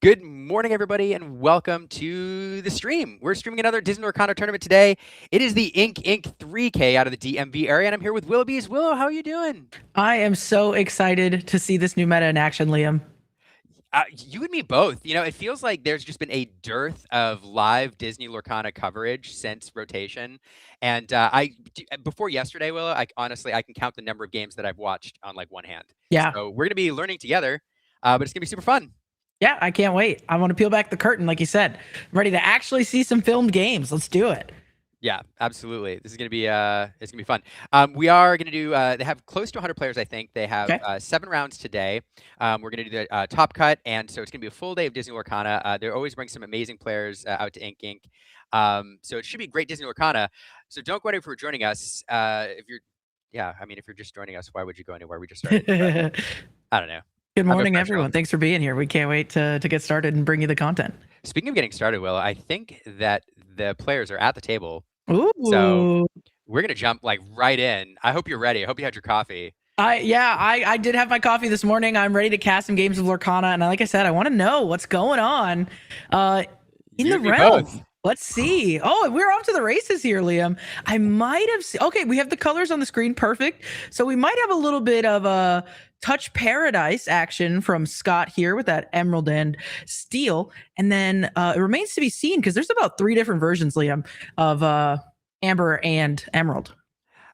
Good morning, everybody, and welcome to the stream. We're streaming another Disney Lorcana tournament today. It is the Inc. 3K out of the DMV area, and I'm here with Willoughby's. Willow, how are you doing? I am so excited to see this new meta in action, Liam. You and me both. It feels like there's just been a dearth of live Disney Lorcana coverage since rotation. And before yesterday, Willow, I can count the number of games that I've watched on like one hand. Yeah. So we're going to be learning together, but it's going to be super fun. Yeah, I can't wait. I want to peel back the curtain, like you said. I'm ready to actually see some filmed games. Let's do it. Yeah, absolutely. This is gonna be it's gonna be fun. We are gonna do. They have close to 100 players, I think. They have Okay. 7 rounds today. We're gonna do the top cut, and so it's gonna be a full day of Disney Lorcana. They always bring some amazing players out to Inc. So it should be great Disney Lorcana. So don't go anywhere for joining us. If you're just joining us, why would you go anywhere? We just started. I don't know. Good morning, everyone. Thanks for being here. We can't wait to get started and bring you the content. Speaking of getting started, Will, I think that the players are at the table. Ooh. So we're gonna jump like right in. I hope you're ready. I hope you had your coffee. I did have my coffee this morning. I'm ready to cast some games of Lorcana, and like I said, I want to know what's going on in the realm. Both. Let's see. Oh, we're off to the races here, Liam. I might have okay, we have the colors on the screen. Perfect. So we might have a little bit of a touch paradise action from Scott here with that emerald and steel. And then it remains to be seen because there's about 3 different versions, Liam, of amber and emerald.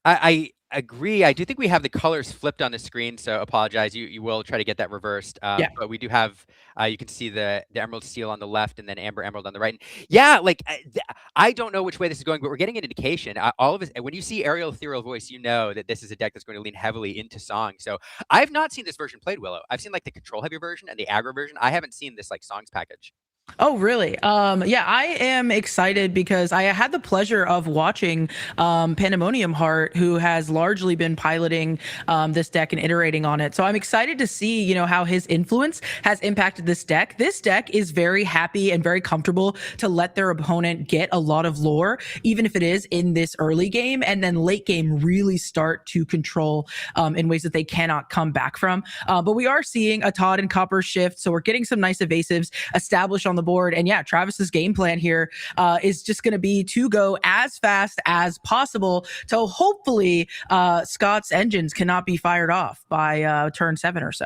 I agree. I do think we have the colors flipped on the screen, so apologize. You will try to get that reversed. Yeah. But we do have. You can see the emerald steel on the left, and then amber emerald on the right. And yeah, like I don't know which way this is going, but we're getting an indication. All of us, when you see Ariel Ethereal Voice, you know that this is a deck that's going to lean heavily into song. So I've not seen this version played, Willow. I've seen like the control heavy version and the aggro version. I haven't seen this like songs package. Oh, really? Yeah, I am excited because I had the pleasure of watching Pandemonium Heart, who has largely been piloting this deck and iterating on it. So I'm excited to see, how his influence has impacted this deck. This deck is very happy and very comfortable to let their opponent get a lot of lore, even if it is in this early game, and then late game really start to control in ways that they cannot come back from. But we are seeing a Todd and Copper shift, so we're getting some nice evasives established on the board. And yeah, Travis's game plan here is just going to be to go as fast as possible. So hopefully Scott's engines cannot be fired off by turn 7 or so.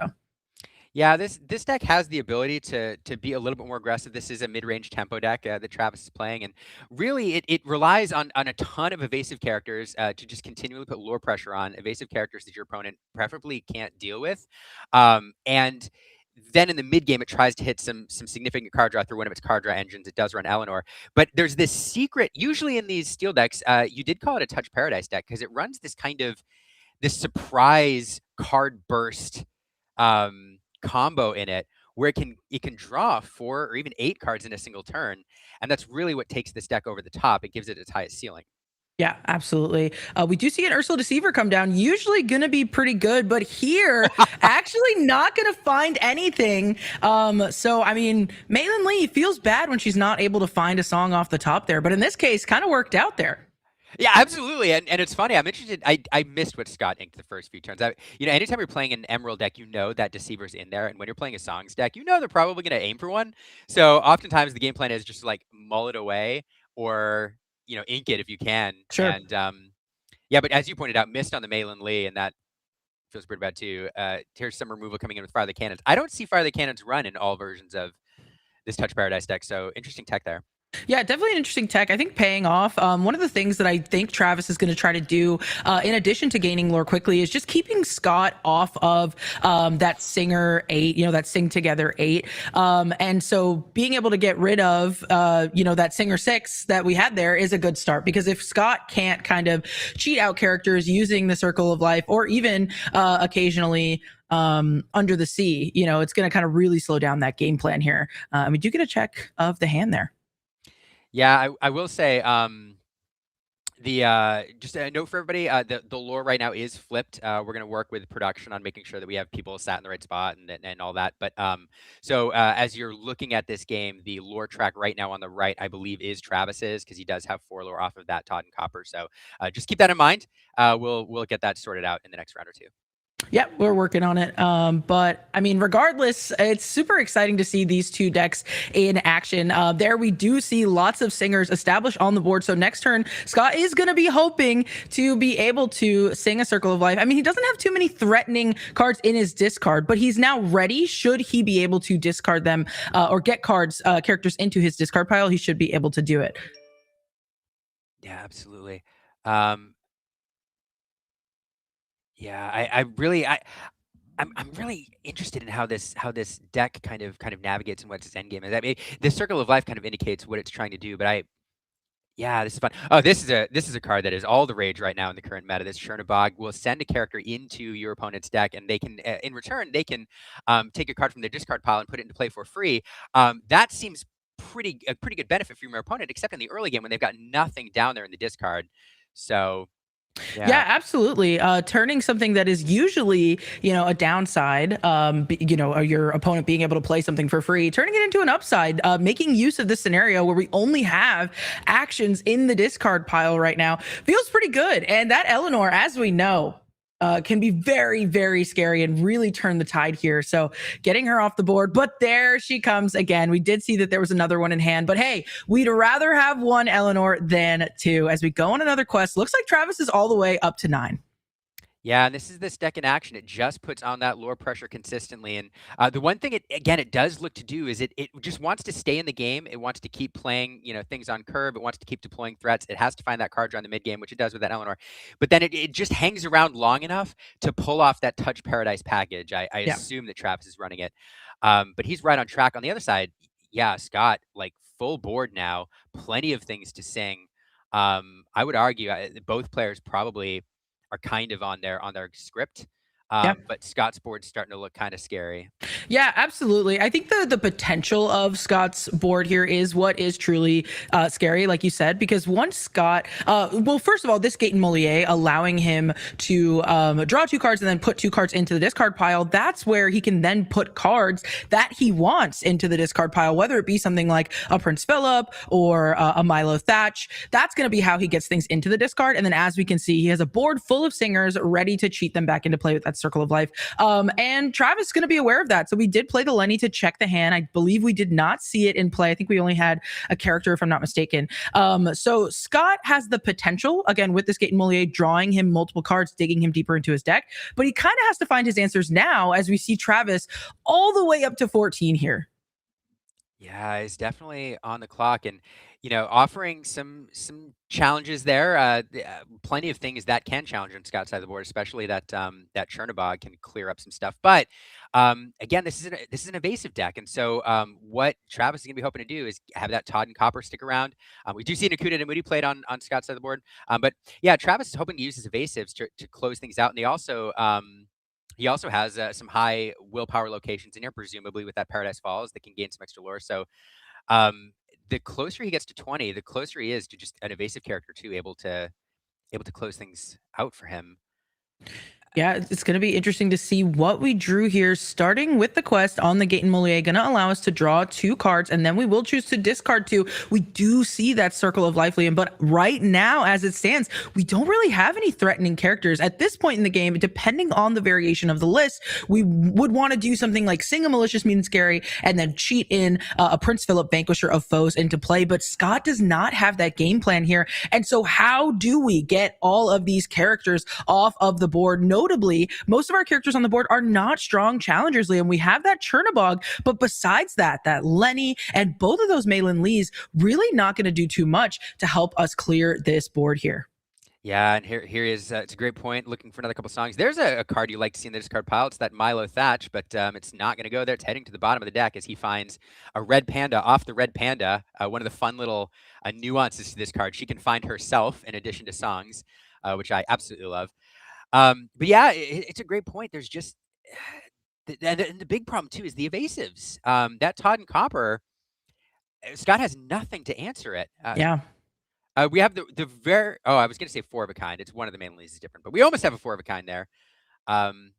Yeah, this deck has the ability to be a little bit more aggressive. This is a mid-range tempo deck that Travis is playing, and really it relies on a ton of evasive characters to just continually put lore pressure on evasive characters that your opponent preferably can't deal with, and then in the mid game it tries to hit some significant card draw through one of its card draw engines. It does run Eleanor, but there's this secret. Usually in these steel decks, you did call it a Touch Paradise deck because it runs this kind of this surprise card burst. Combo in it where it can draw 4 or even 8 cards in a single turn, and that's really what takes this deck over the top. It gives it its highest ceiling. Yeah, absolutely. We do see an Ursula Deceiver come down. Usually going to be pretty good, but here, actually not going to find anything. So, I mean, Maylin Lee feels bad when she's not able to find a song off the top there, but in this case, kind of worked out there. Yeah, absolutely. And it's funny. I'm interested. I missed what Scott inked the first few turns. Anytime you're playing an Emerald deck, you know that Deceiver's in there. And when you're playing a Songs deck, you know they're probably going to aim for one. So oftentimes the game plan is just like mull it away or, ink it if you can. Sure. And yeah, but as you pointed out, missed on the Maylin Lee, and that feels pretty bad too. Here's some removal coming in with Fire the Cannons. I don't see Fire the Cannons run in all versions of this Touch Paradise deck. So interesting tech there. Yeah, definitely an interesting tech. I think paying off. One of the things that I think Travis is going to try to do, in addition to gaining lore quickly, is just keeping Scott off of that Singer 8, that Sing Together 8. And so being able to get rid of, that Singer 6 that we had there is a good start, because if Scott can't kind of cheat out characters using the Circle of Life, or even occasionally Under the Sea, it's going to kind of really slow down that game plan here. We do get a check of the hand there. Yeah, I will say, just a note for everybody, the lore right now is flipped. We're going to work with production on making sure that we have people sat in the right spot and all that. But so as you're looking at this game, the lore track right now on the right, I believe, is Travis's, because he does have 4 lore off of that Todd and Copper. So just keep that in mind. We'll get that sorted out in the next round or two. Yep, we're working on it. But I mean, regardless, it's super exciting to see these two decks in action. There we do see lots of singers established on the board. So next turn, Scott is going to be hoping to be able to sing a Circle of Life. I mean, he doesn't have too many threatening cards in his discard, but he's now ready. Should he be able to discard them or get characters into his discard pile, he should be able to do it. Yeah, absolutely. Um, yeah, I really I'm really interested in how this deck kind of navigates and what its end game is. I mean, the Circle of Life kind of indicates what it's trying to do, but yeah, this is fun. Oh, this is a card that is all the rage right now in the current meta. This Chernobog will send a character into your opponent's deck, and they can, in return, they can take a card from their discard pile and put it into play for free. That seems a pretty good benefit from your opponent, except in the early game when they've got nothing down there in the discard. So Yeah, yeah. absolutely. Turning something that is usually, a downside, or your opponent being able to play something for free, turning it into an upside, making use of this scenario where we only have actions in the discard pile right now feels pretty good. And that Eleanor, as we know, can be very, very scary and really turn the tide here. So getting her off the board, but there she comes again. We did see that there was another one in hand, but hey, we'd rather have one Eleanor than two. As we go on another quest, looks like Travis is all the way up to 9. Yeah, and this is this deck in action. It just puts on that lore pressure consistently. And the one thing it does look to do is it just wants to stay in the game. It wants to keep playing, things on curve. It wants to keep deploying threats. It has to find that card draw in the mid game, which it does with that Eleanor. But then it just hangs around long enough to pull off that Touch Paradise package. I Yeah. assume that Travis is running it. But he's right on track. On the other side, yeah, Scott, like full board now, plenty of things to sing. I would argue both players probably are kind of on their script. Yeah. But Scott's board's starting to look kind of scary. Yeah, absolutely. I think the potential of Scott's board here is what is truly scary, like you said, because once Scott, well, first of all, this Gate and Moliere allowing him to draw 2 cards and then put 2 cards into the discard pile, that's where he can then put cards that he wants into the discard pile, whether it be something like a Prince Philip or a Milo Thatch. That's going to be how he gets things into the discard. And then as we can see, he has a board full of singers ready to cheat them back into play with that Circle of Life. And Travis is going to be aware of that. So we did play the Lenny to check the hand. I believe we did not see it in play. I think we only had a character, if I'm not mistaken. So Scott has the potential, again, with this Gate and Moliere, drawing him multiple cards, digging him deeper into his deck. But he kind of has to find his answers now as we see Travis all the way up to 14 here. Yeah, it's definitely on the clock, and offering some challenges there. Plenty of things that can challenge on Scott's side of the board, especially that Chernobog can clear up some stuff. But again, this is an evasive deck, and so what Travis is going to be hoping to do is have that Todd and Copper stick around. We do see Nakuda and Moody played on Scott's side of the board, but yeah, Travis is hoping to use his evasives to close things out, and he also has some high willpower locations in here, presumably with that Paradise Falls that can gain some extra lore. So um, the closer he gets to 20, the closer he is to just an evasive character too, able to close things out for him. Yeah, it's going to be interesting to see what we drew here, starting with the quest on the Gate and Moliere, going to allow us to draw 2 cards, and then we will choose to discard 2. We do see that Circle of Life, Liam, but right now, as it stands, we don't really have any threatening characters. At this point in the game, depending on the variation of the list, we would want to do something like sing a Malicious Mean and Scary, and then cheat in a Prince Philip Vanquisher of Foes into play, but Scott does not have that game plan here. And so how do we get all of these characters off of the board? Notably, most of our characters on the board are not strong challengers, Liam. We have that Chernobog, but besides that Lenny and both of those Malin Lees really not going to do too much to help us clear this board here. Yeah, and here is it's a great point. Looking for another couple songs. There's a card you like to see in the discard pile. It's that Milo Thatch, but it's not going to go there. It's heading to the bottom of the deck as he finds a red panda off the red panda. One of the fun little nuances to this card. She can find herself in addition to songs, which I absolutely love. But yeah, it's a great point. There's just the big problem too is the evasives. That Todd and Copper, Scott has nothing to answer it. Yeah. We have the very. Oh, I was going to say 4 of a kind. It's one of the main leads is different, but we almost have a 4 of a kind there. Um,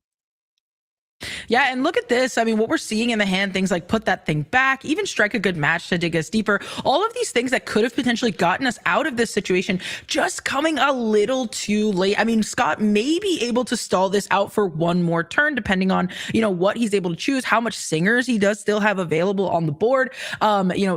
Yeah, and look at this. I mean, what we're seeing in the hand, things like put that thing back, even strike a good match to dig us deeper. All of these things that could have potentially gotten us out of this situation just coming a little too late. I mean, Scott may be able to stall this out for one more turn, depending on, what he's able to choose, how much singers he does still have available on the board.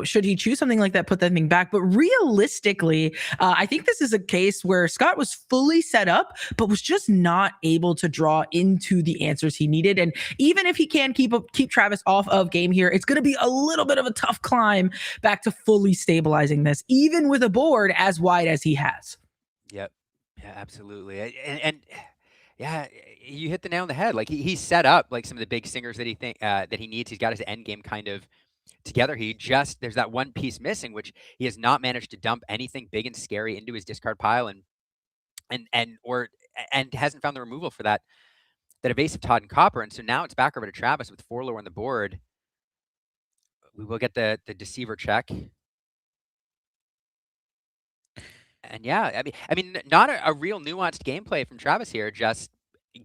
Should he choose something like that, put that thing back. But realistically, I think this is a case where Scott was fully set up, but was just not able to draw into the answers he needed. And even if he can keep Travis off of game here, it's going to be a little bit of a tough climb back to fully stabilizing this, even with a board as wide as he has. Yep. Yeah, absolutely. And yeah, you hit the nail on the head. Like he's set up like some of the big singers that he needs. He's got his end game kind of together. There's that one piece missing, which he has not managed to dump anything big and scary into his discard pile, and hasn't found the removal for that evasive Todd and Copper. And so now it's back over to Travis with 4 lower on the board. We will get the Deceiver check. And yeah, I mean, not a real nuanced gameplay from Travis here. Just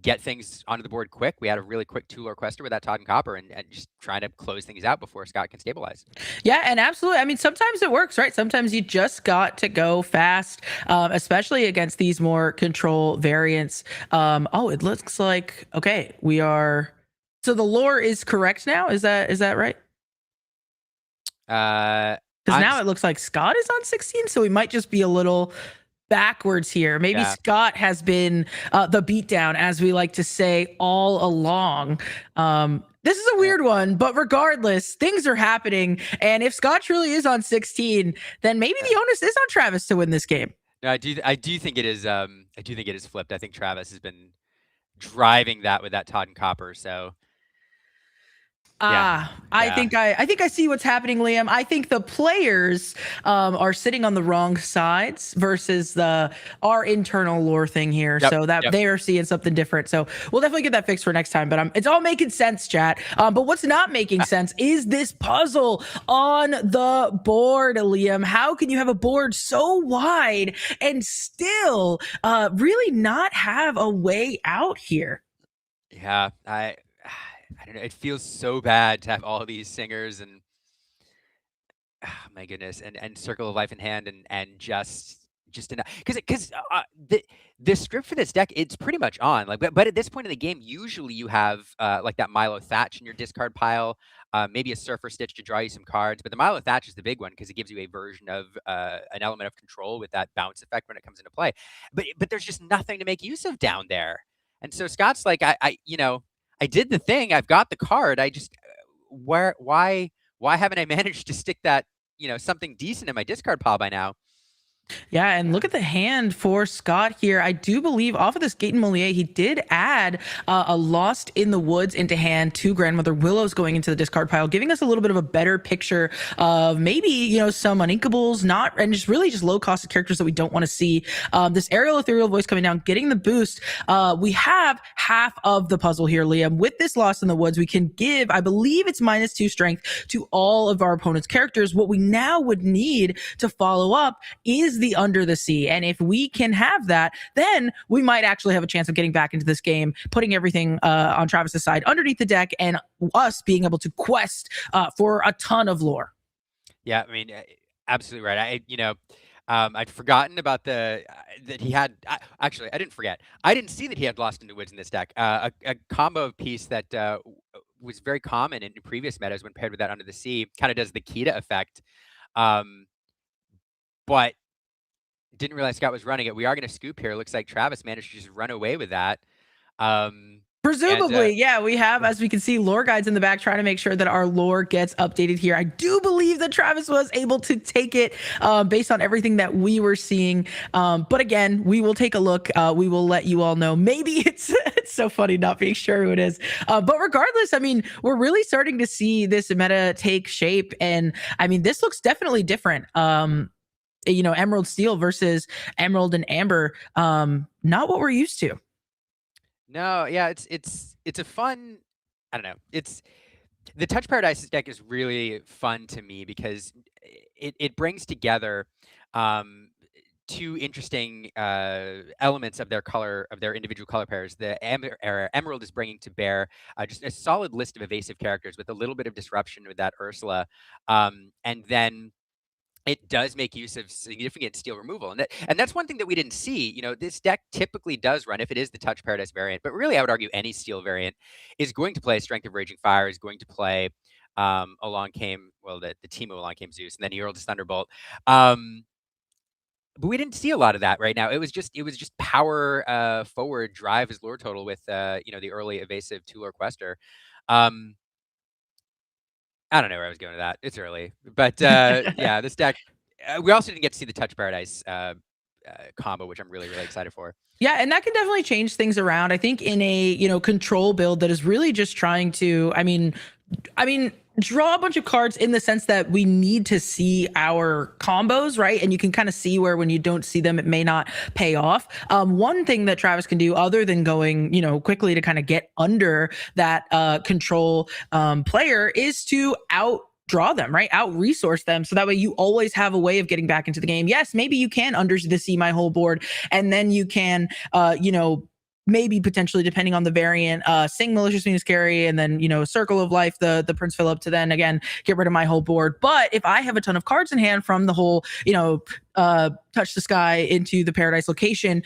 get things onto the board quick. We had a really quick 2 lore quester with that Todd and Copper, and just trying to close things out before Scott can stabilize. Yeah, and absolutely. I mean, sometimes it works, right? Sometimes you just got to go fast, especially against these more control variants. It looks like okay. We are. So the lore is correct now. Is that right? Because now it looks like Scott is on 16, so we might just be a little backwards here. Maybe Scott has been the beatdown, as we like to say, all along. This is a weird one, but regardless, things are happening. And if Scott truly is on 16, then maybe the onus is on Travis to win this game. No, I do think it is. I do think it is flipped. I think Travis has been driving that with that Todd and Copper. So yeah. I think I see what's happening, Liam. I think the players are sitting on the wrong sides versus our internal lore thing here. So that they are seeing something different. So we'll definitely get that fixed for next time. But it's all making sense, chat. But what's not making sense is this puzzle on the board, Liam. How can you have a board so wide and still really not have a way out here? Yeah, I don't know. It feels so bad to have all these singers and my goodness, and Circle of Life in hand, and just enough because the script for this deck, it's pretty much on. Like, but at this point in the game, usually you have like that Milo Thatch in your discard pile, maybe a Surfer Stitch to draw you some cards. But the Milo Thatch is the big one because it gives you a version of an element of control with that bounce effect when it comes into play. But there's just nothing to make use of down there, and so Scott's like, I did the thing. I've got the card. I just why haven't I managed to stick that something decent in my discard pile by now? Yeah, and look at the hand for Scott here. I do believe off of this Gate and Moliere, he did add a Lost in the Woods into hand, 2 Grandmother Willows going into the discard pile, giving us a little bit of a better picture of maybe, some Uninkables, and just really just low cost characters that we don't want to see. This Aerial Ethereal Voice coming down, getting the boost. We have half of the puzzle here, Liam. With this Lost in the Woods, we can give, I believe it's -2 strength to all of our opponent's characters. What we now would need to follow up is the Under the Sea. And if we can have that, then we might actually have a chance of getting back into this game, putting everything on Travis's side underneath the deck, and us being able to quest for a ton of lore. Yeah, I mean, absolutely right. I'd forgotten about that he had. Actually, I didn't forget. I didn't see that he had Lost in the Woods in this deck. A combo piece that was very common in previous metas when paired with that Under the Sea kind of does the Kita effect. But didn't realize Scott was running it. We are going to scoop here. Looks like Travis managed to just run away with that. Presumably, yeah, we have, as we can see, lore guides in the back trying to make sure that our lore gets updated here. I do believe that Travis was able to take it based on everything that we were seeing. But again, we will take a look. We will let you all know. Maybe it's so funny not being sure who it is. But regardless, I mean, we're really starting to see this meta take shape. And I mean, this looks definitely different. Emerald Steel versus Emerald and Amber. Not what we're used to. No, yeah, it's a fun. I don't know. It's the Touch Paradise deck is really fun to me because it brings together two interesting elements of their individual color pairs. The Emerald is bringing to bear just a solid list of evasive characters with a little bit of disruption with that Ursula, and then it does make use of significant steel removal, and that's one thing that we didn't see. This deck typically does run, if it is the Touch Paradise variant, but really I would argue any steel variant is going to play Strength of Raging Fire, is going to play along came well the Teemo along came Zeus, and then he hurled his Thunderbolt. But we didn't see a lot of that right now. It was just power forward, drive his lure total with the early evasive two-lure quester. Um, I don't know where I was going with that. It's early, but yeah, this deck. We also didn't get to see the Touch Paradise combo, which I'm really really excited for. Yeah, and that can definitely change things around. I think in a, control build that is really just trying to, I mean, draw a bunch of cards in the sense that we need to see our combos, right? And you can kind of see where when you don't see them, it may not pay off. One thing that Travis can do, other than going, quickly to kind of get under that control player, is to draw them, right? Out resource them. So that way you always have a way of getting back into the game. Yes, maybe you can under the see my whole board, and then you can, maybe potentially, depending on the variant, sing Malicious Venus Carry, and then, Circle of Life, the Prince Philip, to then again get rid of my whole board. But if I have a ton of cards in hand from the whole, touch the sky into the paradise location,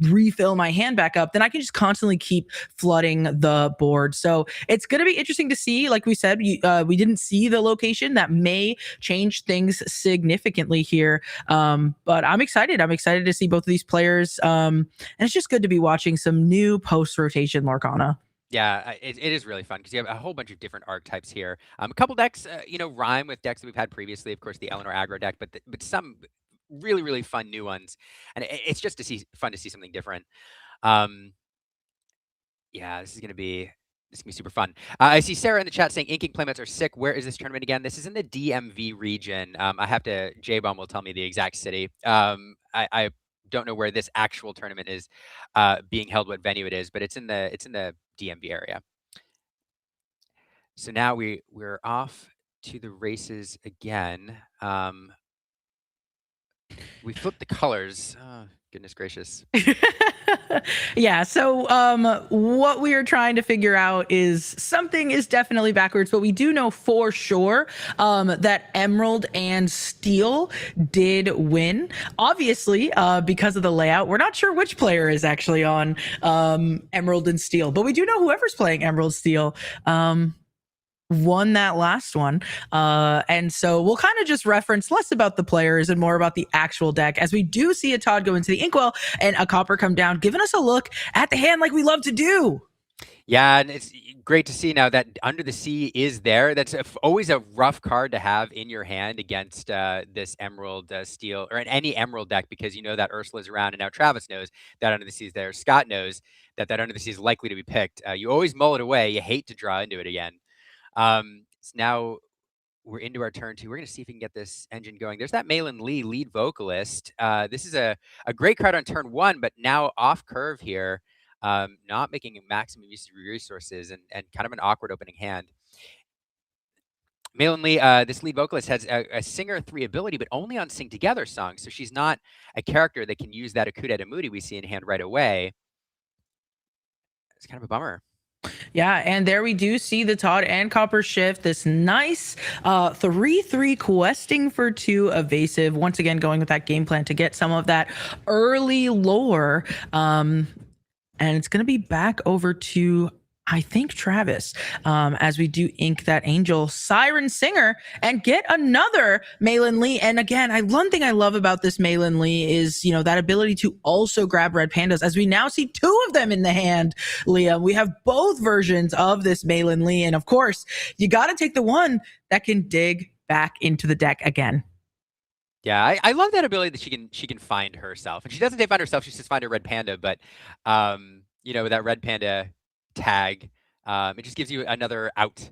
refill my hand back up, then I can just constantly keep flooding the board. So it's going to be interesting to see. Like we said, we didn't see the location. That may change things significantly here. But I'm excited. I'm excited to see both of these players. And it's just good to be watching some new post-rotation Lorcana. Yeah, it is really fun because you have a whole bunch of different archetypes here. A couple decks, rhyme with decks that we've had previously. Of course, the Eleanor aggro deck, but some really really fun new ones, and it's just fun to see something different. Yeah, this is gonna be super fun. I see Sarah in the chat saying inking playmats are sick. Where is this tournament again? This is in the DMV region. I have to. J-Bomb will tell me the exact city. I don't know where this actual tournament is being held, what venue it is, but it's in the DMV area. So now we're off to the races again. We flipped the colors. Oh, goodness gracious. Yeah. So what we are trying to figure out is something is definitely backwards, but we do know for sure that Emerald and Steel did win. Obviously, because of the layout, we're not sure which player is actually on Emerald and Steel, but we do know whoever's playing Emerald Steel won that last one. And so we'll kind of just reference less about the players and more about the actual deck, as we do see a Todd go into the Inkwell and a Copper come down, giving us a look at the hand like we love to do. Yeah, and it's great to see now that Under the Sea is there. That's always a rough card to have in your hand against this Emerald Steel, or in any Emerald deck, because you know that Ursula's around, and now Travis knows that Under the Sea is there. Scott knows that Under the Sea is likely to be picked. You always mull it away. You hate to draw into it again. So now we're into our turn 2. We're going to see if we can get this engine going. There's that Malin Lee, lead vocalist. This is a great card on turn 1, but now off curve here, not making a maximum use of resources, and kind of an awkward opening hand. Malin Lee, this lead vocalist, has a Singer 3 ability, but only on Sing Together songs, so she's not a character that can use that Akuda Moody we see in hand right away. It's kind of a bummer. Yeah, and there we do see the Todd and Copper shift. This nice 3/3 questing for 2 evasive. Once again, going with that game plan to get some of that early lore. And it's going to be back over to, I think, Travis, as we do ink that Angel Siren Singer and get another Malin Lee. And again, one thing I love about this Malin Lee is, that ability to also grab red pandas, as we now see 2 of them in the hand, Liam. We have both versions of this Malin Lee. And of course, you got to take the one that can dig back into the deck again. Yeah, I love that ability that she can find herself, and she doesn't find herself. She just find a red panda, but with that red panda tag, it just gives you another out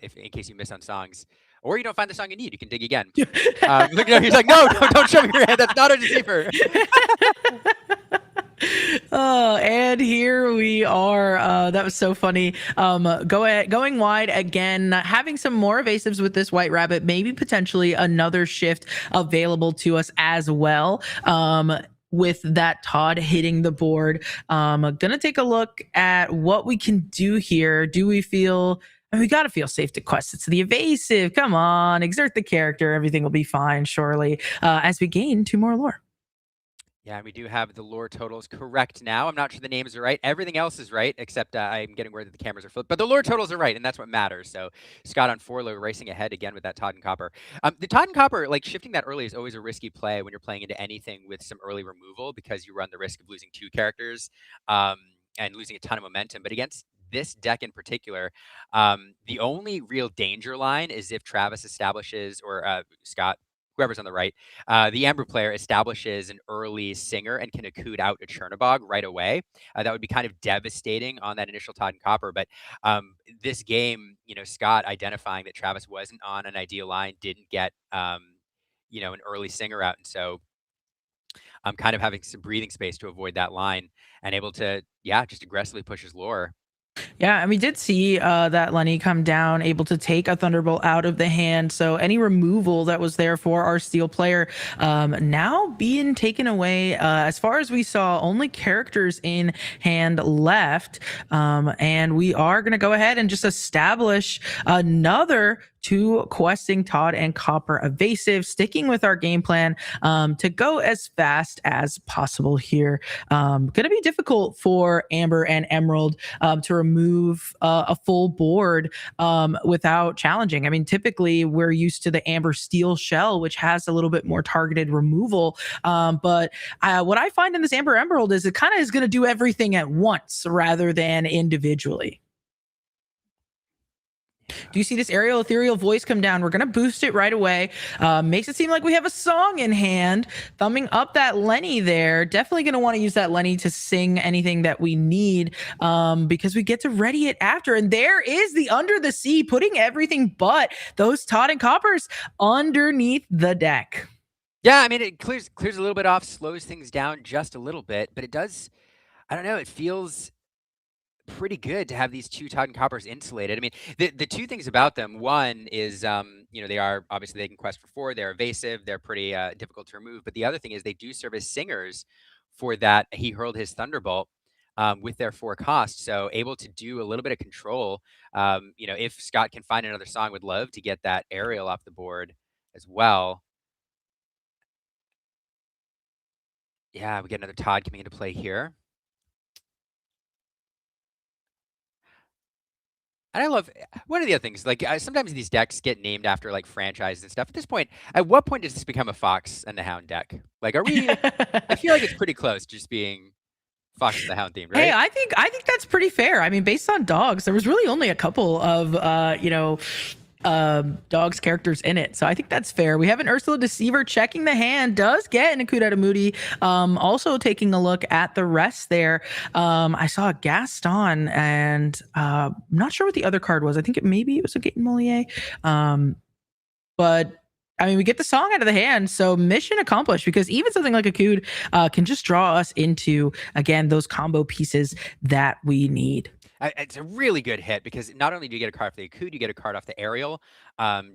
if in case you miss on songs, or you don't find the song you need. You can dig again. Look at him, he's like, no, don't show me your hand. That's not a deceiver. Oh, and here we are. That was so funny. Going wide again, having some more evasives with this white rabbit, maybe potentially another shift available to us as well. With that Todd hitting the board, gonna take a look at what we can do here. Do we feel? We got to feel safe to quest. It's the evasive. Come on, exert the character. Everything will be fine, surely. As we gain 2 more lore. Yeah, we do have the lore totals correct now. I'm not sure the names are right. Everything else is right, except I'm getting word that the cameras are flipped. But the lore totals are right, and that's what matters. So Scott on 4 low racing ahead again with that Todd and Copper. The Todd and Copper, like shifting that early is always a risky play when you're playing into anything with some early removal because you run the risk of losing 2 characters and losing a ton of momentum. But against this deck in particular, the only real danger line is if Travis establishes or Scott, whoever's on the right, the Amber player establishes an early Singer and can Akud out a Chernobog right away. That would be kind of devastating on that initial Todd and Copper. But this game, Scott identifying that Travis wasn't on an ideal line, didn't get, an early Singer out. And so I'm kind of having some breathing space to avoid that line and able to, yeah, just aggressively push his lore. Yeah, and we did see that Lenny come down, able to take a Thunderbolt out of the hand. So any removal that was there for our Steel player now being taken away. As far as we saw, only characters in hand left. And we are going to go ahead and just establish another 2 questing Todd and Copper evasive, sticking with our game plan to go as fast as possible here. Going to be difficult for Amber and Emerald to remove a full board without challenging. I mean, typically we're used to the Amber Steel shell, which has a little bit more targeted removal. But what I find in this Amber Emerald is it kind of is going to do everything at once rather than individually. Do you see this aerial ethereal voice come down? We're going to boost it right away. Makes it seem like we have a song in hand. Thumbing up that Lenny there. Definitely going to want to use that Lenny to sing anything that we need because we get to ready it after. And there is the Under the Sea, putting everything but those Todd and Coppers underneath the deck. Yeah, I mean, it clears a little bit off, slows things down just a little bit, but it does, I don't know, it feels pretty good to have these 2 Todd and Coppers insulated. I mean, the 2 things about them, one is, they are obviously they can quest for 4, they're evasive, they're pretty difficult to remove. But the other thing is they do serve as singers for that. He hurled his Thunderbolt with their 4 costs, so able to do a little bit of control. If Scott can find another song, would love to get that aerial off the board as well. Yeah, we get another Todd coming into play here. And I love one of the other things, like sometimes these decks get named after like franchises and stuff. At this point, at what point does this become a Fox and the Hound deck? Like, are we? I feel like it's pretty close to just being Fox and the Hound themed, Hey, right? I think that's pretty fair. I mean, based on dogs, there was really only a couple of dogs characters in it, so I think that's fair. We have an Ursula Deceiver checking the hand, does get an Akuda Moody. Also taking a look at the rest there. I saw a Gaston, and I'm not sure what the other card was. I think maybe it was a Gaten Moliere. But I mean, we get the song out of the hand, so mission accomplished, because even something like Akud can just draw us into, again, those combo pieces that we need. It's a really good hit because not only do you get a card off the Akud, you get a card off the aerial,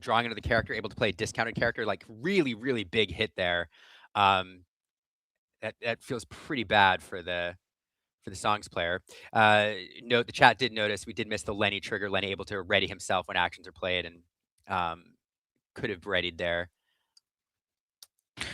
drawing another character, able to play a discounted character, like really, really big hit there. That feels pretty bad for the songs player. Note the chat did notice we did miss the Lenny trigger. Lenny able to ready himself when actions are played and could have readied there.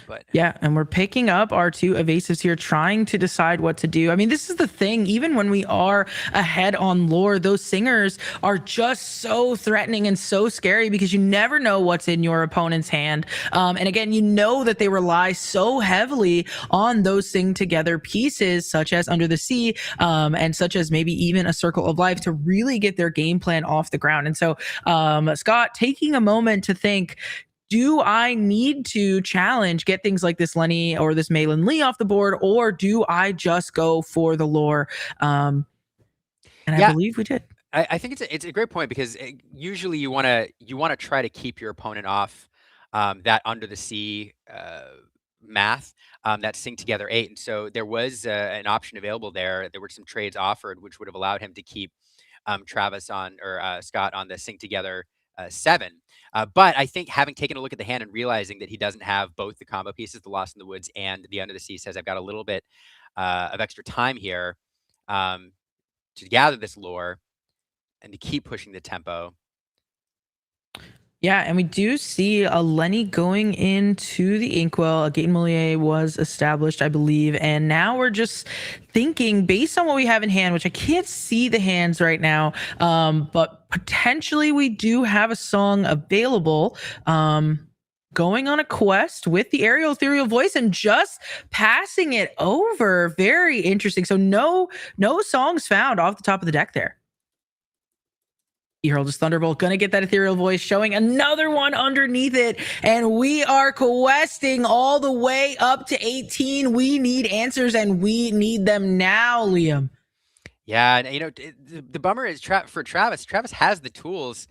But yeah, and we're picking up our 2 evasives here, trying to decide what to do. I mean, this is the thing. Even when we are ahead on lore, those singers are just so threatening and so scary because you never know what's in your opponent's hand. And again, you know that they rely so heavily on those sing together pieces, such as Under the Sea, and such as maybe even a Circle of Life, to really get their game plan off the ground. And so, Scott, taking a moment to think, do I need to challenge, get things like this Lenny or this Malin Lee off the board, or do I just go for the lore? And yeah, I believe we did. I think it's a great point because usually you want to try to keep your opponent off that Under the Sea math that sync together 8. And so there was an option available there. There were some trades offered, which would have allowed him to keep Travis on or Scott on the sync together 7. But I think having taken a look at the hand and realizing that he doesn't have both the combo pieces, the Lost in the Woods and the Under the Sea, says I've got a little bit of extra time here um, to gather this lore and to keep pushing the tempo. Yeah, and we do see a Lenny going into the Inkwell. A Gaten Moliere was established, I believe. And now we're just thinking, based on what we have in hand, which I can't see the hands right now, but potentially we do have a song available. Going on a quest with the aerial ethereal voice and just passing it over. Very interesting. So no songs found off the top of the deck there. Herald is Thunderbolt, gonna get that ethereal voice, showing another one underneath it, and we are questing all the way up to 18. We need answers, and we need them now, Liam. Yeah, and the bummer is for Travis. Travis has the tools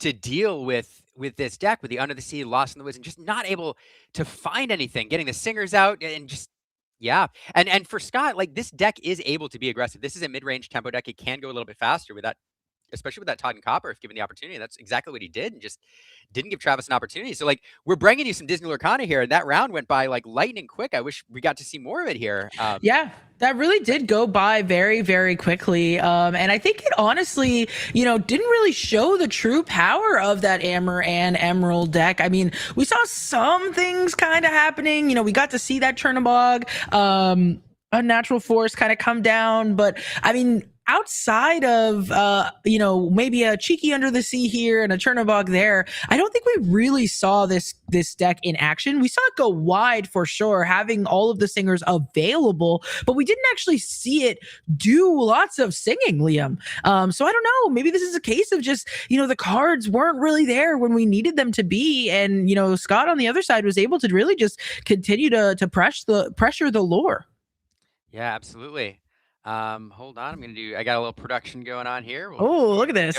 to deal with this deck, with the Under the Sea, Lost in the Woods, and just not able to find anything. Getting the singers out and just yeah, and for Scott, like this deck is able to be aggressive. This is a mid-range tempo deck. It can go a little bit faster with that, especially with that Todd and Copper, if given the opportunity. That's exactly what he did, and just didn't give Travis an opportunity. So, like, we're bringing you some Disney Lorcana here, and that round went by like lightning quick. I wish we got to see more of it here. Yeah, that really did go by very, very quickly. And I think it honestly, didn't really show the true power of that Amber and Emerald deck. I mean, we saw some things kind of happening. We got to see that Chernobog, Unnatural Force kind of come down. But I mean, outside of maybe a cheeky Under the Sea here and a Chernobog there, I don't think we really saw this deck in action. We saw it go wide for sure, having all of the singers available, but we didn't actually see it do lots of singing, Liam. So I don't know, maybe this is a case of just the cards weren't really there when we needed them to be, and Scott on the other side was able to really just continue to pressure the lore. Yeah, absolutely. Hold on, I got a little production going on here. Oh, look at this.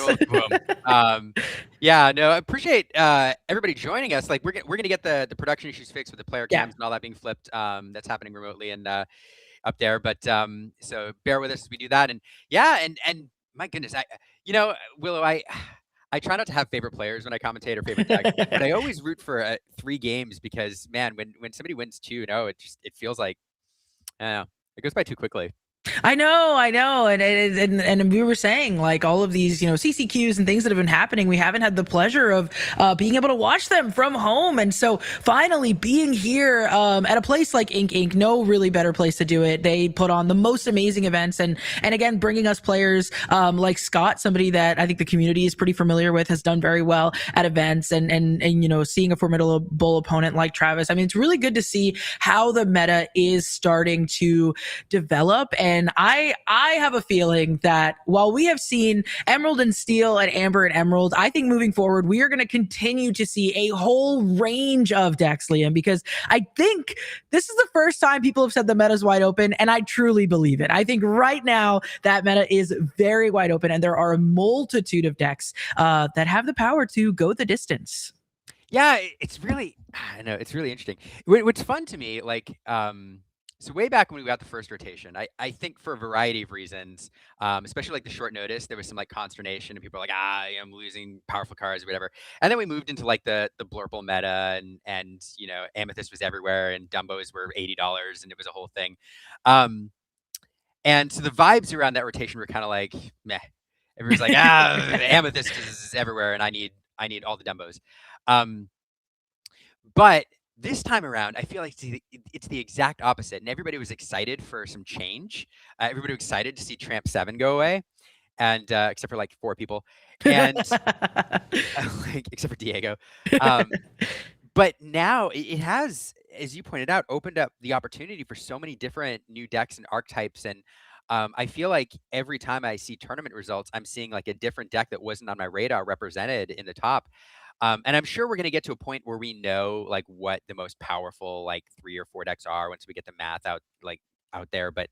Yeah, no, I appreciate everybody joining us. Like we're gonna get the production issues fixed with the player cams and all that being flipped. That's happening remotely and up there. But so bear with us as we do that. And yeah, and my goodness, Willow, I try not to have favorite players when I commentate or favorite decks, but I always root for 3 games because man, when somebody wins 2, it feels like I don't know, it goes by too quickly. I know, and we were saying like all of these, CCQs and things that have been happening. We haven't had the pleasure of being able to watch them from home, and so finally being here at a place like Ink Inc. No really better place to do it. They put on the most amazing events, and again bringing us players like Scott, somebody that I think the community is pretty familiar with, has done very well at events, and seeing a formidable opponent like Travis. I mean, it's really good to see how the meta is starting to develop. And I have a feeling that while we have seen Emerald and Steel and Amber and Emerald, I think moving forward, we are going to continue to see a whole range of decks, Liam, because I think this is the first time people have said the meta is wide open, and I truly believe it. I think right now that meta is very wide open, and there are a multitude of decks that have the power to go the distance. Yeah, it's really, I know, it's really interesting. What's fun to me, like, so way back when we got the first rotation, I think for a variety of reasons, especially like the short notice, there was some like consternation and people were like, I'm losing powerful cards or whatever. And then we moved into like the Blurple meta and Amethyst was everywhere and Dumbos were $80 and it was a whole thing. And so the vibes around that rotation were kind of like, meh. Everyone's like, Amethyst is everywhere and I need all the Dumbos. But this time around, I feel like it's the exact opposite, and everybody was excited for some change. Everybody was excited to see Tramp 7 go away, and except for like 4 people, and like except for Diego. But now it has, as you pointed out, opened up the opportunity for so many different new decks and archetypes, and I feel like every time I see tournament results, I'm seeing like a different deck that wasn't on my radar represented in the top. And I'm sure we're going to get to a point where we know like what the most powerful like 3 or 4 decks are once we get the math out there. But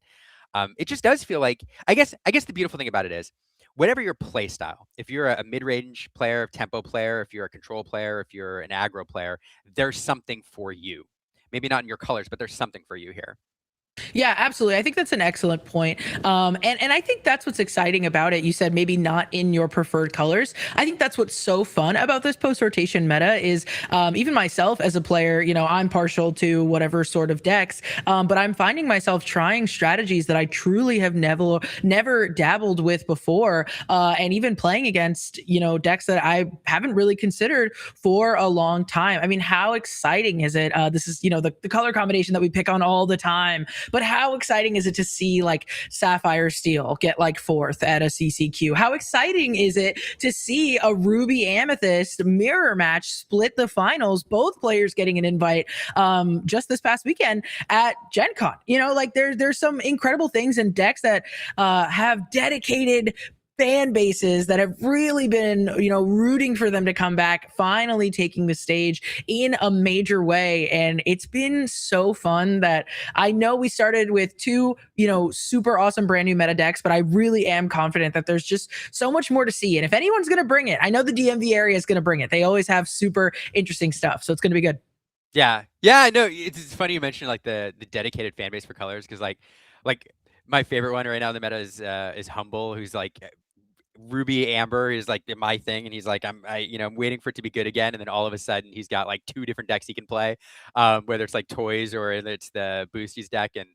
it just does feel like I guess the beautiful thing about it is whatever your play style, if you're a mid-range player, tempo player, if you're a control player, if you're an aggro player, there's something for you. maybe not in your colors, but there's something for you here. Yeah, absolutely. I think that's an excellent point. And I think that's what's exciting about it. You said maybe not in your preferred colors. I think that's what's so fun about this post rotation meta is even myself as a player, I'm partial to whatever sort of decks, but I'm finding myself trying strategies that I truly have never dabbled with before, and even playing against decks that I haven't really considered for a long time. I mean, how exciting is it? This is the color combination that we pick on all the time. But how exciting is it to see like Sapphire Steel get like fourth at a CCQ? How exciting is it to see a Ruby Amethyst mirror match split the finals, both players getting an invite just this past weekend at Gen Con? Like there's some incredible things in decks that have dedicated fan bases that have really been, rooting for them to come back, finally taking the stage in a major way. And it's been so fun that I know we started with two, super awesome brand new meta decks, but I really am confident that there's just so much more to see. And if anyone's going to bring it, I know the DMV area is going to bring it. They always have super interesting stuff. So it's going to be good. Yeah, yeah, I know. It's funny you mentioned like the dedicated fan base for colors because like my favorite one right now in the meta is Humble, who's like Ruby Amber is like my thing, and he's like, I'm waiting for it to be good again, and then all of a sudden he's got like two different decks he can play, whether it's like toys or it's the boosties deck, and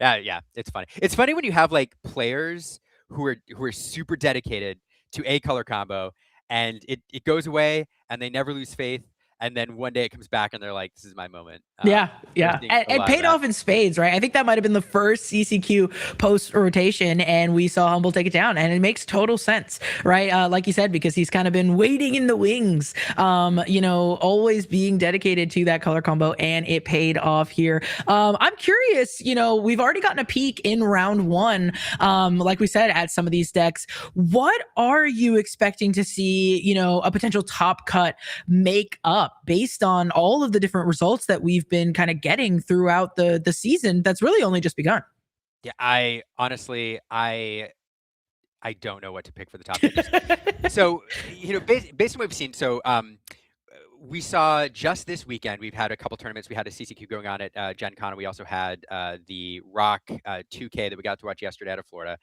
yeah, it's funny. It's funny when you have like players who are super dedicated to a color combo, and it goes away, and they never lose faith, and then one day it comes back, and they're like, this is my moment. Yeah, We're yeah. seeing And, a and lot of paid that. off in spades, right? I think that might have been the first CCQ post rotation, and we saw Humble take it down, and it makes total sense, right? Like you said, because he's kind of been waiting in the wings, always being dedicated to that color combo, and it paid off here. I'm curious, we've already gotten a peek in round one, like we said, at some of these decks. What are you expecting to see, a potential top cut make up based on all of the different results that we've been kind of getting throughout the season that's really only just begun? Yeah, I honestly, I don't know what to pick for the top cut. Just so based on what we've seen, so we saw just this weekend. We've had a couple tournaments. We had a CCQ going on at Gen Con. We also had the Rock 2K that we got to watch yesterday out of Florida.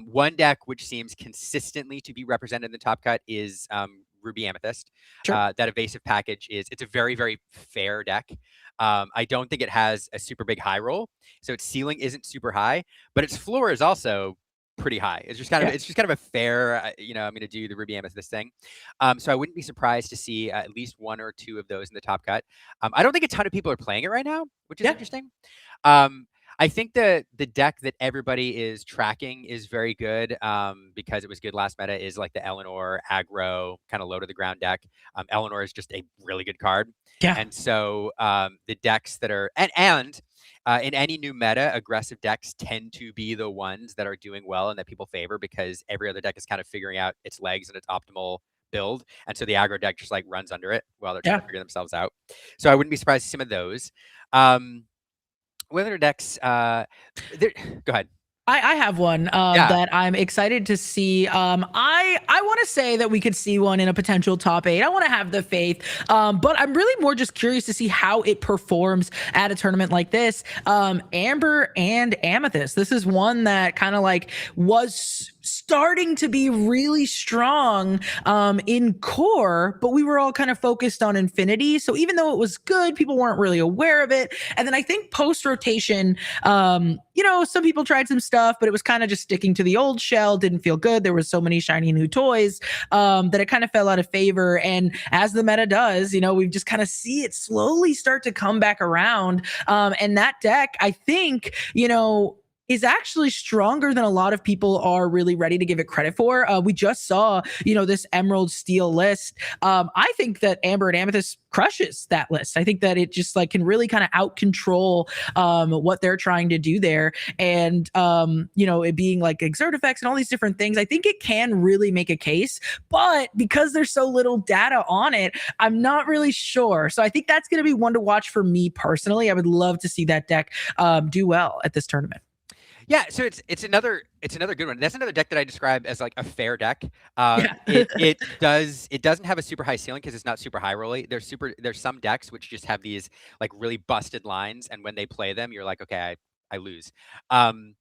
One deck which seems consistently to be represented in the top cut is Ruby Amethyst. Sure. That evasive package it's a very very fair deck. I don't think it has a super big high roll, so its ceiling isn't super high, but its floor is also pretty high. Yeah. It's just kind of a fair, I'm going to do the Ruby Amethyst thing. So I wouldn't be surprised to see at least one or two of those in the top cut. I don't think a ton of people are playing it right now, which is Yeah. interesting. Um, I think the deck that everybody is tracking is very good because it was good last meta is like the Eleanor aggro kind of low to the ground deck. Eleanor is just a really good card. Yeah. And so the decks that are and in any new meta, aggressive decks tend to be the ones that are doing well and that people favor because every other deck is kind of figuring out its legs and its optimal build. And so the aggro deck just like runs under it while they're trying Yeah. to figure themselves out. So I wouldn't be surprised to see some of those. What other decks? Go ahead. I have one Yeah. that I'm excited to see. I want to say that we could see one in a potential top 8. I want to have the faith, but I'm really more just curious to see how it performs at a tournament like this. Amber and Amethyst. This is one that kind of like was starting to be really strong in core, but we were all kind of focused on Infinity. So even though it was good, people weren't really aware of it. And then I think post rotation, some people tried some stuff, but it was kind of just sticking to the old shell, didn't feel good. There was so many shiny new toys that it kind of fell out of favor. And as the meta does, we've just kind of see it slowly start to come back around. And that deck, I think, is actually stronger than a lot of people are really ready to give it credit for. We just saw, this Emerald Steel list. I think that Amber and Amethyst crushes that list. I think that it just like can really kind of out control what they're trying to do there. And, it being like exert effects and all these different things, I think it can really make a case. But because there's so little data on it, I'm not really sure. So I think that's going to be one to watch for me personally. I would love to see that deck do well at this tournament. Yeah, so it's another good one. That's another deck that I describe as like a fair deck. Yeah. It doesn't have a super high ceiling because it's not super high rolly. There's some decks which just have these like really busted lines, and when they play them, you're like, okay, I lose. Um,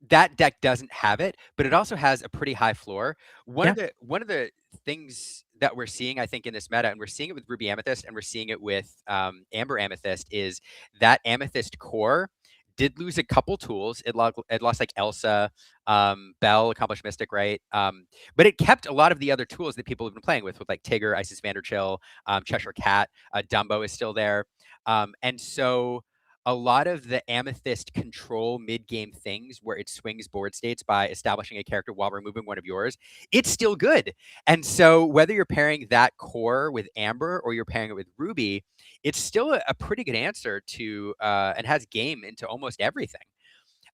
that deck doesn't have it, but it also has a pretty high floor. Yeah. One of the things that we're seeing, I think, in this meta, and we're seeing it with Ruby Amethyst, and we're seeing it with Amber Amethyst, is that Amethyst core did lose a couple tools. It lost like Elsa, Bell, Accomplished Mystic, right? But it kept a lot of the other tools that people have been playing with like Tigger, Isis Vanderchill, Cheshire Cat, Dumbo is still there, and so a lot of the Amethyst control mid-game things where it swings board states by establishing a character while removing one of yours, it's still good. And so whether you're pairing that core with Amber or you're pairing it with Ruby, it's still a pretty good answer to and has game into almost everything.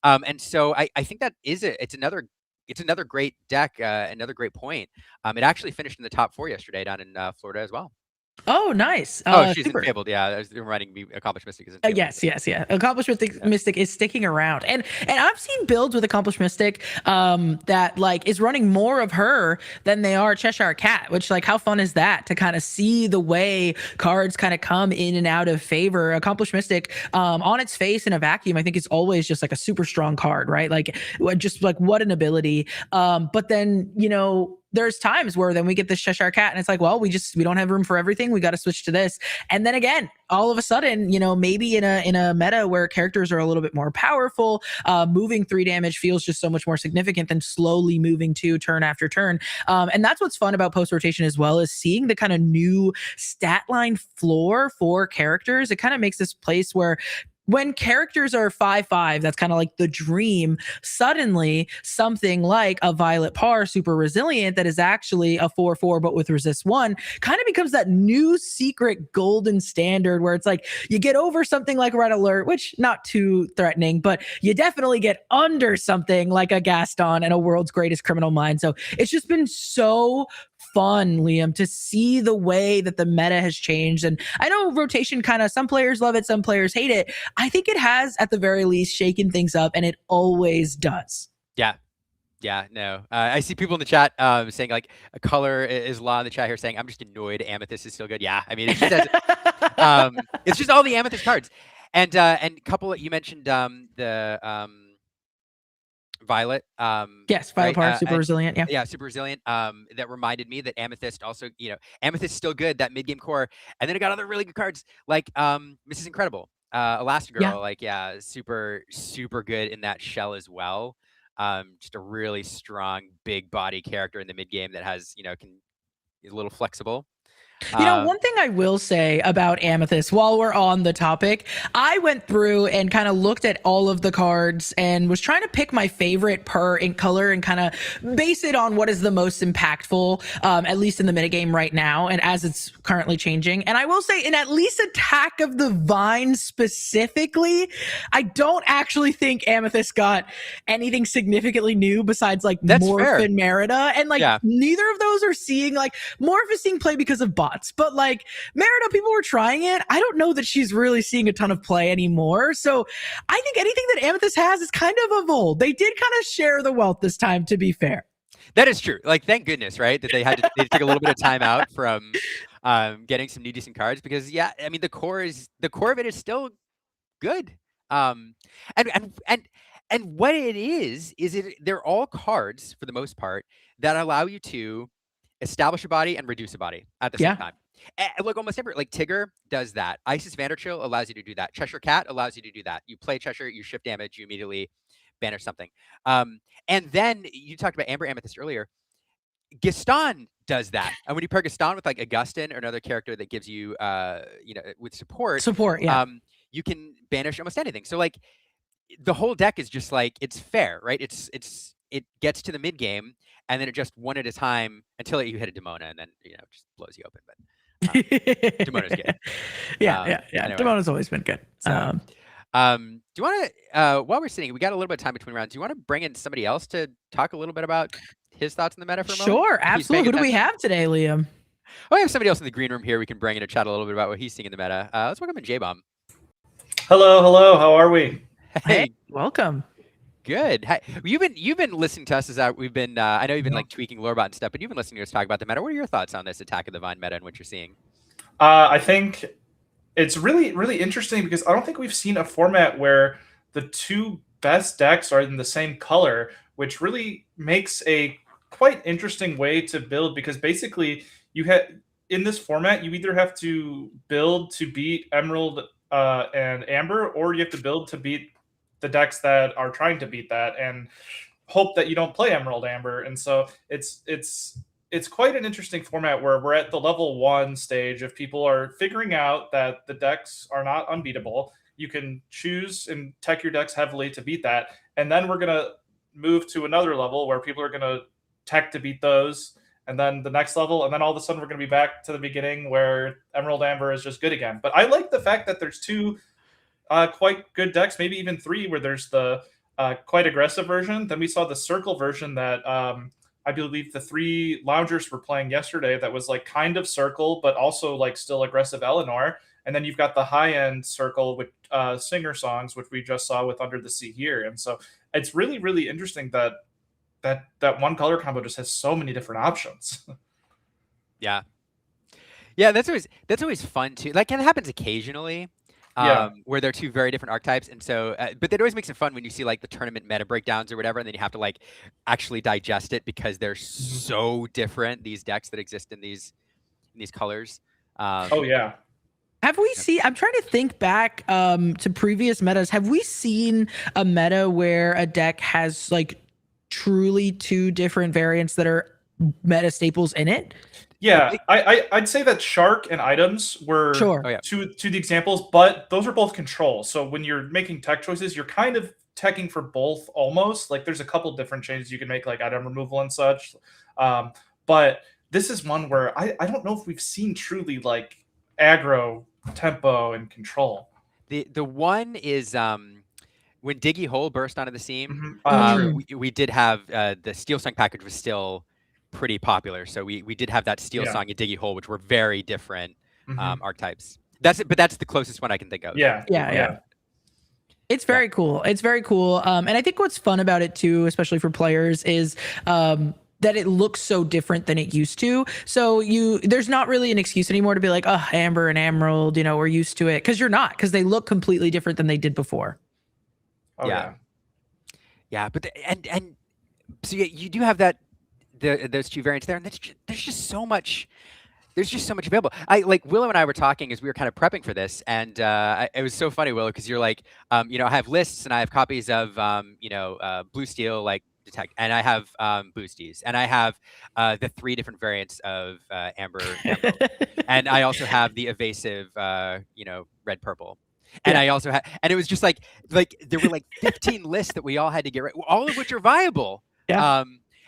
And so I think that it's another great deck, another great point. It actually finished in the top 4 yesterday down in Florida as well. Oh, nice. Oh, she's in Super. Fabled. Yeah, that was reminding me. Accomplished Mystic is in Fabled. Yes, yes, yeah. Accomplished Yeah. Mystic is sticking around, and I've seen builds with Accomplished Mystic that like is running more of her than they are Cheshire Cat. Which like how fun is that to kind of see the way cards kind of come in and out of favor? Accomplished Mystic on its face in a vacuum, I think it's always just like a super strong card, right? Like just like what an ability. But then there's times where then we get this Cheshire Cat and it's like, well, we don't have room for everything. We got to switch to this. And then again, all of a sudden, maybe in a meta where characters are a little bit more powerful, moving 3 damage feels just so much more significant than slowly moving 2 turn after turn. And that's what's fun about post rotation as well, is seeing the kind of new stat line floor for characters. It kind of makes this place where when characters are 5/5, that's kind of like the dream. Suddenly, something like a Violet Par, super resilient, that is actually a 4/4 but with resist 1, kind of becomes that new secret golden standard where it's like you get over something like Red Alert, which not too threatening, but you definitely get under something like a Gaston and a World's Greatest Criminal Mind. So it's just been so fun, Liam, to see the way that the meta has changed. And I know rotation kind of, some players love it, some players hate it. I think it has, at the very least, shaken things up, and it always does. Yeah. Yeah, no. I see people in the chat saying like a color is law in the chat here saying I'm just annoyed Amethyst is still good. Yeah, I mean it's just all the Amethyst cards, and couple you mentioned the Violet, Yes, Violet right? Par, super And resilient. Yeah. yeah, super resilient. That reminded me that Amethyst also, Amethyst is still good, that mid game core, and then it got other really good cards like Mrs. Incredible, Yeah. Elastigirl, like yeah, super super good in that shell as well. Just a really strong big body character in the mid game that has is a little flexible. One thing I will say about Amethyst while we're on the topic, I went through and kind of looked at all of the cards and was trying to pick my favorite per ink color and kind of base it on what is the most impactful, at least in the metagame right now and as it's currently changing. And I will say, in at least Attack of the Vine specifically, I don't actually think Amethyst got anything significantly new besides like That's Morph fair. and Merida. And like Yeah. neither of those are seeing like Morph is seeing play because of bots, but like Merida, people were trying it. I don't know that she's really seeing a ton of play anymore. So I think anything that Amethyst has is kind of old. They did kind of share the wealth this time, to be fair. That is true. Like, thank goodness, right? That they took a little bit of time out from getting some new decent cards because yeah, I mean the core of it is still good. Um, and what it is they're all cards for the most part that allow you to establish a body and reduce a body at the same Yeah. time. Like almost every like Tigger does that. Isis Vanderchill allows you to do that. Cheshire Cat allows you to do that. You play Cheshire, you shift damage, you immediately banish something. And then you talked about Amber Amethyst earlier. Gaston does that. And when you pair Gaston with like Augustin or another character that gives you with support, Support. Yeah. you can banish almost anything. So like the whole deck is just like it's fair, right? It gets to the mid game and then it just one at a time until you hit a Demona and then just blows you open. But Demona's good. Yeah. Anyway, Demona's always been good. so do you want to while we're sitting, we got a little bit of time between rounds. Do you want to bring in somebody else to talk a little bit about his thoughts on the meta for a moment? Sure, If he's paying absolutely. Who do we attention? have today, Liam? Oh, we have somebody else in the green room here. We can bring in a chat a little bit about what he's seeing in the meta. Let's welcome in J-Bomb. Hello, hello. How are we? Hey, Hey, welcome. Good. You've been listening to us as we've been. I know you've been like tweaking Lorebot and stuff, but you've been listening to us talk about the meta. What are your thoughts on this Attack of the Vine meta and what you're seeing? I think it's really, really interesting because I don't think we've seen a format where the two best decks are in the same color, which really makes a quite interesting way to build because basically you have in this format you either have to build to beat Emerald and Amber, or you have to build to beat the decks that are trying to beat that and hope that you don't play Emerald Amber. And so it's quite an interesting format where we're at the level 1 stage of people are figuring out that the decks are not unbeatable. You can choose and tech your decks heavily to beat that. And then we're going to move to another level where people are going to tech to beat those. And then the next level. And then all of a sudden we're going to be back to the beginning where Emerald Amber is just good again. But I like the fact that there's two quite good decks, maybe even three, where there's the quite aggressive version. Then we saw the circle version that I believe the three loungers were playing yesterday that was like kind of circle, but also like still aggressive Eleanor. And then you've got the high end circle with singer songs, which we just saw with Under the Sea here. And so it's really, really interesting that that one color combo just has so many different options. Yeah, yeah, that's always fun too. Like, it happens occasionally. Yeah. Where they're two very different archetypes, and so, but that always makes it fun when you see like the tournament meta breakdowns or whatever, and then you have to like actually digest it because they're so different. These decks that exist in these colors. Oh yeah. Have we seen? I'm trying to think back to previous metas. Have we seen a meta where a deck has like truly two different variants that are meta staples in it? Yeah, I'd say that shark and items were Sure. Oh yeah, two the examples, but those are both control. So when you're making tech choices, you're kind of teching for both almost. Like there's a couple different changes you can make, like item removal and such. But this is one where I don't know if we've seen truly like aggro, tempo, and control. the one is when Diggy Hole burst onto the scene. True. We did have the Steel Song package was still pretty popular, so we did have that Steel Yeah. Song and Diggy Hole, which were very different Mhm. archetypes. That's it, but that's the closest one I can think of. Yeah. It's very cool. It's very cool. And I think what's fun about it too, especially for players, is that it looks so different than it used to. So there's not really an excuse anymore to be like, oh, Amber and Emerald, we're used to it. Because you're not, because they look completely different than they did before. Oh, Yeah. Yeah, but and so yeah, you do have those two variants there, and there's just so much. There's just so much available. I like Willow and I were talking as we were kind of prepping for this, and it was so funny, Willow, because you're like, I have lists and I have copies of, Blue Steel like Detect, and I have Boosties, and I have the three different variants of Amber Emerald, and I also have the evasive, Red Purple. And Yeah. I also had, and it was just like there were like 15 lists that we all had to get right, all of which are viable. Yeah.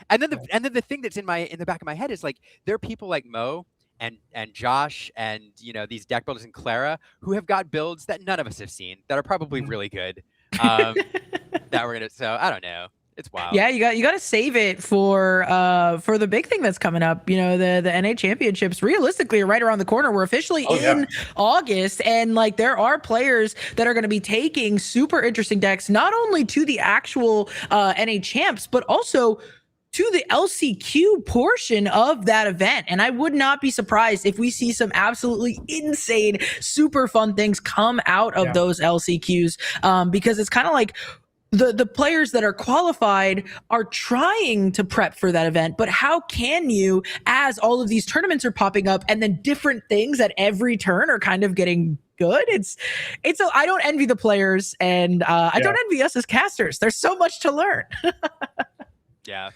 And then the thing that's in the back of my head is like there are people like Mo and Josh and these deck builders and Clara who have got builds that none of us have seen that are probably really good. That we're gonna. So I don't know. It's wild. Yeah, you got to save it for the big thing that's coming up. The NA championships realistically are right around the corner. We're officially in August, and like there are players that are going to be taking super interesting decks, not only to the actual NA champs, but also to the LCQ portion of that event. And I would not be surprised if we see some absolutely insane, super fun things come out of those LCQs, because it's kind of like the players that are qualified are trying to prep for that event, but how can you, as all of these tournaments are popping up and then different things at every turn are kind of getting good? I don't envy the players, and I don't envy us as casters. There's so much to learn. Yeah.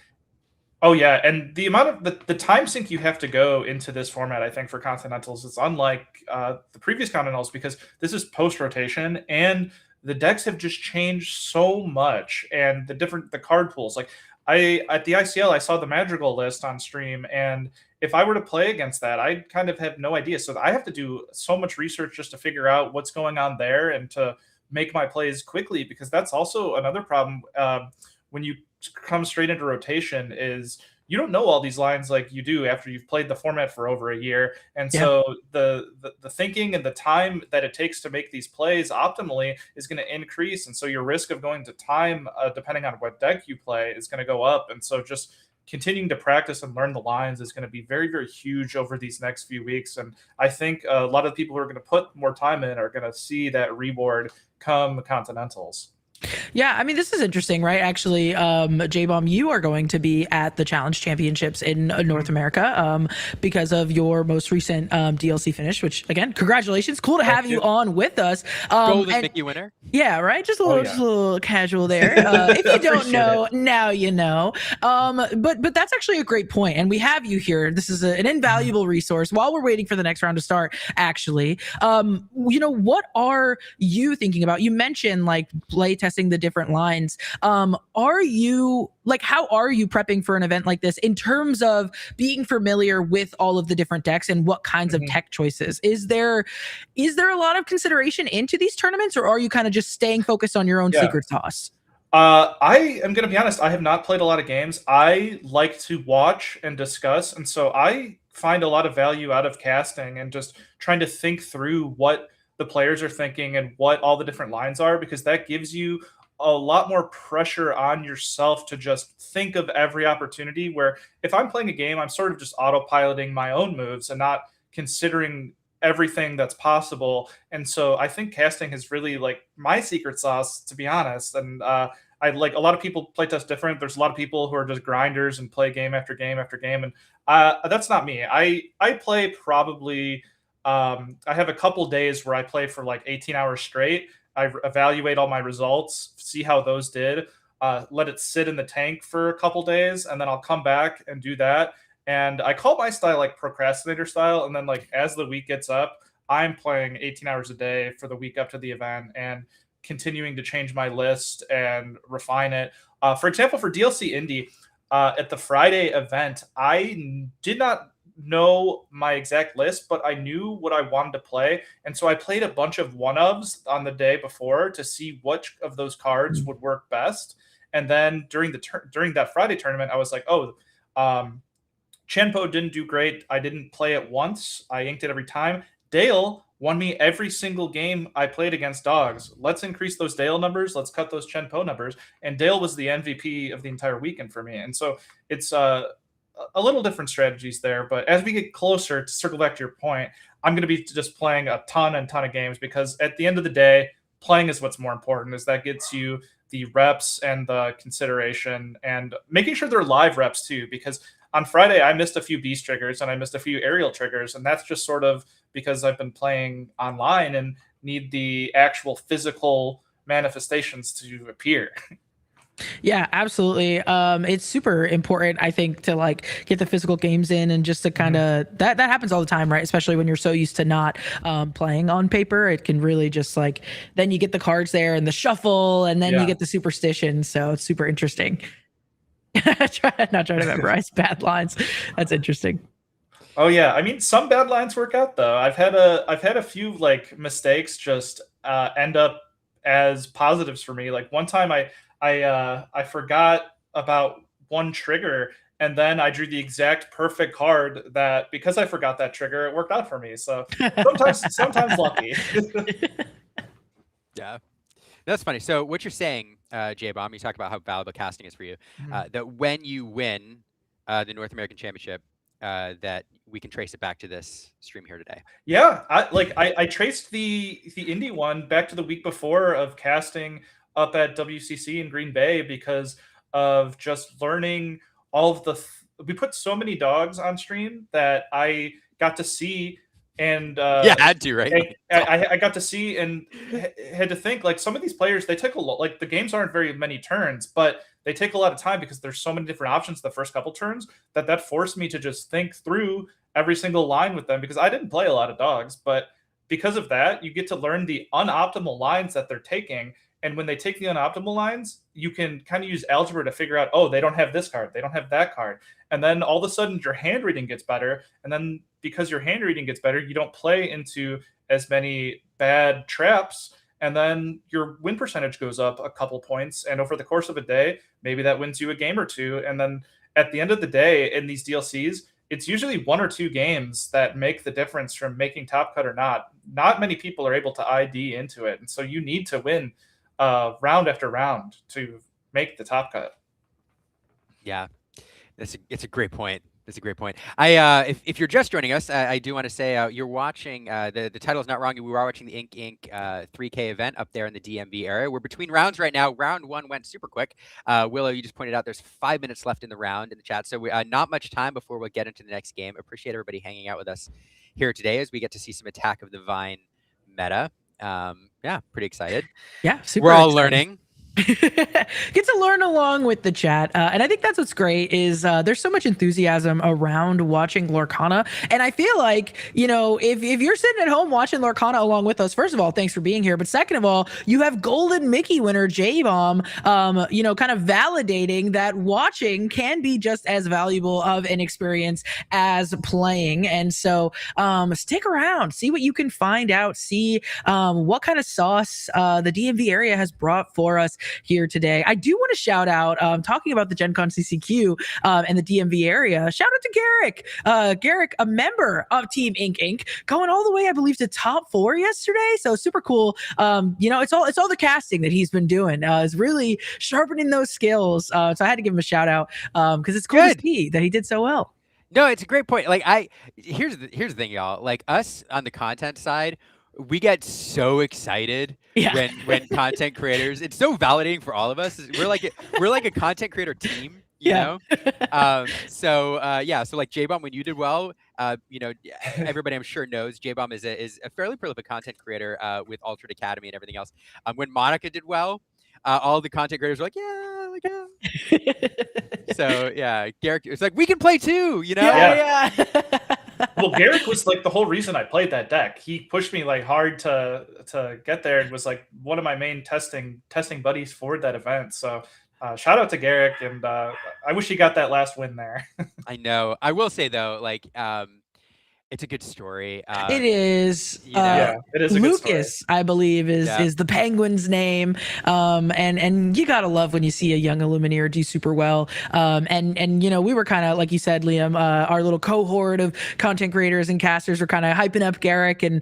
Oh yeah, and the amount of the time sink you have to go into this format, I think, for Continentals is unlike the previous Continentals because this is post rotation and the decks have just changed so much, and the card pools. Like at the ICL, I saw the Madrigal list on stream, and if I were to play against that, I kind of have no idea. So I have to do so much research just to figure out what's going on there and to make my plays quickly, because that's also another problem when you come straight into rotation is you don't know all these lines like you do after you've played the format for over a year. And Yeah. so the thinking and the time that it takes to make these plays optimally is going to increase. And so your risk of going to time, depending on what deck you play, is going to go up. And so just continuing to practice and learn the lines is going to be very, very huge over these next few weeks. And I think a lot of the people who are going to put more time in are going to see that reward come Continentals. Yeah, I mean, this is interesting, right? Actually, J-Bomb, you are going to be at the Challenge Championships in North America because of your most recent DLC finish, which, again, congratulations. Cool to have you on with us. Golden Mickey winner. Yeah, right? Just a little casual there. If you don't know, now you know. But that's actually a great point. And we have you here. This is an invaluable resource while we're waiting for the next round to start, actually. What are you thinking about? You mentioned, like, play testing the different lines. Are you how are you prepping for an event like this in terms of being familiar with all of the different decks and what kinds of tech choices? Is there a lot of consideration into these tournaments, or are you kind of just staying focused on your own secret sauce? I am going to be honest. I have not played a lot of games. I like to watch and discuss. And so I find a lot of value out of casting and just trying to think through what the players are thinking and what all the different lines are, because that gives you a lot more pressure on yourself to just think of every opportunity. Where if I'm playing a game, I'm sort of just autopiloting my own moves and not considering everything that's possible. And so I think casting is really like my secret sauce, to be honest. And I like, a lot of people play test different. There's a lot of people who are just grinders and play game after game after game. And that's not me. I play probably, I have a couple days where I play for like 18 hours straight. I evaluate all my results, see how those did, let it sit in the tank for a couple days, and then I'll come back and do that. And I call my style like procrastinator style. And then like as the week gets up, I'm playing 18 hours a day for the week up to the event and continuing to change my list and refine it. For example, for DLC Indie, at the Friday event, I did not know my exact list, but I knew what I wanted to play. And so I played a bunch of one-ofs on the day before to see which of those cards would work best. And then during that Friday tournament, I was like, Chenpo didn't do great. I didn't play it once. I inked it every time. Dale won me every single game I played against dogs. Let's increase those Dale numbers. Let's cut those Chenpo numbers. And Dale was the MVP of the entire weekend for me. And so it's a little different strategies there. But as we get closer, to circle back to your point, I'm going to be just playing a ton of games, because at the end of the day, playing is what's more important. Is that gets you the reps and the consideration, and making sure they're live reps too, because on Friday, I missed a few beast triggers and I missed a few aerial triggers. And that's just sort of because I've been playing online and need the actual physical manifestations to appear. Yeah, absolutely. It's super important, I think, to like get the physical games in, and just to kind of that happens all the time, right? Especially when you're so used to not playing on paper, it can really just like, then you get the cards there and the shuffle, and then you get the superstition. So it's super interesting. Not trying to memorize bad lines. That's interesting. Oh yeah, I mean, some bad lines work out though. I've had a few like mistakes just end up as positives for me. Like one time I forgot about one trigger, and then I drew the exact perfect card that, because I forgot that trigger, it worked out for me. So sometimes lucky. Yeah. That's funny. So what you're saying, J-Bomb, you talk about how valuable casting is for you, that when you win the North American Championship, that we can trace it back to this stream here today. Yeah, I traced the indie one back to the week before of casting up at WCC in Green Bay, because of just learning all of we put so many dogs on stream that I got to see. And yeah, I had to, right? I got to see and had to think, like, some of these players, they take a lot, like the games aren't very many turns, but they take a lot of time because there's so many different options the first couple turns that forced me to just think through every single line with them, because I didn't play a lot of dogs. But because of that, you get to learn the unoptimal lines that they're taking. And when they take the unoptimal lines, you can kind of use algebra to figure out, oh, they don't have this card, they don't have that card. And then all of a sudden your hand reading gets better. And then because your hand reading gets better, you don't play into as many bad traps. And then your win percentage goes up a couple points. And over the course of a day, maybe that wins you a game or two. And then at the end of the day, in these DLCs, it's usually 1 or 2 games that make the difference from making top cut or not. Not many people are able to ID into it, and so you need to win round after round to make the top cut. Yeah, it's a great point. That's a great point. If you're just joining us, I do want to say you're watching. The title is not wrong. We were watching the Inc. 3K event up there in the DMV area. We're between rounds right now. Round 1 went super quick. Willow, you just pointed out there's 5 minutes left in the round in the chat, so we not much time before we'll get into the next game. Appreciate everybody hanging out with us here today as we get to see some Attack of the Vine meta. Yeah, pretty excited. Yeah, super. We're all excited. learning. Get to learn along with the chat, and I think that's what's great is there's so much enthusiasm around watching Lorcana, and I feel like, you know, if you're sitting at home watching Lorcana along with us, first of all, thanks for being here, but second of all, you have Golden Mickey winner J-Bomb, you know, kind of validating that watching can be just as valuable of an experience as playing. And so stick around, see what you can find out, see what kind of sauce the DMV area has brought for us here today. I do want to shout out, talking about the Gen Con CCQ and the DMV area, shout out to Garrick. Garrick, a member of Team Inc., going all the way, I believe, to top 4 yesterday. So super cool. You know, it's all the casting that he's been doing. Is really sharpening those skills. So I had to give him a shout out because it's cool to see that he did so well. No, it's a great point. Like here's the thing, y'all. Like us on the content side, we get so excited when content creators. It's so validating for all of us. We're like a content creator team, you know. So like J-Bomb, when you did well, you know, everybody I'm sure knows J-Bomb is a fairly prolific content creator with Altered Academy and everything else. When Monica did well, all the content creators were like, so yeah, Garrick, it's like we can play too, you know. Well, Garrick was like the whole reason I played that deck. He pushed me like hard to get there and was like one of my main testing buddies for that event. So shout out to Garrick, and I wish he got that last win there. I know. I will say though, like it's a good story. It is. You know? It is a Lucas, good story. I believe, is the Penguin's name. And you gotta love when you see a young Illumineer do super well. And you know, we were kind of, like you said, Liam, our little cohort of content creators and casters were kind of hyping up Garrick, and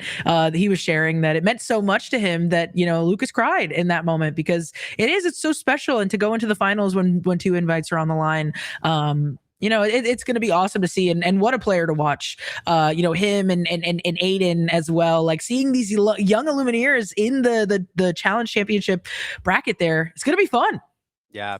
he was sharing that it meant so much to him that, you know, Lucas cried in that moment because it's so special, and to go into the finals when 2 invites are on the line. You know, it's going to be awesome to see, and what a player to watch. You know, him and Aiden as well. Like seeing these young Illumineers in the Challenge Championship bracket there, it's going to be fun. Yeah,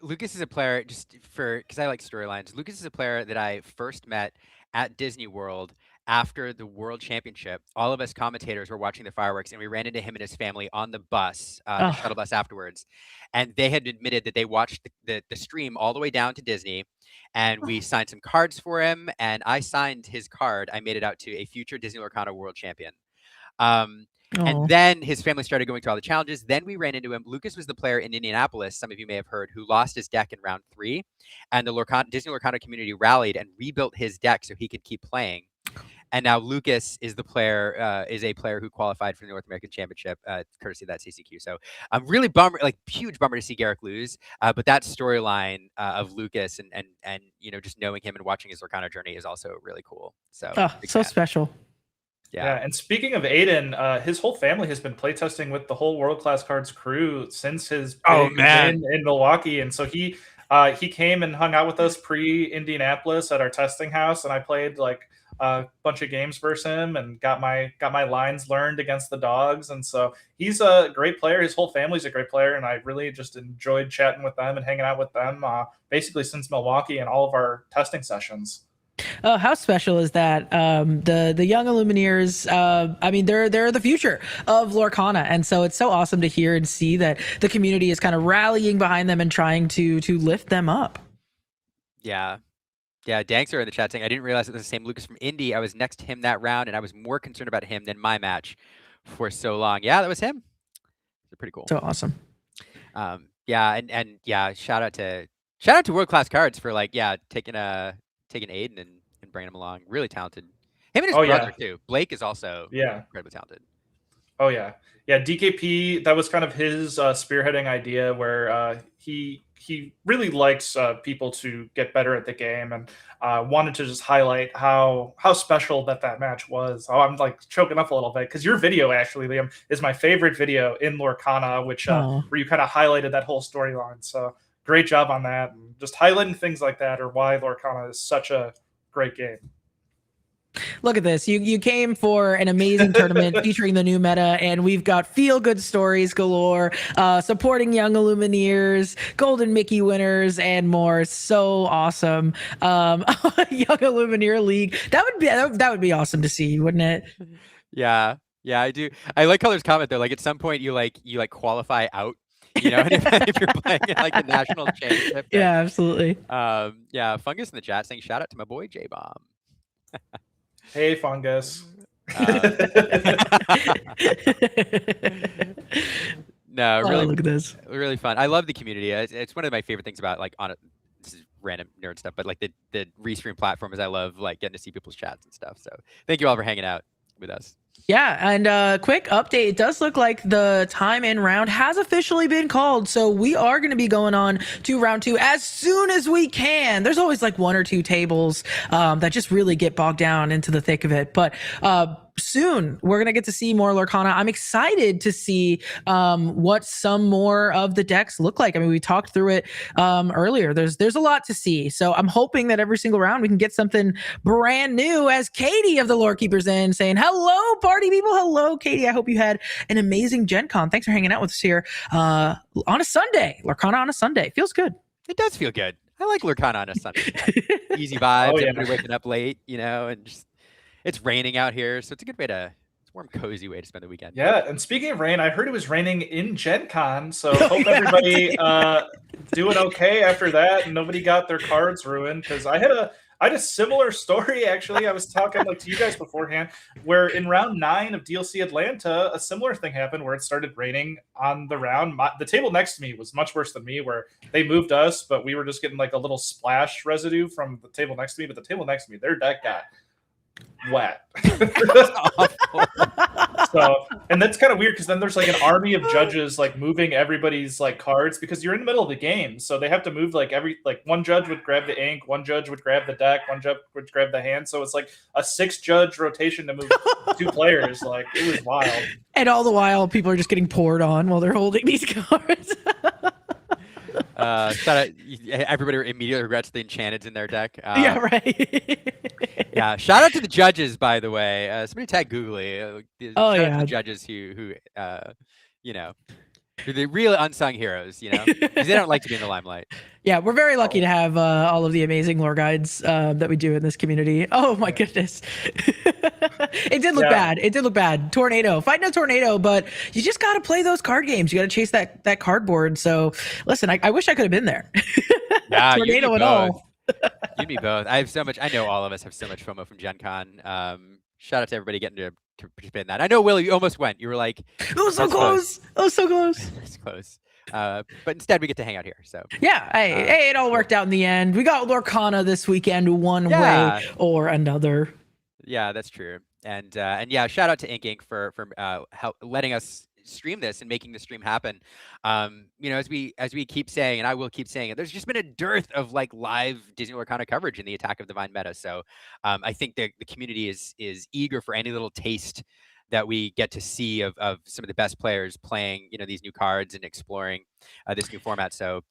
Lucas is a player, just because I like storylines. Lucas is a player that I first met at Disney World after the World Championship. All of us commentators were watching the fireworks, and we ran into him and his family on the bus, the shuttle bus afterwards. And they had admitted that they watched the stream all the way down to Disney, and we signed some cards for him, and I signed his card. I made it out to a future Disney Lorcana world champion. And then his family started going through all the challenges. Then we ran into him. Lucas was the player in Indianapolis, some of you may have heard, who lost his deck in round 3. And the Disney Lorcana community rallied and rebuilt his deck so he could keep playing. And now Lucas is a player who qualified for the North American Championship, courtesy of that CCQ. So I'm really huge bummer to see Garrick lose. But that storyline of Lucas and you know, just knowing him and watching his Lorcana journey is also really cool. So so special. Yeah, and speaking of Aiden, his whole family has been playtesting with the whole World Class Cards crew since his big win in Milwaukee, and so he came and hung out with us pre-Indianapolis at our testing house, and I played like a bunch of games versus him and got my lines learned against the dogs, and so he's a great player. His whole family's a great player, and I really just enjoyed chatting with them and hanging out with them basically since Milwaukee and all of our testing sessions. Oh, how special is that? The young Illumineers, I mean, they're the future of Lorcana, and so it's so awesome to hear and see that the community is kind of rallying behind them and trying to lift them up. Yeah, Dankster in the chat saying, I didn't realize it was the same Lucas from Indy. I was next to him that round, and I was more concerned about him than my match for so long. Yeah, that was him. It's pretty cool. So awesome. Yeah, and yeah, shout out to World Class Cards for taking Aiden and bringing him along. Really talented. Him and his brother too. Blake is also incredibly talented. Oh yeah. DKP. That was kind of his spearheading idea, where he really likes people to get better at the game, and wanted to just highlight how special that match was. Oh, I'm like choking up a little bit because your video, actually, Liam, is my favorite video in Lorcana, which Oh. where you kind of highlighted that whole storyline. So great job on that, and just highlighting things like that, or why Lorcana is such a great game. Look at this. You came for an amazing tournament featuring the new meta, and we've got feel good stories galore, supporting young Illumineers, Golden Mickey winners, and more. So awesome. Young Illumineer League. That would be awesome to see, wouldn't it? Yeah, yeah, I do. I like Color's comment though. Like at some point, you qualify out. You know, if you're playing in like the national championship. Yeah, absolutely. Yeah, Fungus in the chat saying shout out to my boy J Bomb. Hey, Fungus. No, Oh, really, look at this. really fun. I love the community. It's one of my favorite things about like this is random nerd stuff, but like the restream platform is I love like getting to see people's chats and stuff. So thank you all for hanging out with us. Yeah, and quick update. It does look like the time in round has officially been called. So we are going to be going on to round 2 as soon as we can. There's always like 1 or 2 tables that just really get bogged down into the thick of it. But soon we're going to get to see more Lorcana. I'm excited to see what some more of the decks look like. I mean, we talked through it earlier. There's a lot to see. So I'm hoping that every single round we can get something brand new, as Katie of the Lore Keepers in saying, hello, party people. Hello, Katie. I hope you had an amazing Gen Con. Thanks for hanging out with us here on a Sunday. Lorcana on a Sunday. Feels good. It does feel good. I like Lorcana on a Sunday. Easy vibes. Oh, yeah. Everybody waking up late, you know, and just it's raining out here, so it's a good way to it's a warm, cozy way to spend the weekend. Yeah, and speaking of rain, I heard it was raining in Gen Con, so hope everybody doing okay after that, and nobody got their cards ruined, because I had a similar story, actually. I was talking like to you guys beforehand, where in round 9 of DLC Atlanta, a similar thing happened where it started raining on the round. The table next to me was much worse than me, where they moved us, but we were just getting like a little splash residue from the table next to me. But the table next to me, their deck got wet. So, and that's kind of weird because then there's like an army of judges like moving everybody's like cards, because you're in the middle of the game, so they have to move like one judge would grab the ink, one judge would grab the deck, one judge would grab the hand, so it's like a 6-judge rotation to move 2 players. Like, it was wild. And all the while, people are just getting poured on while they're holding these cards. Shout out, everybody immediately regrets the enchanteds in their deck. Yeah, right. Yeah, shout out to the judges, by the way. Somebody tag Googly. Shout out to the judges who you know, who the real unsung heroes, you know, because they don't like to be in the limelight. Yeah, we're very lucky to have all of the amazing lore guides that we do in this community. Oh my goodness. It did look bad. It did look bad. Tornado. Fighting a tornado, but you just got to play those card games. You got to chase that cardboard. So listen, I wish I could have been there. Yeah, tornado and all. You me both. I have so much. I know all of us have so much FOMO from Gen Con. Shout out to everybody getting to participate in that. I know, Will, you almost went. You were like, it was so close. It was so close. It's close. But instead we get to hang out here. So yeah, hey, it all worked out in the end. We got Lorcana this weekend one way or another. Yeah, that's true. And yeah, shout out to Ink for letting us stream this and making the stream happen. You know, as we keep saying, and I will keep saying it, there's just been a dearth of like live Disney Lorcana coverage in the Attack of the Divine meta. So I think the community is eager for any little taste that we get to see of some of the best players playing, you know, these new cards and exploring this new format. So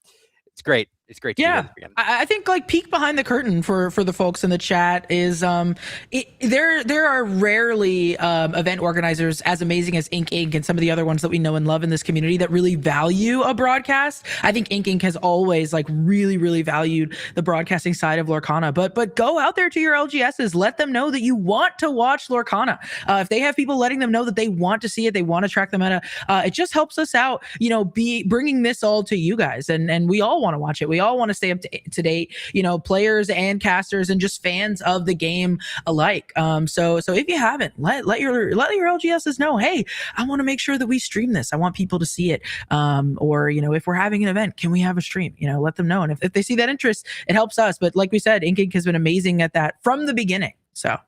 it's great. It's great to be here this weekend. I think like peek behind the curtain for the folks in the chat is there are rarely event organizers as amazing as Ink and some of the other ones that we know and love in this community that really value a broadcast. I think Ink has always like really valued the broadcasting side of Lorcana. But go out there to your LGSs, let them know that you want to watch Lorcana. If they have people letting them know that they want to see it, they want to track the meta, it just helps us out, you know, bringing this all to you guys, and we all want to watch it. We all want to stay up to date, you know, players and casters and just fans of the game alike. So if you haven't, let your LGSs know, hey, I want to make sure that we stream this. I want people to see it. Or, you know, if we're having an event, can we have a stream? You know, let them know. And if they see that interest, it helps us. But like we said, Ink has been amazing at that from the beginning. So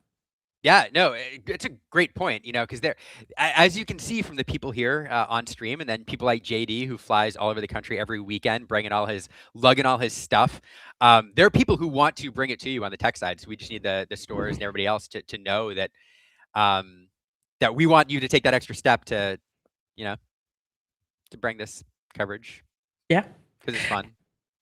Yeah, no, it's a great point, because as you can see from the people here on stream, and then people like JD who flies all over the country every weekend, lugging all his stuff. There are people who want to bring it to you on the tech side. So we just need the stores and everybody else to know um, that we want you to take that extra step you know, to bring this coverage Yeah. because it's fun.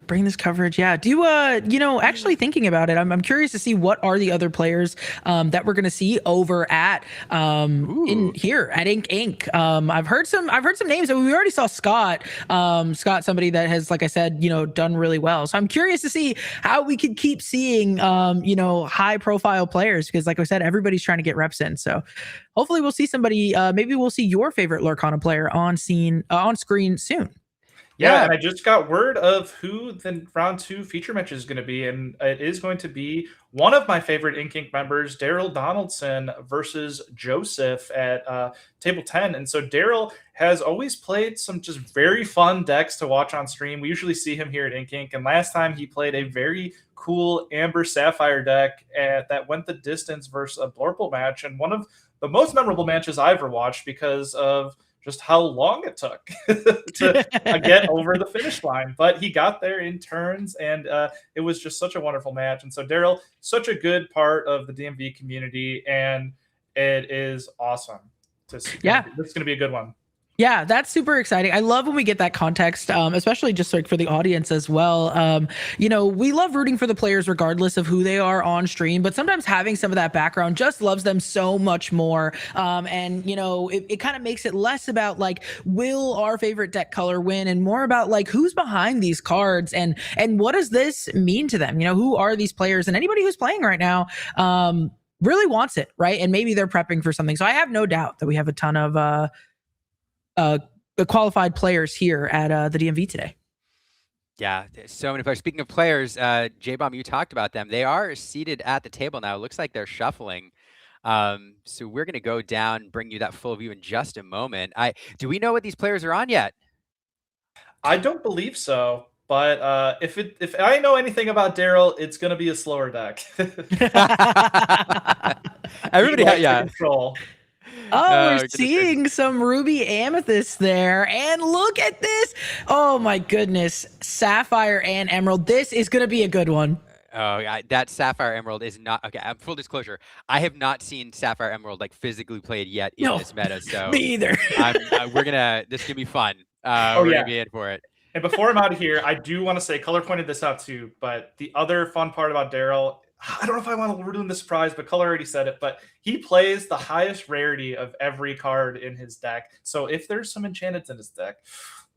Bring this coverage. Yeah. Do actually thinking about it, I'm curious to see what are the other players that we're going to see over at in here at Ink Inc. I've heard some names. We already saw Scott. Scott, somebody that has, like I said, done really well. So I'm curious to see how we could keep seeing high profile players, because like I said, everybody's trying to get reps in. So hopefully we'll see somebody. Maybe we'll see your favorite Lorcana player on screen soon. Yeah, and I just got word of who the round 2 feature match is going to be, and it is going to be one of my favorite Ink Inc. members, Daryl Donaldson versus Joseph at table 10. And so Daryl has always played some just very fun decks to watch on stream. We usually see him here at Ink Inc. And last time he played a very cool Amber Sapphire deck that went the distance versus a Blorple match, and one of the most memorable matches I ever watched because of just how long it took to get over the finish line. But he got there in turns, and it was just such a wonderful match. And so Daryl, such a good part of the DMV community, and it is awesome to see. Yeah. This is going to be a good one. Yeah, that's super exciting. I love when we get that context, especially just like for the audience as well. We love rooting for the players regardless of who they are on stream, but sometimes having some of that background just loves them so much more. It kind of makes it less about like, will our favorite deck color win, and more about like who's behind these cards and what does this mean to them? Who are these players, and anybody who's playing right now really wants it, right? And maybe they're prepping for something. So I have no doubt that we have a ton of qualified players here at the DMV today. Yeah, so many players. Speaking of players, J-Bomb, you talked about them. They are seated at the table now. It looks like they're shuffling. So we're going to go down and bring you that full view in just a moment. Do we know what these players are on yet? I don't believe so. But if I know anything about Daryl, it's going to be a slower deck. Everybody, yeah. Control. Oh, we're seeing some Ruby Amethyst there. And look at this. Oh, my goodness. Sapphire and Emerald. This is going to be a good one. Oh, that Sapphire Emerald is not... Okay, full disclosure. I have not seen Sapphire Emerald like physically played yet in this meta. So me either. This is going to be fun. We're going to be in for it. And before I'm out of here, I do want to say, Color pointed this out too, but the other fun part about Daryl, I don't know if I want to ruin the surprise, but Color already said it, but he plays the highest rarity of every card in his deck. So if there's some enchantments in his deck,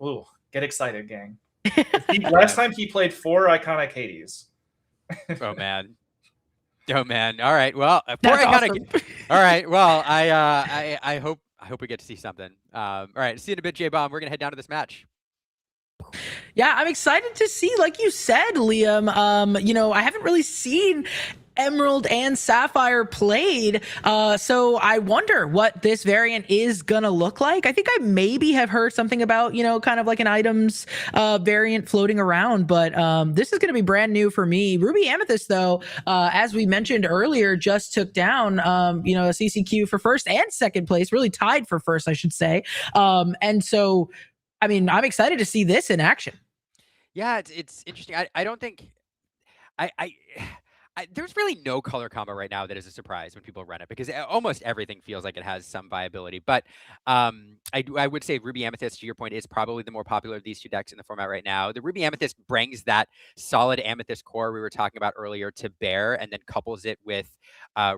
ooh, get excited, gang. Last time he played 4 Iconic Hades. Oh, man. Oh, man. All right. Well, awesome. All right. Well, I hope we get to see something. All right. See you in a bit, J-Bomb. We're going to head down to this match. Yeah, I'm excited to see, like you said, Liam, I haven't really seen Emerald and Sapphire played. So I wonder what this variant is going to look like. I think I maybe have heard something about, kind of like an items variant floating around, but this is going to be brand new for me. Ruby Amethyst, though, as we mentioned earlier, just took down, a CCQ for first and second place, really tied for first, I should say. And so, I mean, I'm excited to see this in action. Yeah, it's interesting. I don't think there's really no color combo right now that is a surprise when people run it, because almost everything feels like it has some viability. But I would say Ruby Amethyst, to your point, is probably the more popular of these two decks in the format right now. The Ruby Amethyst brings that solid Amethyst core we were talking about earlier to bear, and then couples it with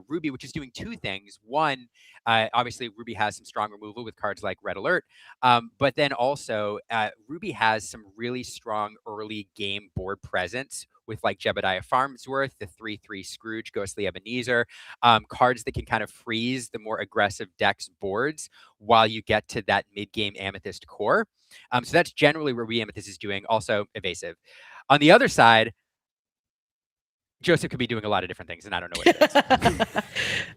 Ruby, which is doing two things. One, obviously, Ruby has some strong removal with cards like Red Alert, but then also Ruby has some really strong early game board presence with like Jebediah Farnsworth, the 3/3 Scrooge, Ghostly Ebenezer, cards that can kind of freeze the more aggressive decks boards while you get to that mid-game Amethyst core. So that's generally where Ruby Amethyst is doing, also evasive. On the other side, Joseph could be doing a lot of different things, and I don't know what it is.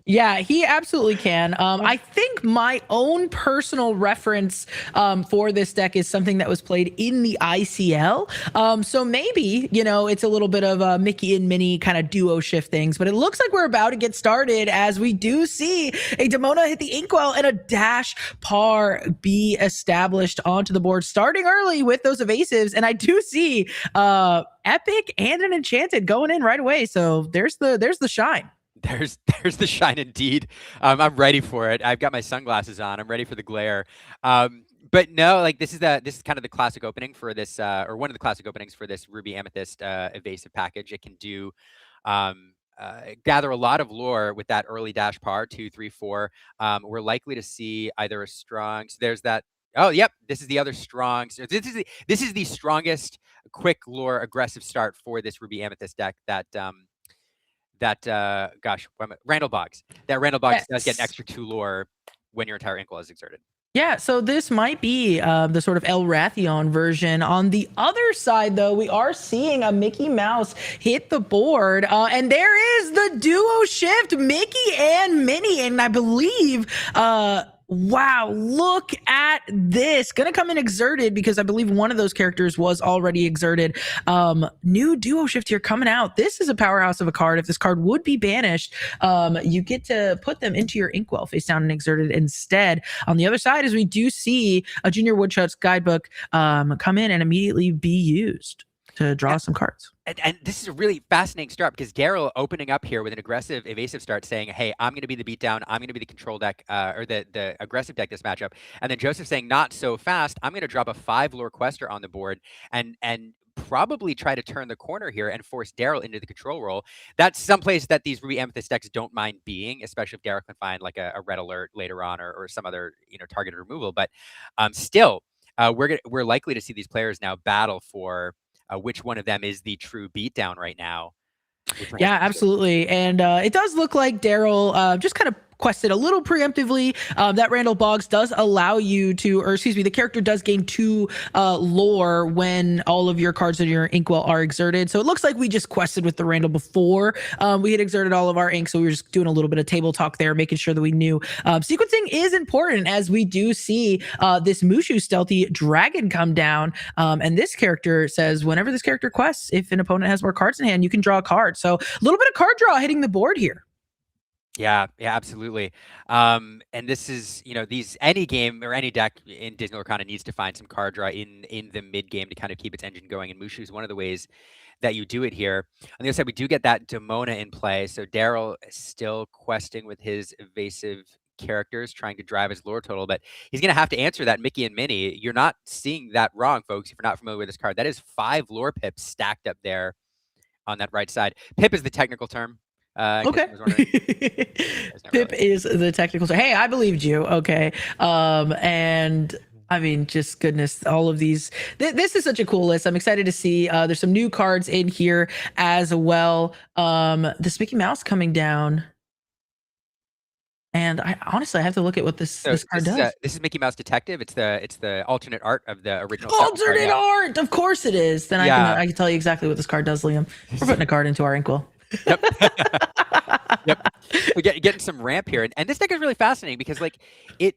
Yeah, he absolutely can. I think my own personal reference for this deck is something that was played in the ICL. So maybe, it's a little bit of a Mickey and Minnie kind of duo shift things, but it looks like we're about to get started as we do see a Demona hit the Inkwell and a dash par be established onto the board, starting early with those evasives. And I do see Epic and an Enchanted going in right away. So there's the shine. There's the shine indeed. I'm ready for it. I've got my sunglasses on. I'm ready for the glare. But no, like this is kind of the classic opening for this, or one of the classic openings for this Ruby Amethyst evasive package. It can do gather a lot of lore with that early dash par 2, 3, 4. We're likely to see either a strong. So there's that. Oh, yep. This is the other strong. So this is the strongest quick lore aggressive start for this Ruby Amethyst deck Randall Boggs. That Randall Boggs does get an extra 2 lore when your entire Inkwell is exerted. Yeah, so this might be the sort of El Rathion version. On the other side, though, we are seeing a Mickey Mouse hit the board. And there is the duo shift, Mickey and Minnie. And I believe... wow, look at this. Gonna come in exerted because I believe one of those characters was already exerted. New duo shift here coming out. This is a powerhouse of a card. If this card would be banished, you get to put them into your Inkwell face down and exerted instead. On the other side, as we do see a Junior Woodchuck's guidebook come in and immediately be used to draw some cards. And this is a really fascinating start because Daryl opening up here with an aggressive, evasive start saying, hey, I'm going to be the beatdown. I'm going to be the control deck or the aggressive deck this matchup. And then Joseph saying, not so fast. I'm going to drop a 5 lore quester on the board and probably try to turn the corner here and force Daryl into the control role. That's someplace that these Ruby Amethyst decks don't mind being, especially if Daryl can find like a red alert later on or some other targeted removal. But still, we're likely to see these players now battle for which one of them is the true beatdown right now. Yeah, absolutely. And it does look like Daryl just kind of quested a little preemptively. That Randall Boggs does allow you to, or excuse me, the character does gain 2 lore when all of your cards in your Inkwell are exerted. So it looks like we just quested with the Randall before we had exerted all of our ink. So we were just doing a little bit of table talk there, making sure that we knew. Sequencing is important as we do see this Mushu stealthy dragon come down. And this character says, whenever this character quests, if an opponent has more cards in hand, you can draw a card. So a little bit of card draw hitting the board here. Yeah, absolutely. And this is, any game or any deck in Disney Lorcana needs to find some card draw in the mid game to kind of keep its engine going. And Mushu is one of the ways that you do it here. On the other side, we do get that Demona in play. So Daryl is still questing with his evasive characters, trying to drive his lore total, but he's going to have to answer that Mickey and Minnie. You're not seeing that wrong, folks, if you're not familiar with this card. That is 5 lore pips stacked up there on that right side. Pip is the technical term. Okay. Pip is the technical term. Hey, I believed you. Okay. And I mean, just goodness, all of these. This is such a cool list. I'm excited to see. There's some new cards in here as well. This Mickey Mouse coming down. And I honestly have to look at what this card does. This is Mickey Mouse Detective. It's the alternate art of the original. Alternate art, of course it is. Then I can tell you exactly what this card does, Liam. We're putting a card into our Inkwell. Yep. Yep. We're getting some ramp here, and this deck is really fascinating because it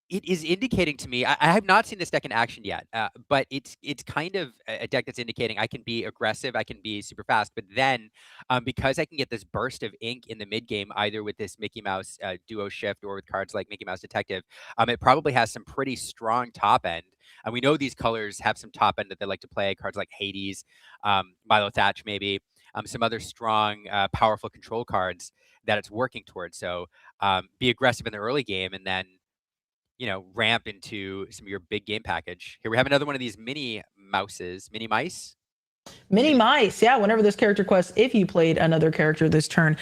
is indicating to me. I have not seen this deck in action yet, but it's kind of a deck that's indicating I can be aggressive, I can be super fast, but then because I can get this burst of ink in the mid game, either with this Mickey Mouse duo shift or with cards like Mickey Mouse Detective, it probably has some pretty strong top end. And we know these colors have some top end that they like to play. Cards like Hades, Milo Thatch, maybe some other strong, powerful control cards that it's working towards. So be aggressive in the early game, and then ramp into some of your big game package. Here we have another one of these mini mice. Mini mice, yeah. Whenever this character quests, if you played another character this turn,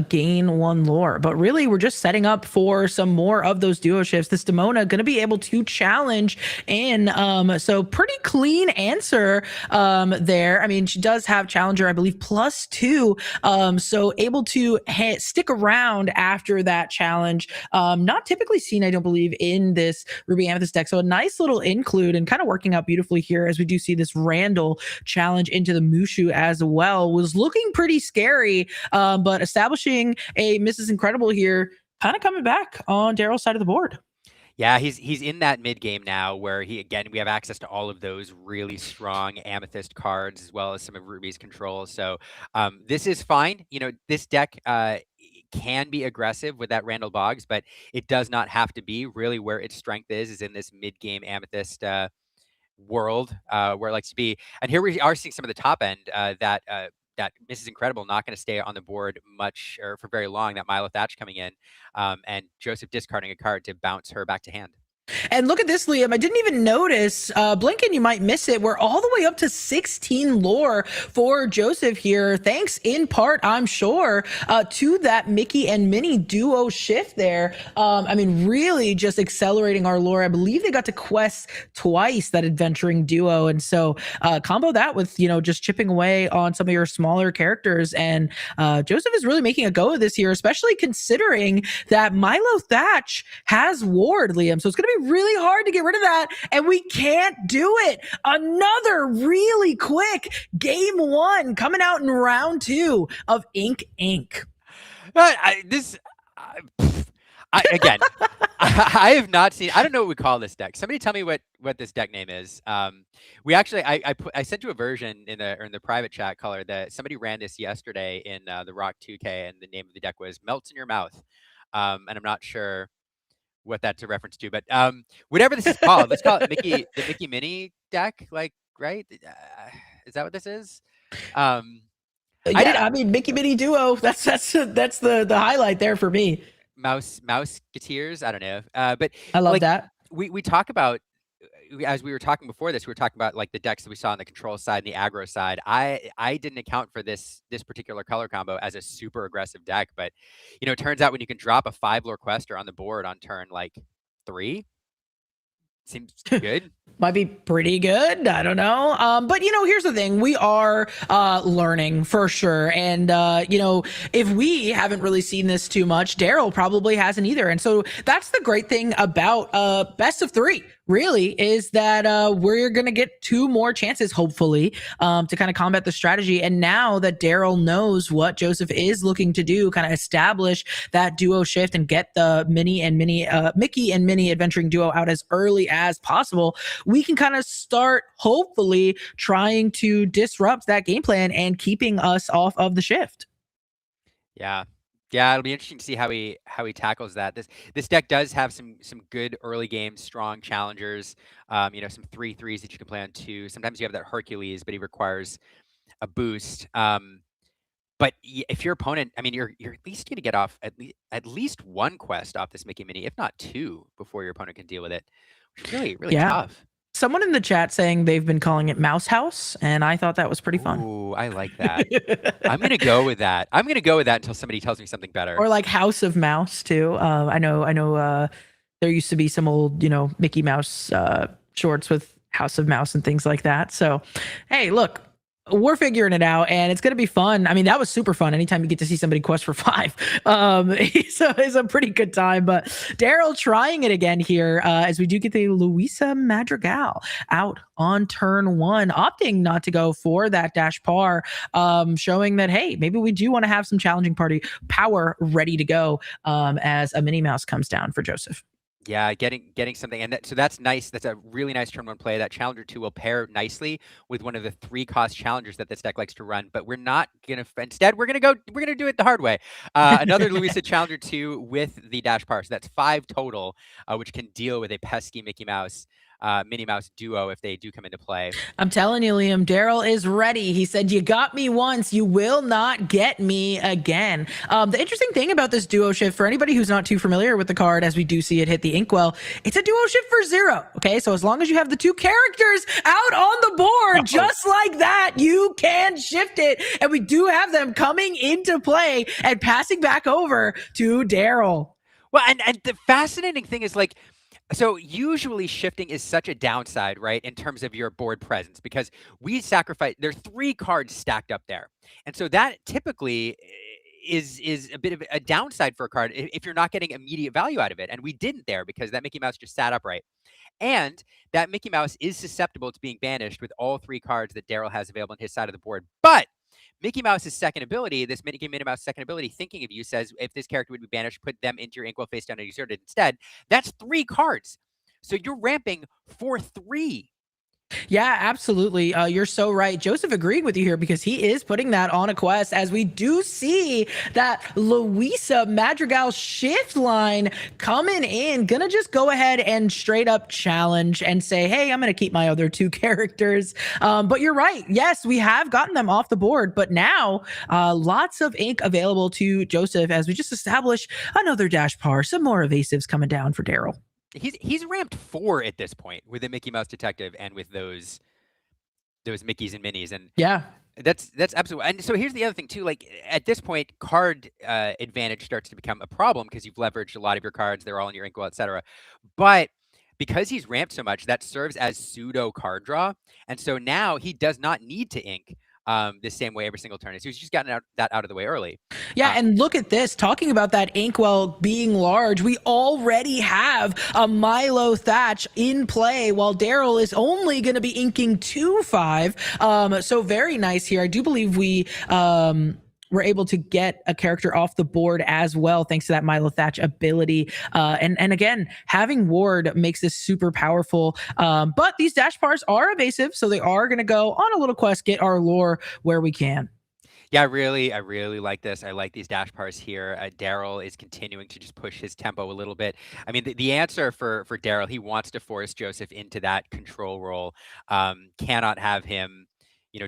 gain 1 lore. But really, we're just setting up for some more of those duo shifts. This Demona going to be able to challenge in. So pretty clean answer there. I mean, she does have challenger, I believe, +2. So able to stick around after that challenge. Not typically seen, I don't believe, in this Ruby Amethyst deck. So a nice little include and kind of working out beautifully here as we do see this Randall challenge into the Mushu as well was looking pretty scary. But establishing a Mrs. Incredible here, kind of coming back on Daryl's side of the board. Yeah, he's in that mid game now where we have access to all of those really strong Amethyst cards as well as some of Ruby's controls. So this is fine. This deck can be aggressive with that Randall Boggs, but it does not have to be. Really, where its strength is in this mid game Amethyst world where it likes to be. And here we are seeing some of the top end that Mrs. Incredible not going to stay on the board much or for very long. That Milo Thatch coming in, and Joseph discarding a card to bounce her back to hand. And look at this, Liam. I didn't even notice. Blinken, you might miss it. We're all the way up to 16 lore for Joseph here, thanks in part, I'm sure, to that Mickey and Minnie duo shift there. Really just accelerating our lore. I believe they got to quest twice, that adventuring duo. And so combo that with, just chipping away on some of your smaller characters. And Joseph is really making a go of this here, especially considering that Milo Thatch has Ward, Liam. So it's going to be really hard to get rid of that, and we can't do it. Another really quick game 1 coming out in round 2 of Ink Inc. Again, I have not seen. I don't know what we call this deck. Somebody tell me what this deck name is. We actually, I sent you a version in the private chat color that somebody ran this yesterday in the Rock 2K, and the name of the deck was Melts in Your Mouth. And I'm not sure what that's a reference to, but whatever this is called, let's call it the Mickey Mini deck, right? Is that what this is? Mickey Mini duo. That's the highlight there for me. Mouse Geteers. I don't know, but I love that. We talk about, as we were talking before this, we were talking about like the decks that we saw on the control side and the aggro side. I didn't account for this particular color combo as a super aggressive deck, but it turns out when you can drop a 5 lore quester on the board on turn 3, seems good. Might be pretty good. I don't know. But here's the thing. We are learning for sure. And if we haven't really seen this too much, Daryl probably hasn't either. And so that's the great thing about best of 3, really, is that we're going to get 2 more chances, hopefully, to kind of combat the strategy. And now that Daryl knows what Joseph is looking to do, kind of establish that duo shift and get the Mickey and Minnie adventuring duo out as early as possible, we can kind of start, hopefully, trying to disrupt that game plan and keeping us off of the shift. Yeah, it'll be interesting to see how he tackles that. This deck does have some good early game strong challengers. Some 3/3s that you can play on 2. Sometimes you have that Hercules, but he requires a boost. But if your opponent, you're at least going to get off at least 1 quest off this Mickey Mini, if not 2, before your opponent can deal with it. Which is really tough. Someone in the chat saying they've been calling it Mouse House, and I thought that was pretty fun. Ooh, I like that. I'm going to go with that. I'm going to go with that until somebody tells me something better. Or like House of Mouse too. I know there used to be some old, Mickey Mouse shorts with House of Mouse and things like that. So, hey, look, we're figuring it out, and it's going to be fun. That was super fun. Anytime you get to see somebody quest for 5, it's a pretty good time. But Daryl trying it again here as we do get the Luisa Madrigal out on turn 1, opting not to go for that dash par, showing that, hey, maybe we do want to have some challenging party power ready to go as a Minnie Mouse comes down for Joseph. Yeah, getting something, and so that's nice. That's a really nice turn 1 play. That Challenger 2 will pair nicely with one of the 3-cost challengers that this deck likes to run. But we're not gonna. Instead, we're gonna do it the hard way. Another Luisa Challenger 2 with the dash par. So that's 5 total, which can deal with a pesky Mickey Mouse. Minnie Mouse duo if they do come into play. I'm telling you, Liam, Daryl is ready. He said, "You got me once, you will not get me again." The interesting thing about this duo shift, for anybody who's not too familiar with the card, as we do see it hit the inkwell, it's a duo shift for 0. Okay, so as long as you have the 2 characters out on the board, just like that, you can shift it. And we do have them coming into play and passing back over to Daryl. Well, and the fascinating thing is so usually shifting is such a downside, right, in terms of your board presence, because we sacrifice, there are 3 cards stacked up there. And so that typically is a bit of a downside for a card if you're not getting immediate value out of it. And we didn't there because that Mickey Mouse just sat upright. And that Mickey Mouse is susceptible to being banished with all 3 cards that Daryl has available on his side of the board. But Mickey Mouse's second ability, this Minnie Mouse second ability, thinking of you, says if this character would be banished, put them into your inkwell face down and exert it instead. That's 3 cards. So you're ramping for 3. Yeah, absolutely. You're so right. Joseph agreed with you here because he is putting that on a quest, as we do see that Louisa Madrigal shift line coming in. Gonna just go ahead and straight up challenge and say, hey, I'm gonna keep my other 2 characters. But you're right. Yes, we have gotten them off the board, but now lots of ink available to Joseph as we just establish another dash par, some more evasives coming down for Daryl. He's ramped 4 at this point with the Mickey Mouse Detective and with those Mickeys and Minnies, and yeah, that's absolutely. And so here's the other thing too. Like at this point, card advantage starts to become a problem because you've leveraged a lot of your cards. They're all in your inkwell, etc. But because he's ramped so much, that serves as pseudo card draw, and so now he does not need to ink the same way every single turn. So he's just gotten that out of the way early. Yeah, and look at this. Talking about that inkwell being large, we already have a Milo Thatch in play, while Daryl is only going to be inking 2/5. So very nice here. I do believe we were able to get a character off the board as well, thanks to that Milo Thatch ability. And again, having Ward makes this super powerful. But these dash bars are evasive, so they are going to go on a little quest, get our lore where we can. Yeah, I really like this. I like these dash bars here. Daryl is continuing to just push his tempo a little bit. I mean, the answer for Daryl, he wants to force Joseph into that control role. Cannot have him,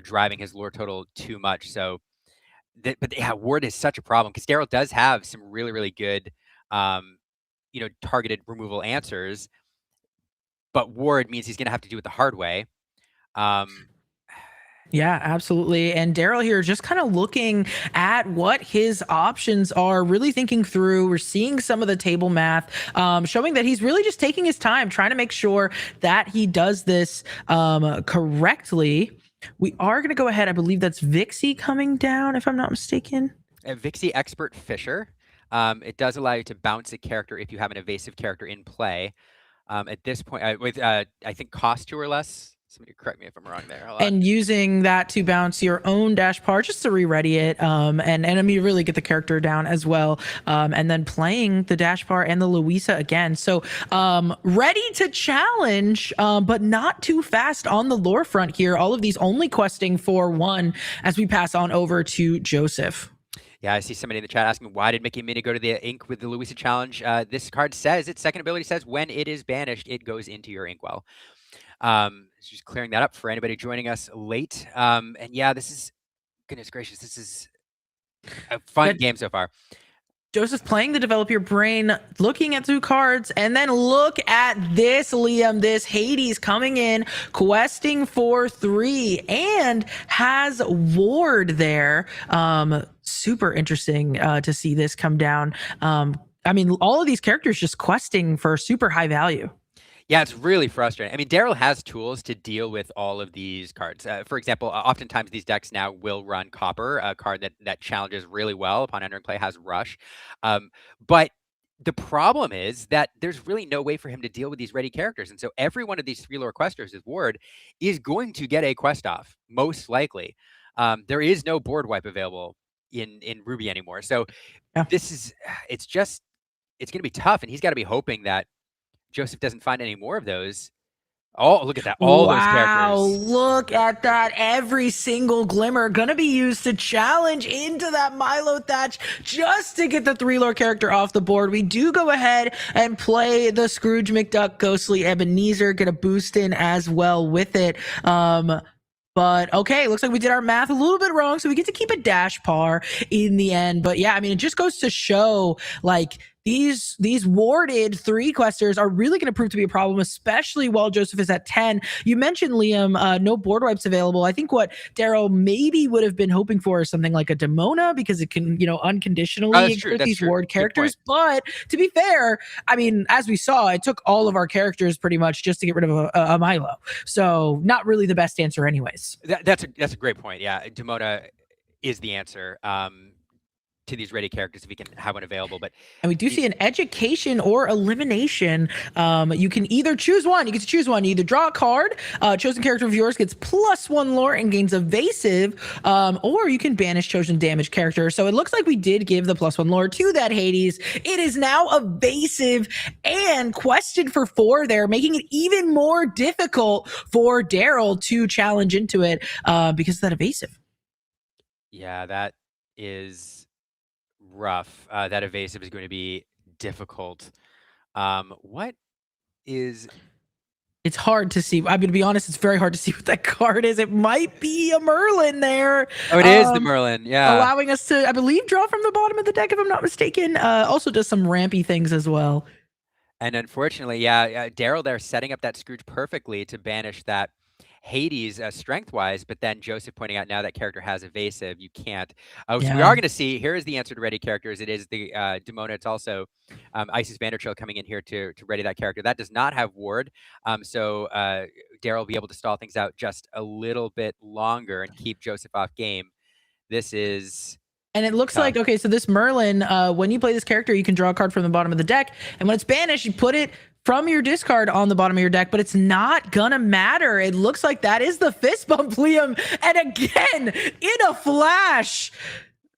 driving his lore total too much. So, but yeah, Ward is such a problem because Daryl does have some really good, targeted removal answers. But Ward means he's going to have to do it the hard way. Yeah, absolutely. And Daryl here just kind of looking at what his options are, really thinking through. We're seeing some of the table math, showing that he's really just taking his time, trying to make sure that he does this correctly. We are going to go ahead. I believe that's Vixie coming down, if I'm not mistaken. Vixie Expert Fisher. It does allow you to bounce a character if you have an evasive character in play. At this point, with I think cost 2 or less. Somebody correct me if I'm wrong there. And using that to bounce your own dash par just to re-ready it, and I mean really get the character down as well, and then playing the dash par and the Louisa again. So ready to challenge, but not too fast on the lore front here. All of these only questing for 1 as we pass on over to Joseph. Yeah, I see somebody in the chat asking, why did Mickey and Minnie go to the ink with the Louisa challenge? This card says, its second ability says, when it is banished, it goes into your inkwell. Just clearing that up for anybody joining us late. And yeah, this is, goodness gracious, this is a fun game so far. Joseph playing the Develop Your Brain, looking at 2 cards, and then look at this, Liam, this Hades coming in, questing for 3, and has Ward there. Super interesting to see this come down. I mean, all of these characters just questing for super high value. Yeah, it's really frustrating. I mean, Daryl has tools to deal with all of these cards. For example, oftentimes these decks now will run Copper, a card that challenges really well upon entering play, has Rush. But the problem is that there's really no way for him to deal with these ready characters. And so every one of these 3 lore questers with Ward is going to get a quest off, most likely. There is no board wipe available in Ruby anymore. So yeah. It's going to be tough. And he's got to be hoping that Joseph doesn't find any more of those. Oh, look at that. All those characters. Look at that. Every single glimmer going to be used to challenge into that Milo Thatch just to get the 3 lore character off the board. We do go ahead and play the Scrooge McDuck Ghostly Ebenezer, get a boost in as well with it. But okay, looks like we did our math a little bit wrong, so we get to keep a dash par in the end. But yeah, I mean, it just goes to show, like, these warded 3 questers are really going to prove to be a problem, especially while Joseph is at 10. You mentioned, Liam, no board wipes available. I think what Daryl maybe would have been hoping for is something like a Demona, because it can, unconditionally exert these ward characters. But to be fair, I mean, as we saw, it took all of our characters pretty much just to get rid of a Milo. So not really the best answer anyways. That's a great point. Yeah, Demona is the answer. to these ready characters if we can have one available. But And we do see an education or elimination. You can either choose one. You get to choose one. You either draw a card, chosen character of yours gets +1 lore and gains evasive, or you can banish chosen damage character. So it looks like we did give the +1 lore to that Hades. It is now evasive and quested for 4 there, making it even more difficult for Daryl to challenge into it because of that evasive. yeah, that is rough. That evasive is going to be difficult. What is It's hard to see. I'm going to be honest, it's very hard to see what that card is. It might be a Merlin there. Oh, it is the Merlin. Yeah. Allowing us to, I believe, draw from the bottom of the deck, if I'm not mistaken. Also does some rampy things as well. And unfortunately, yeah, Daryl there setting up that Scrooge perfectly to banish that Hades strength-wise, but then Joseph pointing out now that character has evasive, you can't. So we Yeah. are going to see, here is the answer to ready characters. It is the Demona. It's also Isis Vanderchill coming in here to ready that character. That does not have ward, so Daryl will be able to stall things out just a little bit longer and keep Joseph off game. This is... And it looks tough. like, okay, so this Merlin, when you play this character, you can draw a card from the bottom of the deck. And when it's banished, you put it from your discard on the bottom of your deck, but it's not gonna matter. It looks like that is the fist bump, Liam. And again, in a flash,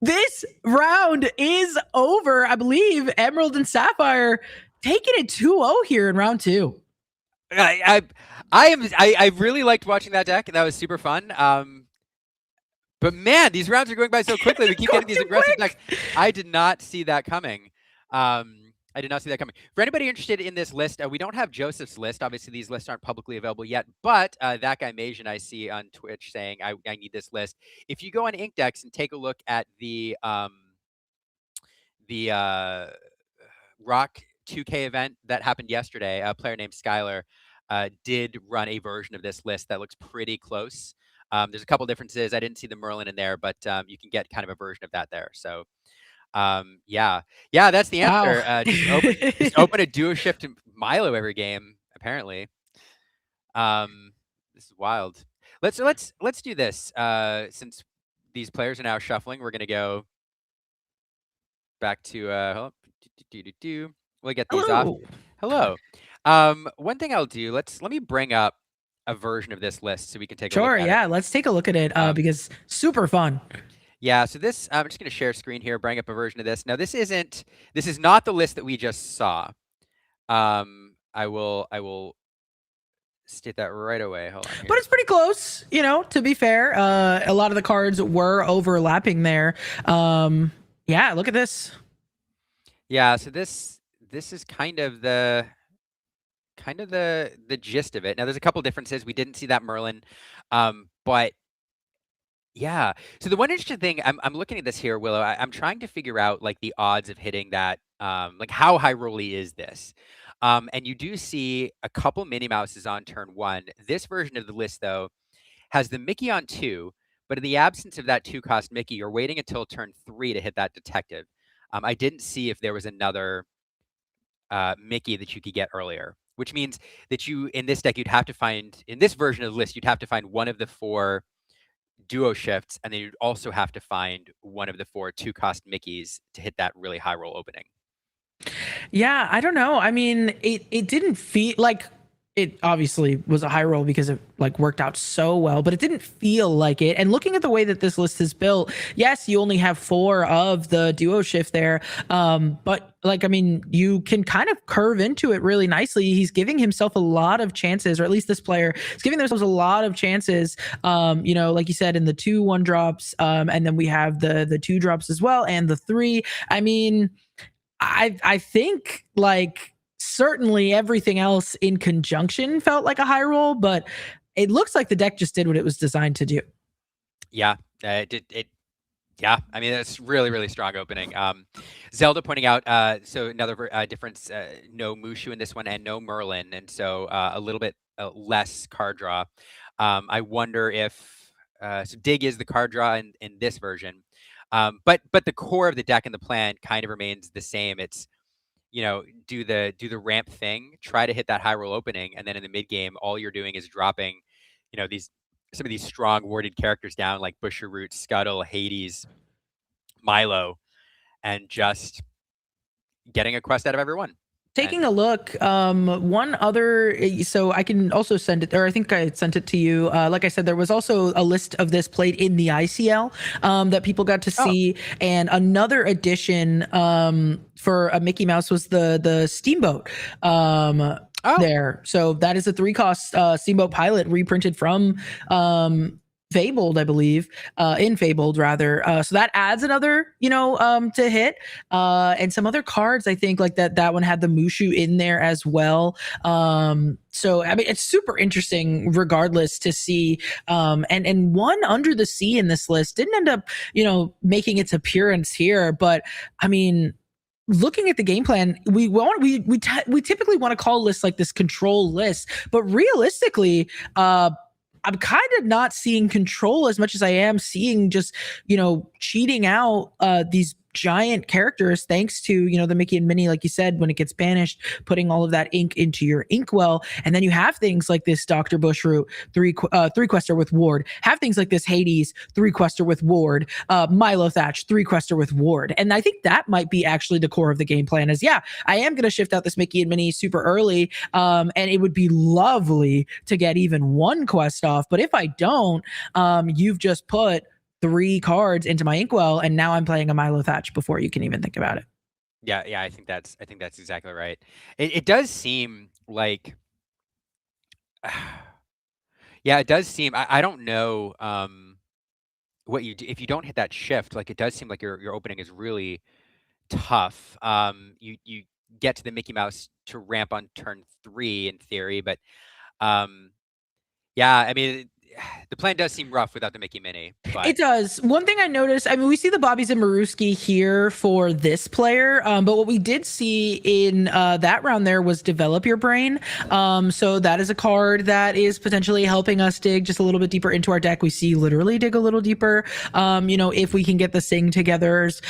this round is over. I believe Emerald and Sapphire taking it 2-0 here in round 2. I really liked watching that deck. That was super fun. But man, these rounds are going by so quickly. We keep getting these aggressive decks. I did not see that coming. I did not see that coming. For anybody interested in this list, we don't have Joseph's list. Obviously, these lists aren't publicly available yet. But that guy Majan I see on Twitch saying I need this list. If you go on Inkdex and take a look at the Rock 2K event that happened yesterday, a player named Skylar did run a version of this list that looks pretty close. There's a couple differences. I didn't see the Merlin in there, but you can get kind of a version of that there. So, yeah, that's the answer. Wow. Just open a duo shift to Milo every game. Apparently, this is wild. Let's do this. Since these players are now shuffling, we're gonna go back to we'll get these off. Hello. One thing I'll do. Let me bring up a version of this list so we can take a look at Yeah, it. let's take a look at it because super fun. Yeah, so this, I'm just going to share screen here, bring up a version of this. Now, this is not the list that we just saw. I will state that right away. Hold on here. But it's pretty close, to be fair. A lot of the cards were overlapping there. Yeah, look at this. Yeah, so this is kind of the gist of it. Now, there's a couple differences. We didn't see that Merlin, but yeah. So the one interesting thing, I'm looking at this here, Willow. I'm trying to figure out like the odds of hitting that. Like how high rolly is this? And you do see a couple Minnie Mouses on turn 1. This version of the list, though, has the Mickey on 2, but in the absence of that 2-cost Mickey, you're waiting until turn 3 to hit that detective. I didn't see if there was another Mickey that you could get earlier, which means that in this deck, you'd have to find, in this version of the list, you'd have to find one of the 4 duo shifts, and then you'd also have to find one of the 4 2-cost Mickeys to hit that really high roll opening. Yeah, I don't know. I mean, it didn't feel like it obviously was a high roll because it like worked out so well, but it didn't feel like it. And looking at the way that this list is built, yes, you only have 4 of the duo shift there. But like, I mean, you can kind of curve into it really nicely. He's giving himself a lot of chances, or at least this player is giving themselves a lot of chances. Like you said, in the 2 1-drops, and then we have the 2 drops as well, and the 3. I mean, I think like certainly everything else in conjunction felt like a high roll, but it looks like the deck just did what it was designed to do. Yeah, it did. Yeah, I mean, that's really, really strong opening. Zelda pointing out, so another difference, no Mushu in this one and no Merlin, and so a little bit less card draw. I wonder if, so Dig is the card draw in this version, but the core of the deck and the plan kind of remains the same. It's, do the ramp thing, try to hit that high roll opening, and then in the mid game, all you're doing is dropping, some of these strong worded characters down like Busher Root, Scuttle, Hades, Milo, and just getting a quest out of everyone. Taking a look, one other, so I can also send it, or I think I sent it to you. Like I said, there was also a list of this played in the ICL that people got to see, and another addition for a Mickey Mouse was the Steamboat. There, so that is a 3-cost Steamboat Pilot reprinted from Fabled, I believe, in Fabled rather. So that adds another, to hit. And some other cards, I think, like that one had the Mushu in there as well. So I mean, it's super interesting regardless to see. And one Under the Sea in this list didn't end up, making its appearance here, but I mean, looking at the game plan, we typically want to call lists like this control list, but realistically, I'm kind of not seeing control as much as I am seeing just, cheating out these giant characters thanks to, the Mickey and Minnie, like you said, when it gets banished, putting all of that ink into your inkwell. And then you have things like this Dr. Bushroot, three quester with Ward, have things like this Hades, 3-quester with Ward, Milo Thatch, 3-quester with Ward. And I think that might be actually the core of the game plan is, I am going to shift out this Mickey and Minnie super early. And it would be lovely to get even 1 quest off. But if I don't, you've just put 3 cards into my inkwell, and now I'm playing a Milo Thatch before you can even think about it. Yeah, I think that's exactly right. It does seem like, it does seem. I don't know what you do if you don't hit that shift. Like, it does seem like your opening is really tough. You get to the Mickey Mouse to ramp on turn 3 in theory, but I mean, the plan does seem rough without the Mickey Mini. But it does. One thing I noticed, I mean, we see the Bobbies and Maruski here for this player, but what we did see in that round there was Develop Your Brain. So that is a card that is potentially helping us dig just a little bit deeper into our deck. We see literally dig a little deeper, if we can get the Sing togethers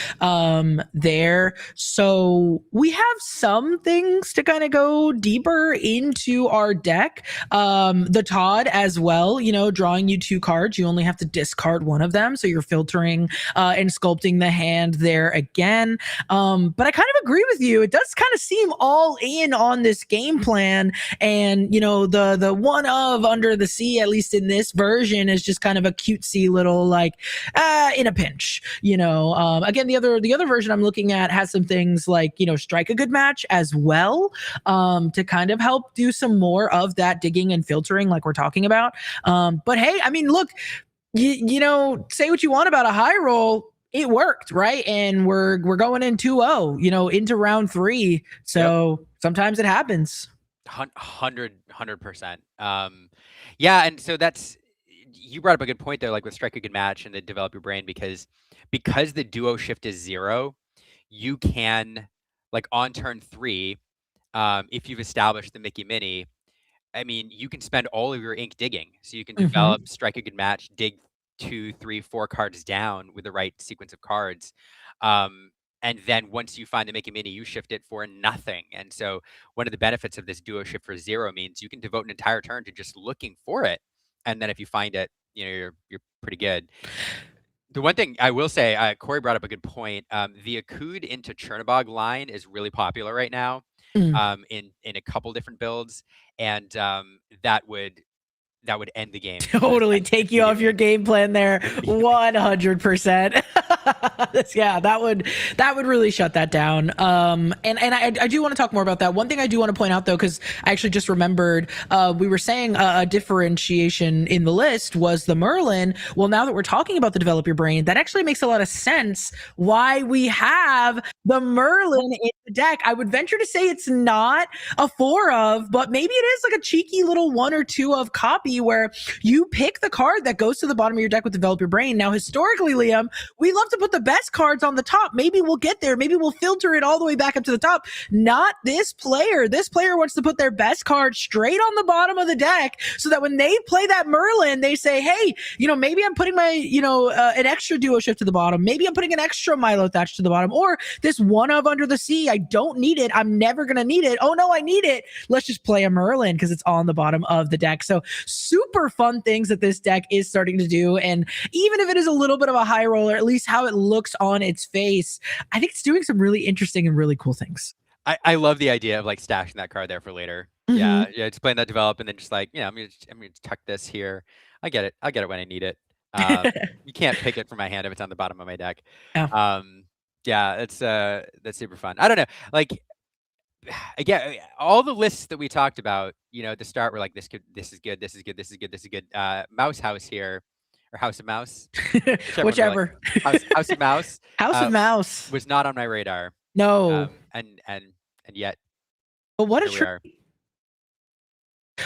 there. So we have some things to kind of go deeper into our deck. The Todd as well, drawing you 2 cards, you only have to discard one of them, so you're filtering and sculpting the hand there again. But I kind of agree with you, it does kind of seem all in on this game plan, and the one of Under the Sea, at least in this version, is just kind of a cutesy little like in a pinch. Again, the other version I'm looking at has some things like Strike a Good Match as well, to kind of help do some more of that digging and filtering like we're talking about. But hey, I mean, look, say what you want about a high roll, it worked, right? And we're going in 2-0, into round 3. So Sometimes it happens. 100%. And so you brought up a good point there, like with Strike a Good Match and the Develop Your Brain, because the duo shift is 0, you can, like on turn 3, if you've established the Mickey Mini, I mean, you can spend all of your ink digging. So you can develop, Strike a Good Match, dig 2, 3, 4 cards down with the right sequence of cards. And then once you find the Mickey Mini, you shift it for nothing. And so one of the benefits of this duo shift for 0 means you can devote an entire turn to just looking for it. And then if you find it, you're pretty good. The one thing I will say, Corey brought up a good point. The Akud into Chernobog line is really popular right now. In a couple different builds, and that would end the game. Totally take you off your game plan there, 100%. That would really shut that down. And I do want to talk more about that. One thing I do want to point out though, because I actually just remembered, we were saying a differentiation in the list was the Merlin. Well, now that we're talking about the Develop Your Brain, that actually makes a lot of sense why we have the Merlin in the deck. I would venture to say it's not a 4 of, but maybe it is like a cheeky little 1 or 2 of copy where you pick the card that goes to the bottom of your deck with Develop Your Brain. Now, historically, Liam, we love to put the best cards on the top. Maybe we'll get there. Maybe we'll filter it all the way back up to the top. Not this player. This player wants to put their best card straight on the bottom of the deck so that when they play that Merlin, they say, hey, maybe I'm putting my, an extra duo shift to the bottom. Maybe I'm putting an extra Milo Thatch to the bottom, or this one of Under the Sea. I don't need it. I'm never going to need it. Oh no, I need it. Let's just play a Merlin because it's on the bottom of the deck. So super fun things that this deck is starting to do. And even if it is a little bit of a high roller, at least how it looks on its face, I think it's doing some really interesting and really cool things. I love the idea of like stashing that card there for later. Mm-hmm. Yeah, just playing that develop and then just like, I'm gonna tuck this here. I get it. I'll get it when I need it. You can't pick it from my hand if it's on the bottom of my deck. Yeah. Yeah, that's super fun. I don't know. Like again, all the lists that we talked about, at the start were like this is good, this is good, this is good, this is good. Mouse House here, or House of Mouse, whichever one we like. Whichever. House of Mouse House of Mouse was not on my radar. No. And yet But what a here we are.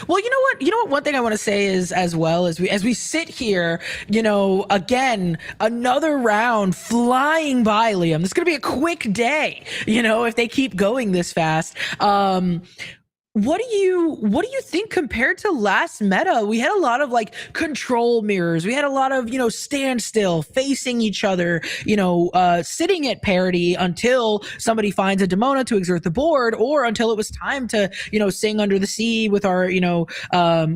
Well, you know what? One thing I want to say is, as well as we sit here, again, another round flying by, Liam. This is gonna be a quick day, if they keep going this fast. What do you think compared to last meta? We had a lot of like control mirrors. We had a lot of, standstill, facing each other, sitting at parity until somebody finds a Demona to exert the board, or until it was time to, sing Under the Sea with our,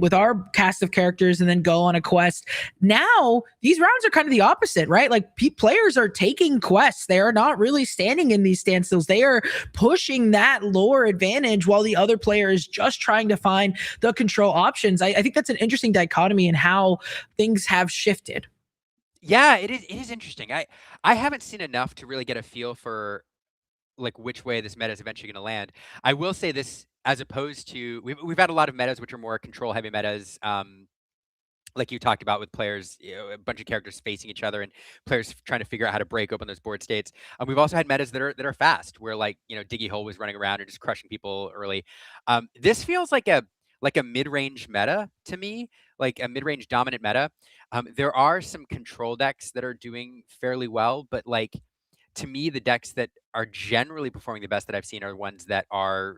with our cast of characters and then go on a quest. Now, these rounds are kind of the opposite, right? Like players are taking quests. They are not really standing in these standstills. They are pushing that lore advantage while the other player is just trying to find the control options. I think that's an interesting dichotomy in how things have shifted. Yeah, it is. It is interesting. I haven't seen enough to really get a feel for like which way this meta is eventually going to land. I will say this, as opposed to we've had a lot of metas which are more control heavy metas. Like you talked about with players, a bunch of characters facing each other and players trying to figure out how to break open those board states. We've also had metas that are fast, where like Diggy Hole was running around and just crushing people early. This feels like a mid-range meta to me, like a mid-range dominant meta. There are some control decks that are doing fairly well, but like to me, the decks that are generally performing the best that I've seen are ones that are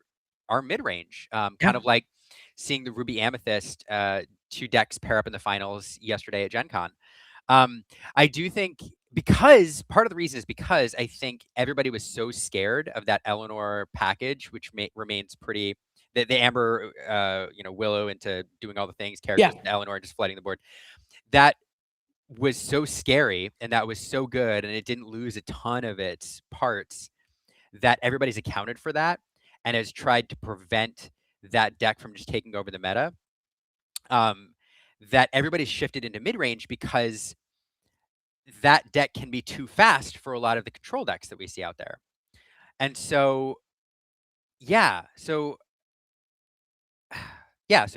mid-range. Kind of like seeing the Ruby Amethyst two decks pair up in the finals yesterday at Gen Con. I do think, because part of the reason is because I think everybody was so scared of that Eleanor package, which remains pretty, the Amber, Willow into doing all the things, characters, and Eleanor just flooding the board. That was so scary and that was so good, and it didn't lose a ton of its parts, that everybody's accounted for that and has tried to prevent that deck from just taking over the meta. That everybody's shifted into mid-range because that deck can be too fast for a lot of the control decks that we see out there. And so, so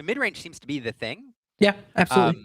mid-range seems to be the thing. Yeah, absolutely.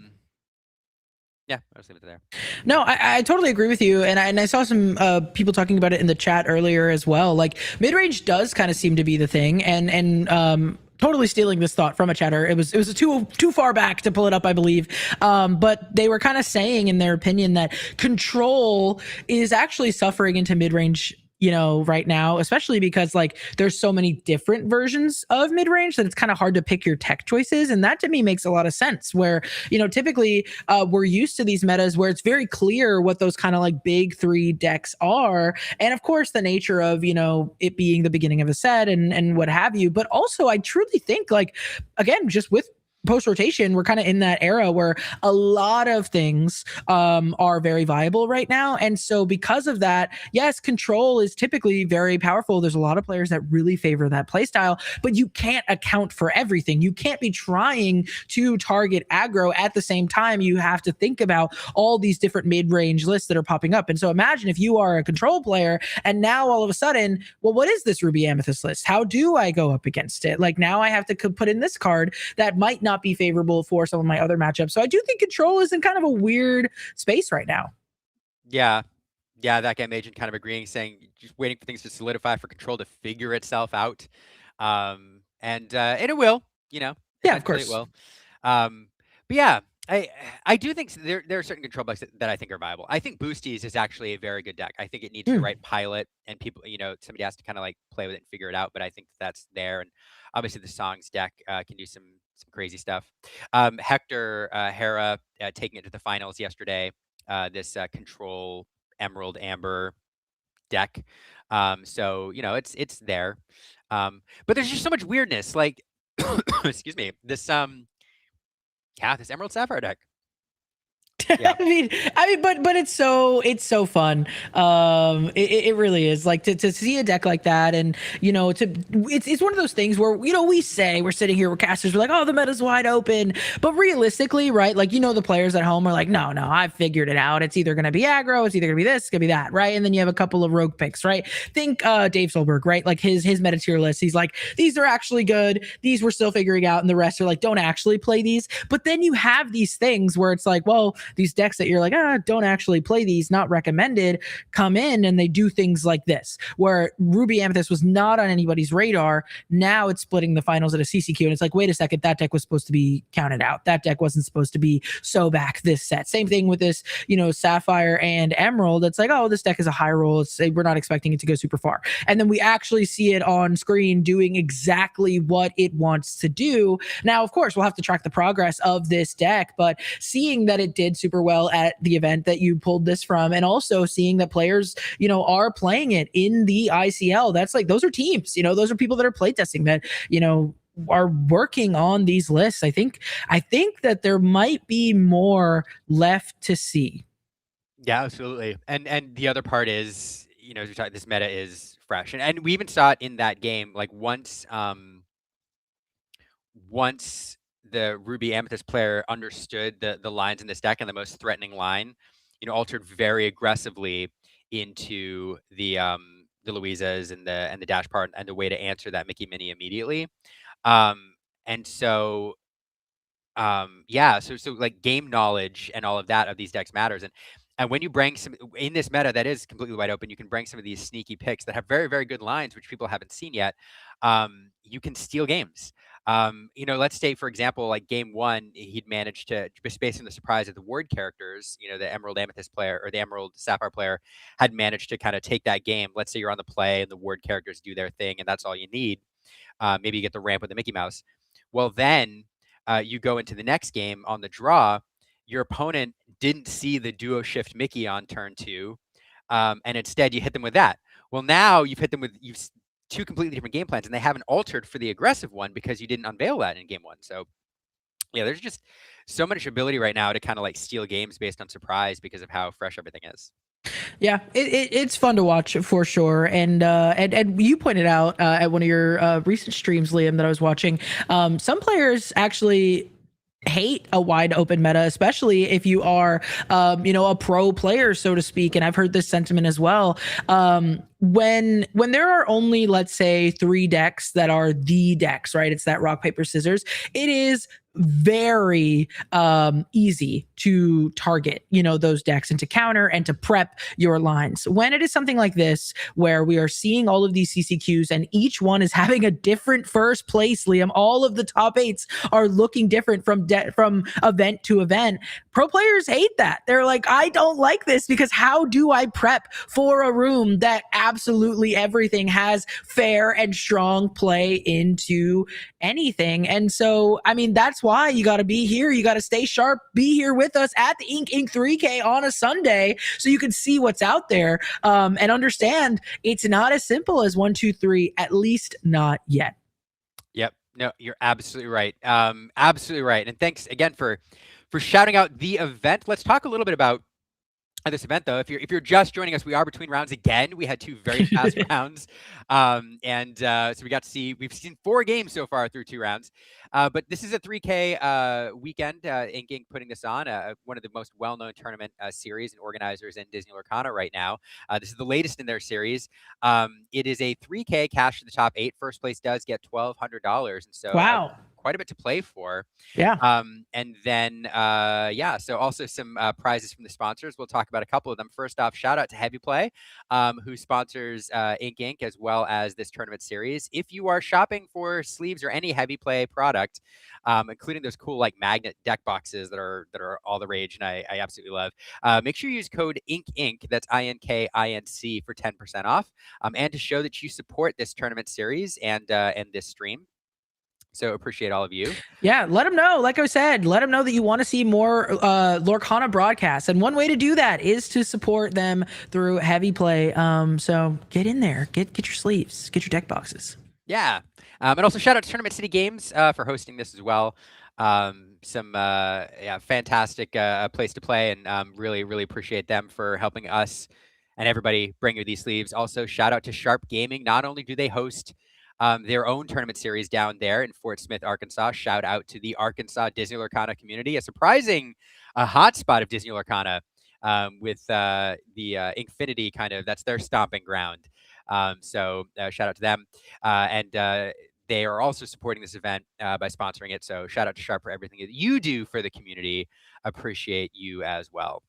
Yeah, I'll just leave it there. No, I totally agree with you, and I saw some people talking about it in the chat earlier as well. Like mid-range does kind of seem to be the thing, and totally stealing this thought from a chatter. It was too far back to pull it up, I believe. But they were kind of saying in their opinion that control is actually suffering into mid-range, right now, especially because like there's so many different versions of mid-range that it's kind of hard to pick your tech choices. And that to me makes a lot of sense, where, typically we're used to these metas where it's very clear what those kind of like big three decks are. And of course, the nature of, it being the beginning of a set and what have you. But also I truly think, like, again, just with post rotation, we're kind of in that era where a lot of things are very viable right now. And so because of that, yes, control is typically very powerful. There's a lot of players that really favor that playstyle, but you can't account for everything. You can't be trying to target aggro at the same time. You have to think about all these different mid-range lists that are popping up. And so imagine if you are a control player and now all of a sudden, well, what is this Ruby Amethyst list? How do I go up against it? Like now I have to put in this card that might not be favorable for some of my other matchups. So I do think control is in kind of a weird space right now. Yeah, that game agent kind of agreeing, saying just waiting for things to solidify for control to figure itself out. And it will, Yeah, of course it will. But yeah, I do think there are certain control decks that I think are viable. I think Boosties is actually a very good deck. I think it needs the right pilot, and people, somebody has to kind of like play with it and figure it out. But I think that's there, and obviously the Songs deck can do some crazy stuff. Hector Hera taking it to the finals yesterday. This control Emerald Amber deck. So it's there. But there's just so much weirdness. Like, excuse me. This Yeah, this Emerald Sapphire deck. Yeah. But it's so fun. It really is, like, to see a deck like that, and it's one of those things where we say, we're sitting here, we're casters, we're like, oh, the meta's wide open, but realistically, right? Like, the players at home are like, no, I've figured it out. It's either gonna be aggro, it's either gonna be this, it's gonna be that, right? And then you have a couple of rogue picks, right? Think Dave Solberg, right? Like his meta tier list, he's like, these are actually good, these we're still figuring out, and the rest are like, don't actually play these. But then you have these things where it's like, well, these decks that you're like, don't actually play these, not recommended, come in and they do things like this, where Ruby Amethyst was not on anybody's radar. Now it's splitting the finals at a CCQ, and it's like, wait a second, that deck was supposed to be counted out. That deck wasn't supposed to be so back this set. Same thing with this, Sapphire and Emerald. It's like, oh, this deck is a high roll. We're not expecting it to go super far. And then we actually see it on screen doing exactly what it wants to do. Now, of course, we'll have to track the progress of this deck, but seeing that it did super well at the event that you pulled this from, and also seeing that players, are playing it in the ICL, that's like, those are teams, those are people that are playtesting, that, are working on these lists. I think that there might be more left to see. Yeah, absolutely. And the other part is, as we talked, this meta is fresh, and we even saw it in that game. Like once the Ruby Amethyst player understood the lines in this deck, and the most threatening line, altered very aggressively into the Louisas and the dash part, and the way to answer that Mickey Mini immediately. And so yeah, so like game knowledge and all of that of these decks matters. And when you bring some in this meta that is completely wide open, you can bring some of these sneaky picks that have very, very good lines, which people haven't seen yet. You can steal games. Let's say, for example, like game one, he'd managed to, just based on the surprise of the ward characters, the Emerald Amethyst player or the Emerald Sapphire player had managed to kind of take that game. Let's say you're on the play and the ward characters do their thing, and that's all you need. Maybe you get the ramp with the Mickey Mouse. Well, then you go into the next game on the draw. Your opponent didn't see the duo shift Mickey on turn 2, and instead you hit them with that. Well, now you've hit them with two completely different game plans, and they haven't altered for the aggressive one because you didn't unveil that in game 1. So yeah, there's just so much ability right now to kind of like steal games based on surprise because of how fresh everything is. Yeah, it's fun to watch for sure, and you pointed out at one of your recent streams, Liam, that I was watching, some players actually hate a wide open meta, especially if you are a pro player, so to speak. And I've heard this sentiment as well. When there are only, let's say, 3 decks that are the decks, right? It's that rock, paper, scissors. It is very easy to target those decks, and to counter and to prep your lines. When it is something like this, where we are seeing all of these CCQs and each one is having a different first place, Liam, all of the top 8s are looking different from event to event. Pro players hate that. They're like, I don't like this, because how do I prep for a room that absolutely everything has fair and strong play into anything? And so, I mean, that's why you got to be here. You got to stay sharp, be here with us at the Ink 3K on a Sunday, so you can see what's out there, and understand it's not as simple as 1, 2, 3, at least not yet. Yep. No, you're absolutely right. Absolutely right. And thanks again for shouting out the event. Let's talk a little bit about this event, though. If you're just joining us, we are between rounds again. We had 2 very fast rounds, so we've seen 4 games so far through 2 rounds. But this is a 3K weekend. Ink putting this on, one of the most well-known tournament series and organizers in Disney Lorcana right now. This is the latest in their series. It is a 3K cash to the top 8. First place does get $1,200, and so wow. Quite a bit to play for. Yeah. And then, so also some prizes from the sponsors. We'll talk about a couple of them. First off, shout out to Heavy Play, who sponsors Ink as well as this tournament series. If you are shopping for sleeves or any Heavy Play product, including those cool like magnet deck boxes that are all the rage, and I absolutely love, make sure you use code INK, that's INKINC, for 10% off, and to show that you support this tournament series and this stream. So appreciate all of you. Yeah, let them know. Like I said, let them know that you want to see more Lorcana broadcasts. And one way to do that is to support them through Heavy Play. So get in there, get your sleeves, get your deck boxes. Yeah. And also shout out to Tournament City Games for hosting this as well. Some yeah, fantastic place to play, and really, really appreciate them for helping us and everybody bring you these sleeves. Also, shout out to Sharp Gaming. Not only do they host their own tournament series down there in Fort Smith, Arkansas. Shout out to the Arkansas Disney Lorcana community, a surprising hotspot of Disney Lorcana with the Infinity kind of, that's their stomping ground. So shout out to them. And they are also supporting this event by sponsoring it. So shout out to Sharp for everything that you do for the community. Appreciate you as well.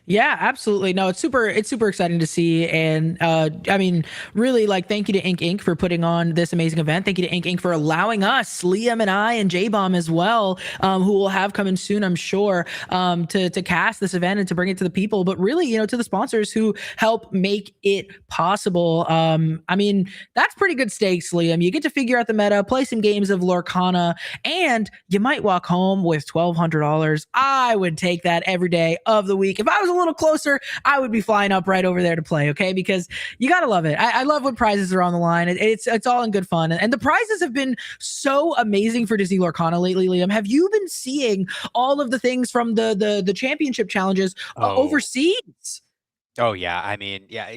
Yeah, absolutely. No, it's super exciting to see. And I mean, really, like, thank you to Ink Inc. for putting on this amazing event. Thank you to Ink Inc. for allowing us, Liam and I and J Bomb as well, who will have coming soon, I'm sure, to cast this event and to bring it to the people. But really, to the sponsors who help make it possible. I mean, that's pretty good stakes, Liam. You get to figure out the meta, play some games of Lorcana, and you might walk home with $1,200. I would take that every day of the week. If I was a little closer, I would be flying up right over there to play. Okay, because you gotta love it. I love when prizes are on the line. It's all in good fun, and the prizes have been so amazing for Disney Lorcana lately. Liam, have you been seeing all of the things from the championship challenges overseas? Oh yeah, I mean, yeah,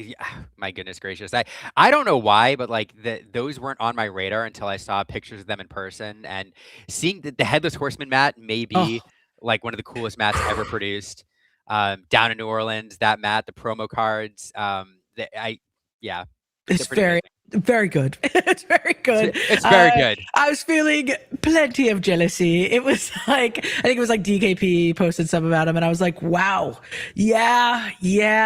my goodness gracious. I don't know why, but like those weren't on my radar until I saw pictures of them in person, and seeing the Headless Horseman mat may be Oh, like one of the coolest mats ever produced. Down in New Orleans, that mat, the promo cards, yeah, it's they're pretty amazing. very good. It's very good. It's very good. I was feeling plenty of jealousy. It was like, I think it was like DKP posted something about him, and I was like, wow, yeah,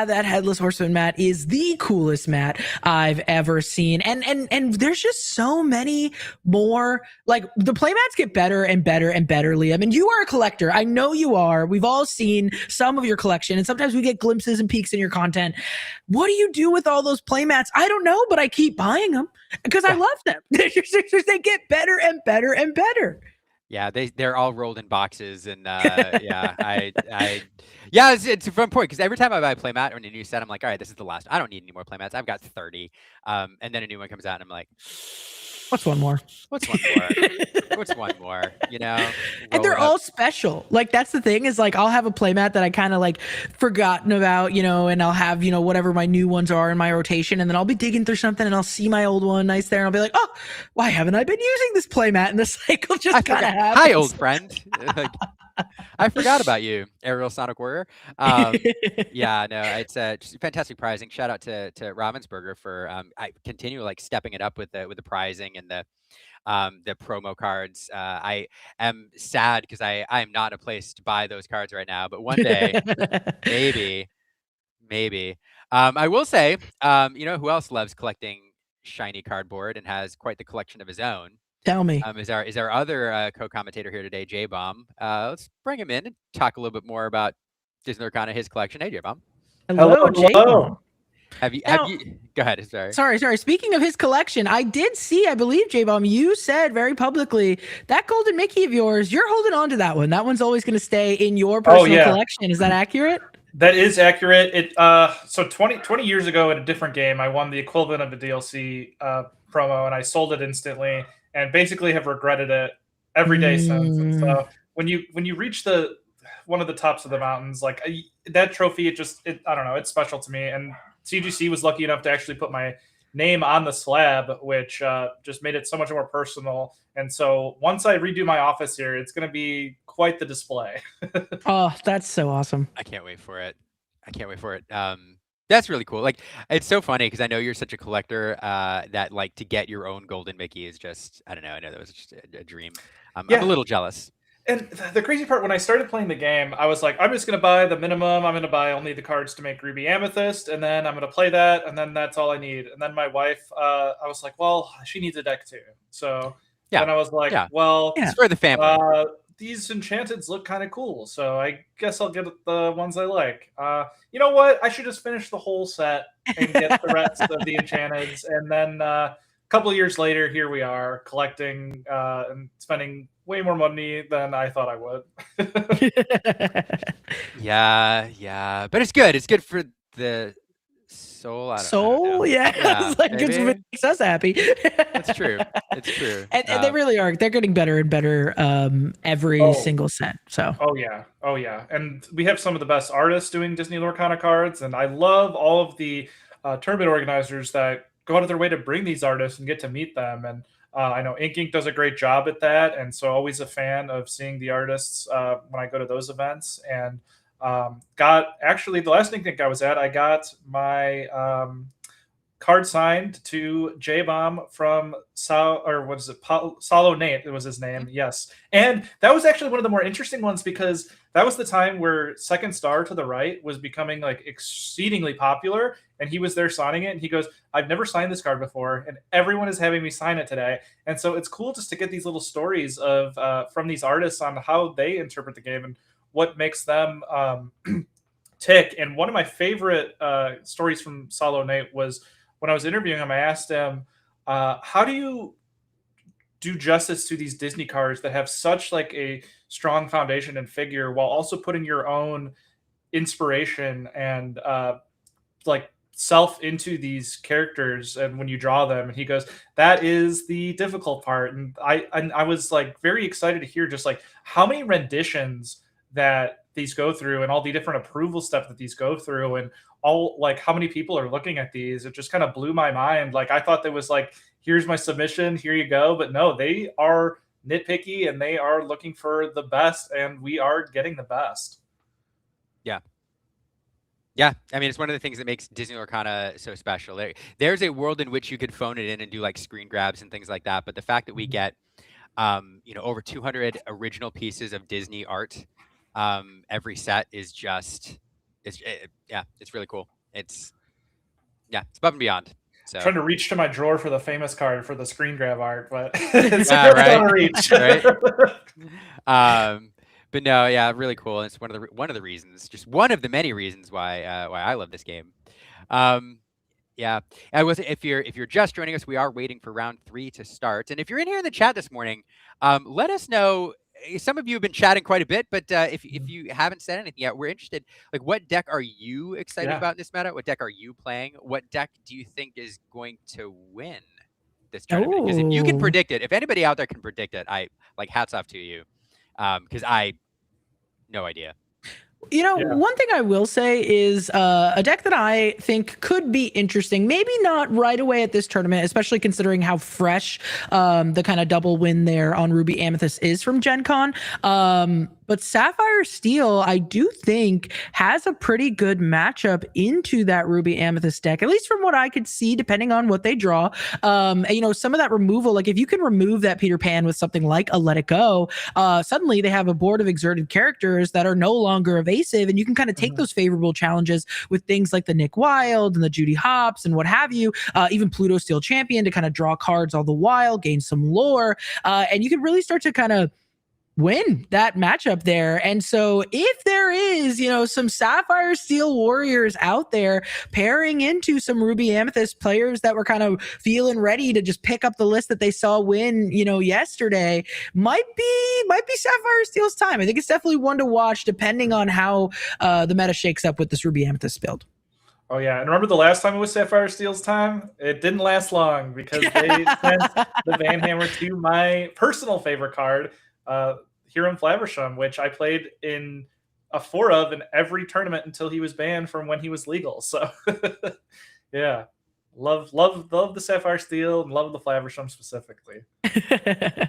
that Headless Horseman mat is the coolest mat I've ever seen. And there's just so many more. Like, the playmats get better and better and better, Liam. And you are a collector. I know you are. We've all seen some of your collection, and sometimes we get glimpses and peeks in your content. What do you do with all those playmats? I don't know, but I keep buying them because I love them. They get better and better and better. Yeah, they're all rolled in boxes, and yeah, yeah, it's a fun point because every time I buy a playmat or a new set, I'm like, all right, this is the last. I don't need any more playmats. I've got 30, and then a new one comes out, and I'm like, What's one more? what's one more? What's one more? And Roll they're it up. all special. Like, that's the thing, is like, I'll have a playmat that I kind of like forgotten about, and I'll have, whatever my new ones are in my rotation. And then I'll be digging through something and I'll see my old one nice there. And I'll be like, oh, why haven't I been using this playmat? And the cycle I just kind of forgot. happens. Hi, old friend. Like, I forgot about you, Aerial Sonic Warrior. Yeah, no, it's just fantastic prizing. Shout out to Ravensburger for I continue like stepping it up with the prizing and the promo cards. I am sad because I am not in a place to buy those cards right now, but one day, maybe, maybe. I will say, who else loves collecting shiny cardboard and has quite the collection of his own? Tell me. Is our other co-commentator here today, J Bomb? Let's bring him in and talk a little bit more about Disney Lorcana, his collection. Hey, J Bomb. Hello, hello. Have you? Now, Go ahead. Sorry. sorry. Speaking of his collection, I did see, I believe, J-Bomb, you said very publicly that golden Mickey of yours, you're holding on to that one. That one's always going to stay in your personal collection. Is that accurate? That is accurate. So 20 years ago in a different game, I won the equivalent of a DLC promo, and I sold it instantly, and basically have regretted it every day since. And so when you reach one of the tops of the mountains, like that trophy, I don't know, it's special to me. And CGC was lucky enough to actually put my name on the slab, which just made it so much more personal. And so once I redo my office here, it's going to be quite the display. Oh, that's so awesome. I can't wait for it. That's really cool. Like, it's so funny because I know you're such a collector that like to get your own golden Mickey is just, I don't know. I know that was just a dream. I'm a little jealous. And the crazy part, when I started playing the game, I was like, I'm just going to buy the minimum. I'm going to buy only the cards to make Ruby Amethyst, and then I'm going to play that, and then that's all I need. And then my wife, I was like, well, she needs a deck too. So then I was like, well, it's for the family. These enchanteds look kind of cool, so I guess I'll get the ones I like. You know what? I should just finish the whole set and get the rest of the enchanteds, and then a couple of years later, here we are collecting and spending way more money than I thought I would. Yeah, but it's good. It's good for the Soul, I don't Soul, know. yeah, Yeah, it's like it's what maybe. makes us happy. It's true. It's true. And they really are. They're getting better and better every Oh, single set. So oh yeah, oh yeah, and we have some of the best artists doing Disney Lorcana cards, and I love all of the tournament organizers that go out of their way to bring these artists and get to meet them. And I know Ink does a great job at that, and so always a fan of seeing the artists when I go to those events. And got actually the last Ink I was at, I got my card signed to J Bomb from or what is it? Solo Nate, it was his name. Yes. And that was actually one of the more interesting ones because that was the time where Second Star to the Right was becoming like exceedingly popular. And he was there signing it. And he goes, I've never signed this card before. And everyone is having me sign it today. And so it's cool just to get these little stories of from these artists on how they interpret the game and what makes them tick. And one of my favorite stories from Solo Nate was when I was interviewing him, I asked him, how do you do justice to these Disney cards that have such like a strong foundation and figure while also putting your own inspiration and like self into these characters and when you draw them? And he goes, that is the difficult part. And I was like very excited to hear just like how many renditions that these go through and all the different approval steps that these go through and all like how many people are looking at these. It just kind of blew my mind. Like I thought there was like, here's my submission, here you go. But no, they are nitpicky and they are looking for the best, and we are getting the best. Yeah. Yeah, I mean, it's one of the things that makes Disney Lorcana so special. There's a world in which you could phone it in and do like screen grabs and things like that. But the fact that we get, over 200 original pieces of Disney art every set is just, it's really cool. It's above and beyond. So Trying to reach to my drawer for the famous card for the screen grab art, but it's out right, of reach. right. But no, yeah, really cool. It's one of the reasons, just one of the many reasons why I love this game. Yeah, if you're just joining us, we are waiting for round 3 to start. And if you're in here in the chat this morning, let us know. Some of you have been chatting quite a bit, but if you haven't said anything yet, we're interested. Like, what deck are you excited about in this meta? What deck are you playing? What deck do you think is going to win this tournament? Because if you can predict it, if anybody out there can predict it, I like hats off to you. Because I no idea. One thing I will say is a deck that I think could be interesting, maybe not right away at this tournament, especially considering how fresh the kind of double win there on Ruby Amethyst is from Gen Con. But Sapphire Steel, I do think, has a pretty good matchup into that Ruby Amethyst deck, at least from what I could see, depending on what they draw. Some of that removal, like if you can remove that Peter Pan with something like a Let It Go, suddenly they have a board of exerted characters that are no longer evasive, and you can kind of take those favorable challenges with things like the Nick Wilde and the Judy Hopps and what have you, even Pluto Steel Champion to kind of draw cards all the while, gain some lore, and you can really start to kind of win that matchup there. And so if there is, some Sapphire Steel warriors out there pairing into some Ruby Amethyst players that were kind of feeling ready to just pick up the list that they saw win, yesterday, might be Sapphire Steel's time. I think it's definitely one to watch depending on how the meta shakes up with this Ruby Amethyst build. Oh yeah, and remember the last time it was Sapphire Steel's time? It didn't last long because they sent the Van Hammer to my personal favorite card, Hiram Flaversham, which I played in a 4 of in every tournament until he was banned from when he was legal. So yeah, love the Sapphire Steel and love the Flaversham specifically.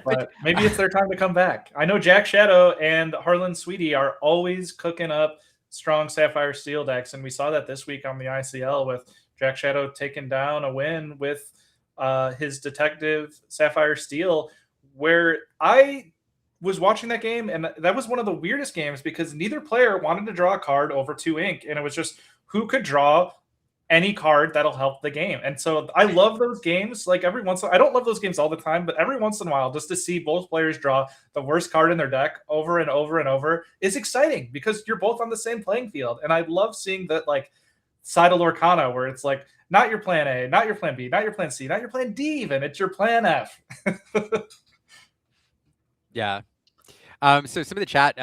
But maybe it's their time to come back. I know Jack Shadow and Harlan Sweetie are always cooking up strong Sapphire Steel decks, and we saw that this week on the ICL with Jack Shadow taking down a win with his Detective Sapphire Steel, where I was watching that game, and that was one of the weirdest games because neither player wanted to draw a card over 2 ink, and it was just who could draw any card that'll help the game. And so I love those games. Like every once in a while, I don't love those games all the time, but every once in a while, just to see both players draw the worst card in their deck over and over and over is exciting because you're both on the same playing field. And I love seeing that like side of Lorcana where it's like not your plan A, not your plan B, not your plan C, not your plan D even, it's your plan F. Yeah. So some of the chat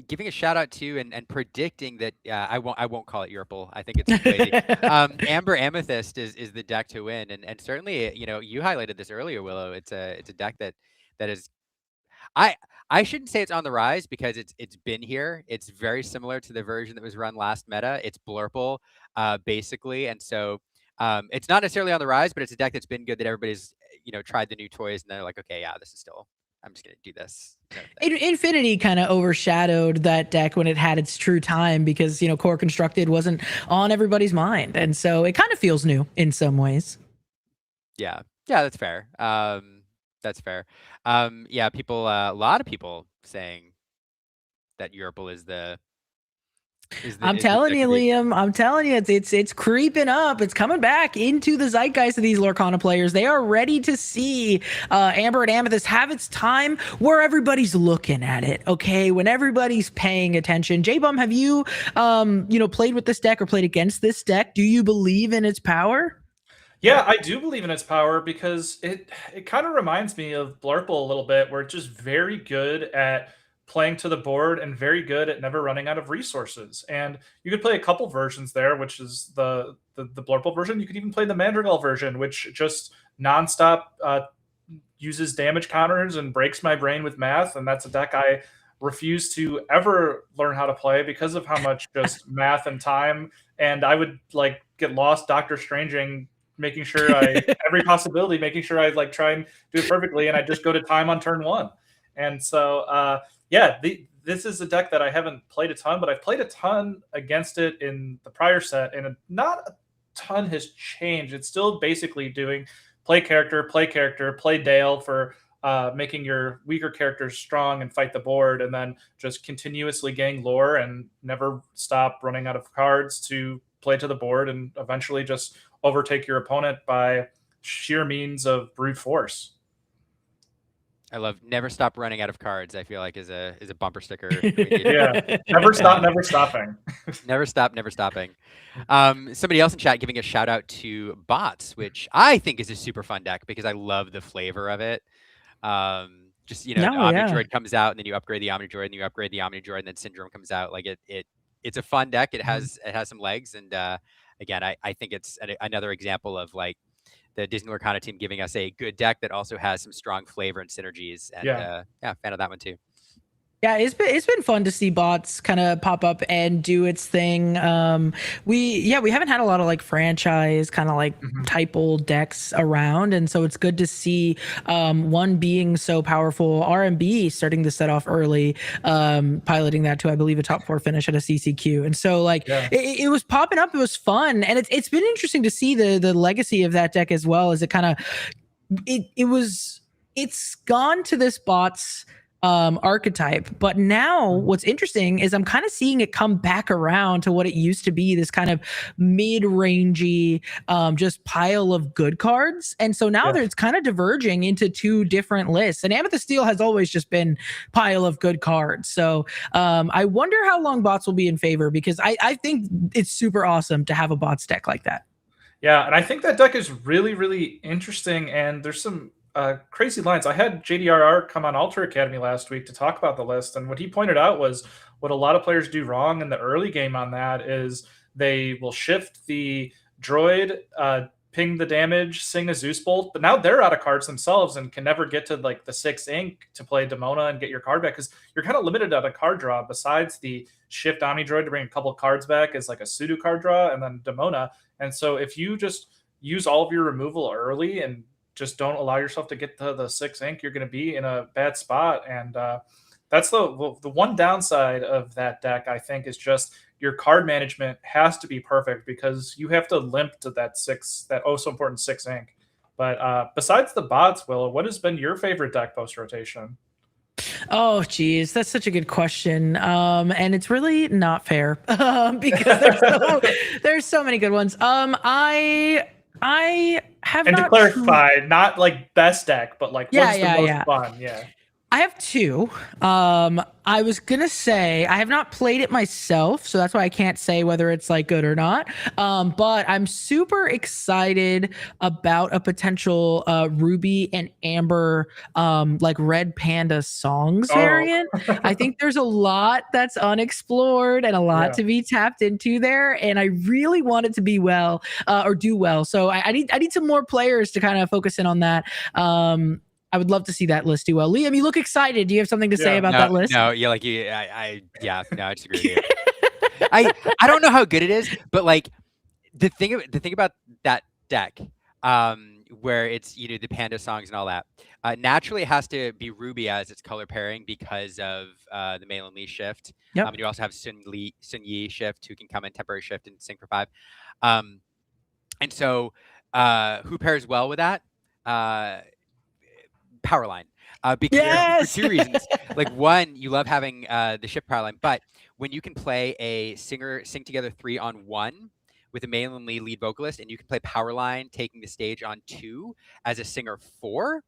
giving a shout out to and predicting that I won't call it Yurple. I think it's too lazy. Amber Amethyst is the deck to win, and certainly you highlighted this earlier, Willow. It's a deck that is I I shouldn't say it's on the rise because it's been here. It's very similar to the version that was run last meta. It's Blurple, basically, and so it's not necessarily on the rise, but it's a deck that's been good that everybody's tried the new toys and they're like, okay, yeah, this is still. I'm just gonna do this. Infinity kind of overshadowed that deck when it had its true time because Core Constructed wasn't on everybody's mind, and so it kind of feels new in some ways. Yeah, that's fair. That's fair. Yeah, a lot of people saying that Yurple is the I'm is the telling deck you, to beat. Liam. I'm telling you, it's creeping up. It's coming back into the zeitgeist of these Lorcana players. They are ready to see Amber and Amethyst have its time where everybody's looking at it. Okay, when everybody's paying attention. J-Bum, have you played with this deck or played against this deck? Do you believe in its power? Yeah, I do believe in its power because it kind of reminds me of Blurple a little bit, where it's just very good at playing to the board and very good at never running out of resources. And you could play a couple versions there, which is the Blurple version. You could even play the Madrigal version, which just nonstop uses damage counters and breaks my brain with math. And that's a deck I refuse to ever learn how to play because of how much just math and time. And I would like get lost Doctor Stranging, making sure every possibility, making sure I like try and do it perfectly, and I just go to time on turn one. And so this is a deck that I haven't played a ton, but I've played a ton against it in the prior set, and not a ton has changed. It's still basically doing play character, play Dale for making your weaker characters strong and fight the board, and then just continuously getting lore and never stop running out of cards to play to the board and eventually just overtake your opponent by sheer means of brute force. I love never stop running out of cards. I feel like is a bumper sticker. Yeah, never stop, never stopping. Never stop, never stopping. Somebody else in chat giving a shout out to Bots, which I think is a super fun deck because I love the flavor of it. Omnidroid comes out, and then you upgrade the Omnidroid, and you upgrade the Omnidroid, and then Syndrome comes out. Like it's a fun deck. It has some legs, and again, I think it's another example of like the Disney Lorcana team giving us a good deck that also has some strong flavor and synergies. And fan of that one too. Yeah, it's been fun to see Bots kind of pop up and do its thing. We haven't had a lot of like franchise kind of like type old decks around, and so it's good to see one being so powerful. RMB starting to set off early, piloting that to I believe a top 4 finish at a CCQ, and so like it was popping up. It was fun, and it's been interesting to see the legacy of that deck as well as it kind of it's gone to this Bots archetype, but now what's interesting is I'm kind of seeing it come back around to what it used to be, this kind of mid-rangey just pile of good cards, and so now it's kind of diverging into two different lists, and Amethyst Steel has always just been pile of good cards. So I wonder how long Bots will be in favor, because I think it's super awesome to have a Bots deck like that. Yeah, and I think that deck is really, really interesting, and there's some crazy lines. I had JDRR come on Alter Academy last week to talk about the list, and what he pointed out was what a lot of players do wrong in the early game on that is they will shift the droid, ping the damage, sing a Zeus Bolt, but now they're out of cards themselves and can never get to like the 6 ink to play Demona and get your card back, because you're kind of limited at a card draw besides the shift Omnidroid to bring a couple cards back as like a pseudo card draw and then Demona. And so if you just use all of your removal early and just don't allow yourself to get to the 6 ink, you're going to be in a bad spot. And that's the one downside of that deck, I think, is just your card management has to be perfect because you have to limp to that oh so important 6 ink. But besides the Bots, Willow, what has been your favorite deck post rotation? Oh, geez, that's such a good question. And it's really not fair because there's so many good ones. I have and not to clarify, not like best deck, but like what's the most fun? Yeah. I have two. I was gonna say I have not played it myself, so that's why I can't say whether it's like good or not. But I'm super excited about a potential Ruby and Amber like Red Panda songs Oh, variant. I think there's a lot that's unexplored and a lot yeah. to be tapped into there, and I really want it to be well or do well. So I need some more players to kind of focus in on that. I would love to see that list do well. Liam, you look excited. Do you have something to say Yeah. about No, that list? no, yeah, like yeah, no, I disagree with you. I don't know how good it is, but like the thing about that deck, where it's the panda songs and all that, naturally it has to be Ruby as its color pairing because of the Malin Lee shift. Yep. And you also have Sun Yi shift who can come in temporary shift and sing for 5. Um, and so who pairs well with that? Powerline. Because for Yes. 2 reasons. Like one, you love having the shift Powerline, but when you can play a singer sing together 3 on 1 with a Malin Lee lead vocalist, and you can play Powerline taking the stage on 2 as a singer 4,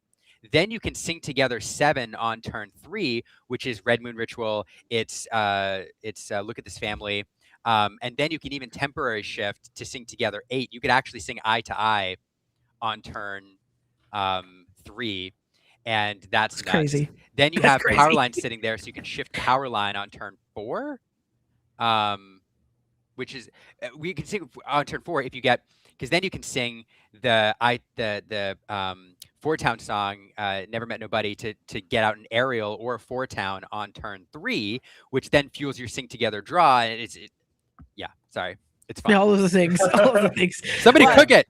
then you can sing together 7 on turn 3, which is Red Moon Ritual. It's Look at This Family. And then you can even temporary shift to sing together 8. You could actually sing Eye to Eye on turn 3, and that's That's nuts. crazy. Then you That's have crazy. Powerline sitting there, so you can shift Powerline on turn 4, which is we can sing on turn 4 if you get, because then you can sing the Four Town song, Never Met Nobody, to get out an aerial or a Four Town on turn 3, which then fuels your sing together draw, and yeah, sorry, it's fun. All of the things. All of the things. Somebody Yeah. cook it.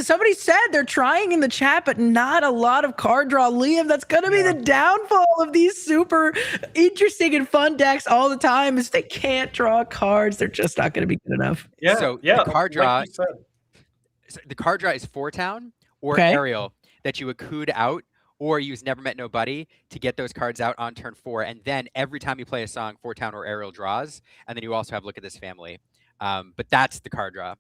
Somebody said they're trying in the chat, but not a lot of card draw. Liam, that's going to be Yeah. the downfall of these super interesting and fun decks all the time is they can't draw cards. They're just not going to be good enough. Yeah. So yeah. the card draw, Like you said. so the card draw is Four Town or Okay. aerial that you accrued out or use Never Met Nobody to get those cards out on turn 4. And then every time you play a song, Four Town or aerial draws. And then you also have Look at This Family. But that's the card draw.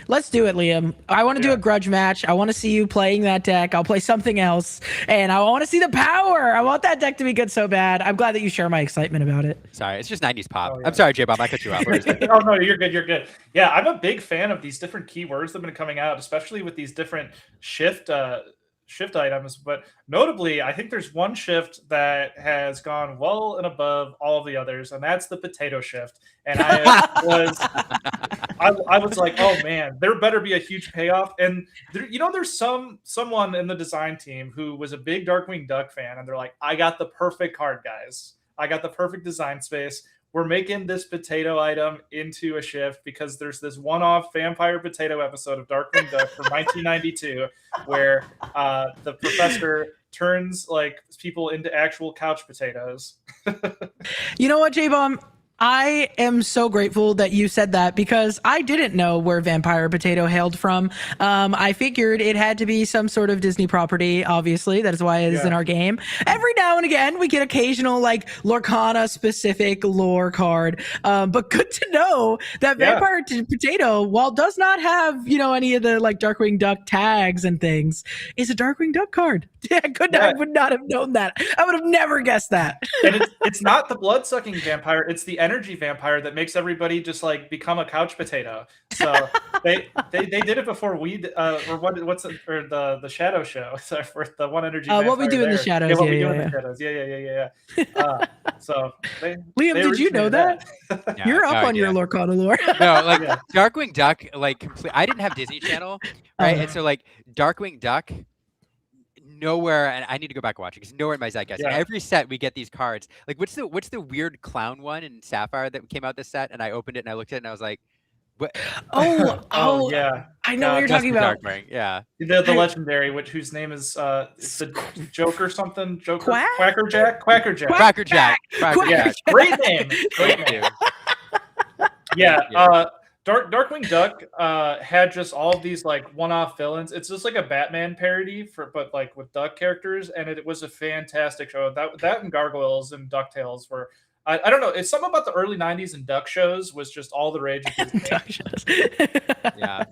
Let's do it, Liam. I want to do Yeah. a grudge match. I want to see you playing that deck. I'll play something else. And I want to see the power. I want that deck to be good so bad. I'm glad that you share my excitement about it. Sorry, it's just 90s pop. Oh, yeah. I'm sorry, J-Bob, I cut you off. What is it? Oh no, you're good. You're good. Yeah, I'm a big fan of these different keywords that have been coming out, especially with these different shift items. But notably, I think there's one shift that has gone well and above all of the others, and that's the potato shift. And I was like, oh man, there better be a huge payoff. And there's someone in the design team who was a big Darkwing Duck fan, and they're like, I got the perfect card, guys. I got the perfect design space. We're making this potato item into a shift because there's this one-off vampire potato episode of Darkwing Duck from 1992 where the professor turns like people into actual couch potatoes. You know what, J-Bomb? I am so grateful that you said that because I didn't know where Vampire Potato hailed from. I figured it had to be some sort of Disney property, obviously. That is why it is in our game. Every now and again, we get occasional like Lorcana specific lore card. But good to know that Vampire Potato, while does not have, any of the like Darkwing Duck tags and things, is a Darkwing Duck card. I would not have known that. I would have never guessed that. And it's not the blood-sucking vampire, it's the energy vampire that makes everybody just like become a couch potato. So they did it before we the shadow show. So for the one energy vampire. What we do in the shadows. Yeah, what we do in the shadows. Yeah. So Liam, did you know that? Yeah, You're up no on your idea. Lorcana lore. No, like Darkwing Duck, like I didn't have Disney Channel, right? And so like Darkwing Duck, nowhere, and I need to go back and watch it because nowhere in my zeitgeist. Yeah. Every set we get these cards. Like what's the weird clown one in Sapphire that came out this set? And I opened it and I looked at it and I was like, what? Oh, yeah. I know what you're Just talking the about. Darkwing, yeah. The legendary, whose name is the Joker something, Quack? Quackerjack. Cracker Jack. Yeah, great name. Great name. Yeah. Darkwing Duck had just all of these like one-off villains. It's just like a Batman parody but like with duck characters, and it was a fantastic show. That and Gargoyles and DuckTales were. I don't know. It's something about the early '90s and duck shows was just all the rage. Duck shows. Yeah.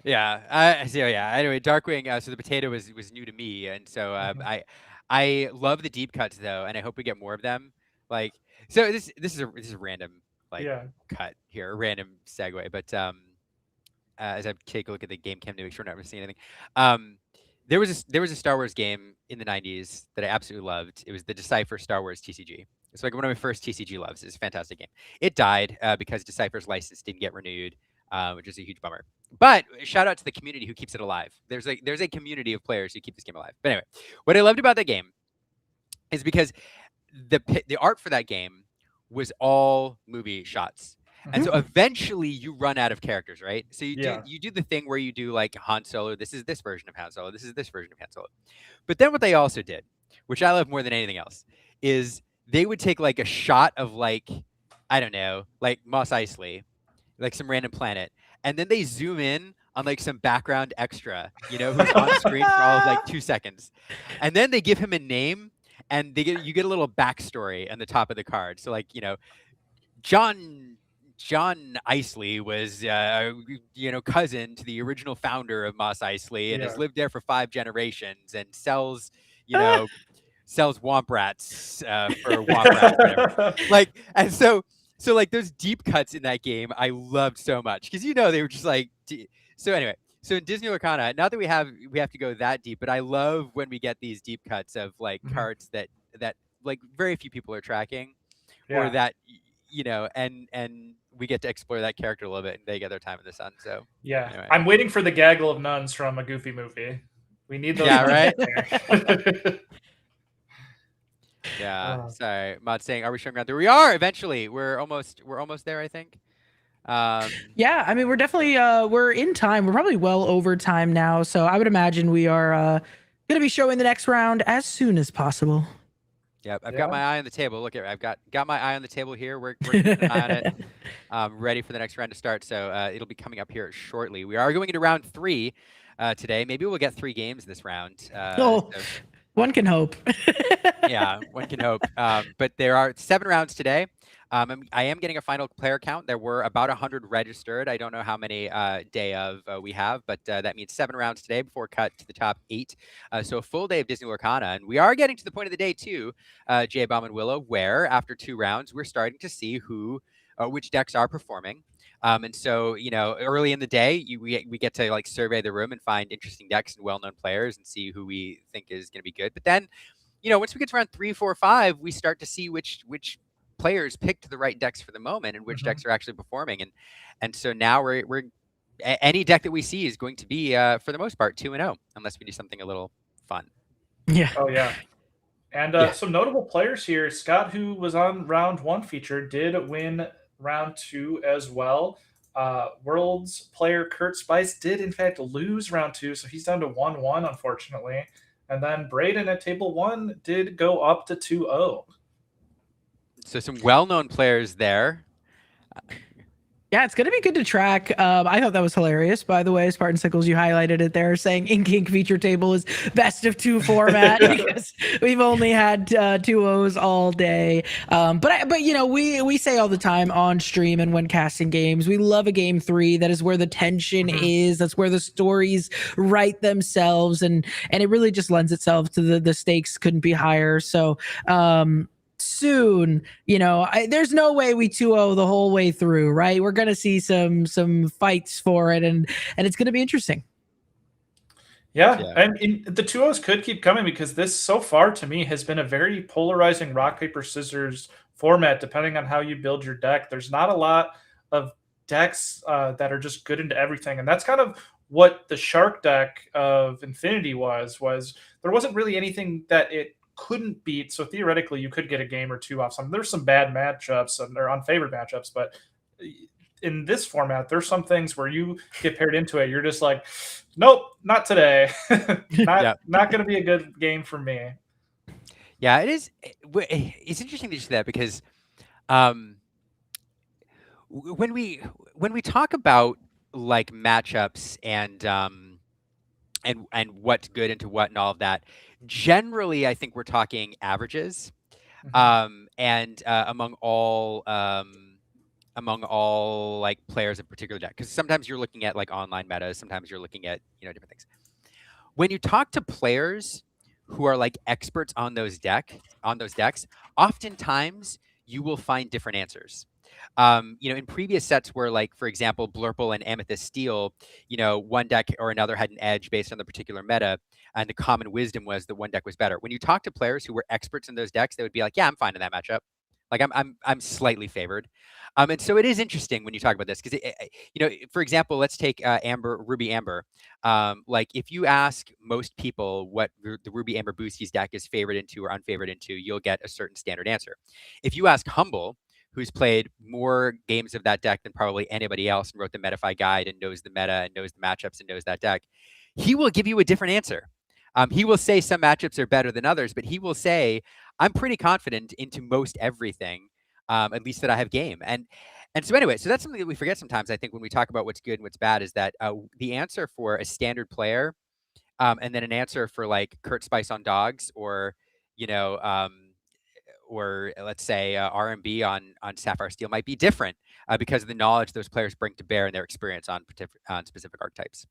Yeah. So yeah. Anyway, Darkwing. So the potato was new to me, and so I love the deep cuts though, and I hope we get more of them. Like, so this is a random like Yeah. cut here, a random segue, but as I take a look at the game cam to make sure I'm not missing anything. Um, there was a Star Wars game in the '90s that I absolutely loved. It was the Decipher Star Wars TCG. It's like one of my first TCG loves. It's a fantastic game. It died because Decipher's license didn't get renewed, which is a huge bummer. But shout out to the community who keeps it alive. There's a community of players who keep this game alive. But anyway, what I loved about that game is because the art for that game was all movie shots. And so eventually you run out of characters, right? So Yeah. you do the thing where you do like Han Solo, this is this version of Han Solo, this is this version of Han Solo. But then what they also did, which I love more than anything else, is they would take like a shot of like, I don't know, like Mos Eisley, like some random planet, and then they zoom in on like some background extra, who's on screen for all of like 2 seconds. And then they give him a name and you get a little backstory on the top of the card. So like, John Eisley was, cousin to the original founder of Mos Eisley and Yeah. has lived there for 5 generations and sells Womp Rats for Womp Rats, whatever. Like, and so like those deep cuts in that game, I loved so much because they were just like. So anyway, so in Disney Lorcana, not that we have to go that deep, but I love when we get these deep cuts of like cards that like very few people are tracking, or Yeah. that and we get to explore that character a little bit and they get their time in the sun. So Yeah. anyway. I'm waiting for the gaggle of nuns from a Goofy movie. We need those. Yeah, nuns right? in there. Yeah. Sorry, Mod saying, are we showing around there? We are eventually. We're almost there, I think. Yeah, I mean, we're definitely we're in time. We're probably well over time now, so I would imagine we are going to be showing the next round as soon as possible. Yep, I've got my eye on the table. Look at I've got my eye on the table here. We're keeping an eye on it. Ready for the next round to start. So it'll be coming up here shortly. We are going into round 3 today. Maybe we'll get 3 games this round. So one can hope. Yeah, one can hope. But there are 7 rounds today. I am getting a final player count. There were about 100 registered. I don't know how many day of we have, but that means 7 rounds today before cut to the top 8. So a full day of Disney Lorcana. And we are getting to the point of the day, too, J. Baum and Willow, where after 2 rounds, we're starting to see which decks are performing. And so, early in the day, we get to like survey the room and find interesting decks and well-known players and see who we think is going to be good. But then, once we get to round 3, 4, 5, we start to see which players picked the right decks for the moment and which decks are actually performing. And so now we're any deck that we see is going to be for the most part 2-0 unless we do something a little fun. Yeah. Oh yeah. And some notable players here. Scott, who was on round 1 feature, did win round 2 as well. World's player Kurt Spice did in fact lose round 2, so he's down to 1-1, unfortunately. And then Braden at table 1 did go up to 2-0. So some well-known players there. Yeah, it's going to be good to track. I thought that was hilarious, by the way. Spartan Sickles, you highlighted it there, saying Ink feature table is best of 2 format because we've only had 2-0s all day. But we say all the time on stream and when casting games, we love a game 3. That is where the tension is. That's where the stories write themselves, and it really just lends itself to the stakes couldn't be higher. So soon, there's no way we 2-0 the whole way through, right? We're gonna see some fights for it, and it's gonna be interesting. Yeah. And the 2-0s could keep coming because this so far to me has been a very polarizing rock paper scissors format. Depending on how you build your deck, there's not a lot of decks that are just good into everything, and that's kind of what the Shark deck of Infinity was there wasn't really anything that it couldn't beat. So theoretically, you could get a game or 2 off some. There's some bad matchups and they're unfavored matchups, but in this format, there's some things where you get paired into it. You're just like, nope, not today. Not going to be a good game for me. Yeah, it is. It's interesting to see that because when we talk about like matchups and what's good into what and all of that, generally I think we're talking averages, and among all like players of a particular deck, because sometimes you're looking at like online metas, sometimes you're looking at different things. When you talk to players who are like experts on those decks, oftentimes you will find different answers. In previous sets where, like, for example, Blurple and Amethyst Steel, one deck or another had an edge based on the particular meta, and the common wisdom was that one deck was better. When you talk to players who were experts in those decks, they would be like, "Yeah, I'm fine in that matchup. Like, I'm slightly favored." And so it is interesting when you talk about this because, for example, let's take Ruby Amber. Like, if you ask most people what the Ruby Amber Boosties deck is favored into or unfavored into, you'll get a certain standard answer. If you ask Humble, who's played more games of that deck than probably anybody else and wrote the Metafy guide and knows the meta and knows the matchups and knows that deck, he will give you a different answer. He will say some matchups are better than others, but he will say, I'm pretty confident into most everything, at least that I have game. And so anyway, so that's something that we forget sometimes, I think, when we talk about what's good and what's bad, is that the answer for a standard player, and then an answer for like Kurt Spice on Dogs, or, you know, or let's say R&B on Sapphire Steel might be different because of the knowledge those players bring to bear and their experience on specific archetypes.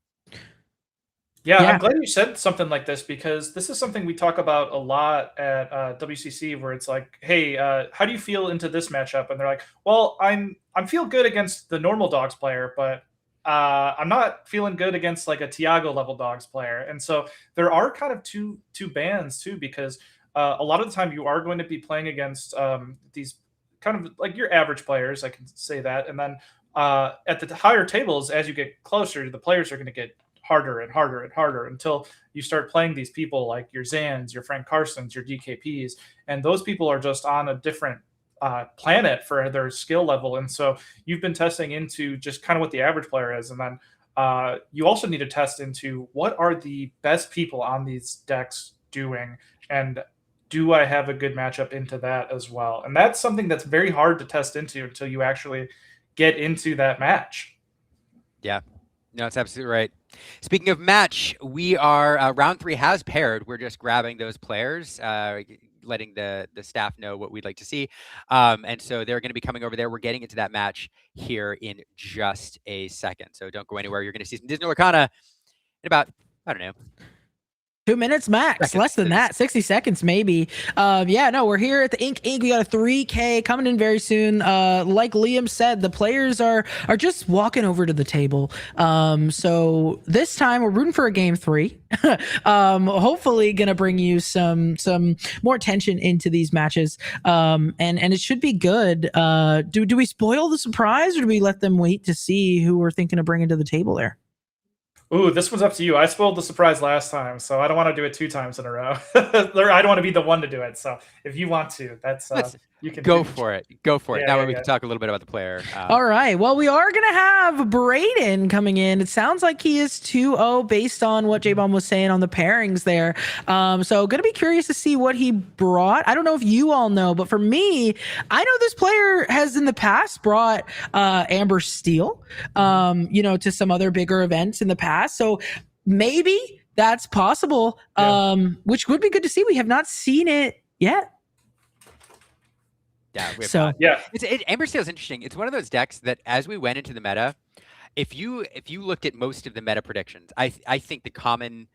Yeah, Yeah. I'm glad you said something like this because this is something we talk about a lot at WCC, where it's like, hey, how do you feel into this matchup? And they're like, well, I'm feel good against the normal Dogs player, but I'm not feeling good against like a Tiago level Dogs player. And so there are kind of two bands too, because a lot of the time you are going to be playing against these kind of like your average players, I can say that, and then at the higher tables, as you get closer, the players are going to get harder and harder and harder until you start playing these people like your Zans, your Frank Carsons, your DKPs, and those people are just on a different planet for their skill level. And so you've been testing into just kind of what the average player is, and then you also need to test into what are the best people on these decks doing, and do I have a good matchup into that as well? And that's something that's very hard to test into until you actually get into that match. Yeah. No, it's absolutely right. Speaking of match, we are round 3 has paired. We're just grabbing those players, letting the staff know what we'd like to see, and so they're going to be coming over there. We're getting into that match here in just a second, so don't go anywhere. You're going to see some Disney Lorcana in about, I don't know, 2 minutes max, less than that, 60 seconds maybe. Yeah, no, we're here at the Ink. We got a 3K coming in very soon. Like Liam said, the players are just walking over to the table. So this time we're rooting for a game 3. Hopefully gonna bring you some more tension into these matches. And it should be good. Do we spoil the surprise, or do we let them wait to see who we're thinking of bringing to the table there? Ooh, this one's up to you. I spoiled the surprise last time, so I don't want to do it 2 times in a row. I don't want to be the one to do it. So if you want to, that's you can go for it. Go for it. Yeah, That way yeah, we can talk a little bit about the player. All right. Well, we are going to have Braden coming in. It sounds like he is 2-0 based on what J-Bomb was saying on the pairings there. So going to be curious to see what he brought. I don't know if you all know, but for me, I know this player has in the past brought Amber Steel, to some other bigger events in the past. So maybe that's possible, which would be good to see. We have not seen it yet. Yeah, we have so not. yeah. Amber Steel is interesting. It's one of those decks that, as we went into the meta, if you looked at most of the meta predictions, I think the common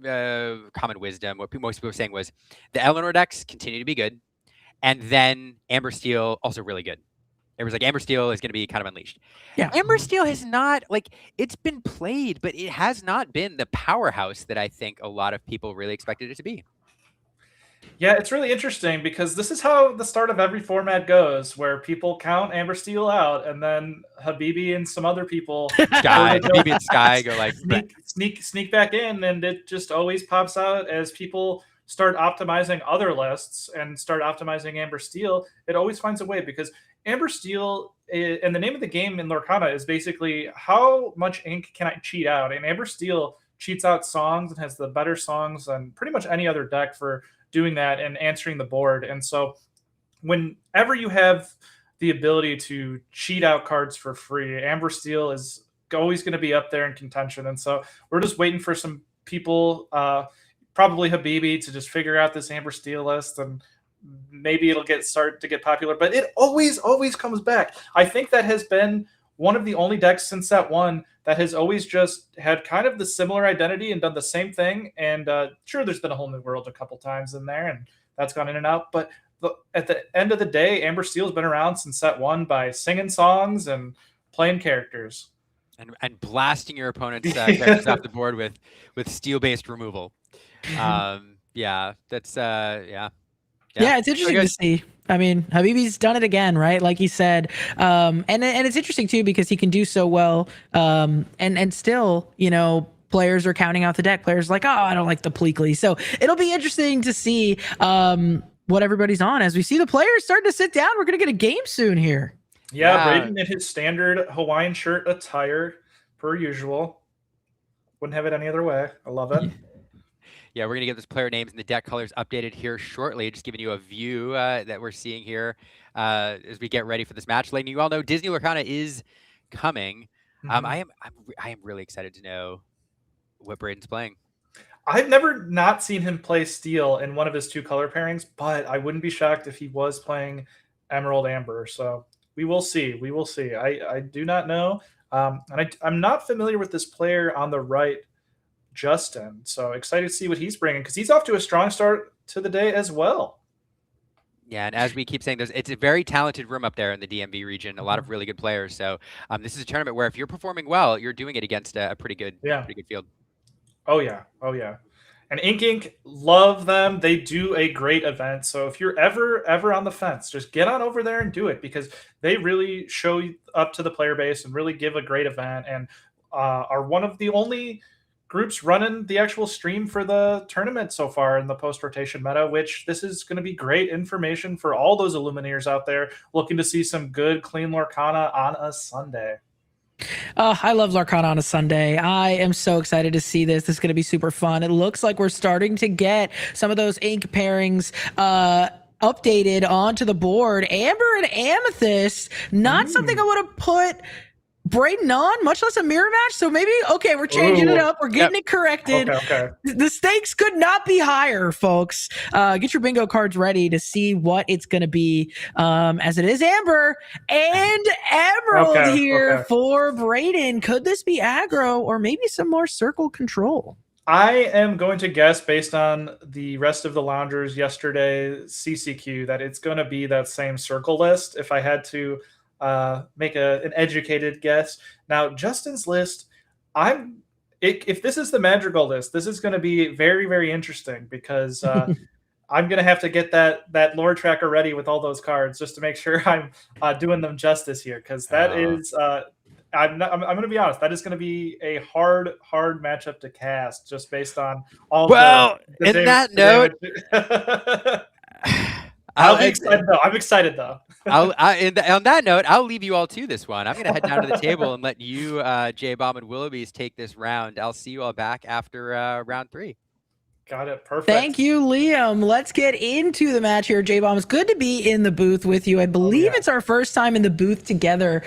wisdom, what most people were saying was the Eleanor decks continue to be good, and then Amber Steel also really good. It was like Amber Steel is going to be kind of unleashed. Yeah. Amber Steel has not, like, it's been played, but it has not been the powerhouse that I think a lot of people really expected it to be. Yeah, it's really interesting because this is how the start of every format goes, where people count Amber Steel out, and then Habibi and some other people Habibi and Sky go like sneak back in, and it just always pops out as people start optimizing other lists and start optimizing Amber Steel. It always finds a way, because Amber Steel, and the name of the game in Lorcana is basically how much ink can I cheat out, and Amber Steel cheats out songs and has the better songs than pretty much any other deck for doing that and answering the board. And so whenever you have the ability to cheat out cards for free, Amber Steel is always going to be up there in contention. And so we're just waiting for some people, probably Habibi, to just figure out this Amber Steel list, and maybe it'll start to get popular. But it always comes back. I think that has been one of the only decks since set one that has always just had kind of the similar identity and done the same thing. And sure, there's been a whole new world a couple times in there, and that's gone in and out. But at the end of the day, Amber Steel's been around since set one by singing songs and playing characters. And blasting your opponent's characters off the board with steel-based removal. Yeah, that's yeah. Yeah, it's interesting to see. I mean, Habibi's done it again, right? Like he said, and it's interesting too because he can do so well, and still, you know, players are counting out the deck. Players are like, oh, I don't like the Pleakley. So it'll be interesting to see what everybody's on as we see the players starting to sit down. We're gonna get a game soon here. Yeah, Braden in his standard Hawaiian shirt attire, per usual. Wouldn't have it any other way. I love it. Yeah, we're going to get those player names and the deck colors updated here shortly. Just giving you a view that we're seeing here as we get ready for this match. Like you all know, Disney Lorcana is coming. I am really excited to know what Braden's playing. I've never not seen him play Steel in one of his two color pairings, but I wouldn't be shocked if he was playing Emerald Amber. So we will see. We will see. I do not know. And I'm not familiar with this player on the right, Justin. So excited to see what he's bringing because he's off to a strong start to the day as well. Yeah, and as we keep saying, it's a very talented room up there in the DMV region. A lot of really good players. So this is a tournament where if you're performing well, you're doing it against a pretty good field. Oh yeah, oh yeah. And Ink, love them. They do a great event. So if you're ever on the fence, just get on over there and do it because they really show up to the player base and really give a great event and are one of the only groups running the actual stream for the tournament so far in the post-rotation meta, which this is going to be great information for all those Illumineers out there looking to see some good, clean Lorcana on a Sunday. I love Lorcana on a Sunday. I am so excited to see this. This is going to be super fun. It looks like we're starting to get some of those ink pairings updated onto the board. Amber and Amethyst, not something I would have put Braden on, much less a mirror match. So maybe, okay, we're changing it up. We're getting it corrected. Okay. The stakes could not be higher, folks. Get your bingo cards ready to see what it's going to be, as it is Amber and Emerald here for Braden. Could this be aggro or maybe some more circle control? I am going to guess based on the rest of the loungers yesterday's CCQ that it's going to be that same circle list if I had to make an educated guess. Now, Justin's list, if this is the Madrigal list, this is going to be very, very interesting because I'm going to have to get that lore tracker ready with all those cards just to make sure I'm doing them justice here because that is I'm going to be honest, that is going to be a hard matchup to cast just based on all the in that note. I'll be excited though. I'm excited though. On that note, I'll leave you all to this one. I'm going to head down to the table and let you, J-Bomb and Willoughby's take this round. I'll see you all back after round 3. Got it. Perfect. Thank you, Liam. Let's get into the match here. J-Bomb, it's good to be in the booth with you. I believe it's our first time in the booth together.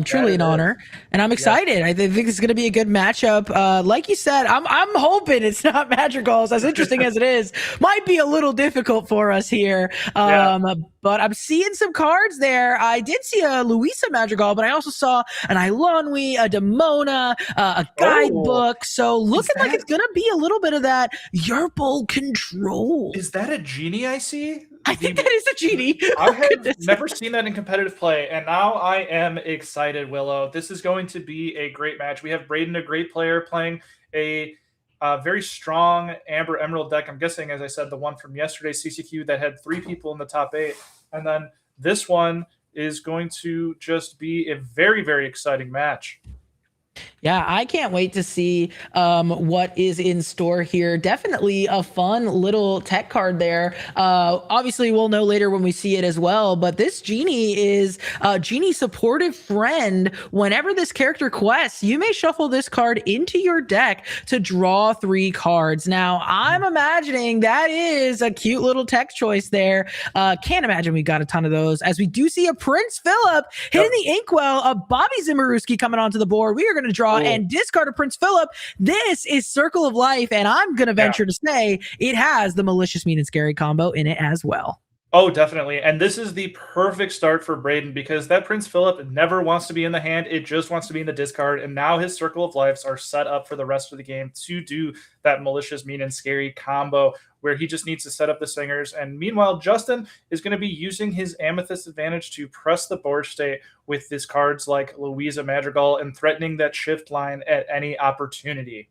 Truly an honor. And I'm excited. I think it's going to be a good matchup. Like you said, I'm hoping it's not Madrigals, as interesting as it is. Might be a little difficult for us here. But I'm seeing some cards there. I did see a Luisa Madrigal, but I also saw an Ilanwi, a Demona, a guidebook. So looking like it's going to be a little bit of that Yerpal control. Is that a genie I see? I think that is a genie. I have never seen that in competitive play, and now I am excited, Willow. This is going to be a great match. We have Braden, a great player, playing a very strong Amber Emerald deck. I'm guessing, as I said, the one from yesterday's CCQ that had 3 people in the top 8. And then this one is going to just be a very, very exciting match. Yeah, I can't wait to see what is in store here. Definitely a fun little tech card there. Obviously, we'll know later when we see it as well, but this Genie is a Genie supportive friend. Whenever this character quests, you may shuffle this card into your deck to draw 3 cards. Now, I'm imagining that is a cute little tech choice there. Can't imagine we got a ton of those, as we do see a Prince Philip hitting the Inkwell, a Bobby Zimmerowski coming onto the board. We are going to draw and discard a Prince Philip. This is Circle of Life, and I'm going to venture to say it has the Malicious, Mean, and Scary combo in it as well. Oh, definitely. And this is the perfect start for Braden because that Prince Philip never wants to be in the hand. It just wants to be in the discard. And now his Circle of Lives are set up for the rest of the game to do that malicious, mean, and scary combo where he just needs to set up the singers. And meanwhile, Justin is going to be using his Amethyst advantage to press the board state with his cards like Louisa Madrigal and threatening that shift line at any opportunity.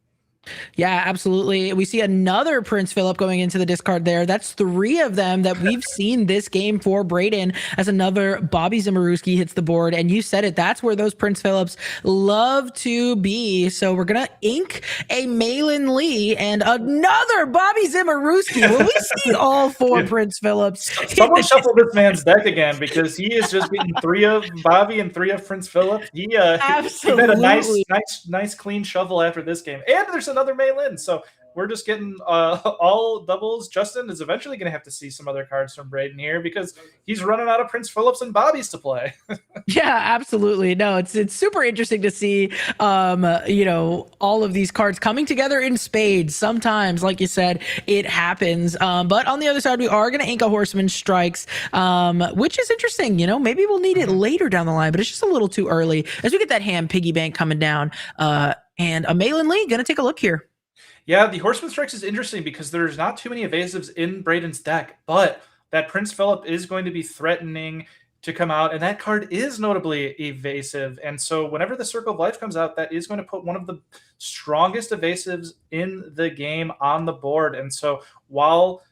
Yeah, absolutely. We see another Prince Philip going into the discard there. That's three of them that we've seen this game for Braden as another Bobby Zimmerowski hits the board. And you said it, that's where those Prince Philips love to be. So we're going to ink a Malin Lee and another Bobby Zimmerowski. Will we see all four Prince Philips? Someone shuffle this man's deck again because he is just beating 3 of Bobby and 3 of Prince Philip. He made a nice clean shuffle after this game. And there's another Maylin. So we're just getting all doubles. Justin is eventually going to have to see some other cards from Braden here because he's running out of Prince Philips and Bobbies to play. Yeah, absolutely. No, it's super interesting to see, all of these cards coming together in spades. Sometimes, like you said, it happens. But on the other side, we are going to ink a Horseman Strikes, which is interesting. Maybe we'll need it later down the line, but it's just a little too early as we get that hand piggy bank coming down. And a Malin Lee, going to take a look here. Yeah, the Horseman Strikes is interesting because there's not too many evasives in Braden's deck, but that Prince Philip is going to be threatening to come out, and that card is notably evasive. And so whenever the Circle of Life comes out, that is going to put one of the strongest evasives in the game on the board. And so while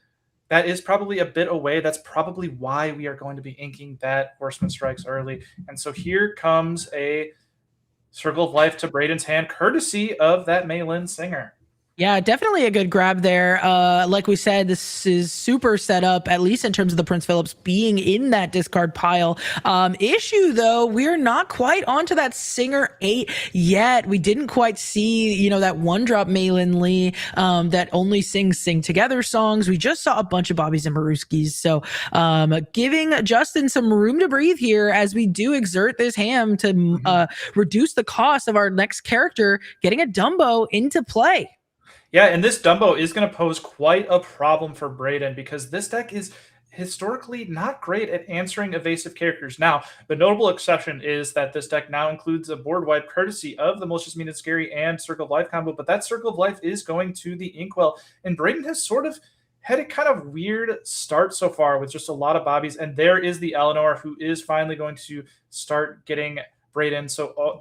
that is probably a bit away, that's probably why we are going to be inking that Horseman Strikes early. And so here comes a Circle of Life to Braden's hand, courtesy of that Maylin Singer. Yeah, definitely a good grab there. Like we said, this is super set up, at least in terms of the Prince Philips being in that discard pile. Issue, though, we're not quite onto that Singer 8 yet. We didn't quite see, that one-drop Malin Lee that only sings Sing Together songs. We just saw a bunch of Bobby Zimmerowskis. So giving Justin some room to breathe here as we do exert this hand to reduce the cost of our next character, getting a Dumbo into play. Yeah, and this Dumbo is going to pose quite a problem for Braden because this deck is historically not great at answering evasive characters. Now, the notable exception is that this deck now includes a board wipe courtesy of the Malicious, Mean, and Scary and Circle of Life combo, but that Circle of Life is going to the Inkwell, and Braden has sort of had a kind of weird start so far with just a lot of Bobbies, and there is the Eleanor who is finally going to start getting Braden so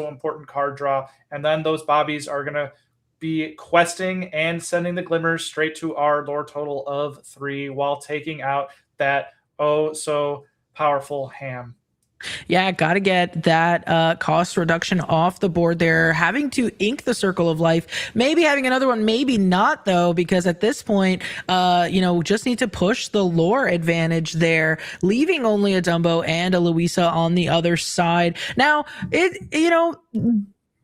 important card draw, and then those Bobbies are going to be questing and sending the glimmers straight to our lore total of 3 while taking out that so powerful ham. Yeah, got to get that cost reduction off the board there. Having to ink the Circle of Life, maybe having another one, maybe not though, because at this point, just need to push the lore advantage there, leaving only a Dumbo and a Louisa on the other side. Now,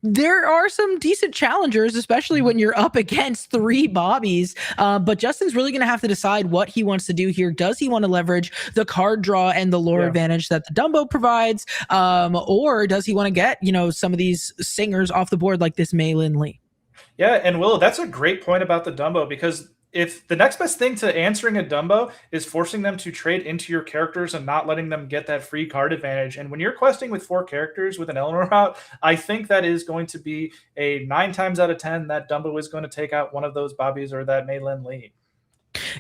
there are some decent challengers, especially when you're up against 3 Bobbies. But Justin's really going to have to decide what he wants to do here. Does he want to leverage the card draw and the lore advantage that the Dumbo provides? Or does he want to get, some of these singers off the board like this Malin Lee? Yeah, and Willow, that's a great point about the Dumbo because if the next best thing to answering a Dumbo is forcing them to trade into your characters and not letting them get that free card advantage. And when you're questing with 4 characters with an Eleanor out, I think that is going to be a 9 times out of 10 that Dumbo is going to take out one of those Bobbies or that Malin Lee.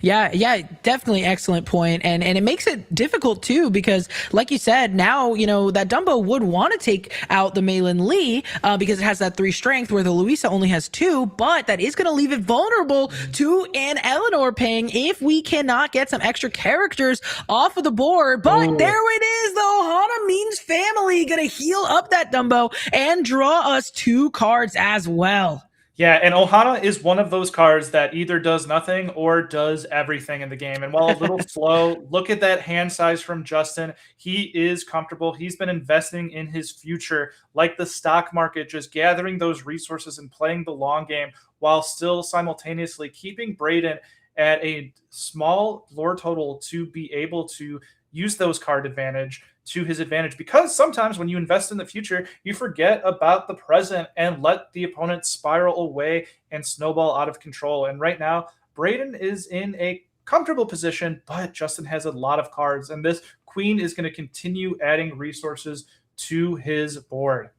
Yeah, definitely excellent point. And it makes it difficult too, because like you said, now, that Dumbo would want to take out the Malin Lee because it has that 3 strength where the Louisa only has 2, but that is going to leave it vulnerable to an Eleanor ping if we cannot get some extra characters off of the board. But there it is. The Ohana Means Family going to heal up that Dumbo and draw us 2 cards as well. Yeah, and Ohana is one of those cards that either does nothing or does everything in the game. And while a little slow, look at that hand size from Justin. He is comfortable. He's been investing in his future like the stock market, just gathering those resources and playing the long game while still simultaneously keeping Braden at a small lore total to be able to use those card advantage to his advantage, because sometimes when you invest in the future, you forget about the present and let the opponent spiral away and snowball out of control. And right now, Braden is in a comfortable position, but Justin has a lot of cards, and this queen is going to continue adding resources to his board.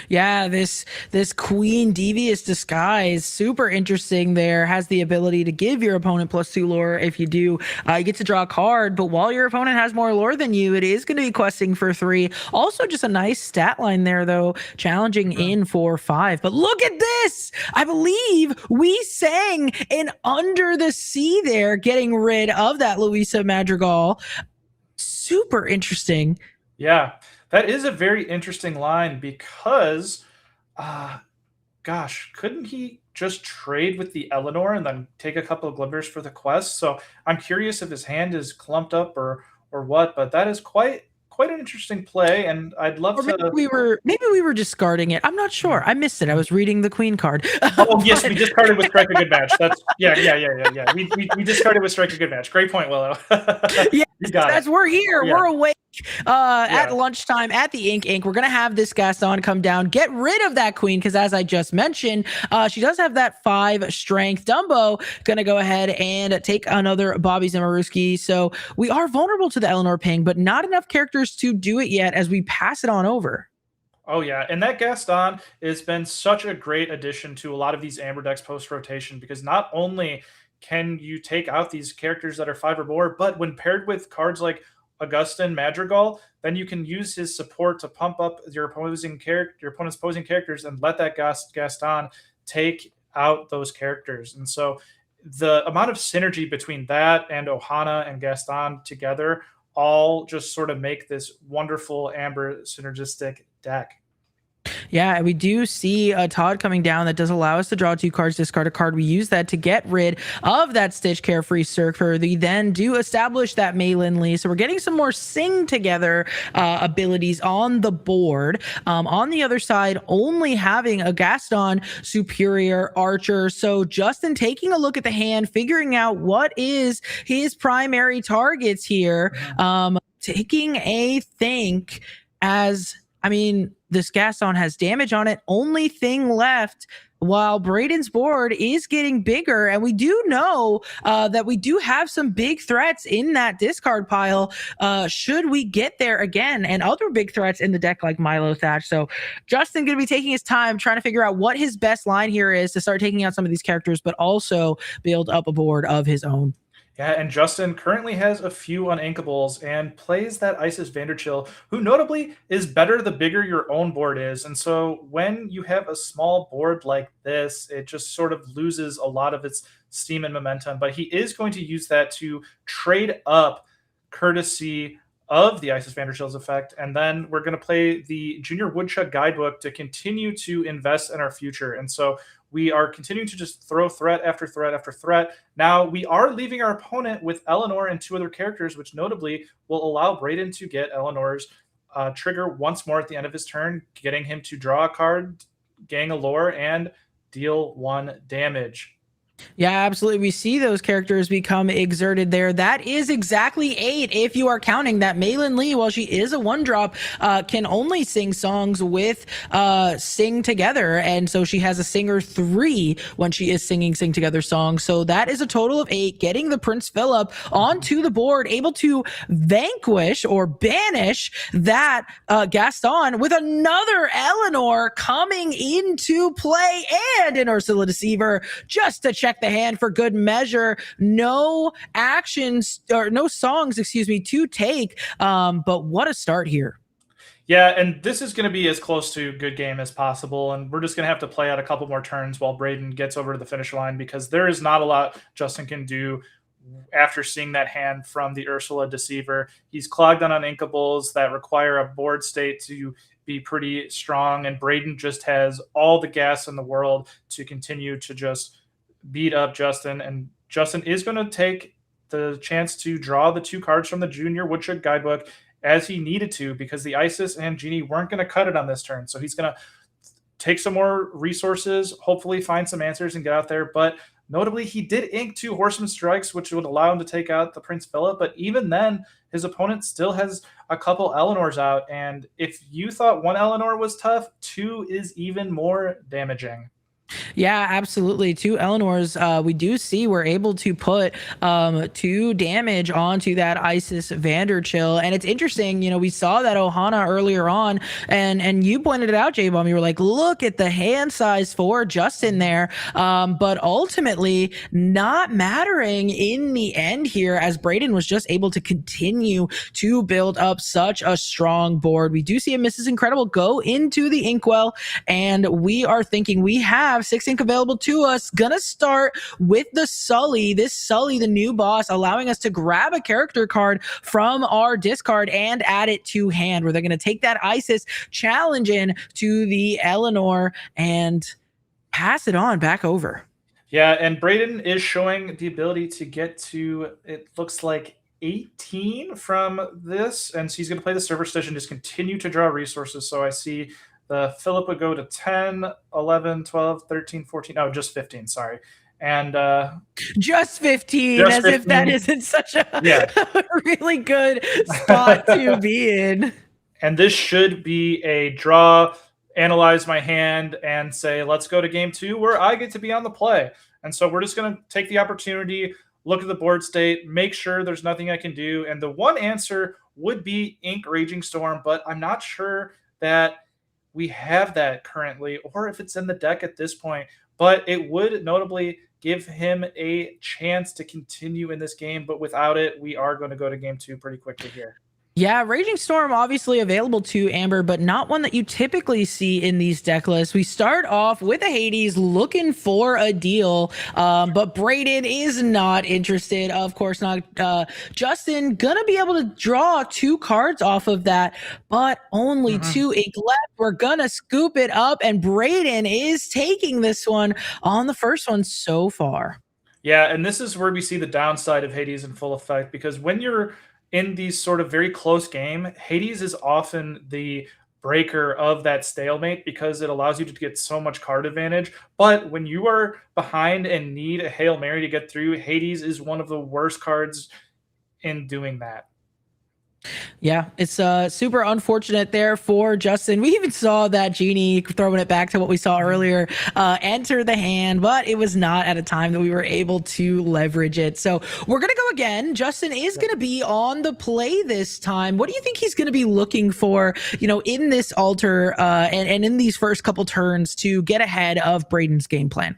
Yeah, this Queen Devious Disguise, super interesting there. Has the ability to give your opponent +2 lore. If you do, you get to draw a card, but while your opponent has more lore than you, it is going to be questing for 3. Also, just a nice stat line there, though, challenging in for 5. But look at this! I believe we sang in Under the Sea there, getting rid of that Luisa Madrigal. Super interesting. Yeah, that is a very interesting line because, gosh, couldn't he just trade with the Eleanor and then take a couple of glimmers for the quest? So I'm curious if his hand is clumped up or what, but that is quite an interesting play, and I'd love Or to. maybe we were discarding it. I'm not sure. I missed it. I was reading the Queen card. Oh yes, we discarded with Strike a Good Match. That's yeah. We discarded with Strike a Good Match. Great point, Willow. Yeah, that's we're here. Yeah. We're awake at lunchtime at the Ink. We're gonna have this Gaston come down, get rid of that Queen, because as I just mentioned, she does have that 5 strength. Dumbo gonna go ahead and take another Bobby Zimmerowski. So we are vulnerable to the Eleanor ping, but not enough characters to do it yet as we pass it on over. Oh yeah, and that Gaston has been such a great addition to a lot of these Amber decks post rotation, because not only can you take out these characters that are 5 or more, but when paired with cards like Augustin Madrigal, then you can use his support to pump up your opponent's opposing characters and let that Gaston take out those characters. And so the amount of synergy between that and Ohana and Gaston together all just sort of make this wonderful Amber synergistic deck. Yeah, we do see a Todd coming down that does allow us to draw 2 cards, discard a card. We use that to get rid of that Stitch Carefree Surfer. We then do establish that Maylin Lee. So we're getting some more sing together abilities on the board. On the other side, only having a Gaston Superior Archer. So Justin taking a look at the hand, figuring out what is his primary targets here. Taking a think as, I mean, this Gaston has damage on it. Only thing left, while Braden's board is getting bigger, and we do know that we do have some big threats in that discard pile should we get there again, and other big threats in the deck like Milo Thatch. So Justin going to be taking his time trying to figure out what his best line here is to start taking out some of these characters, but also build up a board of his own. Yeah, and Justin currently has a few uninkables and plays that Isis Vanderchill, who notably is better the bigger your own board is. And so when you have a small board like this, it just sort of loses a lot of its steam and momentum. But he is going to use that to trade up courtesy of the Isis Vanderchill's effect. And then we're going to play the Junior Woodchuck Guidebook to continue to invest in our future. And so we are continuing to just throw threat after threat after threat. Now, we are leaving our opponent with Eleanor and 2 other characters, which notably will allow Braden to get Eleanor's trigger once more at the end of his turn, getting him to draw a card, gang a lore, and deal 1 damage. Yeah, absolutely. We see those characters become exerted there. That is exactly 8 if you are counting that Maylin Lee, while she is a 1-drop, can only sing songs with Sing Together. And so she has a singer 3 when she is singing Sing Together songs. So that is a total of 8, getting the Prince Philip onto the board, able to vanquish or banish that Gaston with another Eleanor coming into play and an Ursula Deceiver just to check the hand for good measure. No actions or no songs, to take. But what a start here. Yeah, and this is going to be as close to good game as possible, and we're just going to have to play out a couple more turns while Braden gets over to the finish line, because there is not a lot Justin can do after seeing that hand from the Ursula Deceiver. He's clogged on uninkables that require a board state to be pretty strong, and Braden just has all the gas in the world to continue to just beat up Justin. And Justin is going to take the chance to draw the 2 cards from the Junior Woodchuck Guidebook as he needed to, because the Isis and Genie weren't going to cut it on this turn. So he's going to take some more resources, hopefully find some answers and get out there. But notably, he did ink 2 Horseman Strikes, which would allow him to take out the Prince Philip. But even then, his opponent still has a couple Eleanors out. And if you thought 1 Eleanor was tough, 2 is even more damaging. Yeah, absolutely. Two Eleanors, we do see we're able to put 2 damage onto that Isis Vanderchill. And it's interesting, we saw that Ohana earlier on, and you pointed it out, J-Bomb. You were like, look at the hand size for Justin there. But ultimately, not mattering in the end here, as Brayden was just able to continue to build up such a strong board. We do see a Mrs. Incredible go into the Inkwell, and we are thinking we have 6 ink available to us. Gonna start with the Sully. This Sully, the new boss, allowing us to grab a character card from our discard and add it to hand, where they're gonna take that Isis challenge in to the Eleanor and pass it on back over. Yeah, and Brayden is showing the ability to get to, it looks like 18 from this, and so he's going to play the server station, just continue to draw resources. So I see the Philip would go to 10, 11, 12, 13, 14, oh, just 15, sorry. And just 15, just as 15. If that isn't such a Yeah. really good spot to be in. And this should be a draw, analyze my hand, and say, let's go to game 2 where I get to be on the play. And so we're just going to take the opportunity, look at the board state, make sure there's nothing I can do. And the one answer would be Ink Raging Storm, but I'm not sure that we have that currently or if it's in the deck at this point. But it would notably give him a chance to continue in this game. But without it, we are going to go to game 2 pretty quickly here. Yeah, Raging Storm obviously available to Amber, but not one that you typically see in these deck lists. We start off with a Hades looking for a deal, but Brayden is not interested. Of course not. Justin gonna be able to draw 2 cards off of that, but only 2 ink left. We're gonna scoop it up, and Brayden is taking this one on the first one so far. Yeah, and this is where we see the downside of Hades in full effect, because when you're in these sort of very close game, Hades is often the breaker of that stalemate because it allows you to get so much card advantage. But when you are behind and need a Hail Mary to get through, Hades is one of the worst cards in doing that. Yeah, it's super unfortunate there for Justin. We even saw that Genie, throwing it back to what we saw earlier, enter the hand, but it was not at a time that we were able to leverage it. So we're going to go again. Justin is going to be on the play this time. What do you think he's going to be looking for, in this altar and in these first couple turns to get ahead of Brayden's game plan?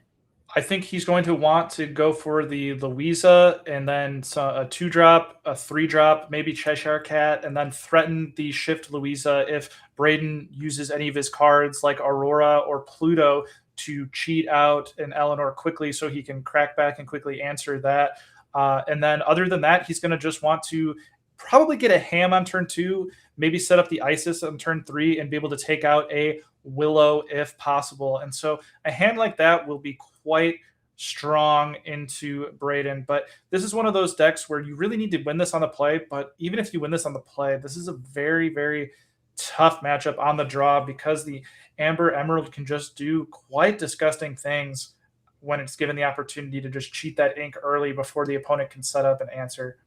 I think he's going to want to go for the Louisa and then a 2-drop, a 3-drop, maybe Cheshire Cat, and then threaten the Shift Louisa if Brayden uses any of his cards like Aurora or Pluto to cheat out an Eleanor quickly so he can crack back and quickly answer that. And then other than that, he's going to just want to probably get a Ham on turn 2, maybe set up the Isis on turn 3 and be able to take out a Willow if possible. And so a hand like that will be quite strong into Brayden. But this is one of those decks where you really need to win this on the play. But even if you win this on the play, this is a very, very tough matchup on the draw because the Amber Emerald can just do quite disgusting things when it's given the opportunity to just cheat that ink early before the opponent can set up an answer.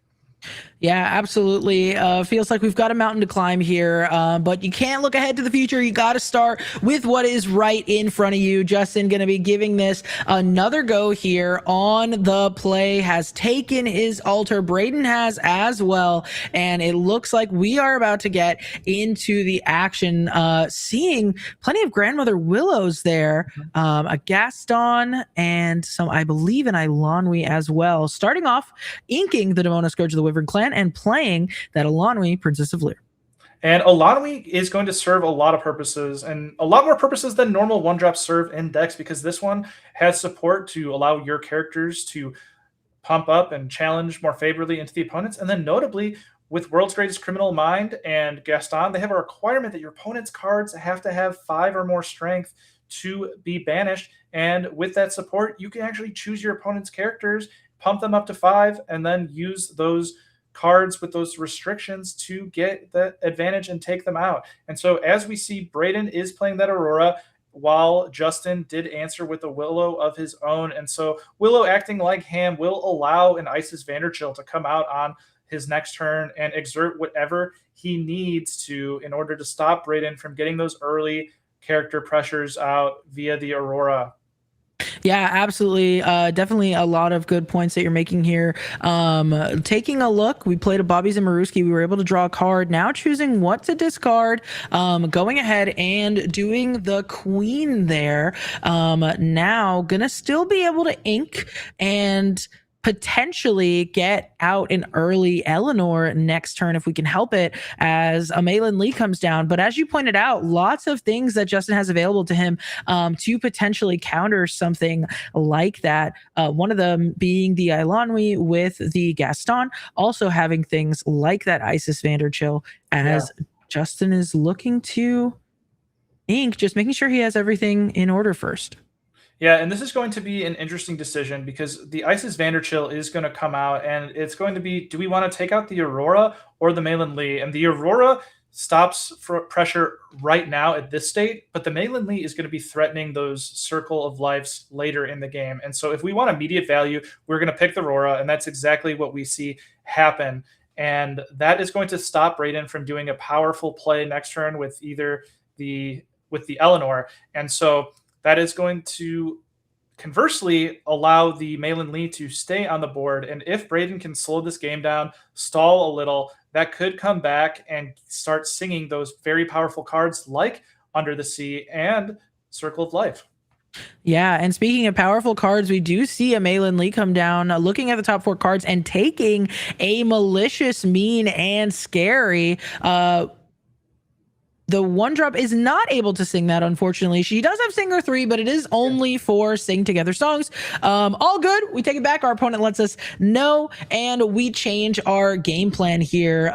Yeah, absolutely. Feels like we've got a mountain to climb here, but you can't look ahead to the future. You got to start with what is right in front of you. Justin going to be giving this another go here on the play, has taken his altar. Brayden has as well, and it looks like we are about to get into the action, seeing plenty of Grandmother Willows there, a Gaston, and some, I believe, an Eilonwy as well. Starting off, inking the Demona Scourge of the Wyvern Clan and playing that Eilonwy, Princess of Lear. And Eilonwy is going to serve a lot of purposes, and a lot more purposes than normal 1-drops serve in decks, because this one has support to allow your characters to pump up and challenge more favorably into the opponents. And then notably, with World's Greatest Criminal Mind and Gaston, they have a requirement that your opponent's cards have to have 5 or more strength to be banished. And with that support, you can actually choose your opponent's characters, pump them up to 5, and then use those cards with those restrictions to get the advantage and take them out. And so as we see, Brayden is playing that Aurora, while Justin did answer with a Willow of his own. And so Willow, acting like Ham, will allow an Isis Vanderchill to come out on his next turn and exert whatever he needs to in order to stop Brayden from getting those early character pressures out via the Aurora. Yeah, absolutely. Definitely a lot of good points that you're making here. Taking a look, we played a Bobby Zimmerowski. We were able to draw a card. Now choosing what to discard. Going ahead and doing the queen there. Now gonna still be able to ink and potentially get out an early Eleanor next turn if we can help it, as a Malin Lee comes down. But as you pointed out, lots of things that Justin has available to him to potentially counter something like that. One of them being the Ilanwi with the Gaston, also having things like that Isis Vanderchill, as Justin is looking to ink, just making sure he has everything in order first. Yeah, and this is going to be an interesting decision because the Isis Vanderchill is going to come out, and it's going to be, do we want to take out the Aurora or the Malin Lee? And the Aurora stops for pressure right now at this state, but the Malin Lee is going to be threatening those Circle of Lives later in the game. And so if we want immediate value, we're going to pick the Aurora, and that's exactly what we see happen. And that is going to stop Braden from doing a powerful play next turn with either the Eleanor. And so that is going to conversely allow the Malin Lee to stay on the board. And if Braden can slow this game down, stall a little, that could come back and start singing those very powerful cards like Under the Sea and Circle of Life. Yeah, and speaking of powerful cards, we do see a Malin Lee come down, looking at the top 4 cards and taking a Malicious, Mean, and Scary. The 1-drop is not able to sing that, unfortunately. She does have Singer 3, but it is only for Sing Together songs. All good. We take it back. Our opponent lets us know, and we change our game plan here.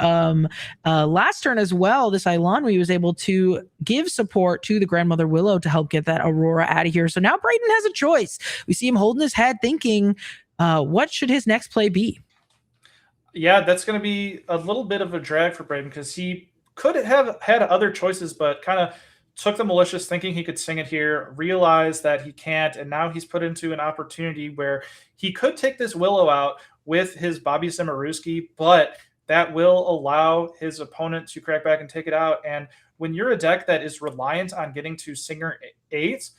Last turn as well, this Ilanwi was able to give support to the Grandmother Willow to help get that Aurora out of here. So now Braden has a choice. We see him holding his head thinking, what should his next play be? Yeah, that's going to be a little bit of a drag for Braden because he could have had other choices, but kind of took the Malicious thinking he could sing it here, realized that he can't, and now he's put into an opportunity where he could take this Willow out with his Bobby Zimmerowski, but that will allow his opponent to crack back and take it out. And when you're a deck that is reliant on getting to Singer 8s,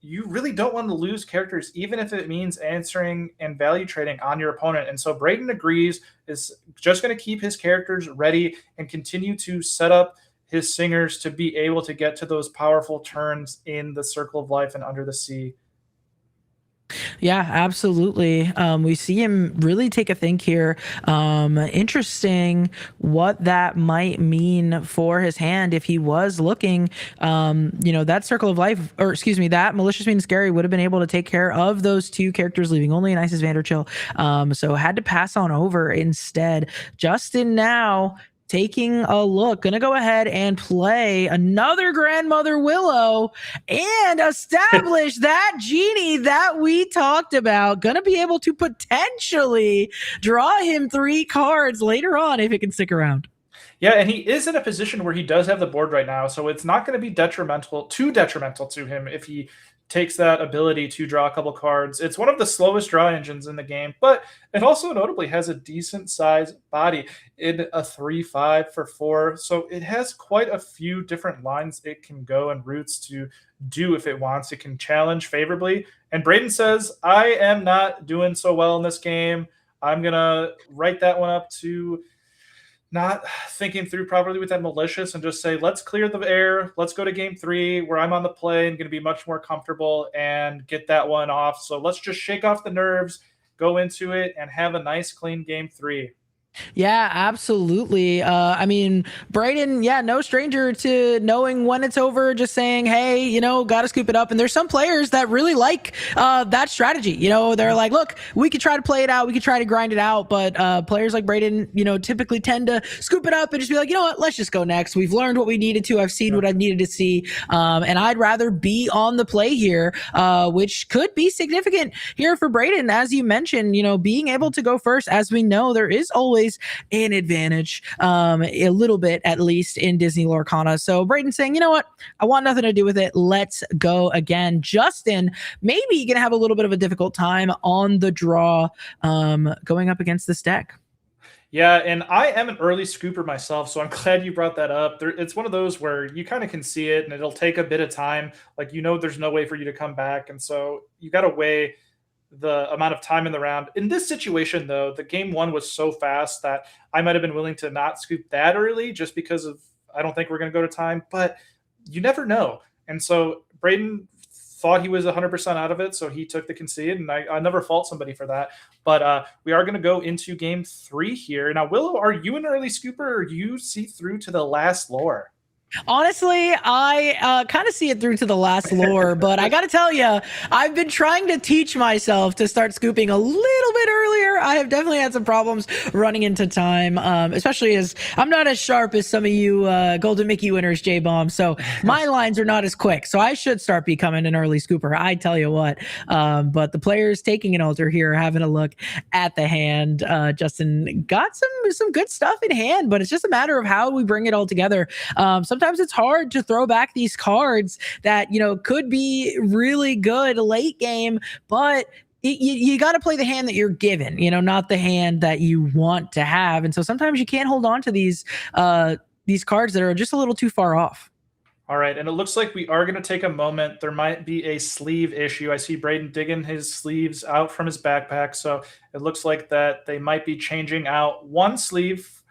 you really don't want to lose characters, even if it means answering and value trading on your opponent. And so Braden agrees, is just going to keep his characters ready and continue to set up his singers to be able to get to those powerful turns in the Circle of Life and Under the Sea. Yeah, absolutely. We see him really take a think here. Interesting what that might mean for his hand if he was looking, that Circle of Life, or excuse me, that Malicious, Mean, and Scary would have been able to take care of those 2 characters, leaving only an Isis Vanderchill. So had to pass on over instead. Justin now taking a look, gonna go ahead and play another Grandmother Willow and establish that genie that we talked about. Gonna be able to potentially draw him 3 cards later on if it can stick around. Yeah, and he is in a position where he does have the board right now, so it's not going to be too detrimental to him if he takes that ability to draw a couple cards. It's one of the slowest draw engines in the game, but it also notably has a decent sized body in a 3/5 for 4. So it has quite a few different lines it can go and routes to do if it wants. It can challenge favorably. And Braden says, I am not doing so well in this game. I'm going to write that one up to not thinking through properly with that Malicious and just say, let's clear the air. Let's go to game 3 where I'm on the play and going to be much more comfortable and get that one off. So let's just shake off the nerves, go into it, and have a nice, clean game 3. Yeah, absolutely. I mean, Braden, no stranger to knowing when it's over, just saying, hey, got to scoop it up. And there's some players that really like that strategy. They're like, look, we could try to play it out. We could try to grind it out. But players like Braden, typically tend to scoop it up and just be like, you know what, let's just go next. We've learned what we needed to. I've seen what I needed to see. And I'd rather be on the play here, which could be significant here for Braden. As you mentioned, being able to go first, as we know, there is always an advantage, a little bit at least, in Disney Lorcana. So Braden saying, you know what, I want nothing to do with it. Let's go again. Justin, maybe you're going to have a little bit of a difficult time on the draw going up against this deck. Yeah, and I am an early scooper myself, so I'm glad you brought that up. It's one of those where you kind of can see it, and it'll take a bit of time. Like there's no way for you to come back, and so you got to weigh the amount of time in the round. In this situation, though, the game one was so fast that I might have been willing to not scoop that early, just because of I don't think we're going to go to time. But you never know, and so Braden thought he was 100% out of it, so he took the concede, and I never fault somebody for that. But we are going to go into game three here. Now, Willow, are you an early scooper, or do you see through to the last lore? Honestly, I kind of see it through to the last lore, but I got to tell you, I've been trying to teach myself to start scooping a little bit earlier. I have definitely had some problems running into time, especially as I'm not as sharp as some of you Golden Mickey winners, J-Bomb. So my lines are not as quick. So I should start becoming an early scooper. I tell you what. But the players taking an altar here, having a look at the hand. Justin got some good stuff in hand, but it's just a matter of how we bring it all together. Sometimes it's hard to throw back these cards that could be really good late game, but you got to play the hand that you're given, not the hand that you want to have. And so sometimes you can't hold on to these cards that are just a little too far off. All right, and it looks like we are going to take a moment. There might be a sleeve issue. I see Braden digging his sleeves out from his backpack, so it looks like that they might be changing out one sleeve,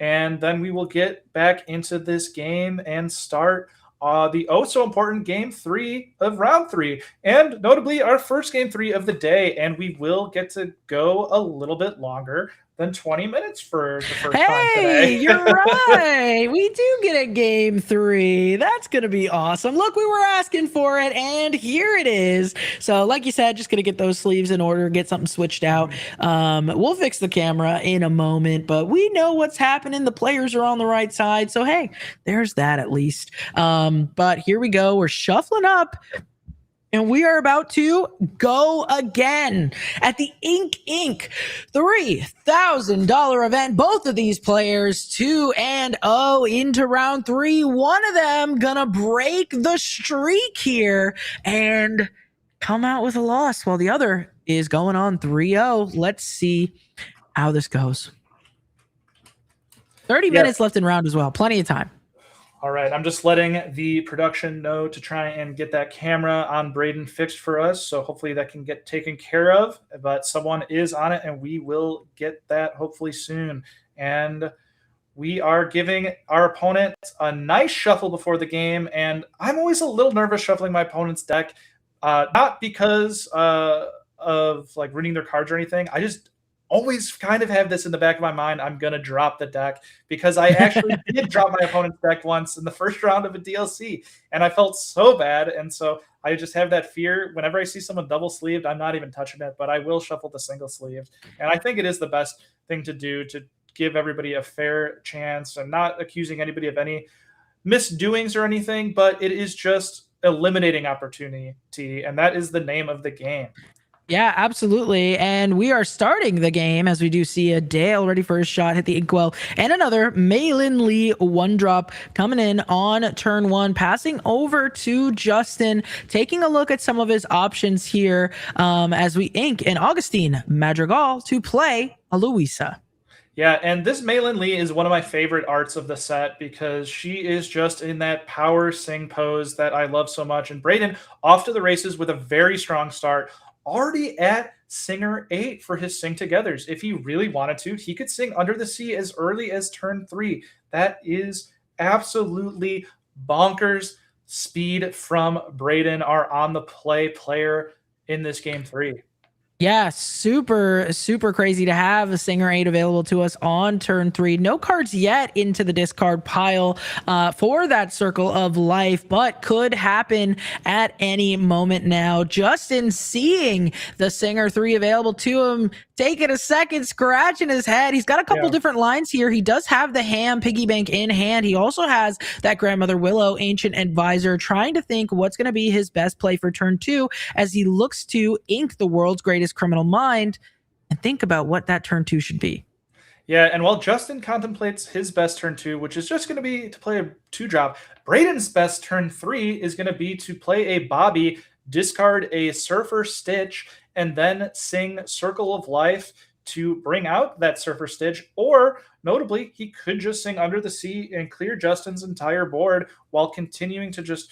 and then we will get back into this game and start the so important game three of round three, and notably our first game three of the day. And we will get to go a little bit longer than 20 minutes for the first time today. Hey, you're right. We do get a game three. That's going to be awesome. Look, we were asking for it, and here it is. So like you said, just going to get those sleeves in order, get something switched out. We'll fix the camera in a moment, but we know what's happening. The players are on the right side. So, hey, there's that at least. But here we go. We're shuffling up. And we are about to go again at the Ink Inc. $3,000 event. Both of these players 2-0 into round three. One of them gonna break the streak here and come out with a loss while the other is going on 3-0. Let's see how this goes. 30 minutes left in round as well. Plenty of time. All right, I'm just letting the production know to try and get that camera on Braden fixed for us. So hopefully that can get taken care of, but someone is on it and we will get that hopefully soon. And we are giving our opponent a nice shuffle before the game. And I'm always a little nervous shuffling my opponent's deck, not because of like ruining their cards or anything. I just always kind of have this in the back of my mind. I'm going to drop the deck because I actually did drop my opponent's deck once in the first round of a DLC and I felt so bad. And so I just have that fear whenever I see someone double sleeved, I'm not even touching it, but I will shuffle the single sleeved. And I think it is the best thing to do to give everybody a fair chance. I'm not accusing anybody of any misdoings or anything, but it is just eliminating opportunity. And that is the name of the game. Yeah, absolutely. And we are starting the game as we do see a Dale ready for his shot, hit the Inkwell, and another Malin Lee one drop coming in on turn one, passing over to Justin, taking a look at some of his options here as we ink an Augustine Madrigal to play a Louisa. Yeah, and this Malin Lee is one of my favorite arts of the set because she is just in that power sing pose that I love so much. And Braden off to the races with a very strong start, already at Singer 8 for his Sing Togethers. If he really wanted to, he could sing Under the Sea as early as turn 3. That is absolutely bonkers speed from Braden, our on the play player in this game 3. Yeah, super crazy to have a Singer 8 available to us on turn 3. No cards yet into the discard pile for that Circle of Life, but could happen at any moment now. Justin seeing the Singer 3 available to him, taking a second, scratching his head. He's got a couple different lines here. He does have the Ham Piggy Bank in hand. He also has that Grandmother Willow Ancient Advisor, trying to think what's going to be his best play for turn 2 as he looks to ink the world's greatest criminal mind and think about what that turn 2 should be. Yeah, and while Justin contemplates his best turn 2, which is just going to be to play a 2-drop, Braden's best turn 3 is going to be to play a Bobby, discard a Surfer Stitch, and then sing Circle of Life to bring out that Surfer Stitch, or notably, he could just sing Under the Sea and clear Justin's entire board while continuing to just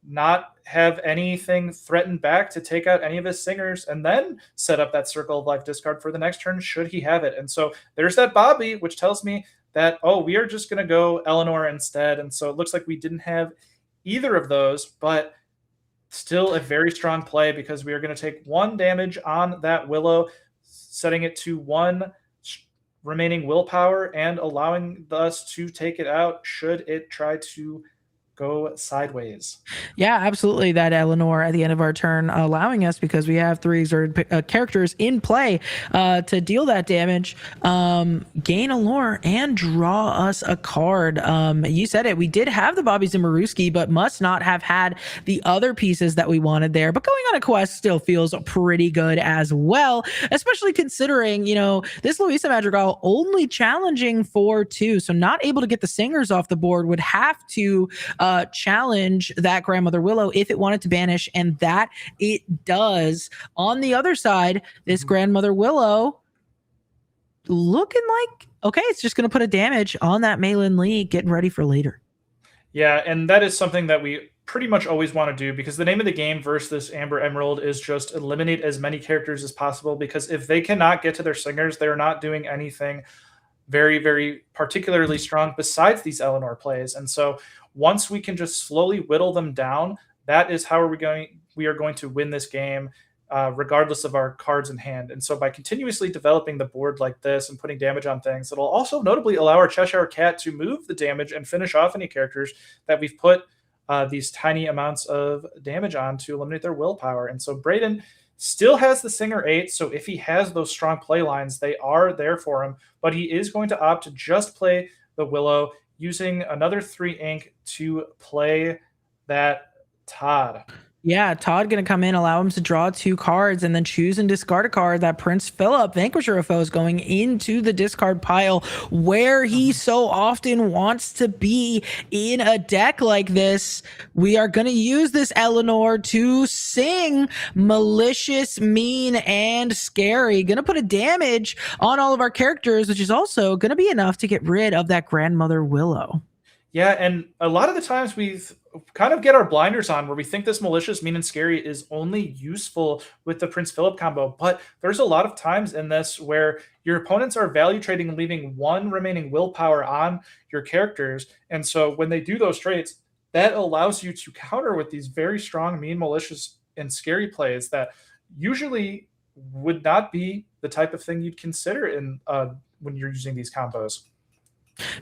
not have anything threatened back to take out any of his singers, and then set up that Circle of Life discard for the next turn should he have it. And so there's that Bobby, which tells me that, oh, we are just going to go Eleanor instead. And so it looks like we didn't have either of those, but still a very strong play because we are going to take 1 damage on that Willow, setting it to 1 remaining willpower and allowing us to take it out should it try to go sideways. Yeah, absolutely. That Eleanor at the end of our turn allowing us, because we have 3 exerted characters in play to deal that damage, gain a lore and draw us a card. You said it. We did have the Bobby Zimmerowski, but must not have had the other pieces that we wanted there. But going on a quest still feels pretty good as well, especially considering, you know, this Luisa Madrigal only challenging for 2. So not able to get the singers off the board, would have to challenge that Grandmother Willow if it wanted to banish, and that it does. On the other side, this Grandmother Willow looking like, okay, it's just going to put a damage on that Malin Lee, getting ready for later. Yeah, and that is something that we pretty much always want to do, because the name of the game versus this Amber Emerald is just eliminate as many characters as possible, because if they cannot get to their singers, they're not doing anything very, very particularly strong besides these Eleanor plays. And so once we can just slowly whittle them down, that is how we are going to win this game, regardless of our cards in hand. And so by continuously developing the board like this and putting damage on things, it'll also notably allow our Cheshire Cat to move the damage and finish off any characters that we've put these tiny amounts of damage on to eliminate their willpower. And so Brayden still has the Singer 8, so if he has those strong play lines, they are there for him, but he is going to opt to just play the Willow, using another 3 ink to play that Todd. Yeah, Todd going to come in, allow him to draw 2 cards, and then choose and discard a card. That Prince Philip, Vanquisher of Foes, going into the discard pile, where he so often wants to be in a deck like this. We are going to use this Eleanor to sing Malicious, Mean, and Scary. Going to put a damage on all of our characters, which is also going to be enough to get rid of that Grandmother Willow. Yeah, and a lot of the times we kind of get our blinders on where we think this Malicious, Mean, and Scary is only useful with the Prince Philip combo, but there's a lot of times in this where your opponents are value trading and leaving 1 remaining willpower on your characters, and so when they do those trades, that allows you to counter with these very strong, mean, malicious, and scary plays that usually would not be the type of thing you'd consider in when you're using these combos.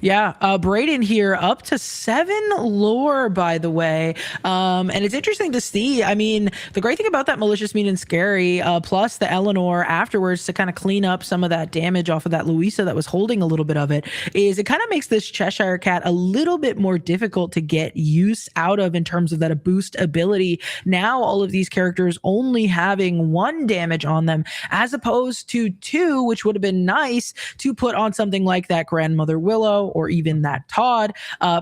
Yeah, Brayden here up to 7 lore, by the way. And it's interesting to see. I mean, the great thing about that Malicious, Mean, and Scary, plus the Eleanor afterwards to kind of clean up some of that damage off of that Luisa that was holding a little bit of it, is it kind of makes this Cheshire Cat a little bit more difficult to get use out of in terms of that boost ability. Now, all of these characters only having 1 damage on them, as opposed to 2, which would have been nice to put on something like that Grandmother Willow or even that Todd,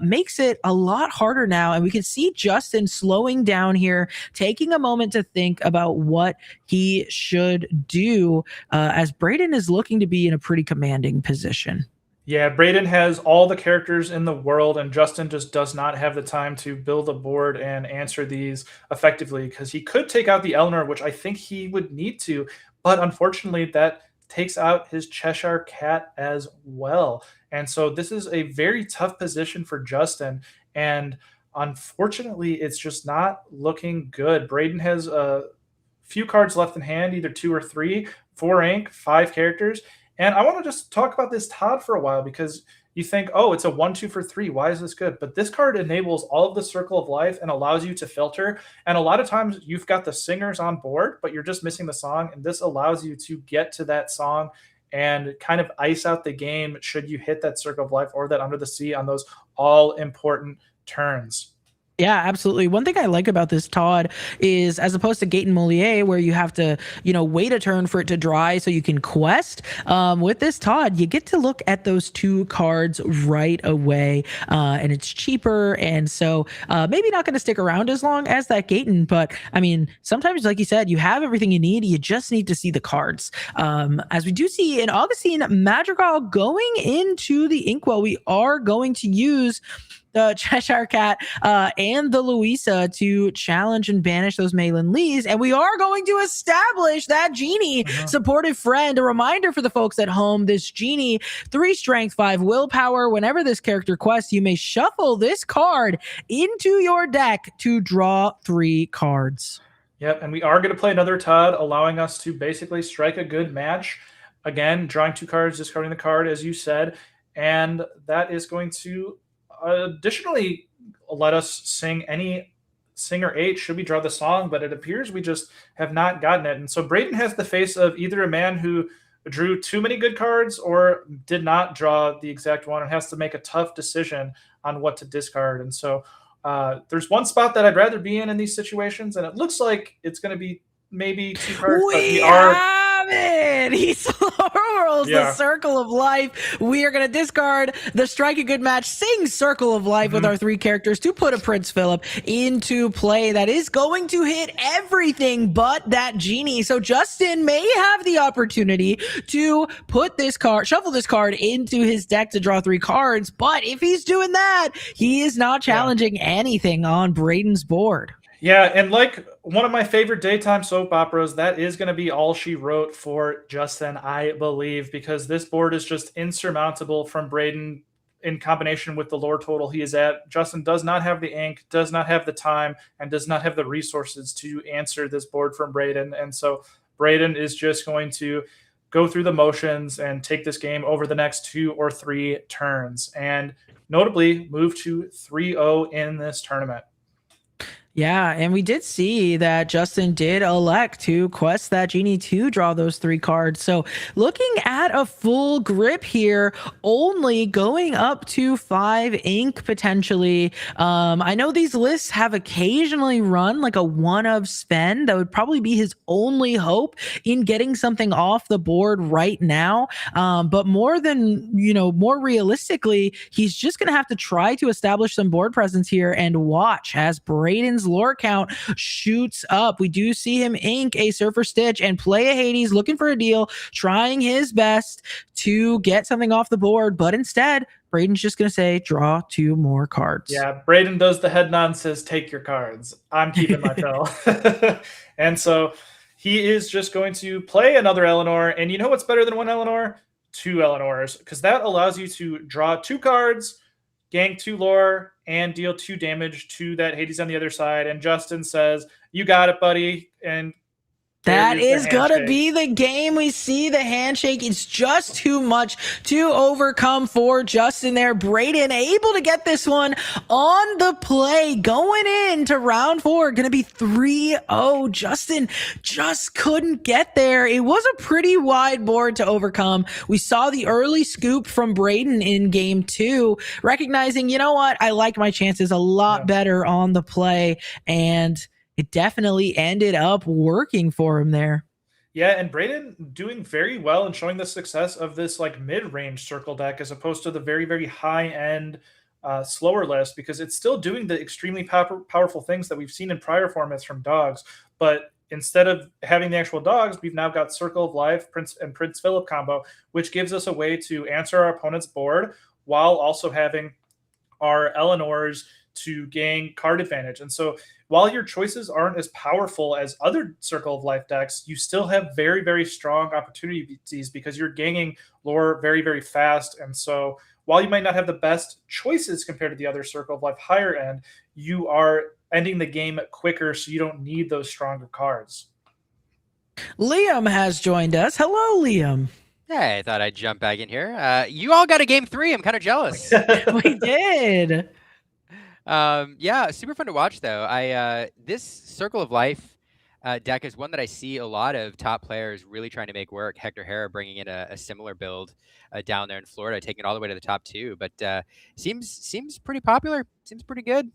makes it a lot harder now. And we can see Justin slowing down here, taking a moment to think about what he should do, as Brayden is looking to be in a pretty commanding position. Yeah, Brayden has all the characters in the world, and Justin just does not have the time to build a board and answer these effectively, because he could take out the Eleanor, which I think he would need to, but unfortunately that takes out his Cheshire Cat as well. And so this is a very tough position for Justin, and unfortunately it's just not looking good. Brayden has a few cards left in hand, either 2 or 3, 4 ink, 5 characters. And I want to just talk about this Todd for a while, because you think, oh, it's a 1-2 for 3. Why is this good? But this card enables all of the Circle of Life and allows you to filter. And a lot of times you've got the singers on board, but you're just missing the song. And this allows you to get to that song and kind of ice out the game should you hit that Circle of Life or that Under the Sea on those all important turns. Yeah, absolutely. One thing I like about this Todd is, as opposed to Gate and Moliere, where you have to, wait a turn for it to dry so you can quest. With this Todd, you get to look at those two cards right away, and it's cheaper. And so maybe not going to stick around as long as that Gaten, but I mean, sometimes, like you said, you have everything you need. You just need to see the cards. As we do see in Augustine Madrigal going into the Inkwell, we are going to use the Cheshire Cat and the Louisa to challenge and banish those Malin Lees. And we are going to establish that Genie supportive friend. A reminder for the folks at home, this Genie, 3 strength, 5 willpower. Whenever this character quests, you may shuffle this card into your deck to draw 3 cards. Yep, and we are going to play another Todd, allowing us to basically strike a good match. Again, drawing 2 cards, discarding the card, as you said. And that is going to additionally let us sing any singer 8 should we draw the song, but it appears we just have not gotten it. And so Braden has the face of either a man who drew too many good cards or did not draw the exact one and has to make a tough decision on what to discard. And so there's one spot that I'd rather be in these situations, and it looks like it's going to be maybe 2 cards, but we are... He swirls the Circle of Life. We are going to discard the Strike a Good Match, sing Circle of Life with our 3 characters to put a Prince Philip into play that is going to hit everything but that Genie. So Justin may have the opportunity to put this card, shuffle this card into his deck to draw 3 cards. But if he's doing that, he is not challenging anything on Braden's board. Yeah, and like one of my favorite daytime soap operas, that is going to be all she wrote for Justin, I believe, because this board is just insurmountable from Braden in combination with the lore total he is at. Justin does not have the ink, does not have the time, and does not have the resources to answer this board from Braden. And so Braden is just going to go through the motions and take this game over the next 2 or 3 turns, and notably move to 3-0 in this tournament. Yeah, and we did see that Justin did elect to quest that Genie to draw those 3 cards. So looking at a full grip here, only going up to 5 ink potentially. I know these lists have occasionally run like a 1 of spend. That would probably be his only hope in getting something off the board right now. But more realistically, he's just going to have to try to establish some board presence here and watch as Braden's lore count shoots up. We do see him ink a Surfer Stitch and play a Hades, looking for a deal, trying his best to get something off the board, but instead Braden's just going to say draw 2 more cards. Yeah, Braden does the head nod, says take your cards. I'm keeping my pill. And so he is just going to play another Eleanor, and you know what's better than 1 Eleanor? 2 Eleanors, because that allows you to draw 2 cards, gank 2 lore, and deal 2 damage to that Hades on the other side. And Justin says, you got it, buddy. And that is going to be the game. We see the handshake. It's just too much to overcome for Justin there. Braden able to get this one on the play. Going into round 4, going to be 3-0. Justin just couldn't get there. It was a pretty wide board to overcome. We saw the early scoop from Braden in game 2, recognizing, you know what, I like my chances a lot better on the play, and it definitely ended up working for him there. Yeah, and Braden doing very well and showing the success of this like mid-range circle deck as opposed to the very, very high-end slower list, because it's still doing the extremely powerful things that we've seen in prior formats from dogs. But instead of having the actual dogs, we've now got Circle of Life, Prince Philip combo, which gives us a way to answer our opponent's board while also having our Eleanors to gain card advantage. And so while your choices aren't as powerful as other Circle of Life decks, you still have very, very strong opportunities because you're gaining lore very, very fast. And so while you might not have the best choices compared to the other Circle of Life higher end, you are ending the game quicker, so you don't need those stronger cards. Liam has joined us. Hello, Liam. Hey, I thought I'd jump back in here. You all got a game 3. I'm kind of jealous. We did. Yeah, super fun to watch though. This Circle of Life deck is one that I see a lot of top players really trying to make work. Hector Hara bringing in a similar build down there in Florida, taking it all the way to the top 2. But seems pretty popular. Seems pretty good.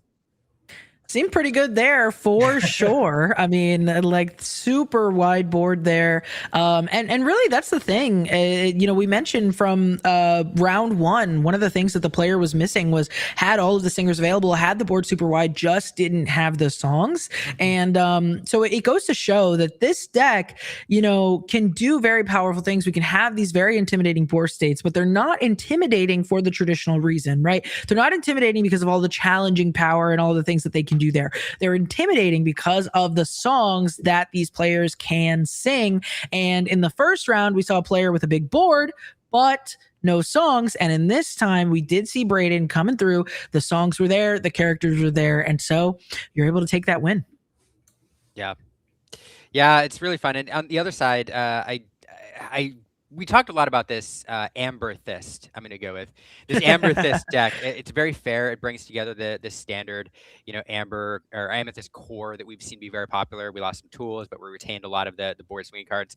Seemed pretty good there for sure. I mean, like super wide board there, and really that's the thing. We mentioned from round one of the things that the player was missing was had all of the singers available, had the board super wide, just didn't have the songs, and so it goes to show that this deck, can do very powerful things. We can have these very intimidating board states, but they're not intimidating for the traditional reason, right? They're not intimidating because of all the challenging power and all the things that they can do there. They're intimidating because of the songs that these players can sing. And in the first round, we saw a player with a big board, but no songs. And in this time, we did see Braden coming through. The songs were there, the characters were there. And so you're able to take that win. Yeah. Yeah, it's really fun. And on the other side, we talked a lot about this Amberthist. I'm going to go with this Amberthist deck. It's very fair. It brings together the standard, Amber or Amethyst core that we've seen be very popular. We lost some tools, but we retained a lot of the board swinging cards.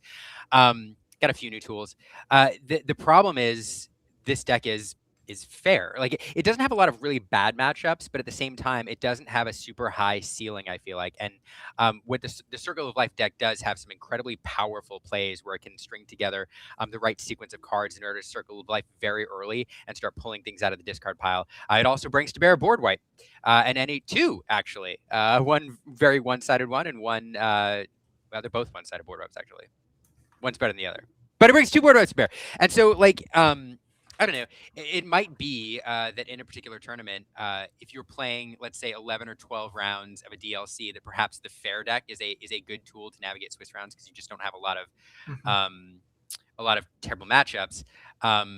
Got a few new tools. The problem is this deck is fair. Like it doesn't have a lot of really bad matchups, but at the same time, it doesn't have a super high ceiling, I feel like. And what the Circle of Life deck does have some incredibly powerful plays where it can string together the right sequence of cards in order to Circle of Life very early and start pulling things out of the discard pile. It also brings to bear board wipe, and any two actually. One very one-sided one and one. Well, they're both one-sided board wipes actually. One's better than the other, but it brings two board wipes to bear. And so like I don't know. It might be that in a particular tournament, if you're playing, let's say, 11 or 12 rounds of a DLC, that perhaps the fair deck is a good tool to navigate Swiss rounds because you just don't have a lot of terrible matchups. I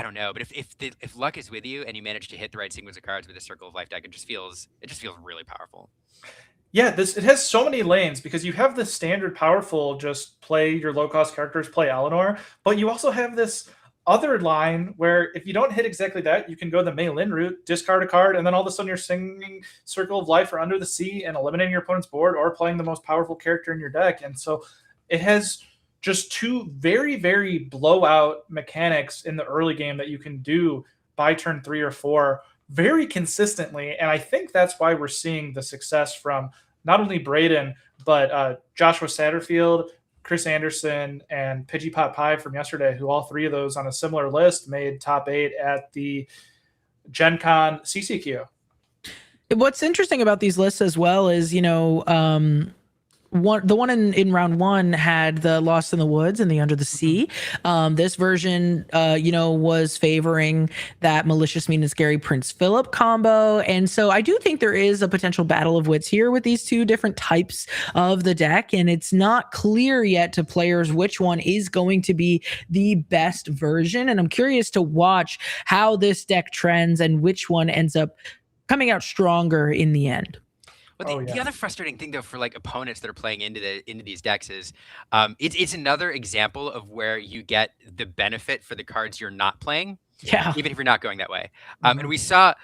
don't know, but if luck is with you and you manage to hit the right sequence of cards with a Circle of Life deck, it just feels really powerful. Yeah, it has so many lanes because you have the standard powerful, just play your low cost characters, play Eleanor, but you also have this other line where if you don't hit exactly that, you can go the Mei Lin route, discard a card, and then all of a sudden you're singing Circle of Life or Under the Sea and eliminating your opponent's board or playing the most powerful character in your deck. And so it has just two very, very blowout mechanics in the early game that you can do by turn 3 or 4 very consistently. And I think that's why we're seeing the success from not only Braden, but Joshua Satterfield, Chris Anderson, and Pidgey Pot Pie from yesterday, who all three of those on a similar list made top 8 at the Gen Con CCQ. What's interesting about these lists as well is, the one in round one had the Lost in the Woods and the Under the Sea. This version, was favoring that Malicious, Mean, and Scary Prince Philip combo. And so I do think there is a potential battle of wits here with these two different types of the deck. And it's not clear yet to players which one is going to be the best version. And I'm curious to watch how this deck trends and which one ends up coming out stronger in the end. Well, the other frustrating thing, though, for like opponents that are playing into these decks is, it's another example of where you get the benefit for the cards you're not playing. Yeah. Even if you're not going that way. And we saw,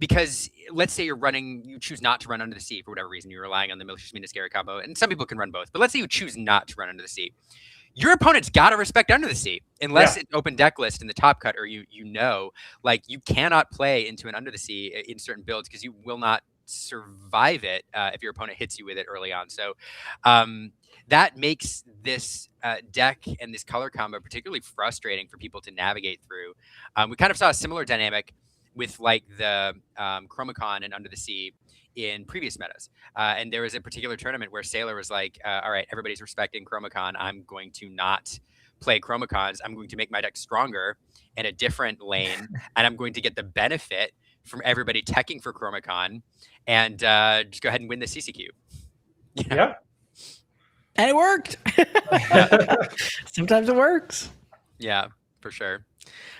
because let's say you choose not to run Under the Sea for whatever reason, you're relying on the Malicious, Mean, and Scary combo, and some people can run both. But let's say you choose not to run Under the Sea. Your opponent's got to respect Under the Sea, unless it's open deck list in the top cut, or you cannot play into an Under the Sea in certain builds because you will not survive it if your opponent hits you with it early on. So that makes this deck and this color combo particularly frustrating for people to navigate through. We kind of saw a similar dynamic with the Chromacon and Under the Sea in previous metas. And there was a particular tournament where Sailor was like, all right, everybody's respecting Chromacon. I'm going to not play Chromacons. I'm going to make my deck stronger in a different lane, and I'm going to get the benefit from everybody teching for Chromacon and just go ahead and win the CCQ. Yeah. And it worked. Sometimes it works. Yeah, for sure.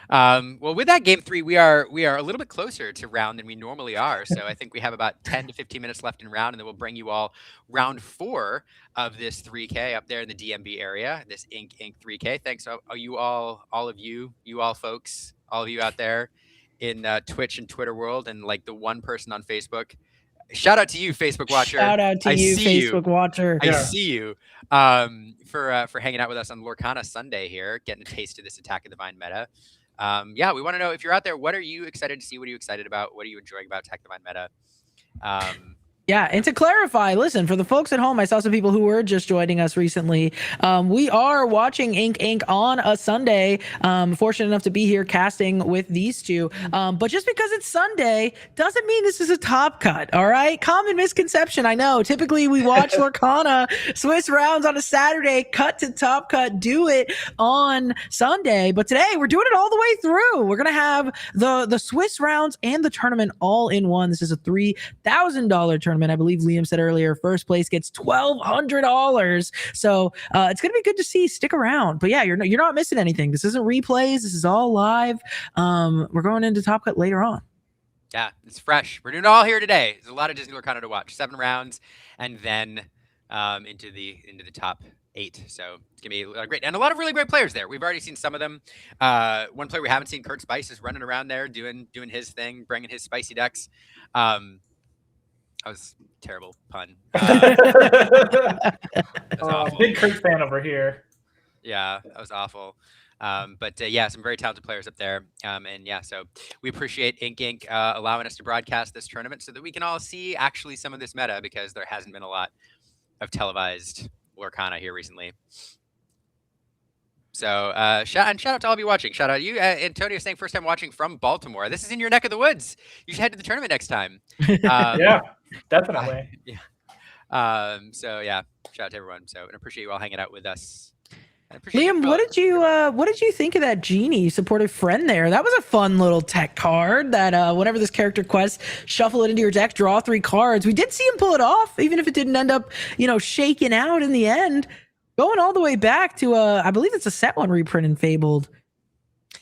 Well, with that game 3, we are a little bit closer to round than we normally are. So I think we have about 10 to 15 minutes left in round, and then we'll bring you all round 4 of this 3K up there in the DMB area, this Inc 3K. Thanks, all of you folks, all of you out there in Twitch and Twitter world, and the one person on Facebook. Shout out to you, Facebook watcher. Shout out to you, Facebook watcher. I see you for hanging out with us on Lorcana Sunday here, getting a taste of this Attack of the Vine meta. We want to know if you're out there, what are you excited to see? What are you excited about? What are you enjoying about Attack of the Vine meta? Yeah, and to clarify, listen, for the folks at home, I saw some people who were just joining us recently. We are watching Ink Ink on a Sunday. Fortunate enough to be here casting with these two. But just because it's Sunday doesn't mean this is a top cut, all right? Common misconception, I know. Typically, we watch Lorcana Swiss rounds on a Saturday, cut to top cut, do it on Sunday. But today, we're doing it all the way through. We're going to have the Swiss rounds and the tournament all in one. This is a $3,000 tournament. I believe Liam said earlier, first place gets $1,200. So it's going to be good to see. Stick around. But yeah, you're not missing anything. This isn't replays. This is all live. We're going into Top Cut later on. Yeah, it's fresh. We're doing it all here today. There's a lot of Disney Lorcana to watch. 7 rounds, and then into the top 8. So it's gonna be great, and a lot of really great players there. We've already seen some of them. One player we haven't seen, Kurt Spice, is running around there doing his thing, bringing his spicy decks. That was a terrible pun. Big Kurt fan over here. Yeah, that was awful. But yeah, some very talented players up there. And yeah, so we appreciate Ink Ink allowing us to broadcast this tournament so that we can all see actually some of this meta, because there hasn't been a lot of televised Lorcana here recently. So shout out to all of you watching. Shout out to you, Antonio, saying first time watching from Baltimore. This is in your neck of the woods. You should head to the tournament next time. Yeah, definitely. Yeah. So yeah, shout out to everyone. So I appreciate you all hanging out with us. Liam, what did you think of that genie supportive friend there? That was a fun little tech card that whenever this character quests, shuffle it into your deck, draw 3 cards. We did see him pull it off, even if it didn't end up, shaking out in the end. Going all the way back to I believe it's a set 1 reprint in Fabled.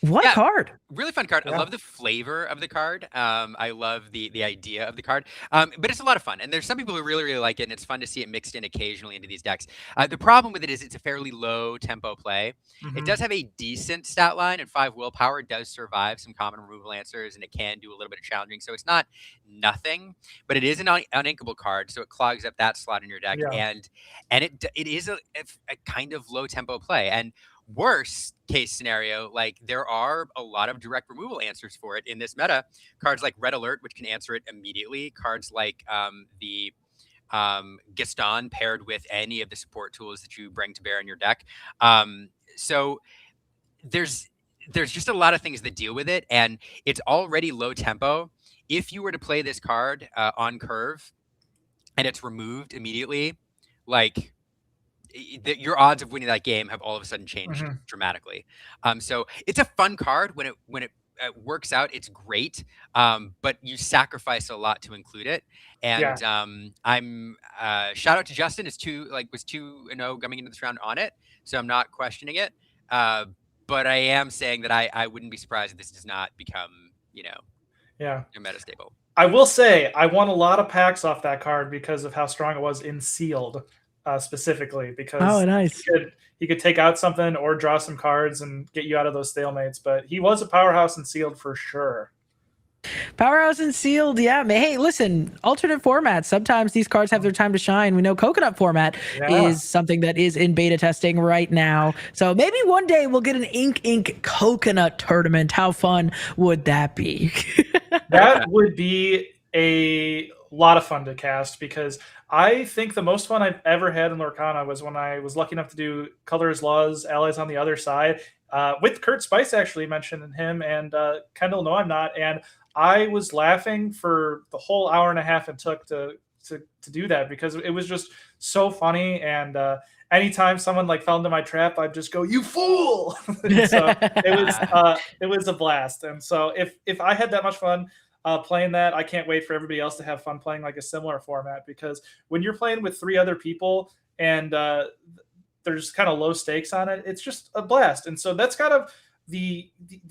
What card? Really fun card. Yeah. I love the flavor of the card. I love the idea of the card. But it's a lot of fun. And there's some people who really, really like it, and it's fun to see it mixed in occasionally into these decks. The problem with it is it's a fairly low tempo play. Mm-hmm. It does have a decent stat line, and 5 willpower. It does survive some common removal answers, and it can do a little bit of challenging. So it's not nothing, but it is an uninkable card, so it clogs up that slot in your deck. Yeah. And it is a kind of low tempo play. And worst case scenario, like there are a lot of direct removal answers for it in this meta. Cards like Red Alert, which can answer it immediately. Cards like the Gaston paired with any of the support tools that you bring to bear in your deck. So there's just a lot of things that deal with it, and it's already low tempo. If you were to play this card on curve and it's removed immediately, like your odds of winning that game have all of a sudden changed dramatically. So it's a fun card when it works out. It's great, but you sacrifice a lot to include it. And I'm shout out to Justin. Was 2-0 coming into this round on it, so I'm not questioning it. But I am saying that I wouldn't be surprised if this does not become a meta staple. I will say I won a lot of packs off that card because of how strong it was in sealed. Specifically because nice. he could take out something or draw some cards and get you out of those stalemates. But he was a powerhouse in sealed for sure. Powerhouse and sealed, yeah. Hey, listen, alternate formats. Sometimes these cards have their time to shine. We know coconut format is something that is in beta testing right now. So maybe one day we'll get an Ink Ink coconut tournament. How fun would that be? That would be a lot of fun to cast, because I think the most fun I've ever had in Lorcana was when I was lucky enough to do Colors, Laws, Allies on the Other Side with Kurt Spice, actually mentioning him, and Kendall, no, I'm not. And I was laughing for the whole hour and a half it took to do that, because it was just so funny. And anytime someone fell into my trap, I'd just go, "You fool!" So it was a blast. And so if I had that much fun playing that, I can't wait for everybody else to have fun playing a similar format, because when you're playing with 3 other people and there's kind of low stakes on it, it's just a blast. And so that's kind of the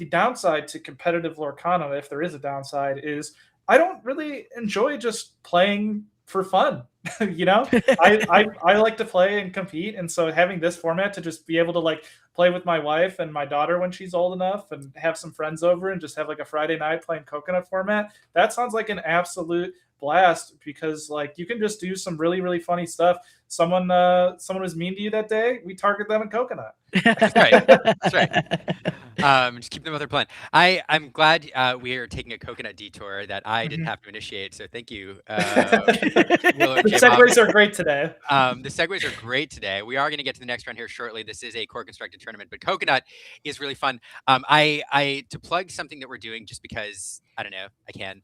downside to competitive Lorcana, if there is a downside, is I don't really enjoy just playing for fun. I like to play and compete, and so having this format to just be able to play with my wife and my daughter when she's old enough, and have some friends over and just have a Friday night playing coconut format, that sounds like an absolute blast, because you can just do some really, really funny stuff. someone was mean to you that day, we target them in coconut. That's right. That's right. Just keep them with their plan. I'm glad we are taking a coconut detour that I didn't have to initiate. So thank you, Willow and The J-Bob. segues are great today. The segues are great today. We are going to get to the next round here shortly. This is a core constructed tournament, but coconut is really fun. I to plug something that we're doing just because I don't know, I can.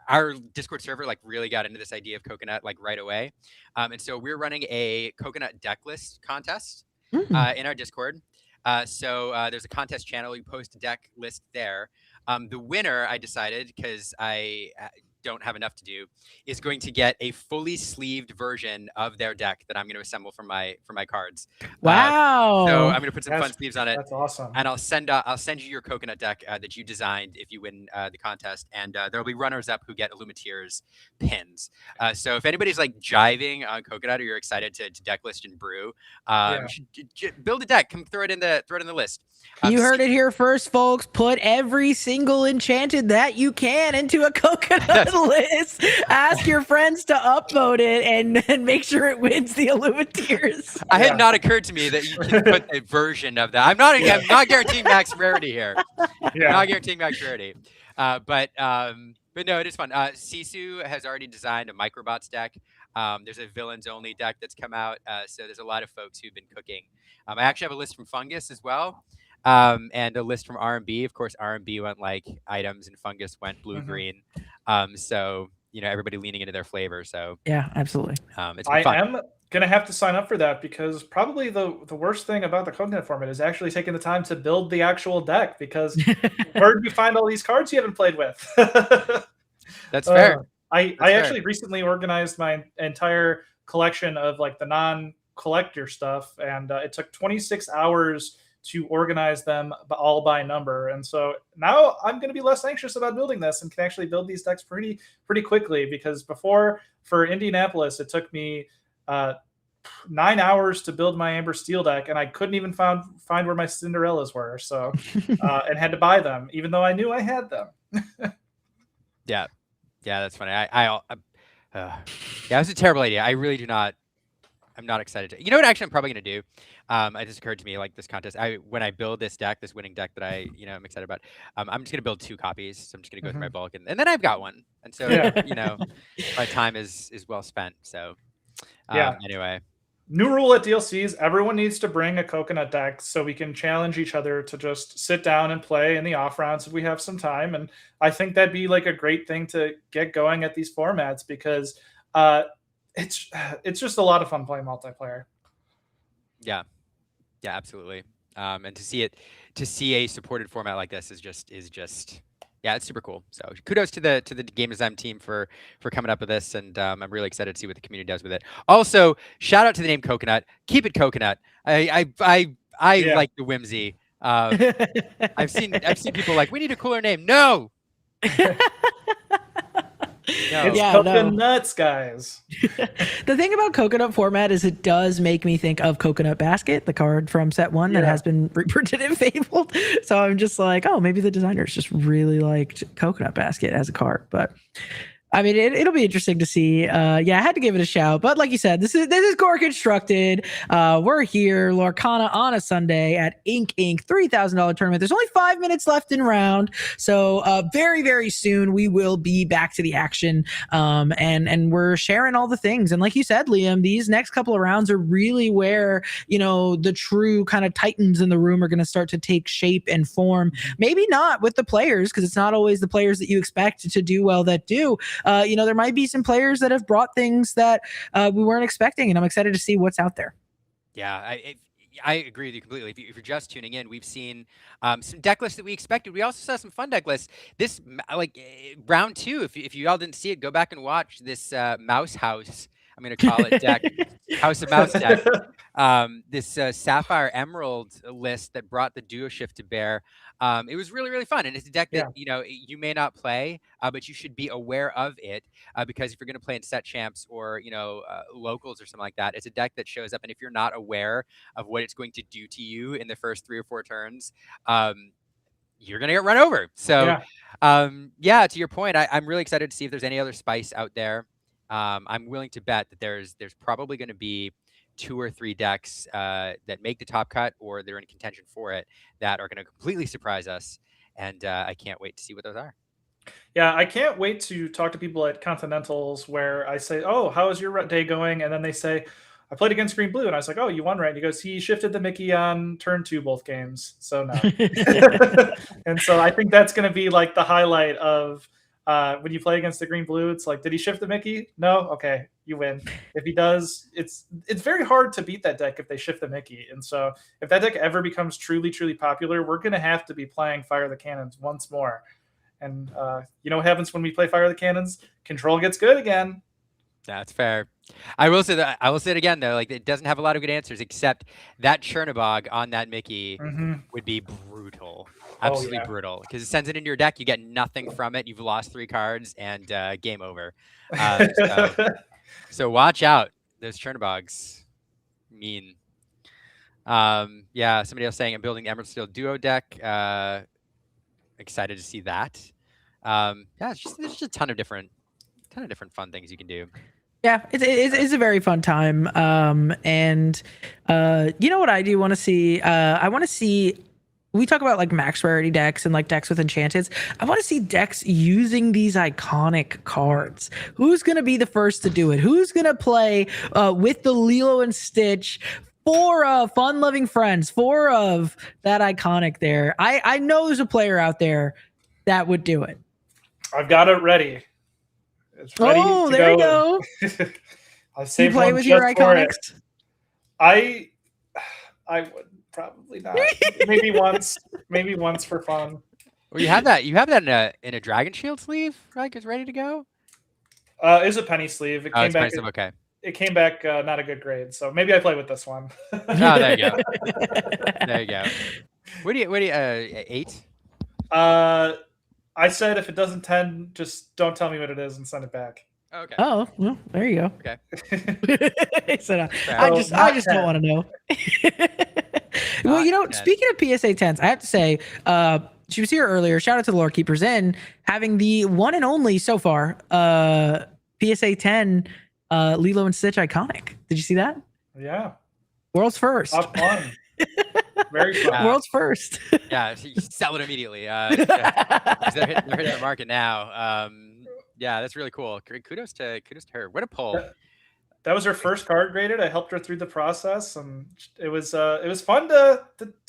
Our Discord server like really got into this idea of coconut like right away, and so we're running a coconut deck list contest in our Discord. So there's a contest channel. You post a deck list there. The winner, I decided, because I don't have enough to do, is going to get a fully sleeved version of their deck that I'm going to assemble for my cards. Wow! So I'm going to put some fun sleeves on it. That's awesome. And I'll send you your coconut deck that you designed if you win the contest, and there'll be runners up who get Illuminateers pins. So if anybody's like jiving on coconut, or you're excited to deck list and brew, build a deck. Come throw it in the list. You heard it here first, folks. Put every single enchanted that you can into a coconut list. Ask your friends to upvote it and make sure it wins the Illuminateers. I had not occurred to me that you can put a version of that. I'm not guaranteeing max rarity here. Yeah. I'm not guaranteeing max rarity. But no, it is fun. Sisu has already designed a Microbots deck. There's a villains only deck that's come out. So there's a lot of folks who've been cooking. I actually have a list from Fungus as well. And a list from R&B. Of course, R&B went like items, and Fungus went blue-green. So everybody leaning into their flavor. So yeah, absolutely. It's been fun. I am gonna have to sign up for that, because probably the worst thing about the coconut format is actually taking the time to build the actual deck. Because where do you find all these cards you haven't played with? That's fair. I actually recently organized my entire collection of like the non-collector stuff, and it took 26 hours to organize them all by number. And so now I'm going to be less anxious about building this and can actually build these decks pretty quickly, because before, for Indianapolis, it took me 9 hours to build my Amber Steel deck, and I couldn't even find where my Cinderellas were. So and had to buy them, even though I knew I had them. Yeah, that's funny. Yeah, it was a terrible idea. I really do not. I'm not excited to. You know what? Actually, I'm probably going to do. It just occurred to me, like this contest. When I build this deck, this winning deck that I'm excited about. I'm just going to build 2 copies. So I'm just going to go through my bulk, and then I've got one. And so my time is well spent. So anyway. New rule at DLCs: everyone needs to bring a coconut deck so we can challenge each other to just sit down and play in the off rounds if we have some time. And I think that'd be like a great thing to get going at these formats, because it's just a lot of fun playing multiplayer. Yeah, absolutely. And to see a supported format like this is just it's super cool. So kudos to the game design team for coming up with this, and I'm really excited to see what the community does with it. Also, shout out to the name Coconut. Keep it Coconut. I like the whimsy. I've seen people like, we need a cooler name. No. No. It's coconuts, guys. The thing about coconut format is it does make me think of Coconut Basket, the card from set 1 that has been reprinted and fabled. So I'm just like, oh, maybe the designers just really liked Coconut Basket as a card. But I mean, it'll be interesting to see. I had to give it a shout, but like you said, this is core constructed. We're here, Lorcana, on a Sunday at Ink $3,000 tournament. There's only 5 minutes left in round, so very very soon we will be back to the action. And we're sharing all the things. And like you said, Liam, these next couple of rounds are really where the true kind of titans in the room are going to start to take shape and form. Maybe not with the players, because it's not always the players that you expect to do well that do. There might be some players that have brought things that we weren't expecting, and I'm excited to see what's out there. Yeah, I agree with you completely. If you're just tuning in, we've seen some deck lists that we expected. We also saw some fun deck lists. This, round 2, if you all didn't see it, go back and watch this Mouse House. I'm going to call it deck, House of Mouse deck. This Sapphire Emerald list that brought the duo shift to bear. It was really, really fun. And it's a deck that, you may not play, but you should be aware of it, because if you're going to play in set champs or, locals or something like that, it's a deck that shows up. And if you're not aware of what it's going to do to you in the first 3 or 4 turns, you're going to get run over. So, to your point, I'm really excited to see if there's any other spice out there. I'm willing to bet that there's probably going to be 2 or 3 decks that make the top cut or they're in contention for it that are going to completely surprise us, and I can't wait to see what those are. Yeah, I can't wait to talk to people at Continentals where I say, "Oh, how is your day going?" And then they say, "I played against Green Blue," and I was like, "Oh, you won, right?" And he goes, "He shifted the Mickey on turn 2 both games, so no." And so I think that's going to be like the highlight of when you play against the Green Blue. It's like, did he shift the Mickey? No, okay, you win. If he does, it's very hard to beat that deck if they shift the Mickey. And so if that deck ever becomes truly popular, we're going to have to be playing Fire the Cannons once more. And you know what happens when we play Fire the Cannons? Control gets good again. That's fair. I will say that I will say it again though, like it doesn't have a lot of good answers except that Chernobog on that Mickey Mm-hmm. would be brutal. Oh, Absolutely yeah. brutal. Because it sends it into your deck, you get nothing from it, you've lost 3 cards, and game over. So watch out. Those Chernobogs mean. Yeah, somebody else saying I'm building Emerald Steel Duo deck. Excited to see that. Yeah, it's just there's just a ton of different fun things you can do. Yeah, it's a very fun time. And you know what I do want to see? I want to see. We talk about like max rarity decks and like decks with enchanteds. I want to see decks using these iconic cards. Who's gonna be the first to do it? Who's gonna play with the Lilo and Stitch? 4 fun-loving friends, 4 of that iconic there. I know there's a player out there that would do it. I've got it ready. It's ready Oh, to there go. you go. I You saved play one with your just for it. iconics? I would probably not. Maybe once for fun. Well, you have that in a Dragon Shield sleeve, right? It's ready to go. It was a penny sleeve. It Oh, came it's back. penny sleeve, okay. It came back not a good grade, so maybe I play with this one. Oh, there you go. There you go. What do you 8? I said if it doesn't 10, just don't tell me what it is and send it back. Okay. Oh, well, there you go. Okay. So, Fair. I just not don't 10. want to know. Well, you know, Not 10. speaking of PSA 10s, I have to say, she was here earlier. Shout out to the Lore Keepers Inn, having the one and only so far PSA 10 Lilo and Stitch iconic. Did you see that? Yeah. World's first. Top one. Very fun. Yeah. World's first. Yeah, you sell it immediately. 'Cause they're hitting the market now. Yeah, that's really cool. Kudos to her. What a pull. That was her first card graded. I helped her through the process, and it was fun to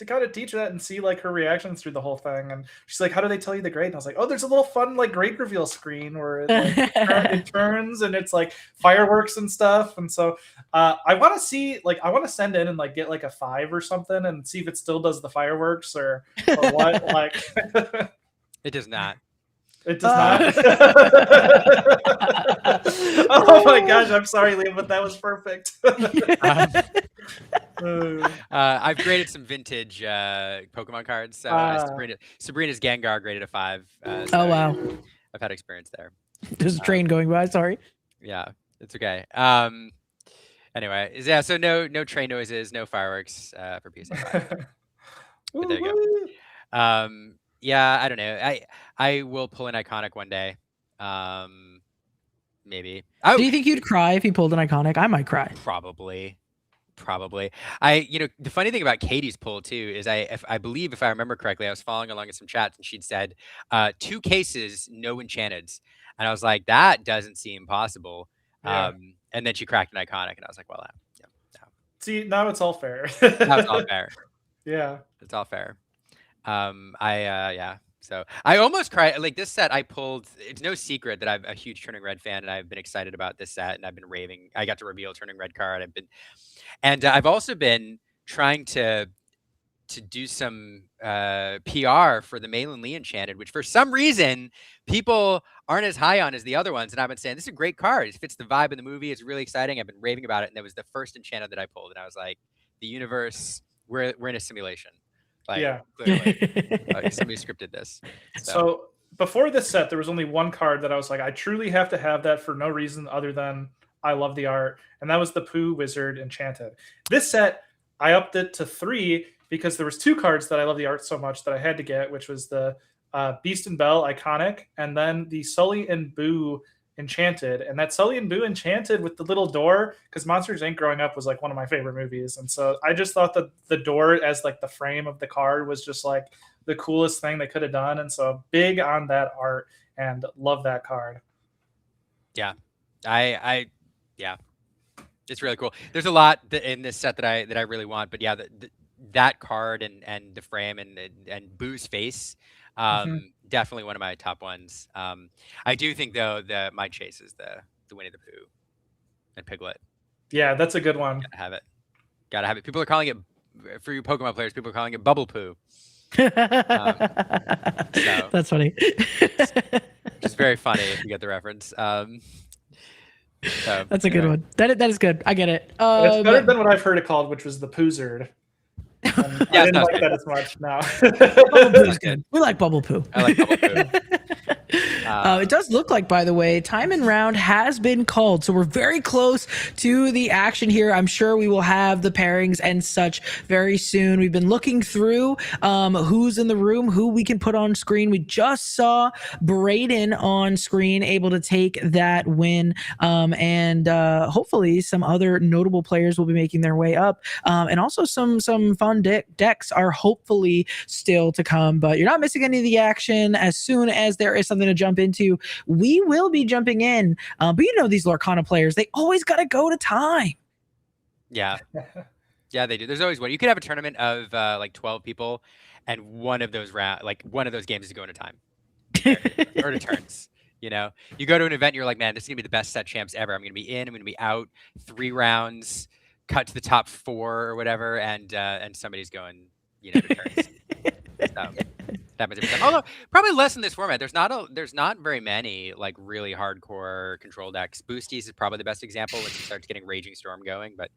kind of teach that and see like her reactions through the whole thing. And she's like, "How do they tell you the grade?" And I was like, "Oh, there's a little fun like grade reveal screen where it turns and it's like fireworks and stuff." And so I want to see I want to send in and like get like a 5 or something and see if it still does the fireworks or what. Like It does not. it does not. Oh my gosh, I'm sorry, Liam, but that was perfect. I've graded some vintage Pokemon cards. So Sabrina's Gengar graded a 5. So Oh, wow. I've had experience there. There's a train going by. Sorry. Yeah, it's okay. Anyway, yeah. So no train noises, no fireworks for PSA 5. But there you go. Yeah, I don't know. I will pull an iconic one day. Maybe. Oh, Do you think you'd cry if you pulled an iconic? I might cry. Probably. The funny thing about Katie's pull too is I believe if I remember correctly, I was following along in some chats and she'd said 2 cases, no enchanteds, and I was like, that doesn't seem possible. Yeah. And then she cracked an iconic, and I was like, well, yeah. See, now it's all fair. Now it's all fair. Yeah. It's all fair. Yeah. So I almost cried. Like this set I pulled, it's no secret that I'm a huge Turning Red fan and I've been excited about this set and I've been raving. I got to reveal Turning Red card. I've also been trying to do some PR for the Malin Lee Enchanted, which for some reason people aren't as high on as the other ones. And I've been saying, this is a great card. It fits the vibe of the movie. It's really exciting. I've been raving about it. And that was the first Enchanted that I pulled. And I was like, the universe, we're in a simulation. Like, Yeah. clearly. Somebody scripted this. So before this set, there was only one card that I was like, I truly have to have that for no reason other than I love the art. And that was the Pooh Wizard Enchanted. This set, I upped it to 3 because there was 2 cards that I love the art so much that I had to get, which was the Beast and Belle Iconic, and then the Sully and Boo Enchanted, and that Sully and Boo Enchanted with the little door, because Monsters Inc. growing up was like one of my favorite movies, and so I just thought that the door as like the frame of the card was just like the coolest thing they could have done, and so big on that art and love that card. Yeah, yeah, it's really cool. There's a lot in this set that I really want, but yeah, that card and the frame and Boo's face, definitely one of my top ones. I do think though that my chase is the Winnie the Pooh and Piglet. Yeah, that's a good one. Gotta have it. Gotta have it. People are calling it, for you Pokemon players, people are calling it Bubble Poo. That's funny. Just very funny if you get the reference. So, that's a good one. That is good. I get it. It's better than what I've heard it called, which was the Poozard. Yeah, I didn't like that as much. No. Bubble Poo's good. We like Bubble Poo. I like Bubble Poo. It does look like, by the way, time and round has been called. So we're very close to the action here. I'm sure we will have the pairings and such very soon. We've been looking through who's in the room, who we can put on screen. We just saw Braden on screen able to take that win. And hopefully some other notable players will be making their way up. And also some fun decks are hopefully still to come. But you're not missing any of the action. As soon as there is something to jump into, we will be jumping in. But you know, these Lorcana players, they always got to go to time. Yeah. Yeah, they do. There's always one. You could have a tournament of like 12 people, and one of those games is going to time or to turns. You know, you go to an event, you're like, man, this is gonna be the best set champs ever. I'm gonna be in, I'm gonna be out, 3 rounds, cut to the top 4 or whatever, and somebody's going, you know, to turns. So, happens every time. Although probably less in this format. There's not very many like really hardcore control decks. Boosties is probably the best example once it starts getting Raging Storm going, but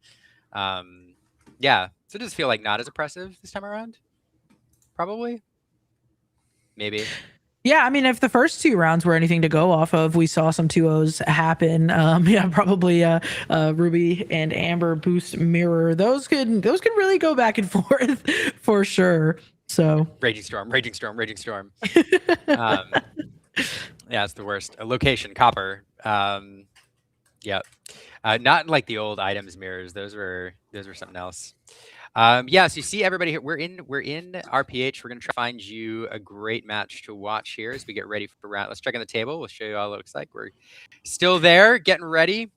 yeah. So it does feel like not as oppressive this time around. Probably. Maybe. Yeah, I mean, if the first 2 rounds were anything to go off of, we saw some 2-0s happen. Yeah, probably Ruby and Amber boost mirror. Those could really go back and forth for sure. So Raging Storm. Yeah, it's the worst. A location copper. Yeah, not like the old items mirrors. Those were something else. Yeah, so you see everybody here. We're in RPH. We're gonna try to find you a great match to watch here as we get ready for round. Let's check on the table. We'll show you all what it looks like. We're still there, getting ready.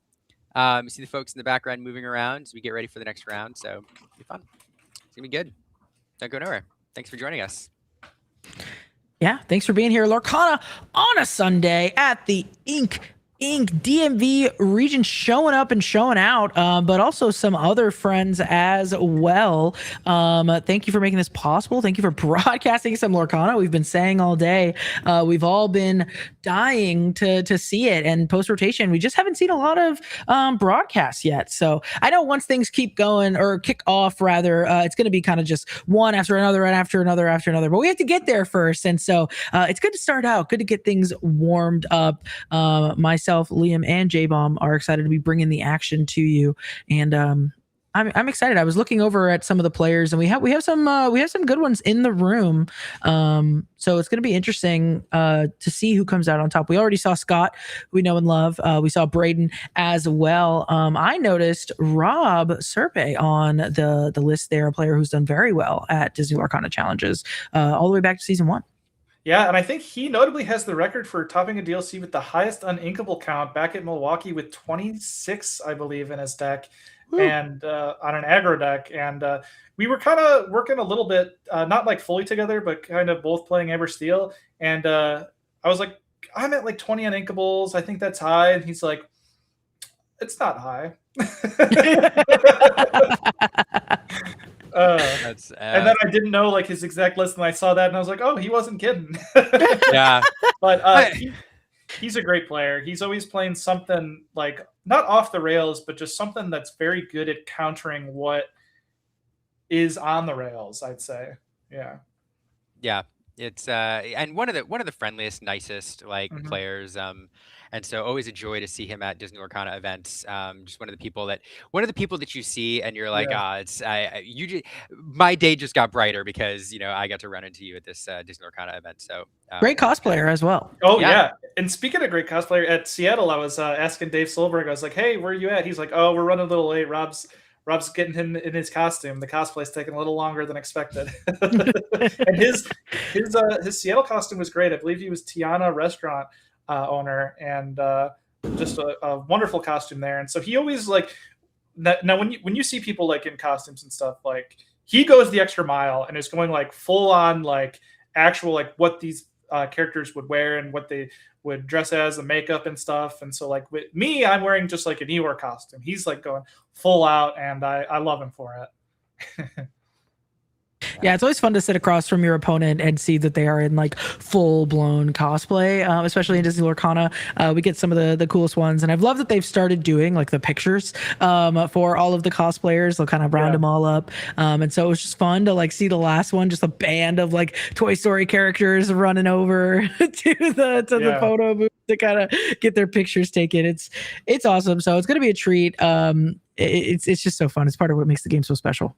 You see the folks in the background moving around as we get ready for the next round. So it'll be fun. It's gonna be good. Don't go nowhere. Thanks for joining us. Yeah, thanks for being here, Lorcana, on a Sunday at the Inc. DMV region, showing up and showing out, but also some other friends as well. Thank you for making this possible. Thank you for broadcasting some Lorcana. We've been saying all day, we've all been dying to see it, and post rotation we just haven't seen a lot of broadcasts yet. So I know once things keep going, or kick off rather, it's going to be kind of just one after another and after another, but we have to get there first. And so it's good to start out, good to get things warmed up. Myself, Liam, and J-Bomb are excited to be bringing the action to you, and I'm excited. I was looking over at some of the players, and we have some good ones in the room. So it's going to be interesting to see who comes out on top. We already saw Scott, who we know and love. We saw Braden as well. I noticed Rob Serpe on the list there, a player who's done very well at Disney Lorcana challenges all the way back to season 1. Yeah, and I think he notably has the record for topping a DLC with the highest uninkable count back at Milwaukee with 26, I believe, in his deck. Woo. And on an aggro deck. And we were kind of working a little bit, not like fully together, but kind of both playing Amber Steel. And I was like, I'm at like 20 uninkables. I think that's high. And he's like, it's not high. And then I didn't know like his exact list, and I saw that, and I was like, "Oh, he wasn't kidding." Yeah, but he's a great player. He's always playing something like not off the rails, but just something that's very good at countering what is on the rails, I'd say. Yeah. Yeah. It's and one of the friendliest, nicest like Mhm. players. And so always a joy to see him at Disney Lorcana events. Just one of the people that you see and you're like, Yeah. ah, it's you just my day just got brighter because I got to run into you at this Disney Lorcana event. So Great yeah, cosplayer as well. Oh yeah, yeah. And speaking of great cosplayer, at Seattle, I was asking Dave Silberg. I was like, "Hey, where are you at?" He's like, "Oh, we're running a little late. Rob's getting him in his costume. The cosplay's taking a little longer than expected." And his Seattle costume was great. I believe he was Tiana restaurant owner, and just a wonderful costume there. And so he always like now when you see people like in costumes and stuff, like he goes the extra mile and is going like full on like actual like what these characters would wear and what they would dress as, the makeup and stuff. And so like with me, I'm wearing just like an Eeyore costume. He's like going full out, and I love him for it. Yeah, it's always fun to sit across from your opponent and see that they are in like full blown cosplay, especially in Disney Lorcana. We get some of the coolest ones, and I've loved that they've started doing like the pictures for all of the cosplayers. They'll kind of round Yeah. them all up, and so it was just fun to like see the last one, just a band of like Toy Story characters running over to the Yeah. photo booth to kind of get their pictures taken. It's awesome. So it's gonna be a treat. It's just so fun. It's part of what makes the game so special.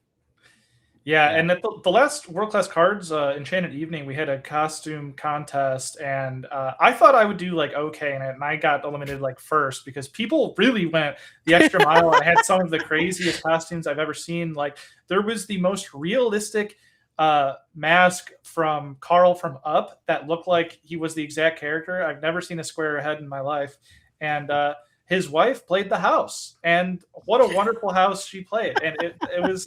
Yeah, yeah. and at the last World Class Cards Enchanted Evening, we had a costume contest, and I thought I would do like okay in it, and I got eliminated like first because people really went the extra mile. I had some of the craziest costumes I've ever seen. Like there was the most realistic mask from Carl from Up that looked like he was the exact character. I've never seen a square head in my life, and his wife played the house, and what a wonderful house she played, and it was.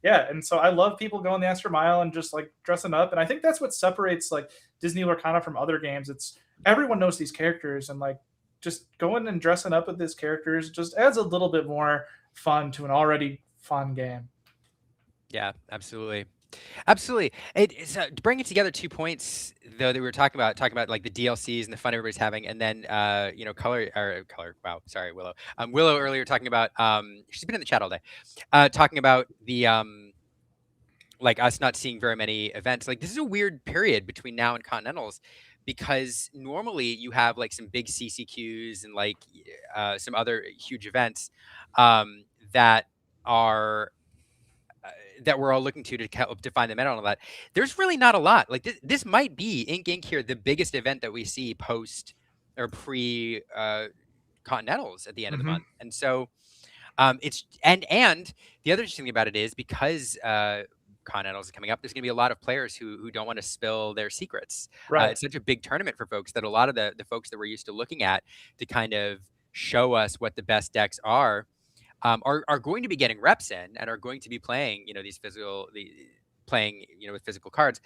Yeah, and so I love people going the extra mile and just like dressing up, and I think that's what separates like Disney Lorcana from other games. It's everyone knows these characters, and like just going and dressing up with these characters just adds a little bit more fun to an already fun game. Yeah, absolutely. Absolutely. It's bringing together 2 points though that we were talking about like the DLCs and the fun everybody's having, and then color. Wow, sorry, Willow. Willow earlier talking about she's been in the chat all day, talking about the like us not seeing very many events. Like this is a weird period between now and Continentals because normally you have like some big CCQs and like some other huge events that are that we're all looking to help define the meta and all that. There's really not a lot. Like this might be Ink here the biggest event that we see post or pre Continentals at the end of the Hmm. month, and so it's and the other interesting thing about it is because Continentals are coming up, there's going to be a lot of players who don't want to spill their secrets. Right. It's such a big tournament for folks that a lot of the folks that we're used to looking at to kind of show us what the best decks are going to be getting reps in and are going to be playing, playing, with physical cards,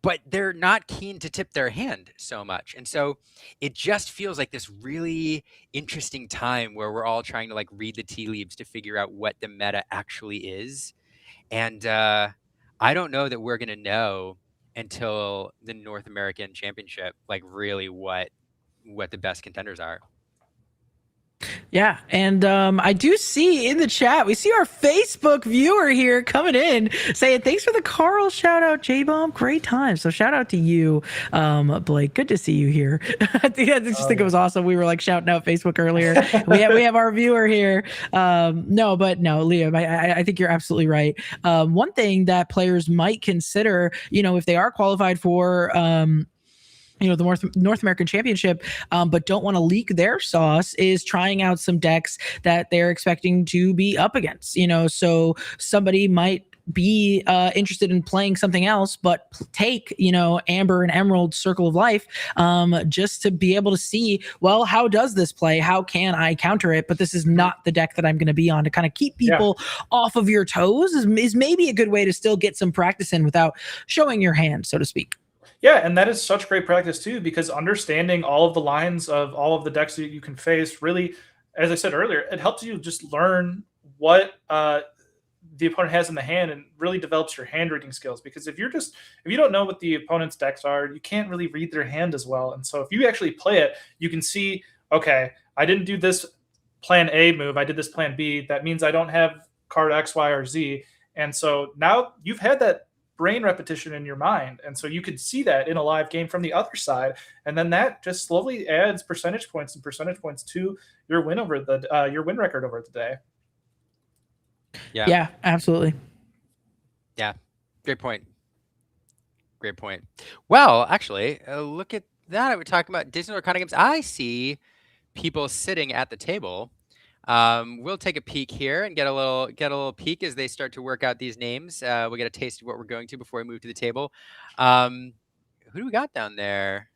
but they're not keen to tip their hand so much. And so it just feels like this really interesting time where we're all trying to like read the tea leaves to figure out what the meta actually is. And I don't know that we're going to know until the North American Championship, like really what the best contenders are. Yeah, and I do see in the chat, we see our Facebook viewer here coming in saying, thanks for the Carl shout out, J-Bomb. Great time. So shout out to you, Blake. Good to see you here. I think it was awesome. We were like shouting out Facebook earlier. we have our viewer here. No, Liam, I think you're absolutely right. One thing that players might consider, if they are qualified for the North American Championship, but don't want to leak their sauce, is trying out some decks that they're expecting to be up against. So somebody might be interested in playing something else, but take Amber and Emerald Circle of Life, just to be able to see, well, how does this play? How can I counter it? But this is not the deck that I'm going to be on. To kind of keep people off of your toes is maybe a good way to still get some practice in without showing your hand, so to speak. Yeah, and that is such great practice too, because understanding all of the lines of all of the decks that you can face really, as I said earlier, it helps you just learn what the opponent has in the hand and really develops your hand reading skills. Because if you don't know what the opponent's decks are, you can't really read their hand as well. And so if you actually play it, you can see, okay, I didn't do this plan A move, I did this plan B. That means I don't have card X, Y, or Z. And so now you've had that brain repetition in your mind. And so you could see that in a live game from the other side. And then that just slowly adds percentage points and percentage points to your win over your win record over the day. Yeah. Yeah, absolutely. Yeah. Great point. Great point. Well, actually, look at that. We're talking about Disney Lorcana games. I see people sitting at the table. We'll take a peek here and get a little peek as they start to work out these names. We'll get a taste of what we're going to before we move to the table. Who do we got down there?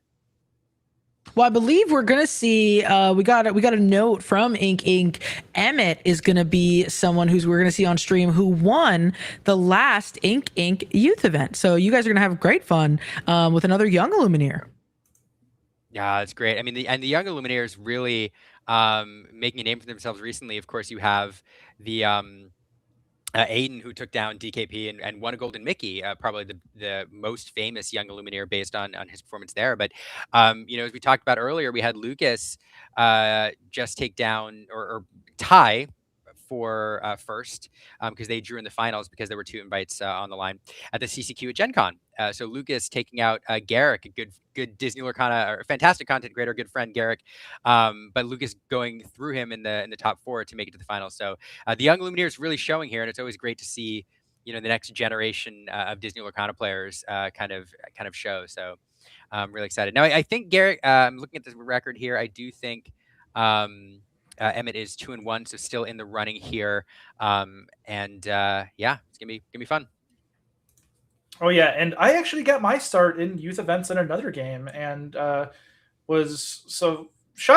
Well, I believe we're gonna see. We got a note from Ink Inc. Emmett is gonna be someone we're gonna see on stream who won the last Ink Inc. youth event. So you guys are gonna have great fun with another young Illumineer. Yeah, it's great. I mean, the young Illuminaires really making a name for themselves recently. Of course, you have the Aiden, who took down DKP and won a Golden Mickey, probably the most famous young Illuminaire based on his performance there. But as we talked about earlier, we had Lucas just take down or tie for first because they drew in the finals because there were 2 invites on the line at the CCQ at Gen Con. So Lucas taking out Garrick, a good Disney Lorcana, or fantastic content creator, good friend Garrick. But Lucas going through him in the top 4 to make it to the finals. So the young Lumineers is really showing here, and it's always great to see the next generation of Disney Lorcana players kind of show. So I'm really excited. Now I think Garrick. I'm looking at the record here. I do think. Emmett is 2-1, so still in the running here. Yeah, it's gonna be fun. Oh yeah, and I actually got my start in youth events in another game, and shout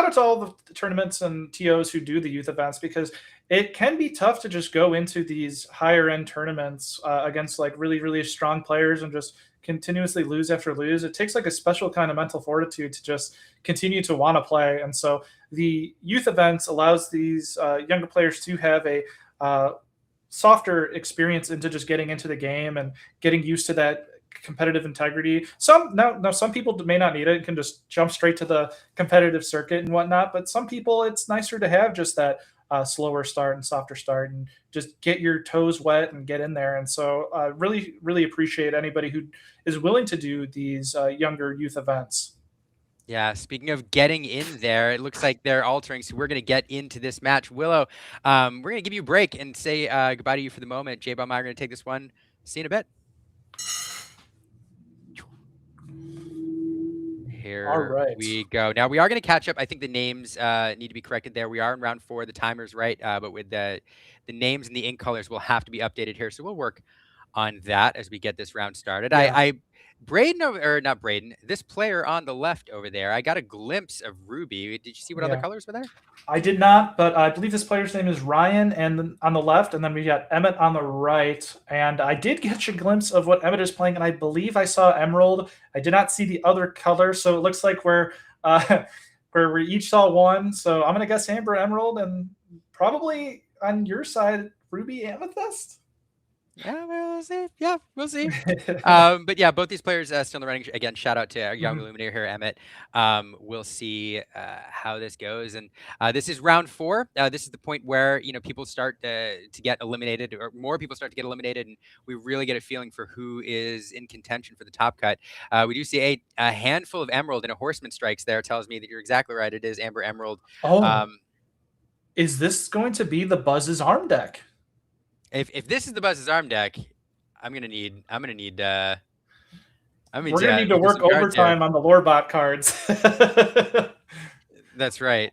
out to all the tournaments and TOs who do the youth events, because it can be tough to just go into these higher end tournaments against like really, really strong players and just continuously lose after lose. It takes like a special kind of mental fortitude to just continue to want to play. And so the youth events allows these younger players to have a softer experience into just getting into the game and getting used to that competitive integrity. Some people may not need it and can just jump straight to the competitive circuit and whatnot, but some people it's nicer to have just that slower start and softer start and just get your toes wet and get in there. And so really, really appreciate anybody who is willing to do these younger youth events. Yeah, speaking of getting in there, it looks like they're altering, so we're going to get into this match. Willow, we're going to give you a break and say goodbye to you for the moment. J-Bomb and I are going to take this one. See you in a bit. Here we go. Now, we are going to catch up. I think the names need to be corrected there. We are in round 4. The timer's right, but with the names and the ink colors will have to be updated here, so we'll work on that as we get this round started. Yeah. Not Braden, this player on the left over there, I got a glimpse of Ruby. Did you see what other colors were there? I did not, but I believe this player's name is Ryan and on the left, and then we got Emmett on the right. And I did get a glimpse of what Emmett is playing, and I believe I saw Emerald. I did not see the other color, so it looks like we're where we each saw one. So I'm going to guess Amber Emerald, and probably on your side, Ruby Amethyst. Yeah, we'll see. Yeah, we'll see. But yeah, both these players still in the running. Again, shout out to our young Illuminator here, Emmett. We'll see how this goes. And this is round 4. This is the point where people start to get eliminated, or more people start to get eliminated, and we really get a feeling for who is in contention for the top cut. We do see a handful of Emerald and a Horseman Strikes there. Tells me that you're exactly right. It is Amber Emerald. Oh, is this going to be the Buzz's Arm deck? If this is the Buzz's Arm deck, we're gonna need to work overtime on the Lorebot cards. That's right.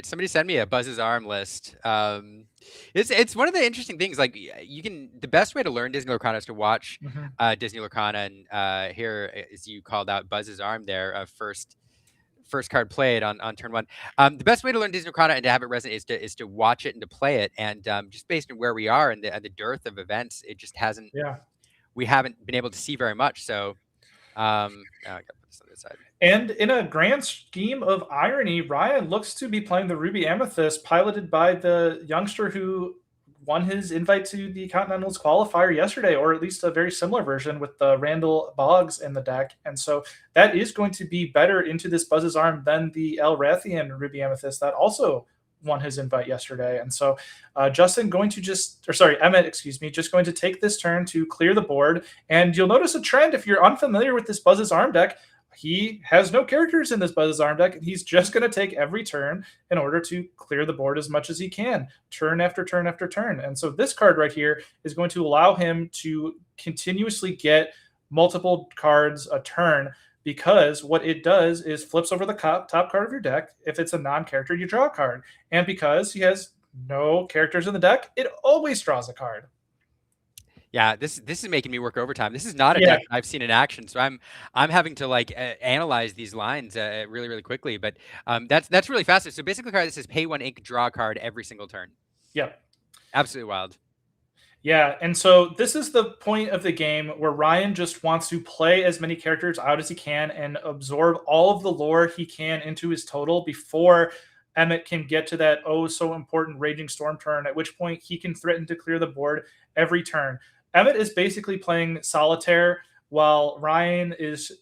Somebody send me a Buzz's Arm list. It's one of the interesting things. Like the best way to learn Disney Lorcana is to watch Disney Lorcana, and here, as you called out, Buzz's Arm there, first card played on turn 1. The best way to learn Disney Lorcana and to have it resonate is to watch it and to play it. And just based on where we are and the dearth of events, it just hasn't. Yeah. We haven't been able to see very much. So, I gotta put this on the side. And in a grand scheme of irony, Ryan looks to be playing the Ruby Amethyst, piloted by the youngster who won his invite to the Continentals qualifier yesterday, or at least a very similar version with the Randall Boggs in the deck. And so that is going to be better into this Buzz's Arm than the El Rathian Ruby Amethyst that also won his invite yesterday. And so Justin going to Emmett, excuse me, just going to take this turn to clear the board. And you'll notice a trend if you're unfamiliar with this Buzz's Arm deck. He has no characters in this Buzz's Arm deck, and he's just going to take every turn in order to clear the board as much as he can, turn after turn after turn. And so this card right here is going to allow him to continuously get multiple cards a turn, because what it does is flips over the top card of your deck. If it's a non-character, you draw a card. And because he has no characters in the deck, it always draws a card. Yeah, this is making me work overtime. This is not a Yeah. deck I've seen in action, so I'm having to like analyze these lines really quickly. But that's really fascinating. So basically, the card that says pay 1 ink, draw a card every single turn. Yeah. Absolutely wild. Yeah, and so this is the point of the game where Ryan just wants to play as many characters out as he can and absorb all of the lore he can into his total before Emmett can get to that oh so important Raging Storm turn, at which point he can threaten to clear the board every turn. Emmett is basically playing solitaire while Ryan is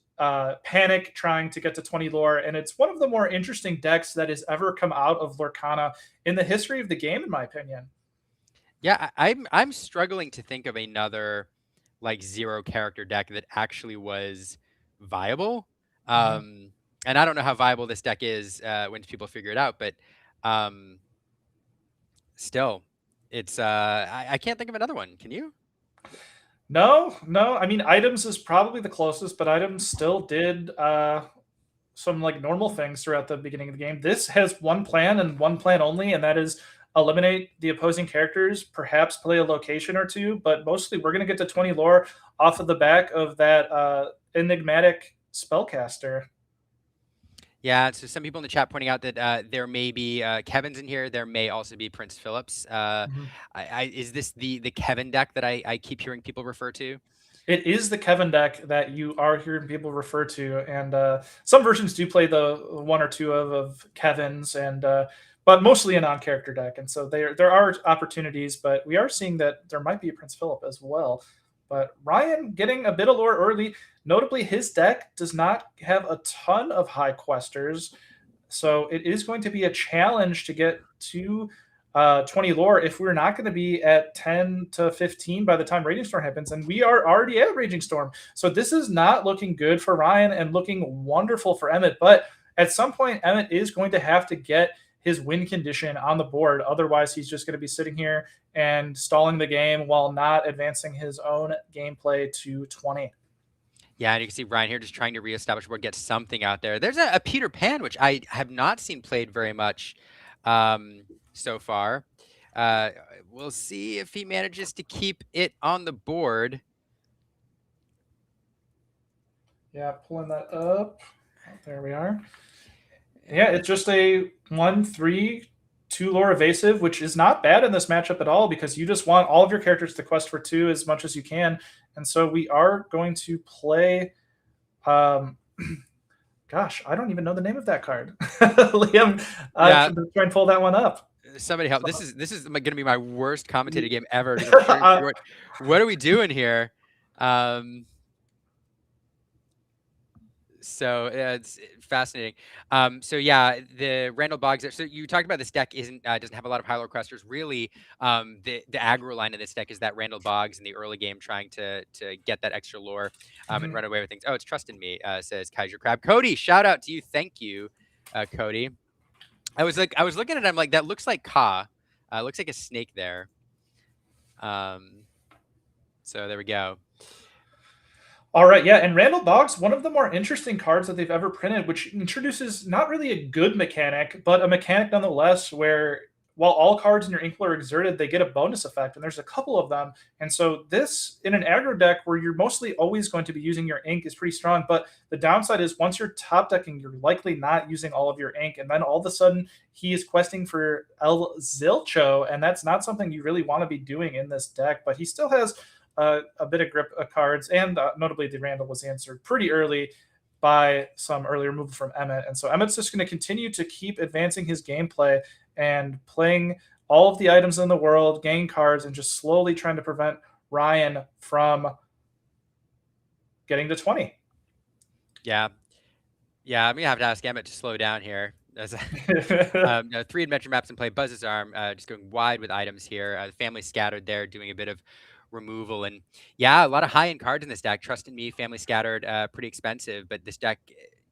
panic trying to get to 20 lore, and it's one of the more interesting decks that has ever come out of Lorcana in the history of the game, in my opinion. Yeah, I'm struggling to think of another like 0 character deck that actually was viable. And I don't know how viable this deck is when people figure it out, but still, it's I can't think of another one. Can you? No. I mean, items is probably the closest, but items still did some like normal things throughout the beginning of the game. This has one plan and one plan only, and that is eliminate the opposing characters, perhaps play a location or two, but mostly we're going to get to 20 lore off of the back of that enigmatic spellcaster. Yeah, so some people in the chat pointing out that there may be Kevin's in here. There may also be Prince Phillips. Is this the Kevin deck that I keep hearing people refer to? It is the Kevin deck that you are hearing people refer to, and some versions do play the 1 or 2 of Kevin's, and but mostly a non-character deck. And so there are opportunities, but we are seeing that there might be a Prince Philip as well. But Ryan getting a bit of lore early. Notably, his deck does not have a ton of high questers, so it is going to be a challenge to get to 20 lore if we're not going to be at 10 to 15 by the time Raging Storm happens, and we are already at Raging Storm. So this is not looking good for Ryan and looking wonderful for Emmett, but at some point, Emmett is going to have to get his win condition on the board. Otherwise, he's just going to be sitting here and stalling the game while not advancing his own gameplay to 20. Yeah, and you can see Ryan here just trying to reestablish board, get something out there. There's a Peter Pan, which I have not seen played very much so far. We'll see if he manages to keep it on the board. Yeah, pulling that up. There we are. Yeah, it's just a 1/3 2 lore evasive, which is not bad in this matchup at all, because you just want all of your characters to quest for 2 as much as you can. And so we are going to play gosh, I don't even know the name of that card. Liam, Yeah. try and pull that one up. Somebody help. This is going to be my worst commentated game ever. What are we doing here? So it's fascinating. So yeah, the Randall Boggs. So you talked about this deck doesn't have a lot of high lore questers. Really, the aggro line in this deck is that Randall Boggs in the early game trying to get that extra lore and run away with things. Oh, it's Trust in Me, says Kaiser Crab. Cody, shout out to you. Thank you, Cody. I was looking at it. I'm like, that looks like Ka. Looks like a snake there. So there we go. All right, yeah, and Randall Boggs, one of the more interesting cards that they've ever printed, which introduces not really a good mechanic, but a mechanic nonetheless, where while all cards in your ink pool are exerted, they get a bonus effect, and there's a couple of them. And so this, in an aggro deck where you're mostly always going to be using your ink, is pretty strong. But the downside is once you're top decking, you're likely not using all of your ink, and then all of a sudden he is questing for El Zilcho, and that's not something you really want to be doing in this deck. But he still has a bit of grip of cards, and notably the Randall was answered pretty early by some early removal from Emmett. And so Emmett's just going to continue to keep advancing his gameplay and playing all of the items in the world, gaining cards, and just slowly trying to prevent Ryan from getting to 20. Yeah. I'm going to have to ask Emmett to slow down here. As three adventure maps in play. Buzz's Arm, just going wide with items here. The family scattered there, doing a bit of removal, and yeah, a lot of high end cards in this deck. Trust in Me, Family Scattered, pretty expensive, but this deck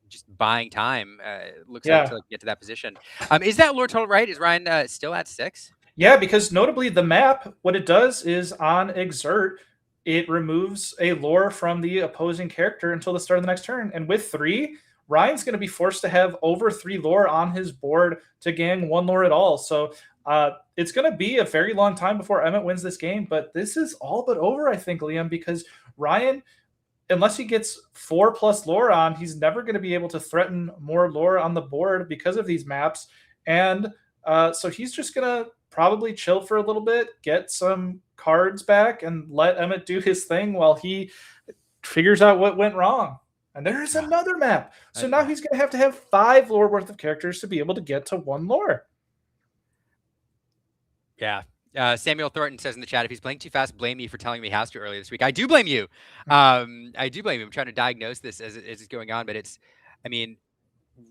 just buying time. Looks like Yeah. to get to that position. Is that lore total right? Is Ryan still at 6? Yeah, because notably the map, what it does is on exert, it removes a lore from the opposing character until the start of the next turn. And with 3, Ryan's going to be forced to have over 3 lore on his board to gain 1 lore at all. So it's going to be a very long time before Emmett wins this game. But this is all but over, I think, Liam, because Ryan, unless he gets 4+ lore on, he's never going to be able to threaten more lore on the board because of these maps. And so he's just going to probably chill for a little bit, get some cards back, and let Emmett do his thing while he figures out what went wrong. And there is another map. So now he's going to have 5 lore worth of characters to be able to get to 1 lore. Yeah. Samuel Thornton says in the chat, if he's playing too fast, blame me for telling me he has to earlier this week. I do blame you. I do blame you. I'm trying to diagnose this as it's going on, but it's, I mean,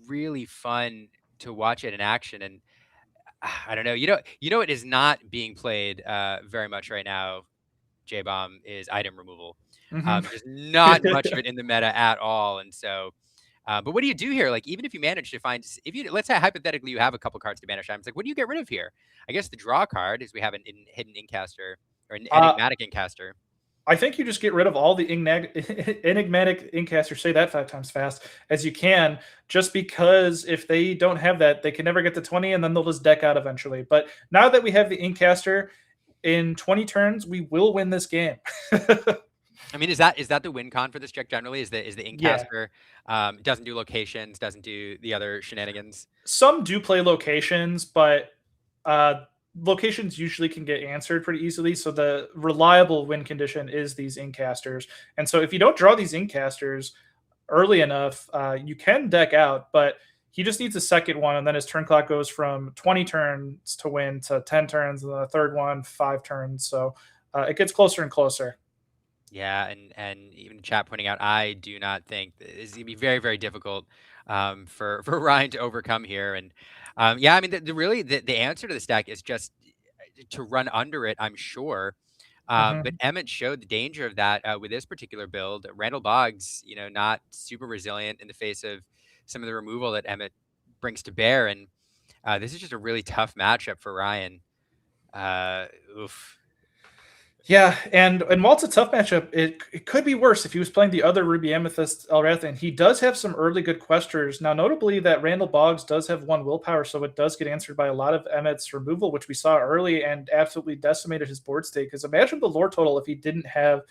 really fun to watch it in action. And I don't know. You know, it is not being played very much right now. J-Bomb is item removal. There's not much of it in the meta at all, and so. But what do you do here? Like, even if you manage to find, if you let's say hypothetically you have a couple cards to banish items, like what do you get rid of here? I guess the draw card is we have an hidden Incaster or an enigmatic Incaster. I think you just get rid of all the enigmatic Incasters, say that 5 times fast, as you can, just because if they don't have that, they can never get to 20, and then they'll just deck out eventually. But now that we have the Incaster, in 20 turns, we will win this game. I mean, is that the win con for this deck generally? Is the Incaster doesn't do locations, doesn't do the other shenanigans? Some do play locations, but locations usually can get answered pretty easily. So the reliable win condition is these Incasters. And so if you don't draw these Incasters early enough, you can deck out, but he just needs a second one, and then his turn clock goes from 20 turns to win to 10 turns, and then the third one, 5 turns. So it gets closer and closer. Yeah, and even chat pointing out, I do not think it's gonna be very, very difficult for Ryan to overcome here. And yeah, I mean, the answer to this deck is just to run under it, I'm sure. But Emmett showed the danger of that with this particular build. Randall Boggs, not super resilient in the face of some of the removal that Emmett brings to bear, and this is just a really tough matchup for Ryan. Oof. Yeah, and while it's a tough matchup, it could be worse if he was playing the other Ruby Amethyst Elrathan. He does have some early good questers. Now, notably, that Randall Boggs does have 1 willpower, so it does get answered by a lot of Emmett's removal, which we saw early and absolutely decimated his board state. Because imagine the lore total if he didn't have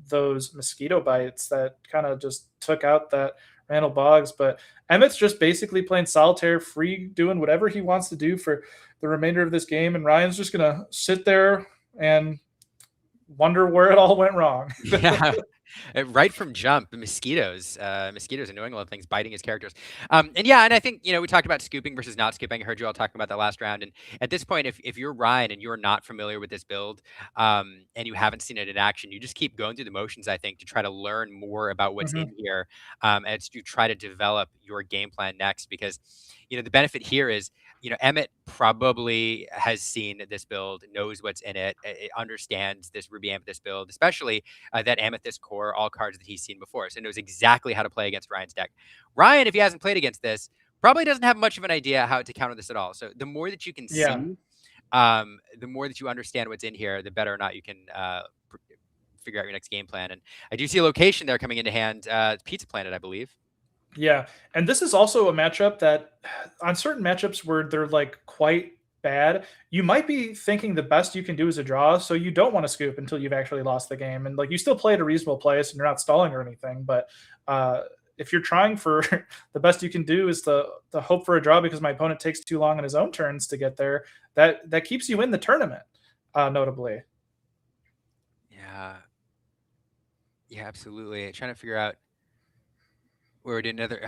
those mosquito bites that kind of just took out that Randall Boggs. But Emmett's just basically playing solitaire, free, doing whatever he wants to do for the remainder of this game, and Ryan's just going to sit there and wonder where it all went wrong. Yeah. Right from jump, the mosquitoes annoying little things biting his characters. And I think, we talked about scooping versus not scooping. I heard you all talking about that last round. And at this point, if you're Ryan and you're not familiar with this build, and you haven't seen it in action, you just keep going through the motions, I think, to try to learn more about what's in here, as you try to develop your game plan next. Because, the benefit here is, Emmett probably has seen this build, knows what's in it, understands this Ruby Amethyst build, especially that Amethyst core, all cards that he's seen before. So knows exactly how to play against Ryan's deck. Ryan, if he hasn't played against this, probably doesn't have much of an idea how to counter this at all. So the more that you can see, the more that you understand what's in here, the better or not you can figure out your next game plan. And I do see a location there coming into hand, Pizza Planet, I believe. Yeah, and this is also a matchup that on certain matchups where they're like quite bad, you might be thinking the best you can do is a draw, so you don't want to scoop until you've actually lost the game. And like you still play at a reasonable place and you're not stalling or anything, but if you're trying for the best you can do is to hope for a draw because my opponent takes too long on his own turns to get there, that keeps you in the tournament, notably. Yeah, absolutely. Trying to figure out where we did another.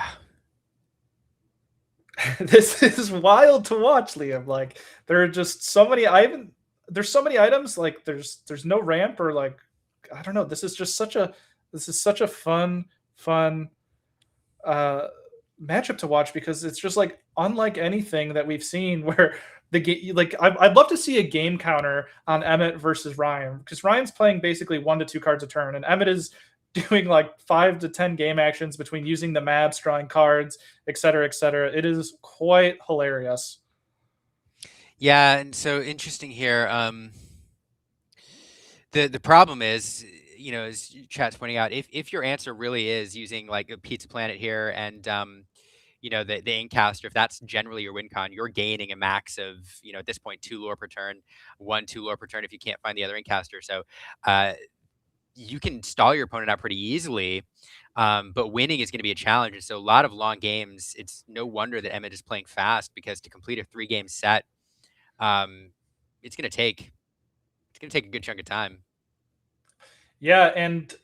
This is wild to watch, Liam. Like there are just so many. There's so many items. Like there's no ramp or like I don't know. This is such a fun matchup to watch because it's just like unlike anything that we've seen where the game like I'd love to see a game counter on Emmett versus Ryan because Ryan's playing basically 1 to 2 cards a turn and Emmett is doing like 5 to 10 game actions between using the maps, drawing cards, etc., etc. It is quite hilarious. Yeah, and so interesting here. The problem is, as chat's pointing out, if your answer really is using like a Pizza Planet here and the Inkcaster, if that's generally your win con, you're gaining a max of, at this point, 2 lore per turn, 2 lore per turn if you can't find the other Inkcaster. So uh you can stall your opponent out pretty easily. But winning is going to be a challenge. And so a lot of long games, it's no wonder that Emmett is playing fast because to complete a 3-game set, um, it's going to take a good chunk of time. Yeah, and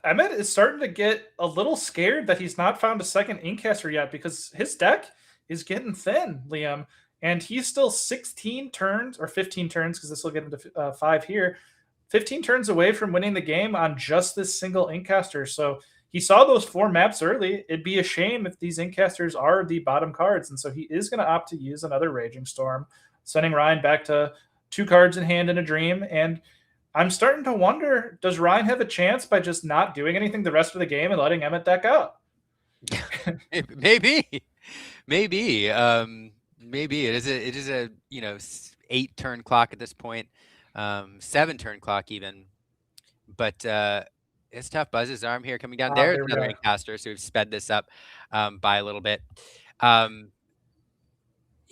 Emmett is starting to get a little scared that he's not found a second Inkcaster yet because his deck is getting thin, Liam. And he's still 16 turns or 15 turns because this will get him to 5 here. 15 turns away from winning the game on just this single Inkcaster. So he saw those 4 maps early. It'd be a shame if these Inkcasters are the bottom cards. And so he is going to opt to use another Raging Storm, sending Ryan back to 2 cards in hand in a dream. And I'm starting to wonder, does Ryan have a chance by just not doing anything the rest of the game and letting Emmett deck out? Maybe, maybe it is a 8-turn clock at this point, 7-turn clock even, but it's tough. Buzz's arm here coming down. There's There we another are. Inkcaster, so we've sped this up by a little bit.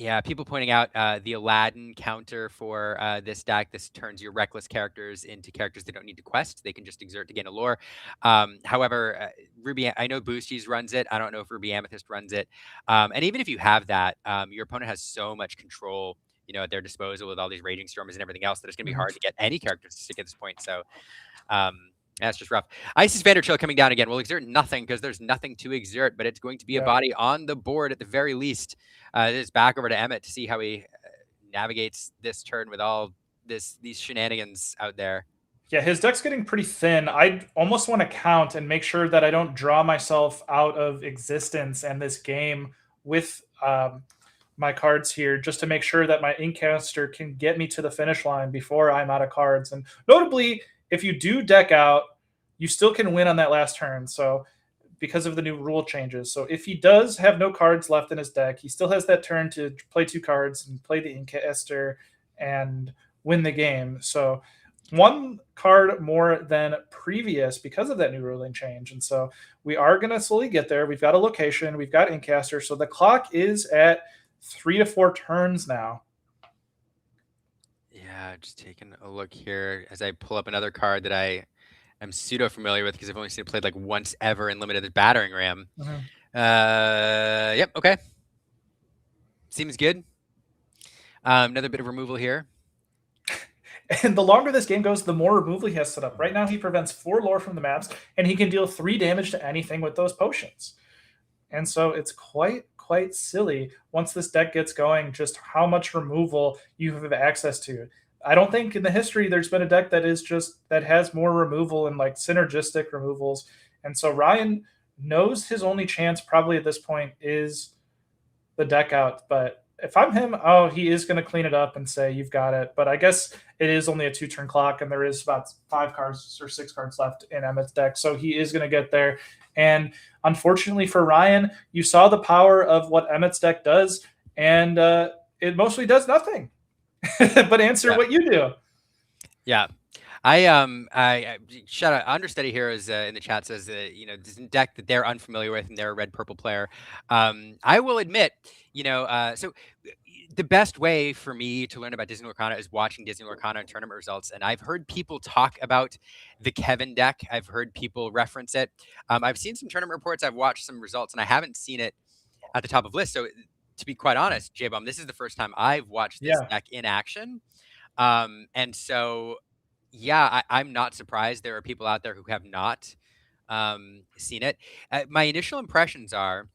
Yeah, people pointing out the Aladdin counter for this deck. This turns your reckless characters into characters that don't need to quest. They can just exert to gain a lore. However, Ruby, I know Boosties runs it. I don't know if Ruby Amethyst runs it. And even if you have that, your opponent has so much control, at their disposal with all these Raging Stormers and everything else that it's going to be hard to get any characters to stick at this point. So that's just rough. Isis Vanderchill coming down again. We'll exert nothing because there's nothing to exert, but it's going to be a body on the board at the very least. It is back over to Emmett to see how he navigates this turn with all these shenanigans out there. Yeah, his deck's getting pretty thin. I almost want to count and make sure that I don't draw myself out of existence and this game with my cards here, just to make sure that my Inkcaster can get me to the finish line before I'm out of cards. And notably, if you do deck out, you still can win on that last turn. So because of the new rule changes. So if he does have no cards left in his deck, he still has that turn to play 2 cards and play the Inkcaster and win the game. So 1 card more than previous because of that new ruling change. And so we are going to slowly get there. We've got a location, we've got Inkcaster. So the clock is at 3 to 4 turns now. Yeah, just taking a look here as I pull up another card that I'm pseudo familiar with because I've only seen it played like once ever in Limited, Battering Ram. Yep, okay. Seems good. Another bit of removal here. And the longer this game goes, the more removal he has set up. Right now, he prevents 4 lore from the maps, and he can deal 3 damage to anything with those potions. And so it's quite silly once this deck gets going, just how much removal you have access to. I don't think in the history there's been a deck that has more removal and like synergistic removals. And so Ryan knows his only chance probably at this point is the deck out. But if I'm him, he is going to clean it up and say, you've got it. But I guess it is only a 2-turn clock, and there is about 5 cards or 6 cards left in Emmett's deck. So he is going to get there. And unfortunately for Ryan, you saw the power of what Emmett's deck does, and it mostly does nothing but answer what you do. Yeah. I shout out Understudy here is in the chat says this deck that they're unfamiliar with and they're a red purple player. I will admit, so the best way for me to learn about Disney Lorcana is watching Disney Lorcana and tournament results. And I've heard people talk about the Kevin deck. I've heard people reference it. I've seen some tournament reports. I've watched some results, and I haven't seen it at the top of list. So to be quite honest, J-Bomb, this is the first time I've watched this deck in action. And so, yeah, I'm not surprised there are people out there who have not seen it. My initial impressions are,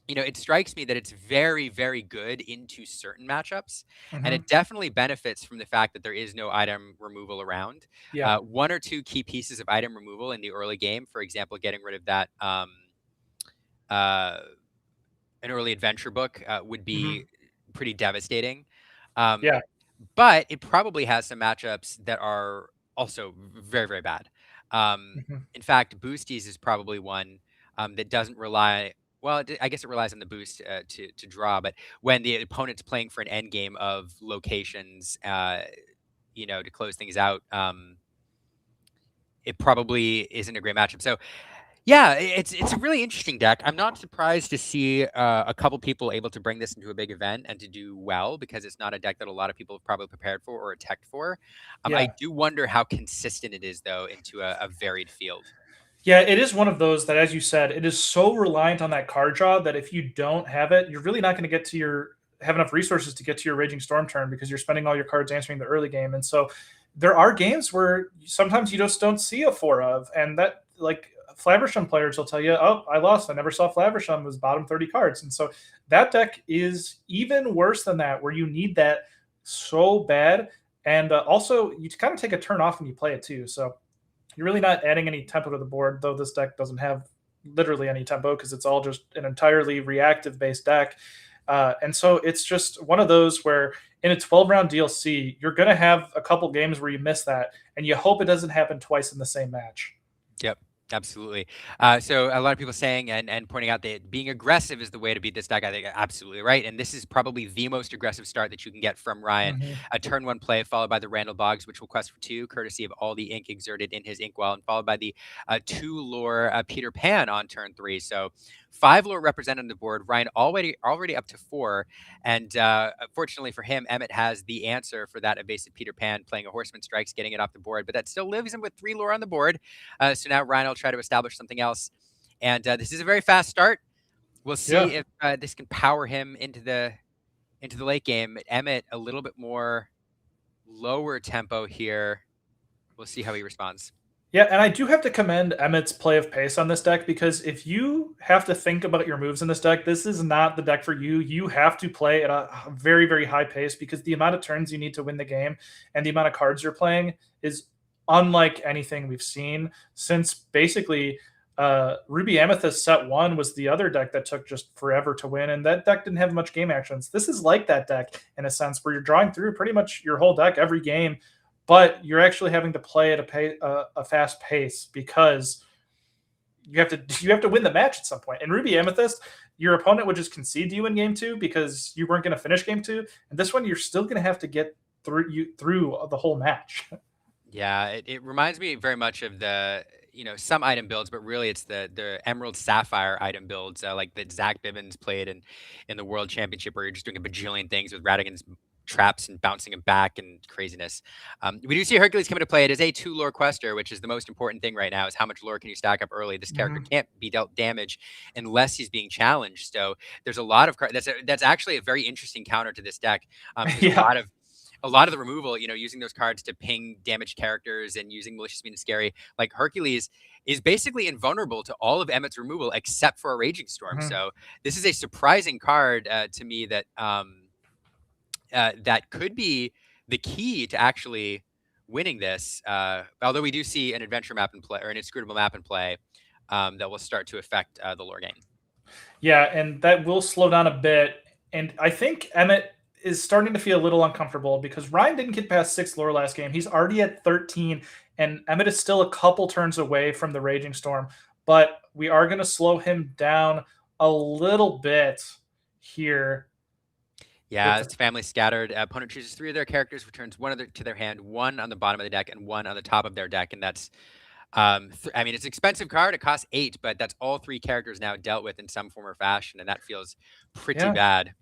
it strikes me that it's very, very good into certain matchups, and it definitely benefits from the fact that there is no item removal around. Yeah. 1 or 2 key pieces of item removal in the early game, for example, getting rid of that an early adventure book would Hmm. be pretty devastating. Um, Yeah. but it probably has some matchups that are also very, very bad. Hmm. In fact, boosties is probably one that doesn't rely. Well, I guess it relies on the boost to draw, but when the opponent's playing for an end game of locations, to close things out, it probably isn't a great matchup. So yeah, it's a really interesting deck. I'm not surprised to see a couple people able to bring this into a big event and to do well because it's not a deck that a lot of people have probably prepared for or attacked for. I Yeah. do wonder how consistent it is though into a varied field. Yeah, it is one of those that, as you said, it is so reliant on that card draw that if you don't have it, you're really not going to get to your have enough resources to get to your Raging Storm turn because you're spending all your cards answering the early game. And so there are games where sometimes you just don't see a four of, and that like Flaversham players will tell you, "Oh, I lost. I never saw Flaversham. It was bottom 30 cards." And so that deck is even worse than that, where you need that so bad, and also you kind of take a turn off when you play it too. So you're really not adding any tempo to the board, though this deck doesn't have literally any tempo because it's all just an entirely reactive based deck. And so it's just one of those where in a 12 round DLC, you're going to have a couple games where you miss that, and you hope it doesn't happen twice in the same match. Yep, absolutely. So a lot of people saying and pointing out that being aggressive is the way to beat this deck. I think absolutely right. And this is probably the most aggressive start that you can get from Ryan. Mm-hmm. A turn one play followed by the Randall Boggs, which will quest for two, courtesy of all the ink exerted in his inkwell, and followed by the two lore Peter Pan on turn three. So five lore represented on the board. Ryan already up to four. And fortunately for him, Emmett has the answer for that evasive Peter Pan, playing a Horseman Strikes, getting it off the board. But that still leaves him with three lore on the board. So now Ryan will try to establish something else. And this is a very fast start. We'll Yeah. see if this can power him into the late game. Emmett a little bit more lower tempo here. We'll see how he responds. Yeah, and I do have to commend Emmett's play of pace on this deck because if you have to think about your moves in this deck, this is not the deck for you. You have to play at a very, very high pace because the amount of turns you need to win the game and the amount of cards you're playing is unlike anything we've seen since basically Ruby Amethyst set one was the other deck that took just forever to win, and that deck didn't have much game actions. This is like that deck in a sense where you're drawing through pretty much your whole deck every game, but you're actually having to play at a fast pace because you have to win the match at some point. In Ruby Amethyst, your opponent would just concede to you in game two because you weren't going to finish game two, and this one you're still going to have to get through the whole match. Yeah, it reminds me very much of the some item builds, but really it's the Emerald Sapphire item builds like that Zach Bibbins played in the World Championship, where you're just doing a bajillion things with Radigan's traps and bouncing him back and craziness. We do see Hercules come into play. It is a two lore quester, which is the most important thing right now. Is how much lore can you stack up early? This character Mhm. can't be dealt damage unless he's being challenged. So there's a lot of that's actually a very interesting counter to this deck because Yeah. a lot of the removal, using those cards to ping damaged characters and using malicious mean and scary, like Hercules is basically invulnerable to all of Emmett's removal except for a Raging Storm. Mhm. So this is a surprising card to me that could be the key to actually winning this. Although we do see an adventure map in play or an inscrutable map in play that will start to affect the lore game. Yeah, and that will slow down a bit. And I think Emmett is starting to feel a little uncomfortable because Ryan didn't get past 6 lore last game. He's already at 13, and Emmett is still a couple turns away from the Raging Storm. But we are going to slow him down a little bit here with Yeah, the. it's family scattered. Opponent chooses three of their characters, returns one to their hand, one on the bottom of the deck, and one on the top of their deck. And that's, I mean, it's an expensive card. It costs 8, but that's all three characters now dealt with in some form or fashion, and that feels pretty Yeah. bad.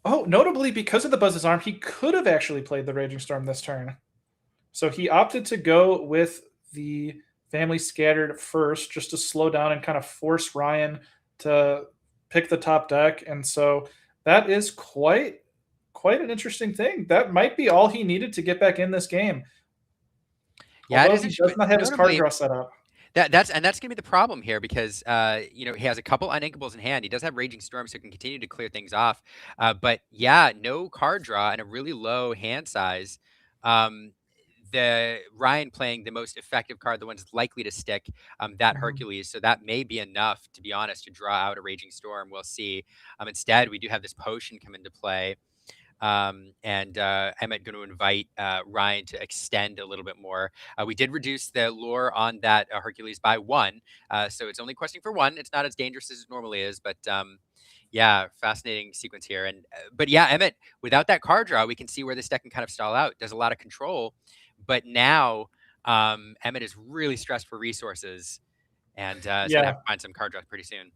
Oh, notably, because of the Buzz's Arm, he could have actually played the Raging Storm this turn. So he opted to go with the family scattered first just to slow down and kind of force Ryan to pick the top deck. And so that is quite an interesting thing. That might be all he needed to get back in this game. Yeah, it Although is he interesting. does But not have his card notably, draw set up. that's gonna be the problem here because he has a couple uninkables in hand. He does have Raging Storm, so he can continue to clear things off. But yeah, no card draw and a really low hand size. Um, the Ryan playing the most effective card, the one that's likely to stick, that Mhm. Hercules. So that may be enough, to be honest, to draw out a Raging Storm. We'll see. Instead, we do have this potion come into play. And Emmett going to invite Ryan to extend a little bit more. We did reduce the lure on that Hercules by 1, so it's only questing for 1. It's not as dangerous as it normally is, but yeah, fascinating sequence here. And but yeah, Emmett, without that card draw, we can see where this deck can kind of stall out. Does a lot of control, but now Emmett is really stressed for resources, and is going to have Yeah. to find some card draws pretty soon.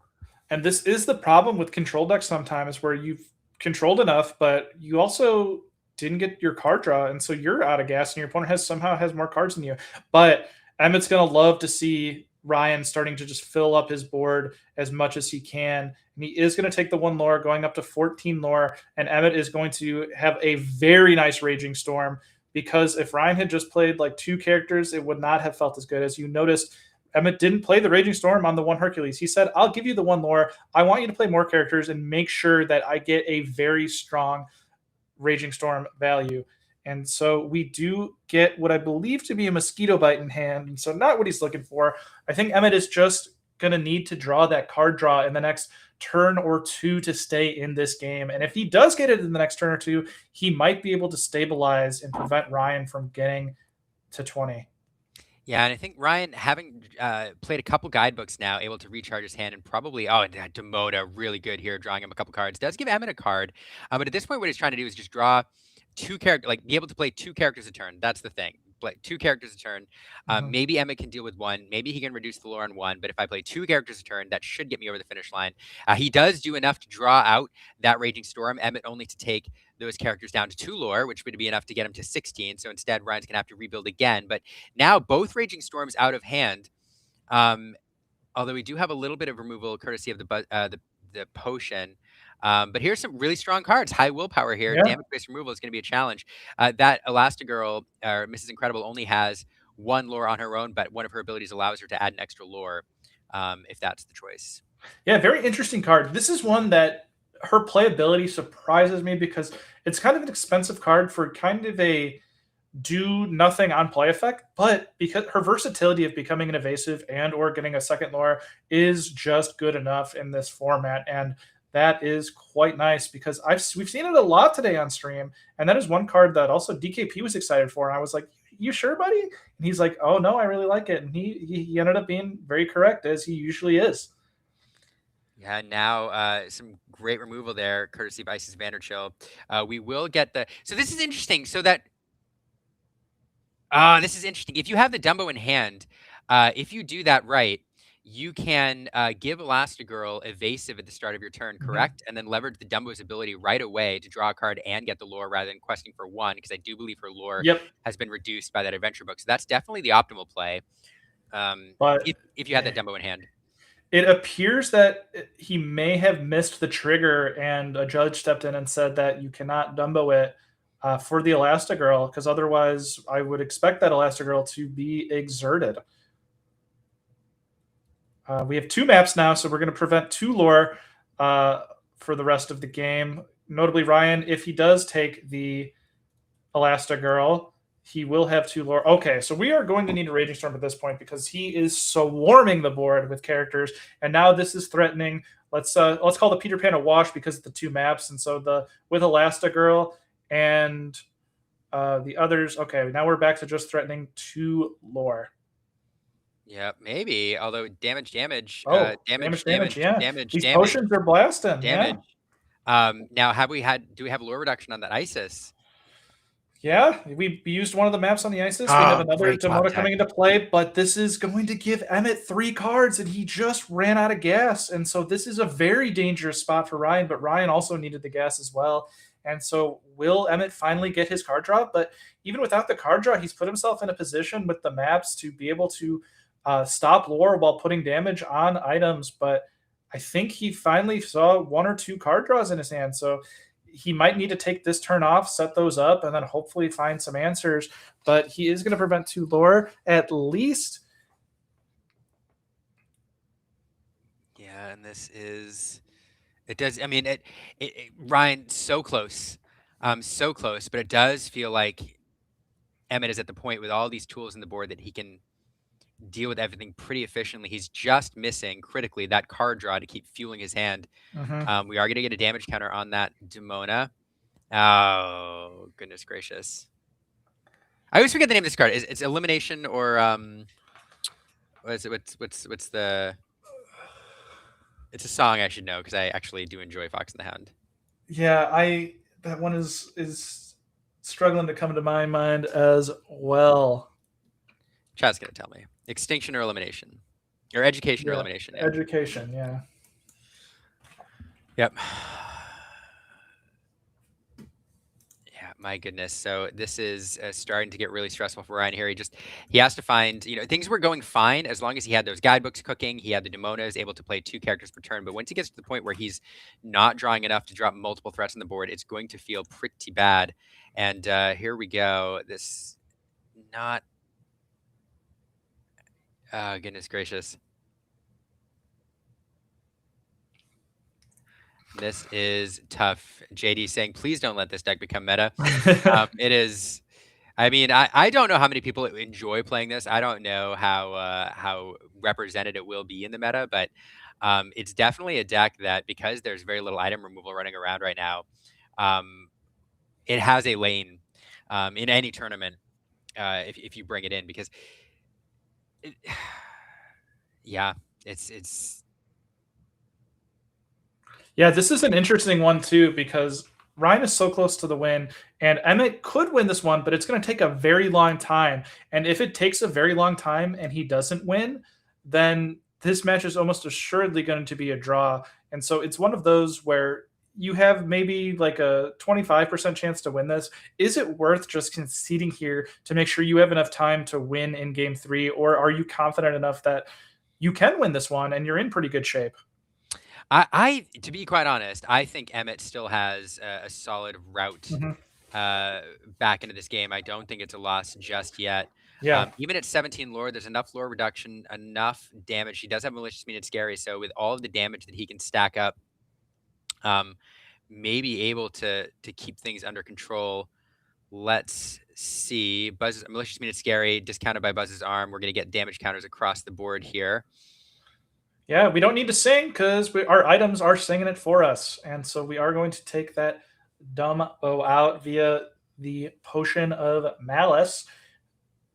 And this is the problem with control decks sometimes, where you've controlled enough, but you also didn't get your card draw, and so you're out of gas, and your opponent somehow has more cards than you. But Emmett's gonna love to see Ryan starting to just fill up his board as much as he can. And he is going to take the 1 lore, going up to 14 lore, and Emmett is going to have a very nice Raging Storm, because if Ryan had just played like 2 characters, it would not have felt as good. As you noticed, Emmett didn't play the Raging Storm on the 1 Hercules. He said, I'll give you the 1 lore. I want you to play more characters and make sure that I get a very strong Raging Storm value. And so we do get what I believe to be a mosquito bite in hand. And so not what he's looking for. I think Emmett is just going to need to draw that card draw in the next turn or 2 to stay in this game. And if he does get it in the next turn or 2, he might be able to stabilize and prevent Ryan from getting to 20. Yeah, and I think Ryan, having played a couple guidebooks now, able to recharge his hand and probably, oh, and Demota, really good here, drawing him a couple cards. Does give Emmett a card. But at this point, what he's trying to do is just draw 2 characters, like be able to play 2 characters a turn. That's the thing. Play 2 characters a turn. Mhm. Maybe Emmett can deal with 1. Maybe he can reduce the lore on 1. But if I play 2 characters a turn, that should get me over the finish line. He does do enough to draw out that Raging Storm. Emmett only to take those characters down to 2 lore, which would be enough to get him to 16. So instead, Ryan's going to have to rebuild again. But now both Raging Storms out of hand. Um, Although we do have a little bit of removal courtesy of the potion. But here's some really strong cards. High willpower here. Yeah. Damage-based removal is going to be a challenge. That Elastigirl, or Mrs. Incredible, only has 1 lore on her own, but one of her abilities allows her to add an extra lore, if that's the choice. Yeah, very interesting card. This is one that her playability surprises me, because it's kind of an expensive card for kind of a do nothing on play effect, but because her versatility of becoming an evasive and or getting a second lore is just good enough in this format. And that is quite nice, because we've seen it a lot today on stream, and that is one card that also DKP was excited for. And I was like, "You sure, buddy?" And he's like, "Oh no, I really like it." And he ended up being very correct, as he usually is. Yeah, now some great removal there, courtesy of Isis Vanderchill. We will get the. So this is interesting. So that this is interesting. If you have the Dumbo in hand, if you do that right, you can give Elastigirl evasive at the start of your turn, Mhm. correct? And then leverage the Dumbo's ability right away to draw a card and get the lore rather than questing for 1, because I do believe her lore Yep. has been reduced by that adventure book. So that's definitely the optimal play, But if you had that Dumbo in hand. it appears that he may have missed the trigger, and a judge stepped in and said that you cannot Dumbo it for the Elastigirl, because otherwise I would expect that Elastigirl to be exerted. We have 2 maps now, so we're going to prevent 2 lore for the rest of the game. Notably, Ryan, if he does take the Elastigirl, he will have 2 lore. Okay, so we are going to need a Raging Storm at this point, because he is swarming the board with characters, and now this is threatening. Let's call the Peter Pan a wash because of the 2 maps, and so with Elastigirl and the others. Okay, now we're back to just threatening 2 lore. Yeah, maybe. Although damage, Oh, damage, damage, yeah. damage, These potions are blasting, yeah. damage. Now do we have lore reduction on that Isis? Yeah, we used one of the maps on the Isis. We have Oh, another great top Demona deck. coming into play, but this is going to give Emmett 3 cards, and he just ran out of gas. And so this is a very dangerous spot for Ryan, but Ryan also needed the gas as well. And so will Emmett finally get his card draw? But even without the card draw, he's put himself in a position with the maps to be able to stop lore while putting damage on items. But I think he finally saw 1 or 2 card draws in his hand. So he might need to take this turn off, set those up, and then hopefully find some answers. But he is going to prevent 2 lore at least. Yeah, and this is it does. I mean, Ryan, so close, but it does feel like Emmett is at the point with all these tools in the board that he can deal with everything pretty efficiently. He's just missing critically that card draw to keep fueling his hand. We are going to get a damage counter on that Demona. Oh, goodness gracious. I always forget the name of this card. It's elimination or what's the? It's a song I should know because I actually do enjoy Fox and the Hound. Yeah, that one is struggling to come to my mind as well. Chat's gonna tell me. Extinction or elimination, or education or elimination. Yeah. Education, yeah. Yep. Yeah, my goodness. So this is starting to get really stressful for Ryan here. He has to find, things were going fine as long as he had those guidebooks cooking. He had the Demonas, able to play 2 characters per turn. But once he gets to the point where he's not drawing enough to drop multiple threats on the board, it's going to feel pretty bad. And here we go. This not. Goodness gracious. This is tough. JD saying, please don't let this deck become meta. It is. I mean, I don't know how many people enjoy playing this. I don't know how represented it will be in the meta, but it's definitely a deck that, because there's very little item removal running around right now, it has a lane in any tournament if you bring it in, because yeah, it's. Yeah, this is an interesting one too, because Ryan is so close to the win, and Emmett could win this one, but it's going to take a very long time. And if it takes a very long time and he doesn't win, then this match is almost assuredly going to be a draw. And so it's one of those where you have maybe like a 25% chance to win this. Is it worth just conceding here to make sure you have enough time to win in game 3? Or are you confident enough that you can win this one and you're in pretty good shape? I to be quite honest, I think Emmett still has a solid route back into this game. I don't think it's a loss just yet. Yeah. Even at 17 lore, there's enough lore reduction, enough damage. He does have malicious, mean it's scary. So with all of the damage that he can stack up, maybe able to keep things under control. Let's see. Buzz's malicious, mean it's scary, discounted by Buzz's arm. We're going to get damage counters across the board here. Yeah, we don't need to sing because our items are singing it for us. And so we are going to take that Dumbo out via the Potion of Malice.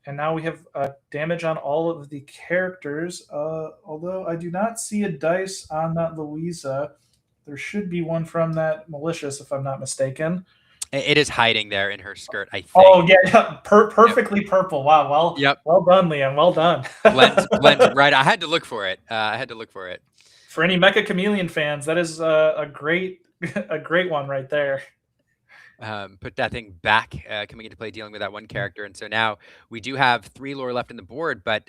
And now we have damage on all of the characters. Although I do not see a dice on that Louisa. There should be one from that Malicious, if I'm not mistaken. It is hiding there in her skirt, I think. Oh, yeah. Perfectly purple. Wow. Well, well done, Liam. Well done. blends right. I had to look for it. For any Mecha Chameleon fans, that is a great one right there. Put that thing back, coming into play, dealing with that one character. And so now we do have 3 lore left in the board, but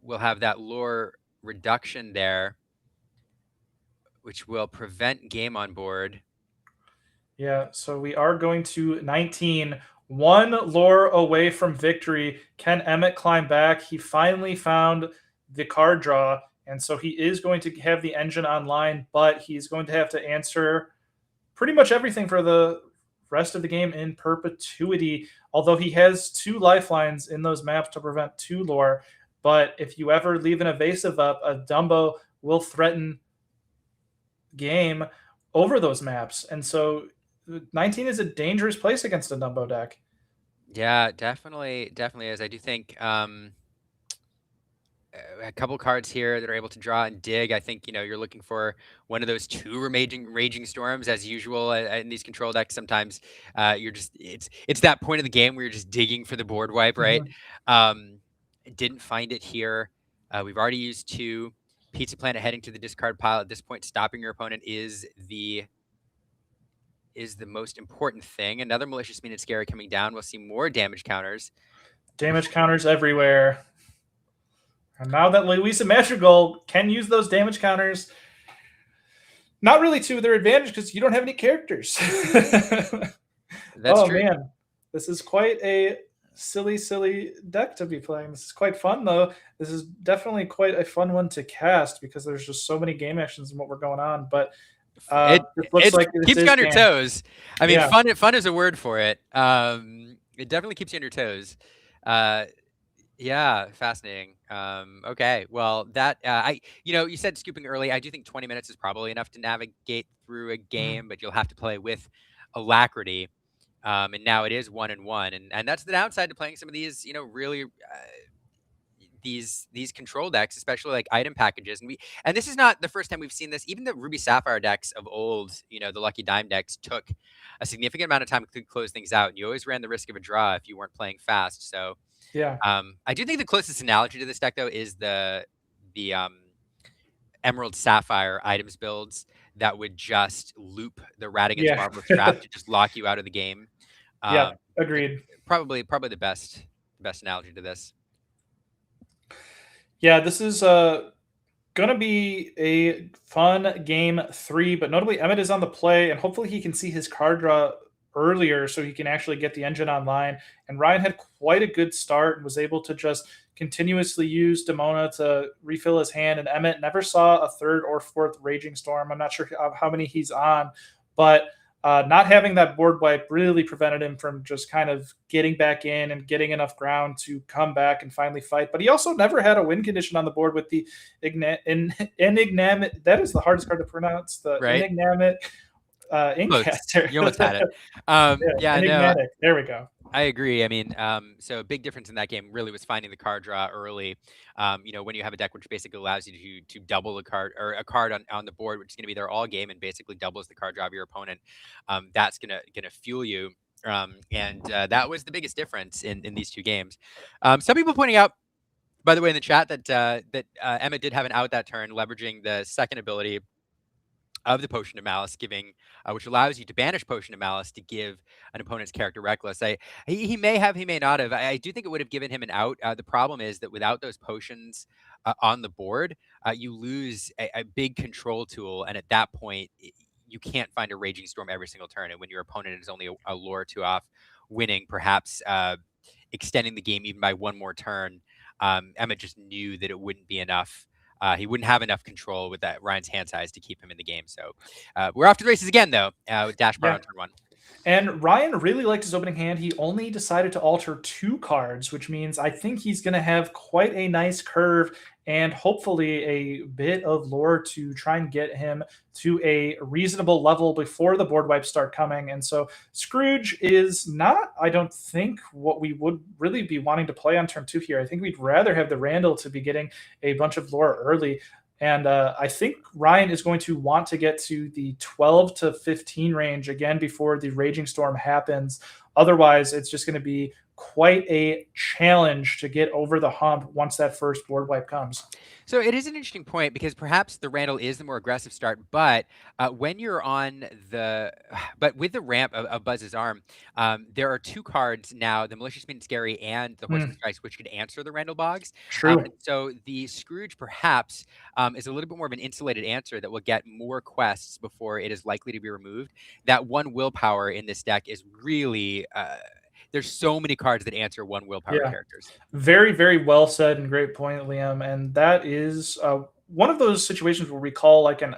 we'll have that lore reduction there, which will prevent game on board. Yeah, so we are going to 19. 1 lore away from victory. Can Emmett climb back? He finally found the card draw, and so he is going to have the engine online, but he's going to have to answer pretty much everything for the rest of the game in perpetuity, although he has 2 lifelines in those maps to prevent 2 lore. But if you ever leave an evasive up, a Dumbo will threaten game over those maps. And so 19 is a dangerous place against a Dumbo deck. Yeah, definitely is. I do think a couple cards here that are able to draw and dig. I think you're looking for one of those 2 raging storms as usual in these control decks. Sometimes you're just it's that point of the game where you're just digging for the board wipe, right? Didn't find it here. We've already used 2. Pizza Planet heading to the discard pile at this point. Stopping your opponent is the most important thing. Another Malicious, mean it's scary coming down. We'll see more damage counters. Damage counters everywhere. And now that Louisa Madrigal can use those damage counters, not really to their advantage because you don't have any characters. That's true. Man, this is quite a silly deck to be playing. This is quite fun, though. This is definitely quite a fun one to cast because there's just so many game actions and what we're going on. But it looks like keeps you on your toes. I mean, fun is a word for it. It definitely keeps you on your toes. Uh, yeah, fascinating. Okay, well, you said scooping early. I do think 20 minutes is probably enough to navigate through a Mhm. game, but you'll have to play with alacrity. And now it is 1-1, and that's the downside to playing some of these, really these control decks, especially like item packages. And this is not the first time we've seen this. Even the Ruby Sapphire decks of old, the Lucky Dime decks took a significant amount of time to close things out, and you always ran the risk of a draw if you weren't playing fast. So Yeah, I do think the closest analogy to this deck though is the Emerald Sapphire items builds that would just loop the Radigan's yeah, Marvelous Trap to just lock you out of the game. yeah. Um, it, Agreed. probably the best analogy to this. Yeah, this is gonna be a fun game three, but notably Emmett is on the play, and hopefully he can see his card draw earlier so he can actually get the engine online. And Ryan had quite a good start and was able to just continuously use Demona to refill his hand. And Emmett never saw a third or fourth Raging Storm. I'm not sure how many he's on, but not having that board wipe really prevented him from just kind of getting back in and getting enough ground to come back and finally fight. But he also never had a win condition on the board with the Enigmatic. That is the hardest card to pronounce. The Right? Enigmatic Close. Inkcaster. You almost had it. Yeah, Yeah, no, enigmatic. There we go. I agree. I mean, so a big difference in that game really was finding the card draw early. When you have a deck which basically allows you to double a card or a card on the board, which is going to be there all game and basically doubles the card draw of your opponent. That's gonna fuel you. And that was the biggest difference in these two games. Some people pointing out, by the way, in the chat that Emma did have an out that turn, leveraging the second ability of the Potion of Malice, giving which allows you to banish Potion of Malice to give an opponent's character Reckless. He may have, he may not have. I do think it would have given him an out. The problem is that without those potions on the board, you lose a big control tool, and at that point, you can't find a Raging Storm every single turn. And when your opponent is only a lore or two off winning, perhaps extending the game even by one more turn, Emma just knew that it wouldn't be enough. He wouldn't have enough control with that Ryan's hand size to keep him in the game. So we're off to the races again, though, with Dash Bar Yeah. on turn one. And Ryan really liked his opening hand. He only decided to alter 2 cards, which means I think he's going to have quite a nice curve and hopefully a bit of lore to try and get him to a reasonable level before the board wipes start coming. And so Scrooge is not, I don't think, what we would really be wanting to play on turn 2 here. I think we'd rather have the Randall to be getting a bunch of lore early. And I think Ryan is going to want to get to the 12 to 15 range again before the Raging Storm happens. Otherwise, it's just going to be quite a challenge to get over the hump once that first board wipe comes. So it is an interesting point because perhaps the Randall is the more aggressive start, but when you're on but with the ramp of Buzz's Arm, there are 2 cards now: the Malicious Mean Scary and the Horseman Strikes, which could answer the Randall Bogs. True. And so the Scrooge perhaps is a little bit more of an insulated answer that will get more quests before it is likely to be removed. That 1 willpower in this deck is really. There's so many cards that answer 1 willpower characters. Very, very well said and great point, Liam. And that is one of those situations where we call like an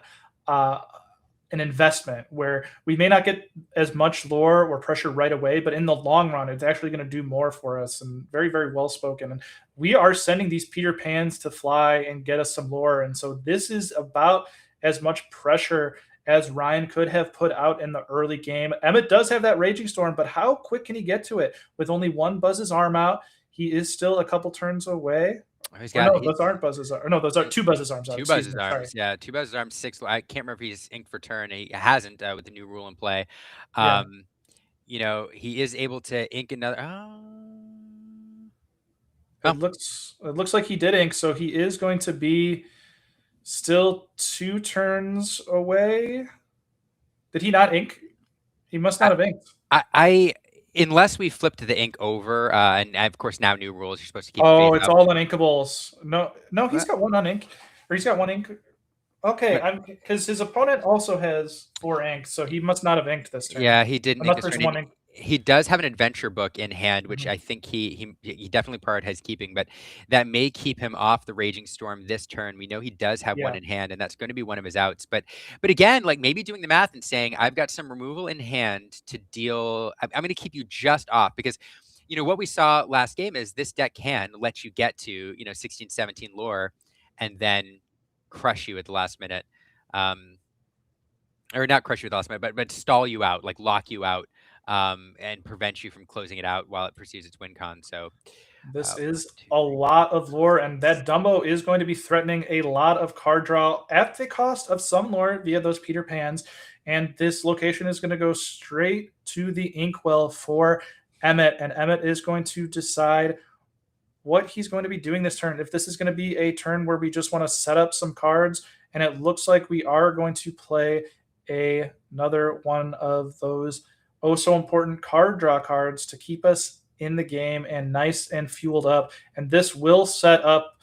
investment where we may not get as much lore or pressure right away, but in the long run, it's actually going to do more for us. And very, very well spoken. And we are sending these Peter Pans to fly and get us some lore. And so this is about as much pressure as Ryan could have put out in the early game. Emmett does have that Raging Storm, but how quick can he get to it? With only 1 Buzz's Arm out, he is still a couple turns away. Those aren't Buzz's Arms. No, those are 2 Buzz's Arms out. 2 Buzz's Arms. Yeah, 2 Buzz's Arms, 6. I can't remember if he's inked for turn. He hasn't with the new rule in play. He is able to ink another. It looks like he did ink, so he is going to be still 2 turns away. Did he not ink? He must not have inked. I unless we flipped the ink over, and of course now new rules, you're supposed to keep. Oh, it's all uninkables. No, he's got 1 unink, or he's got 1 ink. Okay, because his opponent also has 4 inks, so he must not have inked this turn. Yeah, he didn't. Unless there's 1 ink. He does have an adventure book in hand, which I think he definitely prioritizes keeping, but that may keep him off the Raging Storm this turn. We know he does have 1 in hand, and that's going to be one of his outs. But again, like maybe doing the math and saying, I've got some removal in hand to deal. I'm going to keep you just off because what we saw last game is this deck can let you get to 16, 17 lore, and then crush you at the last minute. Um, or not crush you at the last minute, but stall you out, like lock you out, and prevent you from closing it out while it pursues its win con. So This one, is two, a three. lot of lore, and that Dumbo is going to be threatening a lot of card draw at the cost of some lore via those Peter Pans. And this location is going to go straight to the Inkwell for Emmett, and Emmett is going to decide what he's going to be doing this turn. If this is going to be a turn where we just want to set up some cards, and it looks like we are going to play another one of those oh so important card draw cards to keep us in the game and nice and fueled up. And this will set up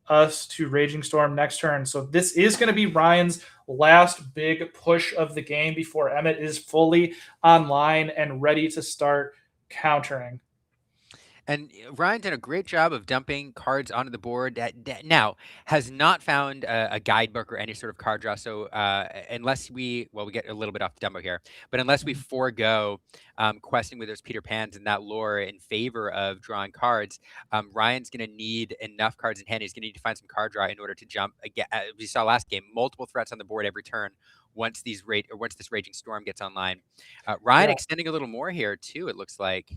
us to Raging Storm next turn. So this is going to be Ryan's last big push of the game before Emmett is fully online and ready to start countering. And Ryan did a great job of dumping cards onto the board that now has not found a guidebook or any sort of card draw. So unless we get a little bit off the demo here, but unless we forego questing with those Peter Pans and that lore in favor of drawing cards, Ryan's going to need enough cards in hand. He's going to need to find some card draw in order to jump. Again, we saw last game, multiple threats on the board every turn. Once this Raging Storm gets online, Ryan Yeah. extending a little more here too. It looks like.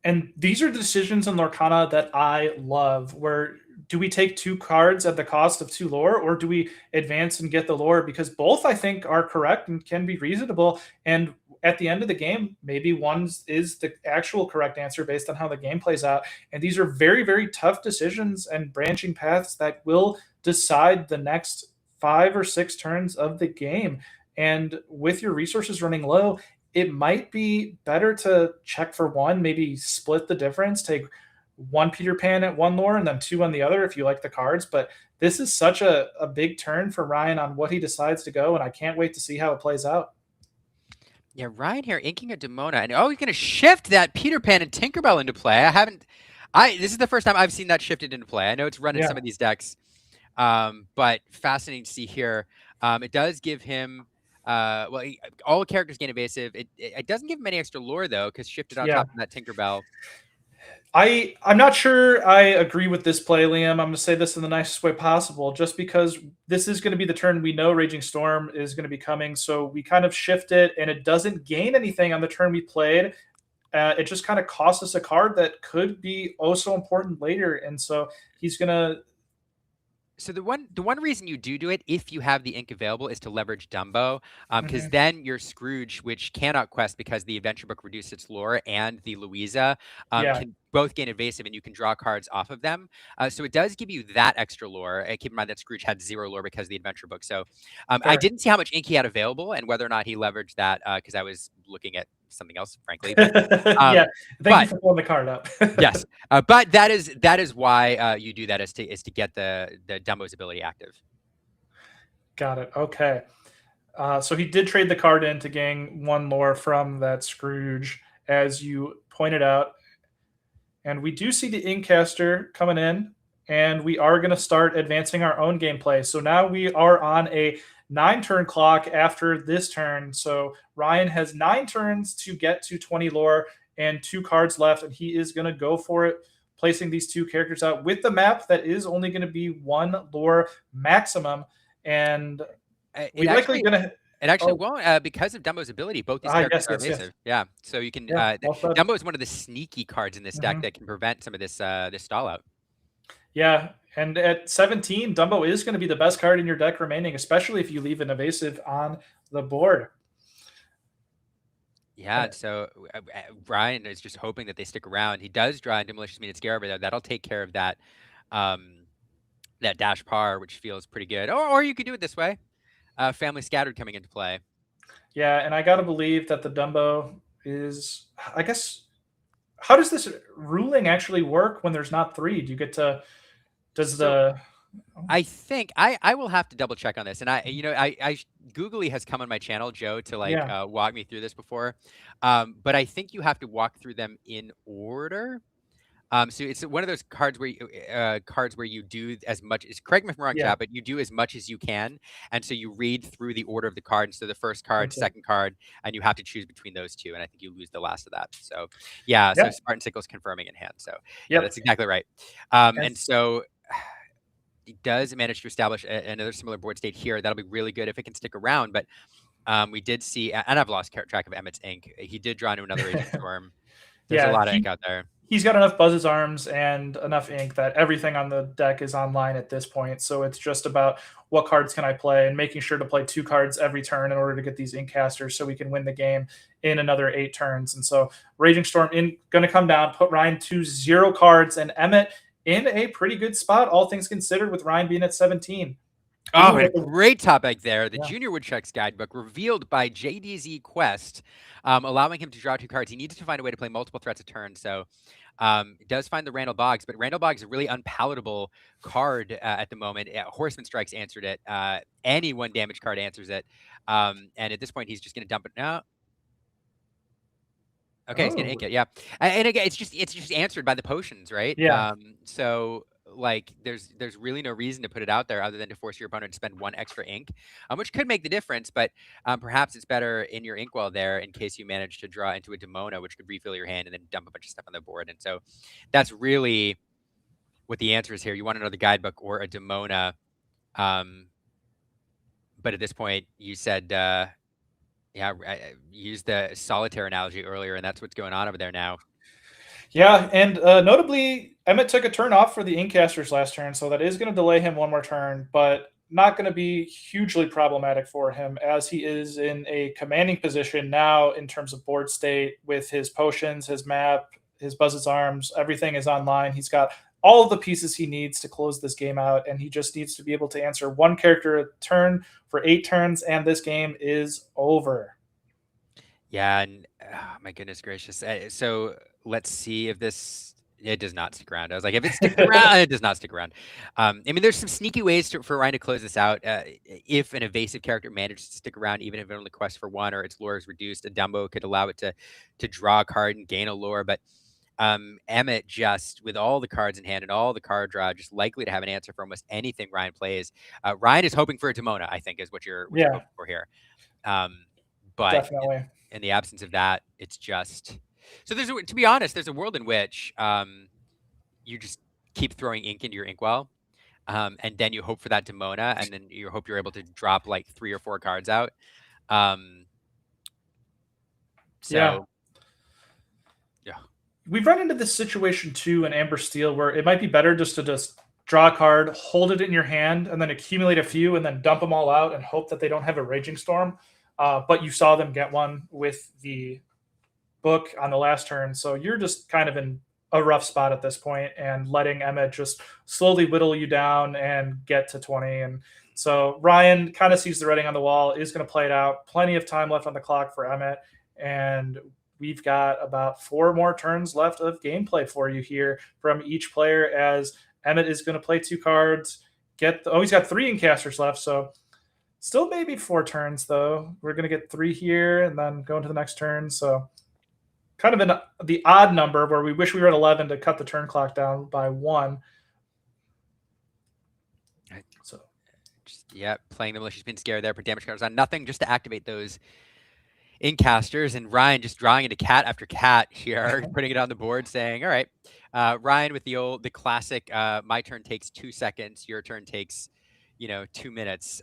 And these are the decisions in Lorcana that I love. Where do we take two cards at the cost of two lore, or do we advance and get the lore? Because both I think are correct and can be reasonable. And at the end of the game, maybe one is the actual correct answer based on how the game plays out. And these are very, very tough decisions and branching paths that will decide the next 5 or 6 turns of the game. And with your resources running low, it might be better to check for one, maybe split the difference, take one Peter Pan at one lore and then two on the other if you like the cards. But this is such a big turn for Ryan on what he decides to go, and I can't wait to see how it plays out. Yeah, Ryan here inking a Demona, and he's going to shift that Peter Pan and Tinkerbell into play. This is the first time I've seen that shifted into play. I know it's run in some of these decks, but fascinating to see here. It does give him, all characters gain evasive. It doesn't give him any extra lore though, because shifted on top of that Tinkerbell. I'm not sure I agree with this play, Liam. I'm going to say this in the nicest way possible, just because this is going to be the turn we know Raging Storm is going to be coming. So we kind of shift it, and it doesn't gain anything on the turn we played. It just kind of costs us a card that could be oh so important later. And so he's going to. So the one reason you do it, if you have the ink available, is to leverage Dumbo, because then your Scrooge, which cannot quest because the adventure book reduced its lore, and the Louisa can both gain evasive, and you can draw cards off of them. So it does give you that extra lore. Keep in mind that Scrooge had 0 lore because of the adventure book. So I didn't see how much ink he had available and whether or not he leveraged that, because I was looking at something else, frankly. But, yeah, thank you for pulling the card up. Yes, but that is why you do that, is to get the Dumbo's ability active. Got it. Okay. So he did trade the card in to gain one lore from that Scrooge, as you pointed out. And we do see the Inkcaster coming in, and we are going to start advancing our own gameplay. So now we are on a 9-turn clock after this turn. So Ryan has 9 turns to get to 20 lore and 2 cards left, and he is going to go for it, placing these 2 characters out with the map that is only going to be 1 lore maximum. And we're likely going to. It actually won't, because of Dumbo's ability. Both these characters are evasive. Yes. Yeah, so you can. Dumbo is one of the sneaky cards in this deck that can prevent some of this stall out. Yeah, and at 17, Dumbo is going to be the best card in your deck remaining, especially if you leave an evasive on the board. Yeah, so Ryan is just hoping that they stick around. He does draw into Malicious Mean Scare over there. That'll take care of that that dash par, which feels pretty good. Or you could do it this way. Family Scattered coming into play. Yeah, and I got to believe that the Dumbo is, I guess, how does this ruling actually work when there's not 3? Do you get to, I think I will have to double check on this. And I Googly has come on my channel, Joe, to walk me through this before. But I think you have to walk through them in order. So it's one of those cards where you do as much as, correct me if I'm wrong, Yeah, chat, but you do as much as you can, and so you read through the order of the cards. So the first card, that's it. second card, and you have to choose between those two, and I think you lose the last of that. So yeah, so Yep, Spartan Sickle's confirming in hand. So yeah, yep. that's exactly right. And And so he does manage to establish another similar board state here. That'll be really good if it can stick around. But we did see, and I've lost track of Emmett's ink. He did draw into another Raging Storm. There's a yeah, lot of ink out there. he's got enough Buzz's arms and enough ink that everything on the deck is online at this point. So it's just about what cards can I play and making sure to play 2 cards every turn in order to get these ink casters so we can win the game in another 8 turns. And so Raging Storm going to come down, put Ryan to 0 cards, and Emmett in a pretty good spot, all things considered, with Ryan being at 17. Oh, and a great topic there. The Yeah. Junior Woodchuck's Guidebook, revealed by JDZ Quest, allowing him to draw 2 cards. He needs to find a way to play multiple threats a turn. So it does find the Randall Boggs, but Randall Boggs is a really unpalatable card at the moment. Horseman Strikes answered it. Any 1 damage card answers it. And at this point, he's just going to dump it. No. Okay, he's going to ink it. Yeah. And again, it's just answered by the potions, right? Yeah. So like there's really no reason to put it out there other than to force your opponent to spend 1 extra ink, which could make the difference, but perhaps it's better in your inkwell there in case you manage to draw into a Demona, which could refill your hand and then dump a bunch of stuff on the board. And so that's really what the answer is here. You want another Guidebook or a Demona, but at this point you said yeah, I used the solitaire analogy earlier, and that's what's going on over there now. Yeah, and notably, Emmett took a turn off for the Inkcasters last turn, so that is going to delay him 1 more turn, but not going to be hugely problematic for him as he is in a commanding position now in terms of board state with his potions, his map, his Buzz's arms. Everything is online. He's got all of the pieces he needs to close this game out, and he just needs to be able to answer 1 character a turn for 8 turns, and this game is over. Yeah, and oh, my goodness gracious. So let's see if this. It does not stick around. I was like, if it sticks around, it does not stick around. I mean, there's some sneaky ways for Ryan to close this out. If an evasive character manages to stick around, even if it only quests for 1 or its lore is reduced, a Dumbo could allow it to draw a card and gain a lore. But Emmett, just with all the cards in hand and all the card draw, just likely to have an answer for almost anything Ryan plays. Ryan is hoping for a Demona, I think, is what you're hoping for here. But Definitely. in the absence of that, it's just so to be honest, there's a world in which you just keep throwing ink into your inkwell, and then you hope for that Demona, and then you hope you're able to drop like 3 or 4 cards out. Yeah. We've run into this situation too in Amber Steel where it might be better just to draw a card, hold it in your hand, and then accumulate a few and then dump them all out and hope that they don't have a Raging Storm. But you saw them get one with the book on the last turn. So you're just kind of in a rough spot at this point and letting Emmett just slowly whittle you down and get to 20. And so Ryan kind of sees the writing on the wall, is going to play it out. Plenty of time left on the clock for Emmett. And we've got about 4 more turns left of gameplay for you here from each player as Emmett is going to play 2 cards. He's got 3 Incasters left. So still maybe 4 turns, though. We're going to get 3 here and then go into the next turn. So kind of in the odd number where we wish we were at 11 to cut the turn clock down by 1. So, yeah, playing the Malicious Spin Scare there, put damage counters on nothing just to activate those Incasters, and Ryan just drawing into cat after cat here, putting it on the board, saying, "All right, Ryan with the classic. My turn takes 2 seconds. Your turn takes, 2 minutes."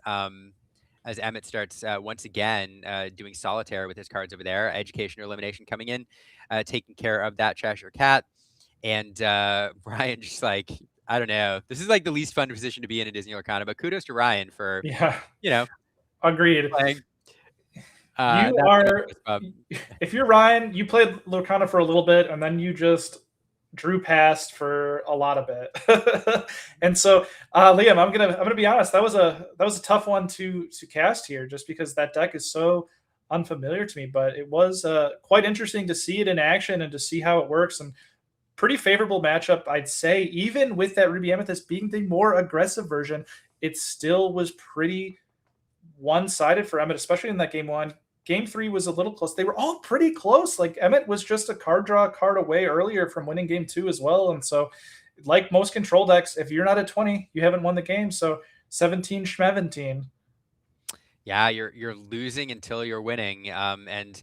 As Emmett starts once again doing solitaire with his cards over there, education or elimination coming in, taking care of that Cheshire Cat, and Ryan just like, I don't know, this is like the least fun position to be in Disney Lorcana, but kudos to Ryan for agreed. Playing. If you're Ryan, you played Lorcana for a little bit, and then you just drew past for a lot of it. And so, Liam, I'm gonna be honest. That was a tough one to cast here, just because that deck is so unfamiliar to me. But it was quite interesting to see it in action and to see how it works. And pretty favorable matchup, I'd say. Even with that Ruby Amethyst being the more aggressive version, it still was pretty one-sided for Emmett, especially in that game 1. Game 3 was a little close. They were all pretty close. Like Emmett was just a card draw card away earlier from winning Game 2 as well. And so, like most control decks, if you're not at 20, you haven't won the game. So 17 schmeventeen. Yeah, you're losing until you're winning. And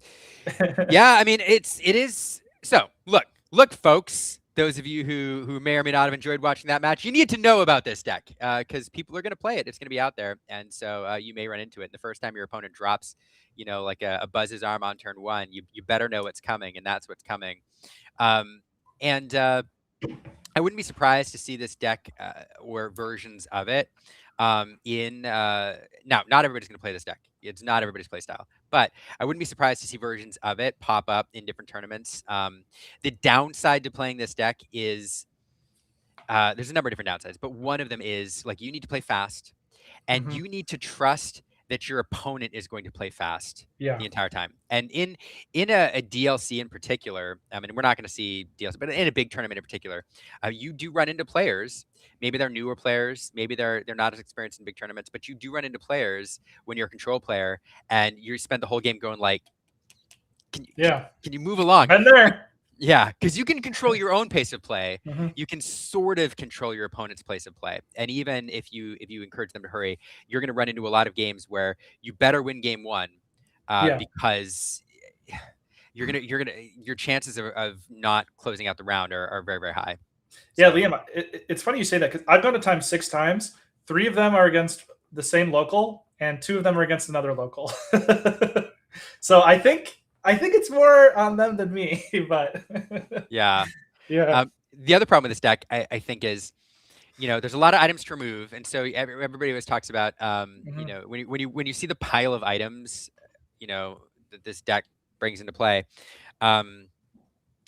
yeah, I mean it is. So look, folks. Those of you who may or may not have enjoyed watching that match, you need to know about this deck because people are going to play it. It's going to be out there, and so you may run into it. And the first time your opponent drops, like a Buzz's Arm on turn 1, you better know what's coming, and that's what's coming. And I wouldn't be surprised to see this deck or versions of it in now. Not everybody's going to play this deck. It's not everybody's play style, but I wouldn't be surprised to see versions of it pop up in different tournaments. The downside to playing this deck is there's a number of different downsides, but one of them is like you need to play fast, and you need to trust that your opponent is going to play fast Yeah. the entire time. And in a DLC in particular, I mean, we're not going to see DLC, but in a big tournament in particular, you do run into players. Maybe they're newer players, maybe they're not as experienced in big tournaments, but you do run into players when you're a control player, and you spend the whole game going like, can you move along? Been there. Yeah, because you can control your own pace of play. Mm-hmm. You can sort of control your opponent's pace of play, and even if you encourage them to hurry, you're going to run into a lot of games where you better win game 1 because your chances of not closing out the round are very, very high. Yeah, so. Liam, it's funny you say that because I've gone to time 6 times. 3 of them are against the same local, and 2 of them are against another local. So I think it's more on them than me, but yeah. Yeah. The other problem with this deck, I think, is there's a lot of items to remove, and so everybody always talks about when you see the pile of items, that this deck brings into play,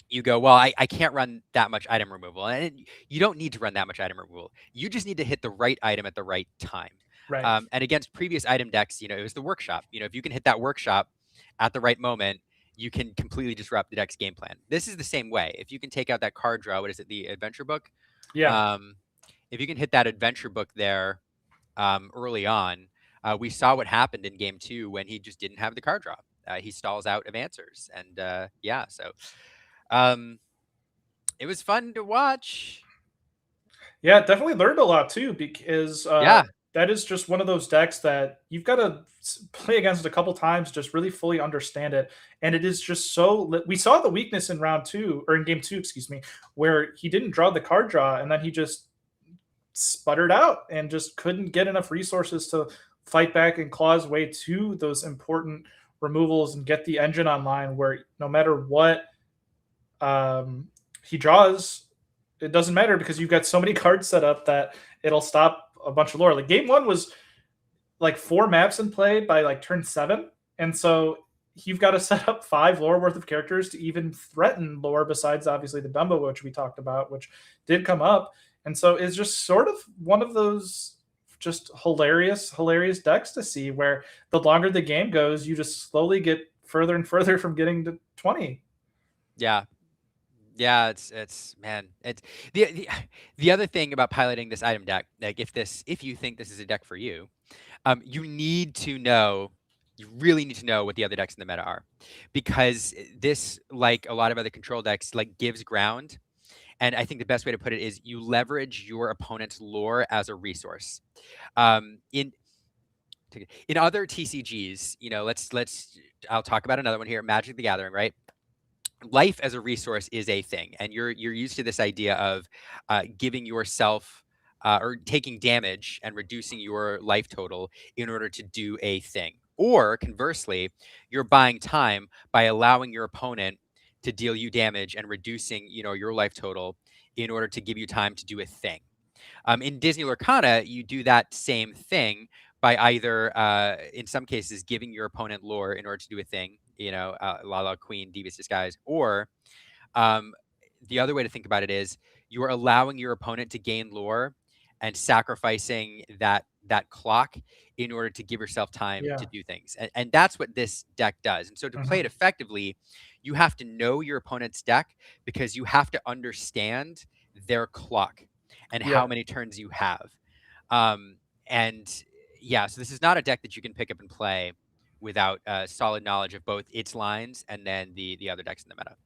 you go, well, I can't run that much item removal, and you don't need to run that much item removal. You just need to hit the right item at the right time. Right. And against previous item decks, it was the workshop. If you can hit that workshop at the right moment, you can completely disrupt the deck's game plan. This is the same way. If you can take out that card draw, what is it, the adventure book? Yeah. If you can hit that adventure book there early on, we saw what happened in game 2 when he just didn't have the card draw. He stalls out of answers, and so it was fun to watch. Yeah, definitely learned a lot too because that is just one of those decks that you've got to play against it a couple times, just really fully understand it. And it is just so. We saw the weakness in round 2 or in game 2, excuse me, where he didn't draw the card draw, and then he just sputtered out and just couldn't get enough resources to fight back and claw his way to those important removals and get the engine online. Where no matter what he draws, it doesn't matter because you've got so many cards set up that it'll stop a bunch of lore. Like game 1 was like 4 maps in play by like turn 7, and so you've got to set up 5 lore worth of characters to even threaten lore, besides obviously the Dumbo, which we talked about, which did come up. And so it's just sort of one of those just hilarious decks to see, where the longer the game goes, you just slowly get further and further from getting to 20. Yeah. Yeah, it's man, it's the other thing about piloting this item deck, like if you think this is a deck for you, you really need to know what the other decks in the meta are, because this, like a lot of other control decks, like gives ground. And I think the best way to put it is you leverage your opponent's lore as a resource. In other TCGs, I'll talk about another one here, Magic the Gathering, right? Life as a resource is a thing, and you're used to this idea of giving yourself or taking damage and reducing your life total in order to do a thing. Or conversely, you're buying time by allowing your opponent to deal you damage and reducing your life total in order to give you time to do a thing. In Disney Lorcana, you do that same thing by either, in some cases, giving your opponent lore in order to do a thing, La La Queen, Devious Disguise, or the other way to think about it is you are allowing your opponent to gain lore and sacrificing that clock in order to give yourself time to do things. And that's what this deck does. And so to play it effectively, you have to know your opponent's deck, because you have to understand their clock and how many turns you have. So this is not a deck that you can pick up and play without solid knowledge of both its lines and then the other decks in the meta.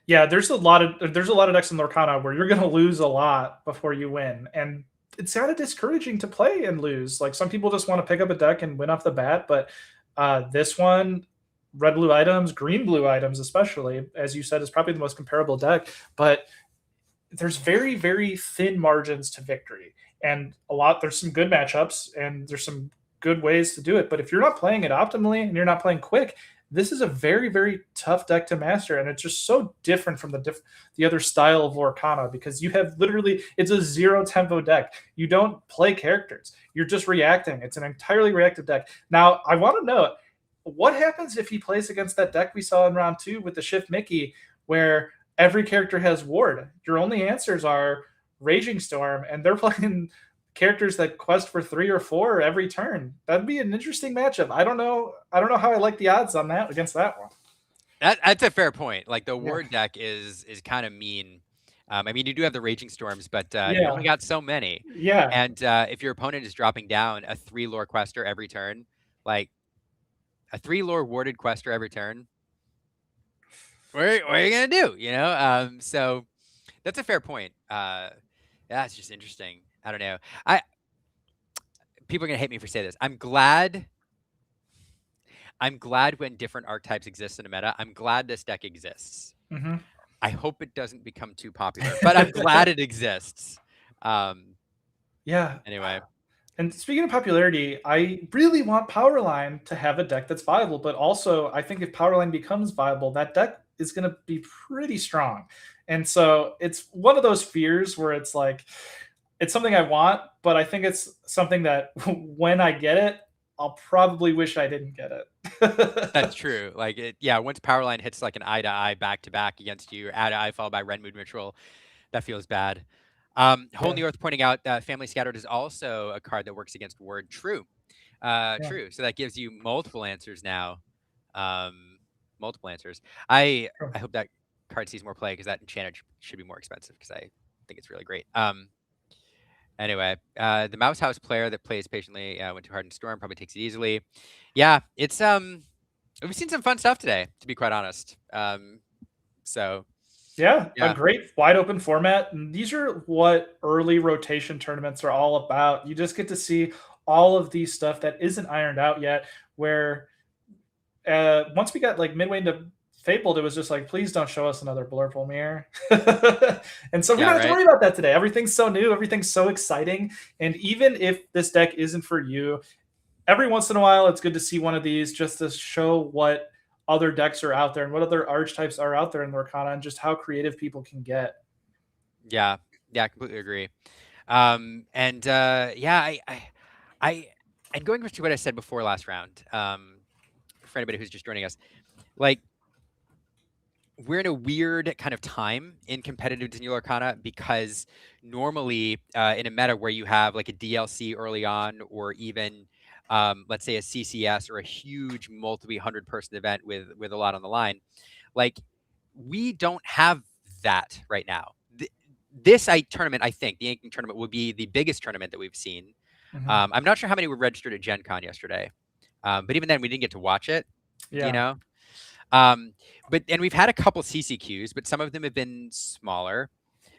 Yeah, there's a lot of decks in Lorcana where you're gonna lose a lot before you win, and it's kind of discouraging to play and lose. Like some people just want to pick up a deck and win off the bat, but this one, red blue items, green blue items, especially as you said, is probably the most comparable deck. But there's very very thin margins to victory, and there's some good matchups and there's some good ways to do it. But if you're not playing it optimally and you're not playing quick, this is a very very tough deck to master, and it's just so different from the other style of Lorcana, because you have literally, it's a zero tempo deck. You don't play characters, you're just reacting. It's an entirely reactive deck. Now I want to know what happens if he plays against that deck we saw in round 2 with the Shift Mickey, where every character has ward. Your only answers are Raging Storm, and they're playing characters that quest for 3 or 4 every turn. That'd be an interesting matchup. I don't know how I like the odds on that against that one. That's a fair point. Like the Yeah. ward deck is kind of mean. I mean, you do have the Raging Storms, but you Yeah. only got so many. Yeah. And if your opponent is dropping down a 3 lore quester every turn, like a 3 lore warded quester every turn, what are you gonna do? You know, so that's a fair point. Yeah, it's just interesting. I don't know. People are gonna hate me for saying this. I'm glad when different archetypes exist in a meta. I'm glad this deck exists. Mhm. I hope it doesn't become too popular, but I'm glad it exists. Yeah. Anyway. And speaking of popularity, I really want Powerline to have a deck that's viable, but also I think if Powerline becomes viable, that deck is going to be pretty strong. And so it's one of those fears where it's like, it's something I want, but I think it's something that when I get it, I'll probably wish I didn't get it. That's true. Like once Powerline hits like an eye to eye back to back against you, eye to eye followed by Red Mood Ritual, that feels bad. Whole New Earth pointing out that Family Scattered is also a card that works against word true. True. So that gives you multiple answers now. Multiple answers. I hope that card sees more play, because that enchanted should be more expensive, because I think it's really great. Anyway, the Mouse House player that plays patiently went too hard in Storm, probably takes it easily. Yeah, it's we've seen some fun stuff today, to be quite honest. So yeah, a great wide open format. And these are what early rotation tournaments are all about. You just get to see all of these stuff that isn't ironed out yet, where once we got like midway into Fabled, it was just like, please don't show us another Blurple Mirror. And so we don't have to worry about that today. Everything's so new, everything's so exciting. And even if this deck isn't for you, every once in a while it's good to see one of these just to show what other decks are out there and what other archetypes are out there in Lorcana, and just how creative people can get. Yeah, completely agree. And I and going back to what I said before last round, for anybody who's just joining us, like, we're in a weird kind of time in competitive New Lorcana, because normally in a meta where you have like a DLC early on, or even let's say a CCS or a huge multi-100 person event with a lot on the line, like, we don't have that right now. This tournament, I think the Inking tournament, will be the biggest tournament that we've seen. I'm not sure how many were registered at Gen Con yesterday, but even then we didn't get to watch it. You know. And we've had a couple CCQs, but some of them have been smaller.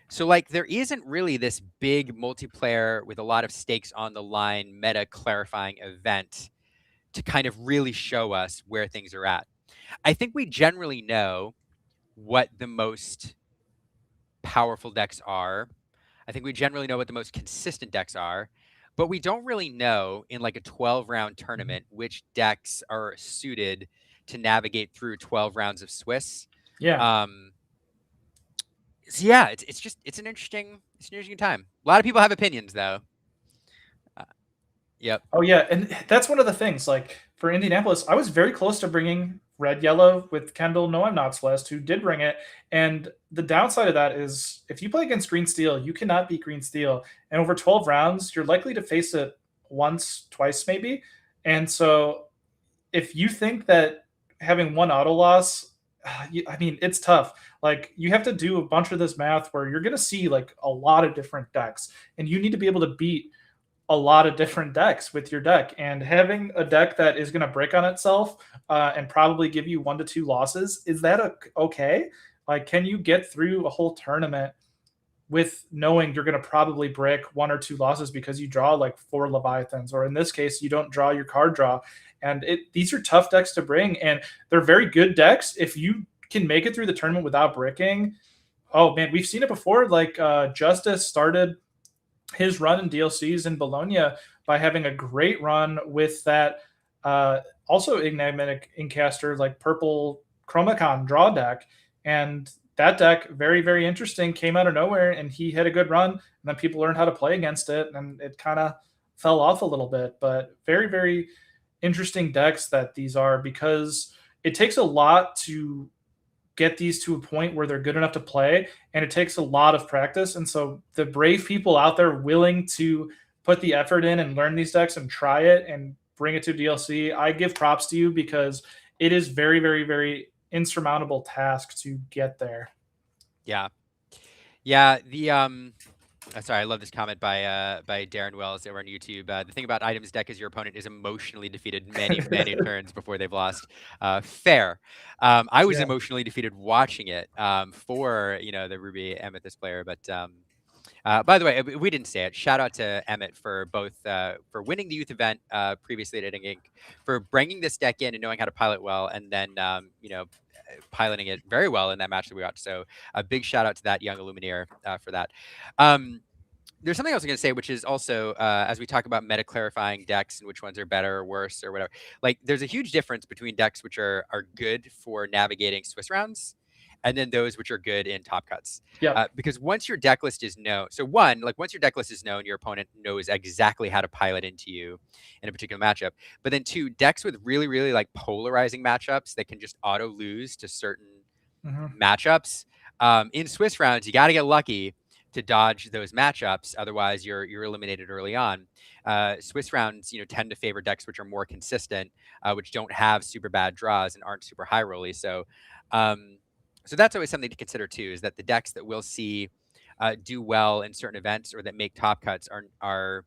So like, there isn't really this big multiplayer with a lot of stakes on the line meta clarifying event to kind of really show us where things are at. I think we generally know what the most powerful decks are. I think we generally know what the most consistent decks are, but we don't really know in like a 12-round tournament which decks are suited to navigate through 12 rounds of Swiss. Yeah. So yeah, it's an interesting time. A lot of people have opinions though. Yep. Oh yeah, and that's one of the things. Like for Indianapolis, I was very close to bringing red yellow with Kendall. No, I'm not Celeste, who did bring it. And the downside of that is, if you play against green steel, you cannot beat green steel. And over 12 rounds, you're likely to face it once, twice, maybe. And so, if you think that having one auto loss, I mean, it's tough. Like, you have to do a bunch of this math where you're going to see like a lot of different decks, and you need to be able to beat a lot of different decks with your deck, and having a deck that is going to break on itself and probably give you 1 to 2 losses, is that okay? Like, can you get through a whole tournament with knowing you're going to probably break 1 or 2 losses because you draw like 4 Leviathans, or in this case, you don't draw your card draw? And these are tough decks to bring, and they're very good decks. If you can make it through the tournament without breaking, oh man, we've seen it before. Like Justice started his run in DLCs in Bologna by having a great run with that also Enigmatic Incaster, like purple Chromacon draw deck. And that deck, very, very interesting, came out of nowhere, and he had a good run. And then people learned how to play against it, and it kind of fell off a little bit. But very, very interesting decks that these are, because it takes a lot to get these to a point where they're good enough to play, and it takes a lot of practice. And so the brave people out there willing to put the effort in and learn these decks and try it and bring it to DLC, I give props to you, because it is very, very, very insurmountable task to get there. Yeah. Yeah, sorry, I love this comment by Darren Wells over on YouTube. The thing about items deck is your opponent is emotionally defeated many, many turns before they've lost. Fair. I was Yeah. emotionally defeated watching it for the Ruby Amethyst player, but by the way, we didn't say it. Shout out to Emmett for both for winning the youth event previously at Edding Inc., for bringing this deck in and knowing how to pilot well, and then piloting it very well in that match that we watched. So a big shout out to that young Illumineer for that. There's something I was going to say, which is also as we talk about meta clarifying decks and which ones are better or worse or whatever. Like, there's a huge difference between decks which are good for navigating Swiss rounds, and then those which are good in top cuts. Yeah. Because once your deck list is known, so one, like once your deck list is known, your opponent knows exactly how to pilot into you in a particular matchup. But then two, decks with really, really like polarizing matchups that can just auto lose to certain matchups. In Swiss rounds, you got to get lucky to dodge those matchups. Otherwise, you're eliminated early on. Swiss rounds, tend to favor decks which are more consistent, which don't have super bad draws and aren't super high rolly. So that's always something to consider too, is that the decks that we'll see do well in certain events or that make top cuts are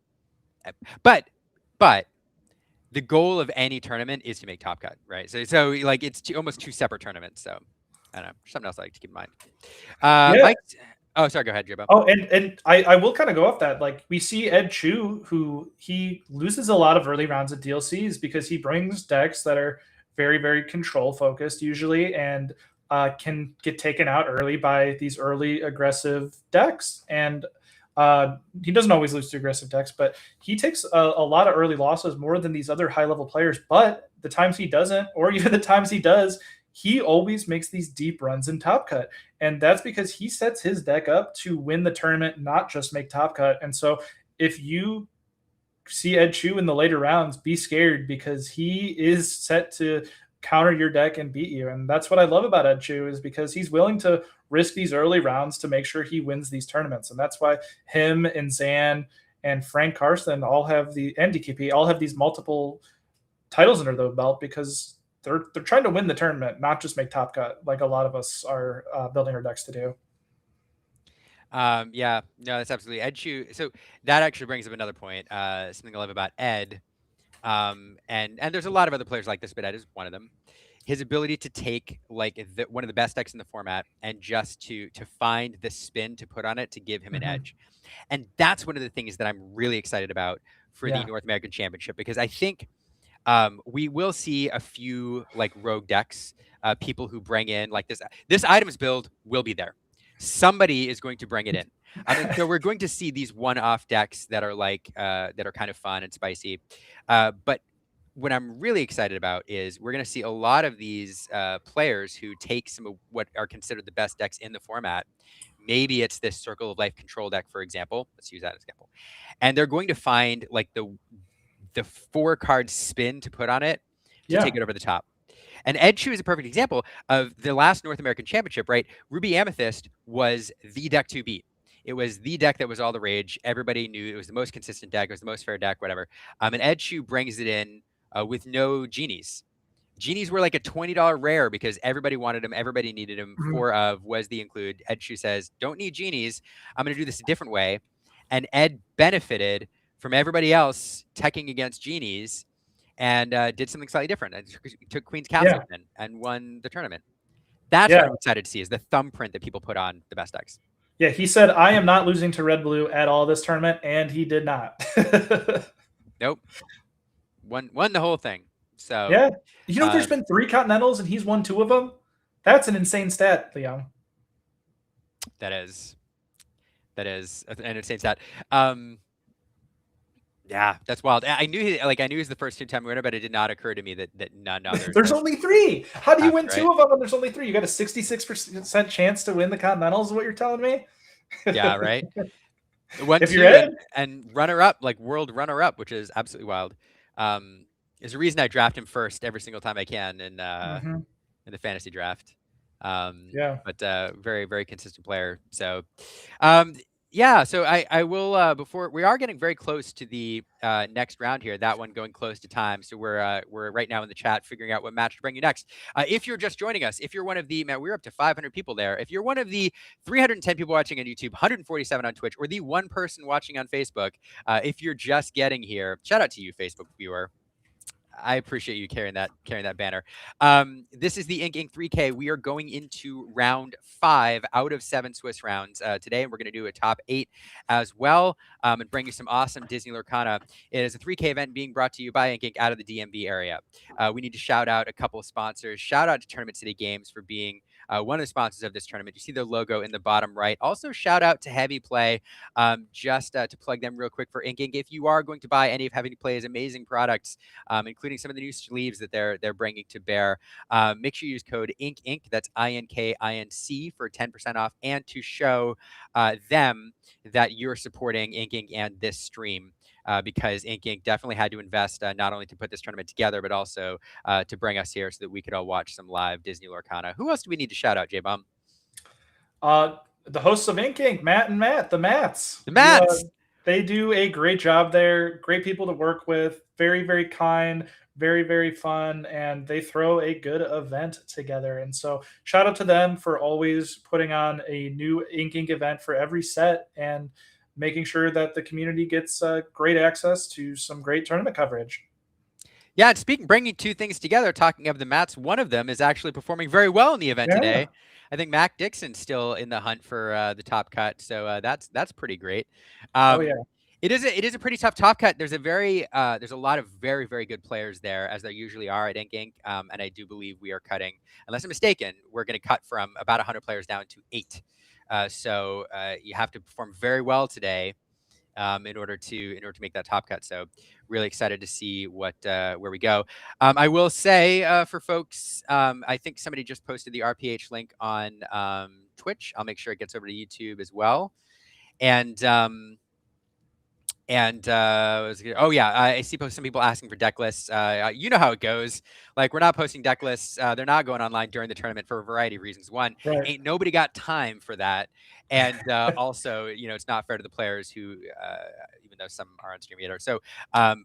but the goal of any tournament is to make top cut, right? So like it's almost two separate tournaments. So I don't know, something else I like to keep in mind. Yeah. Mike, oh, sorry, go ahead, Jibbo. Oh, and I will kind of go off that. Like, we see Ed Chu, who he loses a lot of early rounds at DLCs because he brings decks that are very, very control focused usually, and can get taken out early by these early aggressive decks. And he doesn't always lose to aggressive decks, but he takes a lot of early losses, more than these other high level players. But the times he doesn't, or even the times he does, he always makes these deep runs in Top Cut. And that's because he sets his deck up to win the tournament, not just make Top Cut. And so if you see Ed Chu in the later rounds, be scared, because he is set to counter your deck and beat you. And that's what I love about Ed Chu, is because he's willing to risk these early rounds to make sure he wins these tournaments. And that's why him and Zan and Frank Carson all have and DKP all have these multiple titles under their belt, because they're trying to win the tournament, not just make Top Cut like a lot of us are building our decks to do. Yeah, no, that's absolutely Ed Chu. So that actually brings up another point. Something I love about Ed, and there's a lot of other players like this, but Ed is one of them. His ability to take like one of the best decks in the format and just to find the spin to put on it to give him an edge, and that's one of the things that I'm really excited about for the North American Championship, because I think we will see a few like rogue decks, people who bring in like this items build will be there. Somebody is going to bring it in. So we're going to see these one-off decks that are like that are kind of fun and spicy. But what I'm really excited about is we're going to see a lot of these players who take some of what are considered the best decks in the format. Maybe it's this Circle of Life control deck, for example. Let's use that as example. And they're going to find like the 4-card spin to put on it to take it over the top. And Ed Chu is a perfect example of the last North American Championship, right? Ruby Amethyst was the deck to beat. It was the deck that was all the rage. Everybody knew it was the most consistent deck. It was the most fair deck, whatever. And Ed Chu brings it in with no genies. Genies were like a $20 rare because everybody wanted them. Everybody needed them. 4 of was the include. Ed Chu says, don't need genies. I'm going to do this a different way. And Ed benefited from everybody else teching against genies and did something slightly different. And took Queen's Yeah. Castleton and won the tournament. That's what Yeah. I'm excited to see is the thumbprint that people put on the best decks. Yeah. He said, I am not losing to Red Blue at all this tournament, and he did not. Nope. Won the whole thing. So Yeah. You know, there's um, been 3 Continentals and he's won 2 of them. That's an insane stat, Leon. that is an insane stat. Um, yeah, that's wild. I knew he was the first 2-time winner, but it did not occur to me that none others. There's only 3. How do you win Right? 2 of them and there's only 3? You got a 66% chance to win the Continentals, is what you're telling me? Yeah, right. 1, If 2, you're in. and runner up, like world runner up, which is absolutely wild. There's a reason I draft him first every single time I can in the fantasy draft. Yeah. But very, very consistent player. So, yeah. So I will before we are getting very close to the next round here. That one going close to time. So we're right now in the chat figuring out what match to bring you next. If you're just joining us, if you're one of the man, we're up to 500 people there. If you're one of the 310 people watching on YouTube, 147 on Twitch, or the one person watching on Facebook, if you're just getting here, shout out to you, Facebook viewer. I appreciate you carrying that banner. This is the Ink Inc. 3K. We are going into round 5 out of 7 Swiss rounds today, and we're going to do a top 8 as well, and bring you some awesome Disney Lorcana. It is a 3K event being brought to you by Ink Inc. out of the DMV area. We need to shout out a couple of sponsors. Shout out to Tournament City Games for being one of the sponsors of this tournament. You see their logo in the bottom right. Also, shout out to Heavy Play, just to plug them real quick for Ink Inc. If you are going to buy any of Heavy Play's amazing products, including some of the new sleeves that they're bringing to bear, make sure you use code INC, that's INKINC, for 10% off, and to show them that you're supporting Ink Inc. and this stream. Because Ink Inc. definitely had to invest not only to put this tournament together, but also to bring us here so that we could all watch some live Disney Lorcana. Who else do we need to shout out, J-Bum? The hosts of Ink Inc., Matt and Matt, the Matts. The Mats! They do a great job there. Great people to work with. Very, very kind. Very, very fun. And they throw a good event together. And so shout out to them for always putting on a new Ink Inc. event for every set and making sure that the community gets great access to some great tournament coverage. Yeah, and bringing two things together, talking of the Mats, one of them is actually performing very well in the event today. I think Mac Dixon's still in the hunt for the top cut, so that's pretty great. Oh yeah, it is a pretty tough top cut. There's a lot of very, very good players there, as there usually are at Ink Inc. And I do believe we are cutting, unless I'm mistaken, we're going to cut from about 100 players down to 8. So you have to perform very well today in order to make that top cut. So really excited to see where we go. I will say for folks, I think somebody just posted the RPH link on Twitch. I'll make sure it gets over to YouTube as well. Oh yeah, I see some people asking for deck lists. You know how it goes. Like, we're not posting deck lists. They're not going online during the tournament for a variety of reasons. One, ain't nobody got time for that, and also, it's not fair to the players who, even though some are on stream yet. So,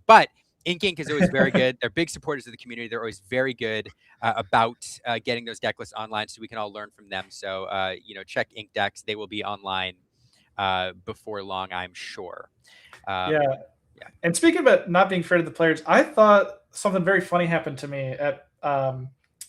but Ink Inc. is always very good. They're big supporters of the community. They're always very good about getting those deck lists online, so we can all learn from them. So, check Ink Decks. They will be online before long, I'm sure. Yeah. And speaking about not being fair to the players, I thought something very funny happened to me at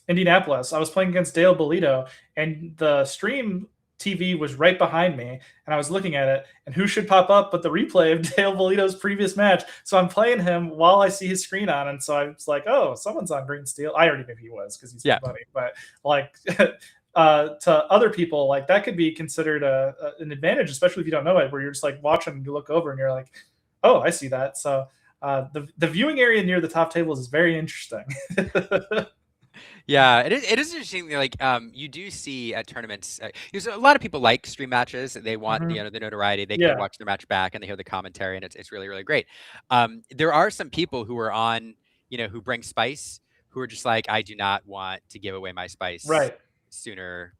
Indianapolis. I was playing against Dale Bolito, and the stream TV was right behind me, and I was looking at it, and who should pop up but the replay of Dale Bolito's previous match. So I'm playing him while I see his screen on, and so I was like, oh, someone's on green steel. I already knew he was because he's funny, but like to other people, like, that could be considered an advantage, especially if you don't know it, where you're just like watching and you look over and you're like, oh, I see that. So the viewing area near the top tables is very interesting. Yeah, it is interesting. Like, you do see at tournaments, a lot of people like stream matches. They want the notoriety. They can watch their match back and they hear the commentary, and it's really, really great. There are some people who are on, who bring spice, who are just like, I do not want to give away my spice sooner.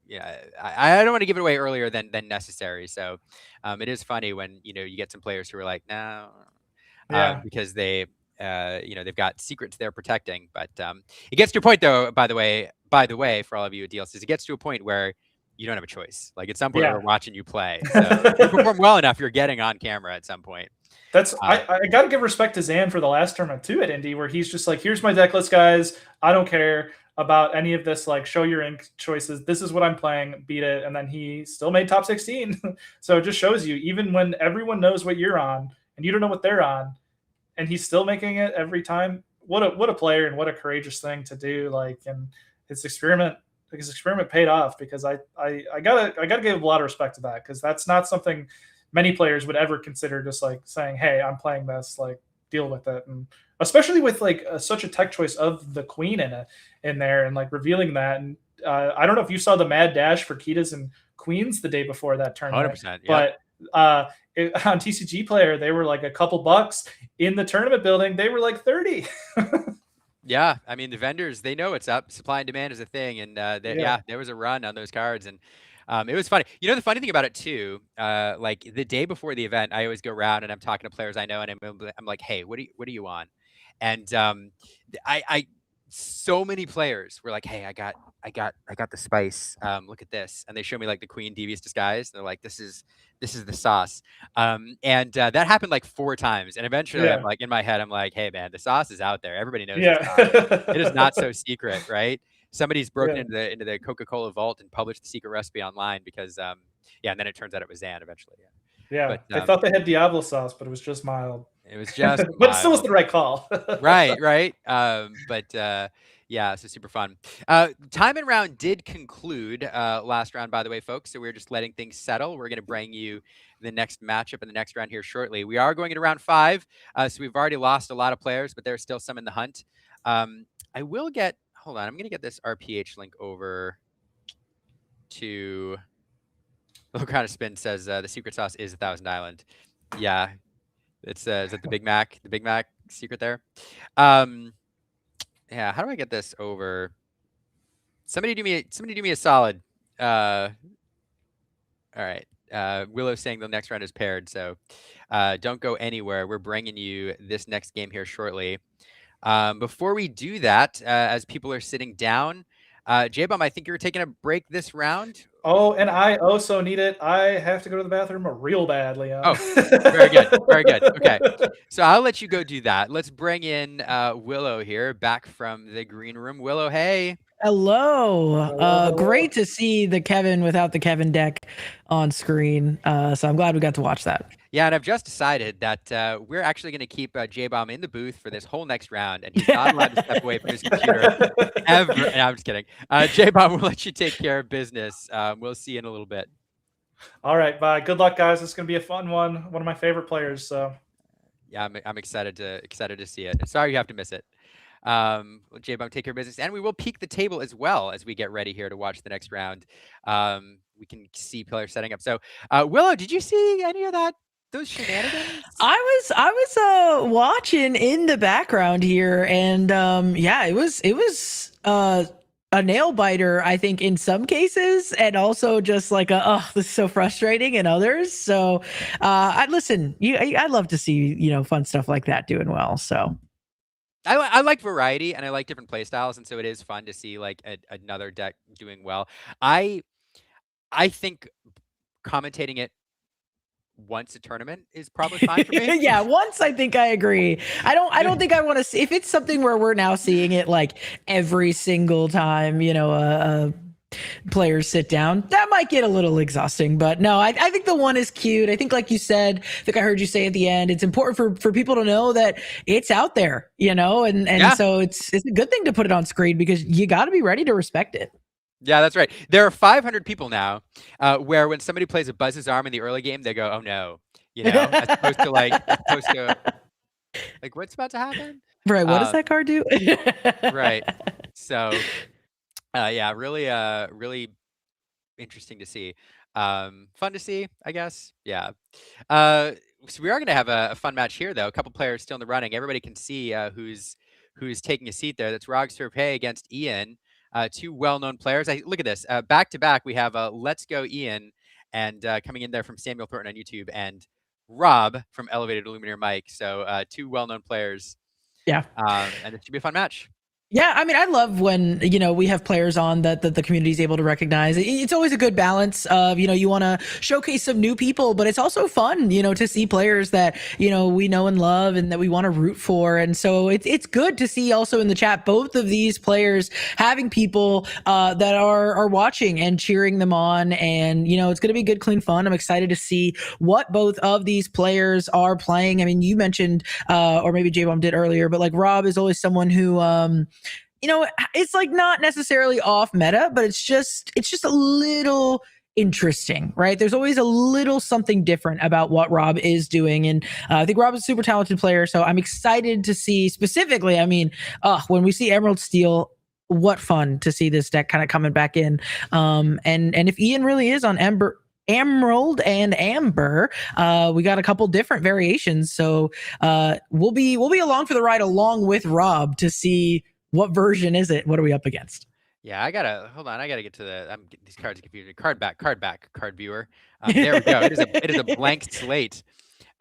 Yeah, I don't want to give it away earlier than necessary. So it is funny when you get some players who are like, no, because they've got secrets they're protecting. But it gets to a point, though. By the way, for all of you at DLCs, it gets to a point where you don't have a choice. Like at some point, Yeah. we're watching you play. So if you perform well enough, you're getting on camera at some point. That's Uh, I got to give respect to Zan for the last tournament too at Indy, where he's just like, here's my deck list, guys. I don't care about any of this. Like, show your ink choices. This is what I'm playing. Beat it, and then he still made top 16. So it just shows you, even when everyone knows what you're on and you don't know what they're on, and he's still making it every time. What a player, and what a courageous thing to do. Like, and his experiment paid off, because I gotta give a lot of respect to that, because that's not something many players would ever consider, just like saying, hey, I'm playing this, like, deal with it. And especially with like such a tech choice of the queen in there, and like revealing that. And I don't know if you saw the mad dash for Kitas and queens the day before that tournament, 100%. but on TCG Player, they were like a couple bucks. In the tournament building, they were like 30. Yeah, I mean the vendors, they know it's up. Supply and demand is a thing, and Yeah. there was a run on those cards, and it was funny. You know, the funny thing about it too, like the day before the event, I always go around and I'm talking to players I know, and I'm like, hey, what are you on? And I so many players were like, hey, I got the spice. Look at this, and they show me like the Queen Devious Disguise. And they're like, this is the sauce. And that happened like 4 times, and eventually I'm Yeah. like, in my head, I'm like, hey man, the sauce is out there. Everybody knows the sauce. It is not Yeah. so secret, right? Somebody's broken Yeah. into the Coca-Cola vault and published the secret recipe online because yeah, and then it turns out it was Zan eventually. Yeah. Yeah. But They thought they had Diablo sauce, but it was just mild. it was just But it still was mild. the right call. Right, right. But yeah, so super fun. Time and round did conclude last round, by the way, folks. So we're just letting things settle. We're going to bring you the next matchup in the next round here shortly. We are going into round 5. So we've already lost a lot of players, but there's still some in the hunt. I will get, hold on, I'm going to get this RPH link over to, Lorcana Spin says the secret sauce is 1,000 Island. Yeah, it's is that the Big Mac? The Big Mac secret there? Yeah, how do I get this over? Somebody do me a solid. All right. Willow saying the next round is paired, so don't go anywhere. We're bringing you this next game here shortly. Before we do that, as people are sitting down, J-Bomb, I think you're taking a break this round. Oh, and I also need it. I have to go to the bathroom real bad, Leon. Oh, very good. Very good. Okay. So I'll let you go do that. Let's bring in Willow here, back from the green room. Willow, hey. Hello. Hello. Great to see the Kevin without the Kevin deck on screen. So I'm glad we got to watch that. Yeah, and I've just decided that we're actually going to keep J-Bomb in the booth for this whole next round, and he's not allowed to step away from his computer ever. No, I'm just kidding. J-Bomb, we'll let you take care of business. We'll see you in a little bit. All right, bye. Good luck, guys. It's gonna be a fun one. One of my favorite players. So Yeah, I'm excited to see it. Sorry you have to miss it. J-Bomb, take care of business, and we will peek the table as well as we get ready here to watch the next round. We can see players setting up. So, Willow, did you see any of that? Those shenanigans? I was watching in the background here, and yeah, it was a nail biter, I think, in some cases, and also just like this is so frustrating in others. So I listen, I'd love to see fun stuff like that doing well. So I like variety, and I like different play styles, and so it is fun to see like another deck doing well. I think commentating it once a tournament is probably fine for me. yeah, once I think I agree. I don't think I want to see if it's something where we're now seeing it like every single time, players sit down. That might get a little exhausting, but no, I think the one is cute. I think, like you said, I think I heard you say at the end, it's important for people to know that it's out there, and Yeah. so it's a good thing to put it on screen because you got to be ready to respect it. Yeah, that's right. There are 500 people now, where when somebody plays a Buzz's Arm in the early game, they go, "Oh no," as opposed to like what's about to happen? Right. What does that card do? Right. So, yeah, really interesting to see. Fun to see, I guess. Yeah. So we are going to have a fun match here, though. A couple players still in the running. Everybody can see who's taking a seat there. That's Rog Serpay against Ian. 2 well-known players. Look at this. Back to back, we have Let's Go Ian, and coming in there from Samuel Thornton on YouTube, and Rob from Elevated Illuminator Mike. So 2 well-known players. Yeah. And it should be a fun match. Yeah, I mean, I love when, we have players on that the community is able to recognize. It's always a good balance of, you want to showcase some new people, but it's also fun, to see players that, we know and love and that we want to root for. And so it's good to see also in the chat both of these players having people that are watching and cheering them on. And, it's going to be good, clean fun. I'm excited to see what both of these players are playing. I mean, you mentioned, or maybe J-Bomb did earlier, but like Rob is always someone who, it's like not necessarily off meta, but it's just a little interesting, right? There's always a little something different about what Rob is doing. And I think Rob is a super talented player. So I'm excited to see specifically, I mean, when we see Emerald Steel, what fun to see this deck kind of coming back in. And if Ian really is on Emerald and Amber, we got a couple different variations. So we'll be along for the ride along with Rob to see what version is it? What are we up against? Yeah, hold on. I gotta get to these cards are confusing. Card back, card viewer. There we go. It is a blank slate.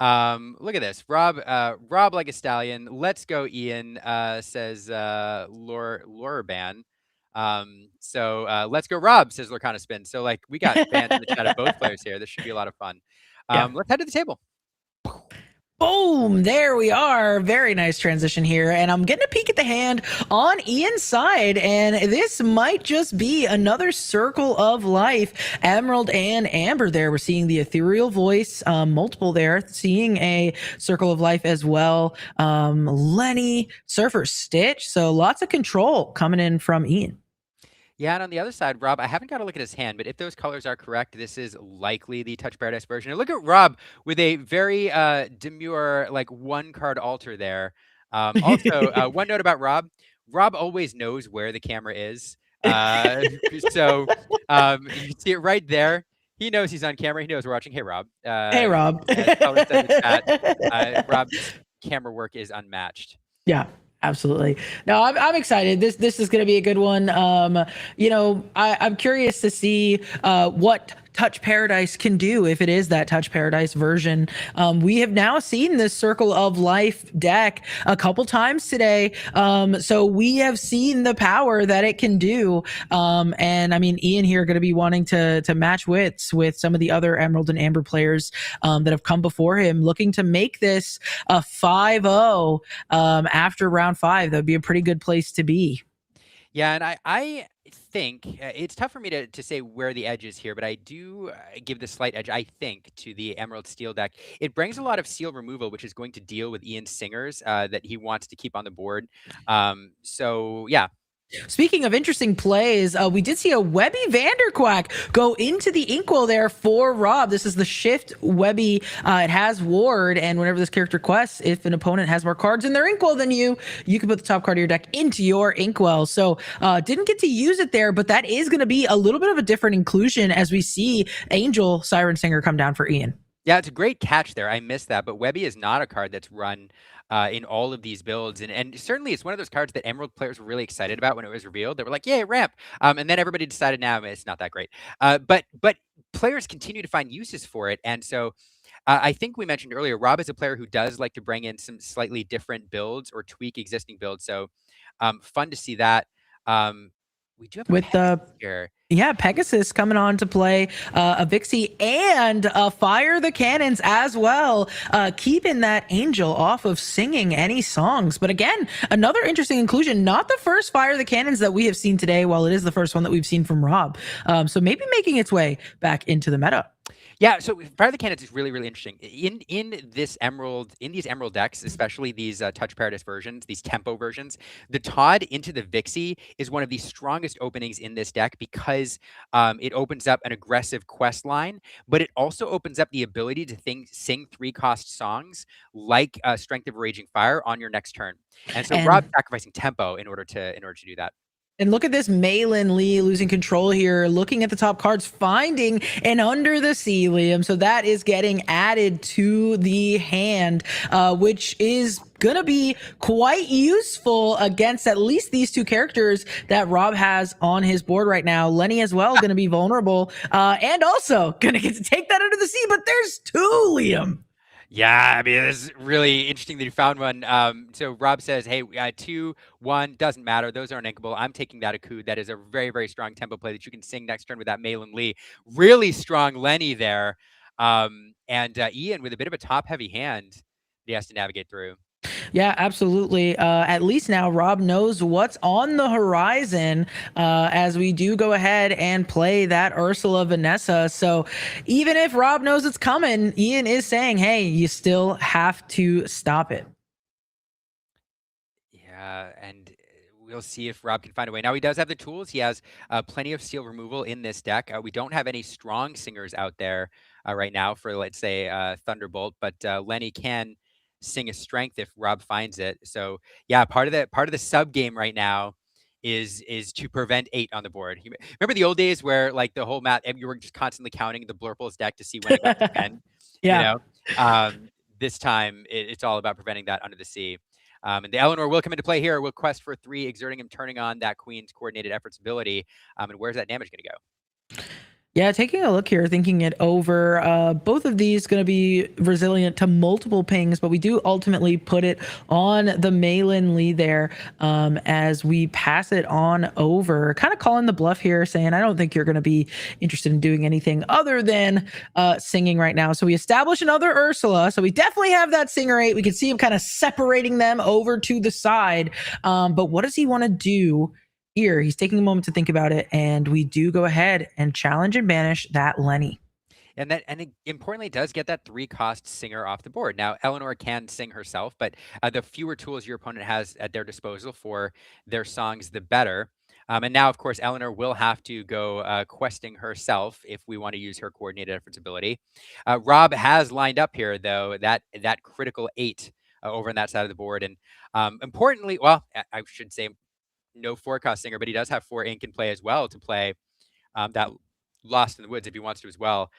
Look at this. Rob like a stallion. Let's go, Ian, says Lorban. Let's go, Rob, says Lorcana Spin. So like we got fans in the chat of both players here. This should be a lot of fun. Let's head to the table. Boom, there we are. Very nice transition here. And I'm getting a peek at the hand on Ian's side. And this might just be another Circle of Life. Emerald and Amber there. We're seeing the Ethereal Voice, multiple there. Seeing a Circle of Life as well. Lenny, Surfer Stitch. So lots of control coming in from Ian. Yeah, and on the other side, Rob, I haven't got to look at his hand, but if those colors are correct, this is likely the Touch Paradise version. And look at Rob with a very demure, like one-card altar there. Also, one note about Rob. Rob always knows where the camera is. You can see it right there. He knows he's on camera. He knows we're watching. Hey, Rob. Hey, Rob. Rob's camera work is unmatched. Yeah. Absolutely. No, I'm excited. This is going to be a good one. I'm curious to see what Touch Paradise can do if it is that Touch Paradise version. We have now seen this Circle of Life deck a couple times today. So we have seen the power that it can do. And I mean, Ian here going to be wanting to match wits with some of the other Emerald and Amber players that have come before him, looking to make this a 5-0 after round 5. That would be a pretty good place to be. Yeah, and I think it's tough for me to say where the edge is here, but I do give the slight edge, I think, to the Emerald Steel deck. It brings a lot of seal removal, which is going to deal with Ian's singers that he wants to keep on the board. Yeah. Speaking of interesting plays, we did see a Webby Vanderquack go into the Inkwell there for Rob. This is the Shift Webby. It has Ward, and whenever this character quests, if an opponent has more cards in their Inkwell than you can put the top card of your deck into your Inkwell. So didn't get to use it there, but that is going to be a little bit of a different inclusion as we see Angel Siren Singer come down for Ian. Yeah, it's a great catch there. I missed that, but Webby is not a card that's run in all of these builds. And certainly it's one of those cards that Emerald players were really excited about when it was revealed. They were like, yay, ramp. And then everybody decided, now it's not that great. But players continue to find uses for it. And so I think we mentioned earlier, Rob is a player who does like to bring in some slightly different builds or tweak existing builds. So fun to see that. We do have with here. Yeah, Pegasus coming on to play a Vixie and Fire the Cannons as well, keeping that Angel off of singing any songs. But again, another interesting inclusion, not the first Fire the Cannons that we have seen today, while it is the first one that we've seen from Rob. So maybe making its way back into the meta. Yeah, so Fire the Cannons is really, really interesting. In these Emerald decks, especially these Touch Paradise versions, these tempo versions, the Todd into the Vixie is one of the strongest openings in this deck because it opens up an aggressive quest line, but it also opens up the ability to sing 3-cost songs like Strength of a Raging Fire on your next turn. And so Rob's sacrificing tempo in order to do that. And look at this Malin Lee losing control here, looking at the top cards, finding an Under the Sea, Liam. So that is getting added to the hand, which is going to be quite useful against at least these two characters that Rob has on his board right now. Lenny as well, going to be vulnerable, and also going to get to take that Under the Sea, but there's two, Liam. Yeah, I mean, this is really interesting that you found one. So Rob says, "Hey, 2-1 doesn't matter. Those aren't inkable. I'm taking that Akud. That is a very, very strong tempo play that you can sing next turn with that Malin Lee. Really strong Lenny there, and Ian with a bit of a top-heavy hand that he has to navigate through. Yeah, absolutely. At least now Rob knows what's on the horizon as we do go ahead and play that Ursula Vanessa. So even if Rob knows it's coming, Ian is saying, hey, you still have to stop it. Yeah, and we'll see if Rob can find a way. Now he does have the tools. He has plenty of seal removal in this deck. We don't have any strong singers out there right now for, let's say, Thunderbolt, but Lenny can sing a strength if Rob finds it. So yeah, part of the sub game right now is to prevent 8 on the board. Remember the old days where like the whole map you were just constantly counting the Blurple's deck to see when it got to 10. You Yeah. know, this time it's all about preventing that under the sea. And the Eleanor will come into play here. Will quest for 3, exerting him, turning on that Queen's coordinated efforts ability. And where's that damage going to go? Yeah, taking a look here, thinking it over, both of these going to be resilient to multiple pings, but we do ultimately put it on the Malin Lee there as we pass it on over. Kind of calling the bluff here, saying, I don't think you're going to be interested in doing anything other than singing right now. So we establish another Ursula. So we definitely have that Singer 8. We can see him kind of separating them over to the side. But what does he want to do here? He's taking a moment to think about it, and we do go ahead and challenge and banish that Lenny. And importantly, it does get that 3-cost singer off the board. Now, Eleanor can sing herself, but the fewer tools your opponent has at their disposal for their songs, the better. And now, of course, Eleanor will have to go questing herself if we want to use her coordinated efforts ability. Rob has lined up here, though, that critical 8 over on that side of the board. And importantly, well, I should say no 4-cost singer, but he does have 4 ink in play as well to play that Lost in the Woods if he wants to as well.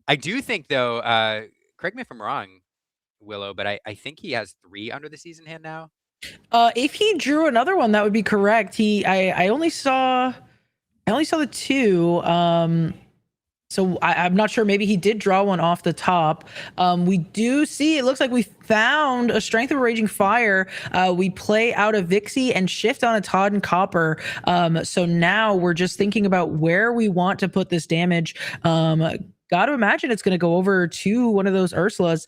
I do think, though, correct me if I'm wrong, Willow, but I think he has 3 under the season hand now. If he drew another one, that would be correct. I only saw the 2. So I'm not sure. Maybe he did draw one off the top. We do see, it looks like we found a Strength of a Raging Fire. We play out a Vixie and shift on a Todd and Copper. So now we're just thinking about where we want to put this damage. Got to imagine it's going to go over to one of those Ursulas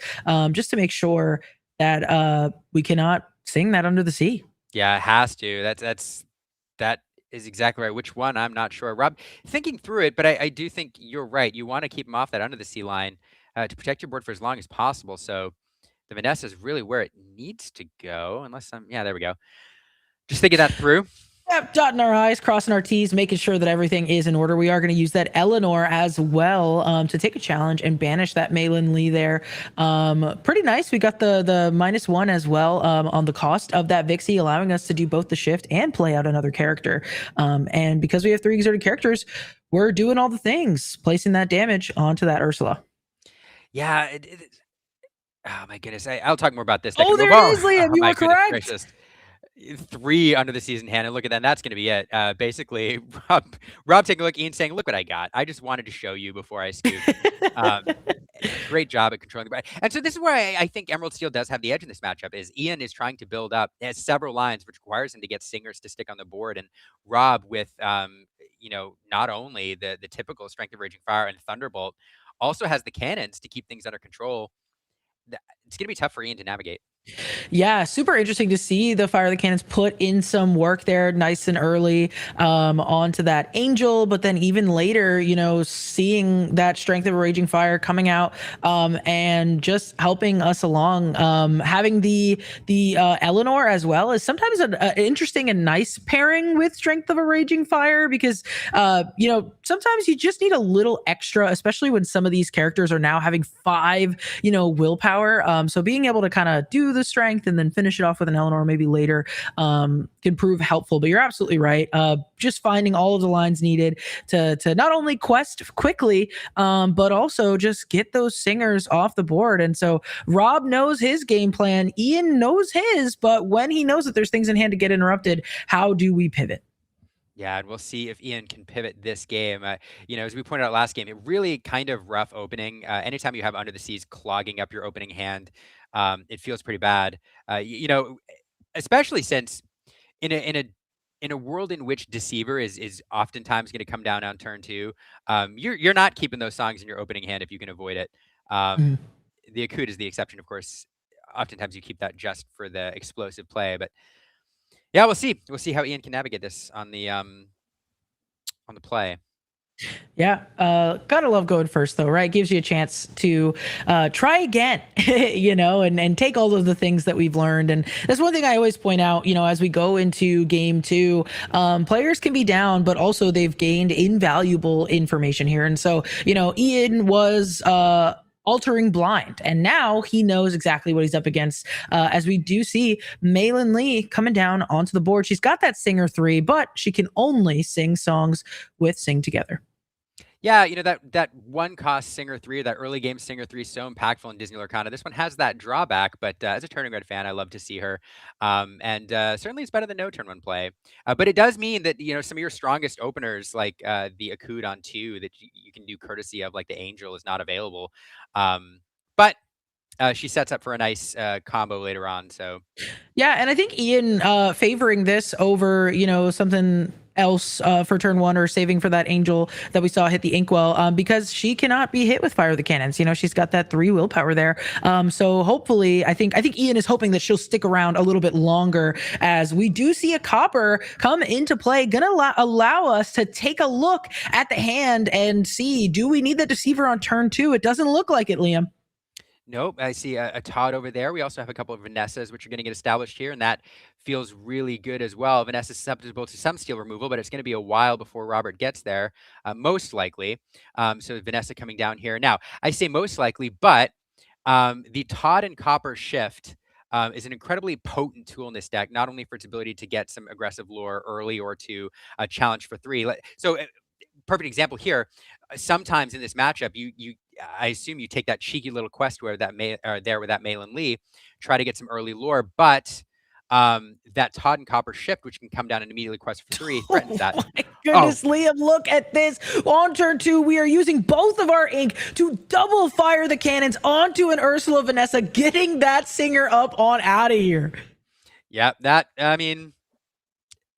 just to make sure that we cannot sing that under the sea. Yeah, it has to. That is exactly right. Which one? I'm not sure. Rob, thinking through it, but I do think you're right. You want to keep him off that under the sea line to protect your board for as long as possible. So the Vanessa is really where it needs to go, unless yeah, there we go. Just thinking that through. Yep, dotting our I's, crossing our T's, making sure that everything is in order. We are going to use that Eleanor as well to take a challenge and banish that Malin Lee there. Pretty nice. We got the -1 as well on the cost of that Vixie, allowing us to do both the shift and play out another character. And because we have 3 exerted characters, we're doing all the things, placing that damage onto that Ursula. Yeah. Oh, my goodness. I'll talk more about this. Oh, there it is, Liam. You were correct. Gracious. 3 under the season hand, and look at that. That's going to be it. Basically, Rob taking a look, Ian saying, "Look what I got. I just wanted to show you before I scoop." Great job at controlling the brand. And so this is where I think Emerald Steel does have the edge in this matchup. Is Ian is trying to build up, has several lines, which requires him to get singers to stick on the board, and Rob with not only the typical Strength of Raging Fire and Thunderbolt, also has the cannons to keep things under control. It's going to be tough for Ian to navigate. Yeah, super interesting to see the Fire of the Cannons put in some work there nice and early onto that Angel, but then even later, seeing that Strength of a Raging Fire coming out and just helping us along. Having the Eleanor as well is sometimes an interesting and nice pairing with Strength of a Raging Fire because, sometimes you just need a little extra, especially when some of these characters are now having 5, willpower. So being able to kind of do the strength and then finish it off with an Eleanor maybe later can prove helpful. But you're absolutely right. Just finding all of the lines needed to not only quest quickly, but also just get those singers off the board. And so Rob knows his game plan. Ian knows his, but when he knows that there's things in hand to get interrupted, how do we pivot? Yeah, and we'll see if Ian can pivot this game. As we pointed out last game, it really kind of rough opening. Anytime you have Under the Seas clogging up your opening hand, it feels pretty bad. Especially since in a world in which Deceiver is oftentimes going to come down on turn two, you're not keeping those songs in your opening hand if you can avoid it. Mhm. The Akut is the exception, of course. Oftentimes you keep that just for the explosive play, but yeah, we'll see. We'll see how Ian can navigate this on the play. Yeah, gotta love going first though, right? Gives you a chance to try again, and take all of the things that we've learned. And that's one thing I always point out, as we go into game two, players can be down, but also they've gained invaluable information here. And so, Ian was altering blind, and now he knows exactly what he's up against. As we do see Malin Lee coming down onto the board. She's got that singer 3, but she can only sing songs with Sing Together. Yeah, that one cost Singer 3, that early game Singer 3 is so impactful in Disney Lorcana. This one has that drawback, but as a Turning Red fan, I love to see her. And certainly it's better than no turn one play. But it does mean that, some of your strongest openers, like the Akud on 2, that you can do courtesy of, like the Angel, is not available. But she sets up for a nice combo later on. So Yeah, and I think Ian favoring this over, something else for turn one, or saving for that Angel that we saw hit the Inkwell, because she cannot be hit with Fire of the Cannons. She's got that 3 willpower there. So hopefully, I think Ian is hoping that she'll stick around a little bit longer, as we do see a Copper come into play, gonna allow us to take a look at the hand and see, do we need the Deceiver on turn 2? It doesn't look like it, Liam. nope, I see a Todd over there. We also have a couple of Vanessas, which are going to get established here, and that feels really good as well. Vanessa's susceptible to some steel removal, but it's going to be a while before Robert gets there, most likely. So Vanessa coming down here. Now, I say most likely, but the Todd and Copper shift is an incredibly potent tool in this deck, not only for its ability to get some aggressive lore early or to challenge for 3. So perfect example here. Sometimes in this matchup, I assume you take that cheeky little quest where that with that Malin Lee, try to get some early lore, but that Todd and Copper shift, which can come down and immediately quest for 3, threatens that. Oh my Oh, goodness, Liam, look at this. On turn 2, we are using both of our ink to double fire the cannons onto an Ursula Vanessa, getting that singer up on out of here. yeah, that,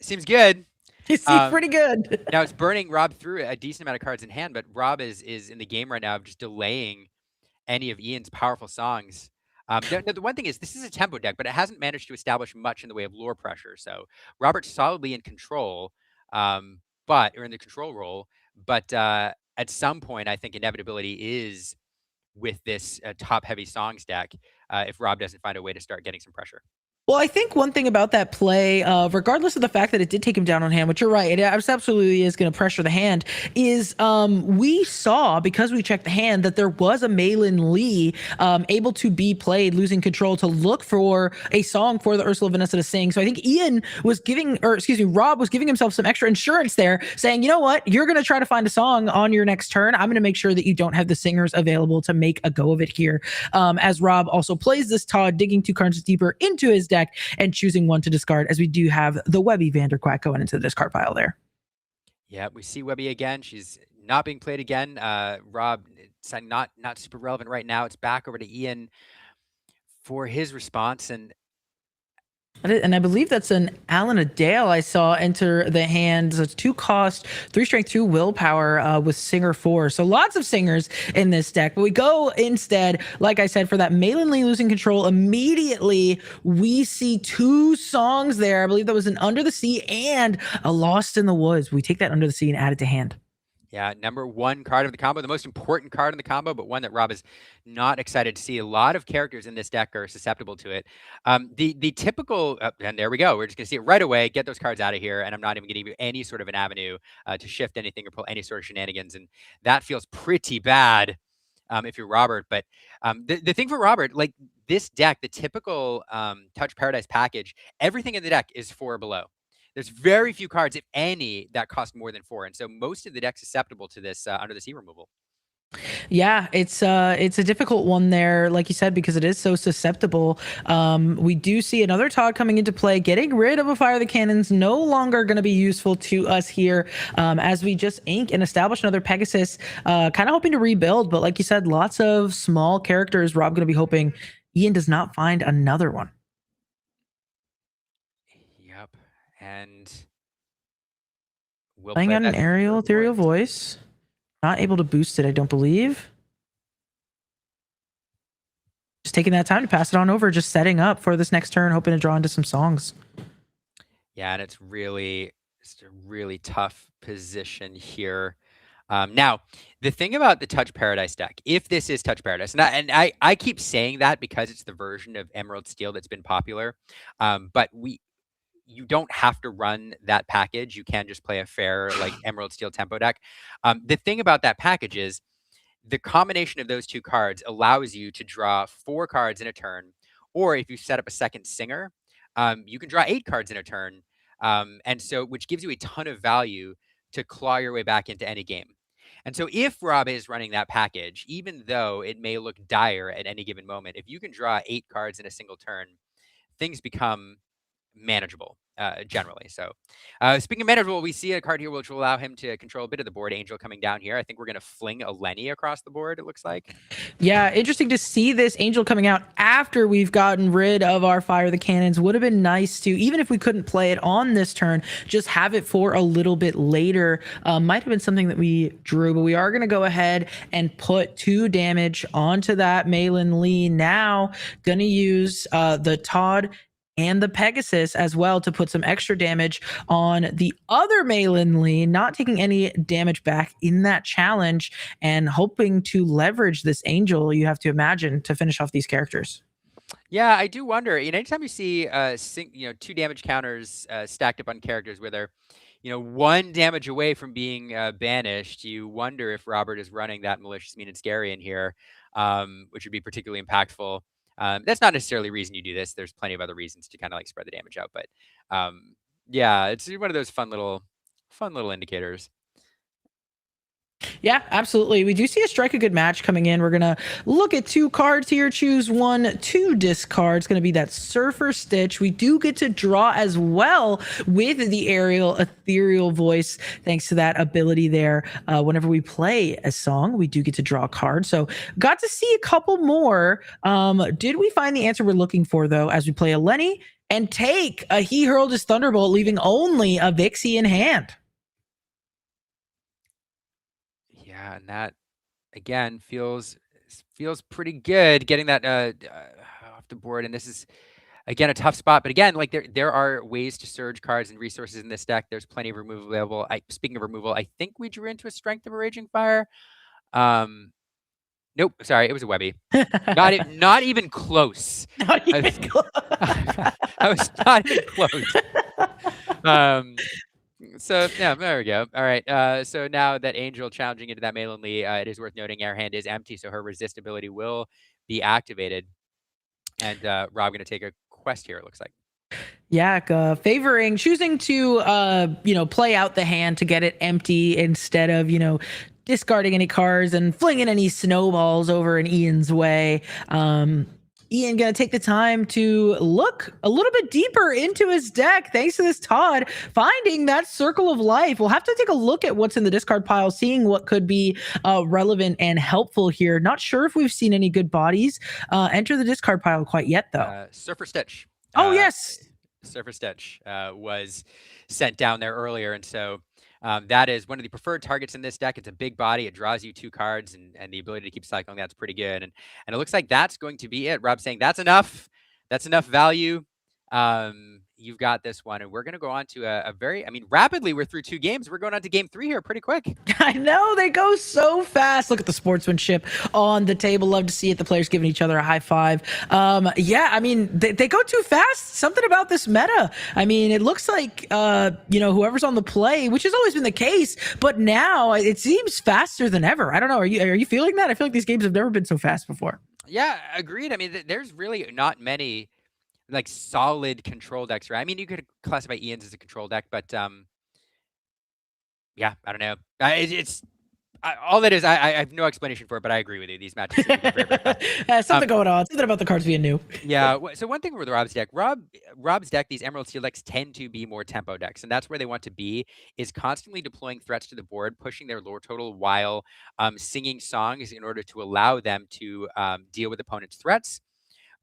seems good. You see, pretty good. Now it's burning Rob through a decent amount of cards in hand, but Rob is in the game right now of just delaying any of Ian's powerful songs. The one thing is, this is a tempo deck, but it hasn't managed to establish much in the way of lore pressure. So Robert's solidly in control, or in the control role. But at some point, I think inevitability is with this top-heavy songs deck if Rob doesn't find a way to start getting some pressure. Well, I think one thing about that play, regardless of the fact that it did take him down on hand, which you're right, it absolutely is going to pressure the hand, is we saw, because we checked the hand, that there was a Malin Lee able to be played, losing control, to look for a song for the Ursula Vanessa to sing. So I think Rob was giving himself some extra insurance there, saying, you know what, you're going to try to find a song on your next turn. I'm going to make sure that you don't have the singers available to make a go of it here. As Rob also plays this Todd, digging 2 cards deeper into his deck and choosing one to discard, as we do have the Webby Vanderquack going into the discard pile there. Yeah, we see Webby again. She's not being played again. Rob, it's not super relevant right now. It's back over to Ian for his response. And I believe that's an Alan Adale I saw enter the hand. So it's 2 cost, 3 strength, 2 willpower with Singer 4. So lots of singers in this deck. But we go instead, like I said, for that Malin Lee losing control. Immediately, we see 2 songs there. I believe that was an Under the Sea and a Lost in the Woods. We take that Under the Sea and add it to hand. Yeah, number 1 card of the combo, the most important card in the combo, but one that Rob is not excited to see. A lot of characters in this deck are susceptible to it. The typical, and there we go. We're just going to see it right away. Get those cards out of here, and I'm not even going to give you any sort of an avenue to shift anything or pull any sort of shenanigans, and that feels pretty bad if you're Robert. But the thing for Robert, like this deck, the typical Touch Paradise package, everything in the deck is 4 or below. There's very few cards, if any, that cost more than 4. And so most of the deck's susceptible to this Under the Sea removal. Yeah, it's a difficult one there, like you said, because it is so susceptible. We do see another Todd coming into play. Getting rid of a Fire the Cannon's no longer going to be useful to us here, as we just ink and establish another Pegasus. Kind of hoping to rebuild, but like you said, lots of small characters. Rob going to be hoping Ian does not find another one. Yep. And we'll Playing play out an that aerial third ethereal voice. voice. Not able to boost it, I don't believe. Just taking that time to pass it on over, just setting up for this next turn, hoping to draw into some songs. Yeah, and it's a really tough position here. Now, the thing about the Touch Paradise deck, if this is Touch Paradise, and I keep saying that because it's the version of Emerald Steel that's been popular, but you don't have to run that package. You can just play a fair like Emerald Steel tempo deck. The thing about that package is the combination of those two cards allows you to draw 4 cards in a turn, or if you set up a second singer, you can draw 8 cards in a turn, and so which gives you a ton of value to claw your way back into any game. And so if Rob is running that package, even though it may look dire at any given moment, if you can draw 8 cards in a single turn, things become manageable generally. So speaking of manageable, we see a card here which will allow him to control a bit of the board. Angel coming down here. I think we're going to fling a Lenny across the board, it looks like. Yeah, interesting to see this Angel coming out after we've gotten rid of our Fire the Cannons. Would have been nice to, even if we couldn't play it on this turn, just have it for a little bit later. Might have been something that we drew, but we are going to go ahead and put 2 damage onto that Malin Lee now. Going to use the Todd and the Pegasus as well to put some extra damage on the other Malin Lee, not taking any damage back in that challenge and hoping to leverage this Angel, you have to imagine, to finish off these characters. Yeah, I do wonder. Anytime you see 2 damage counters stacked up on characters where they're 1 damage away from being banished, you wonder if Robert is running that malicious, mean, and scary in here, which would be particularly impactful. That's not necessarily the reason you do this. There's plenty of other reasons to kind of like spread the damage out, but yeah, it's one of those fun little indicators. Yeah, absolutely. We do see a strike a good match coming in. We're going to look at 2 cards here, choose 1, 2 discard. It's going to be that Surfer Stitch. We do get to draw as well with the aerial ethereal voice, thanks to that ability there. Whenever we play a song, we do get to draw a card. So got to see a couple more. Did we find the answer we're looking for, though, as we play a Lenny and take a He Hurled His Thunderbolt, leaving only a Vixie in hand? Yeah, and that again feels pretty good getting that off the board. And this is again a tough spot, but again, like there are ways to surge cards and resources in this deck. There's plenty of removal available. Speaking of removal, I think we drew into a Strength of a Raging Fire. Nope, sorry, it was a Webby. Not even close. Not even close. I was not even close. So yeah, there we go. All right. So now that Angel challenging into that Malin Lee, it is worth noting our hand is empty, so her resist ability will be activated. And Rob going to take a quest here, it looks like. Yeah, choosing to play out the hand to get it empty instead of discarding any cards and flinging any snowballs over in Ian's way. Ian gonna take the time to look a little bit deeper into his deck, thanks to this Todd finding that Circle of Life. We'll have to take a look at what's in the discard pile, seeing what could be relevant and helpful here. Not sure if we've seen any good bodies enter the discard pile quite yet, though. Surfer Stitch. Oh, yes. Surfer Stitch was sent down there earlier, and so that is one of the preferred targets in this deck. It's a big body. It draws you 2 cards, and the ability to keep cycling, that's pretty good. And it looks like that's going to be it. Rob's saying that's enough. That's enough value. You've got this one, and we're going to go on to rapidly we're through 2 games. We're going on to game 3 here pretty quick. I know, they go so fast. Look at the sportsmanship on the table. Love to see it. The players giving each other a high five. Yeah, I mean, they go too fast. Something about this meta. I mean, it looks like, whoever's on the play, which has always been the case, but now it seems faster than ever. I don't know. Are you feeling that? I feel like these games have never been so fast before. Yeah, agreed. I mean, there's really not many like solid control decks, right? I mean, you could classify Ian's as a control deck, but yeah, I don't know. It's all that is, I have no explanation for it, but I agree with you. These matches seem to go very, very fast. Something going on. Something about the cards being new. Yeah. So one thing with Rob's deck, Rob's deck, these Emerald Steel decks tend to be more tempo decks, and that's where they want to be. Is constantly deploying threats to the board, pushing their lore total while singing songs in order to allow them to deal with opponents' threats,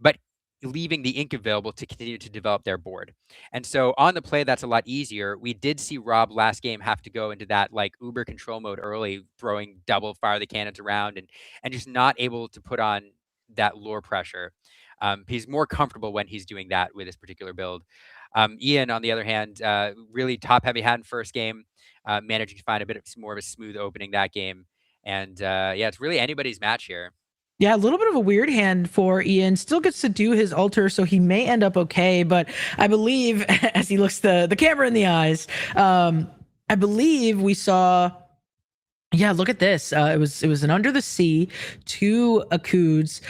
but leaving the ink available to continue to develop their board. And so on the play, that's a lot easier. We did see Rob last game have to go into that like uber control mode early, throwing double fire the cannons around and just not able to put on that lore pressure. He's more comfortable when he's doing that with this particular build. Ian, on the other hand, really top heavy hand first game, managing to find a bit of more of a smooth opening that game. And yeah, it's really anybody's match here. Yeah, a little bit of a weird hand for Ian. Still gets to do his altar, so he may end up okay. But I believe, as he looks the camera in the eyes, I believe we saw. Yeah, look at this. It was an Under the Sea, 2 Akuds,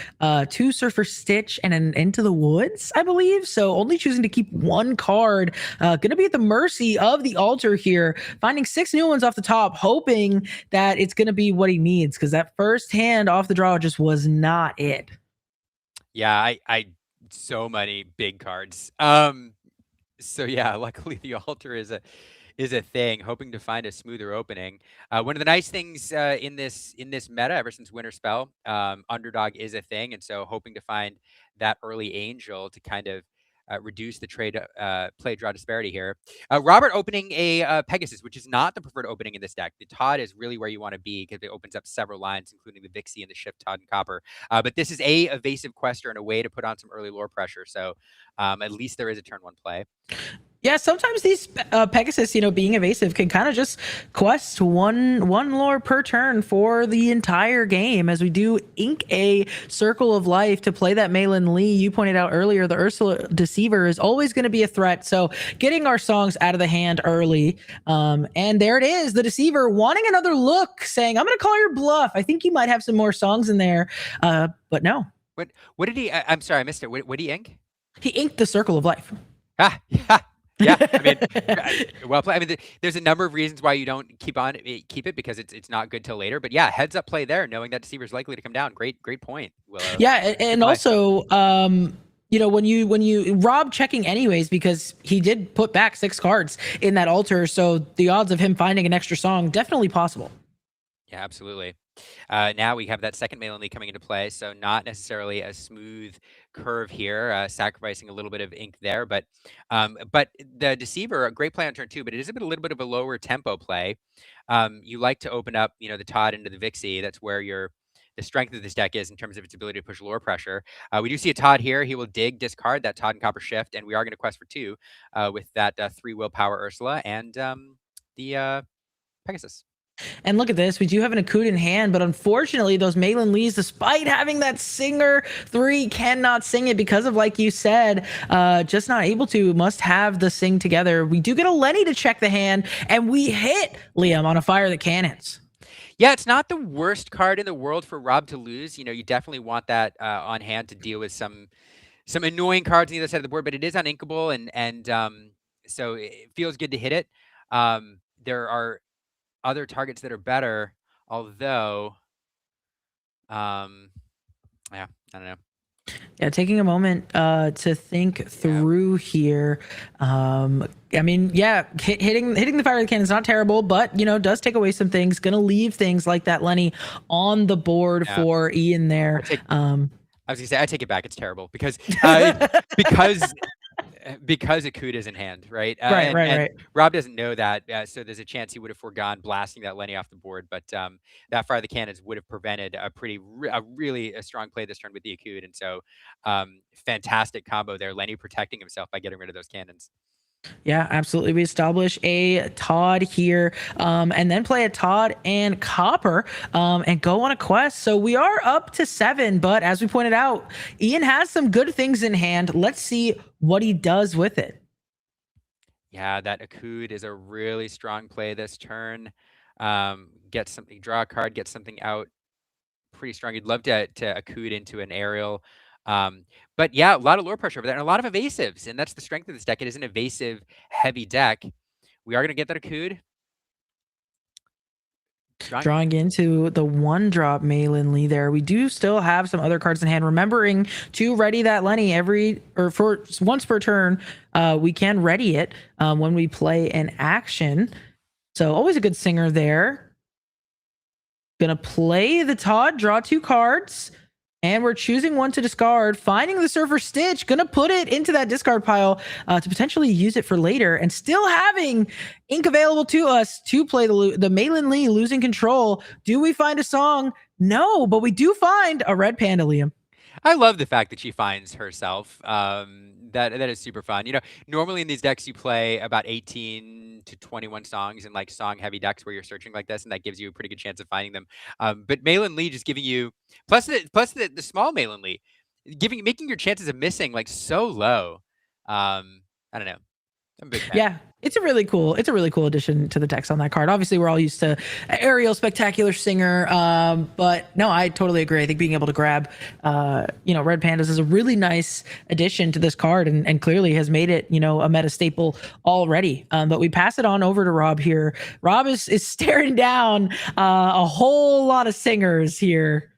2 Surfer Stitch, and an Into the Woods, I believe. So only choosing to keep 1 card. Gonna be at the mercy of the altar here, finding 6 new ones off the top, hoping that it's gonna be what he needs, because that first hand off the draw just was not it. Yeah, I so many big cards. So yeah, luckily the altar is a thing, hoping to find a smoother opening. One of the nice things in this meta, ever since Winter Spell, underdog is a thing, and so hoping to find that early angel to kind of reduce the play draw disparity here. Robert opening a Pegasus, which is not the preferred opening in this deck. The Todd is really where you want to be because it opens up several lines, including the Vixie and the Shift Todd and Copper. But this is a evasive quester and a way to put on some early lore pressure. So at least there is a turn 1 play. Yeah, sometimes these Pegasus, being evasive, can kind of just quest one lore per turn for the entire game. As we do ink a Circle of Life to play that Malin Lee. You pointed out earlier, the Ursula Deceiver is always going to be a threat. So getting our songs out of the hand early, and there it is, the Deceiver wanting another look, saying, "I'm going to call your bluff. I think you might have some more songs in there," but no. What did he? I'm sorry, I missed it. What did he ink? He inked the Circle of Life. Ah, yeah. Yeah, I mean, well played. I mean, there's a number of reasons why you don't keep it because it's not good till later. But yeah, heads up play there, knowing that Deceiver is likely to come down. Great point, Willow. Yeah, and also, when you Rob checking anyways, because he did put back 6 cards in that altar, so the odds of him finding an extra song definitely possible. Yeah, absolutely. Now we have that second Malin Lee coming into play, so not necessarily a smooth curve here, sacrificing a little bit of ink there, but the Deceiver, a great play on turn 2, but it is a little bit of a lower tempo play. You like to open up, the Todd into the Vixie. That's where the strength of this deck is in terms of its ability to push lore pressure. We do see a Todd here. He will discard that Todd and Copper Shift, and we are going to quest for 2 with that 3 willpower Ursula and the Pegasus. And look at this. We do have an Akud in hand, but unfortunately, those Malin Lees, despite having that Singer 3, cannot sing it because of, like you said, just not able to. Must have the sing together. We do get a Lenny to check the hand, and we hit Liam on a Fire the Cannons. Yeah, it's not the worst card in the world for Rob to lose. You definitely want that on hand to deal with some annoying cards on the other side of the board, but it is uninkable, and so it feels good to hit it. There are other targets that are better, although, yeah, I don't know. Yeah, taking a moment to think through here. I mean, yeah, hitting the Fire of the Cannon is not terrible, but does take away some things. Gonna leave things like that Lenny on the board for Ian there. I was gonna say I take it back. It's terrible because because Akud is in hand, right? Right. Rob doesn't know that, so there's a chance he would have forgone blasting that Lenny off the board. But that Fire of the Cannons would have prevented a really strong play this turn with the Akud, and so fantastic combo there. Lenny protecting himself by getting rid of those cannons. Yeah, absolutely. We establish a Todd here, and then play a Todd and Copper, and go on a quest. So we are up to 7, but as we pointed out, Ian has some good things in hand. Let's see what he does with it. Yeah, that Akud is a really strong play this turn. Get something, draw a card, get something out pretty strong. You'd love to Akud into an aerial. But yeah, a lot of lore pressure over there and a lot of evasives, and that's the strength of this deck. It is an evasive heavy deck. We are going to get that Akud. Drawing into the 1-drop Malin Lee there. We do still have some other cards in hand. Remembering to ready that Lenny for once per turn. We can ready it when we play an action. So always a good singer there. Gonna play the Todd, draw 2 cards. And we're choosing one to discard, finding the Surfer Stitch, gonna put it into that discard pile to potentially use it for later, and still having ink available to us to play the Malin Lee losing control. Do we find a song? No, but we do find a red panda, Liam. I love the fact that she finds herself. That is super fun. You know, normally in these decks you play about 18 to 21 songs in like song heavy decks where you're searching like this, and that gives you a pretty good chance of finding them. But Malin Lee just giving you plus the small Malin Lee, making your chances of missing like so low. I don't know. I'm a big fan. Yeah, it's a really cool addition to the text on that card. Obviously, we're all used to Ariel Spectacular Singer, but no, I totally agree. I think being able to grab, red pandas is a really nice addition to this card, and clearly has made it, a meta staple already. But we pass it on over to Rob here. Rob is staring down a whole lot of singers here.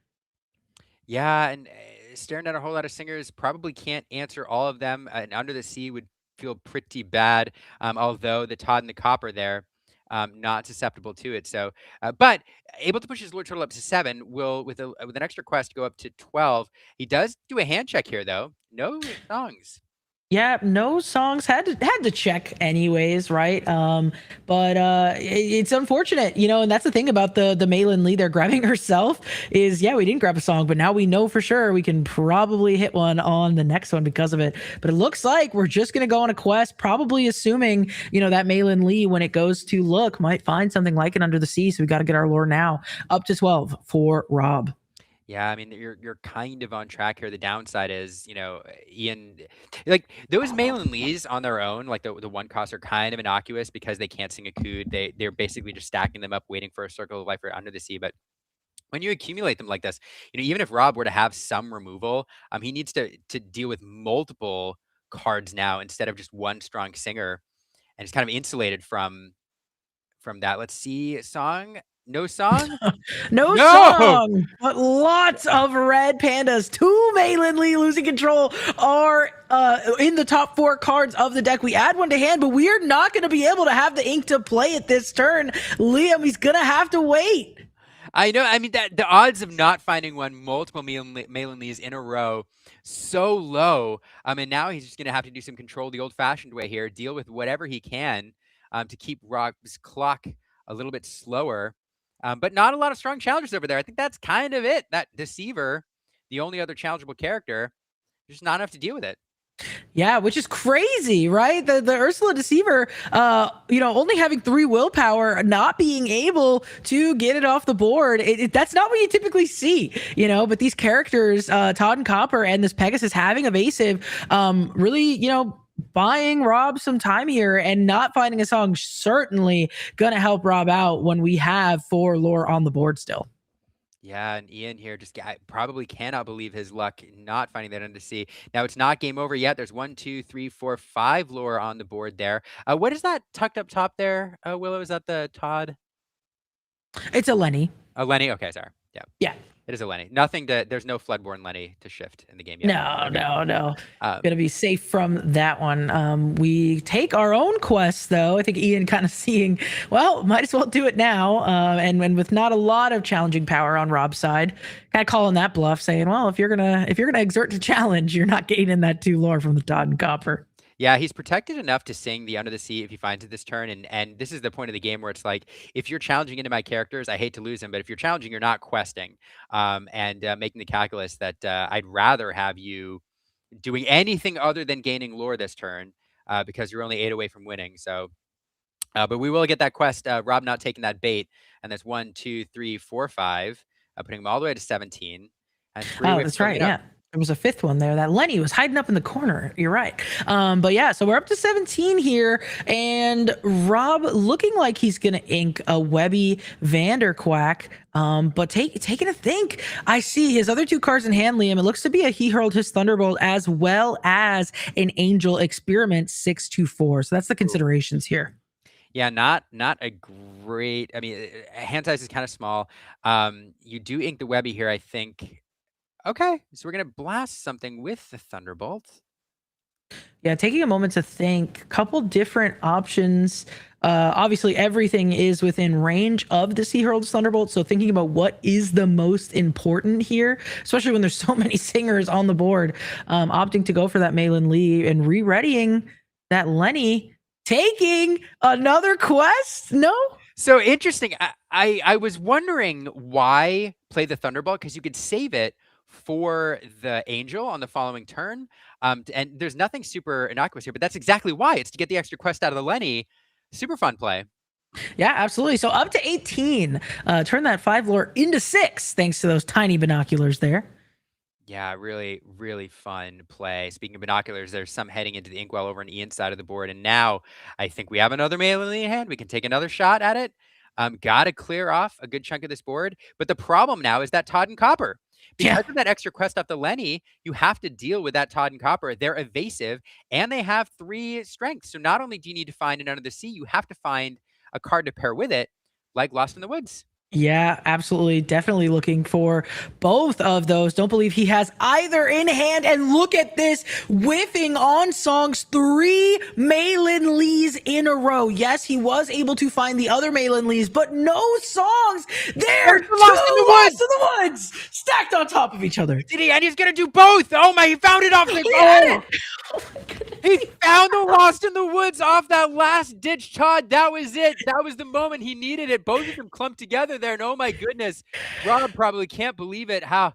Yeah, and staring at a whole lot of singers, probably can't answer all of them. And Under the Sea would feel pretty bad, although the Todd and the Copper there, not susceptible to it. So, but able to push his Lord Turtle up to 7 will, with an extra quest, go up to 12. He does do a hand check here, though. No songs. Yeah, no songs. Had to check anyways, right? But it's unfortunate, and that's the thing about the Malin Lee there grabbing herself is, yeah, we didn't grab a song, but now we know for sure we can probably hit one on the next one because of it. But it looks like we're just gonna go on a quest, probably assuming, that Malin Lee, when it goes to look, might find something like it Under the Sea. So we got to get our lore now up to 12 for Rob. Yeah, I mean, you're kind of on track here. The downside is, Ian, like those Malin Lees on their own, like the one costs are kind of innocuous because they can't sing a cood. They're basically just stacking them up, waiting for a circle of life or Under the Sea. But when you accumulate them like this, even if Rob were to have some removal, he needs to deal with multiple cards now instead of just one strong singer, and it's kind of insulated from that. Let's see, song. No song? No No! song, but lots of red pandas. 2 Malin Lee losing control are in the top 4 cards of the deck. We add one to hand, but we are not going to be able to have the ink to play it this turn. Liam, he's going to have to wait. I know. I mean, that the odds of not finding multiple Malin Lees in a row, so low. And now he's just going to have to do some control the old-fashioned way here, deal with whatever he can to keep Rob's clock a little bit slower. But not a lot of strong challengers over there. I think that's kind of it. That Deceiver, the only other challengeable character, just not enough to deal with it. Yeah, which is crazy, right? The Ursula Deceiver, only having 3 willpower, not being able to get it off the board. That's not what you typically see, But these characters, Todd and Copper, and this Pegasus having evasive, really, buying Rob some time here, and not finding a song certainly gonna help Rob out when we have 4 lore on the board still. Yeah, and Ian here I probably cannot believe his luck not finding that Under the Sea. Now it's not game over yet. There's 1, 2, 3, 4, 5 lore on the board there. What is that tucked up top there, Willow? Is that the Todd? It's a Lenny. Oh, Lenny. Okay, sorry. Yeah. Yeah. It is a Lenny. There's no Floodborn Lenny to shift in the game yet. No. Gonna be safe from that one. We take our own quest, though. I think Ian kind of seeing, well, might as well do it now. And with not a lot of challenging power on Rob's side, kind of calling that bluff, saying, well, if you're gonna exert to challenge, you're not gaining that 2 lore from the Todd and Copper. Yeah, he's protected enough to sing the Under the Sea if he finds it this turn. And this is the point of the game where it's like, if you're challenging into my characters, I hate to lose them, but if you're challenging, you're not questing and making the calculus that I'd rather have you doing anything other than gaining lore this turn because you're only 8 away from winning. So, but we will get that quest. Rob not taking that bait. And that's 1, 2, 3, 4, 5, putting him all the way to 17. And 3 oh, that's right. Yeah. There was a 5th one there that Lenny was hiding up in the corner. You're right. But yeah, so we're up to 17 here, and Rob looking like he's going to ink a Webby Vanderquack. But taking a think, I see his other 2 cards in hand, Liam. It looks to be a He Hurled His Thunderbolt as well as an Angel Experiment 624. So that's the considerations here. Yeah, not a great. I mean, hand size is kind of small. You do ink the Webby here, I think. Okay, so we're gonna blast something with the Thunderbolt. Yeah, taking a moment to think, couple different options. Obviously, everything is within range of the Sea Herald's Thunderbolt. So thinking about what is the most important here, especially when there's so many singers on the board, opting to go for that Malin Lee and re-readying that Lenny, taking another quest. No, So interesting. I was wondering why play the Thunderbolt, because you could save it for the Angel on the following turn. And there's nothing super innocuous here, but that's exactly why. It's to get the extra quest out of the Lenny. Super fun play. yeah, absolutely. So up to 18, turn that 5 lore into 6 thanks to those tiny binoculars there. Yeah, really, really fun play. Speaking of binoculars, there's some heading into the inkwell over on Ian's side of the board, and now I think we have another Malin Lee in hand. We can take another shot at it. Got to clear off a good chunk of this board, but the problem now is that Todd and Copper. Yeah. Because of that extra quest off the Lenny, you have to deal with that Todd and Copper. They're evasive, and they have 3 strengths. So not only do you need to find an Under the Sea, you have to find a card to pair with it, like Lost in the Woods. Yeah, absolutely. Definitely looking for both of those. Don't believe he has either in hand. And look at this, whiffing on songs, 3 Malin Lees in a row. Yes, he was able to find the other Malin Lees, but no songs. They're Lost in the Lost in the Woods, stacked on top of each other. Did he? And he's gonna do both. Oh my! He found it off the. Oh, Oh my goodness. he found the Lost in the Woods off that last ditch, Todd. That was it. That was the moment he needed it. Both of them clumped together there, and oh my goodness, Rob probably can't believe it. How?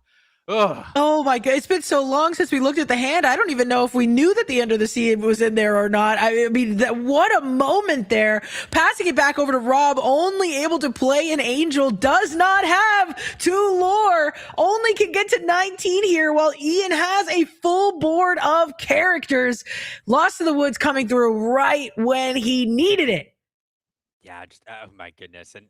Ugh. Oh my god, it's been so long since we looked at the hand. I don't even know if we knew that the Under the Sea was in there or not. I mean, what a moment there. Passing it back over to Rob, only able to play an Angel, does not have 2 lore, only can get to 19 here, while Ian has a full board of characters. Lost in the Woods coming through right when he needed it. Yeah, just oh my goodness, and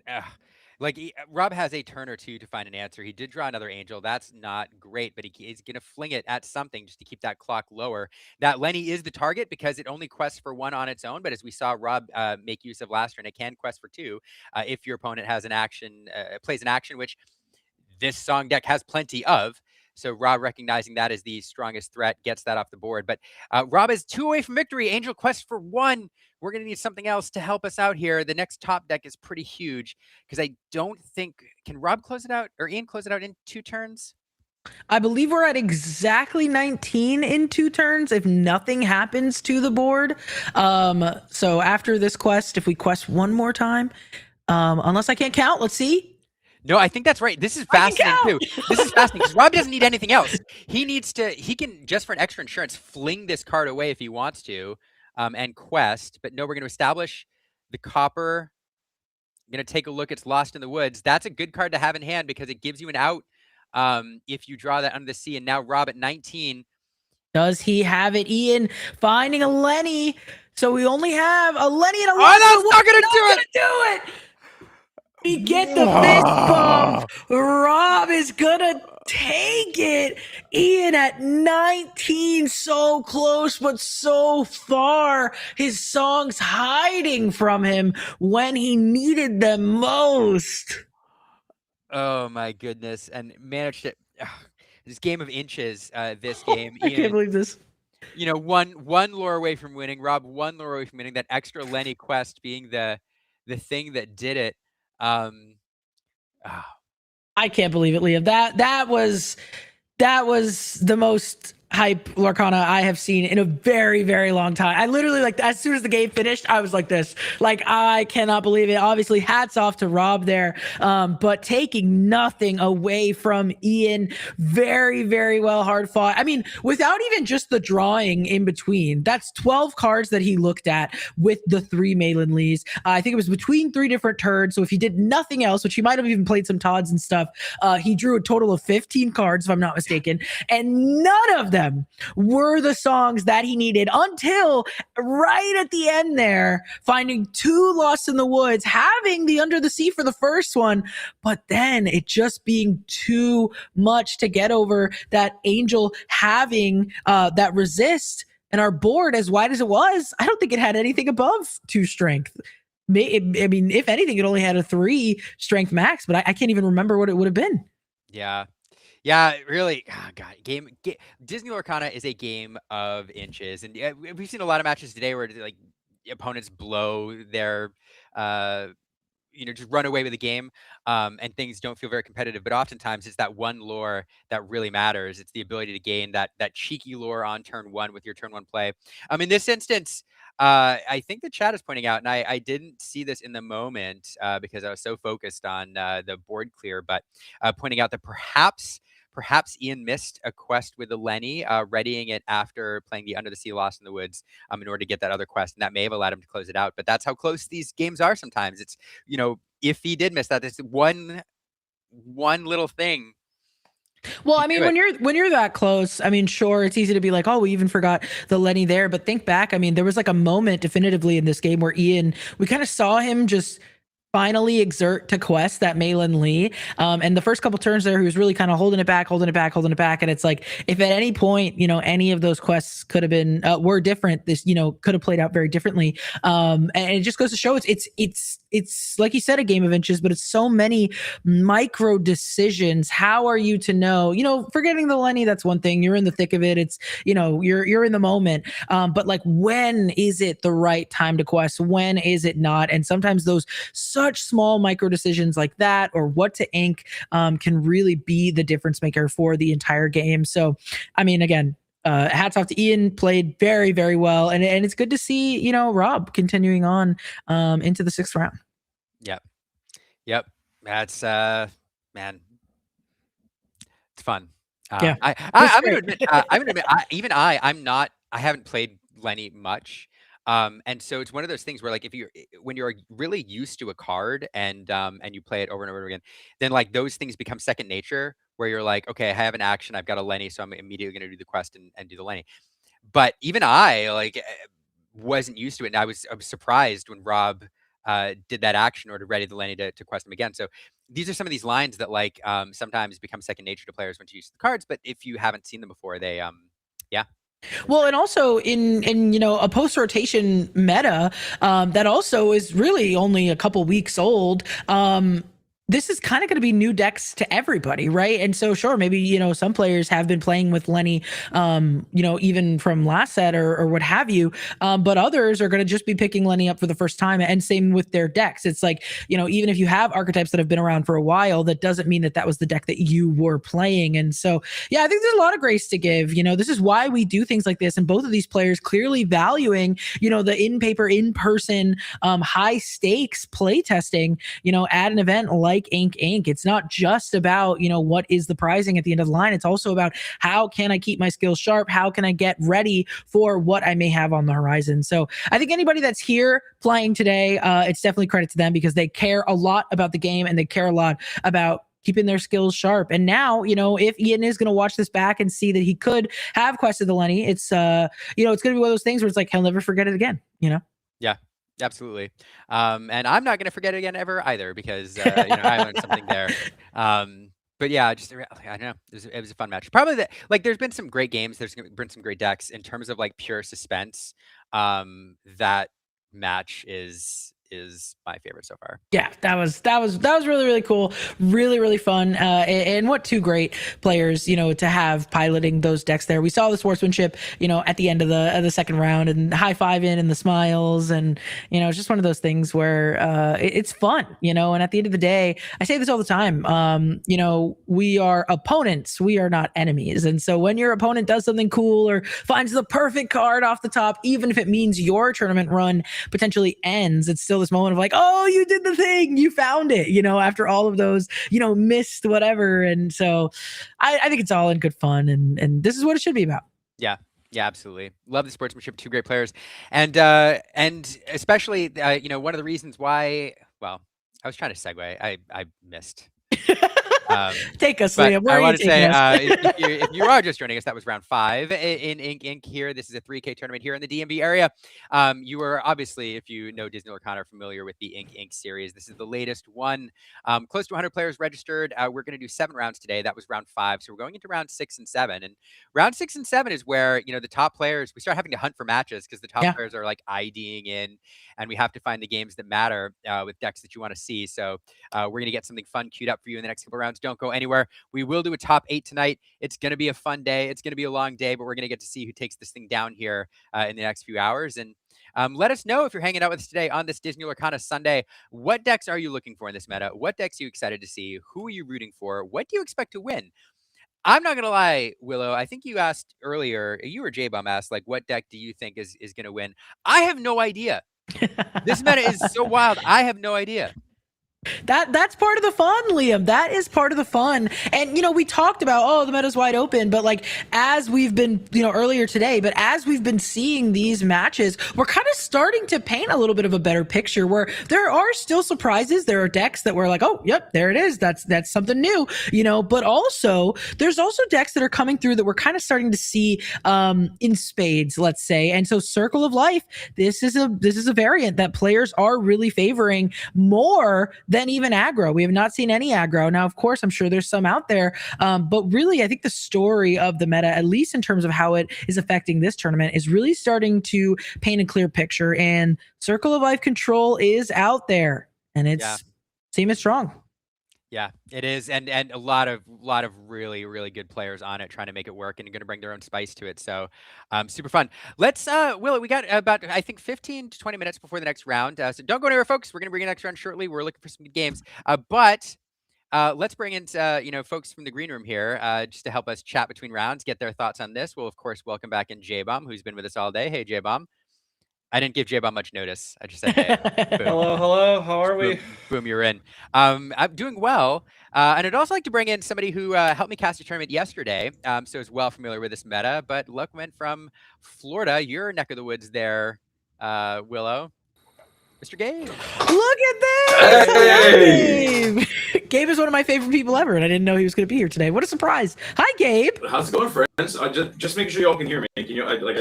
like Rob has a turn or two to find an answer. He did draw another Angel. That's not great, but he's gonna fling it at something just to keep that clock lower. That Lenny is the target because it only quests for 1 on its own. But as we saw Rob make use of last turn, it can quest for 2 if your opponent has an action, plays an action, which this song deck has plenty of. So Rob, recognizing that as the strongest threat, gets that off the board. But Rob is 2 away from victory. Angel quest for 1. We're going to need something else to help us out here. The next top deck is pretty huge because I don't think, can Rob close it out or Ian close it out in 2 turns? I believe we're at exactly 19 in 2 turns if nothing happens to the board. So after this quest, if we quest 1 more time, unless I can't count, let's see. No, I think that's right. This is fascinating too. This is fascinating because Rob doesn't need anything else. He can, just for an extra insurance, fling this card away if he wants to, and quest. But no, we're going to establish the Copper. I'm going to take a look. It's Lost in the Woods. That's a good card to have in hand because it gives you an out if you draw that Under the Sea. And now Rob at 19. Does he have it? Ian finding a Lenny. So we only have a Lenny and a Oh, that's not going to do it. We get the fist bump. Rob is gonna take it. Ian at 19, so close, but so far. His songs hiding from him when he needed them most. Oh my goodness. And managed it. This game of inches, this game. I can't believe this. You know, one lore away from winning. Rob 1 lore away from winning. That extra Lenny quest being the thing that did it. Oh. I can't believe it, Liam. That was the most hype Lorcana I have seen in a very, very long time. I literally, like, as soon as the game finished, I was like this. Like, I cannot believe it. Obviously, hats off to Rob there. But taking nothing away from Ian. Very, very well hard fought. I mean, without even just the drawing in between, that's 12 cards that he looked at with the 3 Malin Lees. I think it was between 3 different turns. So if he did nothing else, which he might have even played some Todds and stuff, he drew a total of 15 cards, if I'm not mistaken. And none of them were the songs that he needed until right at the end there, finding 2 Lost in the Woods, having the Under the Sea for the first one, but then it just being too much to get over that Angel having that resist, and our board, as wide as it was, I don't think it had anything above 2 strength. I mean, if anything, it only had a 3 strength max, but I can't even remember what it would have been. Yeah. Yeah, really. God, Disney Lorcana is a game of inches, and yeah, we've seen a lot of matches today where like opponents blow their uh, just run away with the game, and things don't feel very competitive. But oftentimes, it's that one lore that really matters. It's the ability to gain that cheeky lore on turn one with your turn one play. In this instance, I think the chat is pointing out, and I didn't see this in the moment because I was so focused on the board clear, but pointing out that perhaps Ian missed a quest with the Lenny, readying it after playing the Under the Sea Lost in the Woods in order to get that other quest, and that may have allowed him to close it out. But that's how close these games are sometimes. It's, if he did miss that, it's one little thing. Well, I mean, when you're that close, I mean, sure, it's easy to be like, oh, we even forgot the Lenny there. But think back, I mean, there was like a moment definitively in this game where Ian, we kind of saw him just finally exert to quest that Malin Lee. And the first couple turns there, he was really kind of holding it back. And it's like, if at any point, any of those quests could have been, were different, this, could have played out very differently. And it just goes to show it's like you said, a game of inches, but it's so many micro decisions. How are you to know, forgetting the Lenny, that's one thing. You're in the thick of it. It's, you're in the moment. But like, when is it the right time to quest? When is it not? And sometimes those such small micro decisions like that, or what to ink, can really be the difference maker for the entire game. So, I mean, again, hats off to Ian, played very, very well. And it's good to see, Rob continuing on into the 6th round. Yep. That's, man, it's fun. Yeah. I'm going to admit, I haven't played Lenny much. And so it's one of those things where, like, when you're really used to a card and you play it over and over again, then like those things become second nature, where you're like, okay, I have an action, I've got a Lenny, so I'm immediately going to do the quest and do the Lenny. But even I wasn't used to it, and I was surprised when Rob did that action or to ready the Lenny to quest him again. So these are some of these lines that sometimes become second nature to players once you use the cards, but if you haven't seen them before, they yeah. Well, and also in a post rotation meta that also is really only a couple weeks old. This is kind of going to be new decks to everybody, right? And so, sure, maybe some players have been playing with Lenny, even from last set or what have you, but others are going to just be picking Lenny up for the first time. And same with their decks. It's like, even if you have archetypes that have been around for a while, that doesn't mean that was the deck that you were playing. And so, yeah, I think there's a lot of grace to give. This is why we do things like this, and both of these players clearly valuing the in-paper, in-person, high stakes play testing at an event like Ink. It's not just about what is the pricing at the end of the line. It's also about how can I keep my skills sharp, how can I get ready for what I may have on the horizon. So I think anybody that's here playing today, it's definitely credit to them, because they care a lot about the game and they care a lot about keeping their skills sharp. And now, if Ian is going to watch this back and see that he could have quested the Lenny, it's it's going to be one of those things where it's like, he'll never forget it again. Yeah, absolutely. And I'm not going to forget it again ever either, because I learned something there. But yeah, just I don't know. It was a fun match. Probably there's been some great games. There's been some great decks in terms of like pure suspense. That match is my favorite so far. Yeah, that was really, really cool, really, really fun, and what two great players to have piloting those decks there. We saw the sportsmanship at the end of the second round, and the high five in and the smiles, and it's just one of those things where it's fun, and at the end of the day, I say this all the time, we are opponents, we are not enemies. And so when your opponent does something cool or finds the perfect card off the top, even if it means your tournament run potentially ends, it's still this moment of like, oh, you did the thing, you found it, after all of those, missed whatever. And so I think it's all in good fun, and this is what it should be about. Yeah, absolutely. Love the sportsmanship. Two great players, and especially one of the reasons why. Well, I was trying to segue. I missed. Take us, But Liam. Where I are you want to say, taking us? if you are just joining us, that was round 5 in Inc. here. This is a 3K tournament here in the DMV area. You are obviously, if you know Disney Lorcana, are familiar with the Inc. series. This is the latest one. Close to 100 players registered. We're going to do 7 rounds today. That was round 5. So we're going into round 6 and 7. And round 6 and 7 is where, the top players, we start having to hunt for matches because the top Yeah. players are like IDing in, and we have to find the games that matter with decks that you want to see. So we're going to get something fun queued up for you in the next couple rounds. Don't go anywhere. We will do a top 8 tonight. It's going to be a fun day. It's going to be a long day, but we're going to get to see who takes this thing down here in the next few hours. And let us know if you're hanging out with us today on this Disney Lorcana Sunday. What decks are you looking for in this meta? What decks are you excited to see? Who are you rooting for? What do you expect to win? I'm not going to lie, Willow. I think you asked earlier, you or J-Bum asked, like, what deck do you think is going to win? I have no idea. This meta is so wild. I have no idea. That's part of the fun, Liam. That is part of the fun. And we talked about the meta's wide open, but like as we've been earlier today, but as we've been seeing these matches, we're kind of starting to paint a little bit of a better picture where there are still surprises. There are decks that we're like, oh, yep, there it is. That's something new, but also there's also decks that are coming through that we're kind of starting to see in spades, let's say. And so Circle of Life, this is a variant that players are really favoring more than even aggro. We have not seen any aggro. Now, of course, I'm sure there's some out there, but really, I think the story of the meta, at least in terms of how it is affecting this tournament, is really starting to paint a clear picture. And Circle of Life control is out there, and it's seeming strong. Yeah, it is, and a lot of really really good players on it trying to make it work and going to bring their own spice to it. So, super fun. Let's Will, we got about I think 15 to 20 minutes before the next round. So don't go anywhere, folks. We're going to bring the next round shortly. We're looking for some good games. But let's bring in folks from the green room here just to help us chat between rounds, get their thoughts on this. We'll of course welcome back in J-Bomb, who's been with us all day. Hey J-Bomb. I didn't give J-Bomb much notice. I just said, hey. Hello. How are we? Boom, you're in. I'm doing well. And I'd also like to bring in somebody who helped me cast a tournament yesterday, so is well familiar with this meta. But luck went from Florida, your neck of the woods there, Willow. Mr. Gabe. Look at this! Hey! Gabe. Gabe is one of my favorite people ever, and I didn't know he was going to be here today. What a surprise! Hi, Gabe. How's it going, friends? Just making sure y'all can hear me. I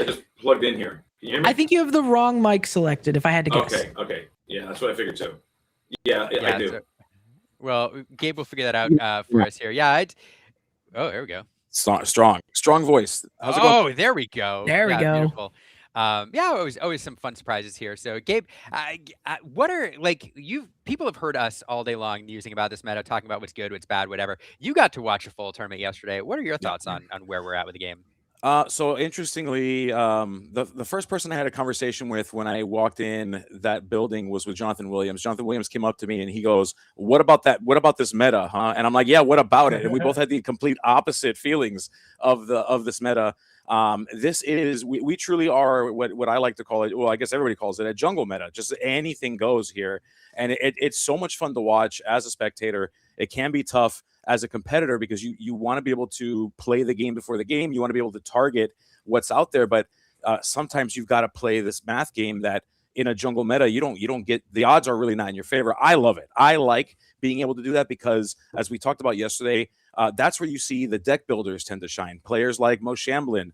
just plugged in here. Can you hear me? I think you have the wrong mic selected, if I had to guess. Okay. Yeah, that's what I figured too. Yeah, I do. So, well, Gabe will figure that out for us here. Yeah. Oh, there we go. Strong voice. How's it going? Oh, there we go. There we go. Beautiful. Always some fun surprises here. So, Gabe, what are people have heard us all day long musing about this meta, talking about what's good, what's bad, whatever. You got to watch a full tournament yesterday. What are your thoughts on where we're at with the game? So interestingly, the first person I had a conversation with when I walked in that building was with Jonathan Williams. Jonathan Williams came up to me and he goes, "What about that? What about this meta, huh?" And I'm like, "Yeah, what about it?" And we both had the complete opposite feelings of this meta. We truly are what I like to call it. Well, I guess everybody calls it a jungle meta. Just anything goes here, and it's so much fun to watch as a spectator. It can be tough as a competitor because you want to be able to play the game before the game. You want to be able to target what's out there, but sometimes you've got to play this math game that in a jungle meta you don't get. The odds are really not in your favor. I love it. I like being able to do that because, as we talked about yesterday, that's where you see the deck builders tend to shine. Players like Mo Shamblin,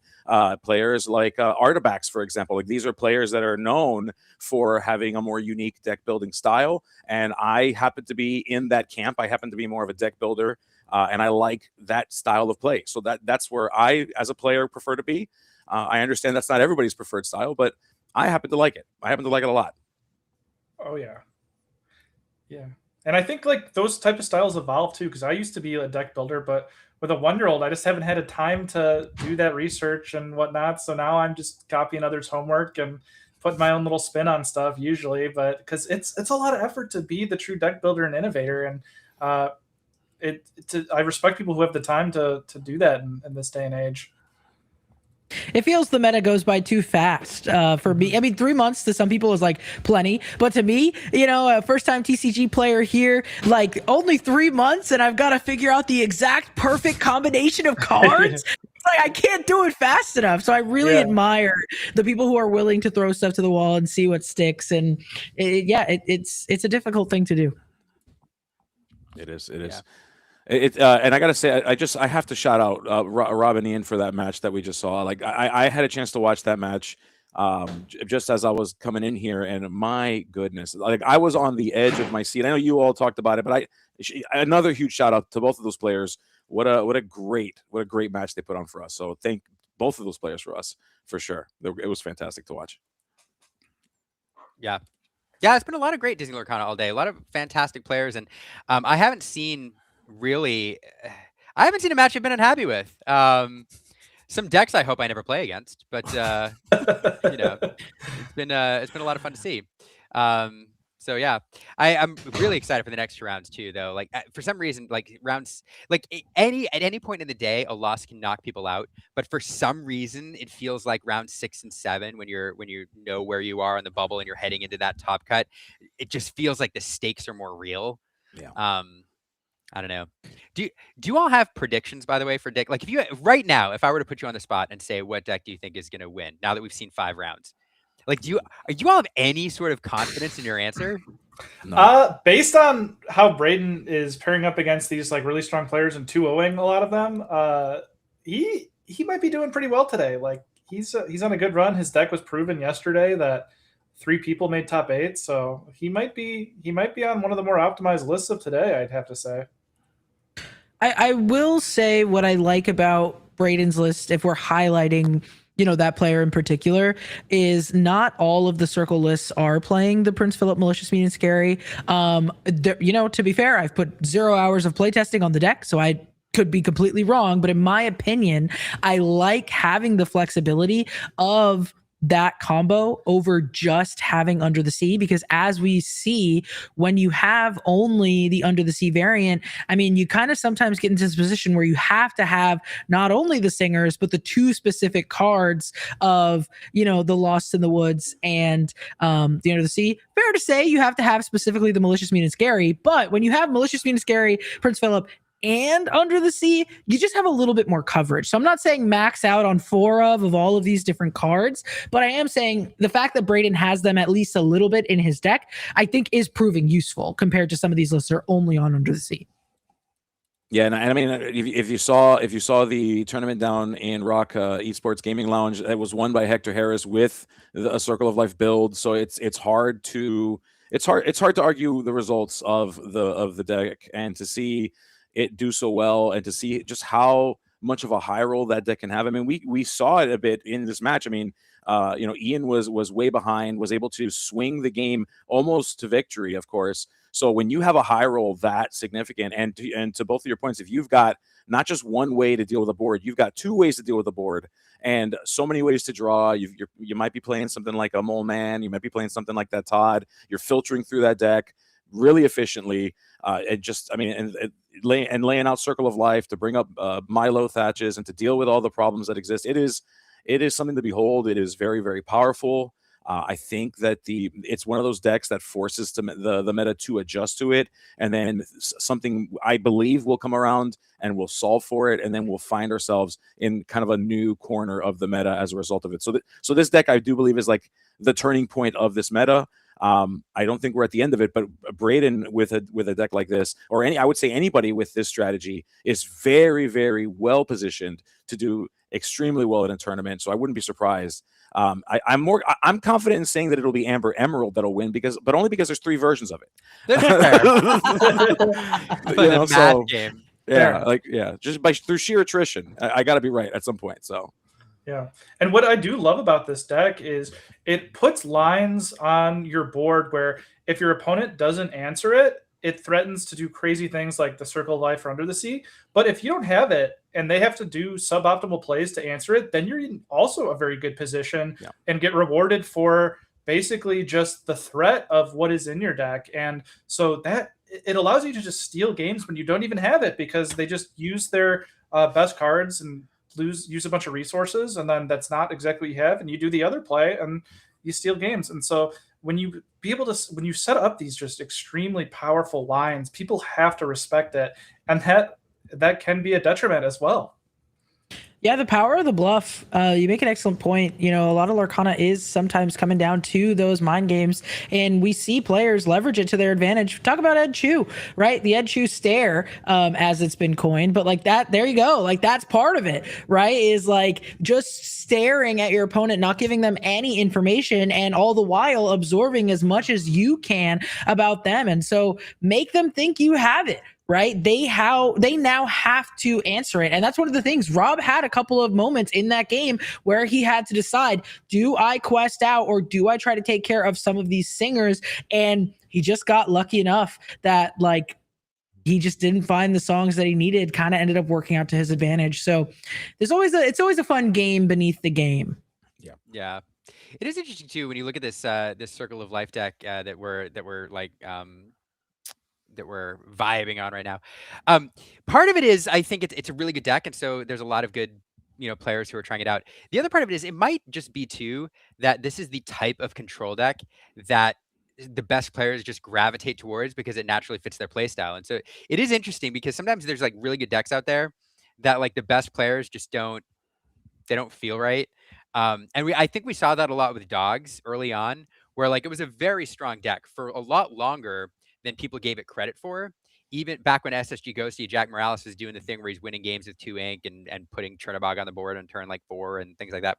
players like Artabax, for example. Like, these are players that are known for having a more unique deck building style. And I happen to be in that camp. I happen to be more of a deck builder, and I like that style of play. So that's where I, as a player, prefer to be. I understand that's not everybody's preferred style, but I happen to like it. I happen to like it a lot. Oh, yeah. Yeah. And I think like those type of styles evolve too, because I used to be a deck builder, but with a 1-year-old, I just haven't had a time to do that research and whatnot. So now I'm just copying others' homework and putting my own little spin on stuff usually, but because it's a lot of effort to be the true deck builder and innovator. And I respect people who have the time to do that in this day and age. It feels the meta goes by too fast for me. I mean, 3 months to some people is like plenty, but to me, a first-time TCG player here, like only 3 months, and I've got to figure out the exact perfect combination of cards. Like, I can't do it fast enough. So I really admire the people who are willing to throw stuff to the wall and see what sticks. And it's a difficult thing to do. It is. And I gotta say, I have to shout out Rob and Ian for that match that we just saw. Like I had a chance to watch that match just as I was coming in here, and my goodness, like I was on the edge of my seat. I know you all talked about it, but another huge shout out to both of those players. What a great match they put on for us. So thank both of those players for us for sure. It was fantastic to watch. Yeah. Yeah, it's been a lot of great Disney Lorcana all day. A lot of fantastic players, and I haven't seen really. I haven't seen a match I've been unhappy with. Some decks I hope I never play against, but you know, it's been a lot of fun to see. So yeah, I'm really excited for the next rounds too, though. Like for some reason, like rounds, like at any point in the day, a loss can knock people out. But for some reason, it feels like round 6 and 7, when you know where you are on the bubble and you're heading into that top cut, it just feels like the stakes are more real. Yeah. I don't know. Do you all have predictions, by the way, for deck? Like if you right now, if I were to put you on the spot and say what deck do you think is going to win now that we've seen 5 rounds? Like, do you all have any sort of confidence in your answer? No. Based on how Braden is pairing up against these like really strong players and 2-0ing a lot of them, he might be doing pretty well today. Like he's on a good run. His deck was proven yesterday that 3 people made top 8, so he might be on one of the more optimized lists of today, I'd have to say. I will say what I like about Braden's list, if we're highlighting, that player in particular, is not all of the circle lists are playing the Prince Philip Malicious Mean and Scary. To be fair, I've put 0 hours of playtesting on the deck, so I could be completely wrong. But in my opinion, I like having the flexibility of that combo over just having Under the Sea, because as we see, when you have only the Under the Sea variant, I mean, you kind of sometimes get into this position where you have to have not only the singers, but the 2 specific cards of, the Lost in the Woods and the Under the Sea. Fair to say you have to have specifically the Malicious Mean and Scary, but when you have Malicious Mean and Scary, Prince Philip, and Under the Sea, you just have a little bit more coverage. So I'm not saying max out on 4 of all of these different cards, but I am saying the fact that Braden has them at least a little bit in his deck, I think is proving useful compared to some of these lists that are only on Under the Sea. Yeah, and I mean, if you saw the tournament down in Rock Esports Gaming Lounge, it was won by Hector Harris with a Circle of Life build. So it's hard to argue the results of the deck, and to see it do so well, and to see just how much of a high roll that deck can have. I mean, we saw it a bit in this match. I mean, Ian was way behind, was able to swing the game almost to victory, of course. So when you have a high roll that significant, and to both of your points, if you've got not just one way to deal with a board, you've got 2 ways to deal with a board, and so many ways to draw. You might be playing something like a Mole Man, you might be playing something like that Todd. You're filtering through that deck really efficiently. Laying out Circle of Life to bring up Milo Thatches and to deal with all the problems that exist. It is something to behold. It is very, very powerful. I think that it's one of those decks that forces the meta to adjust to it, and then something I believe will come around and we'll solve for it, and then we'll find ourselves in kind of a new corner of the meta as a result of it. So this deck, I do believe, is like the turning point of this meta. I don't think we're at the end of it, but Braden with a deck like this, or I would say anybody with this strategy, is very, very well positioned to do extremely well in a tournament. So I wouldn't be surprised. I'm confident in saying that it'll be Amber Emerald that'll win, but only because there's 3 versions of it. That's fair. Math game. Yeah, just through sheer attrition, I got to be right at some point. So. Yeah. And what I do love about this deck is it puts lines on your board where if your opponent doesn't answer it, it threatens to do crazy things like the Circle of Life or Under the Sea. But if you don't have it and they have to do suboptimal plays to answer it, then you're in also a very good position and get rewarded for basically just the threat of what is in your deck. And so that it allows you to just steal games when you don't even have it, because they just use their best cards and use a bunch of resources, and then that's not exactly what you have, and you do the other play and you steal games. And so when you set up these just extremely powerful lines, people have to respect it, and that can be a detriment as well. Yeah, the power of the bluff. You make an excellent point. You know, a lot of Lorcana is sometimes coming down to those mind games, and we see players leverage it to their advantage. Talk about Ed Chu, right? The Ed Chu stare, as it's been coined, but like that, there you go. Like that's part of it, right? Is like just staring at your opponent, not giving them any information, and all the while absorbing as much as you can about them. And so make them think you have it, right? They now have to answer it. And that's one of the things. Rob had a couple of moments in that game where he had to decide, do I quest out or do I try to take care of some of these singers? And he just got lucky enough that like he just didn't find the songs that he needed, kind of ended up working out to his advantage. So it's always a fun game beneath the game. Yeah. It is interesting too when you look at this this Circle of Life deck that we're like that we're vibing on right now. Part of it is I think it's a really good deck, and so there's a lot of good players who are trying it out. The other part of it is it might just be too that this is the type of control deck that the best players just gravitate towards because it naturally fits their play style. And so it is interesting because sometimes there's like really good decks out there that like the best players just don't feel right. And I think we saw that a lot with dogs early on, where like it was a very strong deck for a lot longer than people gave it credit for. Even back when SSG Ghosty, Jack Morales was doing the thing where he's winning games with 2 ink and putting Chernobog on the board on turn like 4 and things like that.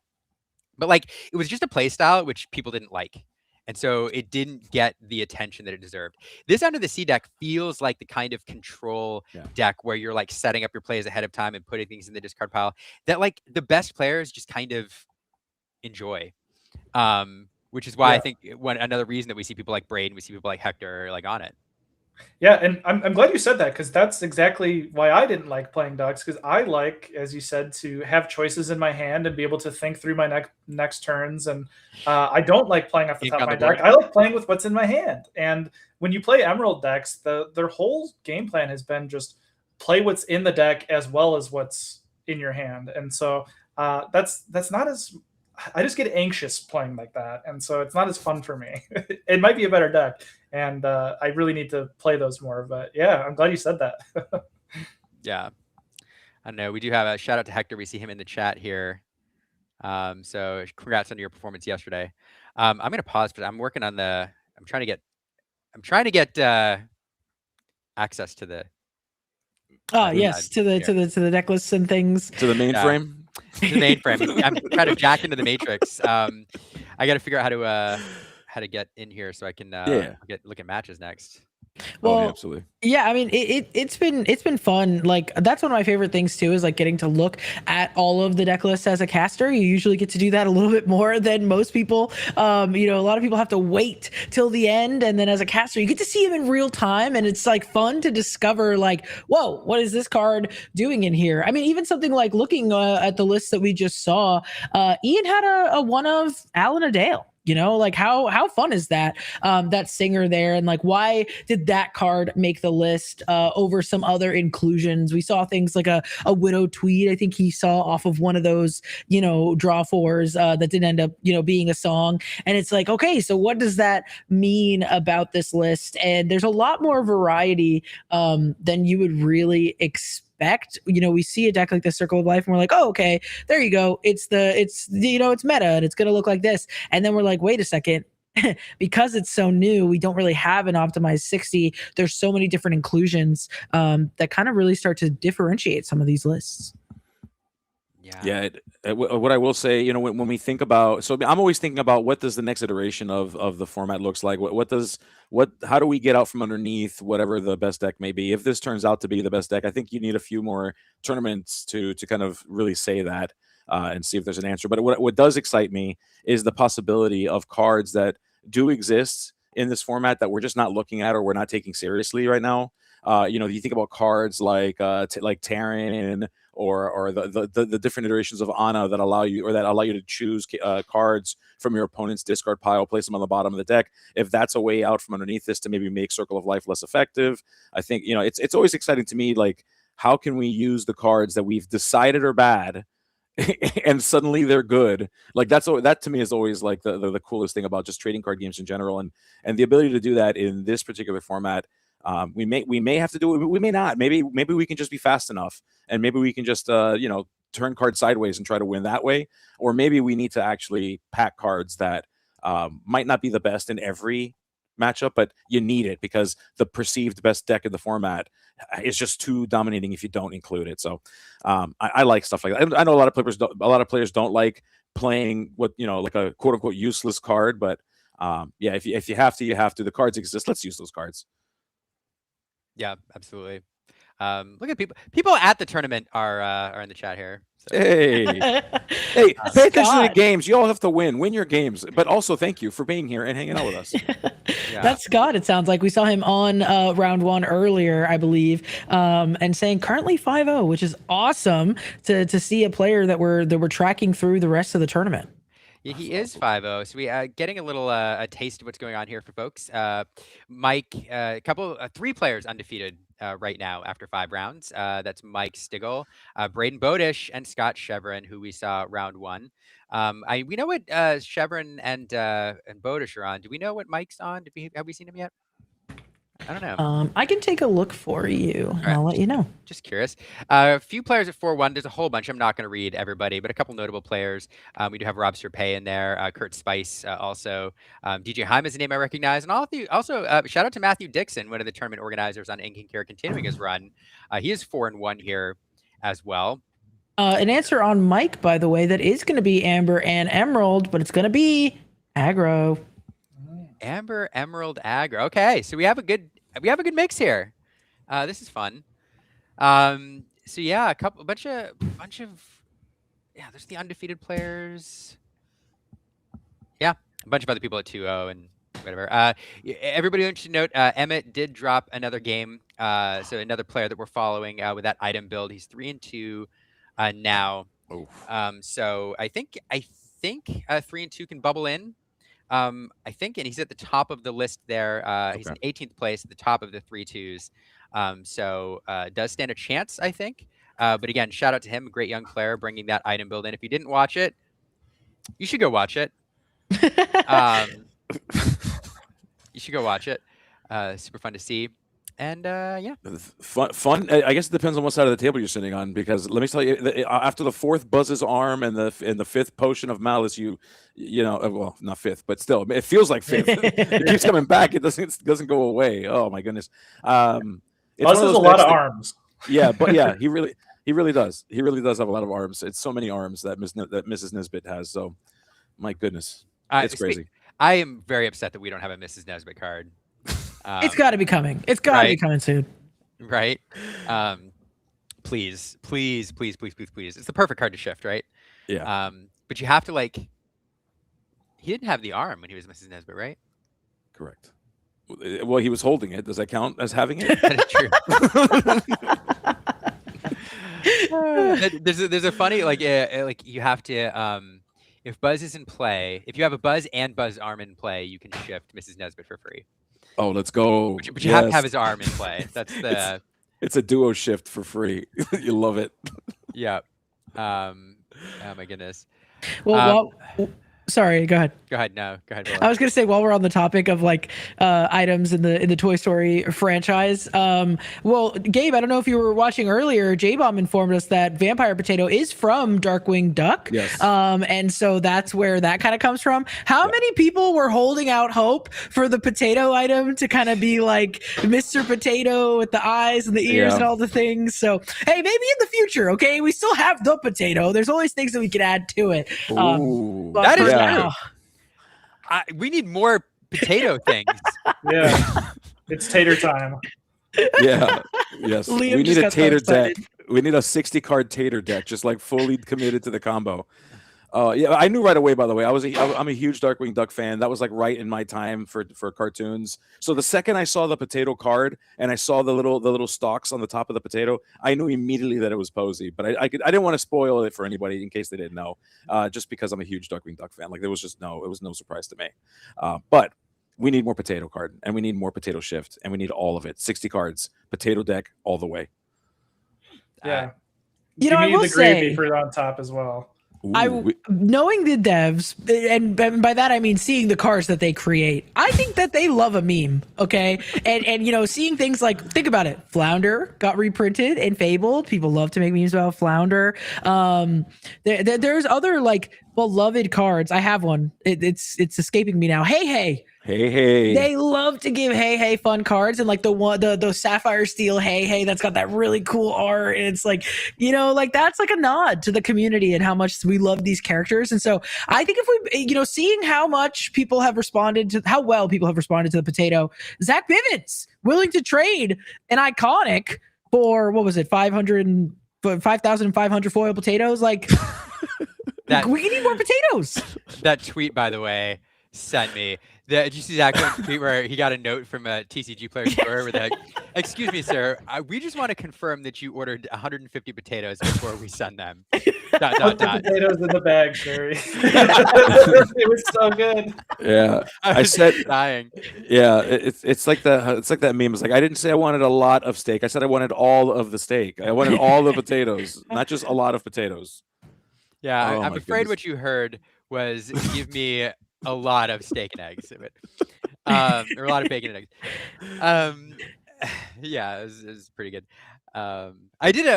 But like it was just a play style which people didn't like. And so it didn't get the attention that it deserved. This Under the Sea deck feels like the kind of control deck where you're like setting up your plays ahead of time and putting things in the discard pile that like the best players just kind of enjoy. Which is why I think another reason that we see people like Braid and we see people like Hector like on it. Yeah, and I'm glad you said that because that's exactly why I didn't like playing ducks, because I like, as you said, to have choices in my hand and be able to think through my next turns. And I don't like playing off the top of my deck. I like playing with what's in my hand. And when you play Emerald decks, their whole game plan has been just play what's in the deck as well as what's in your hand. And so that's not as I just get anxious playing like that, and so it's not as fun for me. It might be a better deck, and I really need to play those more. But yeah, I'm glad you said that. Yeah, I know we do have a shout out to Hector. We see him in the chat here. So congrats on your performance yesterday. I'm gonna pause, but I'm working on the. I'm trying to get access to the. Oh yes, to the deck lists and things. To the mainframe. To the mainframe. I'm trying to jack into the matrix. I got to figure out how to get in here so I can look at matches next. Well, absolutely. Yeah, I mean it's been fun. Like that's one of my favorite things too, is like getting to look at all of the deck lists as a caster. You usually get to do that a little bit more than most people. A lot of people have to wait till the end, and then as a caster, you get to see them in real time, and it's like fun to discover like, whoa, what is this card doing in here? I mean, even something like looking at the list that we just saw, Ian had a one of Alan Adale. Like how fun is that? That singer there, and like why did that card make the list over some other inclusions? We saw things like a Widow Tweed. I think he saw off of one of those, draw fours that didn't end up, being a song. And it's like, okay, so what does that mean about this list? And there's a lot more variety than you would really expect. We see a deck like the Circle of Life and we're like, oh, okay, there you go. It's meta and it's going to look like this. And then we're like, wait a second, because it's so new, we don't really have an optimized 60. There's so many different inclusions that kind of really start to differentiate some of these lists. Yeah. What I will say, when we think about, so I'm always thinking about what does the next iteration of the format looks like? How do we get out from underneath whatever the best deck may be? If this turns out to be the best deck, I think you need a few more tournaments to kind of really say that and see if there's an answer. But what does excite me is the possibility of cards that do exist in this format that we're just not looking at or we're not taking seriously right now. You think about cards like Terran or the different iterations of Ana that allow you to choose cards from your opponent's discard pile, place them on the bottom of the deck. If that's a way out from underneath this to maybe make Circle of Life less effective, I think it's always exciting to me. Like, how can we use the cards that we've decided are bad and suddenly they're good? Like that to me is always like the coolest thing about just trading card games in general, and the ability to do that in this particular format. We may have to do it. We may not. Maybe we can just be fast enough, and maybe we can just turn turn cards sideways and try to win that way, or maybe we need to actually pack cards that might not be the best in every matchup, but you need it because the perceived best deck in the format is just too dominating if you don't include it. So I like stuff like that. I know a lot of players don't like playing what, like a quote unquote useless card, but yeah, if you have to, you have to. The cards exist. Let's use those cards. Yeah, absolutely. Look at people at the tournament are in the chat here. So. Hey, pay attention to the games. You all have to win your games, but also thank you for being here and hanging out with us. Yeah. That's Scott. It sounds like we saw him on round 1 earlier, I believe, and saying currently 5-0, which is awesome to see a player that we're tracking through the rest of the tournament. Yeah, he is 5-0. So we getting a little a taste of what's going on here for folks. Mike, three players undefeated right now after 5 rounds. That's Mike Stigall, Braden Bodish, and Scott Chevron, who we saw round 1. We know what Chevron and Bodish are on. Do we know what Mike's on? Have we seen him yet? I don't know. I can take a look for you. Right, I'll let you know. Just curious. A few players at 4-1. There's a whole bunch. I'm not going to read everybody, but a couple notable players. We do have Rob Serpay in there. Kurt Spice also. DJ Heim is a name I recognize. And also shout out to Matthew Dixon, one of the tournament organizers on Ink and Care, continuing his run. He is 4-1 here as well. An answer on Mike, by the way, that is going to be Amber and Emerald, but it's going to be aggro. Amber, Emerald, aggro. Okay, so we have a good mix here. This is fun. So yeah, a bunch of yeah. There's the undefeated players. Yeah, a bunch of other people at 2-0 and whatever. Everybody should note, Emmett did drop another game. So another player that we're following with that item build. He's 3-2 now. So I think 3-2 can bubble in. I think, and he's at the top of the list there. Okay. He's in 18th place at the top of the 3-2s. So does stand a chance, I think. But again, shout out to him, a great young player, bringing that item build in. If you didn't watch it, you should go watch it. You should go watch it. Super fun to see. And yeah, fun. I guess it depends on what side of the table you're sitting on, because let me tell you, after the 4th Buzz's arm and the 5th Potion of Malice, you know, well, not 5th, but still, it feels like 5th. It keeps coming back. It doesn't go away. Oh my goodness. Buzz has a lot of arms. Yeah, but yeah, he really does. He really does have a lot of arms. It's so many arms that Mrs. Nesbitt has. So, my goodness, it's crazy. I am very upset that we don't have a Mrs. Nesbitt card. It's got to be coming. It's got to be coming soon. Right. Please. It's the perfect card to shift, right? Yeah. But you have to he didn't have the arm when he was Mrs. Nesbitt, right? Correct. Well, he was holding it. Does that count as having it? That is true. There's a funny, you have to, if Buzz is in play, if you have a Buzz and Buzz arm in play, you can shift Mrs. Nesbitt for free. Oh, let's go. But you have to have his arm in play. That's the. It's a duo shift for free. You love it. Yeah. Oh my goodness. Well, sorry, go ahead. Go ahead. No, go ahead. I was gonna say, while we're on the topic of items in the Toy Story franchise, well, Gabe, I don't know if you were watching earlier. J-Bomb informed us that Vampire Potato is from Darkwing Duck. Yes. And so that's where that kind of comes from. How many people were holding out hope for the potato item to kind of be like Mr. Potato with the eyes and the ears and all the things? So hey, maybe in the future, okay, we still have the potato. There's always things that we can add to it. That is. Yeah. We need more potato things. Yeah, it's tater time. Yeah, yes. We need a tater deck. We need a 60-card tater deck, just fully committed to the combo. Yeah, I knew right away. By the way, I'm a huge Darkwing Duck fan. That was right in my time for cartoons. So the second I saw the potato card and I saw the little stalks on the top of the potato, I knew immediately that it was Posey. But I didn't want to spoil it for anybody in case they didn't know. Just because I'm a huge Darkwing Duck fan, it was no surprise to me. But we need more potato card, and we need more potato shift, and we need all of it. 60 cards, potato deck, all the way. Yeah. I will the gravy say, for on top as well. Knowing the devs, and by that I mean seeing the cards that they create, I think that they love a meme. Okay, and you know, seeing things like, think about it, Flounder got reprinted and Fabled. People love to make memes about Flounder. There's other like beloved cards. I have one. It's escaping me now. Hey. Hey. They love to give Hey fun cards, and like the Sapphire Steel Hey that's got that really cool art, and it's like, you know, like that's like a nod to the community and how much we love these characters. And so I think if we, you know, seeing how well people have responded to the potato, Zach Bivens willing to trade an iconic for, what was it, 5,500 foil potatoes, like we need more potatoes. That tweet, by the way, sent me. Did you see Zach's tweet where he got a note from a TCG player store with like, "Excuse me, sir, we just want to confirm that you ordered 150 potatoes before we send them." Put the potatoes in the bag, Sherry. It was so good. Yeah, I said dying. Yeah, it's like that meme. It's like, I didn't say I wanted a lot of steak. I said I wanted all of the steak. I wanted all the potatoes, not just a lot of potatoes. Yeah, Oh, I'm my afraid goodness. what you heard was give me a lot of steak and eggs, or a lot of bacon and eggs. Yeah, it was pretty good. I think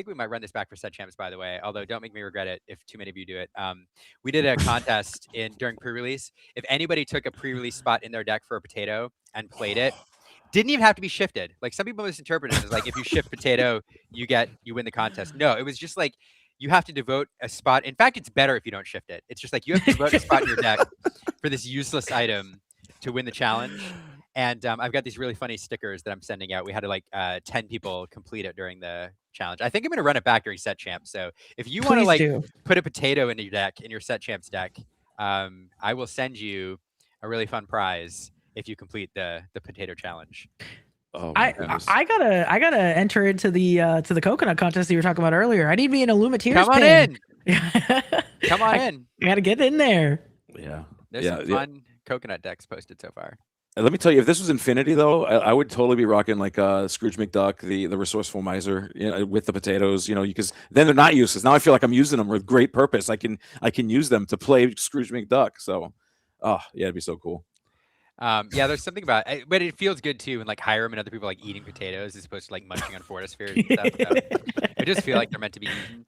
we might run this back for set champs, by the way, although don't make me regret it if too many of you do it. We did a contest during pre-release. If anybody took a pre-release spot in their deck for a potato and played it, didn't even have to be shifted. Like, some people misinterpret it as like, if you shift potato, you win the contest. No, it was just like, you have to devote a spot. In fact, it's better if you don't shift it. It's just like, you have to devote a spot in your deck for this useless item to win the challenge. And I've got these really funny stickers that I'm sending out. We had to like 10 people complete it during the challenge. I think I'm going to run it back during set champs. So if you want to like put a potato in your deck, in your set champs deck, I will send you a really fun prize if you complete the potato challenge. Oh, I gotta enter into the coconut contest that you were talking about earlier. I need me an Illumateers. Come on pin. Come on in. I gotta get in there. Yeah. There's some fun coconut decks posted so far. Let me tell you, if this was Infinity, though, I would totally be rocking like Scrooge McDuck, the resourceful miser, you know, with the potatoes, you know, because then they're not useless. Now I feel like I'm using them with great purpose. I can use them to play Scrooge McDuck. So, yeah, it'd be so cool. Yeah, there's something about it, but it feels good too when like Hiram and other people like eating potatoes as opposed to like munching on Fortispheres and stuff. So I just feel like they're meant to be eaten.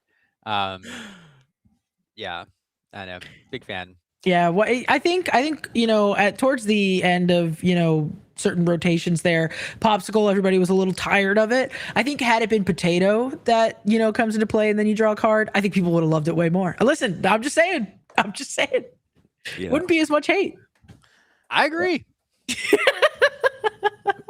Yeah, I know, big fan. Yeah, well, I think you know, towards the end of, you know, certain rotations there, Popsicle, everybody was a little tired of it. I think had it been Potato that, you know, comes into play and then you draw a card, I think people would have loved it way more. Listen, I'm just saying. Yeah. Wouldn't be as much hate. I agree.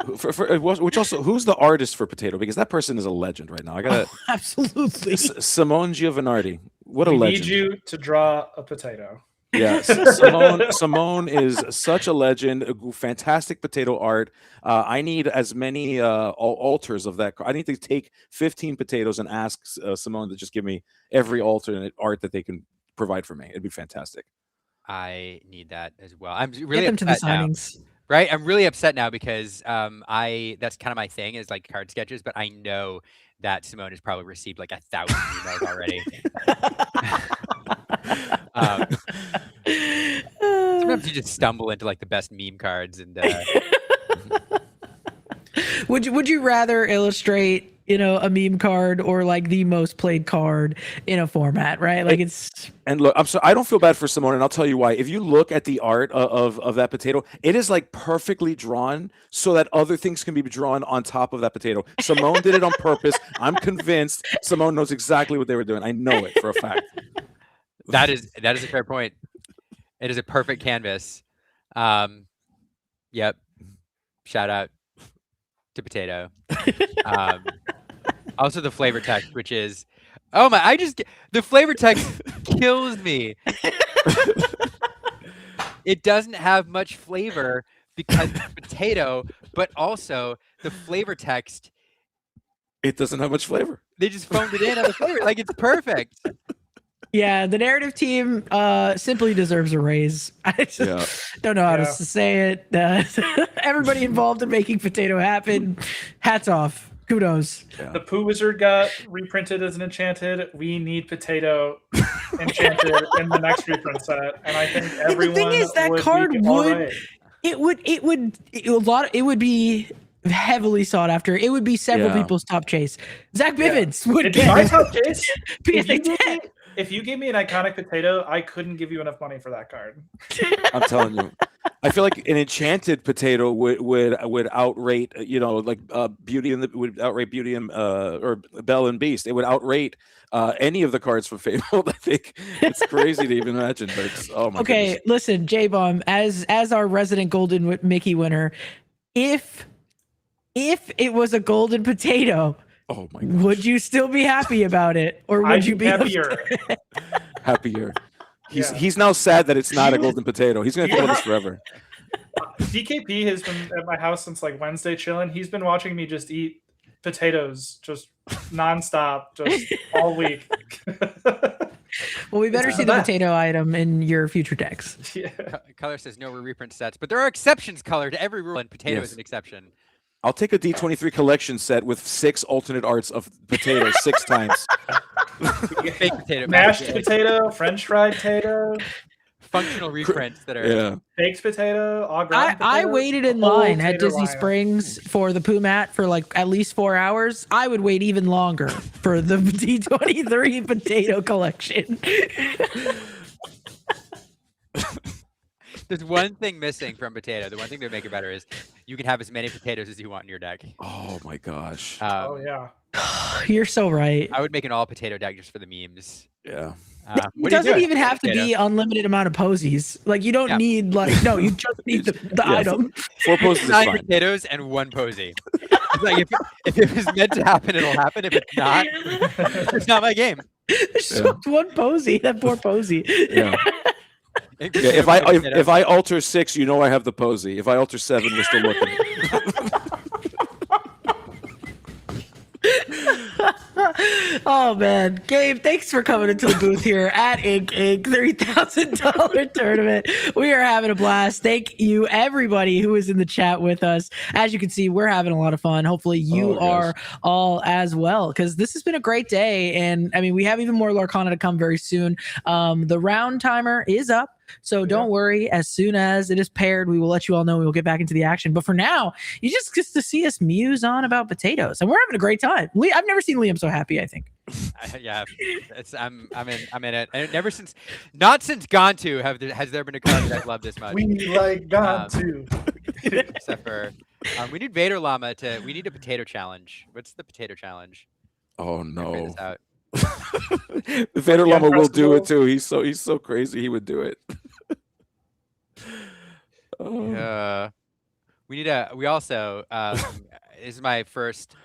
Which also, who's the artist for Potato? Because that person is a legend right now. I got absolutely Simone Giovanardi. What a legend! We need you to draw a potato. Yeah, Simone is such a legend. Fantastic potato art. I need as many alters of that. I need to take 15 potatoes and ask Simone to just give me every alternate art that they can provide for me. It'd be fantastic. I need that as well. I'm really get them to the upset now, signings. right? I'm really upset now because that's kind of my thing is like card sketches, but I know that Simone has probably received like 1,000 emails already. Sometimes you just stumble into like the best meme cards and Would you rather illustrate, you know, a meme card or like the most played card in a format, right? Like it's. And look, I don't feel bad for Simone, and I'll tell you why. If you look at the art of that potato, it is like perfectly drawn so that other things can be drawn on top of that potato. Simone did it on purpose. I'm convinced Simone knows exactly what they were doing. I know it for a fact. That is a fair point. It is a perfect canvas. Yep. Shout out to Potato. Also the flavor text, which is, oh my, the flavor text kills me. It doesn't have much flavor because it's potato, but also the flavor text. It doesn't have much flavor. They just phoned it in on the flavor. Like, it's perfect. Yeah, the narrative team simply deserves a raise. I just don't know how to say it. Everybody involved in making Potato happen, hats off. kudos. Yeah. The Pooh Wizard got reprinted as an enchanted. We need Potato enchanted in the next reprint set, and I think everyone The thing is, that would card be all would right. it would be heavily sought after. It would be several Yeah. people's top chase. Zach Yeah. Bivens would It's get my top chase. PSA 10. If you gave me an iconic Potato, I couldn't give you enough money for that card. I'm telling you. I feel like an enchanted Potato would outrate, like Beauty and would outrate Beauty and or Belle and Beast. It would outrate any of the cards from Fabled. I think it's crazy to even imagine. But oh my Okay, goodness. listen, J-Bomb, as our resident Golden Mickey winner, if it was a golden potato, Oh my gosh. would you still be happy about it, or would I'd you be happier? Happier. Yeah. He's now sad that it's not a golden potato. He's gonna feel this forever. DKP has been at my house since like Wednesday chilling. He's been watching me just eat potatoes just nonstop, just all week. Well, we better It's see the the best. potato item in your future decks. Yeah. Color says no reprint sets, but there are exceptions. Color to every rule, and potato Yes. is an exception. I'll take a D23 collection set with 6 alternate arts of potatoes 6 times. Fake potato, Mashed mashed potato, French fried potato, functional reprints that are. Yeah. baked potato, au gratin I potato, waited in the whole line at tater Disney lineup. Springs for the Pooh mat for like at least 4 hours. I would wait even longer for the D23 potato collection. There's one thing missing from potato. The one thing that would make it better is you can have as many potatoes as you want in your deck. Oh my gosh. Oh yeah. You're so right. I would make an all potato deck just for the memes. Yeah. What It are you doesn't doing? even have to Potato. be unlimited amount of posies. Like you don't Yeah. need no, you just need the Yeah. item. 4 poses is 9 fine. potatoes and 1 posy. It's like if it was meant to happen, it'll happen. If it's not, it's not my game. Just one posy, that poor posy. Yeah. Yeah, if I alter 6, you know I have the posy. If I alter 7, we're still looking. Oh man, Gabe, thanks for coming into the booth here at Ink $3,000 tournament. We are having a blast. Thank you, everybody who is in the chat with us. As you can see, we're having a lot of fun. Hopefully, you are all as well, because this has been a great day. And I mean, we have even more Lorcana to come very soon. The round timer is up. So don't worry. As soon as it is paired, we will let you all know. We will get back into the action. But for now, you just get to see us muse on about potatoes, and we're having a great time. I've never seen Liam so happy. I think. Yeah, I'm in it. And not since Gone To has there been a card that I've loved this much. We like God too. Except for we need Vader Llama we need a potato challenge. What's the potato challenge? Oh Figure no. this out. Vader Llama will do it Uncrustable. too. He's so crazy. He would do it. Oh. We also this is my first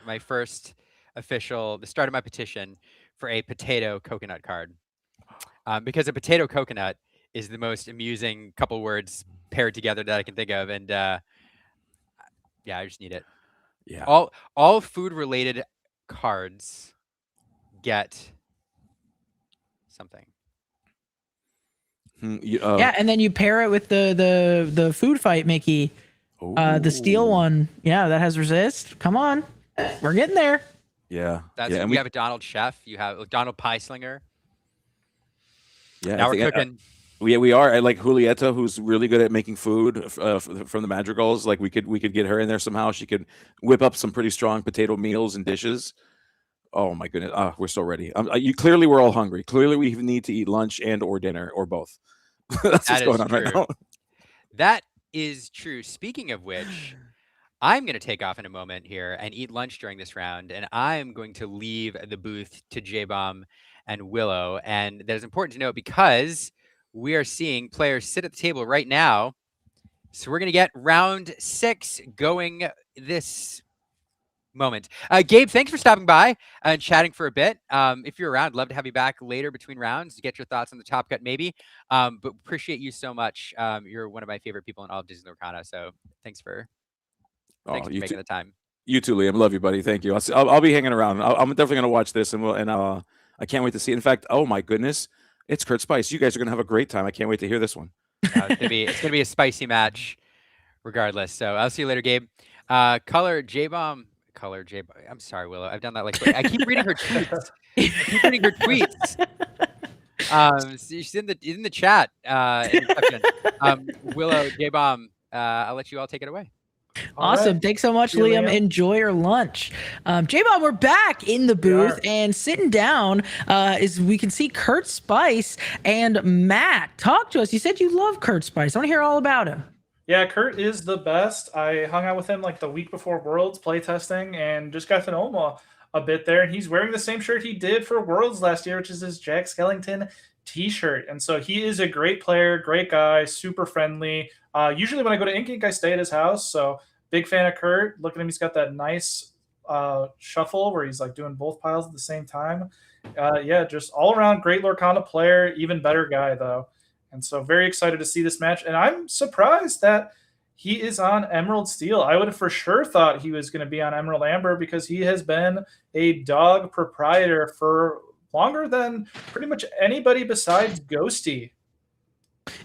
official, the start of my petition for a potato coconut card, because a potato coconut is the most amusing couple words paired together that I can think of, and yeah, I just need it. Yeah. All food related cards get something. Yeah, and then you pair it with the food fight, Mickey. The steel Ooh. one. Yeah, that has resist. Come on. We're getting there. Yeah. That's yeah. And we have a Donald Chef. You have a Donald Pie Slinger. yeah, Now I we're think cooking. we are. I like Julieta, who's really good at making food from the Madrigals. Like we could get her in there somehow. She could whip up some pretty strong potato meals and dishes. Oh my goodness. We're so ready. Clearly we're all hungry. Clearly we need to eat lunch and or dinner or both. That's what's That going is on right true. now. That is true. Speaking of which, I'm going to take off in a moment here and eat lunch during this round, and I'm going to leave the booth to J-Bomb and Willow. And that is important to note because we are seeing players sit at the table right now. So we're going to get round 6 going this moment. Gabe, thanks for stopping by and chatting for a bit. If you're around, love to have you back later between rounds to get your thoughts on the top cut maybe. But appreciate you so much. You're one of my favorite people in all of Disney Lorcana. So thanks for making the time. You too, Liam. Love you, buddy. Thank you. I'll be hanging around. I'm definitely gonna watch this, and I can't wait to see it. In fact, oh my goodness, it's Kurt Spice. You guys are gonna have a great time. I can't wait to hear this one. It's gonna be a spicy match, regardless. So I'll see you later, Gabe. Color J-Bomb. color I'm sorry, Willow. I've done that like I keep reading her tweets. I keep reading her tweets. She's in the chat. In the section. Willow, J-Bomb, I'll let you all take it away. Awesome. right. Thanks so much, See you, Liam. Liam. Enjoy your lunch. J-Bob, we're back in the booth and sitting down is we can see Kurt Spice and Matt. Talk to us. You said you love Kurt Spice. I want to hear all about him. Yeah, Kurt is the best. I hung out with him like the week before Worlds playtesting and just got to know him a bit there. And he's wearing the same shirt he did for Worlds last year, which is his Jack Skellington t-shirt. And so he is a great player, great guy, super friendly. Usually when I go to Ink, I stay at his house. So big fan of Kurt. Look at him. He's got that nice shuffle where he's like doing both piles at the same time. Yeah, just all around great Lorcana player, even better guy though. And so very excited to see this match. And I'm surprised that he is on Emerald Steel. I would have for sure thought he was going to be on Emerald Amber because he has been a dog proprietor for longer than pretty much anybody besides Ghosty.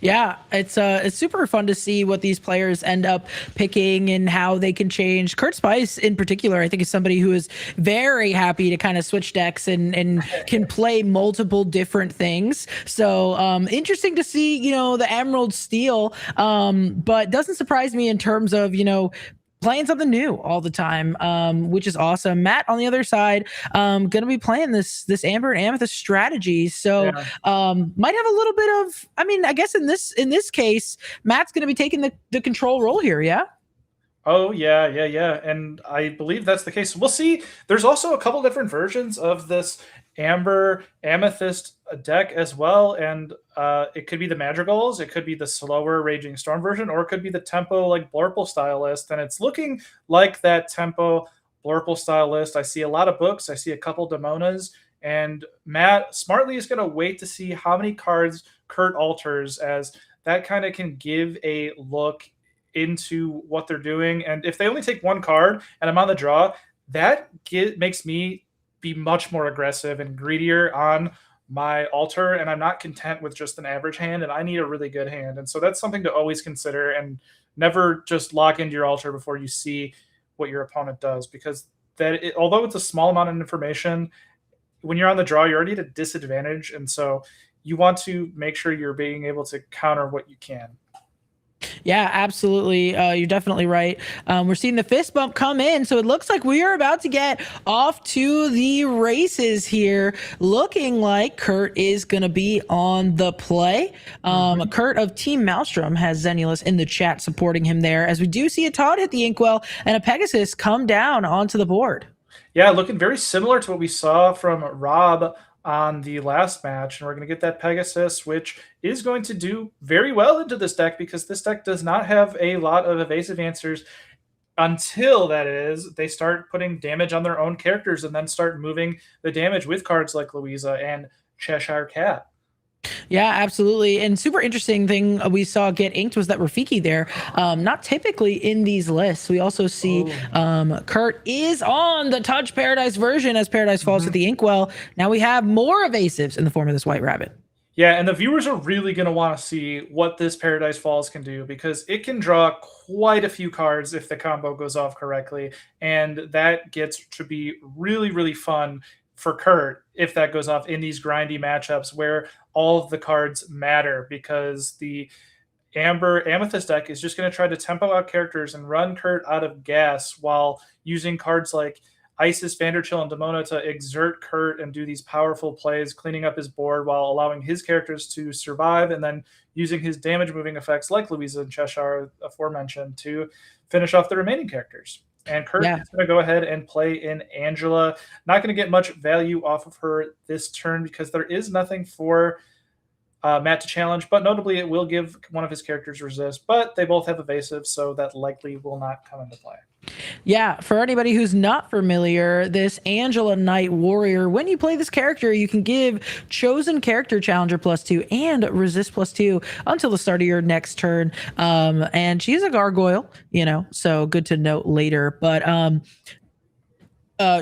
Yeah, it's super fun to see what these players end up picking and how they can change. Kurt Spice in particular, I think, is somebody who is very happy to kind of switch decks and can play multiple different things. So interesting to see, you know, the Emerald Steel, but doesn't surprise me in terms of, you know, playing something new all the time, which is awesome. Matt on the other side, gonna be playing this Amber and Amethyst strategy. So might have a little bit of, I mean, I guess in this case, Matt's gonna be taking the control role here, yeah? Oh, yeah. And I believe that's the case. We'll see. There's also a couple different versions of this Amber Amethyst deck as well. And it could be the Madrigals, it could be the slower Raging Storm version, or it could be the tempo like Blurple style list. And it's looking like that tempo Blurple style list. I see a lot of books. I see a couple Demonas. And Matt smartly is going to wait to see how many cards Kurt alters, as that kind of can give a look into what they're doing. And if they only take one card and I'm on the draw, that makes me be much more aggressive and greedier on my altar, and I'm not content with just an average hand, and I need a really good hand. And so that's something to always consider, and never just lock into your altar before you see what your opponent does, because although it's a small amount of information, when you're on the draw, you're already at a disadvantage, and so you want to make sure you're being able to counter what you can. Yeah, absolutely. You're definitely right. We're seeing the fist bump come in, so it looks like we are about to get off to the races here. Looking like Kurt is going to be on the play. Kurt of Team Maelstrom has Zenulus in the chat supporting him there, as we do see a Todd hit the Inkwell and a Pegasus come down onto the board. Yeah, looking very similar to what we saw from Rob on the last match, and we're going to get that Pegasus, which is going to do very well into this deck, because this deck does not have a lot of evasive answers until, that is, they start putting damage on their own characters and then start moving the damage with cards like Louisa and Cheshire Cat. Yeah, absolutely. And super interesting thing we saw get inked was that Rafiki there. Not typically in these lists. We also see Kurt is on the Touch Paradise version as Paradise falls with the Inkwell. Now we have more evasives in the form of this White Rabbit. Yeah, and the viewers are really going to want to see what this Paradise Falls can do, because it can draw quite a few cards if the combo goes off correctly. And that gets to be really, really fun for Kurt if that goes off in these grindy matchups where all of the cards matter, because the Amber Amethyst deck is just going to try to tempo out characters and run Kurt out of gas while using cards like Isis, Vanderchill, and Demona to exert Kurt and do these powerful plays, cleaning up his board while allowing his characters to survive, and then using his damage moving effects like Louisa and Cheshire aforementioned to finish off the remaining characters. And Kurt is going to go ahead and play in Angela. Not going to get much value off of her this turn because there is nothing for Matt to challenge, but notably it will give one of his characters resist, but they both have evasive, so that likely will not come into play. Yeah, for anybody who's not familiar, this Angela Knight Warrior, when you play this character, you can give chosen character challenger +2 and resist +2 until the start of your next turn. And she's a gargoyle, you know, so good to note later. But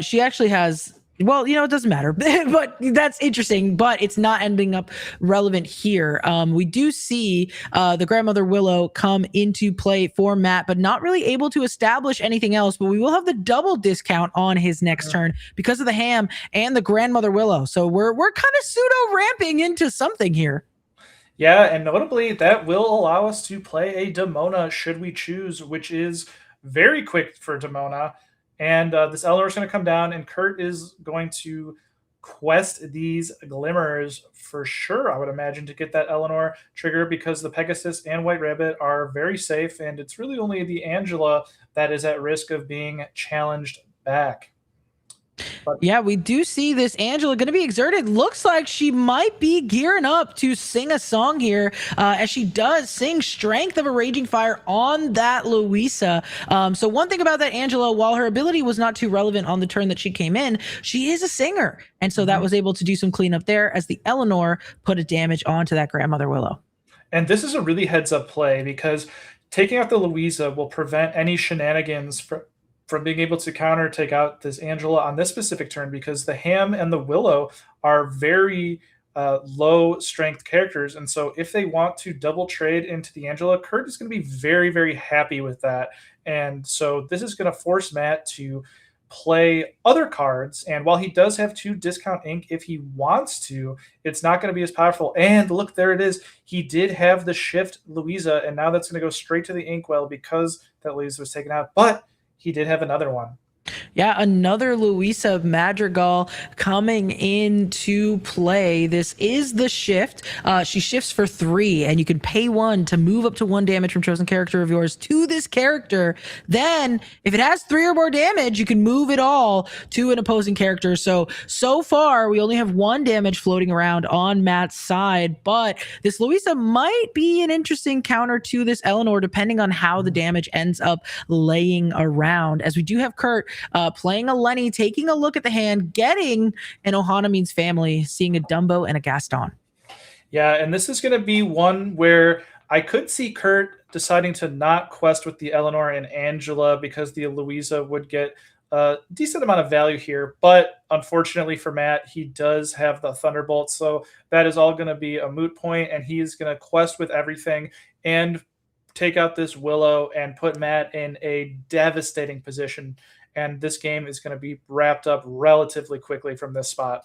she actually has Well, it doesn't matter, but that's interesting. But it's not ending up relevant here. We do see the grandmother Willow come into play for Matt, but not really able to establish anything else. But we will have the double discount on his next turn because of the ham and the grandmother Willow. So we're kind of pseudo ramping into something here. Yeah, and notably, that will allow us to play a Demona should we choose, which is very quick for Demona. And this Eleanor is going to come down, and Kurt is going to quest these glimmers for sure, I would imagine, to get that Eleanor trigger, because the Pegasus and White Rabbit are very safe, and it's really only the Angela that is at risk of being challenged back. Yeah, we do see this Angela going to be exerted. Looks like she might be gearing up to sing a song here, as she does sing Strength of a Raging Fire on that Louisa. So one thing about that Angela, while her ability was not too relevant on the turn that she came in, she is a singer. And so that was able to do some cleanup there as the Eleanor put a damage onto that grandmother Willow. And this is a really heads up play, because taking out the Louisa will prevent any shenanigans from being able to counter take out this Angela on this specific turn, because the Ham and the Willow are very low strength characters. And so if they want to double trade into the Angela, Kurt is going to be very, very happy with that. And so this is going to force Matt to play other cards. And while he does have 2 discount ink if he wants to, it's not going to be as powerful. And look, there it is. He did have the shift Louisa, and now that's going to go straight to the inkwell because that Louisa was taken out. But he did have another one. Yeah, another Louisa Madrigal coming into play. This is the shift. She shifts for 3, and you can pay 1 to move up to 1 damage from chosen character of yours to this character. Then, if it has 3 or more damage, you can move it all to an opposing character. So far, we only have 1 damage floating around on Matt's side, but this Louisa might be an interesting counter to this Eleanor, depending on how the damage ends up laying around. As we do have Kurt playing a Lenny, taking a look at the hand, getting an Ohana Means Family, seeing a Dumbo and a Gaston. Yeah, and this is going to be one where I could see Kurt deciding to not quest with the Eleanor and Angela, because the Louisa would get a decent amount of value here. But unfortunately for Matt, he does have the Thunderbolt, so that is all going to be a moot point, and he is going to quest with everything and take out this Willow and put Matt in a devastating position. And this game is going to be wrapped up relatively quickly from this spot.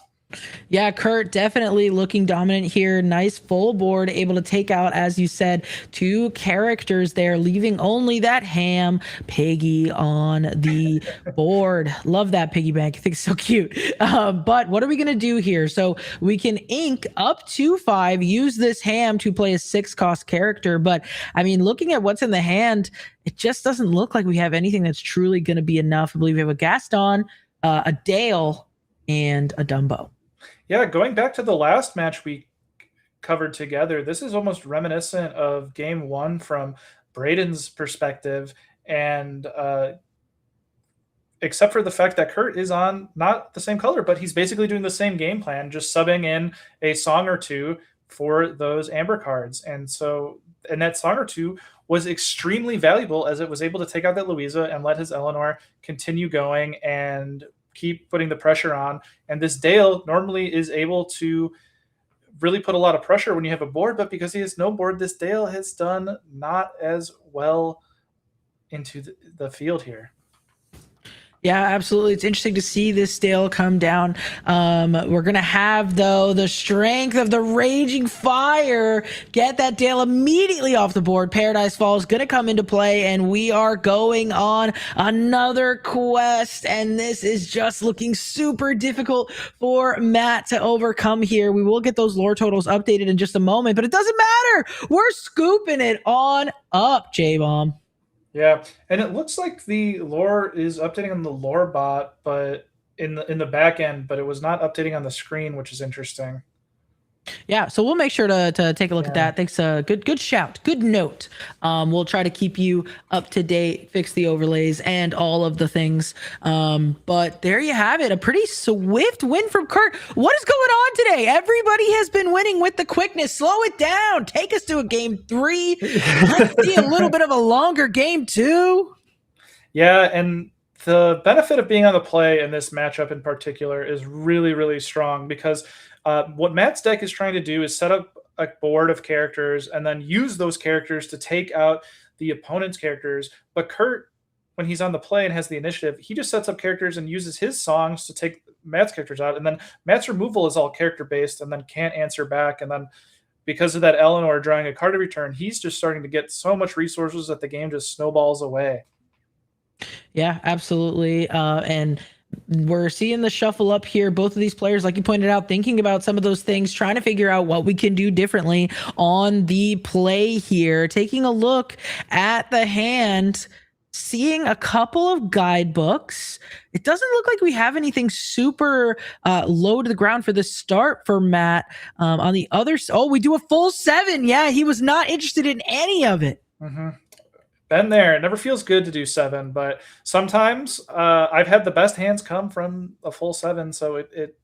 Yeah, Kurt definitely looking dominant here. Nice full board, able to take out, as you said, 2 characters there, leaving only that Ham Piggy on the board. Love that piggy bank. I think it's so cute. But what are we going to do here? So we can ink up to 5, use this Ham to play a 6-cost character. But I mean, looking at what's in the hand, it just doesn't look like we have anything that's truly going to be enough. I believe we have a Gaston, a Dale, and a Dumbo. Yeah, going back to the last match we covered together, this is almost reminiscent of game 1 from Braden's perspective. And except for the fact that Kurt is on not the same color, but he's basically doing the same game plan, just subbing in a song or 2 for those amber cards. And that song or 2 was extremely valuable, as it was able to take out that Louisa and let his Eleanor continue going and keep putting the pressure on. And this Dale normally is able to really put a lot of pressure when you have a board, but because he has no board, this Dale has done not as well into the field here. Yeah, absolutely. It's interesting to see this Dale come down. We're going to have, though, the Strength of the Raging Fire get that Dale immediately off the board. Paradise Falls going to come into play, and we are going on another quest, and this is just looking super difficult for Matt to overcome here. We will get those lore totals updated in just a moment, but it doesn't matter. We're scooping it on up, J-Bomb. Yeah, and it looks like the lore is updating on the lore bot, but in the back end, but it was not updating on the screen, which is interesting. Yeah, so we'll make sure to take a look at that. Thanks. Good shout. Good note. We'll try to keep you up to date, fix the overlays and all of the things. But there you have it. A pretty swift win from Kurt. What is going on today? Everybody has been winning with the quickness. Slow it down. Take us to a game 3. Let's see a little bit of a longer game 2. Yeah, and the benefit of being on the play in this matchup in particular is really, really strong because what Matt's deck is trying to do is set up a board of characters and then use those characters to take out the opponent's characters. But Kurt, when he's on the play and has the initiative, he just sets up characters and uses his songs to take Matt's characters out. And then Matt's removal is all character based and then can't answer back. And then because of that Eleanor drawing a card every turn, he's just starting to get so much resources that the game just snowballs away. Yeah, absolutely. And we're seeing the shuffle up here. Both of these players, like you pointed out, thinking about some of those things, trying to figure out what we can do differently on the play here. Taking a look at the hand, seeing a couple of guidebooks. It doesn't look like we have anything super low to the ground for the start for Matt. On the other, we do a full 7. Yeah, he was not interested in any of it. Mm-hmm. Been there. It never feels good to do 7, but sometimes I've had the best hands come from a full 7. So it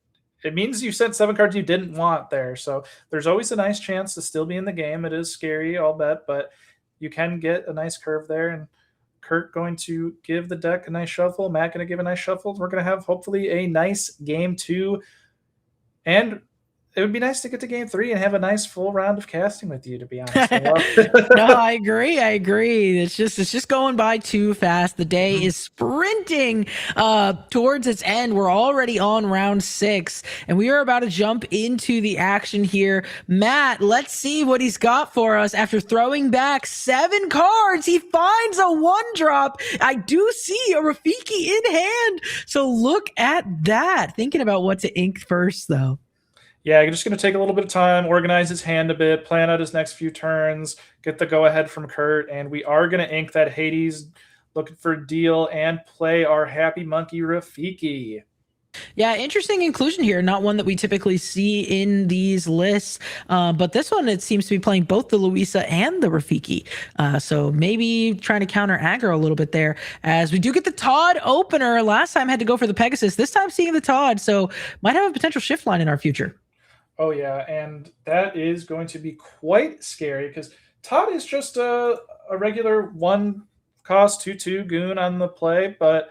means you sent 7 cards you didn't want there. So there's always a nice chance to still be in the game. It is scary, I'll bet, but you can get a nice curve there. And Kurt going to give the deck a nice shuffle. Matt going to give a nice shuffle. We're going to have hopefully a nice game 2. And it would be nice to get to game 3 and have a nice full round of casting with you, to be honest. No, I agree. It's just going by too fast. The day is sprinting towards its end. We're already on round 6, and we are about to jump into the action here. Matt, let's see what he's got for us. After throwing back 7 cards, he finds a 1-drop. I do see a Rafiki in hand. So look at that. Thinking about what to ink first, though. Yeah, you're just going to take a little bit of time, organize his hand a bit, plan out his next few turns, get the go-ahead from Kurt, and we are going to ink that Hades, looking for a deal, and play our Happy Monkey Rafiki. Yeah, interesting inclusion here. Not one that we typically see in these lists, but this one, it seems to be playing both the Luisa and the Rafiki. So maybe trying to counter aggro a little bit there, as we do get the Todd opener. Last time had to go for the Pegasus. This time seeing the Todd, so might have a potential shift line in our future. Oh, yeah, and that is going to be quite scary because Todd is just a regular 1-cost 2/2 goon on the play, but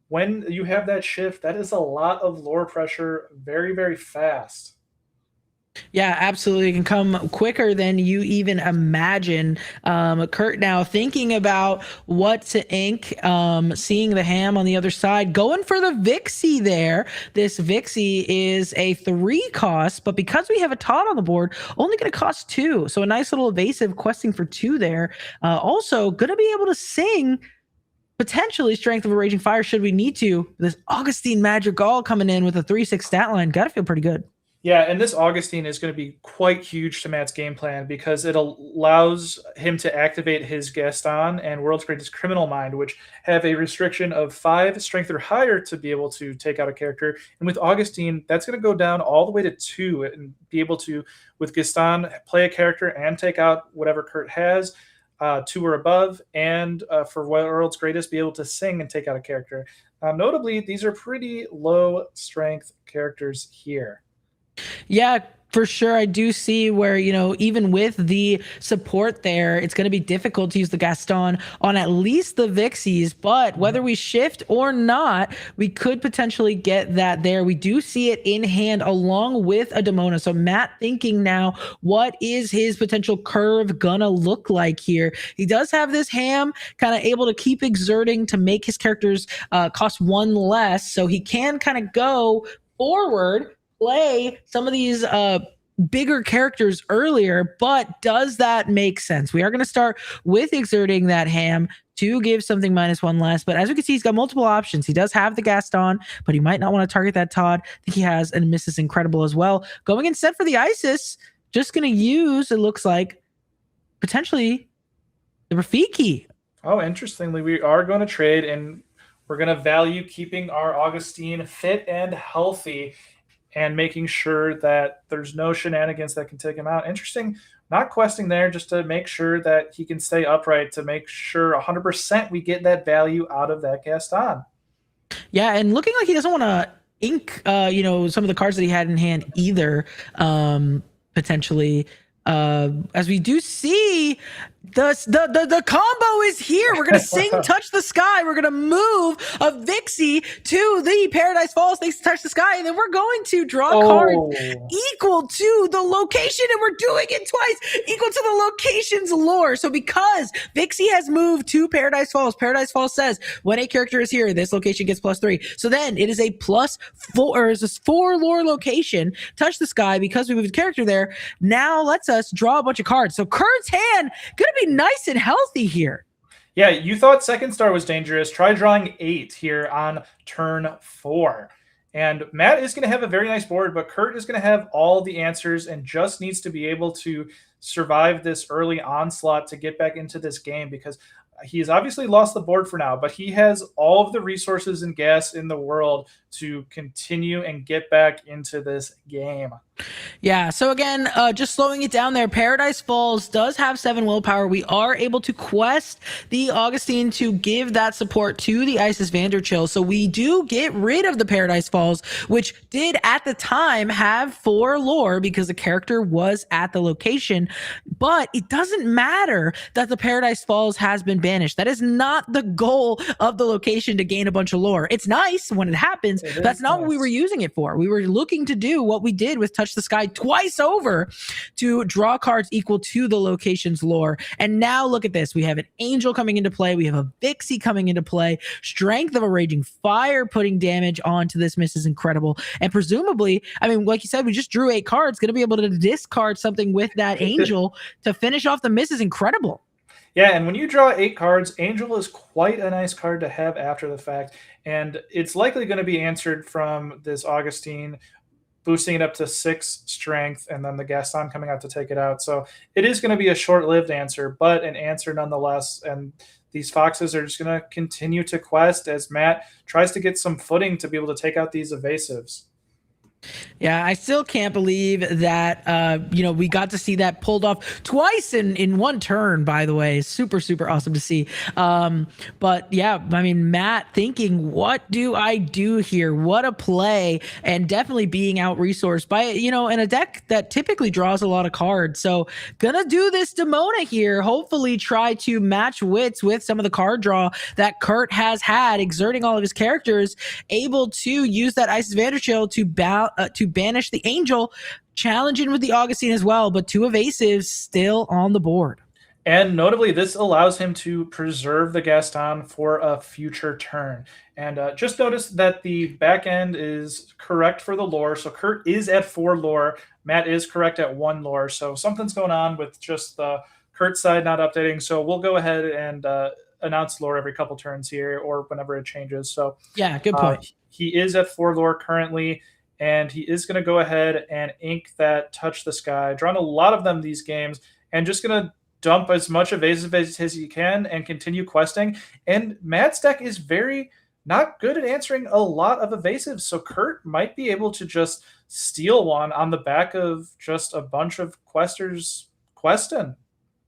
when you have that shift, that is a lot of lore pressure very, very fast. Yeah, absolutely. It can come quicker than you even imagine. Kurt now thinking about what to ink, seeing the ham on the other side, going for the Vixie there. This Vixie is a 3-cost, but because we have a Todd on the board, only going to cost 2. So a nice little evasive questing for 2 there. Also going to be able to sing potentially Strength of a Raging Fire should we need to. This Augustine Madrigal coming in with a 3/6 stat line. Got to feel pretty good. Yeah, and this Augustine is going to be quite huge to Matt's game plan because it allows him to activate his Gaston and World's Greatest Criminal Mind, which have a restriction of 5 strength or higher to be able to take out a character. And with Augustine, that's going to go down all the way to 2 and be able to, with Gaston, play a character and take out whatever Kurt has, 2 or above, and for World's Greatest, be able to sing and take out a character. Notably, these are pretty low strength characters here. Yeah, for sure. I do see where, even with the support there, it's going to be difficult to use the Gaston on at least the Vixies, but whether we shift or not, we could potentially get that there. We do see it in hand along with a Demona. So Matt thinking now, what is his potential curve gonna look like here? He does have this ham kind of able to keep exerting to make his characters cost 1 less. So he can kind of go forward, play some of these bigger characters earlier, but does that make sense? We are going to start with exerting that ham to give something -1 less, but as we can see, he's got multiple options. He does have the Gaston, but he might not want to target that Todd. I think he has and Mrs. Incredible as well. Going instead for the Isis, just going to use, it looks like, potentially the Rafiki. Oh, interestingly, we are going to trade, and we're going to value keeping our Augustine fit and healthy and making sure that there's no shenanigans that can take him out. Interesting, not questing there just to make sure that he can stay upright, to make sure 100% we get that value out of that Gaston. Yeah, and looking like he doesn't want to ink, some of the cards that he had in hand either, potentially. As we do see, The combo is here. We're gonna sing "Touch the Sky." We're gonna move a Vixie to the Paradise Falls. They touch the sky, and then we're going to draw cards equal to the location, and we're doing it twice, equal to the location's lore. So because Vixie has moved to Paradise Falls says when a character is here, this location gets +3. So then it is a +4, or is this 4 lore location. Touch the sky because we moved the character there. Now lets us draw a bunch of cards. So Kurt's hand gonna be nice and healthy here. Yeah, you thought second star was dangerous. Try drawing 8 here on turn 4. And Matt is going to have a very nice board, but Kurt is going to have all the answers and just needs to be able to survive this early onslaught to get back into this game, because he's obviously lost the board for now, but he has all of the resources and gas in the world to continue and get back into this game. Yeah, so again, just slowing it down there, Paradise Falls does have 7 willpower. We are able to quest the Augustine to give that support to the Isis Vanderchill. So we do get rid of the Paradise Falls, which did at the time have 4 lore because the character was at the location. But it doesn't matter that the Paradise Falls has been banished. That is not the goal of the location, to gain a bunch of lore. It's nice when it happens. That's not what we were using it for. We were looking to do what we did with Touch the Sky twice over, to draw cards equal to the location's lore. And now look at this. We have an Angel coming into play. We have a Vixie coming into play. Strength of a Raging Fire putting damage onto this miss is incredible. And presumably, I mean, like you said, we just drew 8 cards. Going to be able to discard something with that Angel to finish off the miss is incredible. Yeah, and when you draw 8 cards, Angel is quite a nice card to have after the fact. And it's likely going to be answered from this Augustine, boosting it up to 6 strength, and then the Gaston coming out to take it out. So it is going to be a short-lived answer, but an answer nonetheless. And these Foxes are just going to continue to quest as Matt tries to get some footing to be able to take out these evasives. Yeah, I still can't believe that, we got to see that pulled off twice in one turn, by the way. Super, super awesome to see. But yeah, I mean, Matt thinking, what do I do here? What a play. And definitely being out resourced by, in a deck that typically draws a lot of cards. So gonna do this Demona here. Hopefully try to match wits with some of the card draw that Kurt has had, exerting all of his characters, able to use that Isis Vanderchill to banish the Angel, challenging with the Augustine as well, but 2 evasives still on the board. And notably, this allows him to preserve the Gaston for a future turn. And just notice that the back end is correct for the lore. So Kurt is at 4 lore. Matt is correct at 1 lore. So something's going on with just the Kurt side not updating. So we'll go ahead and announce lore every couple turns here, or whenever it changes. So yeah, good point. He is at 4 lore currently. And he is going to go ahead and ink that Touch the Sky. Drawn a lot of them these games, and just going to dump as much evasive as he can and continue questing. And Matt's deck is very not good at answering a lot of evasives, so Kurt might be able to just steal one on the back of just a bunch of questers questing.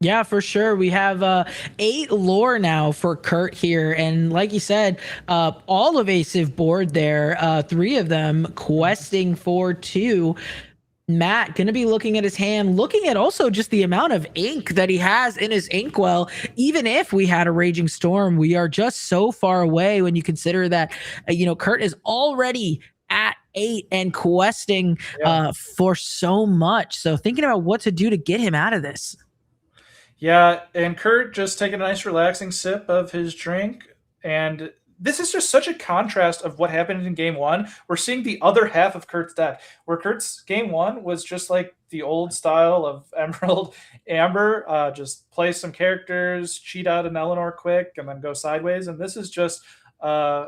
Yeah, for sure. We have 8 lore now for Kurt here. And like you said, all evasive board there, 3 of them questing for 2. Matt going to be looking at his hand, looking at also just the amount of ink that he has in his inkwell. Even if we had a Raging Storm, we are just so far away when you consider that, Kurt is already at 8 and questing for so much. So thinking about what to do to get him out of this. Yeah, and Kurt just taking a nice relaxing sip of his drink. And this is just such a contrast of what happened in game 1. We're seeing the other half of Kurt's deck, where Kurt's game 1 was just like the old style of Emerald Amber, just play some characters, cheat out an Eleanor quick, and then go sideways. And this is just a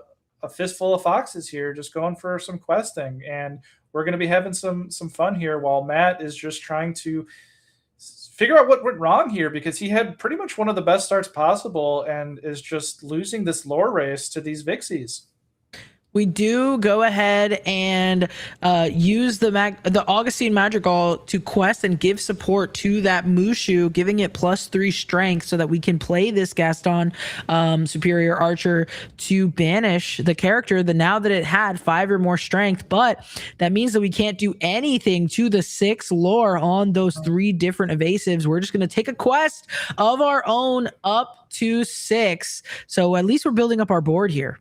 fistful of Foxes here, just going for some questing. And we're going to be having some fun here while Matt is just trying to figure out what went wrong here, because he had pretty much one of the best starts possible and is just losing this lore race to these Vixies. we do go ahead and use the Augustine Madrigal to quest and give support to that Mushu, giving it +3 strength so that we can play this Gaston Superior Archer to banish the character now that it had 5 or more strength. But that means that we can't do anything to the 6 lore on those 3 different evasives. We're just going to take a quest of our own up to 6. So at least we're building up our board here.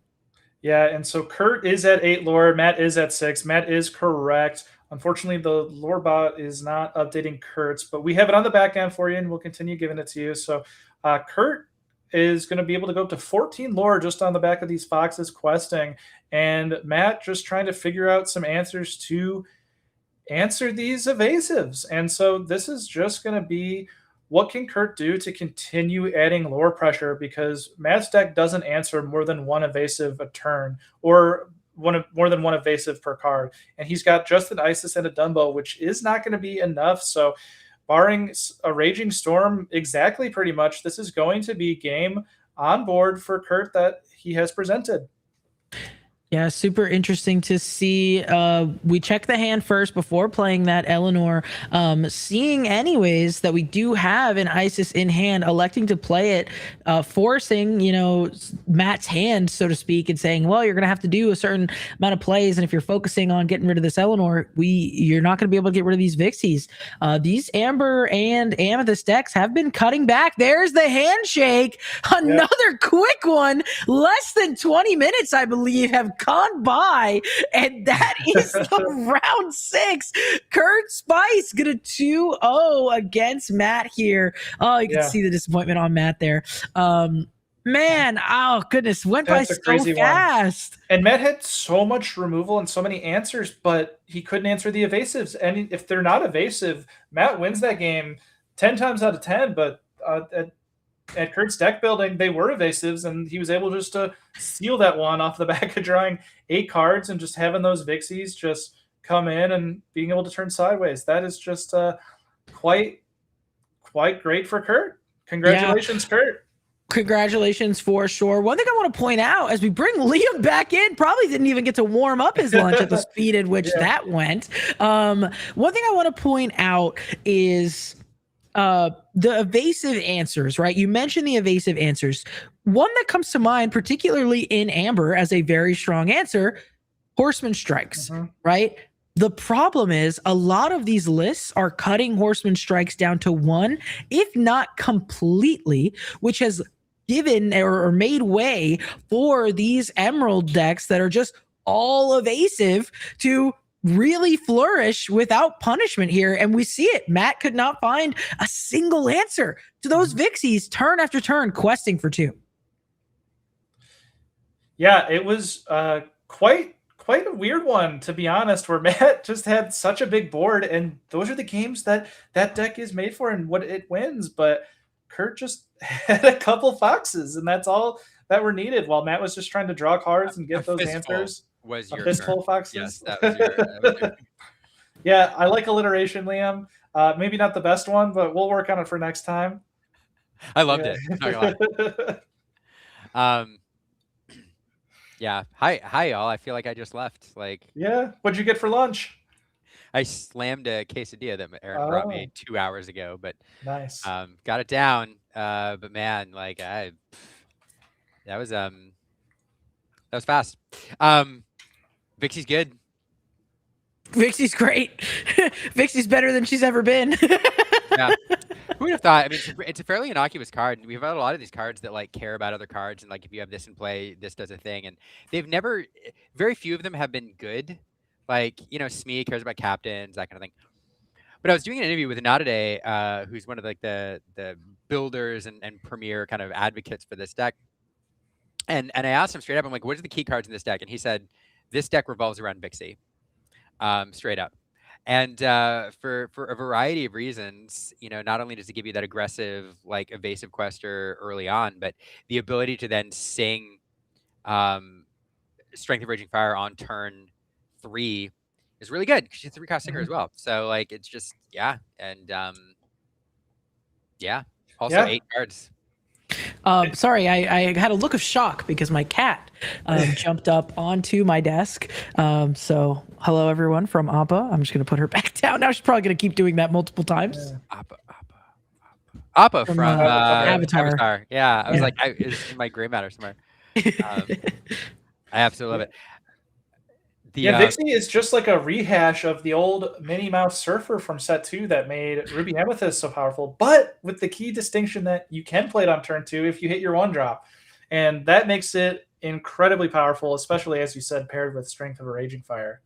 Yeah, and so Kurt is at 8 lore, Matt is at 6. Matt is correct. Unfortunately, the lore bot is not updating Kurt's, but we have it on the back end for you, and we'll continue giving it to you. So Kurt is going to be able to go up to 14 lore just on the back of these foxes questing, and Matt just trying to figure out some answers to answer these evasives. And so this is just going to be, what can Kurt do to continue adding lore pressure? Because Matt's deck doesn't answer more than 1 evasive a turn, or more than 1 evasive per card. And he's got just an Isis and a Dumbo, which is not going to be enough. So barring a Raging Storm, exactly pretty much, this is going to be game on board for Kurt that he has presented. Yeah, super interesting to see. We check the hand first before playing that Eleanor. Seeing anyways that we do have an Isis in hand, electing to play it, forcing, Matt's hand, so to speak, and saying, well, you're going to have to do a certain amount of plays. And if you're focusing on getting rid of this Eleanor, you're not going to be able to get rid of these Vixies. These Amber and Amethyst decks have been cutting back. There's the handshake. Another quick one. Less than 20 minutes, I believe, have gone by, and that is the round 6. Kurt Spice get a 2-0 against Matt here. Oh, you can see the disappointment on Matt there. Man, oh goodness, went by so fast. And Matt had so much removal and so many answers, but he couldn't answer the evasives. And if they're not evasive, Matt wins that game 10 times out of 10. But at Kurt's deck building, they were evasives, and he was able just to steal that one off the back of drawing 8 cards and just having those Vixies just come in and being able to turn sideways. That is just quite great for Kurt. Congratulations, Kurt. Congratulations for sure. One thing I want to point out as we bring Liam back in, probably didn't even get to warm up his lunch at the speed at which that went. One thing I want to point out is the evasive answers, right? You mentioned the evasive answers. One that comes to mind, particularly in Amber, as a very strong answer, Horseman Strikes, right? The problem is a lot of these lists are cutting Horseman Strikes down to 1, if not completely, which has given or made way for these Emerald decks that are just all evasive to really flourish without punishment here. And we see it. Matt could not find a single answer to those Vixies turn after turn questing for 2. Yeah, it was quite a weird one, to be honest, where Matt just had such a big board, and those are the games that deck is made for and what it wins. But Kurt just had a couple foxes, and that's all that were needed, while Matt was just trying to draw cards and get those answers. Was your fistful foxes? Yes, that was your Yeah, I like alliteration, Liam. Maybe not the best one, but we'll work on it for next time. I loved it. Not gonna lie. Yeah. Hi, y'all. I feel like I just left. Yeah. What'd you get for lunch? I slammed a quesadilla that Aaron brought me 2 hours ago, but nice. Got it down. But man, that was fast. Vixie's good. Vixie's great. Vixie's better than she's ever been. Yeah. Who would have thought? I mean, it's a fairly innocuous card. We've had a lot of these cards that care about other cards, and if you have this in play, this does a thing. And very few of them have been good. Smee cares about captains, that kind of thing. But I was doing an interview with Anadade, who's one of the builders and premier kind of advocates for this deck. And I asked him straight up, I'm like, what are the key cards in this deck? And he said, this deck revolves around Vixie, straight up. And for a variety of reasons, not only does it give you that aggressive, evasive quester early on, but the ability to then sing Strength of Raging Fire on turn 3 is really good because she's a 3-cost singer as well. So it's just, and also 8 cards. Sorry, I had a look of shock because my cat jumped up onto my desk. So hello everyone from Appa. I'm just gonna put her back down. Now she's probably gonna keep doing that multiple times. Appa From, from Avatar. Avatar. Yeah, I was Yeah. like, it's in my gray matter somewhere. I absolutely love it. Yeah, Vixie is just like a rehash of the old Minnie Mouse Surfer from set 2 that made Ruby Amethyst so powerful, but with the key distinction that you can play it on turn 2 if you hit your 1-drop. And that makes it incredibly powerful, especially, as you said, paired with Strength of a Raging Fire.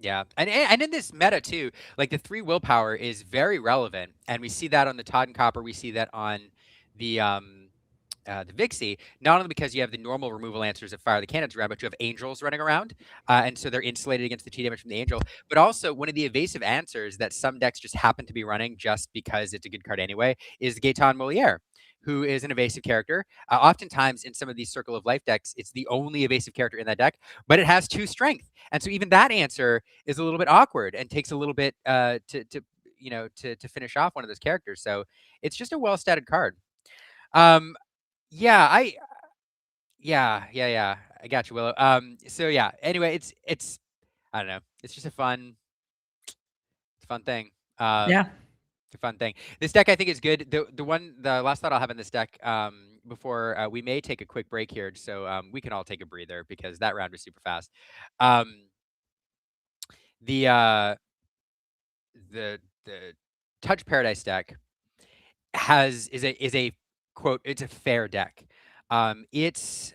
Yeah, and in this meta too, like the 3 willpower is very relevant, and we see that on the Todd and Copper, we see that on the Vixie, not only because you have the normal removal answers that fire the cannons around, but you have angels running around, and so they're insulated against the T damage from the angel. But also, one of the evasive answers that some decks just happen to be running just because it's a good card anyway is the Gaetan Moliere, who is an evasive character. Oftentimes, in some of these Circle of Life decks, it's the only evasive character in that deck, but it has 2 strength, and so even that answer is a little bit awkward and takes a little bit to finish off one of those characters. So it's just a well-statted card. Yeah, yeah. I got you, Willow. So yeah. Anyway, it's I don't know. It's just a fun thing. Yeah. It's a fun thing. This deck I think is good. The last thought I'll have in this deck before we may take a quick break here, so we can all take a breather because that round was super fast. The Touch Paradise deck is a quote, it's a fair deck. It's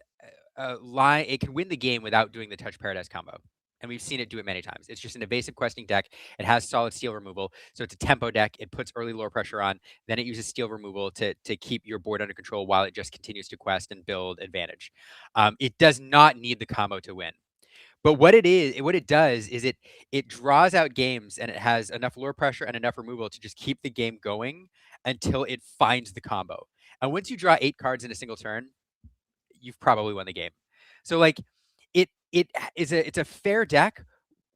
it can win the game without doing the Touch Paradise combo, and we've seen it do it many times. It's just an evasive questing deck. It has solid steel removal, so it's a tempo deck. It puts early lore pressure on, then it uses steel removal to keep your board under control while it just continues to quest and build advantage. It does not need the combo to win. But what it does is it draws out games, and it has enough lore pressure and enough removal to just keep the game going until it finds the combo. And once you draw 8 cards in a single turn, you've probably won the game. So like it's a fair deck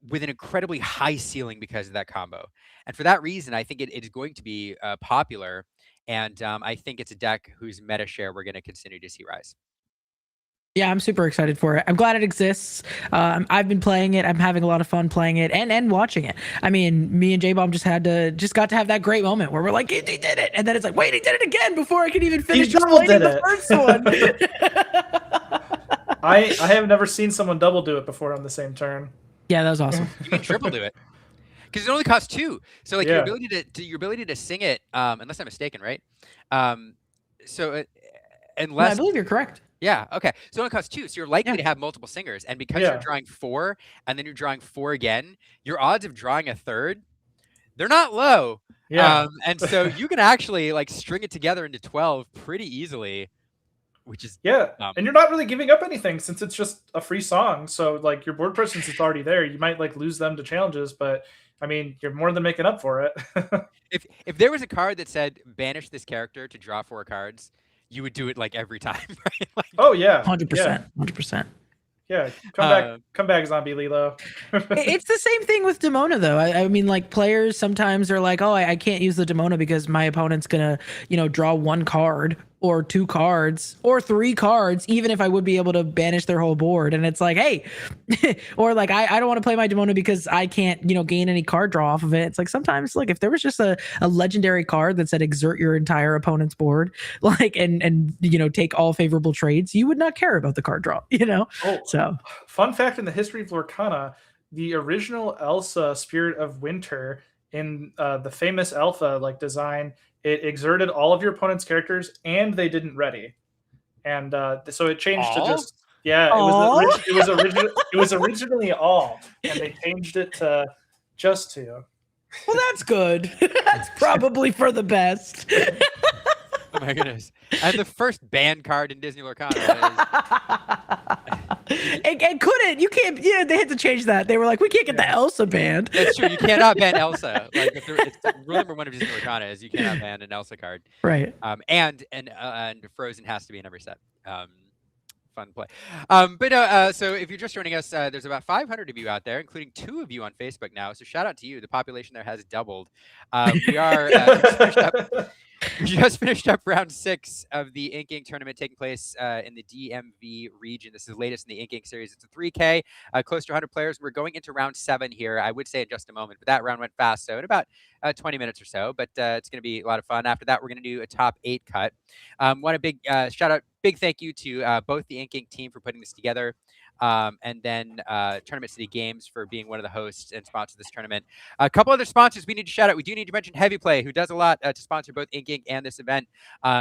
with an incredibly high ceiling because of that combo. And for that reason, I think it is going to be popular. And I think it's a deck whose meta share we're going to continue to see rise. Yeah, I'm super excited for it. I'm glad it exists. I've been playing it. I'm having a lot of fun playing it and watching it. I mean, me and J-Bomb just got to have that great moment where we're like, he did it, and then it's like, wait, he did it again before I can even finish explaining the first one. I have never seen someone double do it before on the same turn. Yeah, that was awesome. You can triple do it because it only costs 2. So like Yeah. your ability to sing it, unless I'm mistaken, right? Unless No, I believe you're correct. Yeah. Okay. So it only costs 2, so you're likely to have multiple singers, and because you're drawing 4, and then you're drawing 4 again, your odds of drawing a third, they're not low. Yeah. And so you can actually like string it together into 12 pretty easily, which is and you're not really giving up anything since it's just a free song. So like your board presence is already there. You might like lose them to challenges, but I mean you're more than making up for it. if there was a card that said banish this character to draw 4 cards, you would do it like every time, right? Like, oh yeah, 100%, 100%. Yeah, come back, Zombie Lilo. It's the same thing with Demona, though. I mean, like players sometimes are like, "Oh, I can't use the Demona because my opponent's gonna, draw 1 card or 2 cards or 3 cards, even if I would be able to banish their whole board." And it's like, hey, or like I don't want to play my Demona because I can't, gain any card draw off of it. It's like sometimes, like if there was just a legendary card that said exert your entire opponent's board, like and take all favorable trades, you would not care about the card draw, Oh. So, fun fact in the history of Lorcana, the original Elsa Spirit of Winter in the famous Alpha design, it exerted all of your opponent's characters and they didn't ready. And so it changed to just it was originally all, and they changed it to just 2. Well, that's good. That's probably for the best. Oh my goodness. And the first banned card in Disney Lorcana. And couldn't. You can't. Yeah, they had to change that. They were like, we can't get the Elsa banned. That's true. You cannot ban Elsa. Like, it's rule number 1 of Disney Lorcana is you cannot ban an Elsa card. Right. And Frozen has to be in every set. Fun play. So if you're just joining us, there's about 500 of you out there, including 2 of you on Facebook now. So shout out to you. The population there has doubled. We are We just finished up round 6 of the Ink Inc. tournament taking place in the DMV region. This is the latest in the Ink Inc. series. It's a 3K, close to 100 players. We're going into round 7 here, I would say in just a moment, but that round went fast, so in about 20 minutes or so, but it's going to be a lot of fun. After that, we're going to do a top 8 cut. Want a big shout out, big thank you to both the Ink Inc. team for putting this together. And then Tournament City Games for being one of the hosts and sponsors of this tournament. A couple other sponsors we need to shout out. We do need to mention Heavy Play, who does a lot to sponsor both Ink Inc. and this event.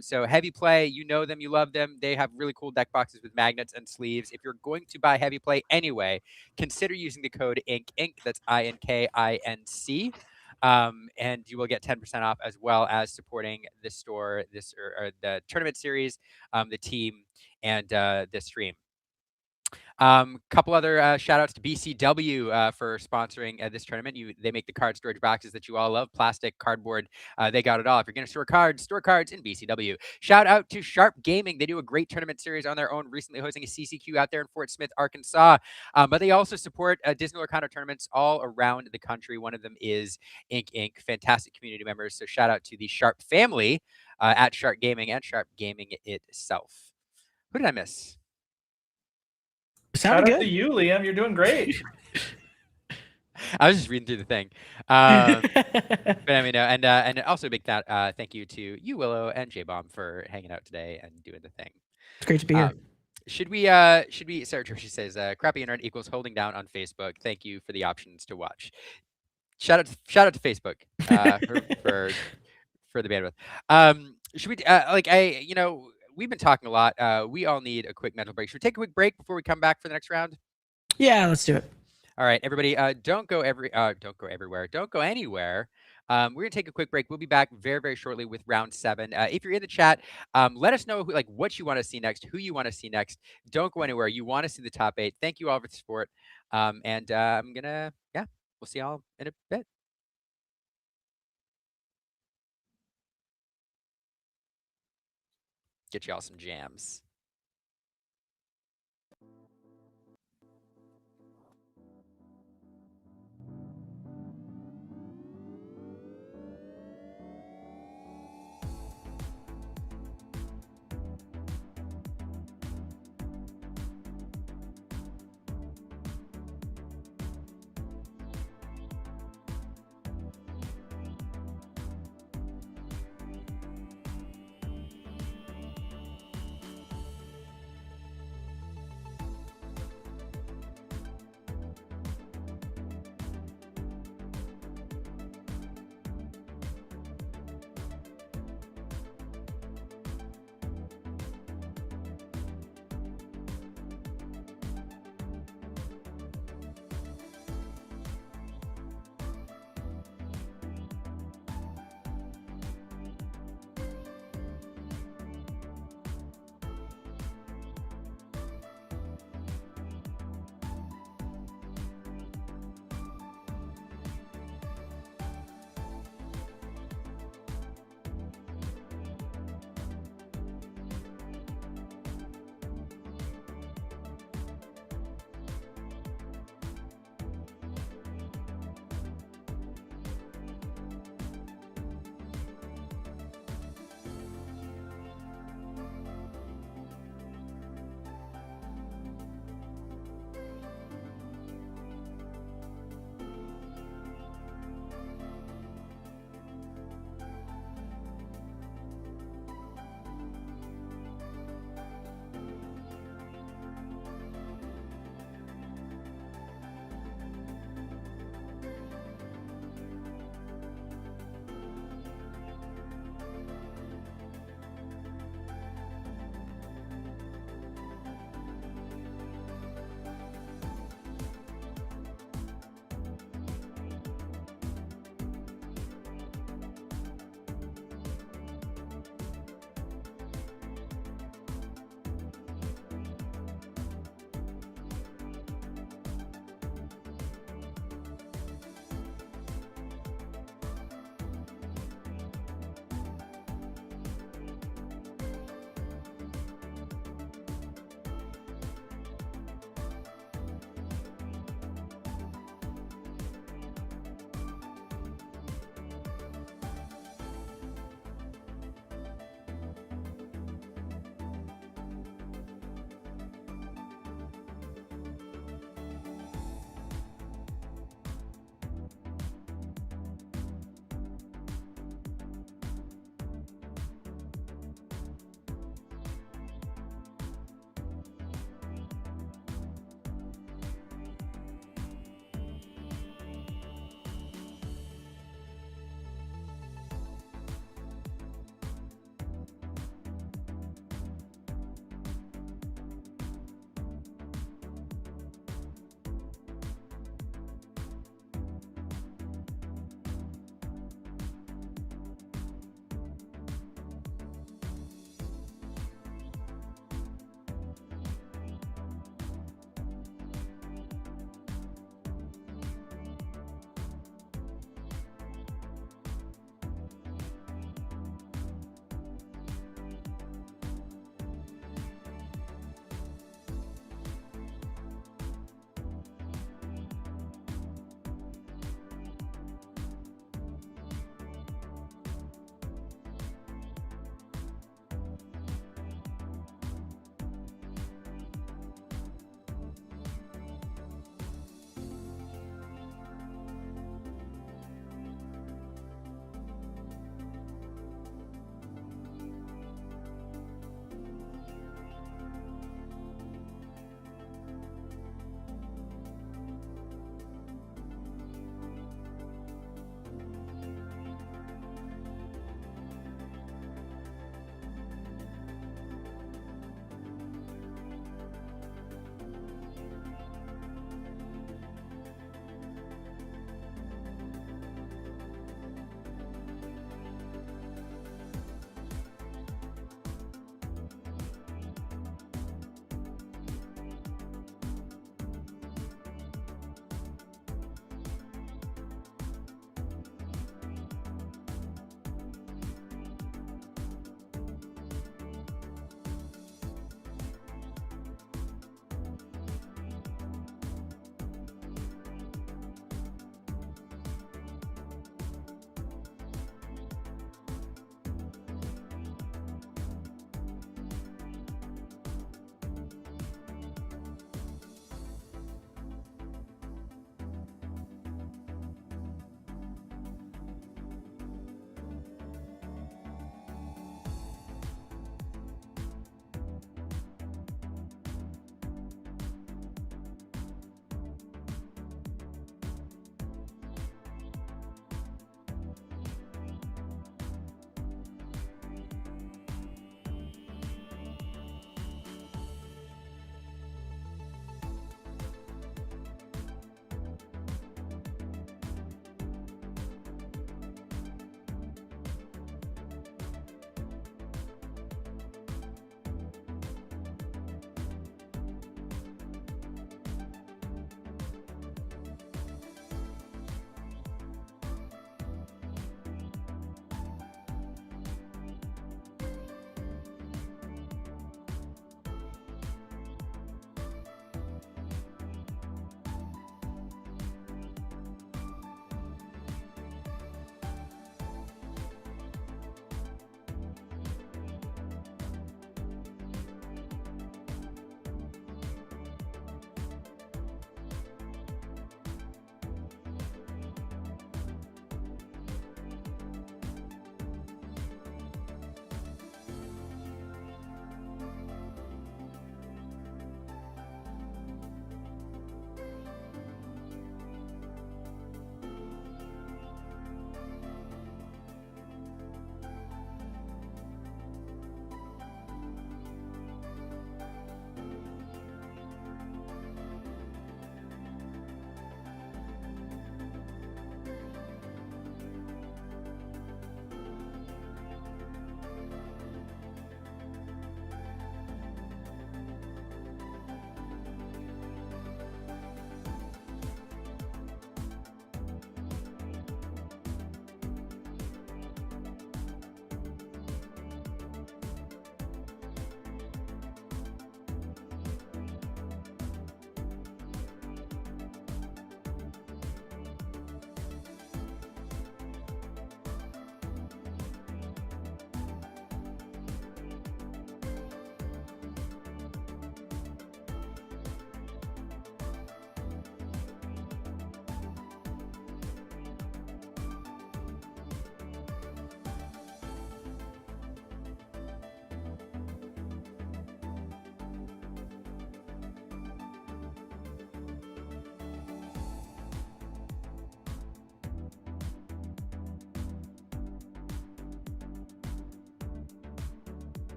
So Heavy Play, you know them, you love them. They have really cool deck boxes with magnets and sleeves. If you're going to buy Heavy Play anyway, consider using the code Ink Inc. That's INKINC. And you will get 10% off, as well as supporting this store, or the tournament series, the team, and the stream. Couple other shout outs to BCW for sponsoring this tournament. They make the card storage boxes that you all love, plastic, cardboard. They got it all. If you're going to store cards in BCW. Shout out to Sharp Gaming. They do a great tournament series on their own, recently hosting a CCQ out there in Fort Smith, Arkansas. But they also support Disney Lorcana tournaments all around the country. One of them is Ink Inc. Fantastic community members. So shout out to the Sharp family at Sharp Gaming and Sharp Gaming itself. Who did I miss? Shout Sounded out to good. you, Liam. You're doing great. I was just reading through the thing. But I mean, and also a big thank you to you, Willow, and J-Bomb for hanging out today and doing the thing. It's great to be here. Should we, Sarah Tricia says, crappy internet equals holding down on Facebook. Thank you for the options to watch. Shout out to Facebook for the bandwidth. Should we, we've been talking a lot. We all need a quick mental break. Should we take a quick break before we come back for the next round? Yeah, let's do it. All right, everybody, don't go everywhere. Don't go anywhere. We're gonna take a quick break. We'll be back very, very shortly with round 7. If you're in the chat, let us know what you want to see next, who you want to see next. Don't go anywhere. You want to see the top 8. Thank you all for the support. I'm gonna, we'll see y'all in a bit. Get y'all some jams.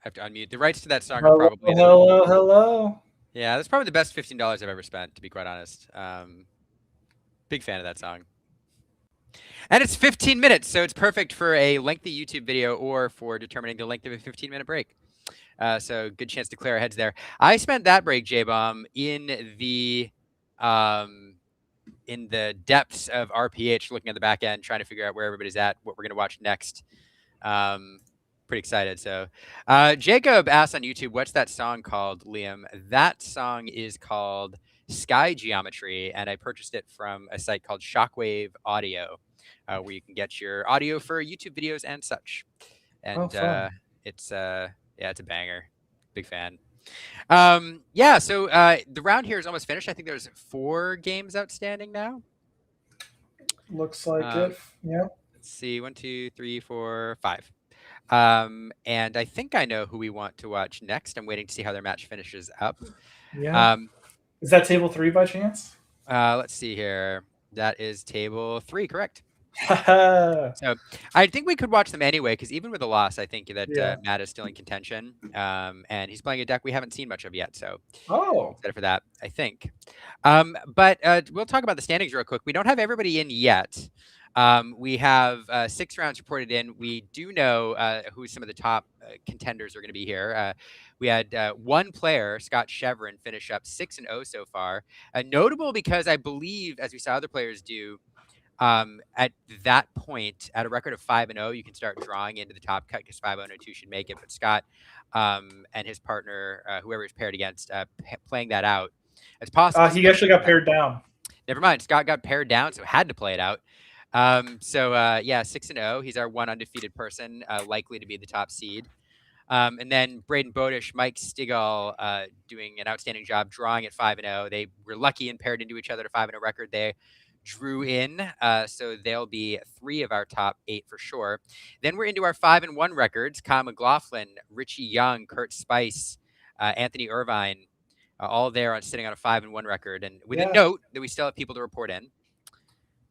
have to unmute. The rights to that song are Hello, probably hello. yeah, that's probably the best $15 I've ever spent, to be quite honest. Big fan of that song. And it's 15 minutes, so it's perfect for a lengthy YouTube video or for determining the length of a 15-minute break. So good chance to clear our heads there. I spent that break, J-Bomb, in the depths of RPH, looking at the back end, trying to figure out where everybody's at, what we're going to watch next. Pretty excited. So Jacob asked on YouTube, what's that song called, Liam? That song is called Sky Geometry, and I purchased it from a site called Shockwave Audio, where you can get your audio for YouTube videos and such. And it's it's a banger. Big fan. Yeah, so the round here is almost finished. I think there's 4 games outstanding now. Looks like it. Yeah. Let's see, 1, 2, 3, 4, 5. And I think I know who we want to watch next. I'm waiting to see how their match finishes up. Yeah. Is that table 3 by chance? Let's see here. That is table 3, correct? So I think we could watch them anyway, because even with a loss, I think that Matt is still in contention. And he's playing a deck we haven't seen much of yet. So excited for that, I think. But we'll talk about the standings real quick. We don't have everybody in yet. We have 6 rounds reported in. We do know who some of the top contenders are going to be here. We had 1 player, Scott Chevron, finish up 6-0 so far. Notable because I believe, as we saw other players do, at that point, at a record of 5-0, you can start drawing into the top cut, because 5-0-2 should make it. But Scott and his partner, whoever he's paired against, playing that out, it's possible. He actually got paired down. Never mind. Scott got paired down, so had to play it out. Yeah, 6-0. He's our 1 undefeated person, likely to be the top seed. And then Braden Bodish, Mike Stigall doing an outstanding job drawing at 5-0. They were lucky and paired into each other to 5-0 record. They drew in, so they'll be 3 of our top 8 for sure. Then we're into our 5-1 records. Kyle McLaughlin, Richie Young, Kurt Spice, Anthony Irvine, all there sitting on a 5-1 record. And with a note that we still have people to report in.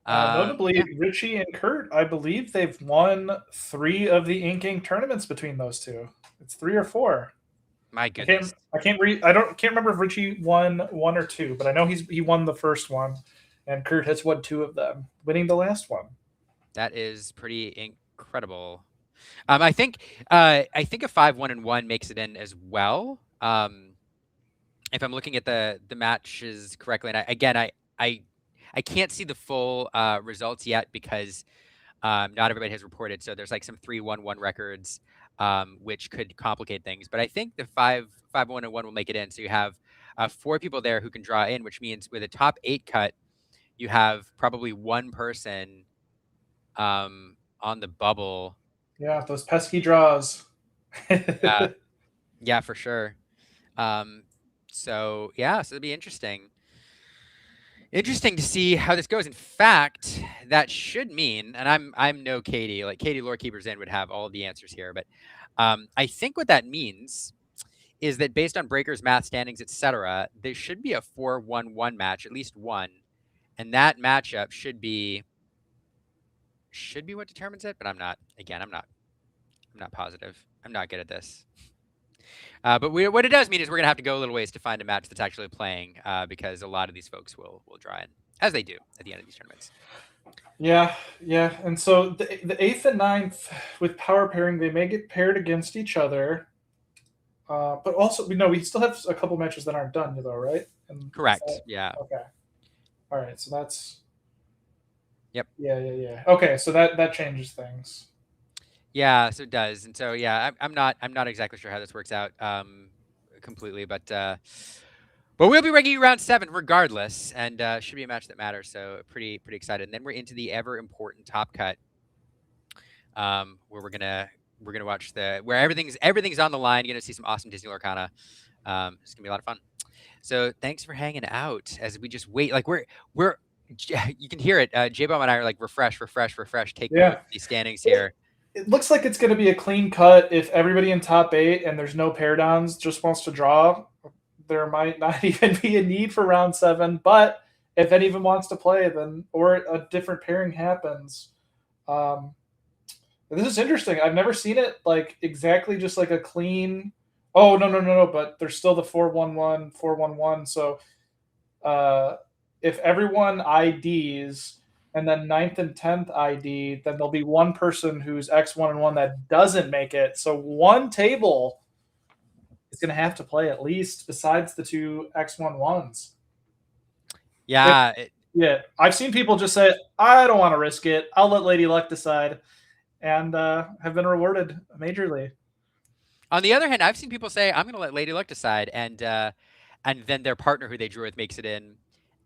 Notably, Richie and Kurt, I believe they've won 3 of the inking tournaments between those two. It's 3 or 4. My goodness. I can't remember if Richie won 1 or 2, but I know he won the first one, and Kurt has won 2 of them, winning the last one. That is pretty incredible. I think a 5-1-1 makes it in as well. If I'm looking at the matches correctly, and I can't see the full results yet, because not everybody has reported. So there's like some 3-1-1 records, which could complicate things. But I think the 5-1-1 will make it in. So you have 4 people there who can draw in, which means with a top 8 cut, you have probably 1 person on the bubble. Yeah, those pesky draws. Yeah, for sure. So it'll be interesting. Interesting to see how this goes. In fact, that should mean, and I'm no Katie, like Katie Lorekeeper's in would have all of the answers here, but I think what that means is that based on breakers, math, standings, etc., there should be a 4-1-1 match, at least one, and that matchup should be what determines it. But I'm not positive. I'm not good at this. But what it does mean is we're going to have to go a little ways to find a match that's actually playing, because a lot of these folks will draw in, as they do at the end of these tournaments. Yeah. And so the 8th and 9th, with power pairing, they may get paired against each other. But also, we still have a couple matches that aren't done, though, right? Correct. Yeah. Okay. All right. So that's. Yep. Yeah. Okay. So that changes things. Yeah, so it does. And so I'm not exactly sure how this works out completely, but we'll be ranking you round 7 regardless, and should be a match that matters. So pretty excited. And then we're into the ever important top cut, where we're gonna watch where everything's on the line. You're gonna see some awesome Disney Lorcana. It's gonna be a lot of fun. So thanks for hanging out as we just wait. Like we're you can hear it. J-Bomb and I are like refresh, taking these standings here. It looks like it's going to be a clean cut. If everybody in top 8 and there's no pair downs just wants to draw, there might not even be a need for round 7. But if any of them wants to play, then or a different pairing happens, This is interesting. I've never seen it like exactly just like a clean. Oh no! But there's still the 411 411. So if everyone IDs and then ninth and 10th ID, then there'll be one person who's X1 and 1 that doesn't make it. So one table is going to have to play at least besides the two X11s. Yeah. Yeah, I've seen people just say, I don't want to risk it. I'll let Lady Luck decide, and have been rewarded majorly. On the other hand, I've seen people say, I'm going to let Lady Luck decide, and then their partner who they drew with makes it in,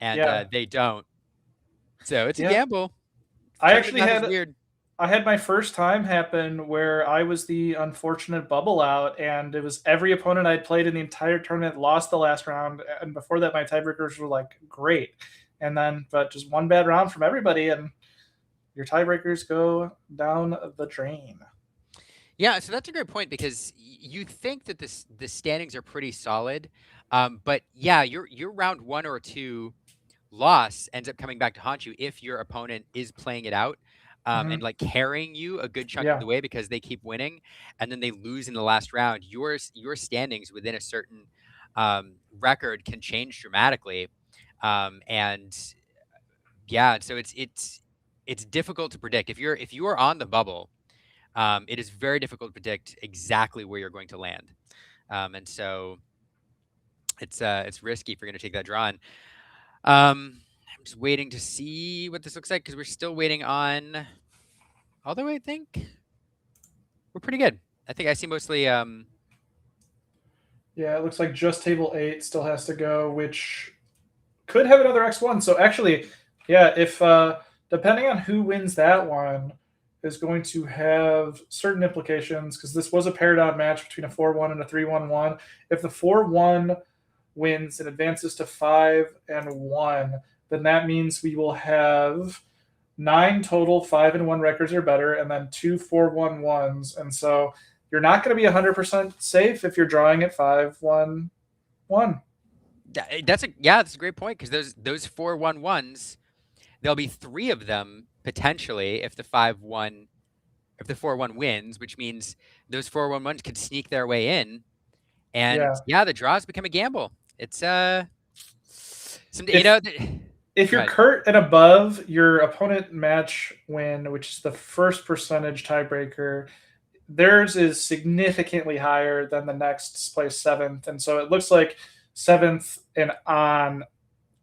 and they don't. So it's a gamble. I actually weird. I had my first time happen where I was the unfortunate bubble out, and it was every opponent I'd played in the entire tournament lost the last round, and before that my tiebreakers were like great, and then but just one bad round from everybody, and your tiebreakers go down the drain. Yeah, so that's a great point because you think that the standings are pretty solid, but yeah, your round 1 or 2 loss ends up coming back to haunt you if your opponent is playing it out. And like carrying you a good chunk of the way because they keep winning, and then they lose in the last round. Your standings within a certain record can change dramatically, and yeah, so it's difficult to predict if you are on the bubble. It is very difficult to predict exactly where you're going to land, and so it's risky if you're going to take that draw. And I'm just waiting to see what this looks like because we're still waiting on. Although I think we're pretty good. I think I see mostly. Yeah, it looks like just table 8 still has to go, which could have another X1. So actually, yeah, if depending on who wins that one is going to have certain implications because this was a paradigm match between a 4-1 and a 3-1-1. If the 4-1 wins and advances to 5-1, then that means we will have 9 total 5-1 records or better, and then 2 4-1-1s. And so you're not going to be 100% safe if you're drawing at 5-1-1. That's a great point because those 4-1-1s, there'll be 3 of them potentially if the 4-1 wins, which means those 4-1-1s could sneak their way in, and the draws become a gamble. It's if you're Kurt and above, your opponent match win, which is the first percentage tiebreaker, theirs is significantly higher than the next place 7th, and so it looks like 7th and on.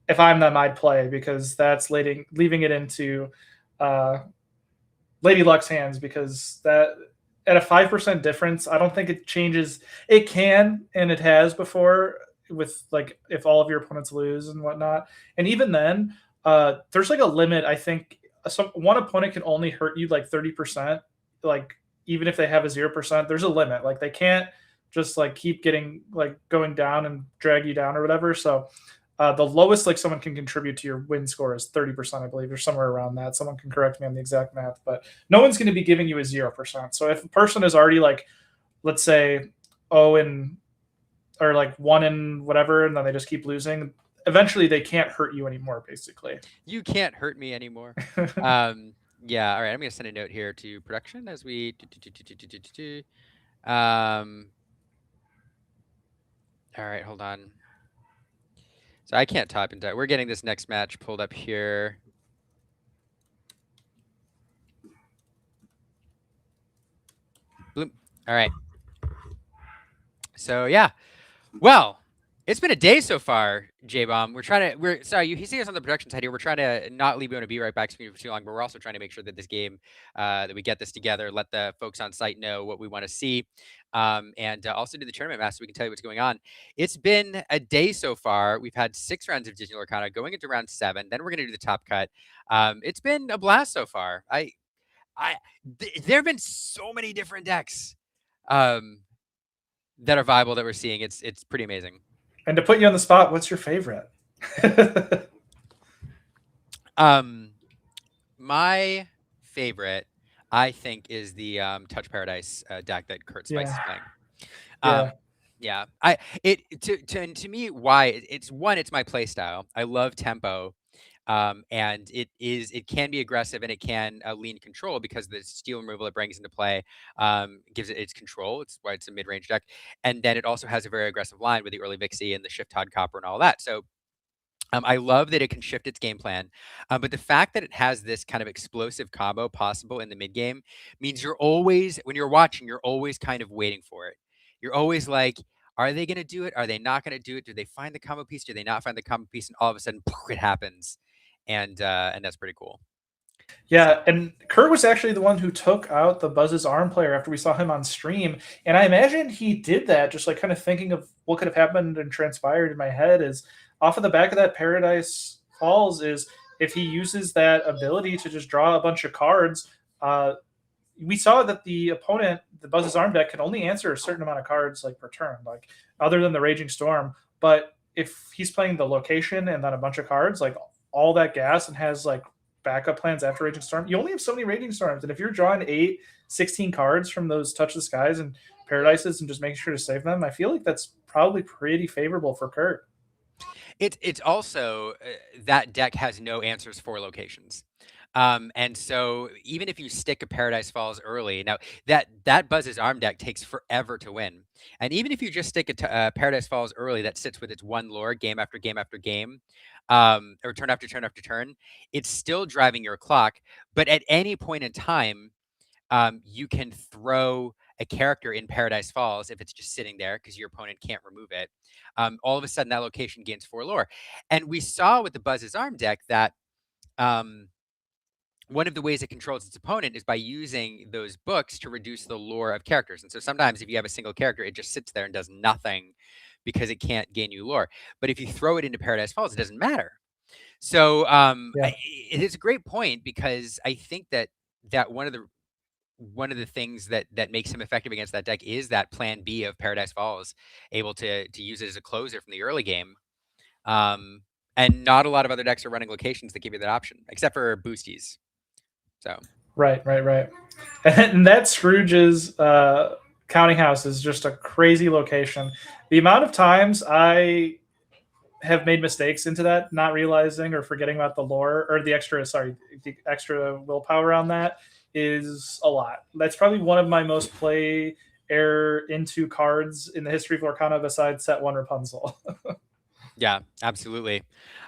If I'm them, I'd play because that's leaving it into Lady Luck's hands because that at a 5% difference, I don't think it changes. It can, and it has before with like if all of your opponents lose and whatnot. And even then, there's like a limit. I think one opponent can only hurt you like 30%. Like even if they have a 0%, there's a limit. Like they can't just like keep getting like going down and drag you down or whatever. So the lowest like someone can contribute to your win score is 30%, I believe, or somewhere around that. Someone can correct me on the exact math, but no one's going to be giving you a 0%. So if a person is already like, let's say, 0 or like 1 and whatever, and then they just keep losing, eventually they can't hurt you anymore. Basically, you can't hurt me anymore. Yeah. All right. I'm going to send a note here to production as we. All right. Hold on. So I can't type into it. We're getting this next match pulled up here. Bloom. All right. So yeah. Well, it's been a day so far, J-Bomb. Sorry, you see us on the production side here. We're trying to not leave you on a right back screen for too long, but we're also trying to make sure that this game, that we get this together, let the folks on site know what we want to see, and also do the tournament match so we can tell you what's going on. It's been a day so far. We've had 6 rounds of Digital Lorcana going into round 7. Then we're going to do the top cut. It's been a blast so far. There have been so many different decks that are viable that we're seeing. It's pretty amazing. And to put you on the spot, what's your favorite? My favorite, I think, is the Touch Paradise deck that Kurt Spice is playing. To me, why it's my play style. I love tempo. And it can be aggressive and it can lean control because the steel removal it brings into play gives it its control. It's why it's a mid-range deck. And then it also has a very aggressive line with the early Vixie and the Shift Tod Copper and all that. So I love that it can shift its game plan, but the fact that it has this kind of explosive combo possible in the mid game means you're always, when you're watching, you're always kind of waiting for it. You're always like, are they going to do it? Are they not going to do it? Do they find the combo piece? Do they not find the combo piece? And all of a sudden, poof, it happens, and that's pretty cool. Yeah, and Kurt was actually the one who took out the Buzz's arm player after we saw him on stream. And I imagine he did that just like kind of thinking of what could have happened and transpired in my head is off of the back of that Paradise Falls is if he uses that ability to just draw a bunch of cards, we saw that the opponent, the Buzz's arm deck, can only answer a certain amount of cards like per turn, like other than the Raging Storm. But if he's playing the location and then a bunch of cards, like all that gas and has like backup plans after Raging Storm, you only have so many Raging Storms. And if you're drawing 16 cards from those Touch the Skies and Paradises and just making sure to save them, I feel like that's probably pretty favorable for Kurt. It's also that deck has no answers for locations. And so even if you stick a Paradise Falls early, now that Buzz's arm deck takes forever to win. And even if you just stick a Paradise Falls early that sits with its one lore game after game after game, or turn after turn after turn, it's still driving your clock. But at any point in time, you can throw a character in Paradise Falls if it's just sitting there because your opponent can't remove it. All of a sudden, that location gains 4 lore. And we saw with the Buzz's arm deck that one of the ways it controls its opponent is by using those books to reduce the lore of characters. And so sometimes if you have a single character, it just sits there and does nothing because it can't gain you lore. But if you throw it into Paradise Falls, it doesn't matter. So it is a great point because I think that one of the things that makes him effective against that deck is that plan B of Paradise Falls, able to use it as a closer from the early game. And not a lot of other decks are running locations that give you that option, except for boosties. So right. And that Scrooge's counting house is just a crazy location. The amount of times I have made mistakes into that, not realizing or forgetting about the lore or the extra willpower on that is a lot. That's probably one of my most play error into cards in the history of Lorcana besides set 1 Rapunzel. yeah, absolutely.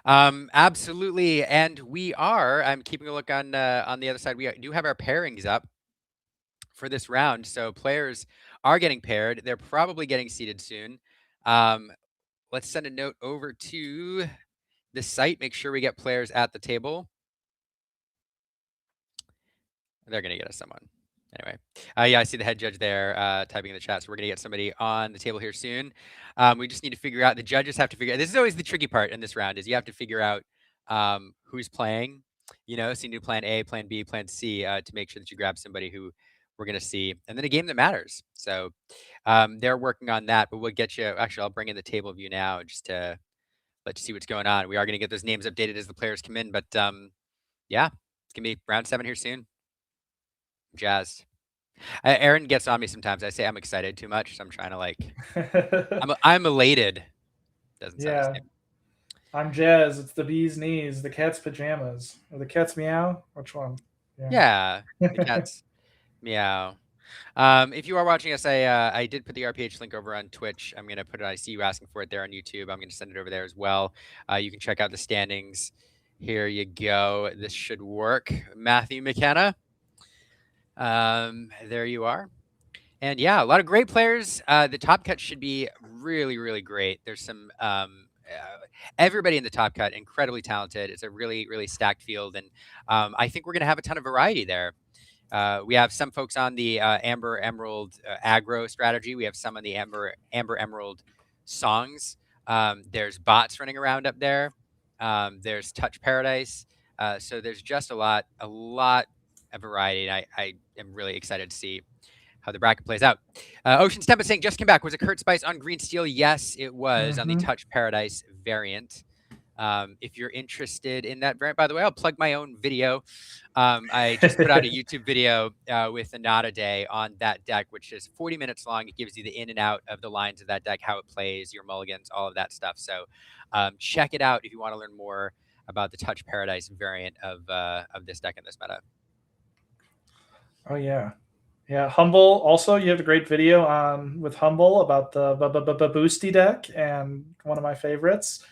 Absolutely. And I'm keeping a look on the other side. We do have our pairings up for this round. So players are getting paired. They're probably getting seated soon. Let's send a note over to the site. Make sure we get players at the table. They're going to get us someone. Anyway, yeah, I see the head judge there typing in the chat. So we're going to get somebody on the table here soon. We just need to figure out, the judges have to figure out, this is always the tricky part in this round, is you have to figure out who's playing, so you need to plan A, plan B, plan C to make sure that you grab somebody who we're going to see. And then a game that matters. So they're working on that, but we'll get you, actually, I'll bring in the table view now just to let you see what's going on. We are going to get those names updated as the players come in, but yeah, it's going to be round 7 here soon. Jazzed. Aaron gets on me sometimes. I say I'm excited too much, so I'm trying to I'm elated. Doesn't sound the same. I'm Jazz. It's the bee's knees, the cat's pajamas, or the cat's meow. Which one? Yeah, the cat's meow. If you are watching us, I did put the RPH link over on Twitch. I'm gonna put it. I see you asking for it there on YouTube. I'm gonna send it over there as well. You can check out the standings. Here you go. This should work. Matthew McKenna. There you are. And yeah, a lot of great players. The top cut should be really, really great. There's some everybody in the top cut incredibly talented. It's a really, really stacked field, and I think we're going to have a ton of variety there. We have some folks on the Amber Emerald aggro strategy. We have some on the Amber Emerald songs. There's bots running around up there. There's Touch Paradise. So there's just a lot of variety. And I am really excited to see how the bracket plays out. Ocean's Tempest saying just came back. Was it Kurt Spice on Green Steel? Yes, it was on the Touch Paradise variant. If you're interested in that variant, by the way, I'll plug my own video. I just put out a YouTube video with Anata Day on that deck, which is 40 minutes long. It gives you the in and out of the lines of that deck, how it plays, your mulligans, all of that stuff. So check it out if you want to learn more about the Touch Paradise variant of this deck in this meta. Oh yeah. Yeah, Humble. Also, you have a great video on with Humble about the Boosty deck, and one of my favorites.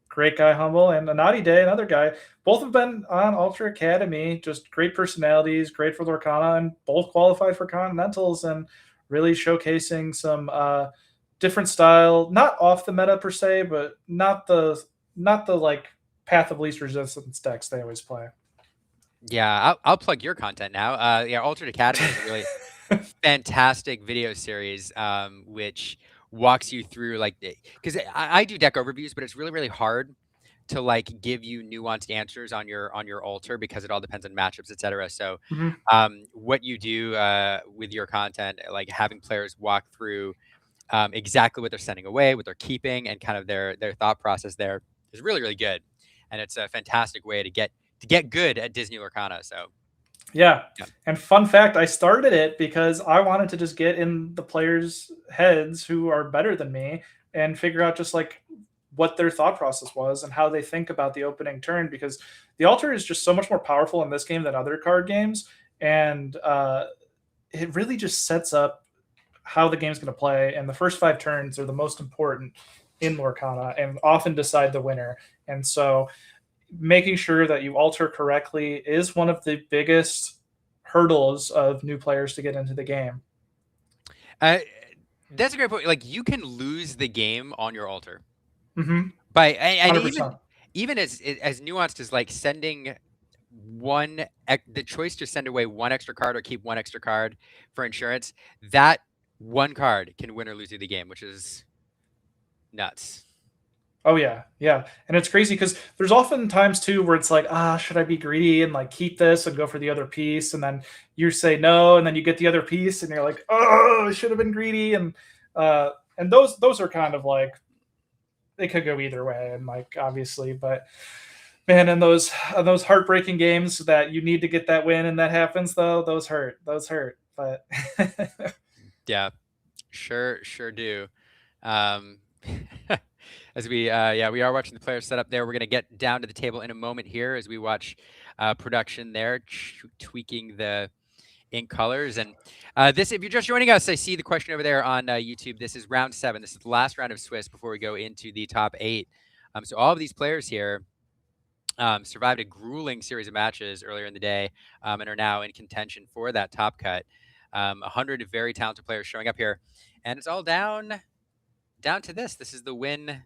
Great guy, Humble, and a Naughty Day, another guy. Both have been on Ultra Academy. Just great personalities, great for Lorcana, and both qualified for Continentals, and really showcasing some different style, not off the meta per se, but not the like Path of Least Resistance decks they always play. Yeah, I'll plug your content now. Yeah, Altered Academy is a really fantastic video series, which walks you through like because I do deck overviews, but it's really hard to like give you nuanced answers on your altar because it all depends on matchups, etc. So, Mhm. what you do with your content, like having players walk through exactly what they're sending away, what they're keeping, and kind of their thought process there is really good, and it's a fantastic way to get good at Disney Lorcana. So Yeah. yeah. And fun fact, I started it because I wanted to just get in the players' heads who are better than me and figure out just like what their thought process was and how they think about the opening turn, because the altar is just so much more powerful in this game than other card games. And it really just sets up how the game's going to play. And the first 5 turns are the most important in Lorcana and often decide the winner. And so making sure that you alter correctly is one of the biggest hurdles of new players to get into the game. Uh, that's a great point. Like you can lose the game on your altar Mm-hmm. by and 100%. even as nuanced as like sending the choice to send away one extra card or keep one extra card for insurance. That one card can win or lose you the game, which is nuts. Oh yeah, yeah, and it's crazy because there's often times too where it's like, should I be greedy and like keep this and go for the other piece, and then you say no, and then you get the other piece, and you're like, oh, I should have been greedy, and those are kind of like they could go either way, and like obviously, but man, in those heartbreaking games that you need to get that win, and that happens though, those hurt, but Yeah, sure do. Um, as we we are watching the players set up there. We're going to get down to the table in a moment here as we watch production there, tweaking the ink colors. And this, if you're just joining us, I see the question over there on YouTube. This is round 7. This is the last round of Swiss before we go into the top 8. So all of these players here survived a grueling series of matches earlier in the day and are now in contention for that top cut. 100 very talented players showing up here, and it's all down to this. This is the win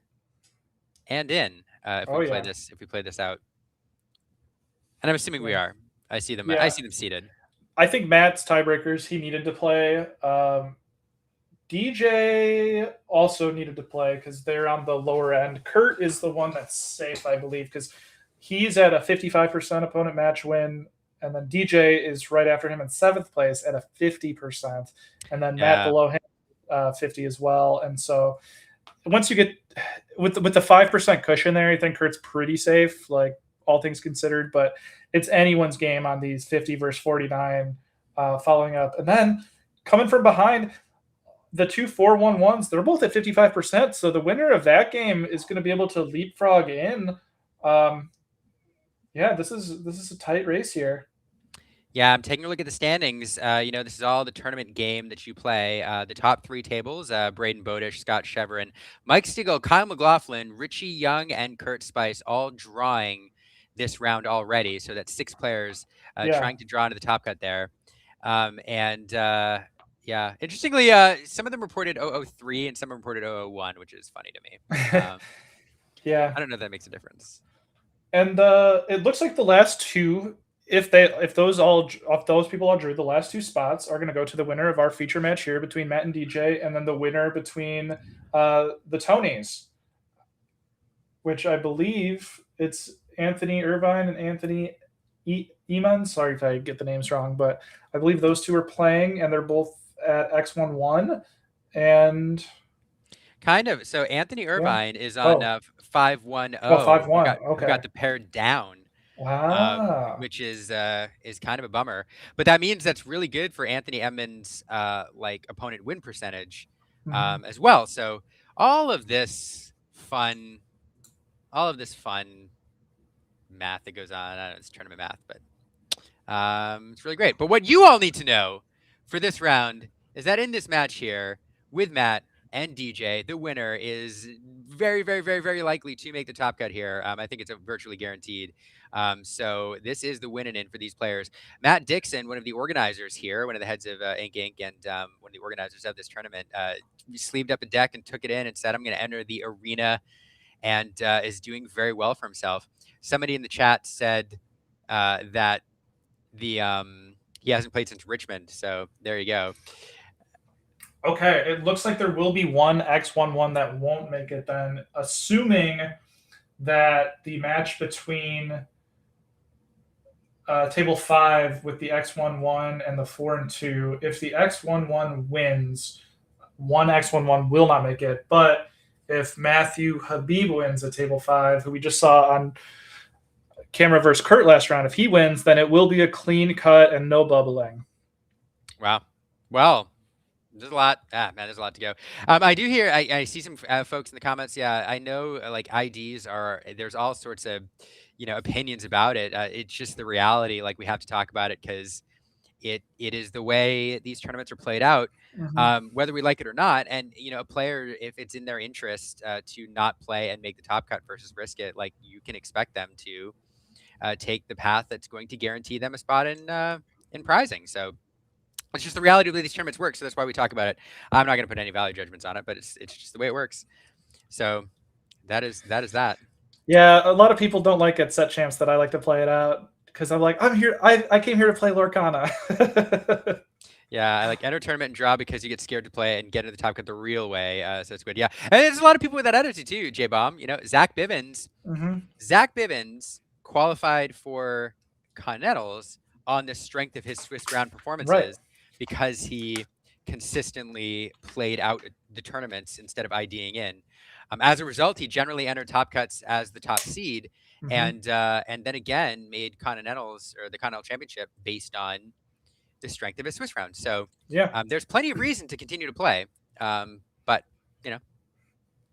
and in if we play this out. And I'm assuming we are. I see them. Yeah. I see them seated. I think Matt's tiebreakers he needed to play. DJ also needed to play because they're on the lower end. Kurt is the one that's safe, I believe, because he's at a 55% opponent match win, and then DJ is right after him in 7th place at a 50%, and then Matt below him 50 as well. And so once you get with the 5% cushion there, I think Kurt's pretty safe, like all things considered. But it's anyone's game on these 50 versus 49 following up, and then coming from behind. The 2 4-1-1s, they're both at 55%. So the winner of that game is going to be able to leapfrog in. This is a tight race here. Yeah, I'm taking a look at the standings. This is all the tournament game that you play. The top 3 tables, Braden Bodish, Scott Chevron, Mike Stigl, Kyle McLaughlin, Richie Young, and Kurt Spice all drawing this round already. So that's 6 players trying to draw into the top cut there. Yeah, interestingly, some of them reported 003 and some reported 001, which is funny to me. Yeah, I don't know if that makes a difference. And it looks like the last 2, if those people all drew, the last 2 spots are going to go to the winner of our feature match here between Matt and DJ, and then the winner between the Tonys, which I believe it's Anthony Irvine and Anthony Eman. Sorry if I get the names wrong, but I believe those 2 are playing, and they're both at X11, and kind of. So Anthony Irvine is on 5-1-0. 5-1. Who got the pair down. Wow. Which is kind of a bummer, but that means that's really good for Anthony Edmonds' opponent win percentage as well. So all of this fun math that goes on. I don't know, it's tournament math, but it's really great. But what you all need to know for this round is that in this match here with Matt and DJ, the winner is very, very, very, very likely to make the top cut here. I think it's virtually guaranteed. So this is the win-in for these players. Matt Dixon, one of the organizers here, one of the heads of Ink Inc. and one of the organizers of this tournament, sleeved up a deck and took it in and said, I'm going to enter the arena, and is doing very well for himself. Somebody in the chat said that he hasn't played since Richmond, so there you go. Okay, it looks like there will be one X11 that won't make it then, assuming that the match between table 5 with the X11 and the 4 and 2, if the X11 wins, one X11 will not make it. But if Matthew Habib wins at table 5, who we just saw on camera versus Kurt last round, if he wins, then it will be a clean cut and no bubbling. Wow. Well, there's a lot. Man, there's a lot to go. I do hear. I see some folks in the comments. Yeah, I know. Like IDs are. There's all sorts of, opinions about it. It's just the reality. Like we have to talk about it because it is the way these tournaments are played out, whether we like it or not. And a player, if it's in their interest to not play and make the top cut versus risk it, like you can expect them to take the path that's going to guarantee them a spot in prizing. So. It's just the reality of the way these tournaments work, so that's why we talk about it. I'm not going to put any value judgments on it, but it's just the way it works. So that is that. Yeah, a lot of people don't like at set champs that I like to play it out because I'm like, I'm here. I came here to play Lorcana. Yeah, I like enter tournament and draw because you get scared to play and get into the top cut the real way. So it's good. Yeah, and there's a lot of people with that attitude too. J Bomb, Zach Bivens. Zach Bivens qualified for Continentals on the strength of his Swiss round performances. Right. Because he consistently played out the tournaments instead of IDing in. As a result, he generally entered top cuts as the top seed, and then again made Continentals or the Continental Championship based on the strength of his Swiss round. So yeah, there's plenty of reason to continue to play, but the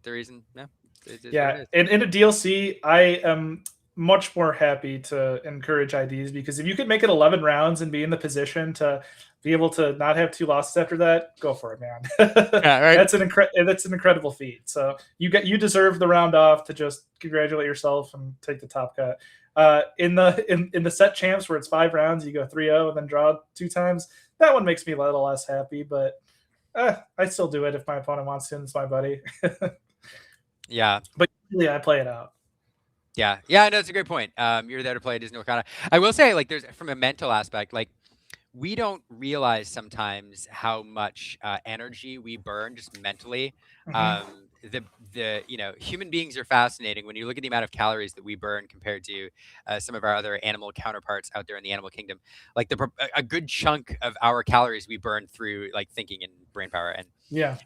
reason, yeah. In a DLC, I am much more happy to encourage IDs because if you could make it 11 rounds and be in the position to be able to not have 2 losses after that, go for it, man. Yeah, right. That's an incredible feat. So you deserve the round off to just congratulate yourself and take the top cut. In the set champs where it's 5 rounds, you go 3-0 and then draw 2 times. That one makes me a little less happy, but I still do it if my opponent wants to and it's my buddy. Yeah, but usually I play it out. Yeah, no, it's a great point. You're there to play Disney Lorcana. I will say, like, there's from a mental aspect, like, we don't realize sometimes how much energy we burn just mentally. Human beings are fascinating when you look at the amount of calories that we burn compared to some of our other animal counterparts out there in the animal kingdom. Like a good chunk of our calories we burn through like thinking and brain power. And yeah.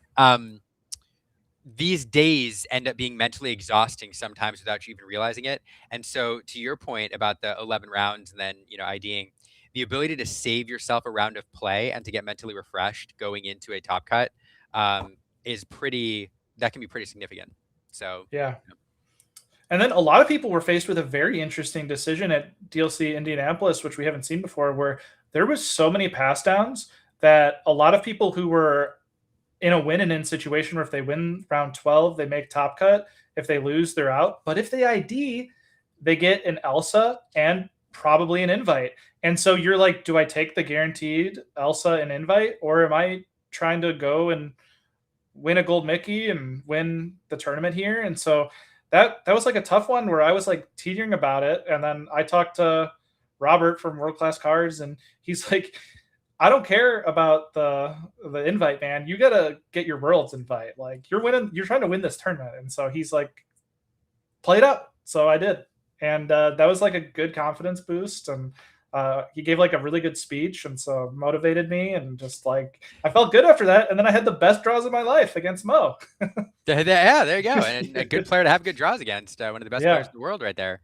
These days end up being mentally exhausting sometimes without you even realizing it. And so to your point about the 11 rounds and then, IDing, the ability to save yourself a round of play and to get mentally refreshed going into a top cut can be pretty significant. So, yeah. And then a lot of people were faced with a very interesting decision at DLC Indianapolis, which we haven't seen before, where there was so many pass downs that a lot of people who were in a win-and-in situation where if they win round 12, they make top cut. If they lose, they're out. But if they ID, they get an Elsa and probably an invite. And so you're like, do I take the guaranteed Elsa and invite, or am I trying to go and win a gold Mickey and win the tournament here? And so that was like a tough one where I was like teetering about it. And then I talked to Robert from World Class Cards, and he's like, I don't care about the invite, man. You gotta get your Worlds invite. Like you're trying to win this tournament. And so he's like, play it up. So I did. And that was like a good confidence boost. And he gave like a really good speech, and so motivated me, and just like I felt good after that. And then I had the best draws of my life against Mo. Yeah, there you go. And a good player to have good draws against. One of the best players in the world, right there.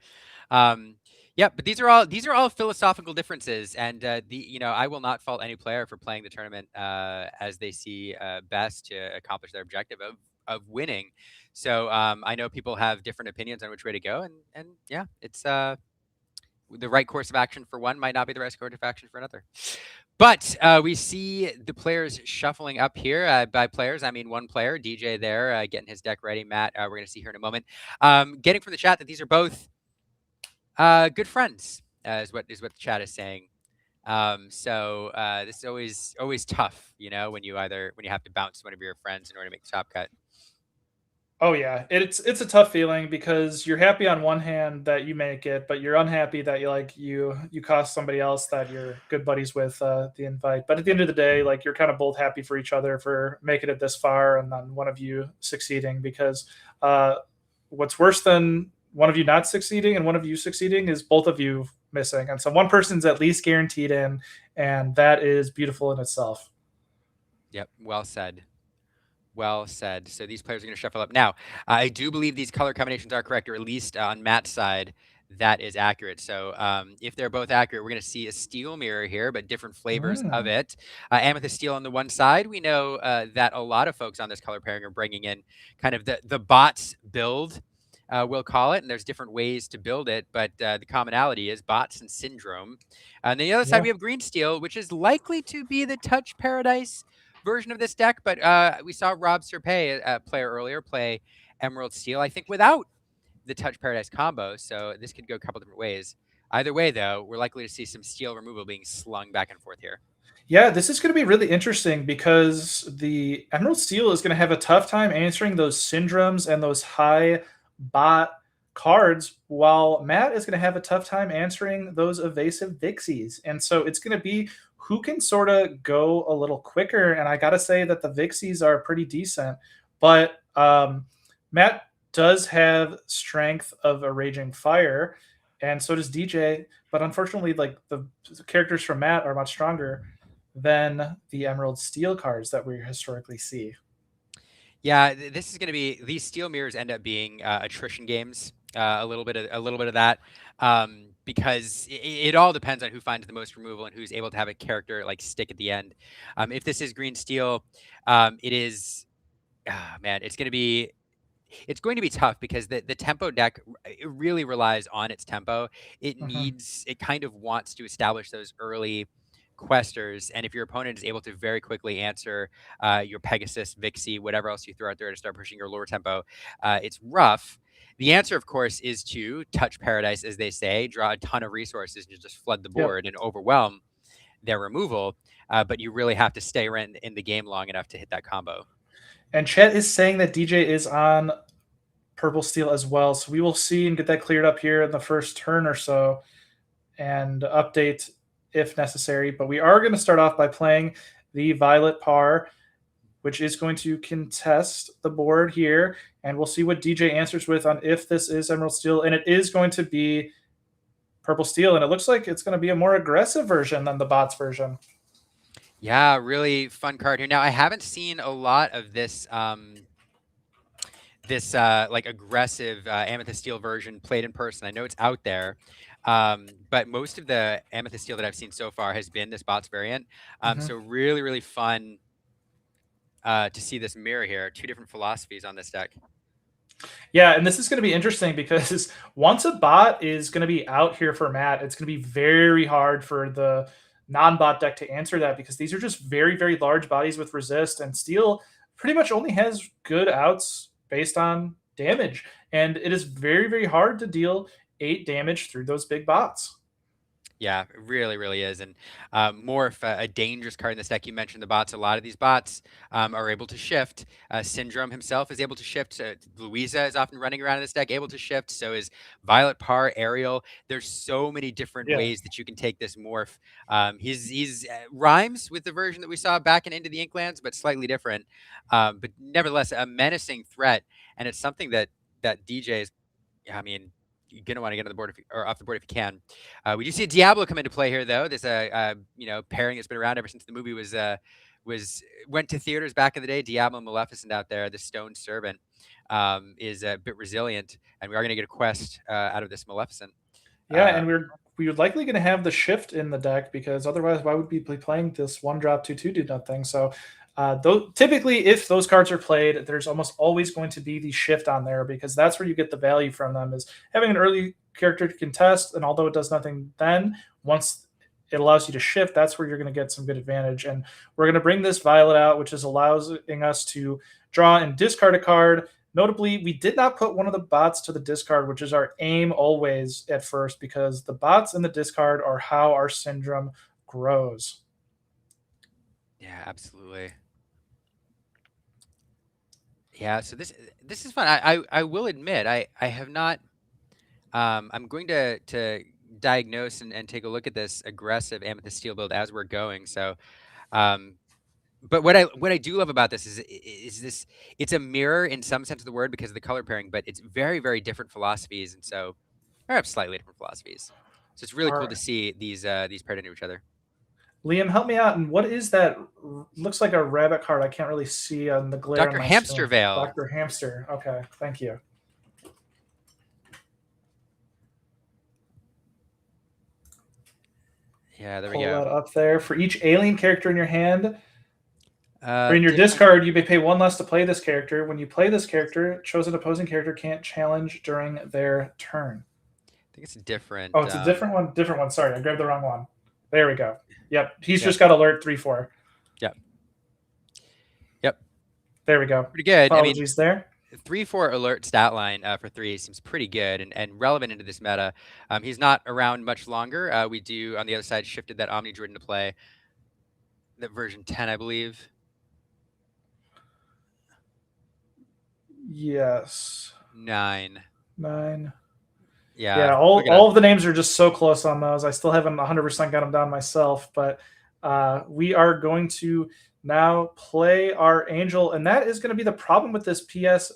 Yeah, but these are all philosophical differences, and I will not fault any player for playing the tournament as they see best to accomplish their objective of winning. So I know people have different opinions on which way to go, and yeah, it's the right course of action for one might not be the right course of action for another. But we see the players shuffling up here. By players, I mean one player, DJ there, getting his deck ready. Matt, we're going to see here in a moment. Getting from the chat that these are both good friends, is what the chat is saying. So this is always tough, when you have to bounce one of your friends in order to make the top cut. Oh yeah, it's a tough feeling because you're happy on one hand that you make it, but you're unhappy that you cost somebody else that you're good buddies with the invite. But at the end of the day, like you're kind of both happy for each other for making it this far, and then one of you succeeding. Because what's worse than one of you not succeeding and one of you succeeding is both of you missing, and so one person's at least guaranteed in, and that is beautiful in itself. Yep, well said. Well said. So these players are going to shuffle up. Now, I do believe these color combinations are correct, or at least on Matt's side, that is accurate. So if they're both accurate, we're going to see a steel mirror here, but different flavors of it. Amethyst steel on the one side. We know that a lot of folks on this color pairing are bringing in kind of the bots build, we'll call it. And there's different ways to build it, but the commonality is bots and syndrome. On the other side, we have green steel, which is likely to be the touch paradise version of this deck, but we saw Rob Serpay, a player earlier, play Emerald Steel, I think without the Touch Paradise combo, so this could go a couple different ways. Either way, though, we're likely to see some steel removal being slung back and forth here. Yeah, this is going to be really interesting because the Emerald Steel is going to have a tough time answering those syndromes and those high bot cards, while Matt is going to have a tough time answering those evasive Vixies. And so it's going to be who can sort of go a little quicker. And I got to say that the Vixies are pretty decent, but Matt does have strength of a Raging Fire, and so does DJ. But unfortunately, like the characters from Matt are much stronger than the Emerald Steel cards that we historically see. Yeah, this is going to be, these steel mirrors end up being attrition games, a little bit of that, because it all depends on who finds the most removal and who's able to have a character like stick at the end. If this is green steel, it is, man, it's going to be tough because the tempo deck, it really relies on its tempo. It kind of wants to establish those early questers, and if your opponent is able to very quickly answer your Pegasus, Vixie, whatever else you throw out there to start pushing your lower tempo, it's rough. The answer, of course, is to touch paradise, as they say, draw a ton of resources and just flood the board and overwhelm their removal. But you really have to stay in the game long enough to hit that combo. And Chet is saying that DJ is on purple steel as well, so we will see and get that cleared up here in the first turn or so, and update if necessary. But we are going to start off by playing the Violet Par, which is going to contest the board here, and we'll see what DJ answers with on if this is Emerald Steel, and it is going to be purple steel, and it looks like it's going to be a more aggressive version than the bots version. Yeah, really fun card here. Now, I haven't seen a lot of this like aggressive Amethyst Steel version played in person. I know it's out there, but most of the Amethyst Steel that I've seen so far has been this bots variant. So really, really fun to see this mirror here. Two different philosophies on this deck. Yeah, and this is going to be interesting because once a bot is going to be out here for Matt, it's going to be very hard for the non-bot deck to answer that, because these are just very, very large bodies with resist, and Steel pretty much only has good outs based on damage, and it is very, very hard to deal 8 damage through those big bots. Yeah, it really, really is. And more of a dangerous card in this deck. You mentioned the bots. A lot of these bots are able to shift. Syndrome himself is able to shift. Louisa is often running around in this deck, able to shift. So is Violet Par, Ariel. There's so many different ways that you can take this morph. He's rhymes with the version that we saw back in Into the Inklands, but slightly different. But nevertheless, a menacing threat. And it's something that DJ is, I mean, you're gonna want to get on the board or off the board if you can. We do see a Diablo come into play here, though. There's a pairing that's been around ever since the movie went to theaters back in the day. Diablo and Maleficent out there. The Stone Servant is a bit resilient, and we are going to get a quest out of this Maleficent. Yeah, and we're likely going to have the shift in the deck, because otherwise, why would we be playing this 1-drop 2/2 do nothing? So, typically, if those cards are played, there's almost always going to be the shift on there, because that's where you get the value from them, is having an early character to contest, and although it does nothing then, once it allows you to shift, that's where you're going to get some good advantage. And we're going to bring this Violet out, which is allowing us to draw and discard a card. Notably, we did not put one of the bots to the discard, which is our aim always at first, because the bots in the discard are how our syndrome grows. Yeah, absolutely. Yeah, so this is fun. I will admit I have not. I'm going to diagnose and take a look at this aggressive Amethyst Steel build as we're going. So, but what I do love about this is this, it's a mirror in some sense of the word because of the color pairing, but it's very, very different philosophies, and so perhaps slightly different philosophies. So it's really cool to see these paired into each other. Liam, help me out. And what is that? Looks like a rabbit card. I can't really see on the glare. Dr. Hamster Veil. Dr. Hamster. Okay, thank you. Yeah, there Pull we go. that up there. For each alien character in your hand, or in your discard, you may pay one less to play this character. When you play this character, chosen opposing character can't challenge during their turn. I think it's a different. Oh, it's a different one. Different one. Sorry, I grabbed the wrong one. There we go. Yep, he's just got alert 3/4. Yep. There we go. Pretty good. Apologies there. 3/4 alert stat line for 3 seems pretty good and relevant into this meta. He's not around much longer. We do, on the other side, shifted that Omni Druid into play. That version 10, I believe. Yes. 9. Yeah, all of the names are just so close on those. I still haven't 100% got them down myself, but we are going to now play our Angel, and that is going to be the problem with this PS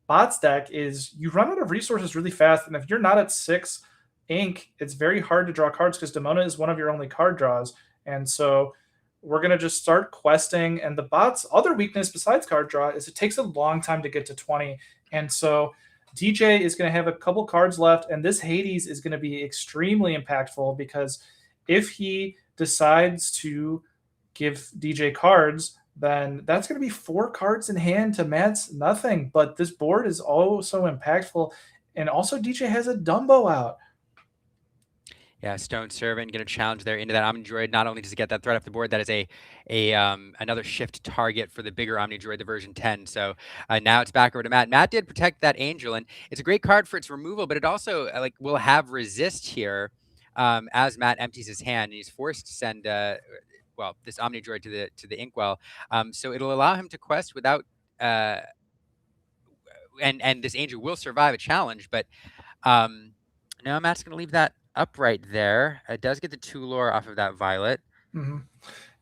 bots deck is you run out of resources really fast, and if you're not at 6 ink, it's very hard to draw cards because Demona is one of your only card draws, and so we're going to just start questing, and the bot's other weakness besides card draw is it takes a long time to get to 20, and so DJ is going to have a couple cards left, and this Hades is going to be extremely impactful because if he decides to give DJ cards, then that's going to be 4 cards in hand to Matt's nothing. But this board is also impactful, and also DJ has a Dumbo out. Yeah, Stone Servant going to challenge there into that Omni Droid. Not only does he get that threat off the board, that is another shift target for the bigger Omni Droid, the version 10. So now it's back over to Matt. Matt did protect that Angel, and it's a great card for its removal, but it also will have resist here as Matt empties his hand, and he's forced to send this Omni Droid to the Inkwell. So it'll allow him to quest without and this Angel will survive a challenge, but now Matt's going to leave that upright there. It does get the 2 lore off of that Violet. Mm-hmm.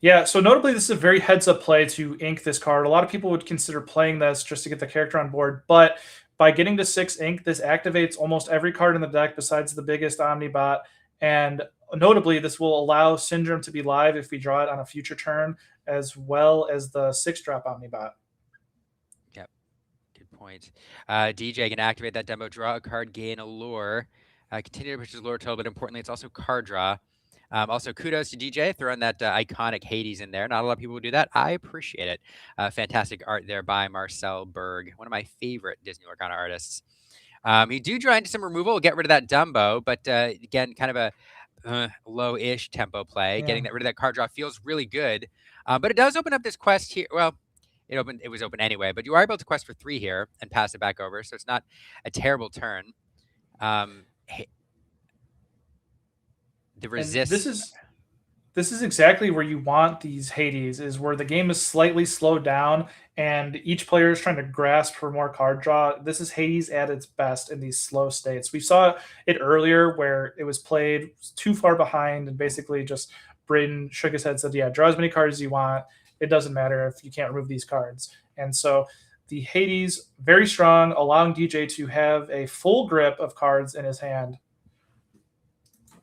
Yeah, so notably, this is a very heads-up play to ink this card. A lot of people would consider playing this just to get the character on board, but by getting to 6 ink, this activates almost every card in the deck besides the biggest Omnibot, and notably, this will allow Syndrome to be live if we draw it on a future turn, as well as the 6-drop Omnibot. Yep, good point. DJ can activate that demo, draw a card, gain a lore. Continue to push his lore total, but importantly, it's also card draw. Also, kudos to DJ throwing that iconic Hades in there. Not a lot of people would do that. I appreciate it. Fantastic art there by Marcel Berg, one of my favorite Disney Lorcana artists. You do draw into some removal, get rid of that Dumbo, but again, kind of a low-ish tempo play. Yeah. Getting rid of that card draw feels really good. But it does open up this quest here. Well, it was open anyway, but you are able to quest for 3 here and pass it back over, so it's not a terrible turn. The resist. And this is exactly where you want these Hades, is where the game is slightly slowed down and each player is trying to grasp for more card draw. This is Hades at its best in these slow states. We saw it earlier where it was played too far behind and basically just Braden shook his head and said, yeah, draw as many cards as you want. It doesn't matter if you can't remove these cards. And so the Hades, very strong, allowing DJ to have a full grip of cards in his hand.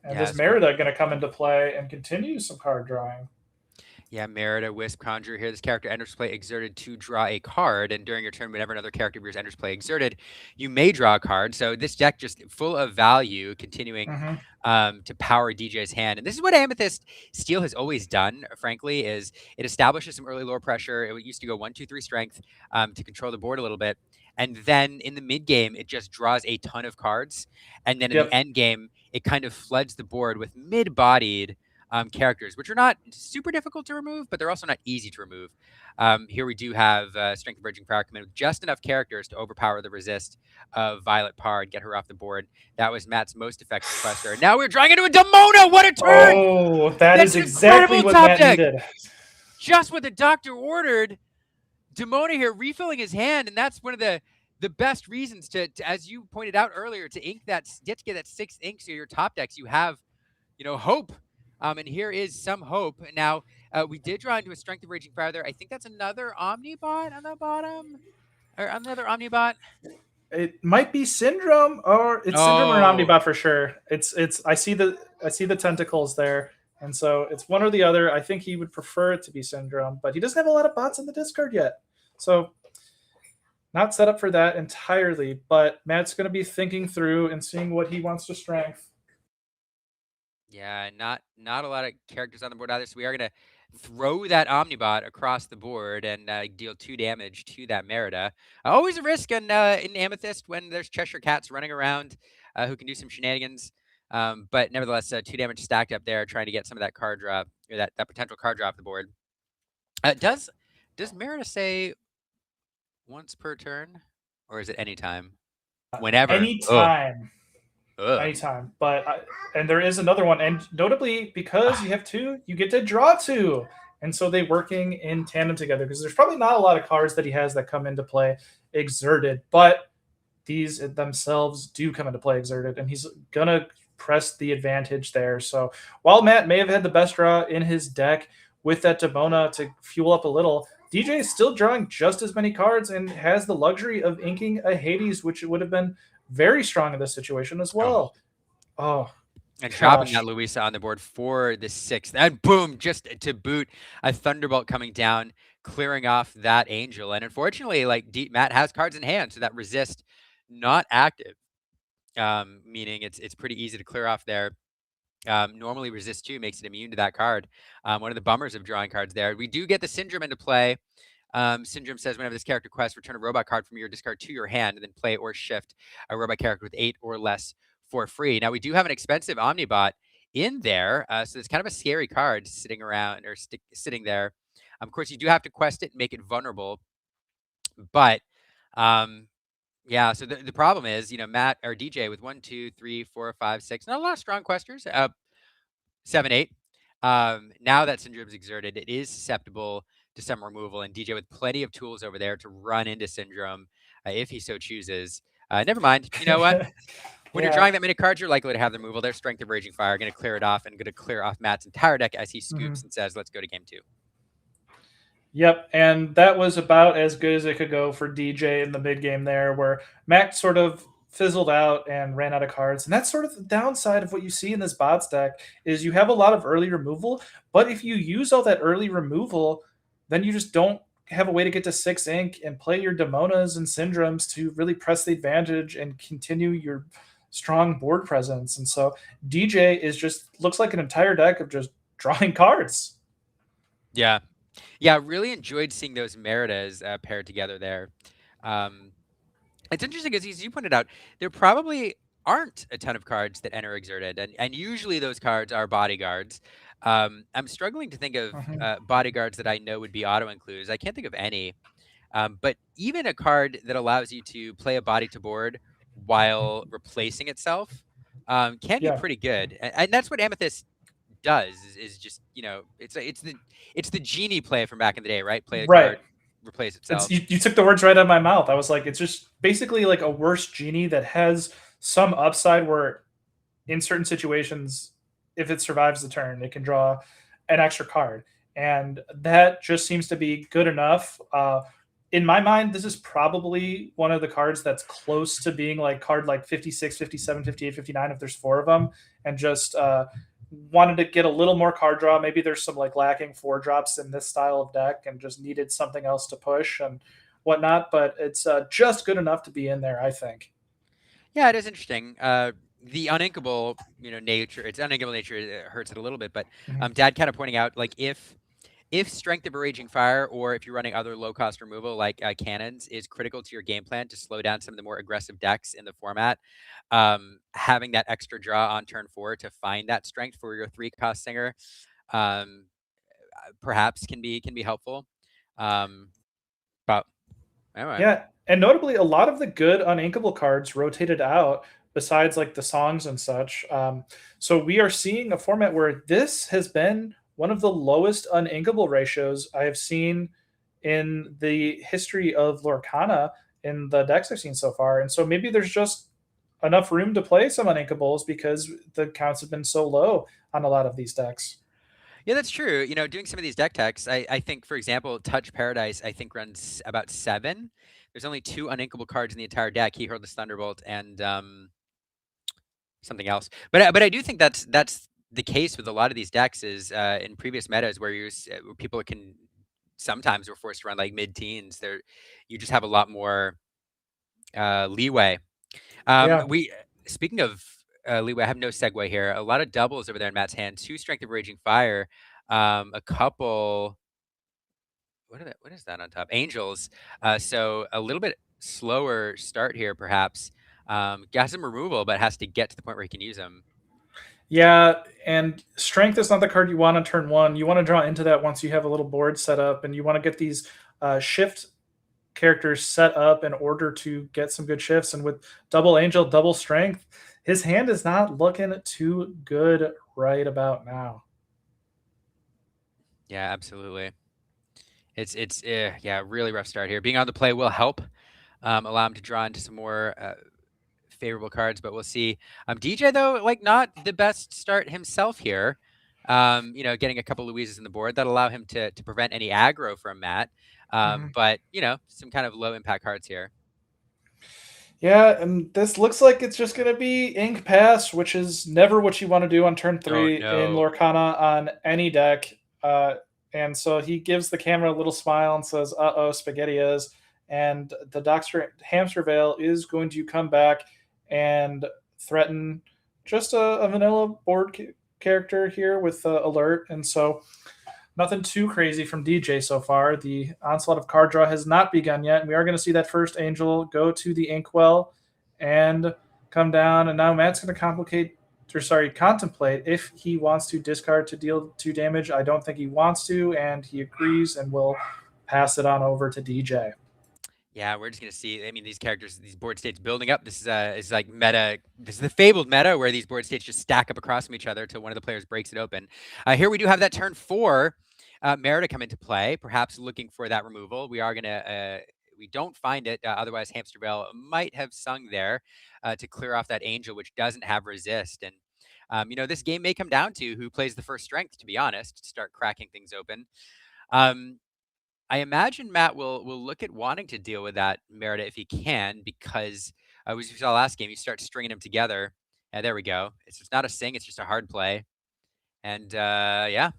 And this Merida going to come into play and continue some card drawing. Yeah, Merida, Wisp, Conjurer here. This character enters play exerted to draw a card, and during your turn, whenever another character of yours enters play exerted, you may draw a card. So this deck just full of value, continuing to power DJ's hand. And this is what Amethyst Steel has always done, frankly, is it establishes some early lore pressure. It used to go 1, 2, 3 strength to control the board a little bit. and then in the mid game it just draws a ton of cards, and then in the Yep. end game it kind of floods the board with mid-bodied characters, which are not super difficult to remove, but they're also not easy to remove. Here we do have Strength of Bridging Power come in with just enough characters to overpower the resist of Violet Parr and get her off the board. That was Matt's most effective quester. And now we're drawing into a Demona. What a turn! Oh, That's is an exactly incredible what top Matt deck. needed. Just what the doctor ordered. Demona here refilling his hand, and that's one of the best reasons to, as you pointed out earlier, to ink that, get that 6 inks to your top decks. You have, hope. And here is some hope. Now, we did draw into a Strength of Raging Fire there. I think that's another Omnibot on the bottom, or another Omnibot. It might be Syndrome, or it's Syndrome or an Omnibot for sure. It's. I see the tentacles there, and so it's one or the other. I think he would prefer it to be Syndrome, but he doesn't have a lot of bots in the discard yet, so not set up for that entirely. But Matt's going to be thinking through and seeing what he wants to strength. Yeah, not a lot of characters on the board either. So we are going to throw that Omnibot across the board and deal 2 damage to that Merida. Always a risk in Amethyst when there's Cheshire Cats running around who can do some shenanigans. But nevertheless, 2 damage stacked up there, trying to get some of that card drop, or that potential card drop the board. Does Merida say once per turn, or is it anytime? Whenever. Anytime. Ugh. Anytime. But and there is another one, and notably because you have 2, you get to draw 2, and so they working in tandem together, because there's probably not a lot of cards that he has that come into play exerted, but these themselves do come into play exerted, and he's gonna press the advantage there. So while Matt may have had the best draw in his deck with that Demona to fuel up a little, DJ is still drawing just as many cards and has the luxury of inking a Hades, which would have been very strong in this situation as well. Oh, and dropping that Luisa on the board for the 6th. And boom, just to boot, a Thunderbolt coming down, clearing off that Angel. And unfortunately, like Matt has cards in hand, so that resist not active, meaning it's pretty easy to clear off there. Normally resist 2 makes it immune to that card. One of the bummers of drawing cards there. We do get the Syndrome into play. Syndrome says whenever this character quests, return a robot card from your discard to your hand, and then play or shift a robot character with 8 or less for free. Now we do have an expensive Omnibot in there, so it's kind of a scary card sitting around or sitting there. Of course, you do have to quest it and make it vulnerable, but yeah. So the problem is, Matt or DJ with 1, 2, 3, 4, 5, 6, not a lot of strong questers. 7, 8. Now that Syndrome's exerted, it is susceptible to some removal, and DJ with plenty of tools over there to run into Syndrome if he so chooses. Never mind. You know what? When you're drawing that many cards, you're likely to have the removal. Their Strength of Raging Fire going to clear it off, and going to clear off Matt's entire deck as he scoops and says, "Let's go to game 2." Yep, and that was about as good as it could go for DJ in the mid game there, where Matt sort of fizzled out and ran out of cards. And that's sort of the downside of what you see in this bots deck, is you have a lot of early removal, but if you use all that early removal, then you just don't have a way to get to 6 ink and play your Demonas and Syndromes to really press the advantage and continue your strong board presence. And so DJ is just looks like an entire deck of just drawing cards. Yeah. Yeah, really enjoyed seeing those Meridas paired together there. It's interesting because, as you pointed out, there probably aren't a ton of cards that enter exerted, and usually those cards are bodyguards. I'm struggling to think of bodyguards that I know would be auto-includes. I can't think of any. But even a card that allows you to play a body to board while replacing itself can be pretty good. And that's what Amethyst does, is just, it's the genie play from back in the day, right? Play a card, replace itself. You took the words right out of my mouth. I was like, it's just basically like a worse genie that has some upside where in certain situations, if it survives the turn, it can draw an extra card. And that just seems to be good enough. In my mind, this is probably one of the cards that's close to being like card like 56, 57, 58, 59, if there's 4 of them, and just wanted to get a little more card draw. Maybe there's some like lacking 4 drops in this style of deck and just needed something else to push and whatnot, but it's just good enough to be in there, I think. Yeah, it is interesting. The uninkable, nature, its uninkable nature hurts it a little bit, but Dad kind of pointing out, like, if if Strength of a Raging Fire, or if you're running other low-cost removal like cannons, is critical to your game plan to slow down some of the more aggressive decks in the format, having that extra draw on turn 4 to find that strength for your 3-cost Singer, um, perhaps can be helpful. But anyway. Yeah, and notably, a lot of the good uninkable cards rotated out. Besides, like the songs and such. So we are seeing a format where this has been one of the lowest uninkable ratios I have seen in the history of Lorcana in the decks I've seen so far. And so maybe there's just enough room to play some uninkables because the counts have been so low on a lot of these decks. Yeah, that's true. Doing some of these deck techs, I think, for example, Touch Paradise, I think runs about 7. There's only 2 uninkable cards in the entire deck: Hero's Thunderbolt and something else. But I do think that's the case with a lot of these decks. Is in previous metas where where people can sometimes were forced to run like mid-teens. You just have a lot more leeway. Yeah. We Speaking of leeway, I have no segue here. A lot of doubles over there in Matt's hand. 2 Strength of Raging Fire, a couple. What is that on top? Angels. So a little bit slower start here, perhaps. Got some removal, but has to get to the point where he can use them. Yeah, and strength is not the card you want on turn 1. You want to draw into that once you have a little board set up, and you want to get these shift characters set up in order to get some good shifts. And with double angel, double strength, his hand is not looking too good right about now. Yeah, absolutely. It's yeah, really rough start here. Being on the play will help, allow him to draw into some more favorable cards, but we'll see. DJ though, like not the best start himself here. Getting a couple Louises in the board that allow him to prevent any aggro from Matt. But some kind of low impact cards here. Yeah, and this looks like it's just going to be ink pass, which is never what you want to do on turn 3 in no. Lorcana on any deck. And so he gives the camera a little smile and says, "Uh-oh, spaghetti is." And the Doctor Hamster Veil is going to come back and threaten just a vanilla board character here with alert. And so nothing too crazy from DJ so far. The onslaught of card draw has not begun yet, and we are going to see that first angel go to the inkwell and come down. And now Matt's going to contemplate if he wants to discard to deal 2 damage. I don't think he wants to, and he agrees and will pass it on over to DJ. Yeah, we're just gonna see. I mean, these characters, these board states building up. This is like meta. This is the fabled meta where these board states just stack up across from each other till one of the players breaks it open. Here we do have that turn 4 Merida come into play, perhaps looking for that removal. We are gonna. We don't find it. Otherwise, Hamster Bell might have sung there to clear off that angel, which doesn't have resist. And this game may come down to who plays the first strength. To be honest, to start cracking things open. I imagine Matt will look at wanting to deal with that Merida if he can, because as we saw last game, you start stringing them together. There we go. It's not a sing; it's just a hard play. And yeah.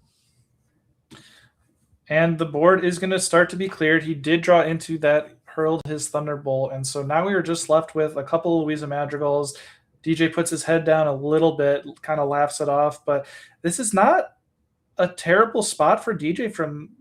And the board is going to start to be cleared. He did draw into that, hurled his Thunderbolt, and so now we are just left with a couple of Louisa Madrigals. DJ puts his head down a little bit, kind of laughs it off, but this is not a terrible spot for DJ from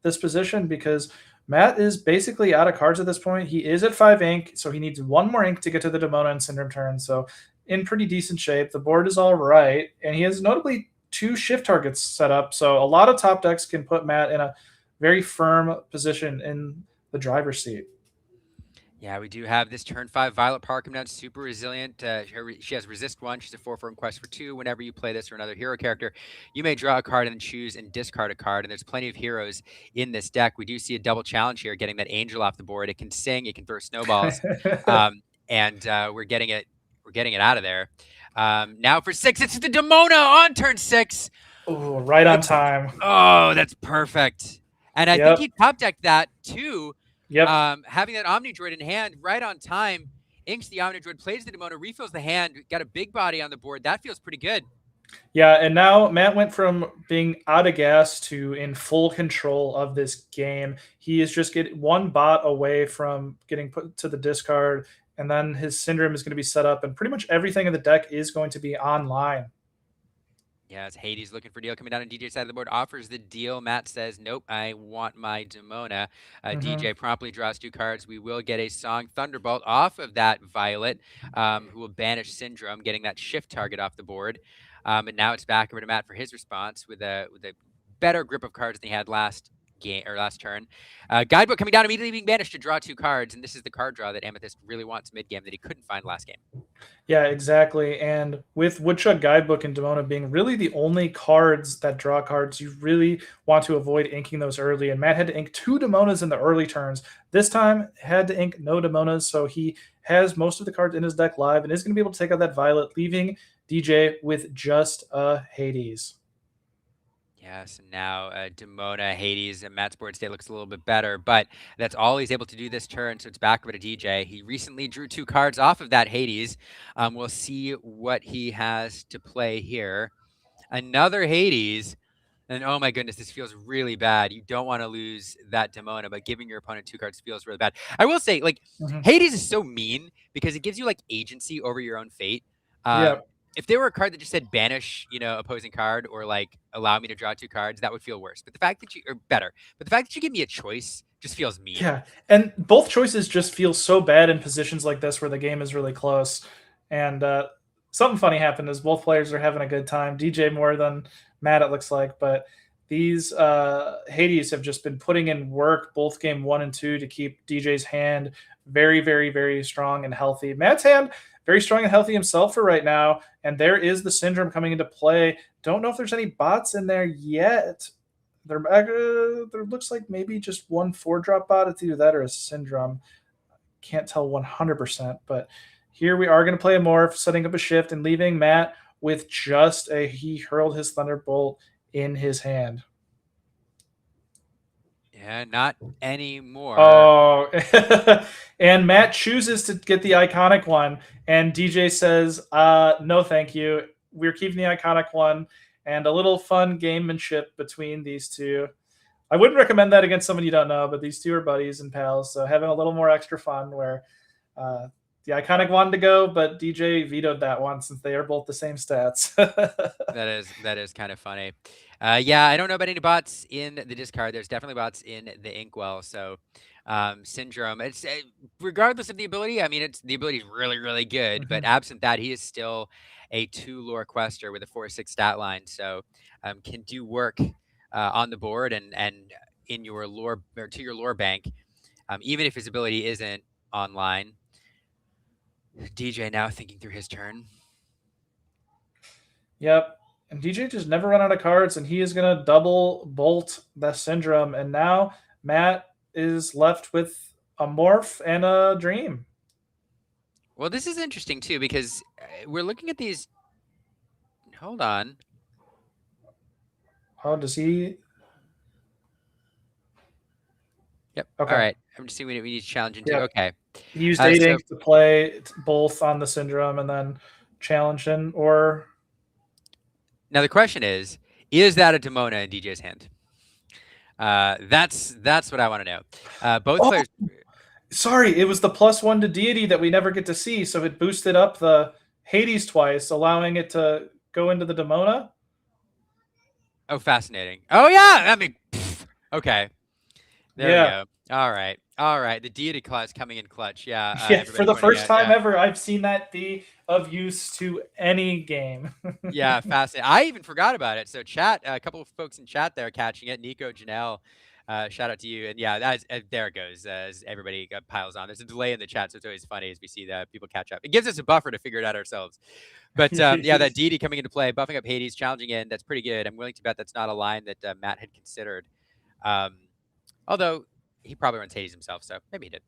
this position because Matt is basically out of cards at this point. He is at 5 ink, so he needs 1 more ink to get to the Demona and Syndrome turn. So in pretty decent shape. The board is all right, and he has notably 2 shift targets set up. So a lot of top decks can put Matt in a very firm position in the driver's seat. Yeah, we do have this turn 5 Violet Park come down, super resilient. She has resist 1. She's a 4/4 and quest for 2. Whenever you play this or another hero character, you may draw a card and then choose and discard a card. And there's plenty of heroes in this deck. We do see a double challenge here, getting that angel off the board. It can sing, it can throw snowballs, and we're getting it. We're getting it out of there. Now for 6, it's the Demona on turn 6. Oh, right on time. Oh, that's perfect. And I think he top decked that too. Yep. Having that Omni Droid in hand right on time, inks the Omni Droid, plays the Demona, refills the hand, got a big body on the board. That feels pretty good. Yeah, and now Matt went from being out of gas to in full control of this game. He is just getting 1 bot away from getting put to the discard, and then his Syndrome is going to be set up, and pretty much everything in the deck is going to be online. Yes, Hades looking for deal coming down on DJ's side of the board, offers the deal. Matt says, nope, I want my Demona. Mhm. DJ promptly draws 2 cards. We will get a Song Thunderbolt off of that Violet, who will banish Syndrome, getting that shift target off the board. And now it's back over to Matt for his response with a better grip of cards than he had last game or last turn. Guidebook coming down, immediately being banished to draw 2 cards, and this is the card draw that Amethyst really wants mid game that he couldn't find last game. Yeah, exactly. And with Woodchuck Guidebook and Demona being really the only cards that draw cards, you really want to avoid inking those early. And Matt had to ink 2 Demonas in the early turns. This time, had to ink no Demonas, so he has most of the cards in his deck live and is going to be able to take out that Violet, leaving DJ with just a Hades. Yes, and now Demona, Hades, and Matt's board state looks a little bit better, but that's all he's able to do this turn, so it's back over to DJ. He recently drew 2 cards off of that Hades. We'll see what he has to play here. Another Hades, and oh my goodness, this feels really bad. You don't want to lose that Demona, but giving your opponent 2 cards feels really bad. I will say, like, Hades is so mean because it gives you, like, agency over your own fate. Yeah. If there were a card that just said banish, opposing card, or like allow me to draw 2 cards, that would feel worse. But the fact that but the fact that you give me a choice just feels mean. Yeah, and both choices just feel so bad in positions like this where the game is really close. And something funny happened is both players are having a good time. DJ more than Matt, it looks like, but these Hades have just been putting in work both game 1 and 2 to keep DJ's hand very, very, very strong and healthy. Matt's hand very strong and healthy himself for right now, and there is the Syndrome coming into play. Don't know if there's any bots in there yet. There looks like maybe just 1 4-drop bot. It's either that or a Syndrome. Can't tell 100%, but here we are going to play a Morph, setting up a shift and leaving Matt with just he hurled his Thunderbolt in his hand. Yeah, not anymore. Oh, and Matt chooses to get the iconic one, and DJ says, no, thank you. We're keeping the iconic one, and a little fun gamemanship between these two. I wouldn't recommend that against someone you don't know, but these two are buddies and pals, so having a little more extra fun where the iconic wanted to go, but DJ vetoed that one since they are both the same stats. That is kind of funny. Yeah, I don't know about any bots in the discard. There's definitely bots in the Inkwell. So Syndrome, it's regardless of the ability. I mean, the ability is really, really good, but absent that, he is still a 2 lore quester with a 4/6 stat line. So can do work on the board and in your lore or to your lore bank, even if his ability isn't online. DJ now thinking through his turn. Yep. And DJ just never run out of cards, and he is going to double bolt the Syndrome. And now Matt is left with a Morph and a Dream. Well, this is interesting, too, because we're looking at these. Hold on. Oh, does he? Yep. Okay. All right. I'm just seeing we need to challenge into. Yep. Okay. He used 8 ink to play both on the Syndrome and then challenge him, or. Now the question is that a Demona in DJ's hand? That's what I want to know. Both players. Sorry, it was the +1 to deity that we never get to see, so it boosted up the Hades twice, allowing it to go into the Demona. Oh, fascinating. Oh yeah, I mean, okay. There we go. All right. The deity clause coming in clutch. Yeah. Yeah, for the first time ever, I've seen that be of use to any game. Yeah, fascinating. I even forgot about it. So chat, a couple of folks in chat there catching it. Nico, Janelle, shout out to you. And yeah, there it goes as everybody piles on. There's a delay in the chat, so it's always funny as we see that people catch up. It gives us a buffer to figure it out ourselves. But yeah, that deity coming into play, buffing up Hades, challenging in. That's pretty good. I'm willing to bet that's not a line that Matt had considered. Although he probably runs Hades himself, so maybe he did.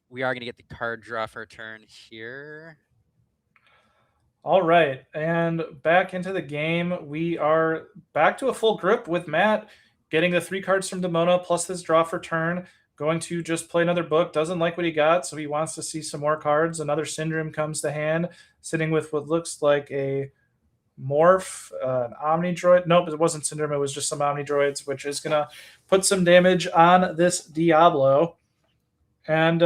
We are going to get the card draw for a turn here. All right, and back into the game. We are back to a full grip with Matt getting the 3 cards from Demona plus his draw for turn. Going to just play another book. Doesn't like what he got, so he wants to see some more cards. Another Syndrome comes to hand, sitting with what looks like a Morph, an Omni Droid. Nope, it wasn't Syndrome. It was just some Omni Droids, which is going to put some damage on this Diablo. And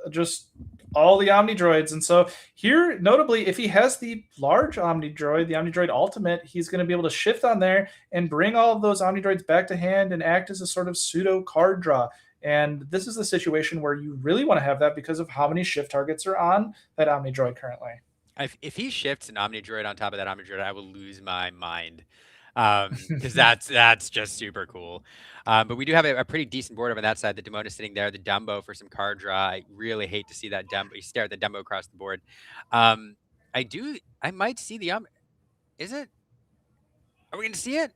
just all the Omni Droids. And so here, notably, if he has the large Omni Droid, the Omni Droid Ultimate, he's going to be able to shift on there and bring all of those Omni Droids back to hand and act as a sort of pseudo card draw. And this is the situation where you really want to have that because of how many shift targets are on that Omni Droid currently. If he shifts an Omni Droid on top of that Omni Droid, I will lose my mind. Because that's just super cool. But we do have a pretty decent board over that side. The Demona sitting there, the Dumbo for some card draw. I really hate to see that Dumbo. You stare at the Dumbo across the board. I might see the is it? Are we going to see it?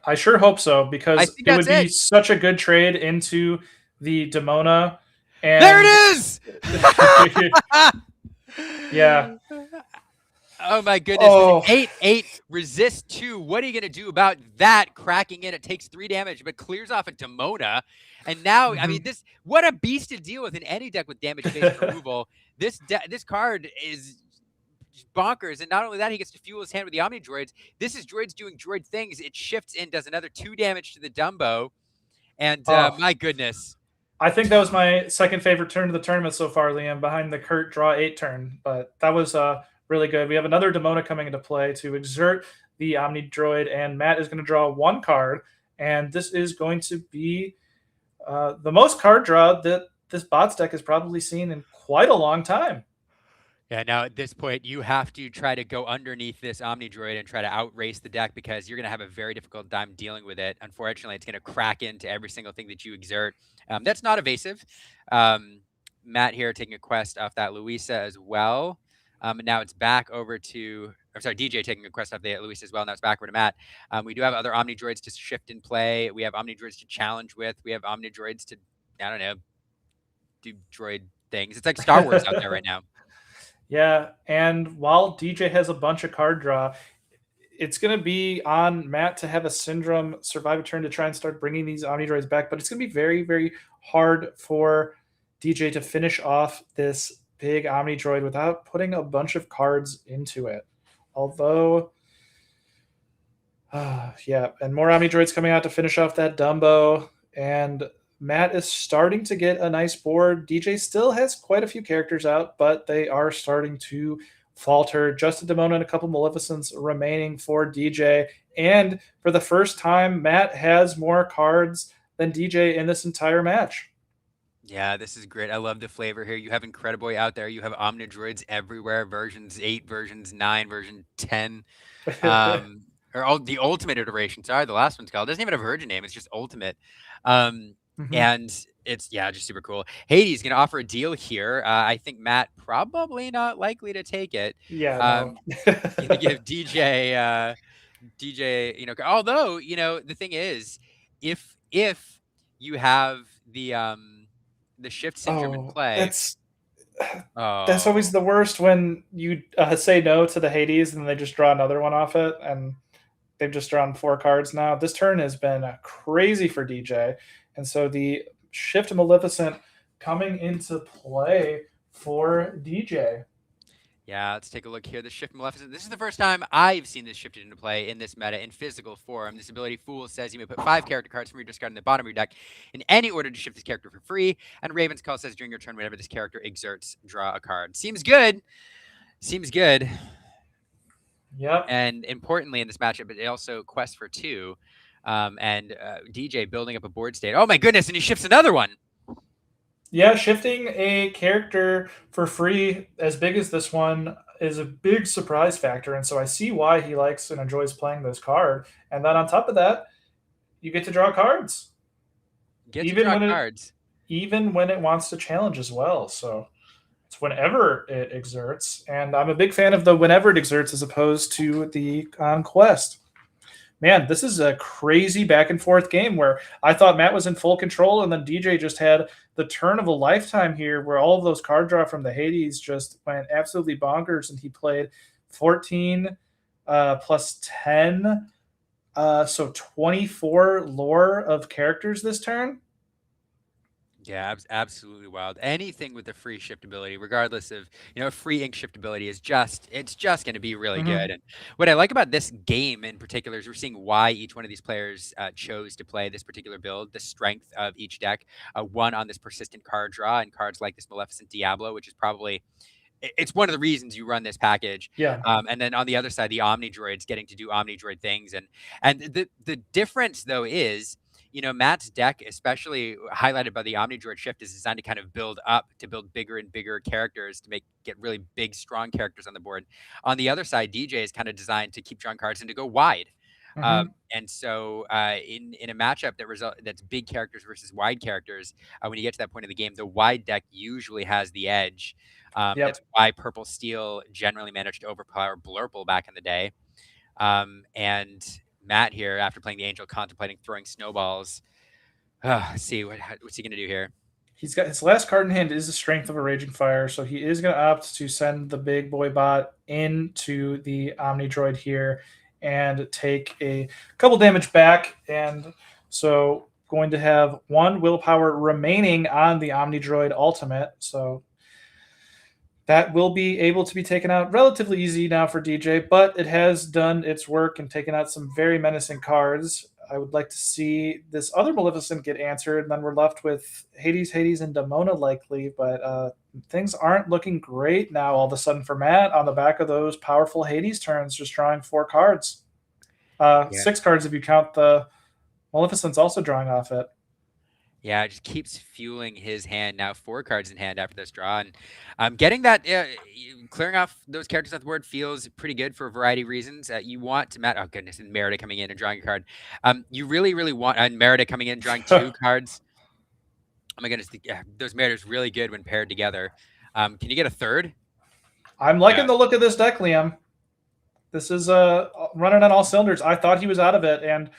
I sure hope so, I because think it would that's be it. such a good trade into the Demona. And There it is. Yeah. Oh my goodness. Oh. 8/8 resist 2. What are you gonna do about that cracking in? It takes 3 damage, but clears off a Demona. And now, I mean, this what a beast to deal with in any deck with damage-based removal. This card is bonkers. And not only that, he gets to fuel his hand with the Omni Droids. This is droids doing droid things. It shifts in, does another 2 damage to the Dumbo. And my goodness. I think that was my second favorite turn of the tournament so far, Liam, behind the Kurt draw 8 turn. But that was really good. We have another Demona coming into play to exert the Omni Droid, and Matt is going to draw 1 card. And this is going to be the most card draw that this bots deck has probably seen in quite a long time. Yeah, now at this point, you have to try to go underneath this Omni Droid and try to outrace the deck because you're going to have a very difficult time dealing with it. Unfortunately, it's going to crack into every single thing that you exert. That's not evasive. Matt here taking a quest off that Luisa as well. And now it's back over to, or sorry, DJ taking a quest off the Luisa as well. Now it's back over to Matt. We do have other Omni Droids to shift in play. We have Omni Droids to challenge with. We have Omni Droids to, I don't know, do droid things. It's like Star Wars out there right now. Yeah, and while DJ has a bunch of card draw, it's going to be on Matt to have a Syndrome survive a turn to try and start bringing these Omni Droids back, but it's going to be very, very hard for DJ to finish off this big Omni Droid without putting a bunch of cards into it. Although, yeah, and more Omni Droids coming out to finish off that Dumbo, and Matt is starting to get a nice board. DJ still has quite a few characters out, but they are starting to falter. Just a Demona and a couple Maleficents remaining for DJ. And for the first time, Matt has more cards than DJ in this entire match. Yeah, this is great. I love the flavor here. You have Incrediboy out there. You have Omni Droids everywhere. Versions 8, versions 9, version 10. Or all the ultimate iteration. Sorry, the last one's called. It doesn't even have a version name. It's just ultimate. And it's, yeah, just super cool. Hades going to offer a deal here. I think Matt probably not likely to take it. Yeah, to give DJ, you know, although, you know, the thing is, if you have the shift syndrome in play. That's always the worst when you say no to the Hades and they just draw another one off it, and they've just drawn 4 cards now. This turn has been crazy for DJ. And so the shift Maleficent coming into play for DJ. Yeah, let's take a look here. The shift Maleficent. This is the first time I've seen this shifted into play in this meta in physical form. This ability Fool says you may put 5 character cards from your discard in the bottom of your deck in any order to shift this character for free. And Raven's Call says during your turn, whenever this character exerts, draw a card. Seems good. Seems good. Yep. And importantly in this matchup, it also quests for 2. And DJ building up a board state. Oh my goodness, and he shifts another one. Yeah, shifting a character for free as big as this one is a big surprise factor. And so I see why he likes and enjoys playing this card. And then on top of that, you get to draw cards. Even when it wants to challenge as well. So it's whenever it exerts. And I'm a big fan of the whenever it exerts as opposed to the quest. Man, this is a crazy back and forth game where I thought Matt was in full control, and then DJ just had the turn of a lifetime here where all of those card draw from the Hades just went absolutely bonkers, and he played 14 plus 10, so 24 lore of characters this turn. Yeah, absolutely wild. Anything with the free shiftability, regardless of, free ink shiftability it's just going to be really Hmm. good. And what I like about this game in particular is we're seeing why each one of these players chose to play this particular build, the strength of each deck. One on this persistent card draw and cards like this Maleficent Diablo, which is probably it's one of the reasons you run this package. Yeah. And then on the other side, the Omni Droids getting to do Omni Droid things, and the difference though is, Matt's deck, especially highlighted by the Omni Droid shift, is designed to kind of build up, to build bigger and bigger characters, to get really big, strong characters on the board. On the other side, DJ is kind of designed to keep drawing cards and to go wide. Hmm. And so, in a matchup that's big characters versus wide characters, when you get to that point of the game, the wide deck usually has the edge. That's Yep. why Purple Steel generally managed to overpower Blurple back in the day. And Matt here, after playing the Angel, contemplating throwing snowballs. Let's see what's he gonna do here. He's got his last card in hand is the Strength of a Raging Fire, so he is going to opt to send the big boy bot into the Omni Droid here and take a couple damage back. And so going to have 1 willpower remaining on the Omni Droid ultimate. So that will be able to be taken out relatively easy now for DJ, but it has done its work and taken out some very menacing cards. I would like to see this other Maleficent get answered, and then we're left with Hades, and Demona likely, but things aren't looking great now all of a sudden for Matt on the back of those powerful Hades turns, just drawing 4 cards. Yeah. 6 cards if you count the Maleficent's also drawing off it. Yeah, it just keeps fueling his hand. Now 4 cards in hand after this draw, and getting that clearing off those characters off the board feels pretty good for a variety of reasons. You want to Matt. Oh goodness, and Merida coming in and drawing a card. You really, really want Merida coming in drawing 2 cards. Oh my goodness, those Meridas really good when paired together. Can you get a third? I'm liking the look of this deck, Liam. This is running on all cylinders. I thought he was out of it, and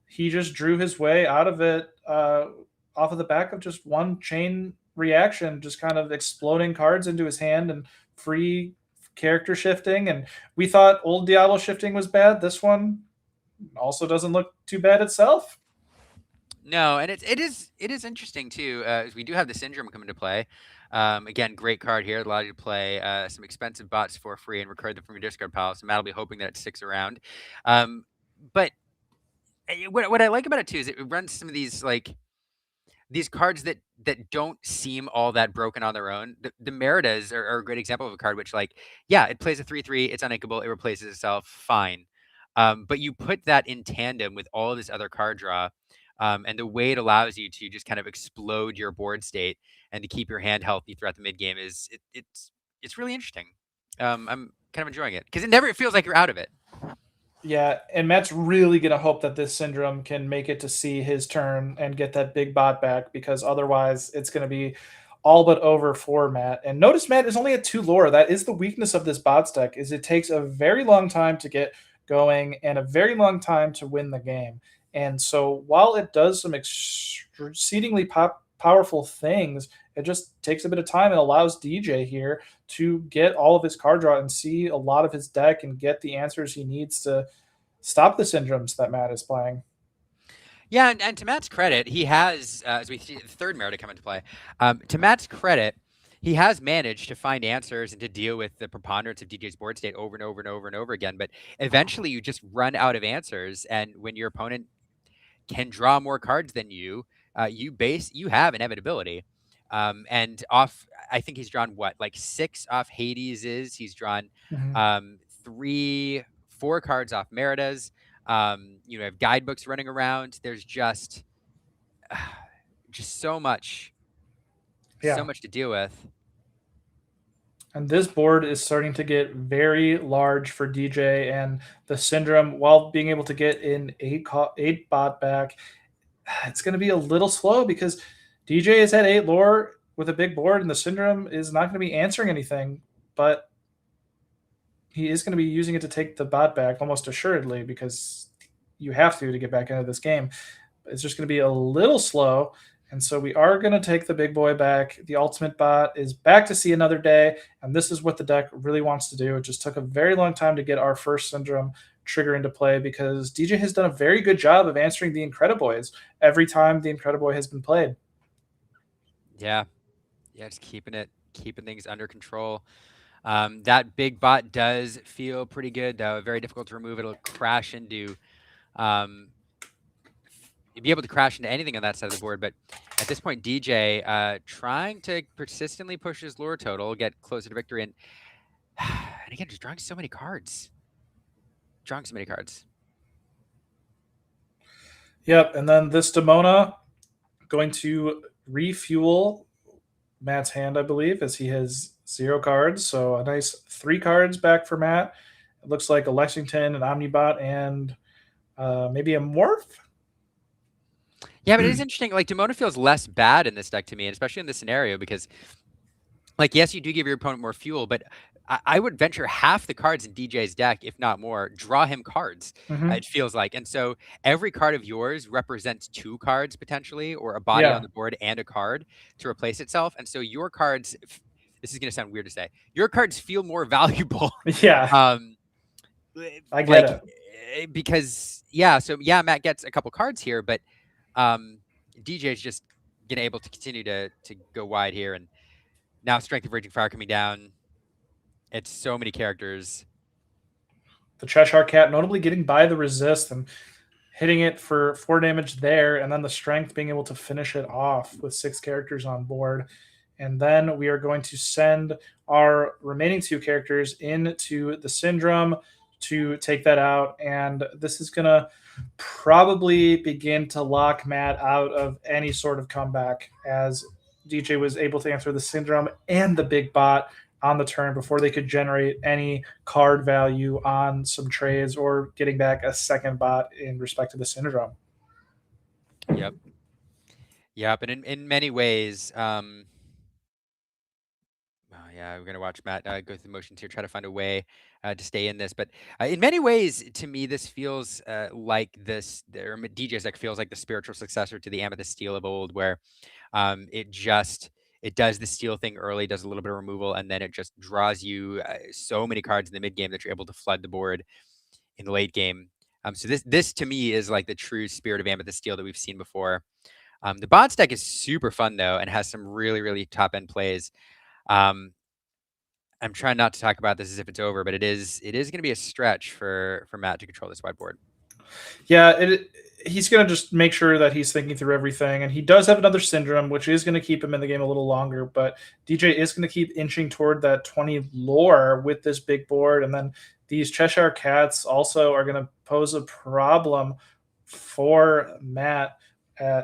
he just drew his way out of it off of the back of just one chain reaction, just kind of exploding cards into his hand and free character shifting. And we thought old Diablo shifting was bad. This one also doesn't look too bad itself. No, and it is interesting too. As we do have the Syndrome come into play. Again, great card here. It allows you to play some expensive bots for free and record them from your discard pile. So Matt will be hoping that it sticks around. But what I like about it too is it runs some of these cards that don't seem all that broken on their own. The Meridas are a great example of a card which, it plays a 3/3, it's uninkable, it replaces itself, fine. But you put that in tandem with all of this other card draw, and the way it allows you to just kind of explode your board state and to keep your hand healthy throughout the mid game it's really interesting. I'm kind of enjoying it because it feels like you're out of it. Yeah, and Matt's really going to hope that this Syndrome can make it to see his turn and get that big bot back, because otherwise it's going to be all but over for Matt. And notice Matt is only at 2 lore. That is the weakness of this bots deck, is it takes a very long time to get going and a very long time to win the game. And so while it does some exceedingly powerful things, it just takes a bit of time and allows DJ here to get all of his card draw and see a lot of his deck and get the answers he needs to stop the Syndromes that Matt is playing. Yeah, and to Matt's credit, he has, as we see the third Merida come into play, to Matt's credit, he has managed to find answers and to deal with the preponderance of DJ's board state over and over and over and over again. But eventually you just run out of answers. And when your opponent can draw more cards than you, you have inevitability. And I think he's drawn 6 off Hades. He's drawn 4 cards off Meridas. You have guidebooks running around. There's just so much, so much to deal with. And this board is starting to get very large for DJ, and the Syndrome, while being able to get in 8 bot back, it's going to be a little slow because DJ is at 8 lore with a big board, and the Syndrome is not going to be answering anything, but he is going to be using it to take the bot back almost assuredly, because you have to get back into this game. It's just going to be a little slow. And so we are going to take the big boy back. The ultimate bot is back to see another day. And this is what the deck really wants to do. It just took a very long time to get our first Syndrome trigger into play, because DJ has done a very good job of answering the Incrediboys every time the Incrediboy has been played. Yeah, yeah, just keeping things under control. That big bot does feel pretty good, though. Very difficult to remove. It'll crash into, um, be able to crash into anything on that side of the board. But at this point, DJ trying to persistently push his lure total, get closer to victory, and again, just drawing so many cards. Drawing so many cards. Yep, and then this Demona going to refuel Matt's hand, I believe, as he has 0 cards. So a nice 3 cards back for Matt. It looks like a Lexington, an Omnibot, and maybe a Morph. Yeah, but it is interesting. Like, Demona feels less bad in this deck to me, and especially in this scenario, because, like, yes, you do give your opponent more fuel, but I would venture half the cards in DJ's deck, if not more, draw him cards, Mm-hmm. it feels like. And so every card of yours represents 2 cards potentially, or a body on the board and a card to replace itself. And so your cards, this is going to sound weird to say, your cards feel more valuable. Yeah, Um, I get it. Because, yeah, so yeah, Matt gets a couple cards here, but DJ's just gonna able to continue to go wide here, and now Strength of Raging Fire coming down. It's so many characters. The Cheshire Cat notably getting by the resist and hitting it for 4 damage there, and then the Strength being able to finish it off with 6 characters on board. And then we are going to send our remaining 2 characters into the Syndrome to take that out. And this is going to probably begin to lock Matt out of any sort of comeback, as DJ was able to answer the Syndrome and the Big Bot on the turn before they could generate any card value on some trades or getting back a second bot in respect to the Syndrome. Yep. Yep. And in many ways, yeah, we're gonna watch Matt go through the motions here, try to find a way to stay in this. But in many ways, to me, this feels like this. DJ's deck feels like the spiritual successor to the Amethyst Steel of old, where it does the steal thing early, does a little bit of removal, and then it just draws you so many cards in the mid game that you're able to flood the board in the late game. So this to me is like the true spirit of Amethyst Steel that we've seen before. The bots deck is super fun though, and has some really top end plays. I'm trying not to talk about this as if it's over, but it is going to be a stretch for Matt to control this whiteboard. Yeah, he's going to just make sure that he's thinking through everything. And he does have another Syndrome, which is going to keep him in the game a little longer. But DJ is going to keep inching toward that 20 lore with this big board. And then these Cheshire Cats also are going to pose a problem for Matt.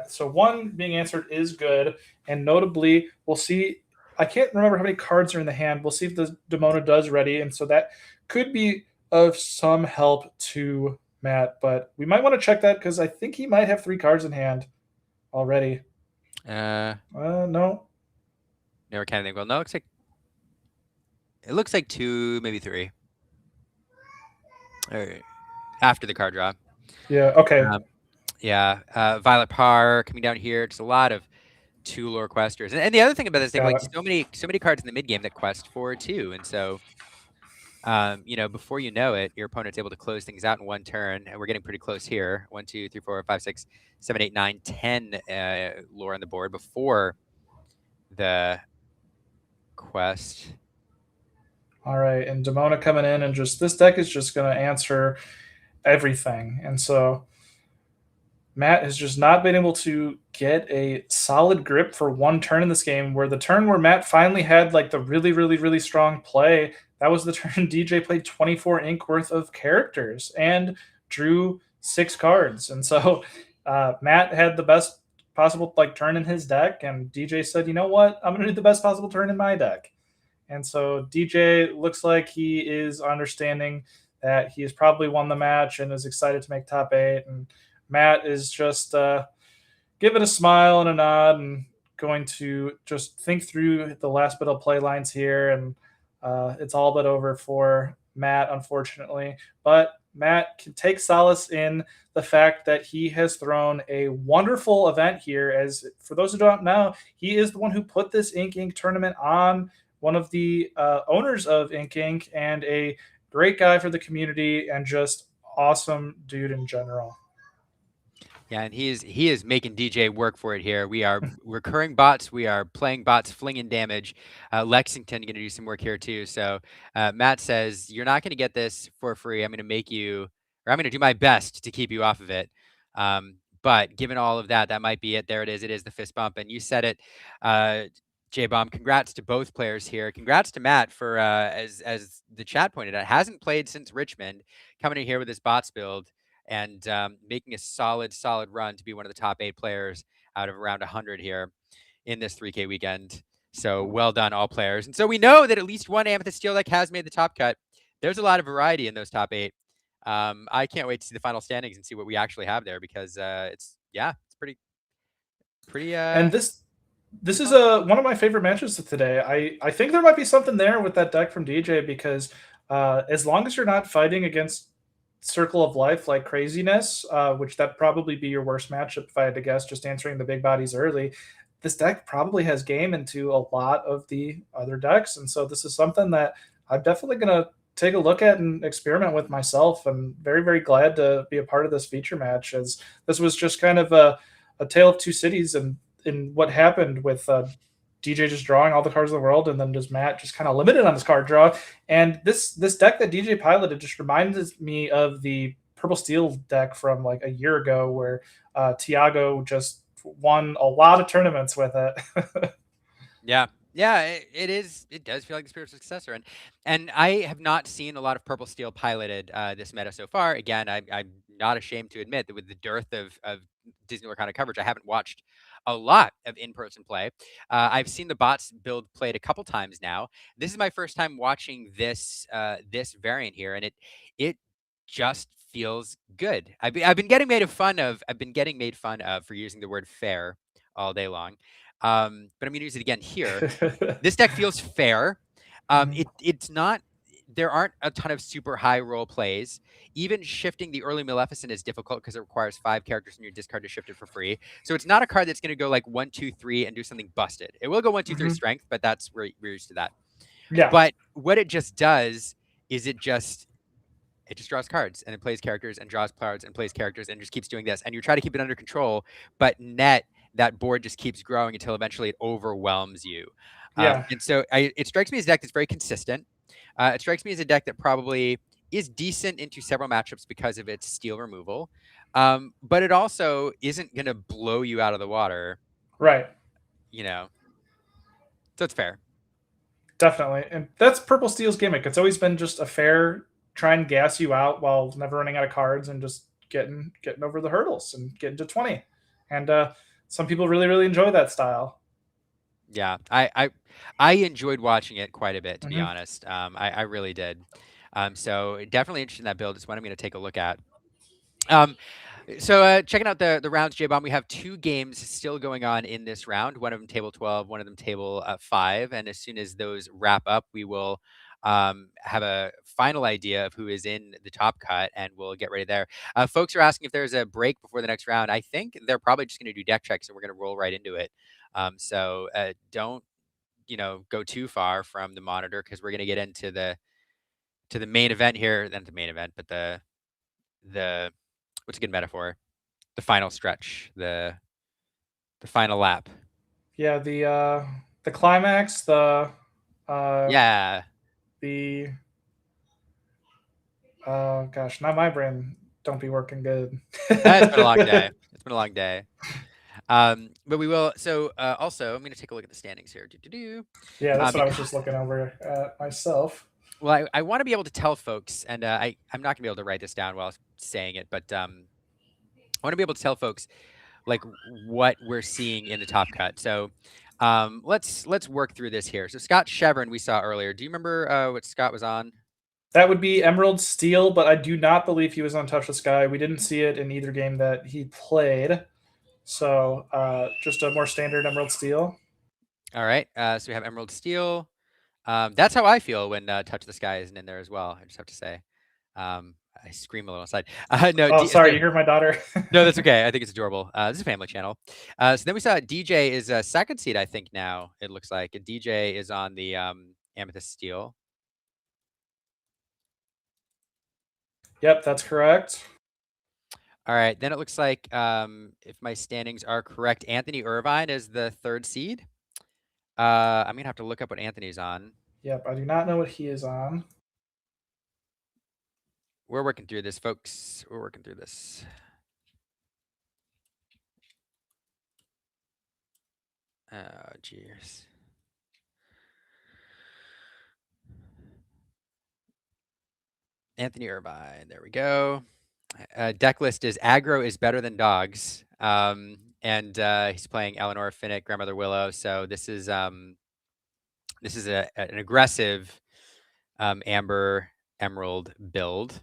So 1 being answered is good. And notably, we'll see. I can't remember how many cards are in the hand. We'll see if the Demona does ready. And so that could be of some help to Matt, but we might want to check that because I think he might have 3 cards in hand already. No. Never kind of think. Well, no, it looks like 2, maybe 3. Or after the card draw. Yeah. Okay. Yeah. Violet Par coming down here. Just a lot of 2 lore questers, and the other thing about this thing, like so many cards in the mid game that quest for 2, and so. Before you know it, your opponent's able to close things out in 1 turn, and we're getting pretty close here. 1, 2, 3, 4, 5, 6, 7, 8, 9, 10 lore on the board before the quest. All right, and Demona coming in, and just this deck is just going to answer everything, and so Matt has just not been able to get a solid grip for 1 turn in this game, where the turn where Matt finally had like the really strong play, that was the turn DJ played 24 ink worth of characters and drew 6 cards. And so Matt had the best possible turn in his deck, and DJ said, you know what, I'm going to do the best possible turn in my deck. And so DJ looks like he is understanding that he has probably won the match and is excited to make top 8, and Matt is just giving a smile and a nod and going to just think through the last bit of play lines here. And it's all but over for Matt, unfortunately. But Matt can take solace in the fact that he has thrown a wonderful event here. As for those who don't know, he is the one who put this Ink Inc. tournament on, one of the owners of Ink Inc., and a great guy for the community and just awesome dude in general. Yeah, and he is making DJ work for it here. We are recurring bots. We are playing bots, flinging damage. Lexington going to do some work here too. So Matt says you're not going to get this for free. I'm going to make you, or I'm going to do my best to keep you off of it. But given all of that, that might be it. There it is. It is the fist bump, and you said it, J-Bomb. Congrats to both players here. Congrats to Matt for as the chat pointed out, hasn't played since Richmond, coming in here with his bots build and making a solid run to be one of the top 8 players out of around 100 here in this 3K weekend. So well done, all players. And so we know that at least one Amethyst Steel deck has made the top cut. There's a lot of variety in those top 8. I can't wait to see the final standings and see what we actually have there, because it's pretty. And this is one of my favorite matches of today. I think there might be something there with that deck from DJ, because as long as you're not fighting against Circle of Life like craziness, which that probably be your worst matchup if I had to guess, just answering the big bodies early, this deck probably has game into a lot of the other decks. And so this is something that I'm definitely going to take a look at and experiment with myself. I'm very, very glad to be a part of this feature match, as this was just kind of a tale of two cities, and in what happened with DJ just drawing all the cards in the world, and then just Matt just kind of limited on his card draw. And this deck that DJ piloted just reminds me of the Purple Steel deck from like a year ago, where Tiago just won a lot of tournaments with it. Yeah, it is. It does feel like the spiritual successor, and I have not seen a lot of Purple Steel piloted this meta so far. Again, I'm not ashamed to admit that with the dearth of Disney Lorcana coverage, I haven't watched a lot of in-person play. I've seen the bots build played a couple times now. This is my first time watching this this variant here, and it just feels good. I've been getting made fun of. I've been getting made fun of for using the word fair all day long. But I'm going to use it again here. This deck feels fair. It's not. There aren't a ton of super high roll plays. Even shifting the early Maleficent is difficult because it requires 5 characters in your discard to shift it for free. So it's not a card that's going to go like 1, 2, 3 and do something busted. It will go 1, 2, 3 strength, but that's we're used to that. Yeah. But what it just does is it just draws cards and it plays characters and draws cards and plays characters and just keeps doing this. And you try to keep it under control, but net that board just keeps growing until eventually it overwhelms you. Yeah. And so it strikes me as a deck that's very consistent. It strikes me as a deck that probably is decent into several matchups because of its steel removal. But it also isn't going to blow you out of the water. Right. You know, so it's fair. Definitely. And that's Purple Steel's gimmick. It's always been just a fair, try and gas you out while never running out of cards and just getting over the hurdles and getting to 20. And some people really, really enjoy that style. Yeah, I enjoyed watching it quite a bit, to be honest. I really did. So definitely interested in that build. It's one I'm going to take a look at. So checking out the rounds, J-Bomb, we have 2 games still going on in this round. One of them table 12, one of them table 5. And as soon as those wrap up, we will have a final idea of who is in the top cut, and we'll get ready there. Folks are asking if there's a break before the next round. I think they're probably just going to do deck checks, and we're going to roll right into it. So don't go too far from the monitor, because we're going to get into the main event here. Then the main event, but the what's a good metaphor? The final stretch, the final lap. Yeah, the climax, yeah. The gosh, now my brain don't be working good. It's been a long day. It's been a long day. But we will. So also, I'm going to take a look at the standings here. Yeah, that's what I was just looking over at myself. Well, I want to be able to tell folks, and I'm not going to be able to write this down while saying it, but I want to be able to tell folks like what we're seeing in the top cut. So let's work through this here. So Scott Chevron we saw earlier. Do you remember what Scott was on? That would be Emerald Steel, but I do not believe he was on Touch the Sky. We didn't see it in either game that he played. So just a more standard Emerald Steel. All right. So we have Emerald Steel. That's how I feel when Touch the Sky isn't in there as well. I just have to say. I scream a little aside. No. Oh, sorry, you heard my daughter. No, that's okay. I think it's adorable. This is a family channel. So then we saw DJ is a second seed, I think now, it looks like. And DJ is on the Amethyst Steel. Yep, that's correct. All right, then it looks like if my standings are correct, Anthony Irvine is the 3rd seed. I'm gonna have to look up what Anthony's on. Yep, I do not know what he is on. We're working through this, folks. We're working through this. Oh, jeez. Anthony Irvine. There we go. Deck list is aggro is better than dogs. And he's playing Eleanor Finnick, Grandmother Willow. So this is an aggressive Amber Emerald build.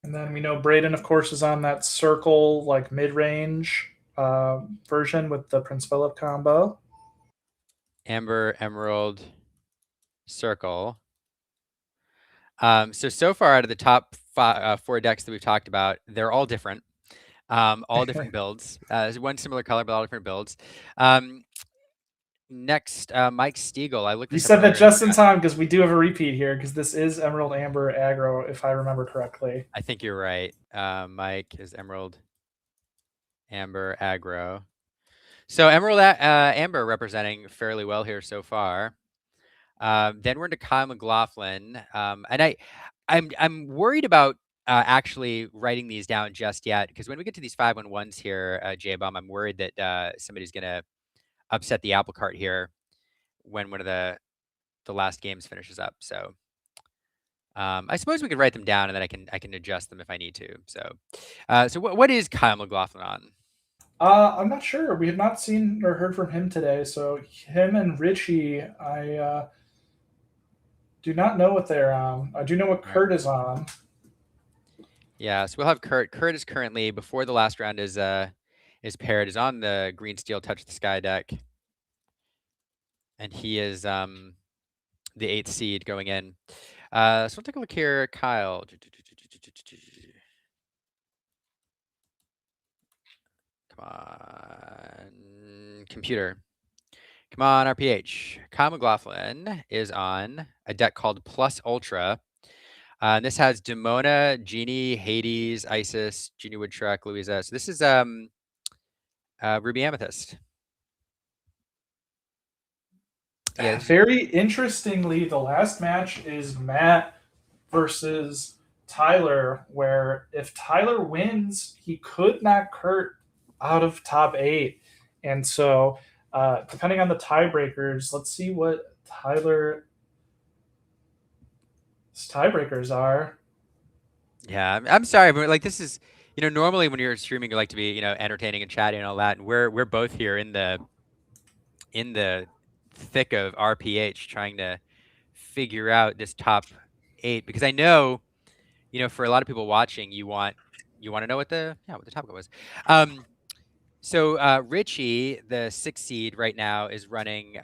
And then we know Braden, of course, is on that circle, like mid-range version with the Prince Philip combo. Amber Emerald Circle. So far out of the top 4 decks that we've talked about, they're all different. All different builds. One similar color, but all different builds. Next, Mike Stiegel. I looked. You said that just in time because we do have a repeat here because this is Emerald Amber aggro, if I remember correctly. I think you're right. Mike is Emerald Amber aggro. So Emerald Amber representing fairly well here so far. Then we're into Kyle McLaughlin, and I'm worried about actually writing these down just yet because when we get to these 5-on-1s here, J-Bomb, I'm worried that somebody's gonna upset the apple cart here when one of the last games finishes up. So I suppose we could write them down and then I can adjust them if I need to. So what is Kyle McLaughlin on? I'm not sure. We have not seen or heard from him today. So him and Richie, I do not know what they're on. I do know what Kurt is on. Yeah, so we'll have Kurt. Kurt is currently, before the last round is paired, is on the Green Steel Touch the Sky deck. And he is the 8th seed going in. So we'll take a look here, Kyle. Come on, computer. Come on, RPH. Kyle McLaughlin is on a deck called Plus Ultra. This has Demona, Genie, Hades, Isis, Genie Woodtruck, Louisa. So this is Ruby Amethyst. Yeah, very interestingly, the last match is Matt versus Tyler, where if Tyler wins, he could knock Kurt out of top 8. And so, depending on the tiebreakers, let's see what Tyler's tiebreakers are. Yeah, I'm sorry, but like this is, normally when you're streaming, you like to be, entertaining and chatting and all that, and we're both here in the thick of RPH trying to figure out this top 8 because I know, for a lot of people watching, you want to know what the topic was. So Richie, the 6th seed right now, is running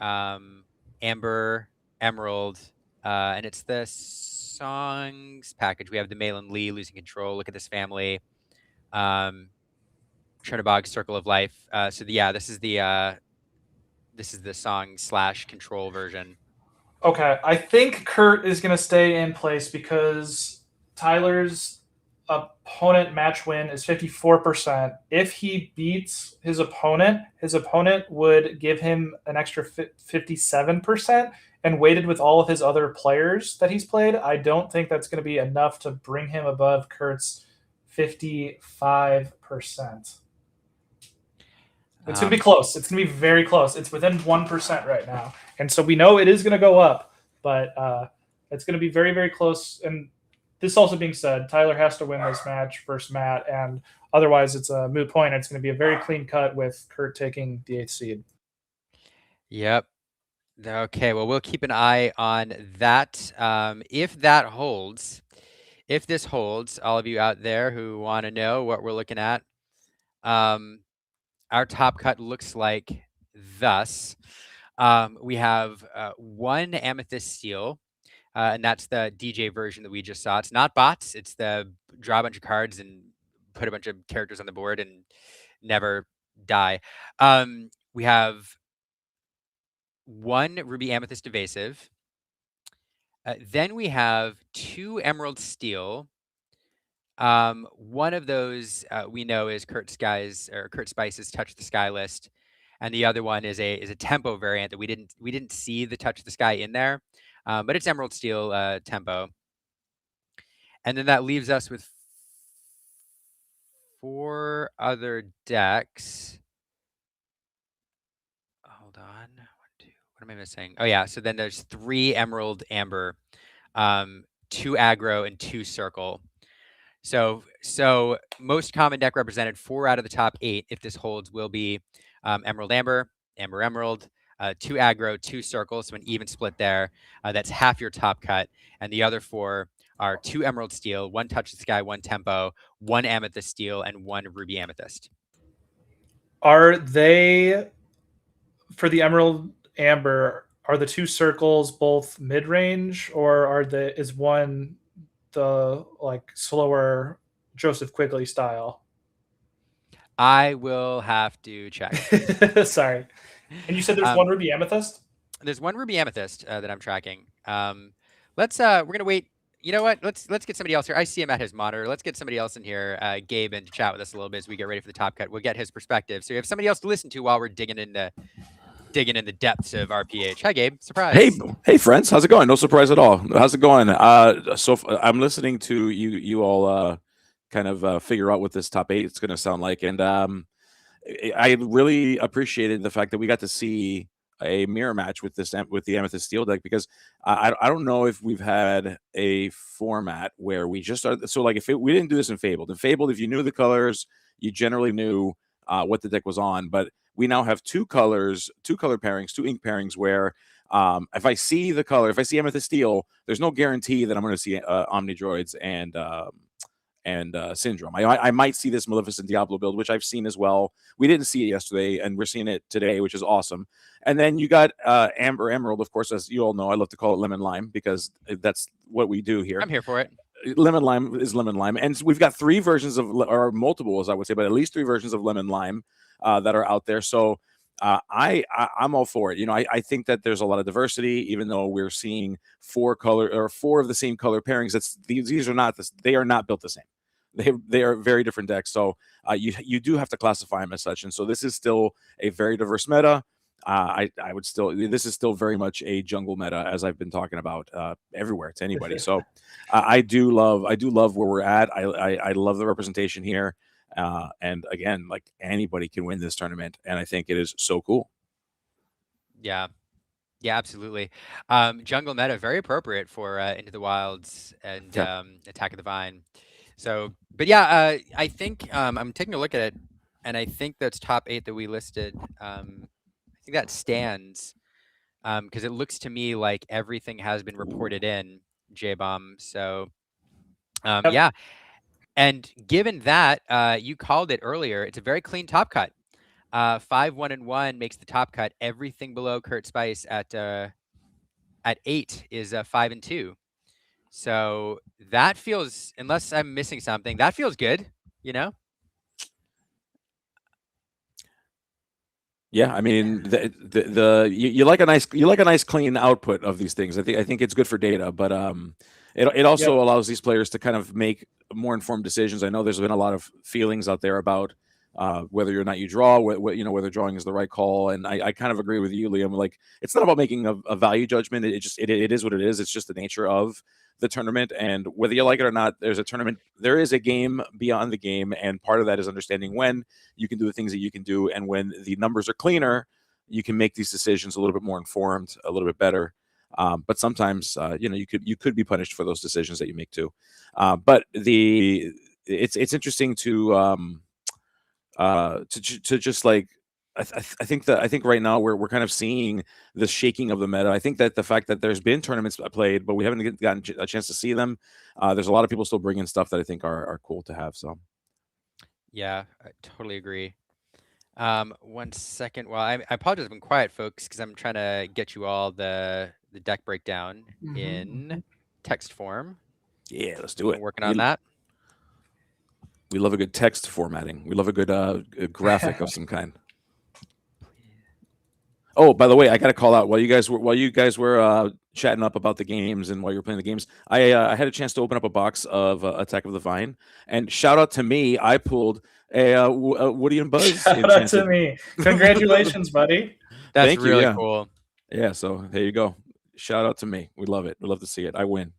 Amber Emerald, and it's the songs package. We have the Malin Lee, Losing Control, Look at This Family, Chernobog, Circle of Life. This is the song / control version. Okay, I think Kurt is going to stay in place because Tyler's opponent match win is 54%. If he beats his opponent would give him an extra 57%. And weighted with all of his other players that he's played, I don't think that's going to be enough to bring him above Kurt's 55%. It's going to be close. It's going to be very close. It's within 1% right now. And so we know it is going to go up, but it's going to be very, very close. And this also being said, Tyler has to win this match versus Matt, and otherwise it's a moot point. It's going to be a very clean cut with Kurt taking the 8th seed. Yep. Okay, well, we'll keep an eye on that. If that holds, if this holds, all of you out there who want to know what we're looking at, our top cut looks like thus. We have 1 Amethyst Steel, and that's the DJ version that we just saw. It's not bots. It's the draw a bunch of cards and put a bunch of characters on the board and never die. We have 1 Ruby Amethyst Evasive, Then we have 2 Emerald Steel. One of those we know is Kurt Spice's Touch the Sky list, and the other one is a tempo variant that we didn't see the Touch the Sky in there, but it's Emerald Steel tempo. And then that leaves us with 4 other decks. Hold on. 1, 2. What am I missing? Oh yeah. So then there's 3 Emerald Amber, 2 aggro, and 2 circle. So most common deck represented 4 out of the top 8, if this holds, will be Emerald Amber, Amber Emerald, 2 aggro, 2 circles, so an even split there. That's half your top cut, and the other 4 are 2 Emerald Steel, 1 Touch the Sky, 1 Tempo, 1 Amethyst Steel, and 1 Ruby Amethyst. Are they, for the Emerald Amber, are the 2 circles both mid range, or is one the like slower Joseph Quigley style? I will have to check. Sorry. And you said there's 1 Ruby Amethyst? There's 1 Ruby Amethyst that I'm tracking. We're gonna wait. You know what? Let's get somebody else here. I see him at his monitor. Let's get somebody else in here, Gabe, in to chat with us a little bit as we get ready for the top cut. We'll get his perspective. So you have somebody else to listen to while we're digging in the depths of RPH. Hi, Gabe. Surprise. Hey, friends. How's it going? No surprise at all. How's it going? I'm listening to you all kind of figure out what this top 8 is going to sound like, and I really appreciated the fact that we got to see a mirror match with the Amethyst Steel deck, because I don't know if we've had a format where we just started. So like we didn't do this in Fabled. In Fabled, if you knew the colors, you generally knew what the deck was on. But we now have 2 color pairings, 2 ink pairings where if I see the color, if I see Amethyst Steel, there's no guarantee that I'm going to see Omnidroids and Syndrome. I might see this Maleficent Diablo build, which I've seen as well. We didn't see it yesterday, and we're seeing it today, which is awesome. And then you got Amber Emerald, of course, as you all know. I love to call it Lemon Lime because that's what we do here. I'm here for it. Lemon Lime is Lemon Lime. And we've got 3 versions of, or multiples, I would say, but at least 3 versions of Lemon Lime that are out there. So I'm all for it. You know, I think that there's a lot of diversity, even though we're seeing 4 of the same color pairings. These are not they are not built the same. They are very different decks. So you do have to classify them as such. And so this is still a very diverse meta. This is still very much a jungle meta, as I've been talking about everywhere to anybody. So I do love where we're at. I love the representation here. And again, like, anybody can win this tournament, and I think it is so cool. Yeah, absolutely. Jungle meta, very appropriate for Into the Wilds and Attack of the Vine. So, but yeah, I think I'm taking a look at it, and I think that's top 8 that we listed. I think that stands because it looks to me like everything has been reported in J-Bomb. So, yeah. And given that, you called it earlier, it's a very clean top cut. 5, 1, and 1 makes the top cut. Everything below Kurt Spice at 8 is 5 and 2. So that feels, unless I'm missing something, that feels good, you know? Yeah, I mean, you like a nice clean output of these things. I think it's good for data, but it also allows these players to kind of make more informed decisions. I know there's been a lot of feelings out there about whether or not you draw, whether drawing is the right call, and I kind of agree with you, Liam. Like, it's not about making a value judgment. It is what it is. It's just the nature of the tournament, and whether you like it or not, there is a game beyond the game, and part of that is understanding when you can do the things that you can do, and when the numbers are cleaner, you can make these decisions a little bit more informed, a little bit better. But sometimes, you could be punished for those decisions that you make too. But it's interesting to just like. I think right now we're kind of seeing the shaking of the meta. I think that the fact that there's been tournaments played, but we haven't gotten a chance to see them. There's a lot of people still bringing stuff that I think are cool to have. So, yeah, I totally agree. 1 second. Well, I apologize. I've been quiet, folks, because I'm trying to get you all the deck breakdown in text form. Yeah, let's do it. I'm working on that. We love a good text formatting. We love a good graphic of some kind. Oh, by the way, I got to call out while you guys were chatting up about the games and while you were playing the games, I had a chance to open up a box of Attack of the Vine, and shout out to me, I pulled a Woody and Buzz Shout out to enchanted. me. Congratulations, buddy. That's Thank you, really yeah. cool. Yeah, so there you go. Shout out to me. We love it. We love to see it. I win.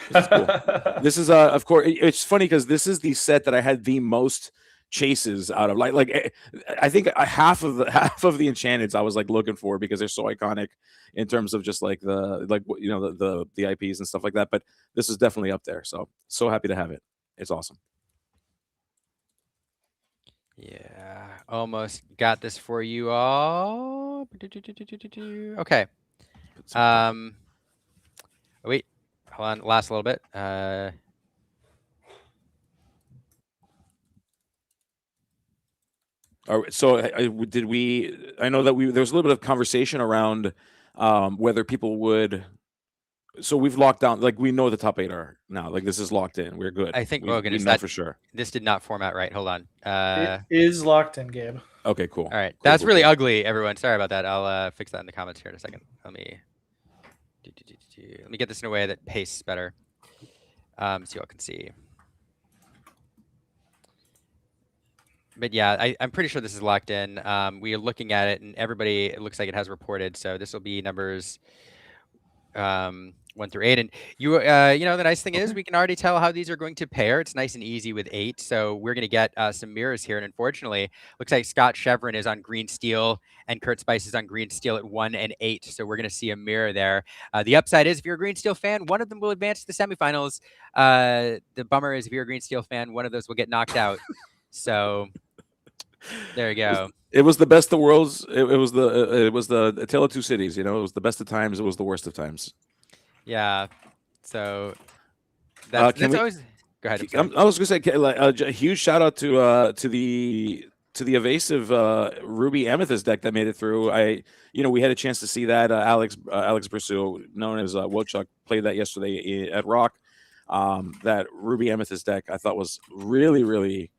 This is cool. This is of course, it's funny because this is the set that I had the most chases out of. I think half of the enchanteds I was like looking for because they're so iconic in terms of just like the IPs and stuff like that. But this is definitely up there. So happy to have it. It's awesome. Yeah, almost got this for you all. Okay. Wait, hold on. Last little bit. So did we? I know that there was a little bit of conversation around whether people would. So we've locked down. Like we know the top 8 are now. Like this is locked in. We're good. I think we Logan is know that for sure. This did not format right. Hold on. It is locked in, Gabe. Okay, cool. All right, Cool, that's cool, really cool. ugly, everyone. Sorry about that. I'll fix that in the comments here in a second. Let me get this in a way that pastes better, so you all can see. But yeah, I'm pretty sure this is locked in. We are looking at it, and everybody, it looks like it has reported. So this will be numbers 1 through 8. And you know, the nice thing is we can already tell how these are going to pair. It's nice and easy with 8. So we're going to get some mirrors here. And unfortunately, looks like Scott Chevron is on green steel and Kurt Spice is on green steel at 1 and 8. So we're going to see a mirror there. The upside is if you're a green steel fan, one of them will advance to the semifinals. The bummer is if you're a green steel fan, one of those will get knocked out. So there you go. It was the best of worlds. It was the tale of two cities. You know, it was the best of times. It was the worst of times. Yeah. So that's always. Go ahead. I was going to say a huge shout out to the evasive Ruby Amethyst deck that made it through. We had a chance to see that Alex Bersu, known as Wochuk, played that yesterday at Rock. That Ruby Amethyst deck I thought was really, really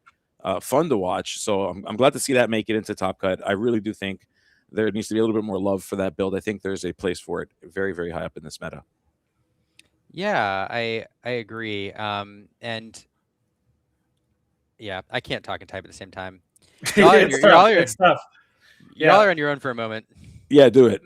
fun to watch. So I'm glad to see that make it into Top Cut. I really do think there needs to be a little bit more love for that build. I think there's a place for it very, very high up in this meta. Yeah, I agree. And yeah, I can't talk and type at the same time. It's tough. Y'all are on your own for a moment. Yeah, do it.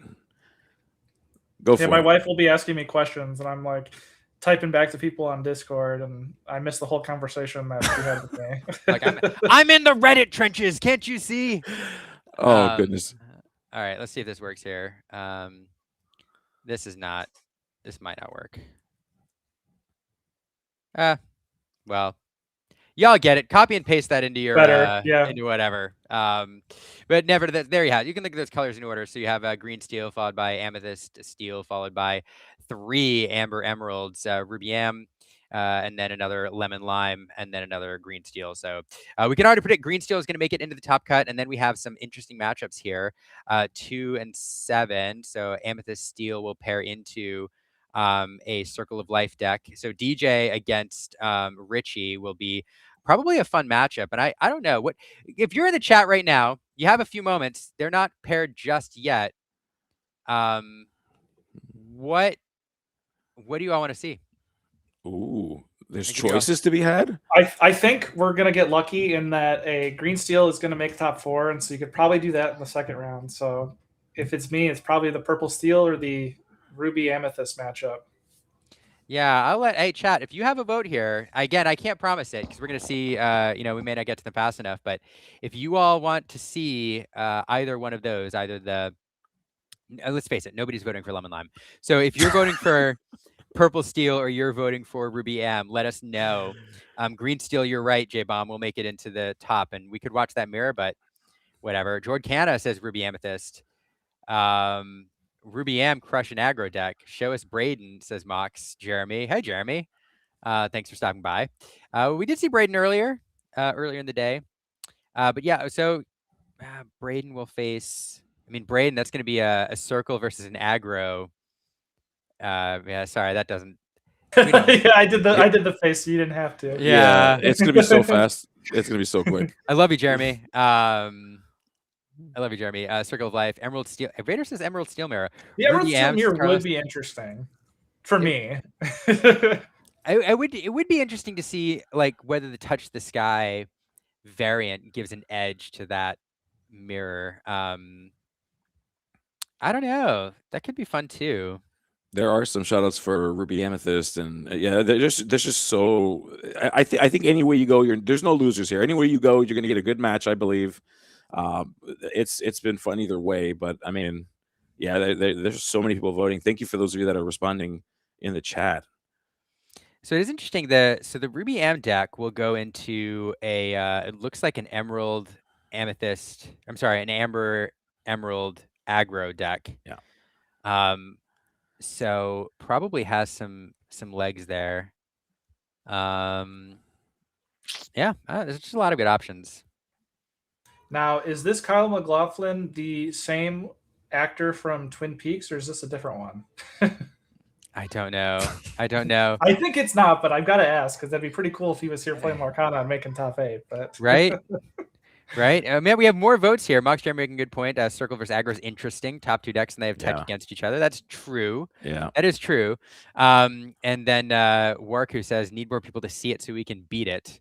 Go for it. My wife will be asking me questions, and I'm like typing back to people on Discord, and I missed the whole conversation that she had with me. Like I'm in the Reddit trenches. Can't you see? Oh goodness. All right, let's see if this works here. This might not work. Well, y'all get it. Copy and paste that into your into whatever. But never there you have it. You can look at those colors in order. So you have green steel followed by amethyst steel followed by 3 amber emeralds, ruby am, and then another lemon lime, and then another green steel. So we can already predict green steel is going to make it into the top cut, and then we have some interesting matchups here. 2 and 7. So amethyst steel will pair into a Circle of Life deck. So DJ against Richie will be probably a fun matchup. And I don't know what if you're in the chat right now, you have a few moments. They're not paired just yet. What do you all want to see? Ooh, there's choices to be had. I think we're gonna get lucky in that a green steel is gonna make top 4, and so you could probably do that in the second round. So if it's me, it's probably the purple steel or the Ruby Amethyst matchup. Yeah, I'll let chat. If you have a vote here, again, I can't promise it because we're gonna see. We may not get to them fast enough. But if you all want to see either one of those, either the let's face it, nobody's voting for lemon lime. So if you're voting for purple steel or you're voting for ruby am, let us know. Green steel, you're right, J Bomb. We'll make it into the top, and we could watch that mirror. But whatever. Jordcana says ruby amethyst. Ruby am crush an aggro deck. Show us Braden, says Mox. Jeremy. Hey, Jeremy. Thanks for stopping by. We did see Braden earlier in the day. But yeah, so Braden will face. I mean, Braden, that's going to be a circle versus an aggro. Yeah, sorry, that doesn't. Yeah, I did the face. You didn't have to. Yeah, it's going to be so fast. It's going to be so quick. I love you, Jeremy. I love you, Jeremy. Circle of Life, Emerald Steel. Vader says Emerald Steel Mirror. The Emerald Ruby Steel Amps, Mirror would Carlos. be interesting for It- me. It would be interesting to see like whether the Touch the Sky variant gives an edge to that mirror. I don't know. That could be fun too. There are some shout outs for Ruby Amethyst, and yeah, there's just so I think any way you go, there's no losers here. Anywhere you go, you're gonna get a good match, I believe. It's been fun either way, but I mean, yeah, there's so many people voting. Thank you for those of you that are responding in the chat. So it is interesting. So the Ruby Am deck will go into a it looks like an Emerald Amethyst. I'm sorry, an Amber Emerald aggro deck. Yeah. So probably has some legs there. Yeah, there's just a lot of good options. Now, is this Kyle MacLachlan the same actor from Twin Peaks, or is this a different one? I don't know. I don't know. I think it's not, but I've got to ask because that'd be pretty cool if he was here playing Lorcana and making top 8. But Right? Right. Man, we have more votes here. Mox Jeremy making a good point. Circle versus Aggro is interesting. Top 2 decks, and they have tech Yeah. against each other. That's true. Yeah. That is true. And then Wark, who says, need more people to see it so we can beat it.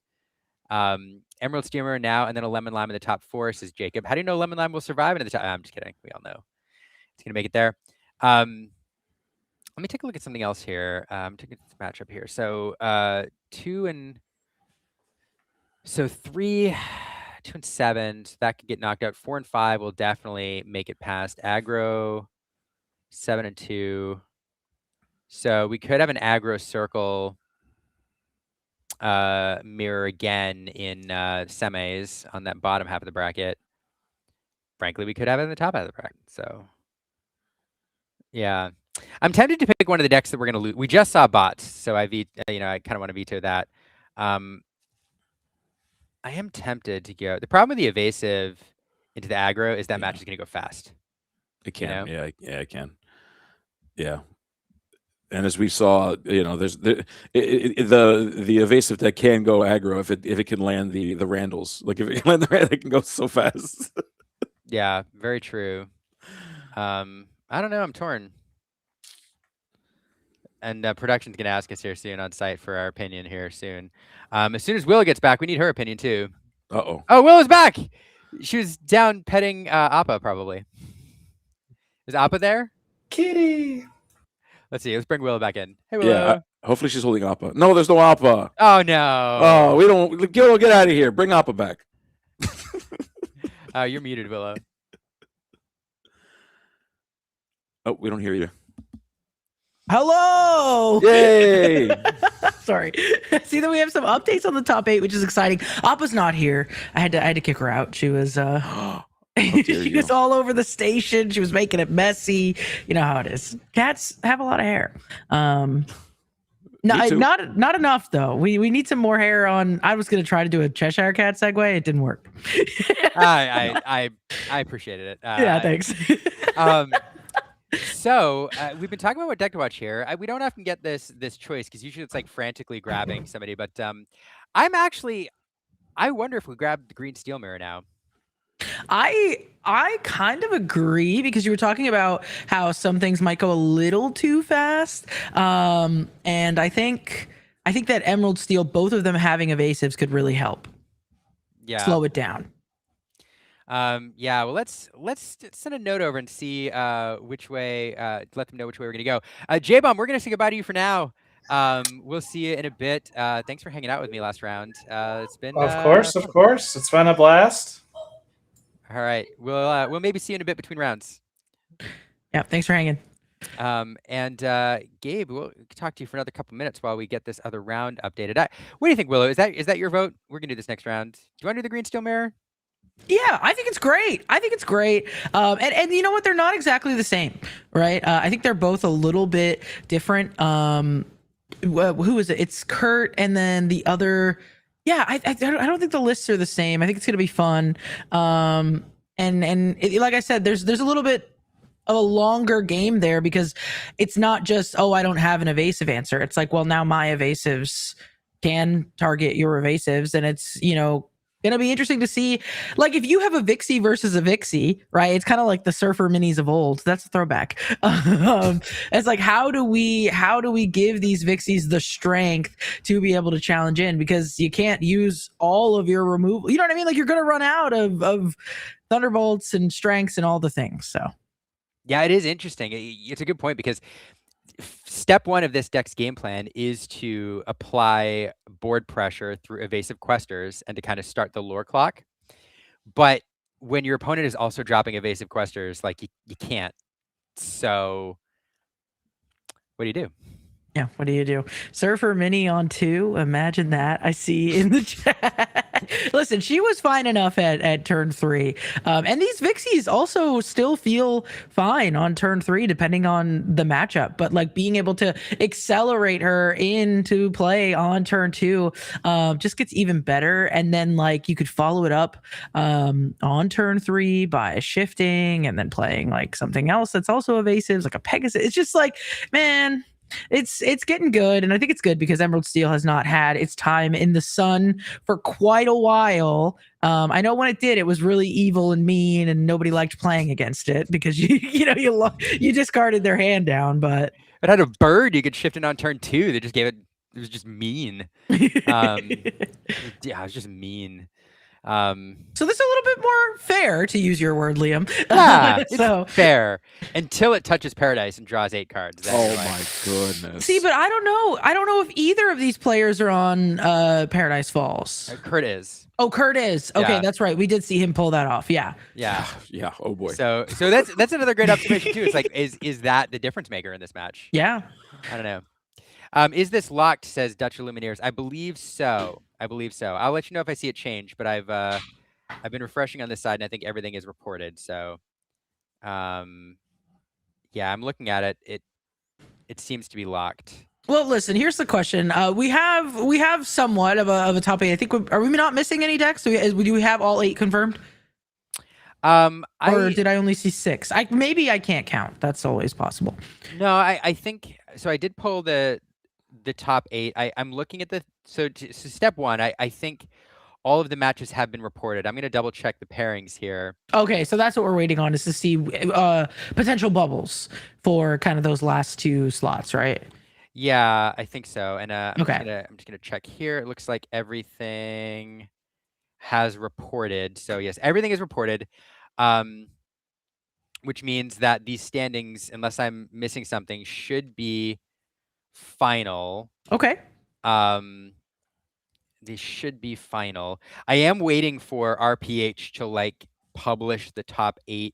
Emerald Steamer now, and then a Lemon Lime in the top 4, says Jacob. How do you know Lemon Lime will survive into the top? I'm just kidding. We all know it's going to make it there. Let me take a look at something else here. Taking this matchup here. So 2 and 3, 2 and 7. So that could get knocked out. 4 and 5 will definitely make it past. Aggro 7 and 2. So we could have an aggro circle mirror again in semis on that bottom half of the bracket. Frankly, we could have it in the top half of the bracket. So yeah. I'm tempted to pick one of the decks that we're going to lose. We just saw bots, so I kind of want to veto that. I am tempted to go. The problem with the evasive into the aggro is that match is going to go fast. It can. You know? Yeah, it can. Yeah. And as we saw, there's the evasive deck can go aggro if it can land the Randalls. Like if it can land the Randall, it can go so fast. Yeah, very true. I don't know. I'm torn. And production's going to ask us here soon on site for our opinion here soon. As soon as Willow gets back, we need her opinion too. Uh-oh. Oh, Willow's back! She was down petting Appa, probably. Is Appa there? Kitty. Let's see. Let's bring Willow back in. Hey, Willow. Yeah, hopefully she's holding Appa. No, there's no Appa. Oh, no. Oh, we don't. Get out of here. Bring Appa back. You're muted, Willow. Oh, we don't hear you. Hello. Yay! Sorry. See that we have some updates on the top 8, which is exciting. Appa's not here. I had to kick her out. She was she was all over the station. She was making it messy. You know how it is. Cats have a lot of hair. No, not enough though. We need some more hair on. I was gonna try to do a Cheshire Cat segue. It didn't work. I appreciated it. Yeah, thanks. So we've been talking about what deck to watch here. We don't often get this choice because usually it's like frantically grabbing somebody. But I wonder if we grab the green steel mirror now. I kind of agree because you were talking about how some things might go a little too fast. And I think that Emerald Steel, both of them having evasives could really help. Yeah. Slow it down. Yeah, well, let's send a note over and see which way, let them know which way we're going to go. J-Bomb, we're going to say goodbye to you for now. We'll see you in a bit. Thanks for hanging out with me last round. It's been Of course. It's been a blast. All right. We'll maybe see you in a bit between rounds. Yeah, thanks for hanging. And Gabe, we'll talk to you for another couple minutes while we get this other round updated. What do you think, Willow? Is that your vote? We're going to do this next round. Do you want to do the green steel mirror? Yeah, I think it's great. And you know what? They're not exactly the same, right? I think they're both a little bit different. Who is it? It's Kurt, and then the other. Yeah, I don't think the lists are the same. I think it's gonna be fun. And like I said, there's a little bit of a longer game there because it's not just I don't have an evasive answer. It's like, well, now my evasives can target your evasives, and it's Gonna be interesting to see, like, if you have a Vixie versus a Vixie, right? It's kind of like the Surfer minis of old. That's a throwback. It's like, how do we give these Vixies the strength to be able to challenge in? Because you can't use all of your removal. You know what I mean? Like, you're gonna run out of Thunderbolts and strengths and all the things. So Yeah, it is interesting. It's a good point because step one of this deck's game plan is to apply board pressure through evasive questers and to kind of start the lore clock. But when your opponent is also dropping evasive questers, like you can't. So what do you do? yeah, what do you do? Surfer Mini on 2. Imagine that. I see in the chat. Listen, she was fine enough at turn 3. And these Vixies also still feel fine on turn 3, depending on the matchup. But like being able to accelerate her into play on turn 2 just gets even better. And then like you could follow it up on turn 3 by shifting and then playing like something else that's also evasive, like a Pegasus. It's just like, man, it's getting good, and I think it's good because Emerald Steel has not had its time in the sun for quite a while. I know when it did, it was really evil and mean, and nobody liked playing against it because you discarded their hand down. But It had a bird you could shift in on turn 2. They just gave it. It was just mean. Yeah, it was just mean. So this is a little bit more fair, to use your word, Liam. Yeah, So it's fair until it touches Paradise and draws 8 cards. Then Oh you're like, my goodness. see, but I don't know. I don't know if either of these players are on Paradise Falls. Kurt is. Oh, Kurt is. Okay, Yeah. that's right. We did see him pull that off. Yeah. Yeah. Yeah. Oh boy. So that's another great observation too. It's like, is that the difference maker in this match? Yeah. I don't know. Is this locked? Says Dutch Illumineers. I believe so. I'll let you know if I see it change. But I've been refreshing on this side, and I think everything is reported. So, yeah, I'm looking at it. It seems to be locked. Well, listen. Here's the question. We have somewhat of a top 8. I think. Are we not missing any decks? Do we have all 8 confirmed? Or did I only see 6? Maybe I can't count. That's always possible. No, I think so. I did pull the top 8. I'm looking at so step 1. I think all of the matches have been reported. I'm going to double check the pairings here. Okay, so that's what we're waiting on, is to see potential bubbles for kind of those last 2 slots, right? Yeah, I think so. And Okay. I'm just gonna check here. It looks like everything has reported. So yes, everything is reported. Which means that these standings, unless I'm missing something, should be final. Okay. They should be final. I am waiting for RPH to like publish the top 8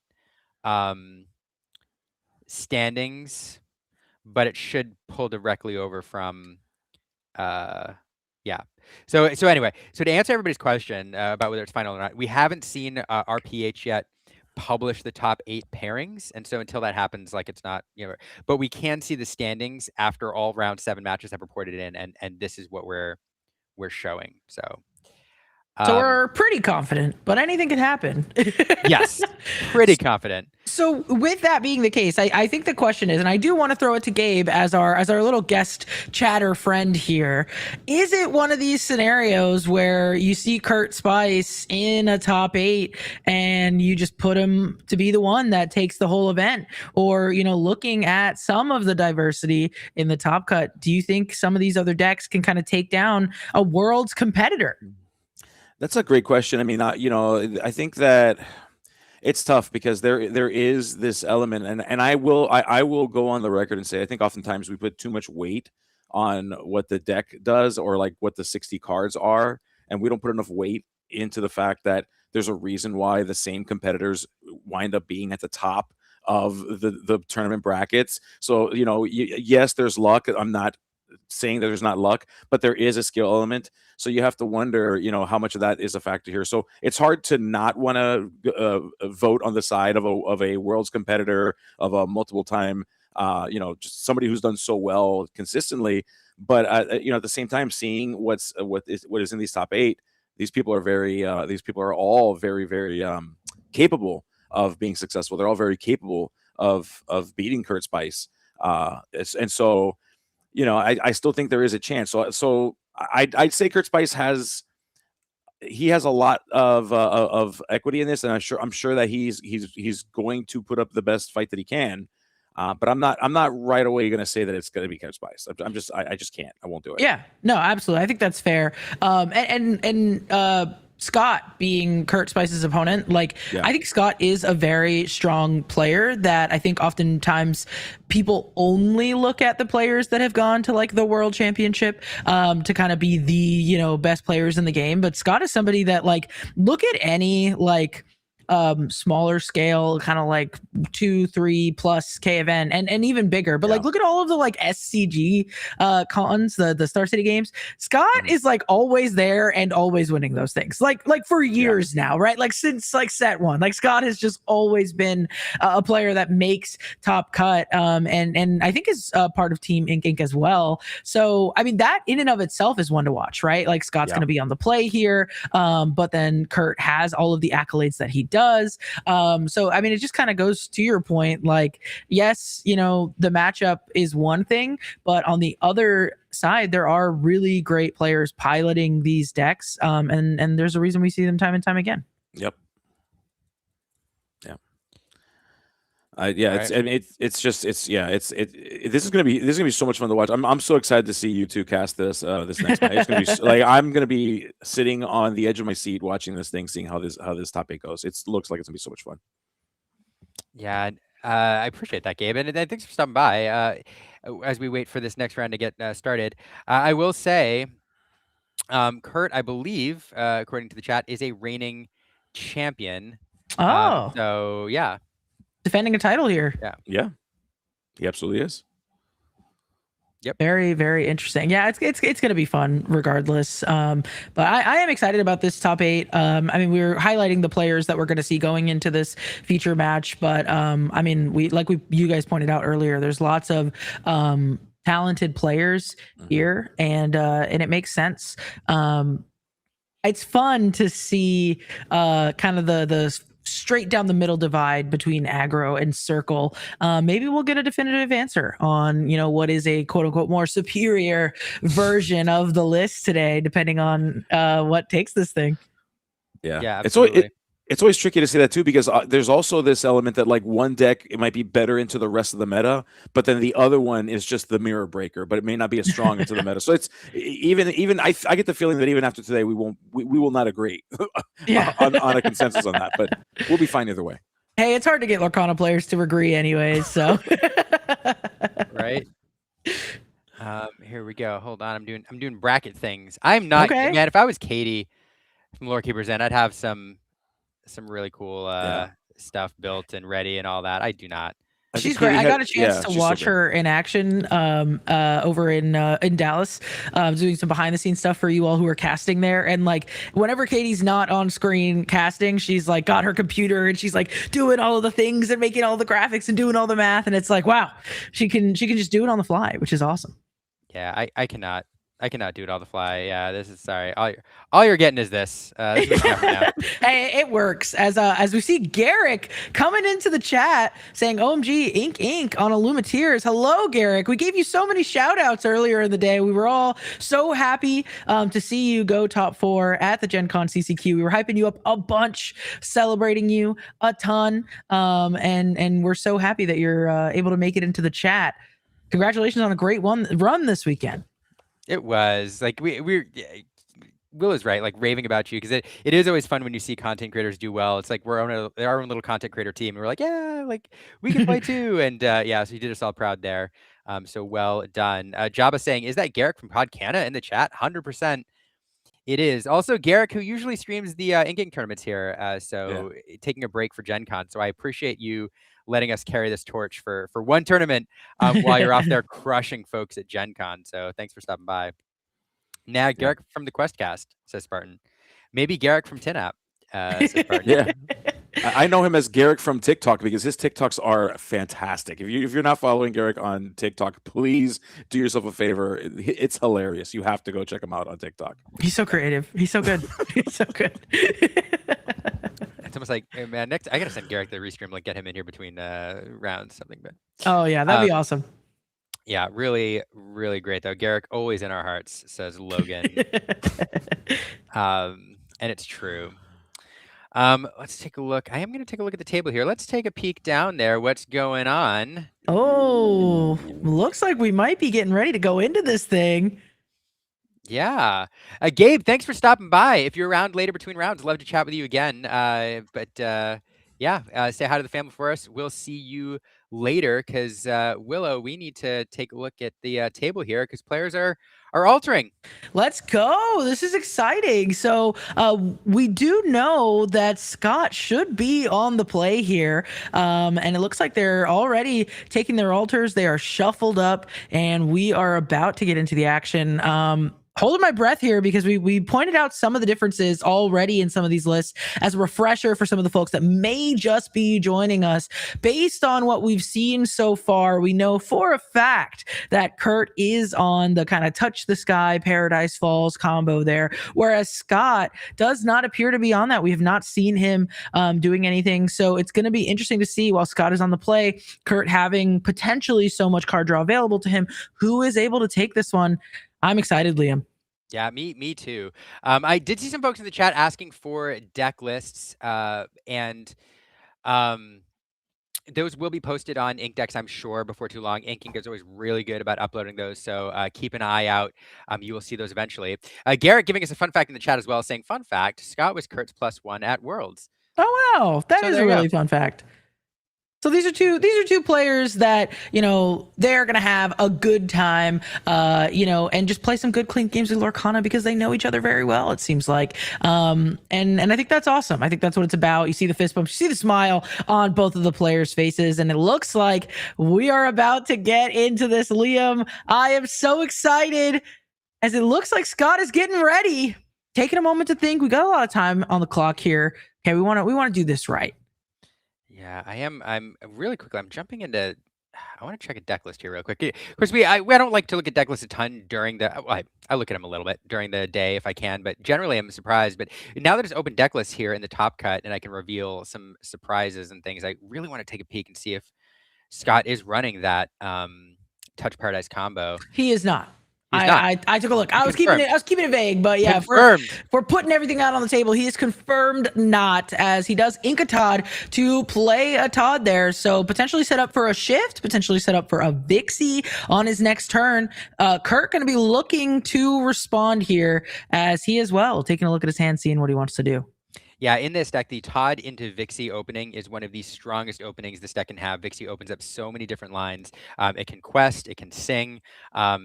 standings, but it should pull directly over from yeah. So anyway, so to answer everybody's question about whether it's final or not, we haven't seen RPH yet publish the top 8 pairings, and so until that happens, like, it's not, but we can see the standings after all round 7 matches have reported in, and this is what we're showing. So we're pretty confident, but anything can happen. Yes, pretty confident. So with that being the case, I think the question is, and I do want to throw it to Gabe as our little guest chatter friend here, is it one of these scenarios where you see Kurt Spice in a top 8 and you just put him to be the one that takes the whole event? Or, looking at some of the diversity in the top cut, do you think some of these other decks can kind of take down a world's competitor? That's a great question. I mean, I think that it's tough because there is this element, and I will go on the record and say I think oftentimes we put too much weight on what the deck does or like what the 60 cards are, and we don't put enough weight into the fact that there's a reason why the same competitors wind up being at the top of the tournament brackets. So yes, there's luck. I'm not saying that there's not luck, but there is a skill element. So you have to wonder, how much of that is a factor here. So it's hard to not want to vote on the side of a world's competitor, of a multiple time, just somebody who's done so well consistently. But at the same time, seeing what is in these top 8, these people are all very, very capable of being successful. They're all very capable of beating Kurt Spice, and so. I still think there is a chance. So I'd say Kurt Spice has he has a lot of equity in this, and I'm sure that he's going to put up the best fight that he can. But I'm not right away going to say that it's going to be Catch Spice. I just can't. I won't do it. Yeah, no, absolutely. I think that's fair. Scott being Kurt Spice's opponent, like Yeah. I think Scott is a very strong player that I think oftentimes people only look at the players that have gone to like the world championship to kind of be the, you know, best players in the game. But Scott is somebody that like look at any like smaller scale kind of like 2-3 plus K event and even bigger, but like look at all of the like SCG cons, the Star City games. Scott is like always there and always winning those things like for years now, right? Like since like set one, like Scott has just always been a player that makes top cut and I think is part of Team Ink as well. So I mean that in and of itself is one to watch, right? Like Scott's going to be on the play here, but then Kurt has all of the accolades that he does. So I mean, it just kind of goes to your point. Like, yes, you know, the matchup is one thing, but on the other side, there are really great players piloting these decks, and there's a reason we see them time and time again. Yep. Yeah. It's, I mean, this is gonna be so much fun to watch. I'm so excited to see you two cast this next match. It's gonna be like I'm gonna be sitting on the edge of my seat watching this thing, seeing how this top 8 goes. It looks like it's gonna be so much fun. Yeah, I appreciate that, Gabe, and thanks for stopping by. As we wait for this next round to get started, I will say, Kurt, I believe, according to the chat, is a reigning champion. Oh, so yeah. Defending a title here. Yeah, he absolutely is. Yep. Very, very interesting. Yeah, it's going to be fun regardless. But I am excited about this top 8. I mean, we're highlighting the players that we're going to see going into this feature match, but I mean, you guys pointed out earlier, there's lots of talented players here, and it makes sense. It's fun to see kind of the straight down the middle divide between aggro and circle. Maybe we'll get a definitive answer on, you know, what is a quote unquote more superior version of the list today, depending on what takes this thing. Yeah, it's always tricky to say that too, because there's also this element that like one deck, it might be better into the rest of the meta, but then the other one is just the mirror breaker, but it may not be as strong into the meta. So it's even I get the feeling that even after today, we will not agree on a consensus on that, but we'll be fine either way. Hey, it's hard to get Lorcana players to agree anyways, so right. Here we go. Hold on, I'm doing bracket things. I'm not man. If I was Katie from Lore Keepers End, I'd have some really cool stuff built and ready and all that. I do not. She's great. I got a chance to watch her in action over in Dallas, doing some behind the scenes stuff for you all who are casting there. And like whenever Katie's not on screen casting, she's like got her computer and she's like doing all of the things and making all the graphics and doing all the math. And it's like, wow, she can just do it on the fly, which is awesome. Yeah, I cannot do it on the fly. Yeah, this is sorry. All you're getting is this. This is hey, it works. As we see Garrick coming into the chat saying OMG Ink on Illumateers. Hello, Garrick. We gave you so many shout outs earlier in the day. We were all so happy to see you go top 4 at the Gen Con CCQ. We were hyping you up a bunch, celebrating you a ton. And we're so happy that you're able to make it into the chat. Congratulations on a great run this weekend. It was like Will is right, like raving about you, because it is always fun when you see content creators do well. It's like we're on our own little content creator team. And we're like, yeah, like we can play too. And yeah, so you did us all proud there. So well done. Jabba saying, is that Garrick from Podcana in the chat? 100%. It is. Also, Garrick, who usually streams the Ink tournaments here, taking a break for Gen Con. So I appreciate you letting us carry this torch for one tournament while you're off there crushing folks at Gen Con. So thanks for stopping by. Now, Garrick from the Questcast, says Spartan. Maybe Garrick from TinApp, says Spartan. Yeah. I know him as Garrick from TikTok because his TikToks are fantastic. If you're not following Garrick on TikTok, please do yourself a favor. It's hilarious. You have to go check him out on TikTok. He's so creative. He's so good. He's so good. It's almost like, hey, man, next I gotta send Garrick the restream, like get him in here between rounds, something. But oh yeah, that'd be awesome. Yeah, really, really great though. Garrick always in our hearts, says Logan. And it's true. Let's take a look. I am going to take a look at the table here. Let's take a peek down there. What's going on? Oh, looks like we might be getting ready to go into this thing. Yeah. Gabe, thanks for stopping by. If you're around later between rounds, love to chat with you again. Yeah, say hi to the family for us. We'll see you later because Willow, we need to take a look at the table here because players are altering. Let's go. This is exciting. So we do know that Scott should be on the play here. And it looks like they're already taking their altars. They are shuffled up, and we are about to get into the action. Holding my breath here because we pointed out some of the differences already in some of these lists as a refresher for some of the folks that may just be joining us. Based on what we've seen so far, we know for a fact that Kurt is on the kind of touch the sky, Paradise Falls combo there, whereas Scott does not appear to be on that. We have not seen him doing anything. So it's going to be interesting to see while Scott is on the play, Kurt having potentially so much card draw available to him, who is able to take this one. I'm excited, Liam. Yeah, me too. I did see some folks in the chat asking for deck lists, and those will be posted on Inkdex, I'm sure, before too long. Ink is always really good about uploading those, so keep an eye out. You will see those eventually. Garrett giving us a fun fact in the chat as well, saying, fun fact, Scott was Kurt's +1 at Worlds. Oh, wow. That is a really fun fact. So these are two players that, they're going to have a good time, and just play some good, clean games with Lorcana because they know each other very well, it seems like. And I think that's awesome. I think that's what it's about. You see the fist bumps, you see the smile on both of the players' faces, and it looks like we are about to get into this, Liam. I am so excited as it looks like Scott is getting ready, taking a moment to think. We got a lot of time on the clock here. Okay, we want to do this right. Yeah, I am. I'm really quickly. I'm jumping into. I want to check a deck list here real quick. Of course, I don't like to look at deck lists a ton during the. Well, I look at them a little bit during the day if I can, but generally I'm surprised. But now that it's open deck lists here in the top cut, and I can reveal some surprises and things, I really want to take a peek and see if Scott is running that Touch Paradise combo. He is not. He's not. I took a look. I was keeping it vague, but yeah, confirmed. If we're putting everything out on the table, he is confirmed not, as he does ink a Todd to play a Todd there. So potentially set up for a shift, potentially set up for a Vixie on his next turn. Kurt going to be looking to respond here as he as well taking a look at his hand, seeing what he wants to do. Yeah, in this deck, the Todd into Vixie opening is one of the strongest openings this deck can have. Vixie opens up so many different lines. It can quest, it can sing.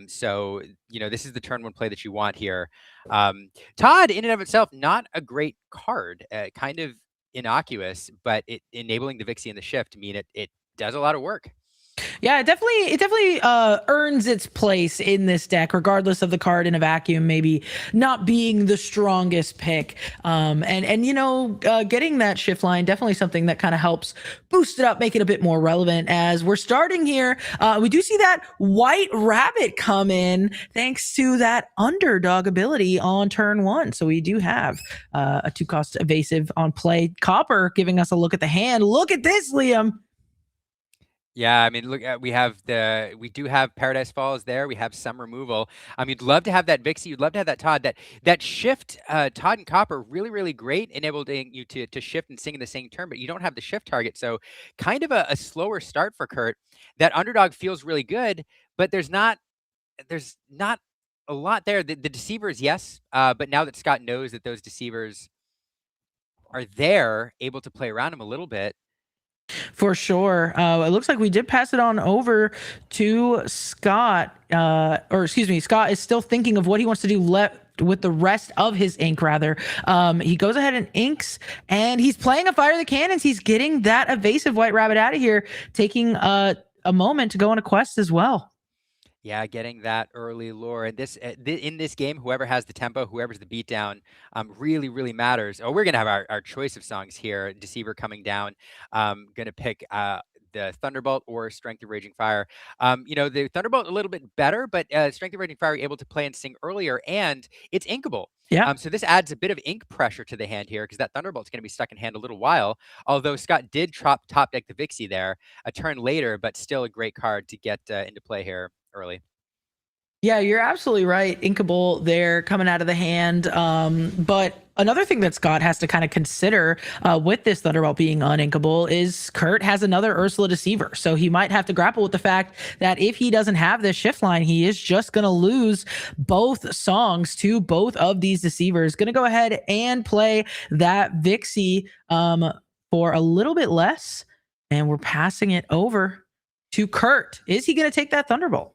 So, this is the turn one play that you want here. Todd, in and of itself, not a great card. Kind of innocuous, but enabling the Vixie and the shift mean it does a lot of work. Yeah, it definitely earns its place in this deck, regardless of the card in a vacuum maybe not being the strongest pick. Getting that shift line, definitely something that kind of helps boost it up, make it a bit more relevant. As we're starting here, we do see that White Rabbit come in thanks to that underdog ability on turn one. So we do have a 2-cost evasive on play. Copper giving us a look at the hand. Look at this, Liam. Yeah, I mean, look, we do have Paradise Falls there. We have some removal. You'd love to have that Vixie. You'd love to have that Todd. That shift, Todd and Copper, really, really great, enabling you to shift and sing in the same turn, but you don't have the shift target. So kind of a slower start for Kurt. That underdog feels really good, but there's not a lot there. The deceivers, yes, but now that Scott knows that those deceivers are there, able to play around him a little bit. For sure. It looks like we did pass it on over to Scott. Scott is still thinking of what he wants to do with the rest of his ink, rather. He goes ahead and inks, and he's playing a Fire the Cannons. He's getting that evasive White Rabbit out of here, taking a moment to go on a quest as well. Yeah, getting that early lore. And in this game, whoever has the tempo, whoever's the beatdown, really, really matters. Oh, we're going to have our choice of songs here. Deceiver coming down. Going to pick the Thunderbolt or Strength of Raging Fire. The Thunderbolt a little bit better, but Strength of Raging Fire able to play and sing earlier, and it's inkable. Yeah. So this adds a bit of ink pressure to the hand here because that Thunderbolt's going to be stuck in hand a little while. Although Scott did top deck the Vixie there a turn later, but still a great card to get into play here early. Yeah, you're absolutely right. Inkable there coming out of the hand. But another thing that Scott has to kind of consider with this Thunderbolt being uninkable is Kurt has another Ursula Deceiver. So he might have to grapple with the fact that if he doesn't have this shift line, he is just going to lose both songs to both of these Deceivers. Going to go ahead and play that Vixie for a little bit less. And we're passing it over to Kurt. Is he going to take that Thunderbolt?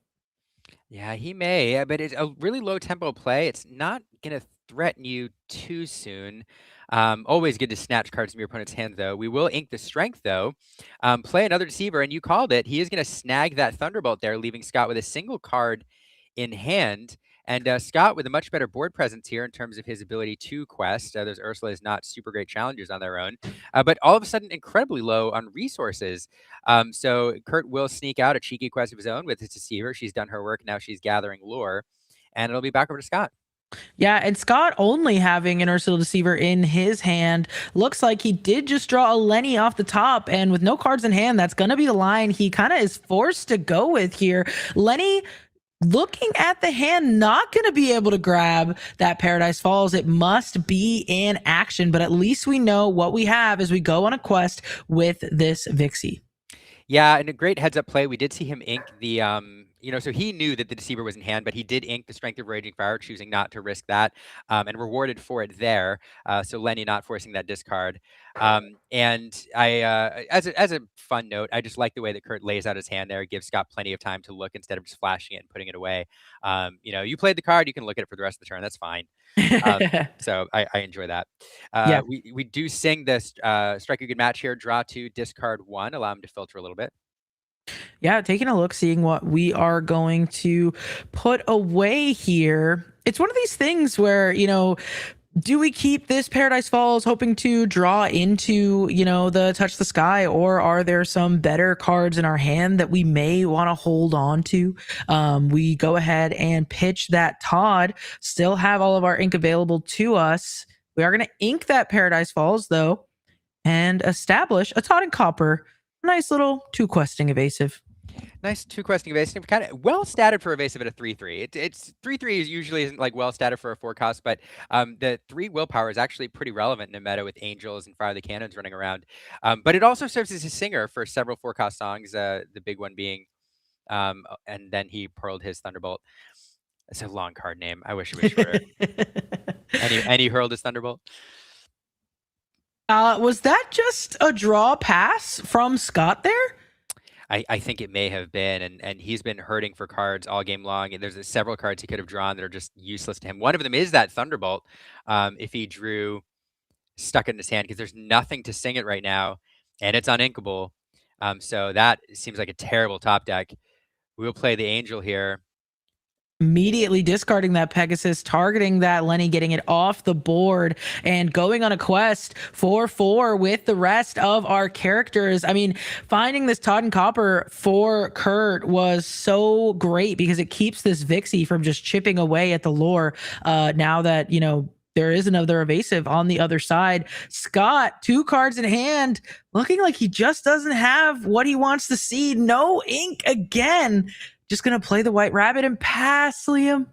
Yeah, he may, but it's a really low tempo play. It's not going to threaten you too soon. Always good to snatch cards from your opponent's hand, though. We will ink the strength, though. Play another Deceiver, and you called it. He is going to snag that Thunderbolt there, leaving Scott with a single card in hand. And Scott with a much better board presence here in terms of his ability to quest. Those Ursulas not super great challengers on their own, but all of a sudden incredibly low on resources. So Kurt will sneak out a cheeky quest of his own with his Deceiver. She's done her work. Now she's gathering lore. And it'll be back over to Scott. Yeah, and Scott only having an Ursula Deceiver in his hand looks like he did just draw a Lenny off the top, and with no cards in hand, that's going to be the line he kind of is forced to go with here. Lenny, looking at the hand, not going to be able to grab that Paradise Falls. It must be in action, but at least we know what we have as we go on a quest with this Vixie. Yeah, and a great heads-up play. We did see him ink the, so he knew that the Deceiver was in hand, but he did ink the Strength of Raging Fire, choosing not to risk that, and rewarded for it there. So Lenny not forcing that discard. And I, as a fun note, I just like the way that Kurt lays out his hand there. It gives Scott plenty of time to look instead of just flashing it and putting it away. You played the card, you can look at it for the rest of the turn. That's fine. So I enjoy that. Yeah. We do sing this strike a good match here, draw 2, discard 1, allow him to filter a little bit. Yeah, taking a look, seeing what we are going to put away here. It's one of these things where, do we keep this Paradise Falls hoping to draw into, the Touch the Sky, or are there some better cards in our hand that we may want to hold on to? We go ahead and pitch that Todd, still have all of our ink available to us. We are going to ink that Paradise Falls, though, and establish a Todd and Copper. Nice little 2 questing evasive. Nice 2 questing evasive, kind of well statted for evasive at a 3/3. It's 3/3 usually isn't like well statted for a 4 cost, but the 3 willpower is actually pretty relevant in a meta with Angels and Fire the Cannons running around. But it also serves as a singer for several 4 cost songs. The big one being, and then he pearled his Thunderbolt. It's a long card name. I wish it was shorter. and he hurled his Thunderbolt. Was that just a draw pass from Scott there? I think it may have been, and he's been hurting for cards all game long. And there's several cards he could have drawn that are just useless to him. One of them is that Thunderbolt. If he drew, stuck it in his hand, because there's nothing to sing it right now, and it's uninkable. So that seems like a terrible top deck. We'll play the Angel here. Immediately discarding that Pegasus, targeting that Lenny, getting it off the board, and going on a quest for 4 with the rest of our characters. I mean, finding this Todd and Copper for Kurt was so great because it keeps this Vixie from just chipping away at the lore. Now that, there is another evasive on the other side. Scott, 2 cards in hand, looking like he just doesn't have what he wants to see. No ink again. Just going to play the White Rabbit and pass, Liam.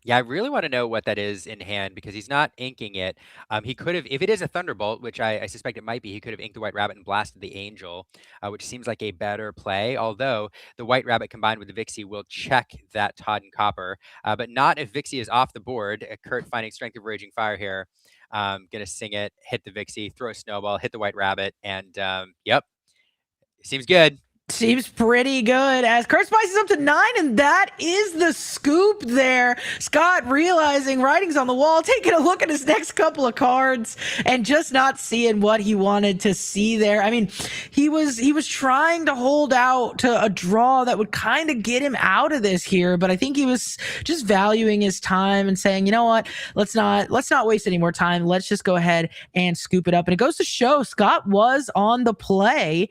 Yeah, I really want to know what that is in hand because he's not inking it. He could have, if it is a Thunderbolt, which I suspect it might be, he could have inked the White Rabbit and blasted the Angel, which seems like a better play. Although the White Rabbit combined with the Vixie will check that Todd and Copper, but not if Vixie is off the board. Kurt finding Strength of Raging Fire here. Gonna sing it, hit the Vixie, throw a snowball, hit the White Rabbit, and yep, seems good. Seems pretty good as Kurt spices up to 9, and that is the scoop there. Scott realizing writing's on the wall, taking a look at his next couple of cards and just not seeing what he wanted to see there. I mean, he was trying to hold out to a draw that would kind of get him out of this here, but I think he was just valuing his time and saying, you know what, let's not waste any more time. Let's just go ahead and scoop it up. And it goes to show Scott was on the play.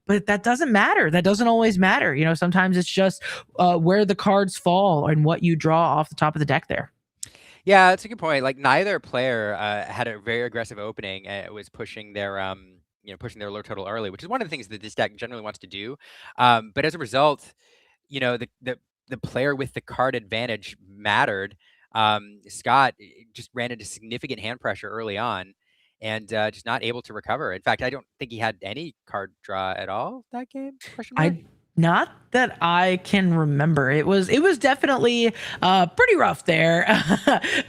But that doesn't matter. That doesn't always matter. Sometimes it's just where the cards fall and what you draw off the top of the deck there. Yeah, that's a good point. Like neither player had a very aggressive opening. It was pushing their pushing their low total early, which is one of the things that this deck generally wants to do. But as a result, the the player with the card advantage mattered. Scott just ran into significant hand pressure early on and just not able to recover. In fact, I don't think he had any card draw at all that game. Question mark. I not that I can remember. It was definitely pretty rough there.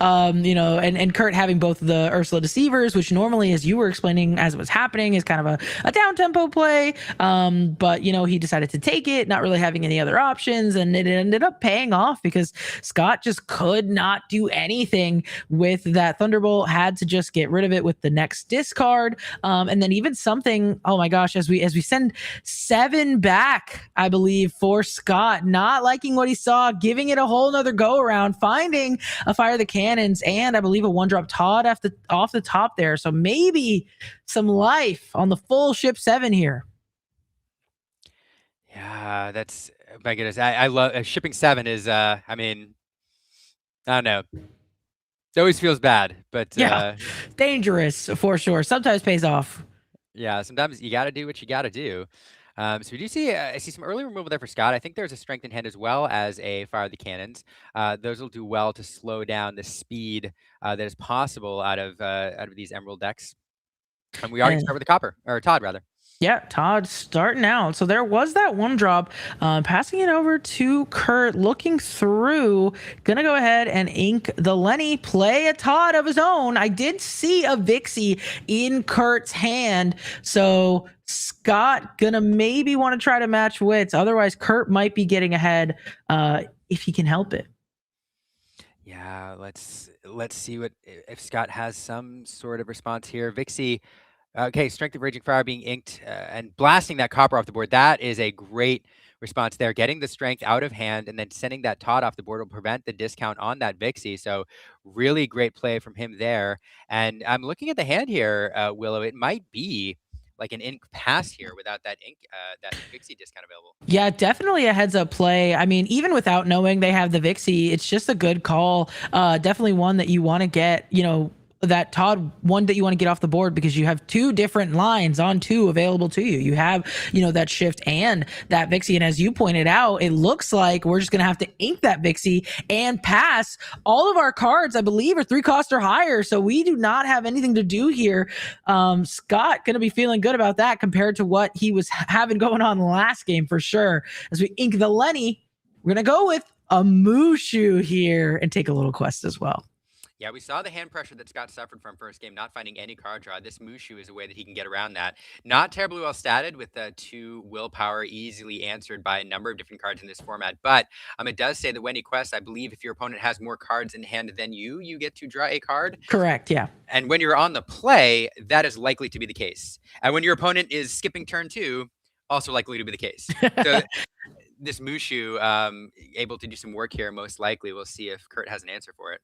And Kurt having both the Ursula Deceivers, which normally, as you were explaining as it was happening, is kind of a down tempo play. But he decided to take it, not really having any other options, and it ended up paying off because Scott just could not do anything with that Thunderbolt. Had to just get rid of it with the next discard. And then even something, oh my gosh, as we send 7 back, I believe, for Scott, not liking what he saw, giving it a whole nother go around, finding a Fire the Cannons, and I believe a 1-drop Todd off the top there. So maybe some life on the full ship 7 here. Yeah, that's, my goodness. I love shipping 7 is I don't know. It always feels bad, but yeah, dangerous for sure. Sometimes pays off. Yeah, sometimes you got to do what you got to do. So we do see, I see some early removal there for Scott. I think there's a strength in hand as well as a Fire the Cannons. Those will do well to slow down the speed that is possible out of these Emerald decks. And we are going to start with the Copper, or Todd rather. Yeah, Todd starting out. So there was that 1-drop, passing it over to Kurt, looking through, gonna go ahead and ink the Lenny, play a Todd of his own. I did see a Vixie in Kurt's hand, so Scott gonna maybe want to try to match wits. Otherwise, Kurt might be getting ahead if he can help it. Yeah, let's see what if Scott has some sort of response here. Vixie. Okay, Strength of Raging Fire being inked and blasting that Copper off the board. That is a great response there. Getting the Strength out of hand and then sending that Todd off the board will prevent the discount on that Vixie. So really great play from him there. And I'm looking at the hand here, Willow. It might be like an ink pass here without that that Vixie discount available. Yeah, definitely a heads up play. I mean, even without knowing they have the Vixie, it's just a good call. Definitely one that you want to get, that Todd one that you want to get off the board because you have 2 different lines on 2 available to you. You have, that shift and that Vixie. And as you pointed out, it looks like we're just going to have to ink that Vixie and pass. All of our cards, I believe, are 3 cost or higher. So we do not have anything to do here. Scott going to be feeling good about that compared to what he was having going on last game for sure. As we ink the Lenny, we're going to go with a Mushu here and take a little quest as well. Yeah, we saw the hand pressure that Scott suffered from first game, not finding any card draw. This Mushu is a way that he can get around that. Not terribly well statted with the 2 willpower, easily answered by a number of different cards in this format. But it does say that when he quests, I believe if your opponent has more cards in hand than you get to draw a card. Correct, yeah. And when you're on the play, that is likely to be the case. And when your opponent is skipping turn 2, also likely to be the case. So this Mushu able to do some work here, most likely. We'll see if Kurt has an answer for it.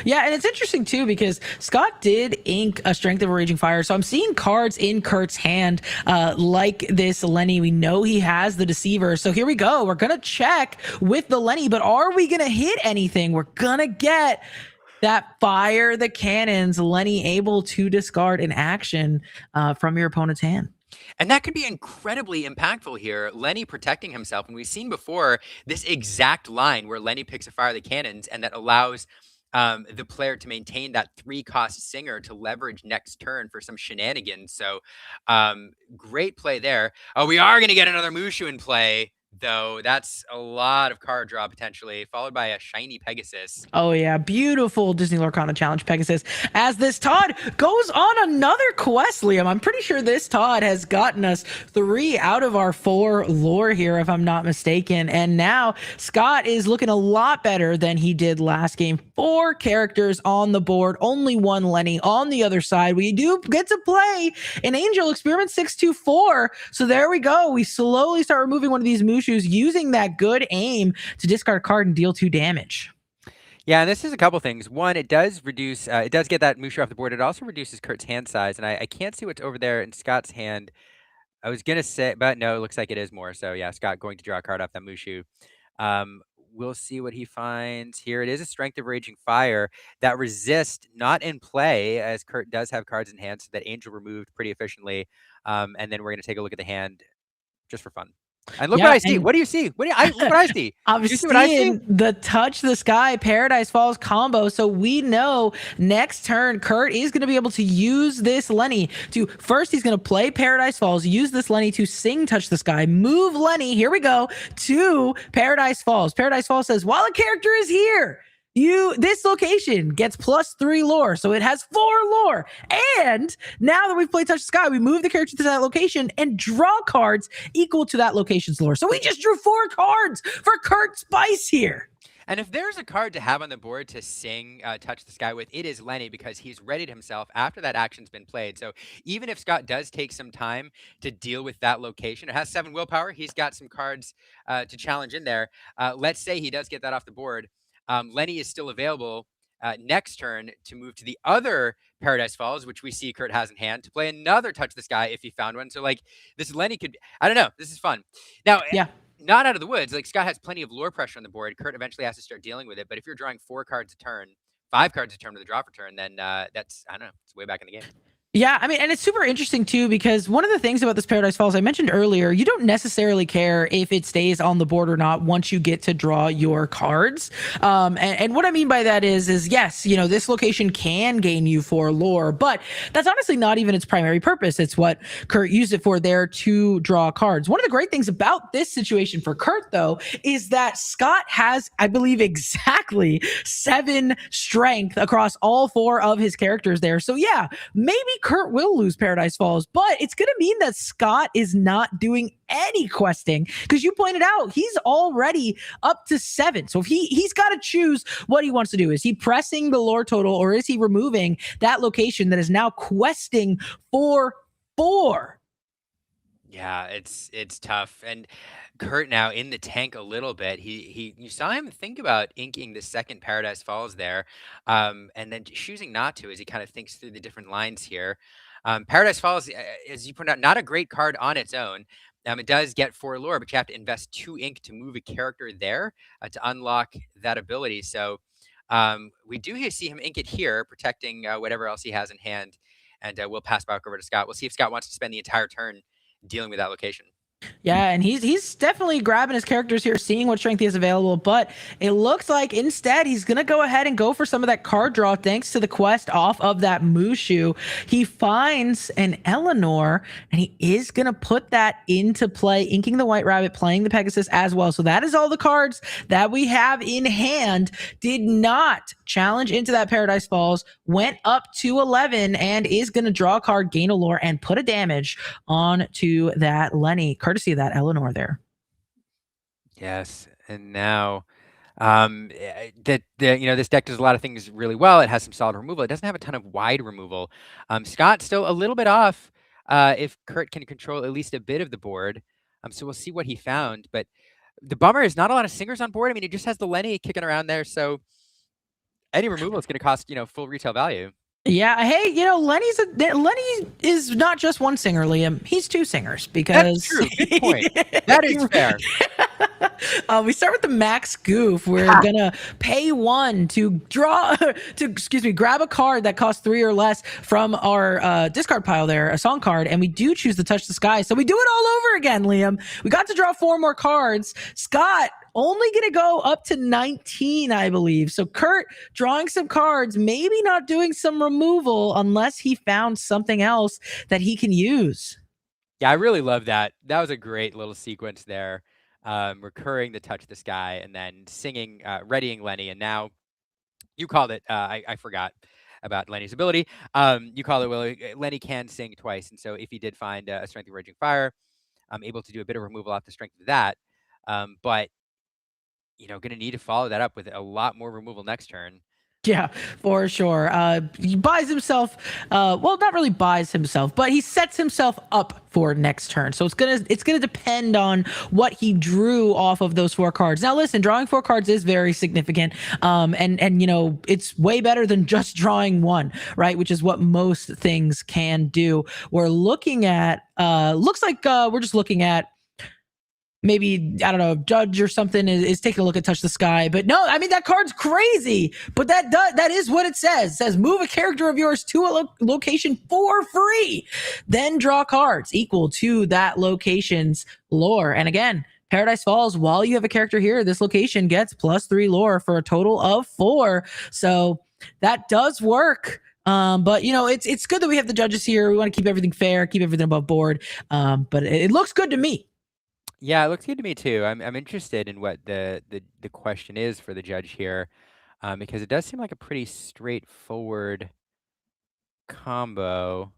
Yeah, and it's interesting too because Scott did ink a Strength of a Raging Fire, so I'm seeing cards in Kurt's hand like this Lenny. We know he has the Deceiver, so here we go. We're gonna check with the Lenny, but are we gonna hit anything? We're gonna get that Fire the Cannons, Lenny able to discard an action from your opponent's hand. And that could be incredibly impactful here. Lenny protecting himself, and we've seen before this exact line where Lenny picks a Fire the Cannons, and that allows the player to maintain that 3-cost Singer to leverage next turn for some shenanigans. So great play there. Oh, we are going to get another Mushu in play, though. That's a lot of card draw potentially, followed by a shiny Pegasus. Oh yeah, beautiful Disney Lorcana Challenge Pegasus. As this Todd goes on another quest, Liam. I'm pretty sure this Todd has gotten us 3 out of our 4 lore here, if I'm not mistaken. And now Scott is looking a lot better than he did last game. 4 characters on the board, only 1 Lenny on the other side. We do get to play an Angel Experiment 624. So there we go. We slowly start removing one of these Mushus using that good aim to discard a card and deal 2 damage. Yeah, and this is a couple things. One, it does reduce, it does get that Mushu off the board. It also reduces Kurt's hand size, and I can't see what's over there in Scott's hand. I was gonna say, but no, it looks like it is more. So yeah, Scott going to draw a card off that Mushu. We'll see what he finds here. It is a Strength of Raging Fire that resist, not in play, as Kurt does have cards in hand, so that Angel removed pretty efficiently. And then we're gonna take a look at the hand just for fun. And look what Yeah, I see. and What do you see? Look what I see. I'm Do you see what I see? seeing the touch the sky Paradise Falls combo. So we know next turn, Kurt is going to be able to use this Lenny to first, he's going to play Paradise Falls, use this Lenny to sing Touch the Sky, move Lenny, here we go, to Paradise Falls. Paradise Falls says, while a character is here, this location gets +3 lore, so it has 4 lore. And now that we've played Touch the Sky, we move the character to that location and draw cards equal to that location's lore. So we just drew 4 cards for Kurt Spice here. And if there's a card to have on the board to sing Touch the Sky with, it is Lenny, because he's readied himself after that action's been played. So even if Scott does take some time to deal with that location, it has 7 willpower. He's got some cards to challenge in there. Let's say he does get that off the board. Lenny is still available next turn to move to the other Paradise Falls, which we see Kurt has in hand, to play another Touch the Sky if he found one. So like this Lenny could, I don't know, this is fun. Now, Yeah. Not out of the woods. Like Scott has plenty of lore pressure on the board. Kurt eventually has to start dealing with it. But if you're drawing 4 cards a turn, 5 cards a turn with a draw for turn, then that's, I don't know, it's way back in the game. Yeah, I mean, and it's super interesting too, because one of the things about this Paradise Falls I mentioned earlier, you don't necessarily care if it stays on the board or not once you get to draw your cards. And what I mean by that is yes, you know, this location can gain you 4 lore, but that's honestly not even its primary purpose. It's what Kurt used it for there, to draw cards. One of the great things about this situation for Kurt, though, is that Scott has, I believe, exactly 7 strength across all 4 of his characters there. So yeah, maybe Kurt will lose Paradise Falls, but it's going to mean that Scott is not doing any questing, because you pointed out he's already up to 7. So if he's got to choose what he wants to do. Is he pressing the lore total, or is he removing that location that is now questing for 4? Yeah, it's tough. And Kurt now in the tank a little bit. You saw him think about inking the second Paradise Falls there, and then choosing not to as he kind of thinks through the different lines here. Paradise Falls, as you pointed out, not a great card on its own. It does get 4 lore, but you have to invest 2 ink to move a character there to unlock that ability. So we do see him ink it here, protecting whatever else he has in hand. And we'll pass back over to Scott. We'll see if Scott wants to spend the entire turn dealing with that location. Yeah, and he's definitely grabbing his characters here, seeing what strength he has available, but it looks like instead he's going to go ahead and go for some of that card draw thanks to the quest off of that Mushu. He finds an Eleanor, and he is going to put that into play, inking the White Rabbit, playing the Pegasus as well. So that is all the cards that we have in hand. Did not challenge into that Paradise Falls, went up to 11, and is going to draw a card, gain a lore, and put a damage onto that Lenny, courtesy of that Eleanor there. Yes, and now this deck does a lot of things really well. It has some solid removal. It doesn't have a ton of wide removal. Scott's still a little bit off if Kurt can control at least a bit of the board. So we'll see what he found. But the bummer is not a lot of singers on board. I mean, it just has the Lenny kicking around there. So any removal is going to cost, full retail value. Yeah, hey, Lenny is not just one singer, Liam. He's 2 singers, because that's true. Good point. That is fair. We start with the max goof. We're gonna pay 1 to grab a card that costs 3 or less from our discard pile there, a song card, and we do choose to Touch the Sky. So we do it all over again, Liam. We got to draw 4 more cards. Scott only going to go up to 19, I believe. So Kurt drawing some cards, maybe not doing some removal unless he found something else that he can use. Yeah, I really love that. That was a great little sequence there. Recurring the Touch the Sky, and then singing, readying Lenny. And now you called it, I forgot about Lenny's ability. You called it, well, Lenny can sing twice. And so if he did find a Strength of Raging Fire, I'm able to do a bit of removal off the strength of that. But going to need to follow that up with a lot more removal next turn. Yeah, for sure. He buys himself, well, not really buys himself, but he sets himself up for next turn. So it's gonna depend on what he drew off of those 4 cards. Now, listen, drawing 4 cards is very significant, and it's way better than just drawing 1, right? Which is what most things can do. We're looking at, looks like we're just looking at maybe I don't know, judge or something is taking a look at Touch the Sky. But no, I mean that card's crazy. But that is what it says. It says move a character of yours to a location for free, then draw cards equal to that location's lore. And again, Paradise Falls, while you have a character here, this location gets +3 lore for a total of 4. So that does work. But it's good that we have the judges here. We want to keep everything fair, keep everything above board. But it looks good to me. Yeah, it looks good to me too. I'm interested in what the question is for the judge here, because it does seem like a pretty straightforward combo.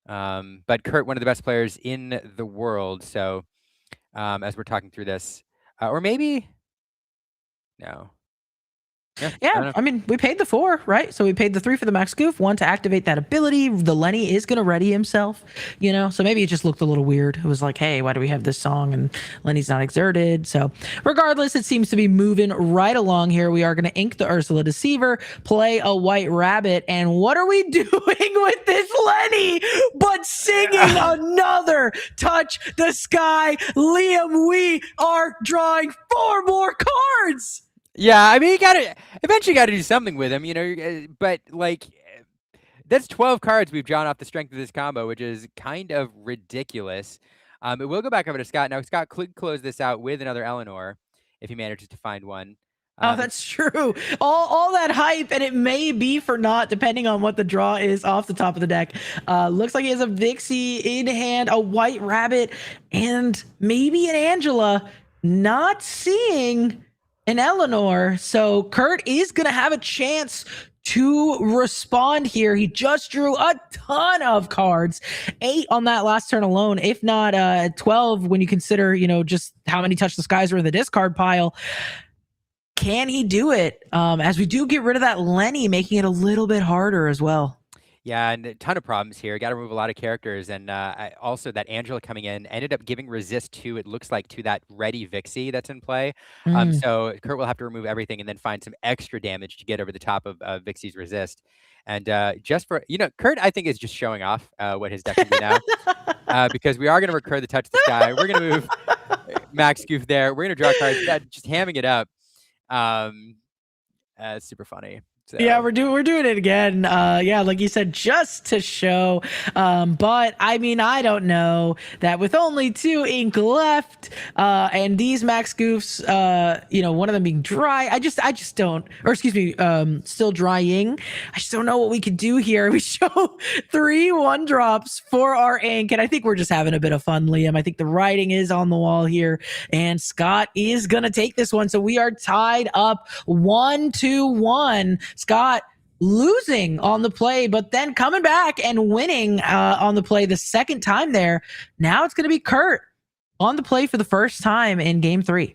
But Kurt, one of the best players in the world, so as we're talking through this, or maybe no. Yeah, I mean, we paid the 4, right? So we paid the 3 for the Max Goof, 1 to activate that ability. The Lenny is going to ready himself, so maybe it just looked a little weird. It was like, hey, why do we have this song and Lenny's not exerted? So regardless, it seems to be moving right along here. We are going to ink the Ursula Deceiver, play a White Rabbit, and what are we doing with this Lenny but singing another Touch the Sky? Liam, we are drawing 4 more cards. Yeah, I mean, you eventually got to do something with him, but like that's 12 cards we've drawn off the strength of this combo, which is kind of ridiculous. It will go back over to Scott. Now, Scott could close this out with another Eleanor if he manages to find one. Oh, that's true. All that hype, and it may be for naught, depending on what the draw is off the top of the deck. Looks like he has a Vixie in hand, a White Rabbit, and maybe an Angela. Not seeing an Eleanor. So Kurt is going to have a chance to respond here. He just drew a ton of cards, 8 on that last turn alone, if not 12 when you consider, just how many Touch the Skies are in the discard pile. Can he do it? As we do get rid of that Lenny, making it a little bit harder as well. Yeah, and a ton of problems here. Got to remove a lot of characters, and also that Angela coming in ended up giving resist to, it looks like, to that ready Vixie that's in play. So Kurt will have to remove everything and then find some extra damage to get over the top of Vixie's resist. And just for Kurt, I think is just showing off what his deck can do now, because we are going to recur the Touch the Sky. We're going to move Max Goof there. We're going to draw cards, just hamming it up. It's super funny. So. Yeah, we're doing it again. Yeah, like you said, just to show. But I mean, I don't know that with only 2 ink left, and these Max Goofs, one of them being dry. I just don't, or excuse me, still drying. I just don't know what we could do here. We show 3 1-drops for our ink, and I think we're just having a bit of fun, Liam. I think the writing is on the wall here, and Scott is gonna take this one. So we are tied up 1-1. Scott losing on the play, but then coming back and winning on the play the second time there. Now it's going to be Kurt on the play for the first time in game 3.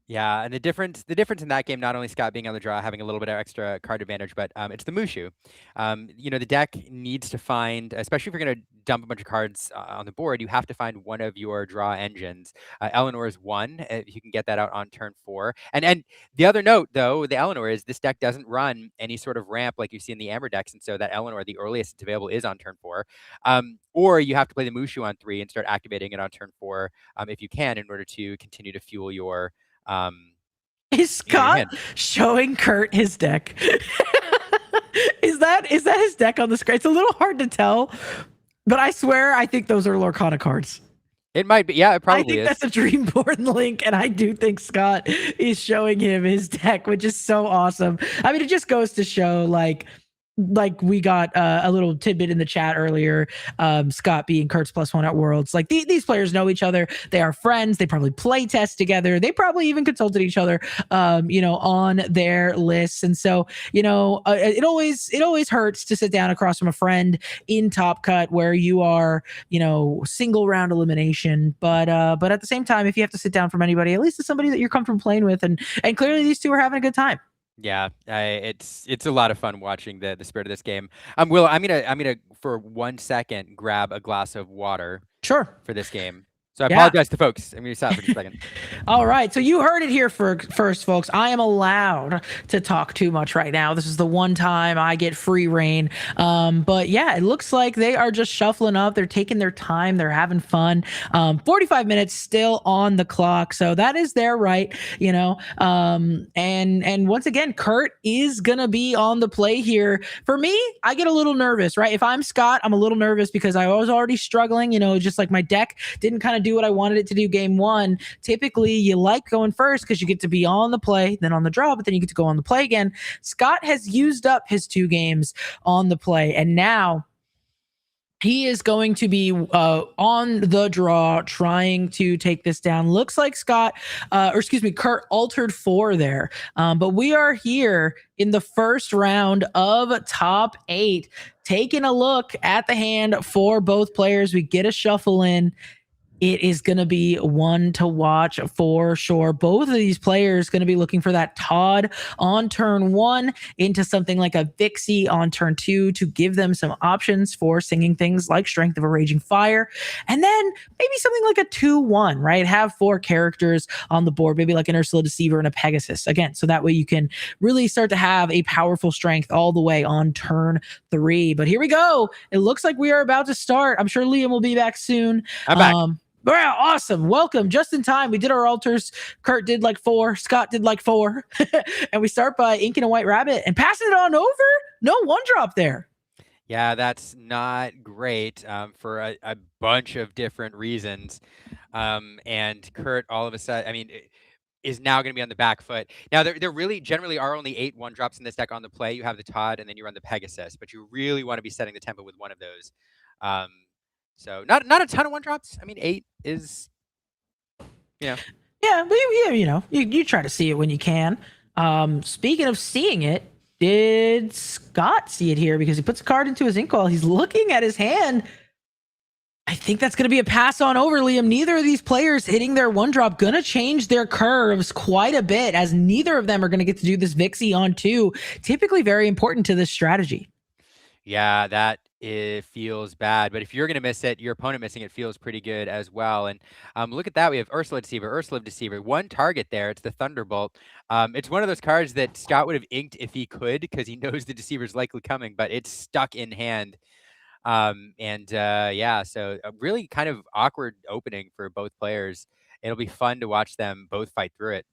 Yeah, and the difference in that game, not only Scott being on the draw, having a little bit of extra card advantage, but it's the Mushu. The deck needs to find, especially if you're going to dump a bunch of cards on the board, you have to find one of your draw engines. Eleanor is one, if you can get that out on turn 4. And the other note, though, the Eleanor is this deck doesn't run any sort of ramp like you see in the Amber decks, and so that Eleanor, the earliest it's available, is on turn 4. Or you have to play the Mushu on 3 and start activating it on turn 4 if you can, in order to continue to fuel your is Scott showing Kurt his deck? Is that his deck on the screen? It's a little hard to tell, but I swear I think those are Lorcana cards. It might be. Yeah, it probably is. I think that's a Dreamborn link, and I do think Scott is showing him his deck, which is so awesome. I mean, it just goes to show, like we got a little tidbit in the chat earlier, Scott being Kurt's +1 at Worlds. Like these players know each other. They are friends. They probably play test together. They probably even consulted each other, on their lists. And so, it always hurts to sit down across from a friend in Top Cut where you are, single round elimination. But at the same time, if you have to sit down from anybody, at least it's somebody that you're comfortable playing with. And clearly these two are having a good time. Yeah, it's a lot of fun watching the spirit of this game. Will, I'm gonna for 1 second grab a glass of water. Sure. For this game. So So I Yeah. apologize to folks. I'm going to stop for just a second. All right. So you heard it here first, folks. I am allowed to talk too much right now. This is the one time I get free reign. But yeah, it looks like they are just shuffling up. They're taking their time. They're having fun. 45 minutes still on the clock. So that is their right, you know. And once again, Kurt is going to be on the play here. For me, I get a little nervous, right? If I'm Scott, I'm a little nervous because I was already struggling, you know, just like my deck didn't kind of do what I wanted it to do game one. Typically, you like going first because you get to be on the play, then on the draw, but then you get to go on the play again. Scott has used up his 2 games on the play, and now he is going to be on the draw trying to take this down. Looks like Kurt altered 4 there. But we are here in the first round of top 8, taking a look at the hand for both players. We get a shuffle in. It is going to be one to watch for sure. Both of these players going to be looking for that Todd on turn 1 into something like a Vixie on turn 2 to give them some options for singing things like Strength of a Raging Fire. And then maybe something like a 2-1, right? Have 4 characters on the board, maybe like an Ursula Deceiver and a Pegasus. Again, so that way you can really start to have a powerful strength all the way on turn 3. But here we go. It looks like we are about to start. I'm sure Liam will be back soon. I'm back. Wow, awesome. Welcome. Just in time. We did our altars. Kurt did like 4. Scott did like 4. And we start by inking a white rabbit and passing it on over. No 1-drop there. Yeah, that's not great for a bunch of different reasons. And Kurt, all of a sudden, I mean, is now going to be on the back foot. Now, there really generally are only 8 1-drops in this deck on the play. You have the Todd, and then you run the Pegasus, but you really want to be setting the tempo with one of those. So not a ton of 1-drops. I mean, 8 is, you know. Yeah, but you know, you try to see it when you can. Speaking of seeing it, did Scott see it here? Because he puts a card into his inkwell. He's looking at his hand. I think that's going to be a pass on over, Liam. Neither of these players hitting their 1-drop going to change their curves quite a bit, as neither of them are going to get to do this Vixie on 2. Typically very important to this strategy. Yeah, that it feels bad. But if you're going to miss it, your opponent missing it feels pretty good as well. And look at that. We have Ursula Deceiver. 1 target there. It's the Thunderbolt. It's one of those cards that Scott would have inked if he could, because he knows the Deceiver's likely coming, but it's stuck in hand. Yeah, so a really kind of awkward opening for both players. It'll be fun to watch them both fight through it.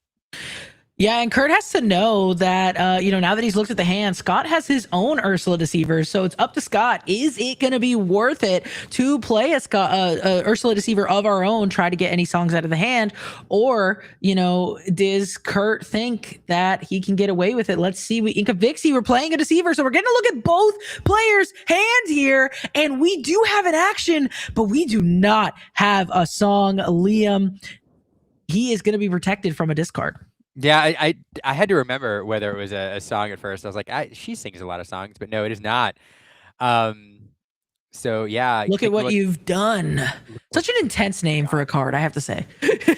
Yeah, and Kurt has to know that, you know, now that he's looked at the hand, Scott has his own Ursula Deceiver. So it's up to Scott. Is it going to be worth it to play a Ursula Deceiver of our own, try to get any songs out of the hand? Or, you know, does Kurt think that he can get away with it? Let's see. We ink a Vixie. We're playing a Deceiver. So we're going to look at both players' hands here. And we do have an action, but we do not have a song. Liam, he is going to be protected from a discard. Yeah, I had to remember whether it was a song at first. I was like, she sings a lot of songs, but no, it is not. So yeah. Look at what you've done. Such an intense name for a card, I have to say.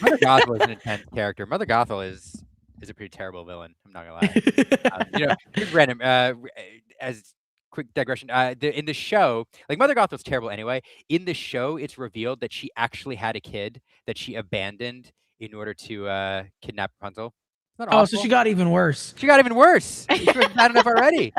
Mother Gothel is an intense character. Mother Gothel is a pretty terrible villain. I'm not gonna lie. You know, here's random. As quick digression, in the show, like Mother Gothel's terrible anyway. In the show, it's revealed that she actually had a kid that she abandoned in order to kidnap Rapunzel. Oh, so she got even worse. She got even worse. She was bad enough already.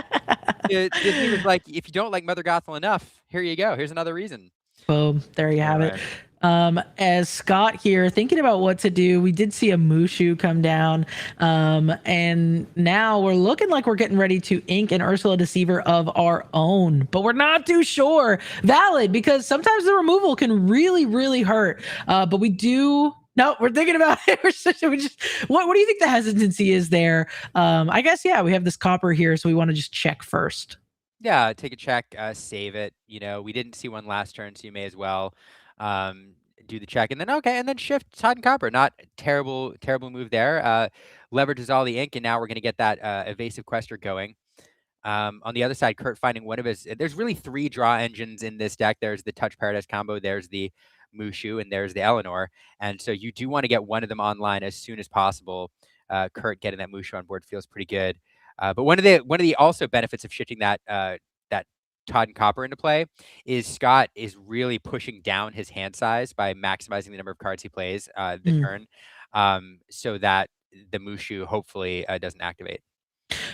Disney was like, if you don't like Mother Gothel enough, here you go. Here's another reason. Boom. There you have it. As Scott here thinking about what to do, we did see a Mushu come down. And now we're looking like we're getting ready to ink an Ursula Deceiver of our own, but we're not too sure. Valid, because sometimes the removal can really, really hurt. But we do. No, we're thinking about it. What do you think the hesitancy is there? I guess, yeah, we have this copper here, so we want to just check first. Yeah, take a check, save it. You know, we didn't see one last turn, so you may as well do the check. And then shift Todd and Copper. Not terrible move there. Leverages all the ink, and now we're going to get that evasive quester going. On the other side, Kurt finding one of his... There's really 3 draw engines in this deck. There's the Touch Paradise combo. There's the Mushu, and there's the Eleanor. And so you do want to get one of them online as soon as possible. Kurt getting that Mushu on board feels pretty good. But one of the also benefits of shifting that Todd and Copper into play is Scott is really pushing down his hand size by maximizing the number of cards he plays the turn, so that the Mushu hopefully doesn't activate.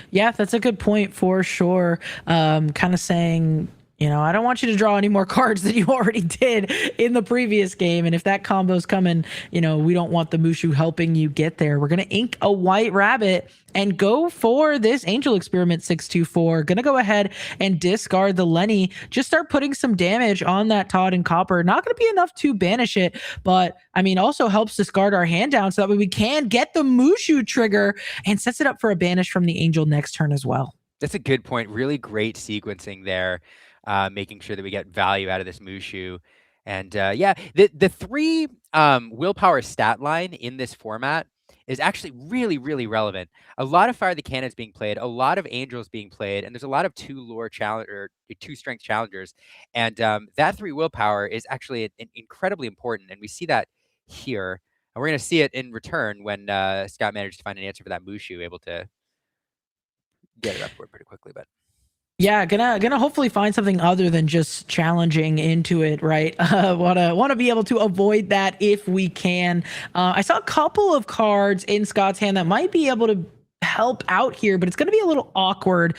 Yeah, that's a good point for sure. Kind of saying, I don't want you to draw any more cards than you already did in the previous game. And if that combo's coming, we don't want the Mushu helping you get there. We're going to ink a White Rabbit and go for this Angel Experiment 624. Going to go ahead and discard the Lenny. Just start putting some damage on that Todd and Copper. Not going to be enough to banish it, but also helps discard our hand down so that way we can get the Mushu trigger and sets it up for a banish from the Angel next turn as well. That's a good point. Really great sequencing there. Making sure that we get value out of this Mushu. And the 3 willpower stat line in this format is actually really, really relevant. A lot of Fire the Cannons being played, a lot of Angels being played, and there's a lot of 2 strength challengers. And that 3 willpower is actually incredibly important. And we see that here. And we're going to see it in return when Scott managed to find an answer for that Mushu, able to get it up pretty quickly. But yeah, gonna hopefully find something other than just challenging into it, right? Wanna be able to avoid that if we can. I saw a couple of cards in Scott's hand that might be able to help out here, but it's going to be a little awkward.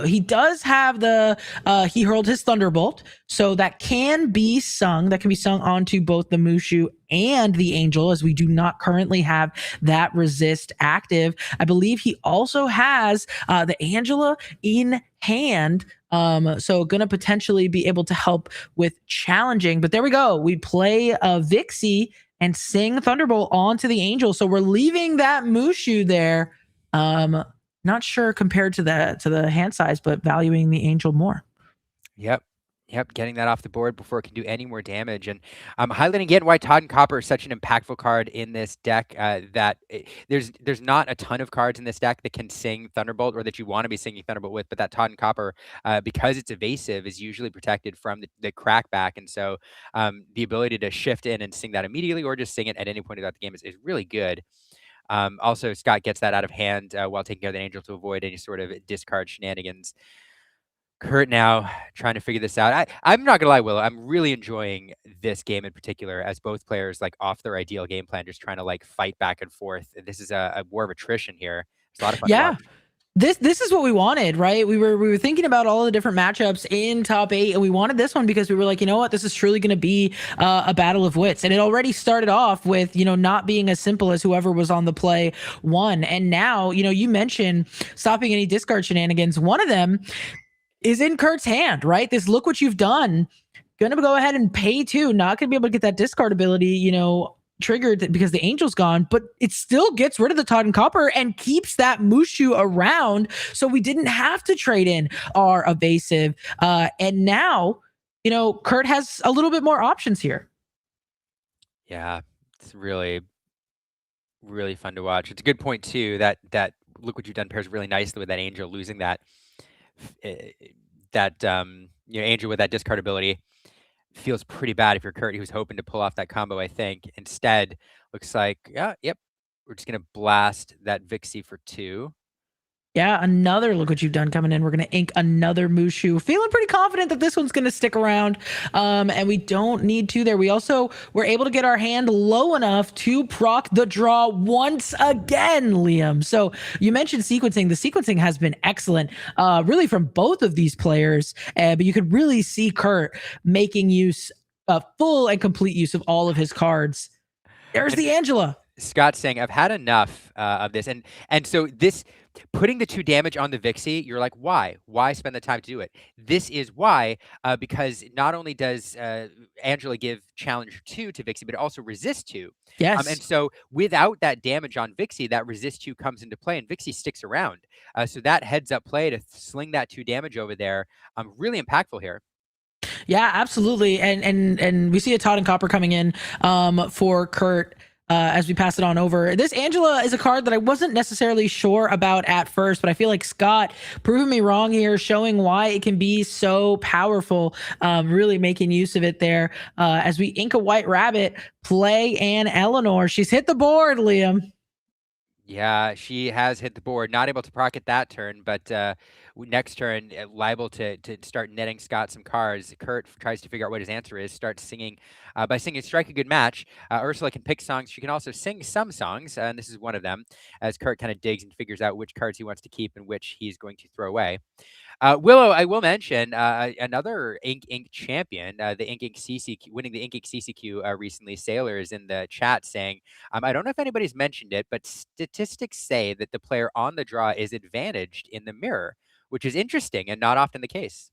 He does have he hurled his Thunderbolt, so that can be sung onto both the Mushu and the Angel, as we do not currently have that resist active. I believe he also has the Angela in hand, so gonna potentially be able to help with challenging. But there we go, we play Vixie and sing Thunderbolt onto the Angel, so we're leaving that Mushu there. Not sure compared to the hand size, but valuing the Angel more. Yep, getting that off the board before it can do any more damage. And highlighting again why Todd and Copper is such an impactful card in this deck. There's not a ton of cards in this deck that can sing Thunderbolt, or that you want to be singing Thunderbolt with, but that Todd and Copper, because it's evasive, is usually protected from the crackback. And so the ability to shift in and sing that immediately, or just sing it at any point throughout the game, is really good. Also, Scott gets that out of hand while taking care of the Angel to avoid any sort of discard shenanigans. Kurt now trying to figure this out. I'm not gonna lie, Willow, I'm really enjoying this game in particular, as both players off their ideal game plan, just trying to fight back and forth. This is a war of attrition here. It's a lot of fun to watch. This is what we wanted, right? We were thinking about all the different matchups in top 8, and we wanted this one because we were like, you know what, this is truly going to be a battle of wits. And it already started off with not being as simple as whoever was on the play won. And now you mentioned stopping any discard shenanigans. One of them is in Kurt's hand, right? This look what you've done. Gonna go ahead and pay 2. Not gonna be able to get that discard ability, triggered because the Angel's gone, but it still gets rid of the Todd and Copper and keeps that Mushu around. So we didn't have to trade in our evasive. And now, Kurt has a little bit more options here. Yeah, it's really, really fun to watch. It's a good point too, that look what you've done pairs really nicely with that Angel losing that Angel with that discard ability. Feels pretty bad if you're Kurt. He was hoping to pull off that combo, I think. Instead, looks like, we're just going to blast that Vixie for 2. Yeah, another look what you've done coming in. We're going to ink another Mushu. Feeling pretty confident that this one's going to stick around, and we don't need to there. We also were able to get our hand low enough to proc the draw once again, Liam. So you mentioned sequencing. The sequencing has been excellent, really from both of these players, but you could really see Kurt making full and complete use of all of his cards. There's the Angela. Scott saying, I've had enough of this. And so this, putting the 2 damage on the Vixie, you're like, why? Why spend the time to do it? This is why, because not only does Angela give challenge 2 to Vixie, but it also resist 2. Yes. And so without that damage on Vixie, that resist 2 comes into play, and Vixie sticks around. So that heads up play to sling that 2 damage over there, really impactful here. Yeah, absolutely. And we see a Todd and Copper coming in for Kurt. As we pass it on over. This Angela is a card that I wasn't necessarily sure about at first, but I feel like Scott proving me wrong here, showing why it can be so powerful, really making use of it there. As we ink a White Rabbit, play Anne Eleanor. She's hit the board, Liam. Yeah, she has hit the board, not able to pocket that turn, but next turn, liable to start netting Scott some cards. Kurt tries to figure out what his answer is, starts singing by singing Strike a Good Match. Ursula can pick songs. She can also sing some songs, and this is one of them, as Kurt kind of digs and figures out which cards he wants to keep and which he's going to throw away. Willow, I will mention another Ink champion, the Ink CCQ, winning the Ink CCQ recently. Sailor is in the chat saying, I don't know if anybody's mentioned it, but statistics say that the player on the draw is advantaged in the mirror, which is interesting and not often the case.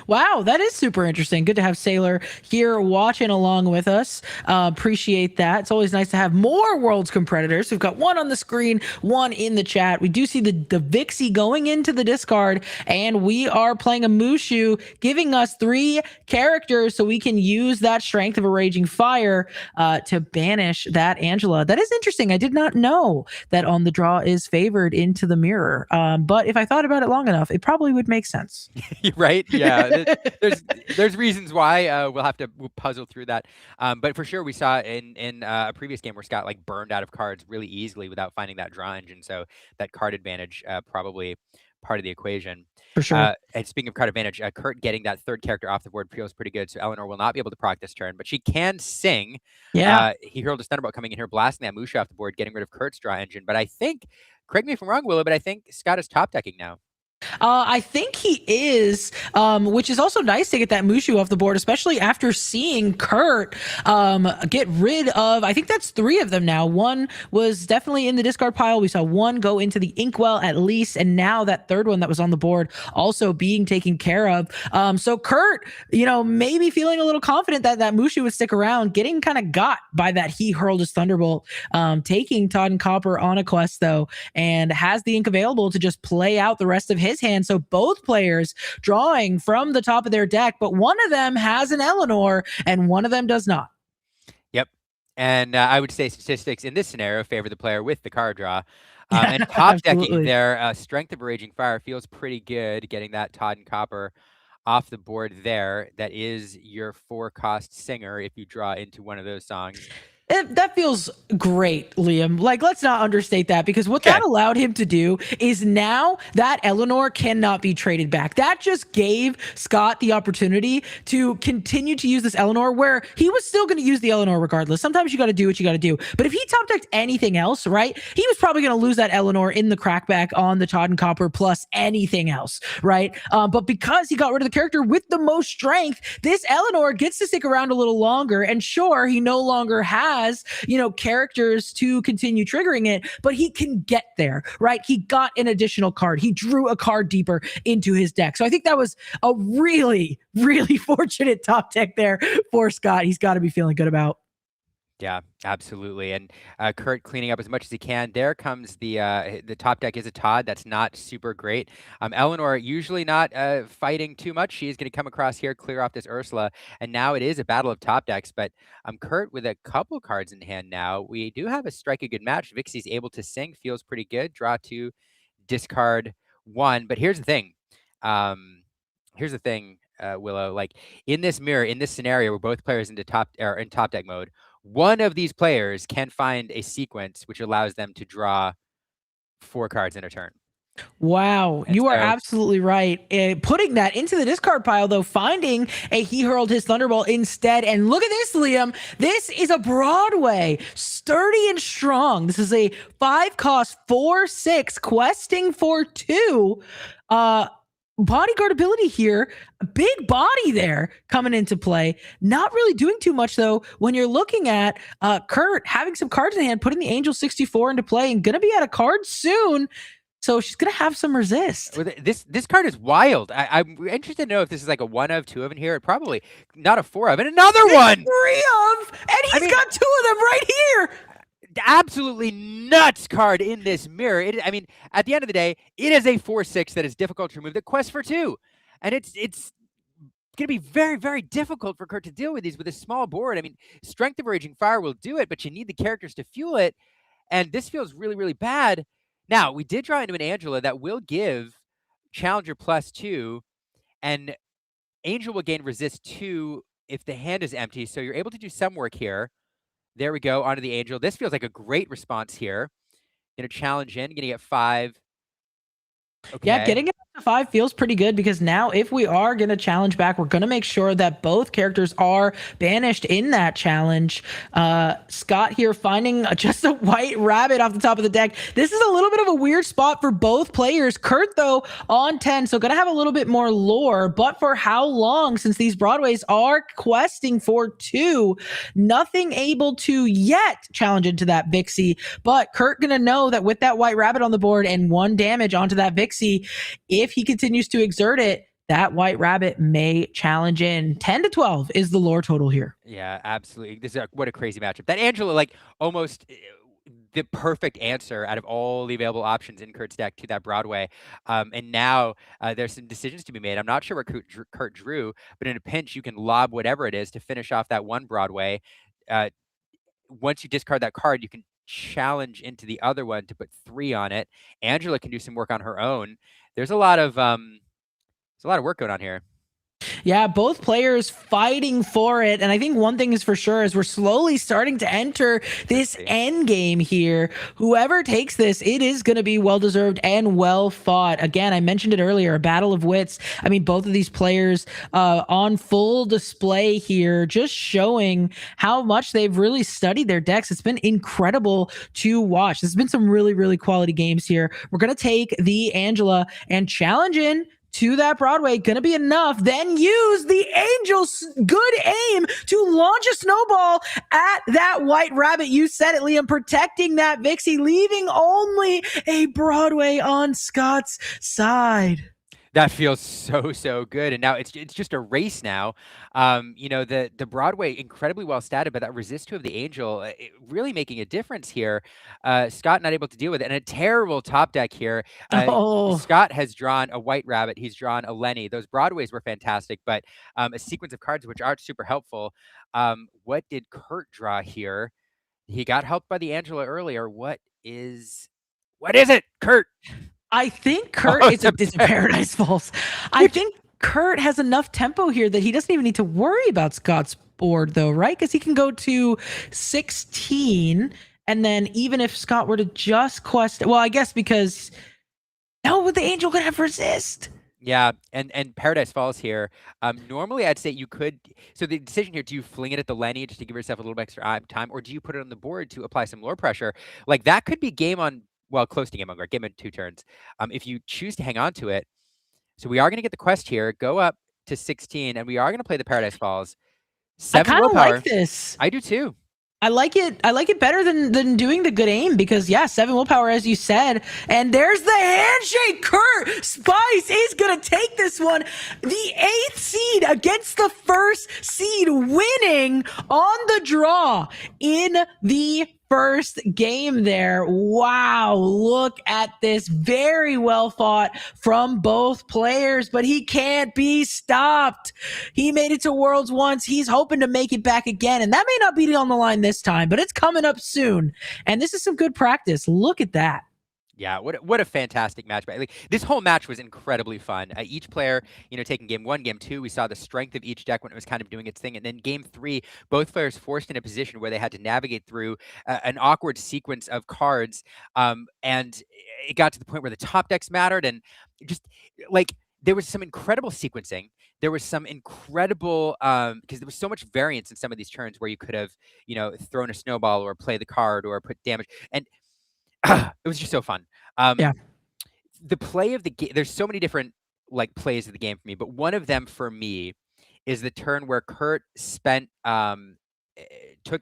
Wow, that is super interesting. Good to have Sailor here watching along with us. Appreciate that. It's always nice to have more Worlds competitors. We've got one on the screen, one in the chat. We do see the Vixie going into the discard, and we are playing a Mushu, giving us 3 characters so we can use that Strength of a Raging Fire to banish that Angela. That is interesting. I did not know that on the draw is favored into the mirror. But if I thought about it long enough, it probably would make sense. Right? Yeah. There's reasons why we'll puzzle through that. But for sure, we saw in a previous game where Scott like burned out of cards really easily without finding that draw engine. So that card advantage probably part of the equation. For sure. And speaking of card advantage, Kurt getting that 3rd character off the board feels pretty good. So Eleanor will not be able to proc this turn, but she can sing. Yeah. He hurled a Thunderbolt coming in here, blasting that Musha off the board, getting rid of Kurt's draw engine. But I think, correct me if I'm wrong, Willow, but I think Scott is top decking now. I think he is, which is also nice to get that Mushu off the board, especially after seeing Kurt get rid of, I think that's 3 of them now. One was definitely in the discard pile. We saw one go into the inkwell at least, and now that 3rd one that was on the board also being taken care of. So Kurt, maybe feeling a little confident that that Mushu would stick around, getting kind of got by that he hurled his Thunderbolt, taking Todd and Copper on a quest though, and has the ink available to just play out the rest of his hand. So both players drawing from the top of their deck, but one of them has an Eleanor and one of them does not. Yep. And I would say statistics in this scenario favor the player with the card draw. And top decking their Strength of a Raging Fire feels pretty good, getting that Todd and Copper off the board there. That is your 4-cost singer if you draw into one of those songs. That feels great, Liam. Like, let's not understate that, because what that allowed him to do is now that Eleanor cannot be traded back. That just gave Scott the opportunity to continue to use this Eleanor, where he was still going to use the Eleanor regardless. Sometimes you got to do what you got to do. But if he top decked anything else, right, he was probably going to lose that Eleanor in the crackback on the Todd and Copper plus anything else, right? But because he got rid of the character with the most strength, this Eleanor gets to stick around a little longer. And sure, he no longer has characters to continue triggering it, but he can get there, right? He got an additional card. He drew a card deeper into his deck. So I think that was a really, really fortunate top deck there for Scott. He's got to be feeling good about. Yeah, absolutely. And Kurt cleaning up as much as he can. There comes the top deck is a Todd. That's not super great. Eleanor usually not fighting too much. She is going to come across here, clear off this Ursula. And now it is a battle of top decks. But Kurt with a couple cards in hand now. We do have a Strike a Good Match. Vixie's able to sing. Feels pretty good. Draw 2, discard 1. But here's the thing. Willow. Like in this mirror, in this scenario where both players in top deck mode, one of these players can find a sequence which allows them to draw 4 cards in a turn. Wow, you are absolutely right. Putting that into the discard pile, though, finding he hurled his Thunderbolt instead. And look at this, Liam. This is a Broadway, sturdy and strong. This is a 5-cost 4/6 questing for 2. Bodyguard ability here, a big body there coming into play. Not really doing too much though when you're looking at Kurt having some cards in hand, putting the Angel 64 into play and gonna be out of cards soon. So she's gonna have some resist. This card is wild. I'm interested to know if this is like a 1 of, 2 of in here. Probably not a 4 of, and another one. 3 of, and he's got 2 of them right here. Absolutely nuts card in this mirror. At the end of the day, it is a 4/6 that is difficult to remove. The quest for 2, and it's going to be very, very difficult for Kurt to deal with these with a small board. Strength of a Raging Fire will do it, but you need the characters to fuel it, and this feels really, really bad. Now we did draw into an Angela that will give Challenger +2, and Angel will gain resist 2 if the hand is empty. So you're able to do some work here. There we go, onto the Angel. This feels like a great response here. Gonna challenge in, gonna get 5. Yeah, Okay. getting it up to 5 feels pretty good because now if we are going to challenge back, we're going to make sure that both characters are banished in that challenge. Scott here finding just a white rabbit off the top of the deck. This is a little bit of a weird spot for both players. Kurt, though, on 10, so going to have a little bit more lore, but for how long since these Broadways are questing for 2? Nothing able to yet challenge into that Vixie, but Kurt going to know that with that white rabbit on the board and 1 damage onto that Vixie, if he continues to exert it, that white rabbit may challenge in. 10 to 12 is the lore total here. Yeah, absolutely. This is what a crazy matchup. That Angela, like, almost the perfect answer out of all the available options in Kurt's deck to that Broadway. And now there's some decisions to be made. I'm not sure what Kurt drew, but in a pinch, you can lob whatever it is to finish off that one Broadway. Once you discard that card, you can challenge into the other one to put 3 on it. Angela can do some work on her own. There's a lot of work going on here. Yeah, both players fighting for it. And I think one thing is for sure is we're slowly starting to enter this end game here. Whoever takes this, it is going to be well-deserved and well-fought. Again, I mentioned it earlier, a battle of wits. I mean, both of these players on full display here, just showing how much they've really studied their decks. It's been incredible to watch. There's been some really, really quality games here. We're going to take the Angela and challenge in to that Broadway, gonna be enough. Then use the Angel's good aim to launch a snowball at that white rabbit. You said it, Liam, protecting that Vixie, leaving only a Broadway on Scott's side. That feels so good, and now it's just a race now. The Broadway incredibly well statted, but that resist 2 of the Angel really making a difference here. Scott not able to deal with it, and a terrible top deck here. Scott has drawn a white rabbit. He's drawn a Lenny. Those Broadways were fantastic, but a sequence of cards which aren't super helpful. What did Kurt draw here? He got helped by the Angela earlier. What is it, Kurt? I think Kurt is a Paradise Falls. I think Kurt has enough tempo here that he doesn't even need to worry about Scott's board, though, right? Because he can go to 16, and then even if Scott were to just quest, well, I guess because no, the Angel could have resist. Yeah, and Paradise Falls here. Normally, I'd say you could. So the decision here: do you fling it at the Lenny just to give yourself a little extra time, or do you put it on the board to apply some lore pressure? Like that could be game on. Well, close to game on, right? Game in 2 turns. If you choose to hang on to it, so we are going to get the quest here. Go up to 16, and we are going to play the Paradise Falls. 7 I kind of willpower. like this. I do too. I like it better than doing the good aim because 7 willpower, as you said. And there's the handshake. Kurt Spice is gonna take this one. The 8th seed against the 1st seed, winning on the draw in the first game there. Wow, look at this. Very well fought from both players, but he can't be stopped. He made it to Worlds once. He's hoping to make it back again, and that may not be on the line this time, but it's coming up soon. And this is some good practice. Look at that. Yeah, what a fantastic match! Like, this whole match was incredibly fun. Each player, taking game 1, game 2, we saw the strength of each deck when it was kind of doing its thing, and then game 3, both players forced in a position where they had to navigate through an awkward sequence of cards, and it got to the point where the top decks mattered, and just like there was some incredible sequencing. There was some incredible because there was so much variance in some of these turns where you could have, thrown a snowball or play the card or put damage and. It was just so fun. The play of the game, there's so many different plays of the game for me, but one of them for me is the turn where Kurt took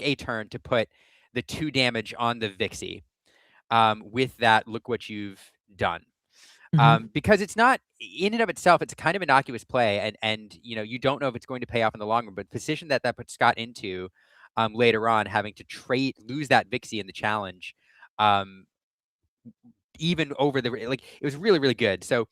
a turn to put the 2 damage on the Vixie. With that, look what you've done. Because it's not in and of itself, it's a kind of innocuous play, and you don't know if it's going to pay off in the long run. But the position that puts Scott into later on, having to lose that Vixie in the challenge. Even over it was really good. So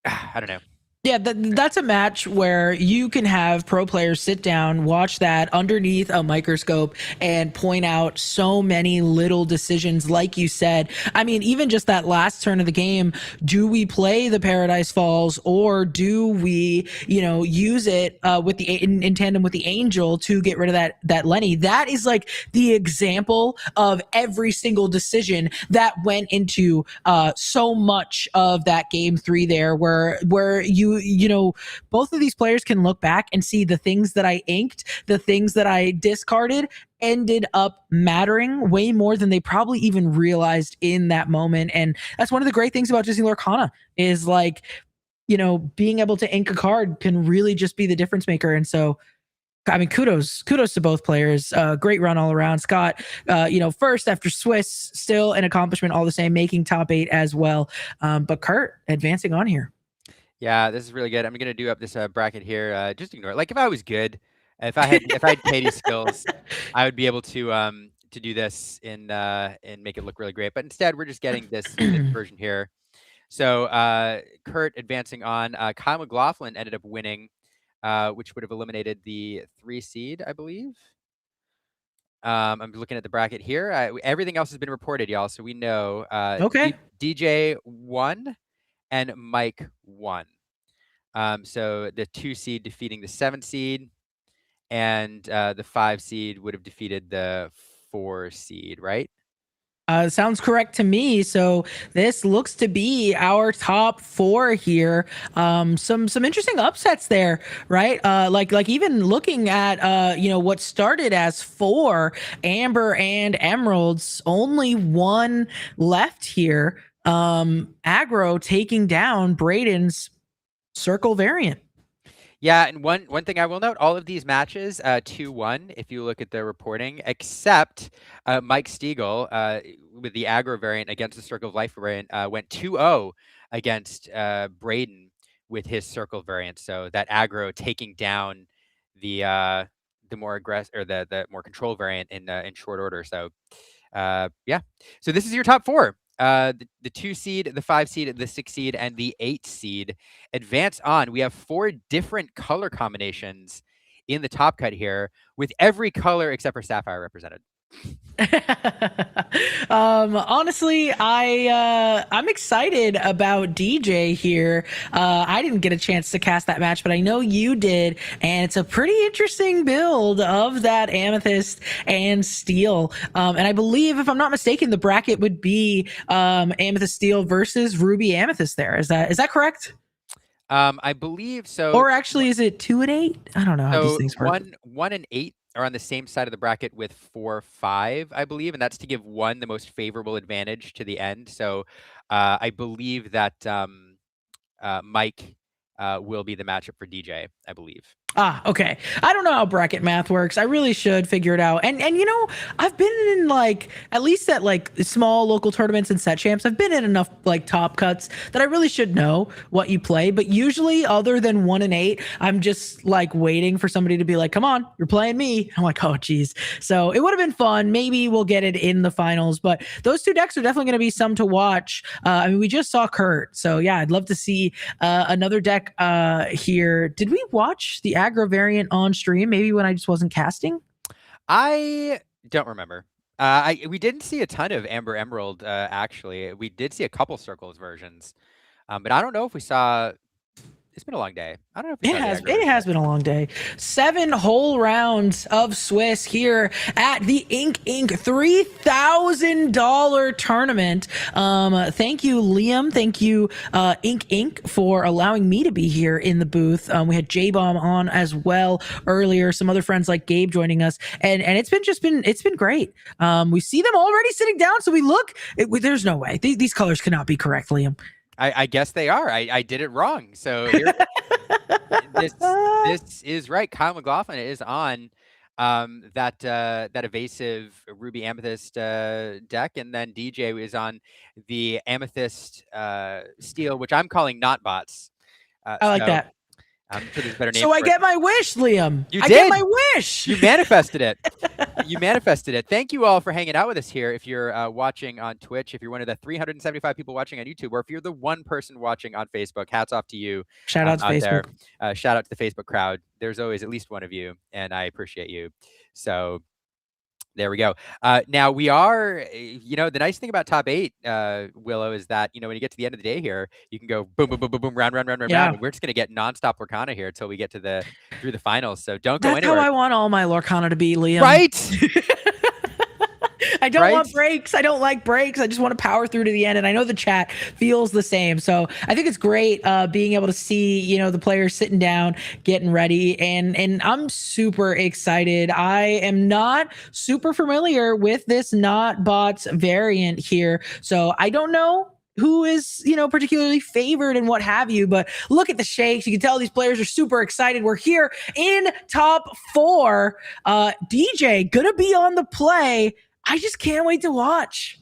I don't know. Yeah, that's a match where you can have pro players sit down, watch that underneath a microscope, and point out so many little decisions. Like you said, I mean, even just that last turn of the game, do we play the Paradise Falls or do we, use it with in tandem with the Angel to get rid of that Lenny? That is like the example of every single decision that went into so much of that game 3 there, where both of these players can look back and see the things that I inked, the things that I discarded ended up mattering way more than they probably even realized in that moment. And that's one of the great things about Disney Lorcana is like, being able to ink a card can really just be the difference maker. And so I mean, kudos to both players. Great run all around. Scott, first after Swiss, still an accomplishment all the same, making top 8 as well. But Kurt advancing on here. Yeah, this is really good. I'm gonna do up this bracket here. Just ignore it. Like if I was good, if I had Katie's skills, I would be able to do this and make it look really great. But instead, we're just getting this version here. So Kurt advancing on. Kyle McLaughlin ended up winning, which would have eliminated the 3 seed, I believe. I'm looking at the bracket here. Everything else has been reported, y'all. So we know Okay. DJ won and Mike won. So the 2 seed defeating the 7 seed, and the 5 seed would have defeated the 4 seed, right? Sounds correct to me. So this looks to be our top 4 here. Some interesting upsets there, right? Like even looking at what started as 4 Amber and Emeralds, only 1 left here. Aggro taking down Braden's Circle variant. Yeah, and one thing I will note, all of these matches 2-1 if you look at the reporting, except Mike Stiegel with the aggro variant against the Circle of Life variant went 2-0 against Braden with his Circle variant. So that aggro taking down the more aggressive or the more control variant in short order. So yeah. So this is your top 4. The 2 seed, the 5 seed, the 6 seed, and the 8 seed advance on. We have 4 different color combinations in the top cut here, with every color except for Sapphire represented. Honestly, I'm excited about DJ here. I didn't get a chance to cast that match, but I know you did, and it's a pretty interesting build of that Amethyst and Steel. And I believe, if I'm not mistaken, the bracket would be Amethyst Steel versus Ruby Amethyst. There is that correct? I believe so. Or actually, is it 2 and 8? I don't know how these things work. 1 and 8 are on the same side of the bracket with 4-5, I believe, and that's to give 1 the most favorable advantage to the end. So I believe that Mike will be the matchup for DJ, I believe. Okay. I don't know how bracket math works. I really should figure it out. And I've been in at least at small local tournaments and set champs. I've been in enough top cuts that I really should know what you play. But usually, other than 1 and 8, I'm just waiting for somebody to be like, "Come on, you're playing me." I'm like, "Oh, geez." So it would have been fun. Maybe we'll get it in the finals. But those 2 decks are definitely going to be some to watch. I mean, we just saw Kurt, so yeah, I'd love to see another deck here. Did we watch the aggro variant on stream? Maybe when I just wasn't casting. I don't remember. We didn't see a ton of Amber Emerald. Actually, we did see a couple Circles versions, but I don't know if we saw. It's been a long day. I don't know if it has been a long day. 7 whole rounds of Swiss here at the Ink $3,000 tournament. Thank you, Liam. Thank you, Ink, for allowing me to be here in the booth. We had J-Bomb on as well earlier. Some other friends like Gabe joining us, and it's been great. We see them already sitting down, so we look. There's no way these colors cannot be correct, Liam. I guess they are. I did it wrong. So here, this is right. Kyle McLaughlin is on that evasive Ruby Amethyst deck, and then DJ is on the Amethyst Steel, which I'm calling not bots. I like that. I'm sure there's a better name. So I get my wish, Liam. You did. Get my wish. You manifested it. You manifested it. Thank you all for hanging out with us here. If you're watching on Twitch, if you're one of the 375 people watching on YouTube, or if you're the one person watching on Facebook, hats off to you. Shout out to out there. Facebook. Shout out to the Facebook crowd. There's always at least one of you, and I appreciate you. So there we go. Now we are, the nice thing about top 8, Willow, is that, when you get to the end of the day here, you can go boom, boom, boom, boom, boom, round, round, round, round, Yeah. round. And we're just going to get nonstop Lorcana here until we get to through the finals. So don't go That's anywhere. how I want all my Lorcana to be, Liam. Right? I don't Right? want breaks. I don't like breaks. I just want to power through to the end. And I know the chat feels the same. So I think it's great being able to see, the players sitting down, getting ready. And I'm super excited. I am not super familiar with this not bots variant here. So I don't know who is, particularly favored and what have you, but look at the shakes. You can tell these players are super excited. We're here in top 4. DJ gonna be on the play. I just can't wait to watch.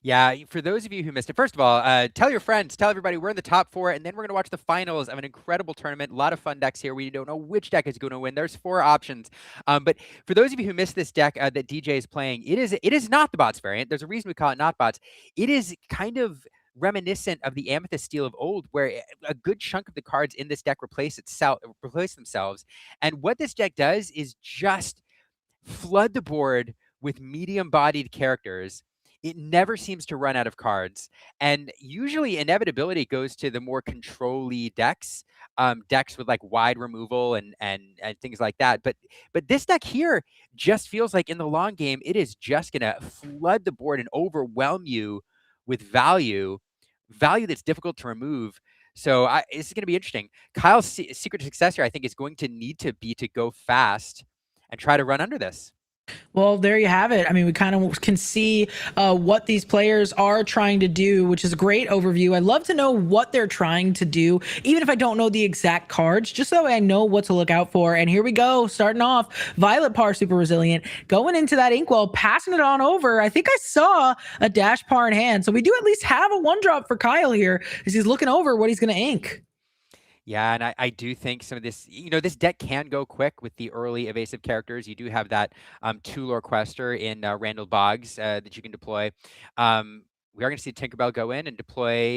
Yeah, for those of you who missed it, first of all, tell your friends, tell everybody we're in the top 4, and then we're going to watch the finals of an incredible tournament. A lot of fun decks here. We don't know which deck is going to win. There's 4 options. But for those of you who missed this deck that DJ is playing, it is not the bots variant. There's a reason we call it not bots. It is kind of reminiscent of the Amethyst Steel of old, where a good chunk of the cards in this deck replace themselves. And what this deck does is just flood the board with medium-bodied characters. It never seems to run out of cards, and usually inevitability goes to the more control-y decks, decks with like wide removal and things like that. But this deck here just feels like in the long game, it is just gonna flood the board and overwhelm you with value that's difficult to remove. So this is going to be interesting. Kyle's secret to success here, I think, is going to need to be to go fast and try to run under this. Well, there you have it. I mean, we kind of can see what these players are trying to do, which is a great overview. I'd love to know what they're trying to do, even if I don't know the exact cards, just so I know what to look out for. And here we go, starting off, Violet Par, super resilient, going into that Inkwell, passing it on over. I think I saw a Dash Par in hand, so we do at least have a 1-drop for Kyle here as he's looking over what he's going to ink. Yeah, and I do think some of this, this deck can go quick with the early evasive characters. You do have that 2-lore quester in Randall Boggs that you can deploy. We are going to see Tinkerbell go in and deploy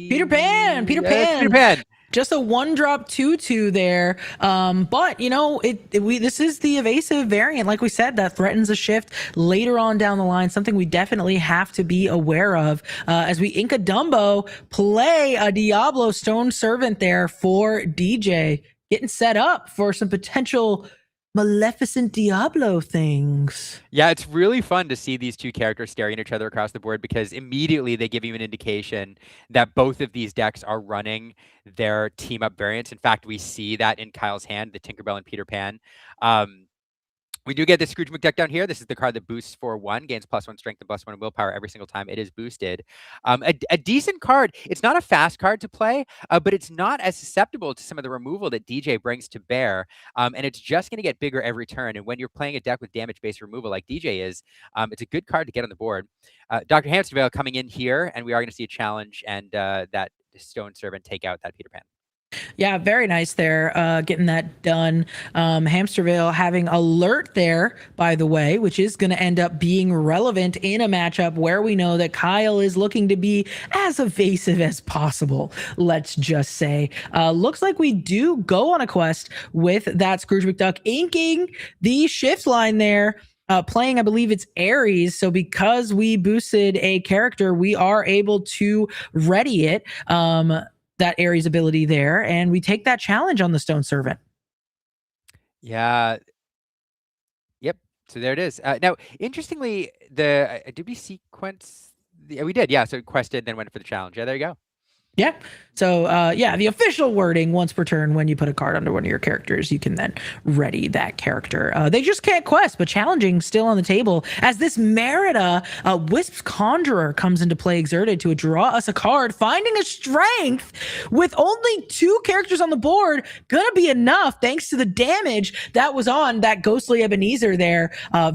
Peter Pan. Peter Pan. Just a 1-drop 2/2 there. But this is the evasive variant, like we said, that threatens a shift later on down the line, something we definitely have to be aware of as we ink a Dumbo, play a Diablo Stone Servant there for DJ, getting set up for some potential Maleficent Diablo things. Yeah, it's really fun to see these two characters staring at each other across the board, because immediately they give you an indication that both of these decks are running their team up variants. In fact, we see that in Kyle's hand, the Tinkerbell and Peter Pan. We do get the Scrooge McDuck down here. This is the card that boosts for 1, gains +1 strength and +1 willpower every single time it is boosted. A decent card. It's not a fast card to play, but it's not as susceptible to some of the removal that DJ brings to bear. And it's just going to get bigger every turn. And when you're playing a deck with damage-based removal like DJ is, it's a good card to get on the board. Dr. Hamstervale coming in here, and we are going to see a challenge and that Stone Servant take out that Peter Pan. Yeah, very nice there, getting that done. Hamsterville having alert there, by the way, which is going to end up being relevant in a matchup where we know that Kyle is looking to be as evasive as possible, let's just say. Looks like we do go on a quest with that Scrooge McDuck inking the shift line there. Playing, I believe it's Ares. So because we boosted a character, we are able to ready it. That Ares ability there, and we take that challenge on the Stone Servant. Yeah. Yep. So there it is. Now, interestingly, did we sequence? We did. Yeah. So it quested, then went for the challenge. Yeah. There you go. Yeah. So, the official wording, once per turn, when you put a card under one of your characters, you can then ready that character. They just can't quest, but challenging still on the table as this Merida Wisp's Conjurer comes into play, exerted to draw us a card, finding a strength with only 2 characters on the board. Gonna be enough thanks to the damage that was on that Ghostly Ebenezer there.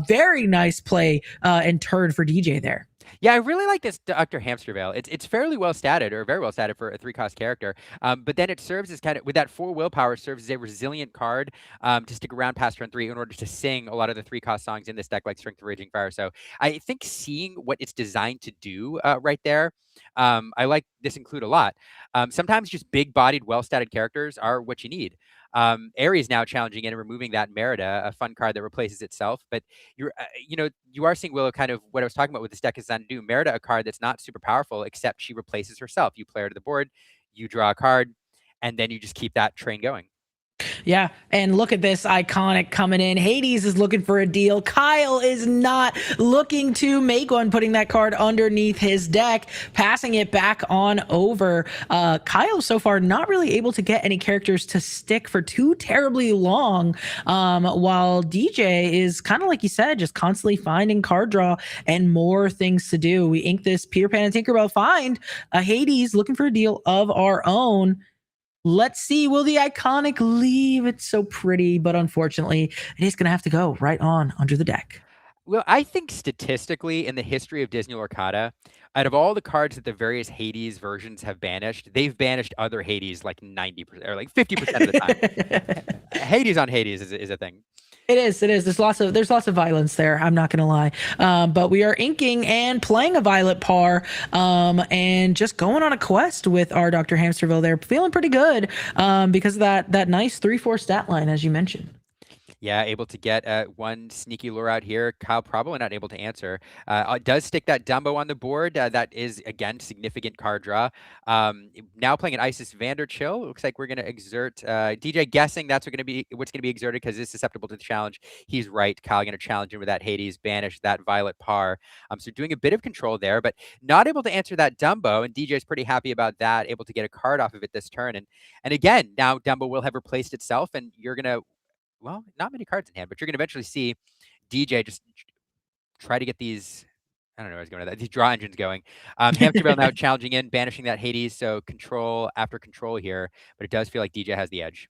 Very nice play and turn for DJ there. Yeah, I really like this Dr. Hamstervale. It's fairly well statted, or very well statted for a 3-cost character. But then it serves as kind of, with that 4 willpower, serves as a resilient card to stick around past turn 3 in order to sing a lot of the 3-cost songs in this deck, like Strength of Raging Fire. So I think seeing what it's designed to do right there, I like this include a lot. Sometimes just big-bodied, well-statted characters are what you need. Ares now challenging in and removing that Merida, a fun card that replaces itself. But you are seeing Willow kind of what I was talking about with this deck is designed to do. Merida, a card that's not super powerful, except she replaces herself. You play her to the board, you draw a card, and then you just keep that train going. Yeah, and look at this iconic coming in. Hades is looking for a deal. Kyle is not looking to make one, putting that card underneath his deck, passing it back on over. Kyle so far not really able to get any characters to stick for too terribly long, while DJ is kind of like you said, just constantly finding card draw and more things to do. We ink this Peter Pan and Tinkerbell find a Hades looking for a deal of our own. Let's see, will the iconic leave? It's so pretty, but unfortunately, it is going to have to go right on under the deck. Well, I think statistically, in the history of Disney Lorcana, out of all the cards that the various Hades versions have banished, they've banished other Hades like 90% or like 50% of the time. Hades on Hades is a thing. It is. There's lots of violence there. I'm not gonna lie. But we are inking and playing a Violet Par, and just going on a quest with our Dr. Hamsterville there, feeling pretty good, because of that nice 3/4 stat line as you mentioned. Yeah, able to get one sneaky lure out here. Kyle probably not able to answer. Does stick that Dumbo on the board. That is, again, significant card draw. Now playing an Isis Vanderchill. Looks like we're going to exert. DJ guessing that's what's going to be exerted because it's susceptible to the challenge. He's right. Kyle going to challenge him with that Hades, banish that Violet Par. So doing a bit of control there, but not able to answer that Dumbo. And DJ's pretty happy about that, able to get a card off of it this turn. And again, now Dumbo will have replaced itself, and you're going to, well, not many cards in hand, but you're going to eventually see DJ just try to get these, I don't know where I was going with that, these draw engines going. Hamsterville now challenging in, banishing that Hades, so control after control here, but it does feel like DJ has the edge.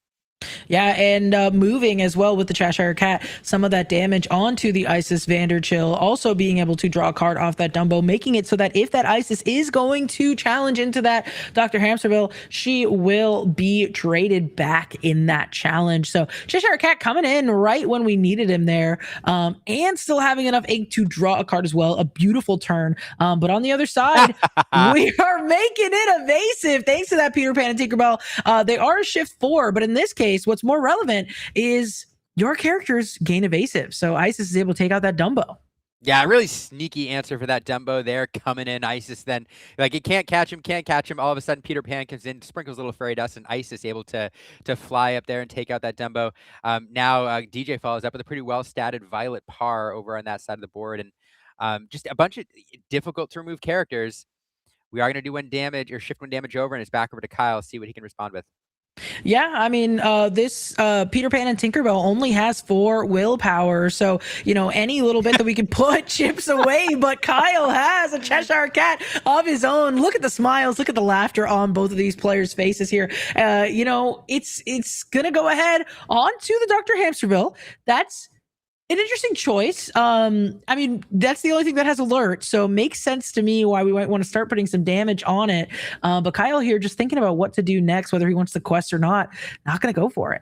Yeah, and moving as well with the Cheshire Cat, some of that damage onto the Isis Vanderchill, also being able to draw a card off that Dumbo, making it so that if that Isis is going to challenge into that Dr. Hamsterville, she will be traded back in that challenge. So Cheshire Cat coming in right when we needed him there, and still having enough ink to draw a card as well. A beautiful turn. But on the other side, we are making it evasive thanks to that Peter Pan and Tinkerbell. They are a shift 4, but in this case, what's more relevant is your characters gain evasive. So Isis is able to take out that Dumbo. Yeah, really sneaky answer for that Dumbo there, coming in. Isis then, like, it can't catch him. All of a sudden, Peter Pan comes in, sprinkles a little fairy dust, and Isis able to fly up there and take out that Dumbo. Now DJ follows up with a pretty well-statted Violet Par over on that side of the board, and just a bunch of difficult to remove characters. We are going to do 1 damage, or shift 1 damage over, and it's back over to Kyle, see what he can respond with. Yeah, I mean, this Peter Pan and Tinkerbell only has 4 willpower, so any little bit that we can put chips away. But Kyle has a Cheshire Cat of his own. Look at the smiles, look at the laughter on both of these players' faces here. It's gonna go ahead onto the Dr. Hamsterville. That's an interesting choice. I mean, that's the only thing that has alert, so makes sense to me why we might want to start putting some damage on it. But Kyle here just thinking about what to do next, whether he wants the quest or not going to go for it.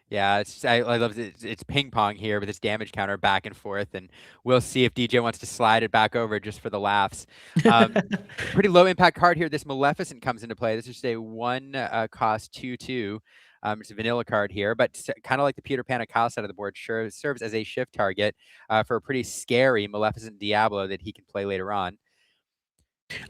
Yeah, I love it. It's ping pong here with this damage counter back and forth, and we'll see if DJ wants to slide it back over just for the laughs. Pretty low impact card here. This Maleficent comes into play. This is a 1 cost 2/2. It's a vanilla card here, but kind of like the Peter Pan and Kyle side of the board, sure serves as a shift target for a pretty scary Maleficent Diablo that he can play later on.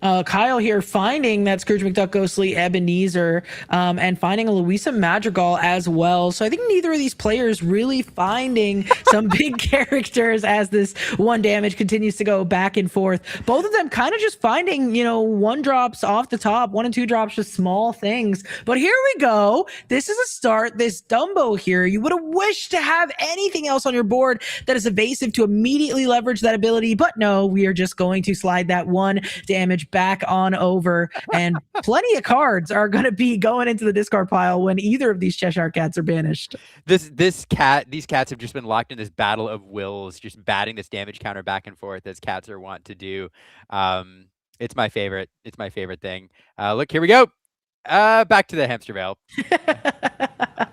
Kyle here finding that Scrooge McDuck Ghostly Ebenezer, and finding a Louisa Madrigal as well. So I think neither of these players really finding some big characters as this 1 damage continues to go back and forth. Both of them kind of just finding, 1 drops off the top, 1 and 2 drops, just small things. But here we go. This is a start. This Dumbo here, you would have wished to have anything else on your board that is evasive to immediately leverage that ability. But no, we are just going to slide that 1 damage damage back on over, and plenty of cards are going to be going into the discard pile when either of these Cheshire Cats are banished. These cats have just been locked in this battle of wills, just batting this damage counter back and forth as cats are wont to do. It's my favorite. It's my favorite thing. Look, here we go. Back to the hamster veil.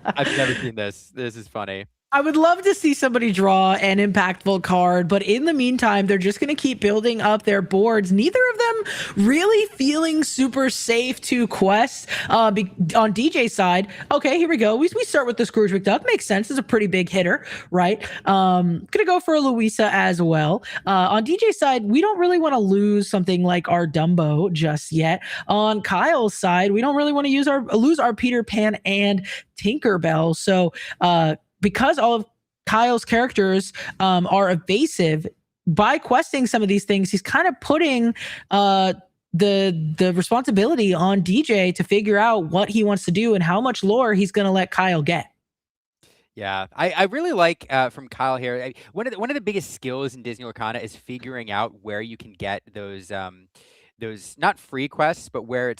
I've never seen this. This is funny. I would love to see somebody draw an impactful card, but in the meantime, they're just going to keep building up their boards. Neither of them really feeling super safe to quest. On DJ's side, okay, here we go. We start with the Scrooge McDuck. Makes sense. It's a pretty big hitter, right? Gonna go for a Louisa as well. On DJ's side, we don't really want to lose something like our Dumbo just yet. On Kyle's side, we don't really want to lose our Peter Pan and Tinkerbell. So, because all of Kyle's characters are evasive, by questing some of these things, he's kind of putting the responsibility on DJ to figure out what he wants to do and how much lore he's going to let Kyle get. Yeah, I really like from Kyle here. One of the biggest skills in Disney Lorcana is figuring out where you can get those not free quests, but where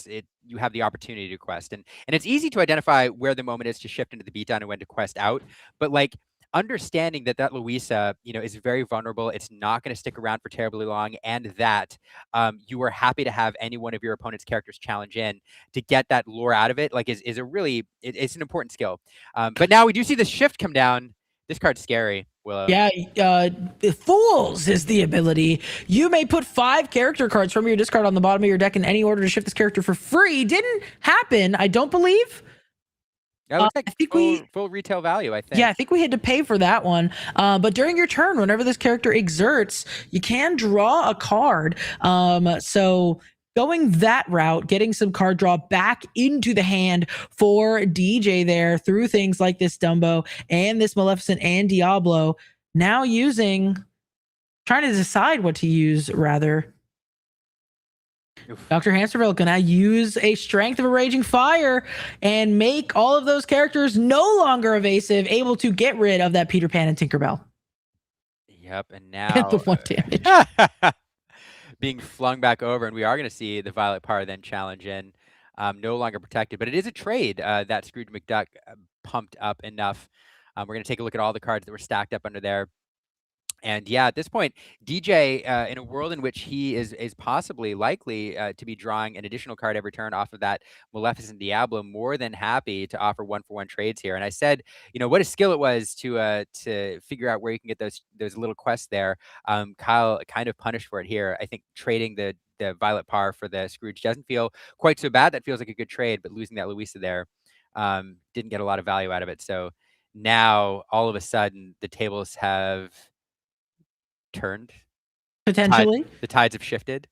you have the opportunity to quest. And it's easy to identify where the moment is to shift into the beatdown and when to quest out. But like understanding that Louisa, is very vulnerable. It's not going to stick around for terribly long, and that you are happy to have any one of your opponent's characters challenge in to get that lore out of it. Like is a really it's an important skill. But now we do see the shift come down. This card's scary, Willow. Yeah, Fools is the ability. You may put 5 character cards from your discard on the bottom of your deck in any order to shift this character for free. Didn't happen, I don't believe. That looks like full retail value, I think. Yeah, I think we had to pay for that one. But during your turn, whenever this character exerts, you can draw a card. So going that route, getting some card draw back into the hand for DJ there through things like this Dumbo and this Maleficent and Diablo. Now trying to decide what to use, rather. Dr. Hamsterville gonna use a Strength of a Raging Fire and make all of those characters no longer evasive, able to get rid of that Peter Pan and Tinkerbell. Yep, and now the 1 damage. Being flung back over, and we are going to see the Violet Par then challenge in, no longer protected. But it is a trade that Scrooge McDuck pumped up enough. We're going to take a look at all the cards that were stacked up under there. And yeah, at this point, DJ, in a world in which he is possibly likely to be drawing an additional card every turn off of that Maleficent Diablo, more than happy to offer 1-for-1 trades here. And I said, what a skill it was to figure out where you can get those little quests there. Kyle kind of punished for it here. I think trading the Violet Par for the Scrooge doesn't feel quite so bad. That feels like a good trade, but losing that Louisa there didn't get a lot of value out of it. So now all of a sudden the tables have turned. Potentially. The tides have shifted.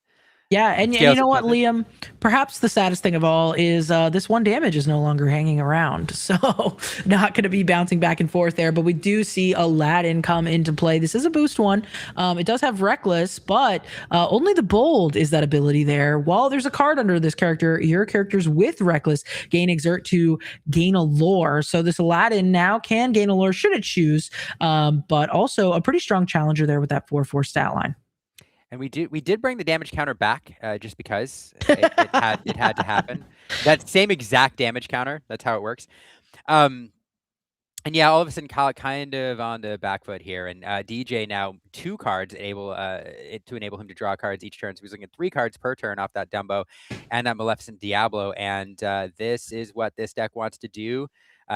Yeah, and you know what, Liam? Perhaps the saddest thing of all is this 1 damage is no longer hanging around. So not going to be bouncing back and forth there, but we do see Aladdin come into play. This is a boost one. It does have Reckless, but only the Bold is that ability there. While there's a card under this character, your characters with Reckless gain Exert to gain a lore. So this Aladdin now can gain a lore should it choose, but also a pretty strong challenger there with that 4/4 stat line. And we did bring the damage counter back just because it had to happen. That same exact damage counter. That's how it works. And yeah, all of a sudden, Kyle kind of on the back foot here, and DJ now 2 cards to enable him to draw cards each turn. So he's looking at 3 cards per turn off that Dumbo and that Maleficent Diablo. And this is what this deck wants to do: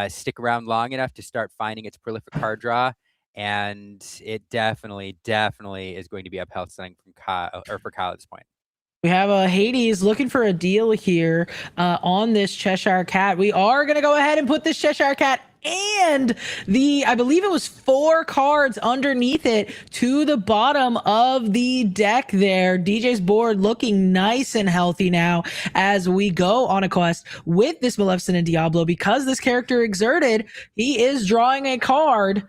stick around long enough to start finding its prolific card draw. And it definitely is going to be uphill sledding from Kyle, or for Kyle at this point. We have Hades looking for a deal here on this Cheshire Cat. We are going to go ahead and put this Cheshire Cat and I believe it was 4 cards underneath it to the bottom of the deck there. DJ's board looking nice and healthy now as we go on a quest with this Maleficent and Diablo. Because this character exerted, he is drawing a card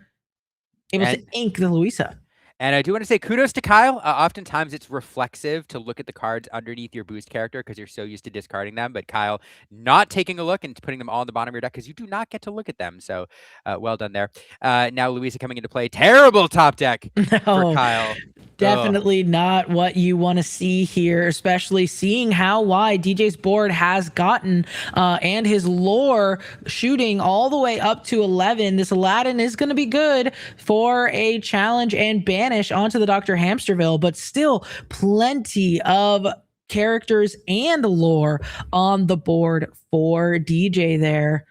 able to ink the Louisa. And I do want to say kudos to Kyle. Oftentimes it's reflexive to look at the cards underneath your boost character because you're so used to discarding them. But Kyle not taking a look and putting them all in the bottom of your deck because you do not get to look at them. So well done there. Now Louisa coming into play. Terrible top deck for No, Kyle. Ugh. definitely not what you want to see here, especially seeing how wide DJ's board has gotten and his lore shooting all the way up to 11. This Aladdin is going to be good for a challenge and banish onto the Dr. Hamsterville, but still plenty of characters and lore on the board for DJ there.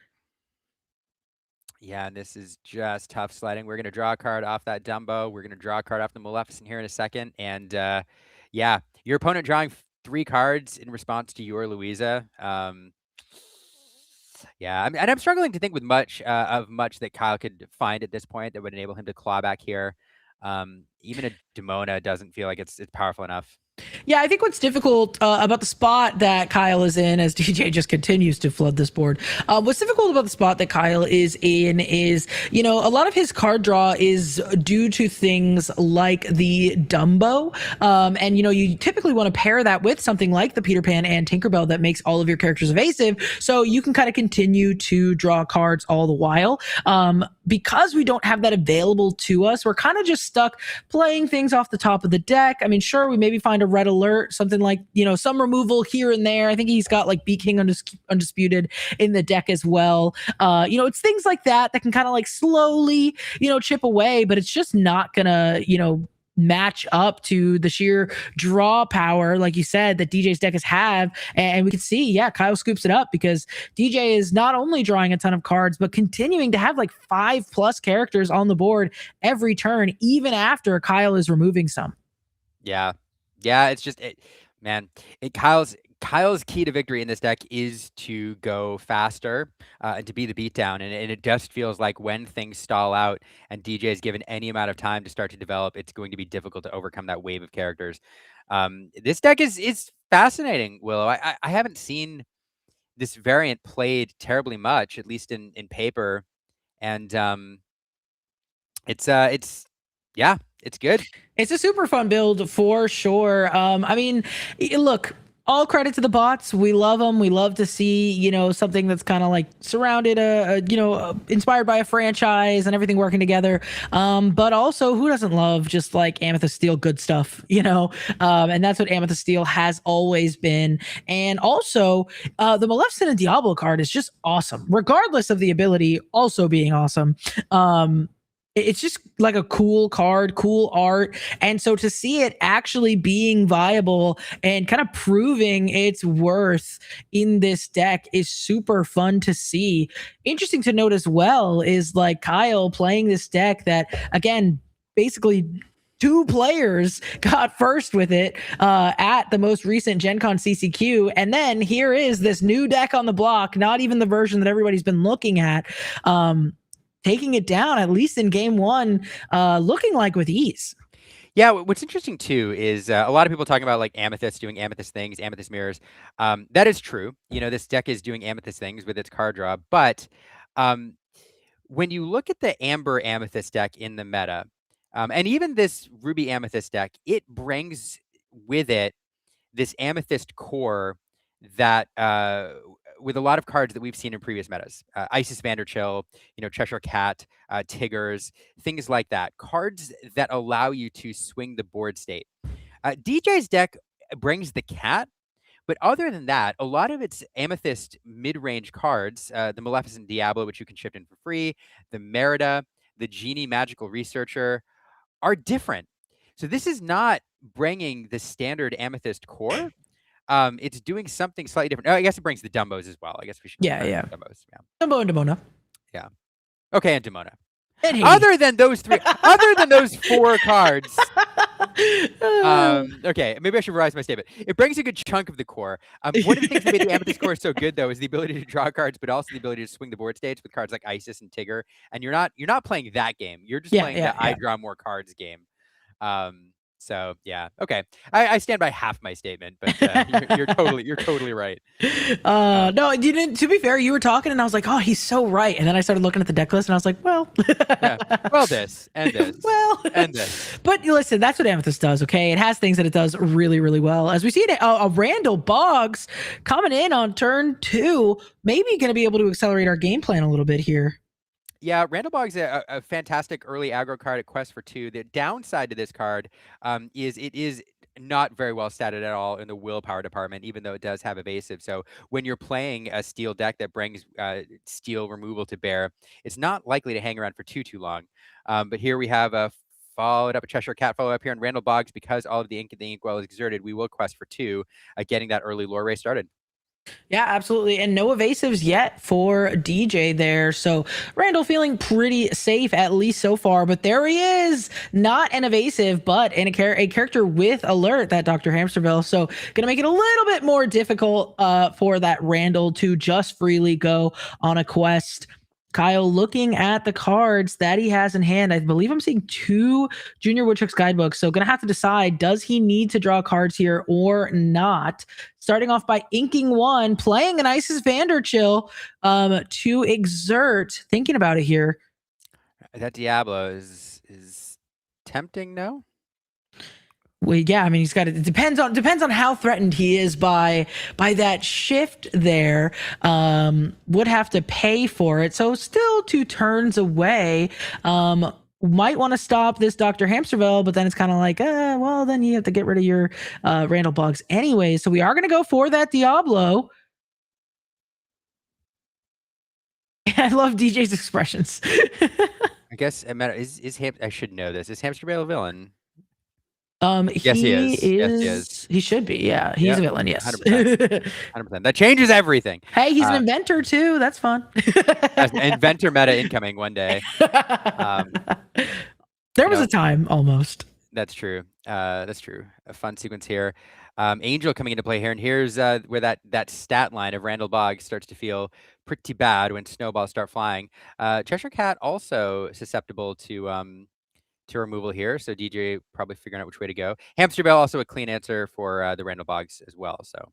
Yeah, and this is just tough sledding. We're going to draw a card off that Dumbo. We're going to draw a card off the Maleficent here in a second. And yeah, your opponent drawing 3 cards in response to your Louisa. Yeah, and I'm struggling to think with much that Kyle could find at this point that would enable him to claw back here. Even a Demona doesn't feel like it's powerful enough. Yeah, I think what's difficult about the spot that Kyle is in, as DJ just continues to flood this board, what's difficult about the spot that Kyle is in is, you know, a lot of his card draw is due to things like the Dumbo. And, you know, you typically want to pair that with something like the Peter Pan and Tinkerbell that makes all of your characters evasive. So you can kind of continue to draw cards all the while. Because we don't have that available to us, we're kind of just stuck playing things off the top of the deck. I mean, sure, we maybe find a red alert, something like, you know, some removal here and there. I think he's got like B King Undisputed in the deck as well. You know, it's things like that that can kind of like slowly, you know, chip away, but it's just not gonna, you know, match up to the sheer draw power, like you said, that DJ's deck has have. And we can see, yeah, Kyle scoops it up because DJ is not only drawing a ton of cards, but continuing to have like 5+ characters on the board every turn, even after Kyle is removing some. Yeah. It's just man. Kyle's key to victory in this deck is to go faster and to be the beatdown. And it just feels like when things stall out and DJ is given any amount of time to start to develop, it's going to be difficult to overcome that wave of characters. This deck is fascinating, Willow. I haven't seen this variant played terribly much, at least in paper. And it's good. It's a super fun build for sure. I mean, look, all credit to the bots. We love them. We love to see, you know, something that's kind of like surrounded, inspired by a franchise and everything working together. But also, who doesn't love just like Amethyst Steel good stuff, you know? And that's what Amethyst Steel has always been. And also, the Maleficent and Diablo card is just awesome, regardless of the ability also being awesome. It's just like a cool card, cool art. And so to see it actually being viable and kind of proving its worth in this deck is super fun to see. Interesting to note as well is like Kyle playing this deck that, again, basically 2 players got first with it at the most recent Gen Con CCQ. And then here is this new deck on the block, not even the version that everybody's been looking at. Taking it down, at least in game 1, looking like with ease. Yeah, what's interesting too is a lot of people talking about like Amethyst doing Amethyst things, Amethyst mirrors. That is true. You know, this deck is doing Amethyst things with its card draw. But when you look at the Amber Amethyst deck in the meta, and even this Ruby Amethyst deck, it brings with it this Amethyst core that with a lot of cards that we've seen in previous metas, Isis Vanderchill, you know, Cheshire Cat, Tiggers, things like that. Cards that allow you to swing the board state. DJ's deck brings the cat, but other than that, a lot of its Amethyst mid-range cards, the Maleficent Diablo, which you can shift in for free, the Merida, the Genie Magical Researcher, are different. So this is not bringing the standard Amethyst core. It's doing something slightly different. Oh, I guess it brings the Dumbos as well. I guess we should. Yeah. Dumbos. Yeah. Dumbo and Demona. Yeah. Okay, and Demona. And Hades. Other than those 4 cards. Okay, maybe I should revise my statement. It brings a good chunk of the core. One of the things that made the Amethyst core so good, though, is the ability to draw cards, but also the ability to swing the board states with cards like Isis and Tigger. And you're not playing that game. You're just playing the I draw more cards game. So yeah, okay. I stand by half my statement, but you're totally right. No, you didn't. To be fair, you were talking, and I was like, "Oh, he's so right." And then I started looking at the deck list, and I was like, "Well, Yeah. Well, this and this. well, And this. But listen, that's what Amethyst does. Okay, it has things that it does really, really well. As we see it, a Randall Boggs coming in on turn 2, maybe going to be able to accelerate our game plan a little bit here. Yeah, Randall Boggs is a fantastic early aggro card at Quest for 2. The downside to this card is it is not very well statted at all in the willpower department, even though it does have evasive. So when you're playing a steel deck that brings steel removal to bear, it's not likely to hang around for too long. But here we have a followed up a Cheshire Cat follow up here on Randall Boggs. Because all of the inkwell is exerted, we will Quest for 2, getting that early lore race started. Yeah, absolutely. And no evasives yet for DJ there. So Randall feeling pretty safe, at least so far. But there he is. Not an evasive, but a character with alert, that Dr. Hamsterville. So going to make it a little bit more difficult for that Randall to just freely go on a quest. Kyle looking at the cards that he has in hand. I believe I'm seeing 2 Junior Woodchuck's guidebooks. So going to have to decide, does he need to draw cards here or not? Starting off by inking 1, playing an Isis Vanderchill to exert. Thinking about it here. That Diablo is tempting, no? Well, yeah, I mean, he's got it. It depends on how threatened he is by that shift there. Would have to pay for it. So still 2 turns away. Might want to stop this Dr. Hamsterville, but then it's kind of like, well, then you have to get rid of your Randall Boggs anyway. So we are going to go for that Diablo. I love DJ's expressions. I guess is I should know this. Is Hamsterville a villain? Yes, he is. Yes, he is. He should be. Yeah, he's a villain. Yes, 100%. 100%. That changes everything. Hey, he's an inventor too. That's fun. Inventor meta incoming one day. There was a time almost. That's true. That's true. A fun sequence here. Angel coming into play here, and here's where that stat line of Randall Boggs starts to feel pretty bad when snowballs start flying. Cheshire Cat also susceptible to removal here, so DJ probably figuring out which way to go. Hamsterville also a clean answer for the Randall Boggs as well. So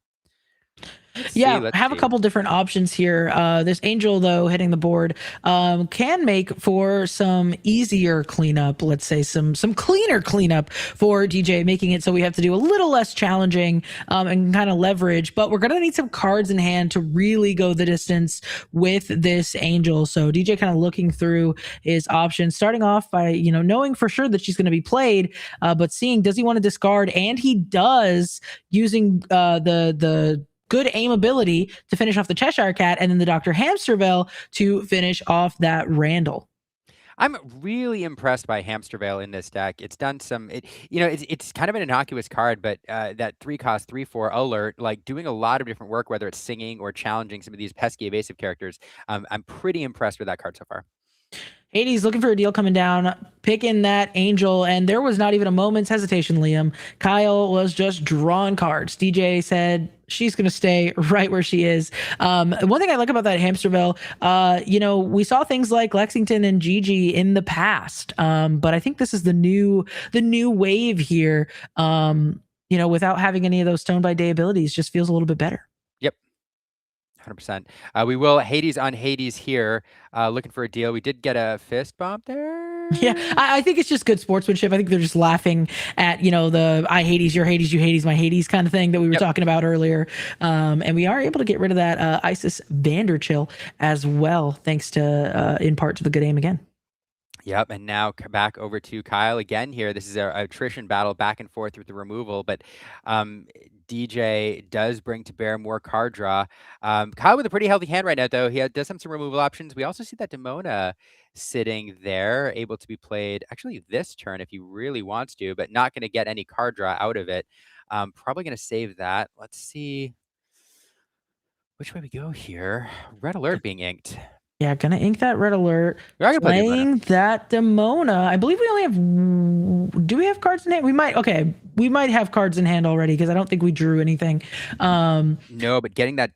let's yeah, see, have a couple different options here. This Angel, though, hitting the board can make for some easier cleanup. Let's say some cleaner cleanup for DJ, making it so we have to do a little less challenging and kind of leverage. But we're going to need some cards in hand to really go the distance with this Angel. So DJ kind of looking through his options, starting off by knowing for sure that she's going to be played, but seeing, does he want to discard? And he does, using the good aim ability to finish off the Cheshire Cat, and then the Dr. Hamsterville to finish off that Randall. I'm really impressed by Hamstervale in this deck. It's done some, it's kind of an innocuous card, but that 3-cost 3/4 alert, like doing a lot of different work, whether it's singing or challenging some of these pesky evasive characters. I'm pretty impressed with that card so far. Hades looking for a deal coming down, picking that Angel, and there was not even a moment's hesitation, Liam. Kyle was just drawing cards. DJ said she's going to stay right where she is. One thing I like about that Hamsterville, we saw things like Lexington and Gigi in the past, but I think this is the new wave here. Without having any of those Stone by Day abilities, just feels a little bit better. 100%. We will Hades on Hades here, looking for a deal. We did get a fist bump there. Yeah, I think it's just good sportsmanship. I think they're just laughing at, the I Hades, your Hades, you Hades, my Hades kind of thing that we were talking about earlier. And we are able to get rid of that Isis Vanderchill as well, thanks to, in part to the good aim again. Yep, and now back over to Kyle again here. This is our attrition battle back and forth with the removal, but DJ does bring to bear more card draw. Kyle with a pretty healthy hand right now, though. He does have some removal options. We also see that Demona sitting there, able to be played actually this turn if he really wants to, but not going to get any card draw out of it. Probably going to save that. Let's see which way we go here. Red alert being inked. Yeah, gonna ink that red alert. Playing that Demona. I believe we only have. Do we have cards in hand? We might. Okay, we might have cards in hand already because I don't think we drew anything. No, but getting that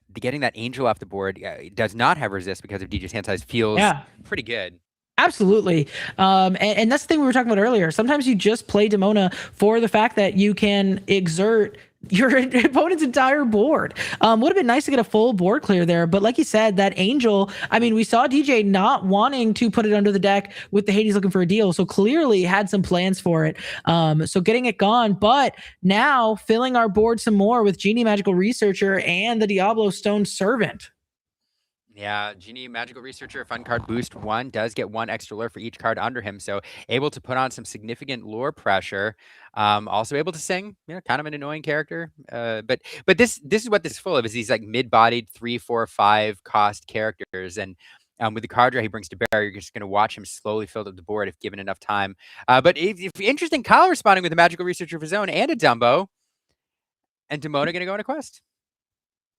Angel off the board does not have resist because of DJ's hand size feels pretty good. Absolutely. And that's the thing we were talking about earlier. Sometimes you just play Demona for the fact that you can exert your opponent's entire board. Would have been nice to get a full board clear there, but like you said, that Angel, I mean, we saw DJ not wanting to put it under the deck with the Hades looking for a deal, so clearly had some plans for it. So getting it gone, but now filling our board some more with Genie Magical Researcher and the Diablo Stone Servant. Yeah, Genie Magical Researcher, Fun Card Boost 1 does get 1 extra lure for each card under him, so able to put on some significant lure pressure. Also able to sing, kind of an annoying character. But this is what this is full of, is these like mid-bodied 3, 4, 5 cost characters. And with the card draw he brings to bear, you're just going to watch him slowly fill up the board if given enough time. But if interesting, Kyle responding with a Magical Researcher of his own and a Dumbo. And Demona going to go on a quest.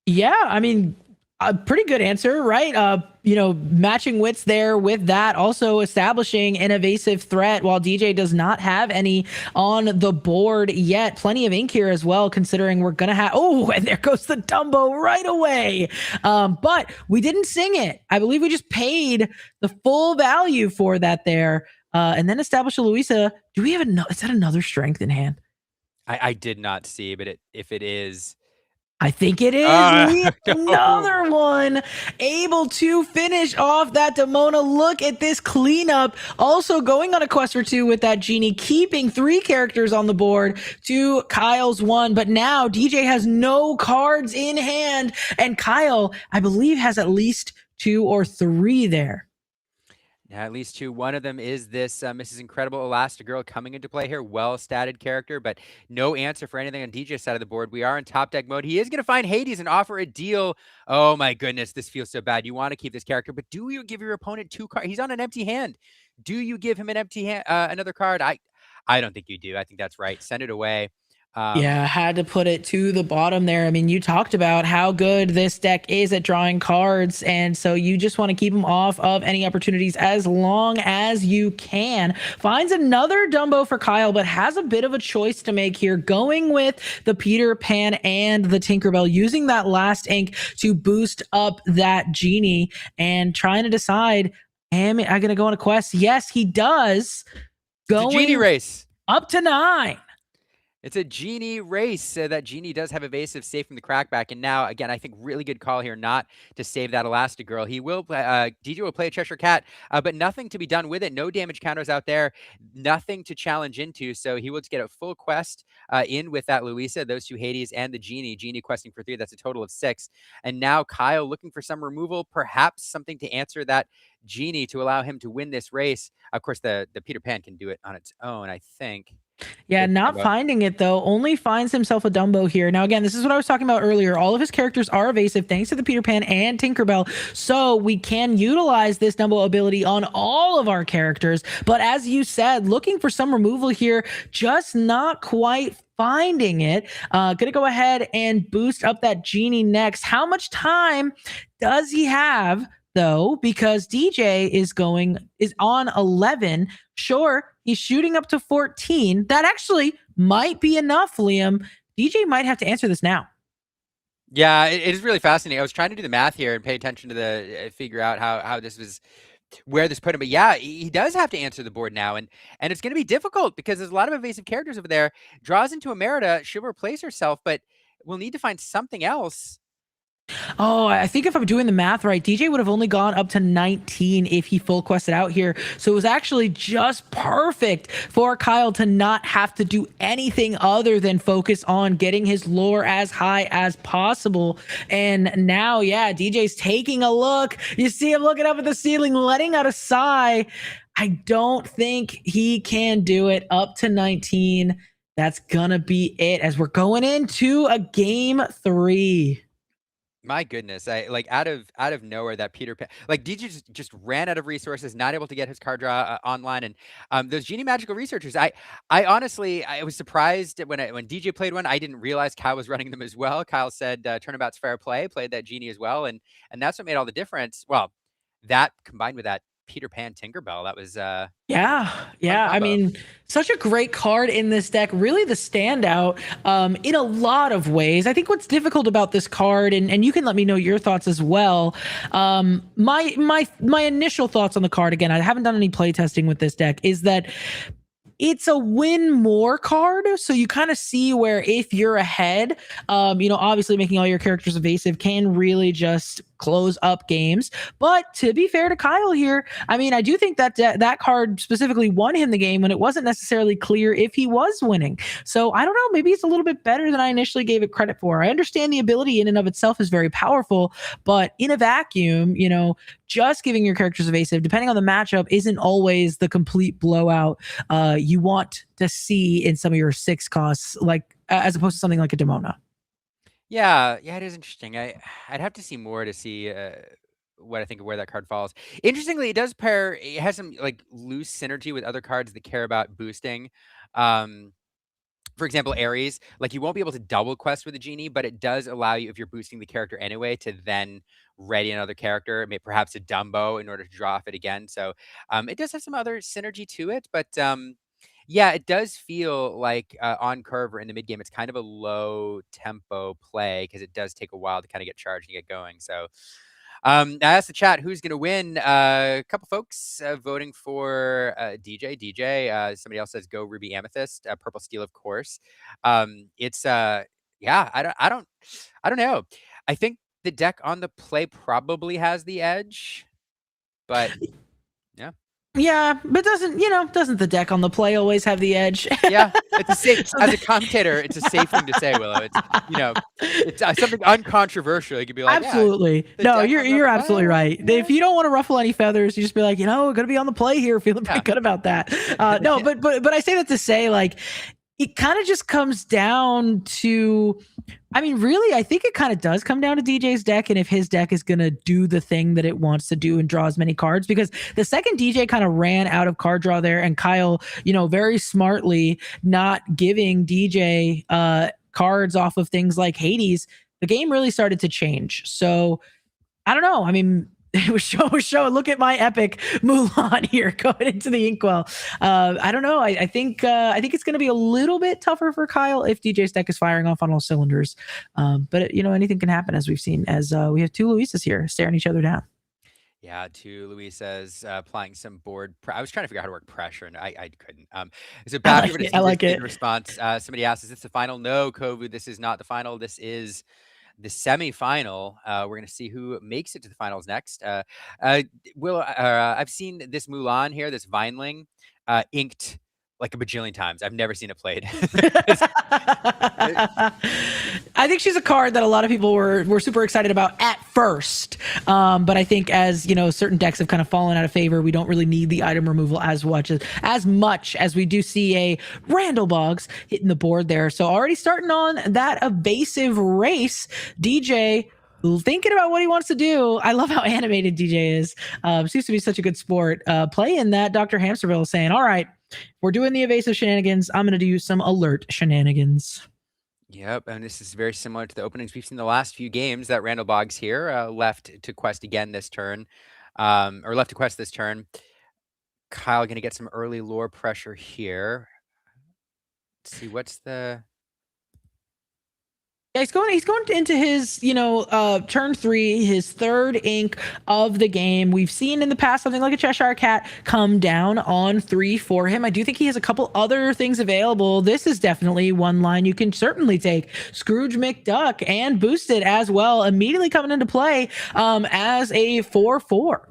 Yeah, I mean, a pretty good answer, right? Matching wits there with that, also establishing an evasive threat while DJ does not have any on the board yet. Plenty of ink here as well, considering we're gonna have, and there goes the Dumbo right away. But we didn't sing it. I believe we just paid the full value for that there. And then establish a Louisa. Do we have is that another strength in hand? I did not see, but if it is, I think it is. We have another one able to finish off that Demona. Look at this cleanup. Also going on a quest or 2 with that Genie, keeping 3 characters on the board to Kyle's 1. But now DJ has no cards in hand. And Kyle, I believe, has at least 2 or 3 there. Yeah, at least 2. One of them is this Mrs. Incredible Elastigirl coming into play here. Well-statted character, but no answer for anything on DJ's side of the board. We are in top deck mode. He is going to find Hades and offer a deal. Oh my goodness, this feels so bad. You want to keep this character, but do you give your opponent 2 cards? He's on an empty hand. Do you give him an empty hand, another card? I don't think you do. I think that's right. Send it away. Yeah, had to put it to the bottom there. I mean, you talked about how good this deck is at drawing cards, and so you just want to keep them off of any opportunities as long as you can. Finds another Dumbo for Kyle, but has a bit of a choice to make here, going with the Peter Pan and the Tinkerbell, using that last ink to boost up that Genie and trying to decide, am I going to go on a quest? Yes, he does. Going it's a Genie race. Up to 9. It's a Genie race. That Genie does have evasive, safe from the crackback. And now, again, I think really good call here not to save that Elastigirl. He will, DJ will play a Cheshire Cat, but nothing to be done with it. No damage counters out there. Nothing to challenge into. So he will just get a full quest in with that Louisa, those 2 Hades, and the Genie. Genie questing for 3. That's a total of 6. And now Kyle looking for some removal, perhaps something to answer that Genie to allow him to win this race. Of course, the Peter Pan can do it on its own, I think. Yeah, not finding it though. Only finds himself a Dumbo here. Now, again, this is what I was talking about earlier. All of his characters are evasive thanks to the Peter Pan and Tinkerbell. So we can utilize this Dumbo ability on all of our characters. But as you said, looking for some removal here, just not quite finding it. Gonna go ahead and boost up that Genie next. How much time does he have though? Because DJ is on 11. Sure, he's shooting up to 14. That actually might be enough, Liam. DJ might have to answer this now. Yeah, it is really fascinating. I was trying to do the math here and pay attention to the figure out how this was, where this put him. But yeah, he does have to answer the board now, and it's going to be difficult because there's a lot of evasive characters over there. Draws into a Merida. She'll replace herself, but we'll need to find something else. Oh, I think if I'm doing the math right, DJ would have only gone up to 19 if he full quested out here. So it was actually just perfect for Kyle to not have to do anything other than focus on getting his lore as high as possible. And now, yeah, DJ's taking a look. You see him looking up at the ceiling, letting out a sigh. I don't think he can do it. Up to 19. That's gonna be it as we're going into a game 3. My goodness, I like out of nowhere that Peter Pan, like DJ just ran out of resources, not able to get his card draw online, and those Genie Magical Researchers. I honestly I was surprised when DJ played one. I didn't realize Kyle was running them as well. Kyle said turnabout's fair play, played that Genie as well, and that's what made all the difference. Well, that combined with that Peter Pan Tinkerbell. That was Yeah, yeah. I combo. mean, such a great card in this deck. Really, the standout in a lot of ways. I think what's difficult about this card, and you can let me know your thoughts as well. My initial thoughts on the card. Again, I haven't done any play testing with this deck. Is that it's a win more card. So you kind of see where if you're ahead, obviously making all your characters evasive can really just close up games. But to be fair to Kyle here, I mean, I do think that that card specifically won him the game when it wasn't necessarily clear if he was winning. So I don't know, maybe it's a little bit better than I initially gave it credit for. I understand the ability in and of itself is very powerful, but in a vacuum, just giving your characters evasive, depending on the matchup, isn't always the complete blowout you want to see in some of your 6 costs, like as opposed to something like a Demona. Yeah, it is interesting. I'd have to see more to see what I think of where that card falls. Interestingly, it does pair. It has some like loose synergy with other cards that care about boosting. For example, Ares, like you won't be able to double quest with a genie, but it does allow you, if you're boosting the character anyway, to then ready another character, maybe perhaps a Dumbo in order to draw off it again. So it does have some other synergy to it, but yeah, it does feel like on curve or in the mid game, it's kind of a low tempo play because it does take a while to kind of get charged and get going. So I asked the chat who's going to win. A couple folks voting for DJ. DJ. Somebody else says go Ruby Amethyst. Purple Steel, of course. It's yeah. I don't know. I think the deck on the play probably has the edge, but yeah. Yeah, but doesn't the deck on the play always have the edge? Yeah, it's a safe. As a commentator, it's a safe thing to say, Willow. It's it's something uncontroversial. You could be like, absolutely. Yeah, no, you're absolutely right. Yeah. If you don't want to ruffle any feathers, you just be like, we're gonna be on the play here, feeling pretty good about that. No, but I say that to say, like, it kind of just comes down to, I mean, really, I think it kind of does come down to DJ's deck and if his deck is going to do the thing that it wants to do and draw as many cards. Because the second DJ kind of ran out of card draw there, and Kyle, very smartly not giving DJ cards off of things like Hades, the game really started to change. So I don't know. I mean, it was show. Look at my epic Mulan here going into the Inkwell. I don't know. I think it's going to be a little bit tougher for Kyle if DJ's deck is firing off on all cylinders. But anything can happen, as we've seen, as we have 2 Luisas here staring each other down. Yeah, 2 Luisas applying some board. I was trying to figure out how to work pressure, and I couldn't. So back over to I like it. response. Somebody asked, "Is this the final?" No, Kovu. This is not the final. This is the semifinal. We're going to see who makes it to the finals next. I've seen this Mulan here, this Vineling, inked like a bajillion times. I've never seen it played. I think she's a card that a lot of people were super excited about at first. But I think as, certain decks have kind of fallen out of favor, we don't really need the item removal as much as we do see a Randall Boggs hitting the board there. So already starting on that evasive race, DJ thinking about what he wants to do. I love how animated DJ is. Seems to be such a good sport. Playing that, Dr. Hamsterville saying, all right, we're doing the evasive shenanigans. I'm going to do some alert shenanigans. Yep, and this is very similar to the openings we've seen the last few games that Randall Boggs here left to quest again this turn, or left to quest this turn. Kyle going to get some early lore pressure here. Let's see, what's the... Yeah, he's going into his, turn 3, his 3rd ink of the game. We've seen in the past something like a Cheshire Cat come down on 3 for him. I do think he has a couple other things available. This is definitely one line you can certainly take. Scrooge McDuck and boosted as well, immediately coming into play as a 4/4.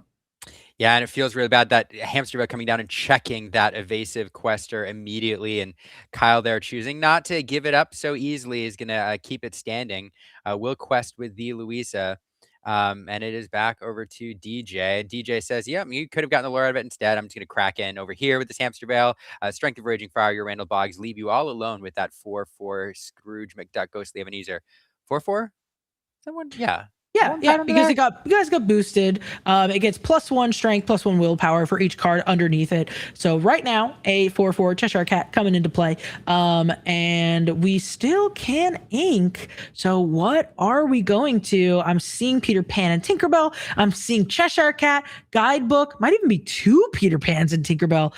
Yeah, and it feels really bad that Hamsterville coming down and checking that evasive quester immediately, and Kyle there choosing not to give it up so easily is going to keep it standing. Will quest with the Luisa, and it is back over to DJ. DJ says, yeah, you could have gotten the lure out of it instead. I'm just going to crack in over here with this Hamsterville. Strength of Raging Fire, your Randall Boggs, leave you all alone with that 4/4 Scrooge McDuck Ghostly Ebenezer. 4/4? Someone? Yeah. Yeah, because you guys got boosted. It gets +1 strength, +1 willpower for each card underneath it. So right now, a 4/4 Cheshire Cat coming into play, and we still can ink. So what are we going to? I'm seeing Peter Pan and Tinkerbell. I'm seeing Cheshire Cat, Guidebook. Might even be 2 Peter Pans and Tinkerbell.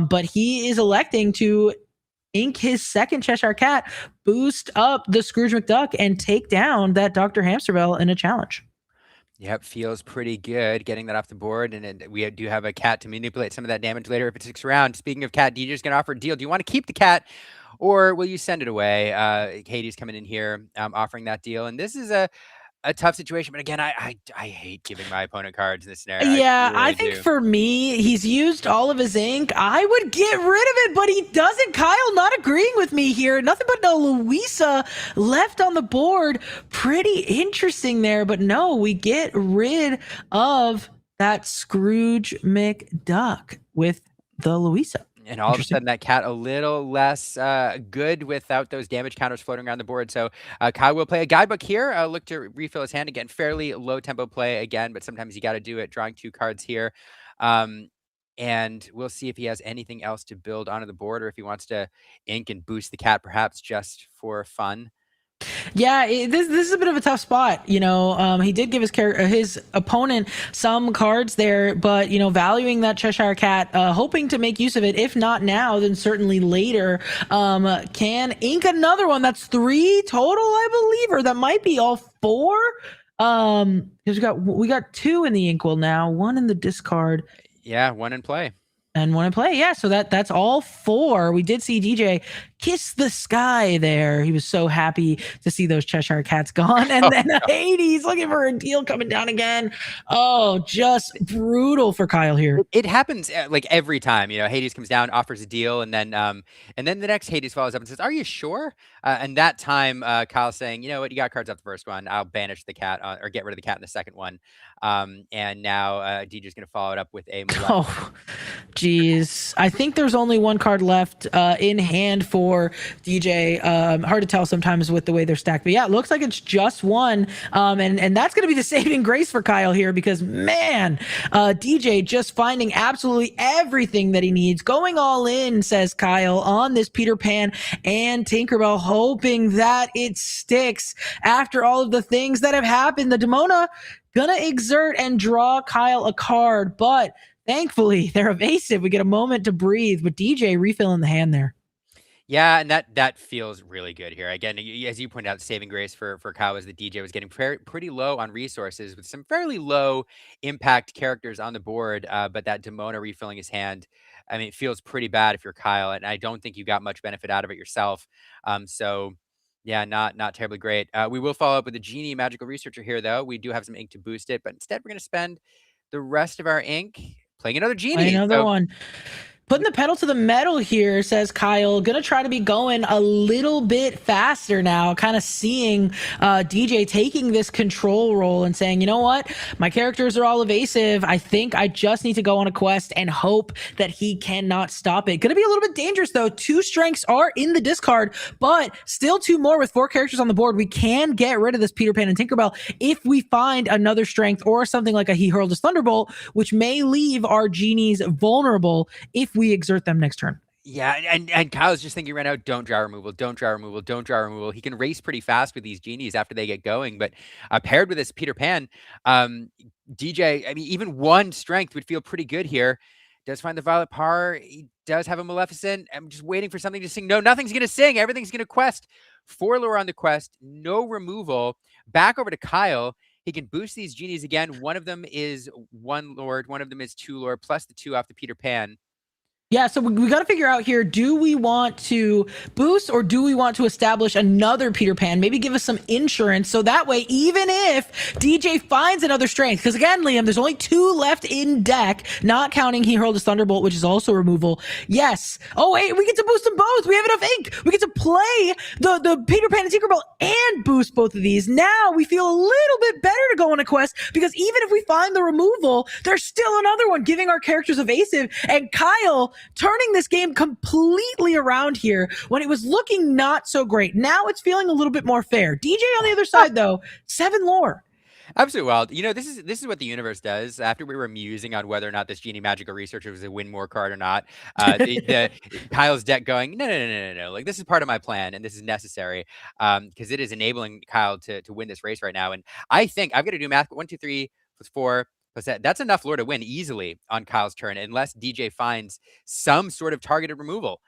But he is electing to ink his second Cheshire Cat, boost up the Scrooge McDuck, and take down that Dr. Hamsterville in a challenge. Yep, feels pretty good getting that off the board, and we do have a cat to manipulate some of that damage later if it sticks around. Speaking of cat, DJ's going to offer a deal. Do you want to keep the cat, or will you send it away? Katie's coming in here offering that deal, and this is a tough situation. But again, I hate giving my opponent cards in this scenario. Yeah, I I think do. for me, he's used all of his ink. I would get rid of it, but he doesn't. Kyle not agreeing with me here. Nothing but no Louisa left on the board. Pretty interesting there, but no, we get rid of that Scrooge McDuck with the Louisa. And all of a sudden, that cat a little less good without those damage counters floating around the board. So Kyle will play a guidebook here. Look to refill his hand again. Fairly low tempo play again, but sometimes you got to do it. Drawing 2 cards here. And we'll see if he has anything else to build onto the board, or if he wants to ink and boost the cat, perhaps just for fun. Yeah, this is a bit of a tough spot. He did give his opponent some cards there, but valuing that Cheshire Cat, hoping to make use of it. If not now, then certainly later. Can ink another one. That's 3 total, I believe, or that might be all 4. Because we got 2 in the inkwell now, 1 in the discard. Yeah, 1 in play. And 1 in play. Yeah, so that's all 4. We did see DJ kiss the sky there. He was so happy to see those Cheshire Cats gone. And then Hades looking for a deal coming down again. Oh, just brutal for Kyle here. It happens like every time. Hades comes down, offers a deal, and then the next Hades follows up and says, "Are you sure?" And that time, Kyle's saying, "You know what? You got cards off the first one. I'll banish the cat or get rid of the cat in the second one." And now DJ's going to follow it up with a. Oh, geez. I think there's only 1 card left in hand for DJ. Hard to tell sometimes with the way they're stacked, but yeah, it looks like it's just 1. And that's going to be the saving grace for Kyle here, because man, DJ just finding absolutely everything that he needs, going all in, says Kyle, on this Peter Pan and Tinkerbell, hoping that it sticks after all of the things that have happened. The Demona gonna exert and draw Kyle a card, but thankfully they're evasive. We get a moment to breathe, but DJ refilling the hand there. Yeah, and that feels really good here. Again, as you pointed out, saving grace for Kyle was that DJ was getting pretty low on resources with some fairly low impact characters on the board, but that Demona refilling his hand, I mean, it feels pretty bad if you're Kyle, and I don't think you got much benefit out of it yourself. So yeah, not terribly great. We will follow up with the Genie Magical Researcher here, though. We do have some ink to boost it, but instead we're going to spend the rest of our ink playing another Genie. Another one. Putting the pedal to the metal here, says Kyle. Gonna try to be going a little bit faster now, kind of seeing DJ taking this control role and saying, you know what? My characters are all evasive. I think I just need to go on a quest and hope that he cannot stop it. Gonna be a little bit dangerous, though. 2 strengths are in the discard, but still 2 more with 4 characters on the board. We can get rid of this Peter Pan and Tinkerbell if we find another strength or something like a He Hurled His Thunderbolt, which may leave our genies vulnerable if we exert them next turn. Yeah, and Kyle's just thinking right now, don't draw removal, don't draw removal, don't draw removal. He can race pretty fast with these genies after they get going, but paired with this Peter Pan, DJ, I mean, even 1 strength would feel pretty good here. Does find the Violet Par. He does have a Maleficent. I'm just waiting for something to sing. No, nothing's going to sing. Everything's going to quest. 4 lore on the quest, no removal. Back over to Kyle. He can boost these genies again. One of them is 1 lore, one of them is 2 lore, plus the 2 off the Peter Pan. Yeah, so we got to figure out here, do we want to boost or do we want to establish another Peter Pan? Maybe give us some insurance so that way, even if DJ finds another strength, because again, Liam, there's only 2 left in deck, not counting He Hurled His Thunderbolt, which is also removal. Yes. Oh, wait, we get to boost them both. We have enough ink. We get to play the Peter Pan and Tinkerbell and boost both of these. Now we feel a little bit better to go on a quest, because even if we find the removal, there's still another one giving our characters evasive. And Kyle turning this game completely around here when it was looking not so great. Now it's feeling a little bit more fair. DJ on the other side, though, 7 lore. Absolutely wild. You know, this is what the universe does. After we were musing on whether or not this Genie Magical Researcher was a win more card or not, the Kyle's deck going, no. Like, this is part of my plan and this is necessary, because it is enabling Kyle to win this race right now. And I think I've got to do math. 1, 2, 3 plus 4 plus that. That's enough lore to win easily on Kyle's turn, unless DJ finds some sort of targeted removal.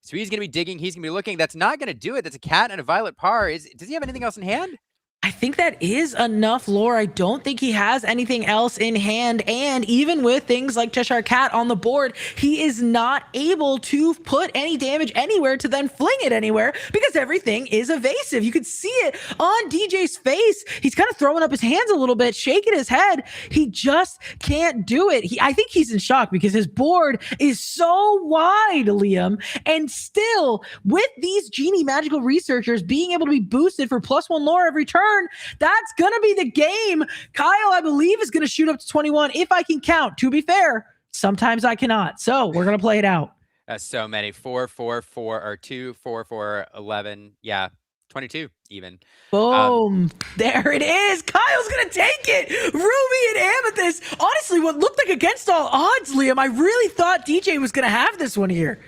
So he's going to be digging. He's going to be looking. That's not going to do it. That's a cat and a violet par. Does he have anything else in hand? I think that is enough lore. I don't think he has anything else in hand. And even with things like Cheshire Cat on the board, he is not able to put any damage anywhere to then fling it anywhere because everything is evasive. You could see it on DJ's face. He's kind of throwing up his hands a little bit, shaking his head. He just can't do it. I think he's in shock because his board is so wide, Liam. And still, with these Genie Magical Researchers being able to be boosted for +1 lore every turn, that's going to be the game. Kyle, I believe, is going to shoot up to 21 if I can count. To be fair, sometimes I cannot. So we're going to play it out. That's so many. 4, 4, 4, or 2, 4, 4, 11. Yeah, 22 even. Boom. There it is. Kyle's going to take it. Ruby and Amethyst. Honestly, what looked like against all odds, Liam, I really thought DJ was going to have this one here.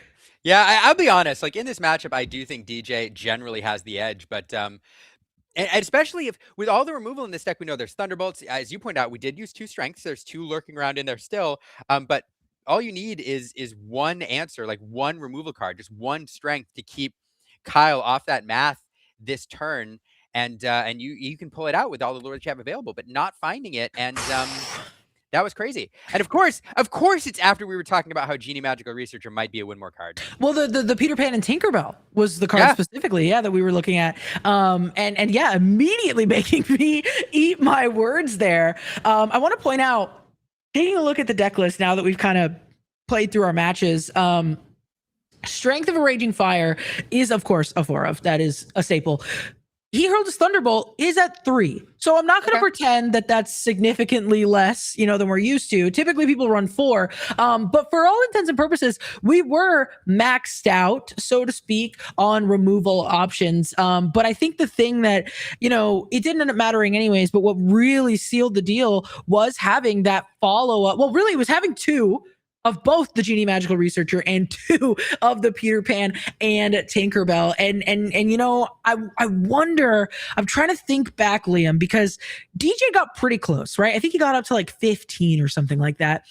Yeah, I'll be honest. Like, in this matchup, I do think DJ generally has the edge, but and especially if with all the removal in this deck, we know there's Thunderbolts. As you point out, we did use 2 strengths. There's 2 lurking around in there still. But all you need is one answer, like one removal card, just one strength to keep Kyle off that math this turn. And you can pull it out with all the lore that you have available, but not finding it. And that was crazy. And of course, it's after we were talking about how Genie Magical Researcher might be a win more card. Well, the Peter Pan and Tinkerbell was the card specifically, that we were looking at. And yeah, immediately making me eat my words there. I want to point out, taking a look at the deck list now that we've kind of played through our matches, Strength of a Raging Fire is, of course, a 4 of. That is a staple. He Hurled His Thunderbolt is at 3. So I'm not going to pretend that that's significantly less, than we're used to. Typically people run 4. But for all intents and purposes, we were maxed out, so to speak, on removal options. But I think the thing that, it didn't end up mattering anyways, but what really sealed the deal was having that follow-up. Well, really, it was having 2 of both the Genie Magical Researcher and 2 of the Peter Pan and Tinkerbell. And I wonder, I'm trying to think back, Liam, because DJ got pretty close, right? I think he got up to like 15 or something like that.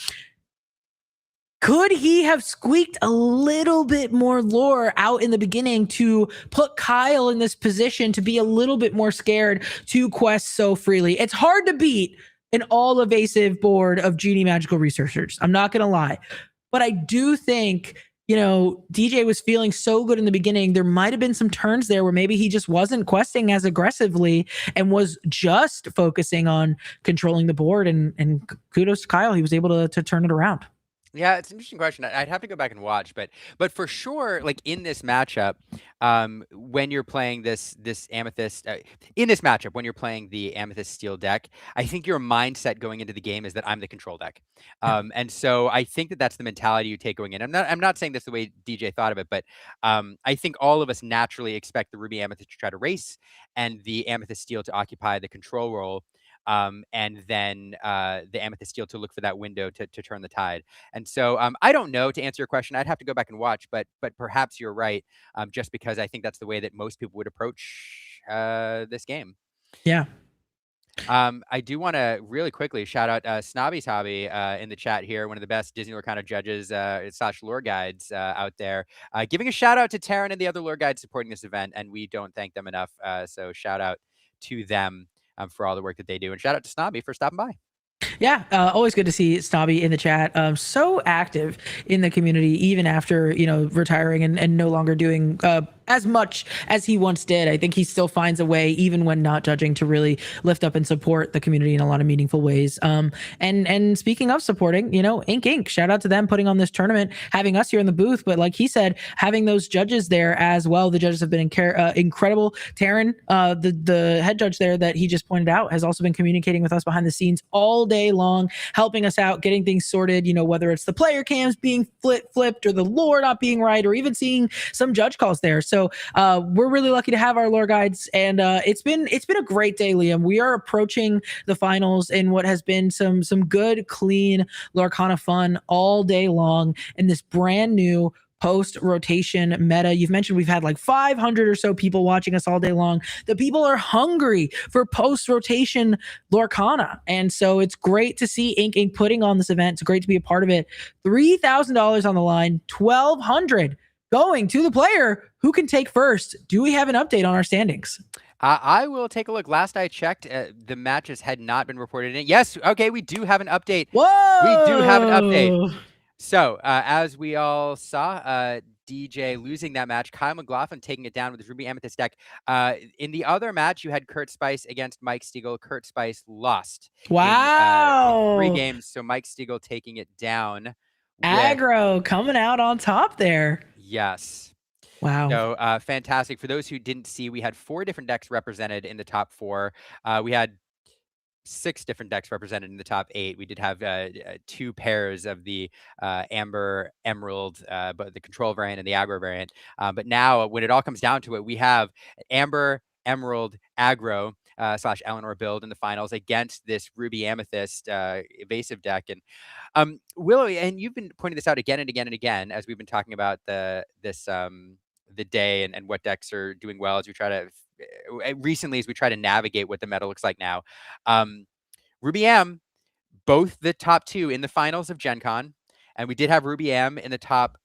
Could he have squeaked a little bit more lore out in the beginning to put Kyle in this position to be a little bit more scared to quest so freely? It's hard to beat an all-evasive board of Genie Magical Researchers. I'm not going to lie. But I do think, DJ was feeling so good in the beginning. There might have been some turns there where maybe he just wasn't questing as aggressively and was just focusing on controlling the board. And kudos to Kyle. He was able to turn it around. Yeah, it's an interesting question. I'd have to go back and watch, but for sure, like in this matchup, when you're playing this Amethyst, in this matchup, when you're playing the Amethyst Steel deck, I think your mindset going into the game is that I'm the control deck, and so I think that's the mentality you take going in. I'm not saying this the way DJ thought of it, but I think all of us naturally expect the Ruby Amethyst to try to race and the Amethyst Steel to occupy the control role. And then the Amethyst Steel to look for that window to turn the tide. And so I don't know, to answer your question. I'd have to go back and watch, but perhaps you're right, just because I think that's the way that most people would approach this game. Yeah. I do want to really quickly shout out Snobby's Hobby in the chat here, one of the best Disney Lorcana judges / lore guides out there, giving a shout out to Taryn and the other lore guides supporting this event, and we don't thank them enough. So shout out to them for all the work that they do, and shout out to Snobby for stopping by. Yeah, always good to see Snobby in the chat. So active in the community, even after retiring and no longer doing as much as he once did. I think he still finds a way, even when not judging, to really lift up and support the community in a lot of meaningful ways. And speaking of supporting, Ink, shout out to them putting on this tournament, having us here in the booth. But like he said, having those judges there as well. The judges have been incredible. Taryn, the head judge there that he just pointed out, has also been communicating with us behind the scenes all day long, helping us out, getting things sorted, whether it's the player cams being flipped or the lore not being right, or even seeing some judge calls there. So So we're really lucky to have our lore guides, and it's been a great day, Liam. We are approaching the finals in what has been some good, clean Lorcana fun all day long in this brand new post rotation meta. You've mentioned we've had like 500 or so people watching us all day long. The people are hungry for post rotation Lorcana. And so it's great to see Ink putting on this event. It's great to be a part of it. $3,000 on the line, 1,200 going to the player who can take first. Do we have an update on our standings? I will take a look. Last I checked, the matches had not been reported in. Yes, okay, we do have an update. Whoa! We do have an update. So, as we all saw, DJ losing that match, Kyle McLaughlin taking it down with his Ruby Amethyst deck. In the other match, you had Kurt Spice against Mike Stiegel. Kurt Spice lost Wow. in 3 games, so Mike Stiegel taking it down. Aggro coming out on top there. Yes. Wow. So fantastic. For those who didn't see, we had 4 different decks represented in the top 4. We had 6 different decks represented in the top 8. We did have 2 pairs of the Amber Emerald, but the control variant and the aggro variant. But now, when it all comes down to it, we have Amber Emerald aggro / Eleanor build in the finals against this Ruby Amethyst evasive deck. And Willow, and you've been pointing this out again and again and again as we've been talking about the day and what decks are doing well as we try to recently as we try to navigate what the meta looks like now. Ruby M, both the top 2 in the finals of Gen Con, and we did have Ruby M in the top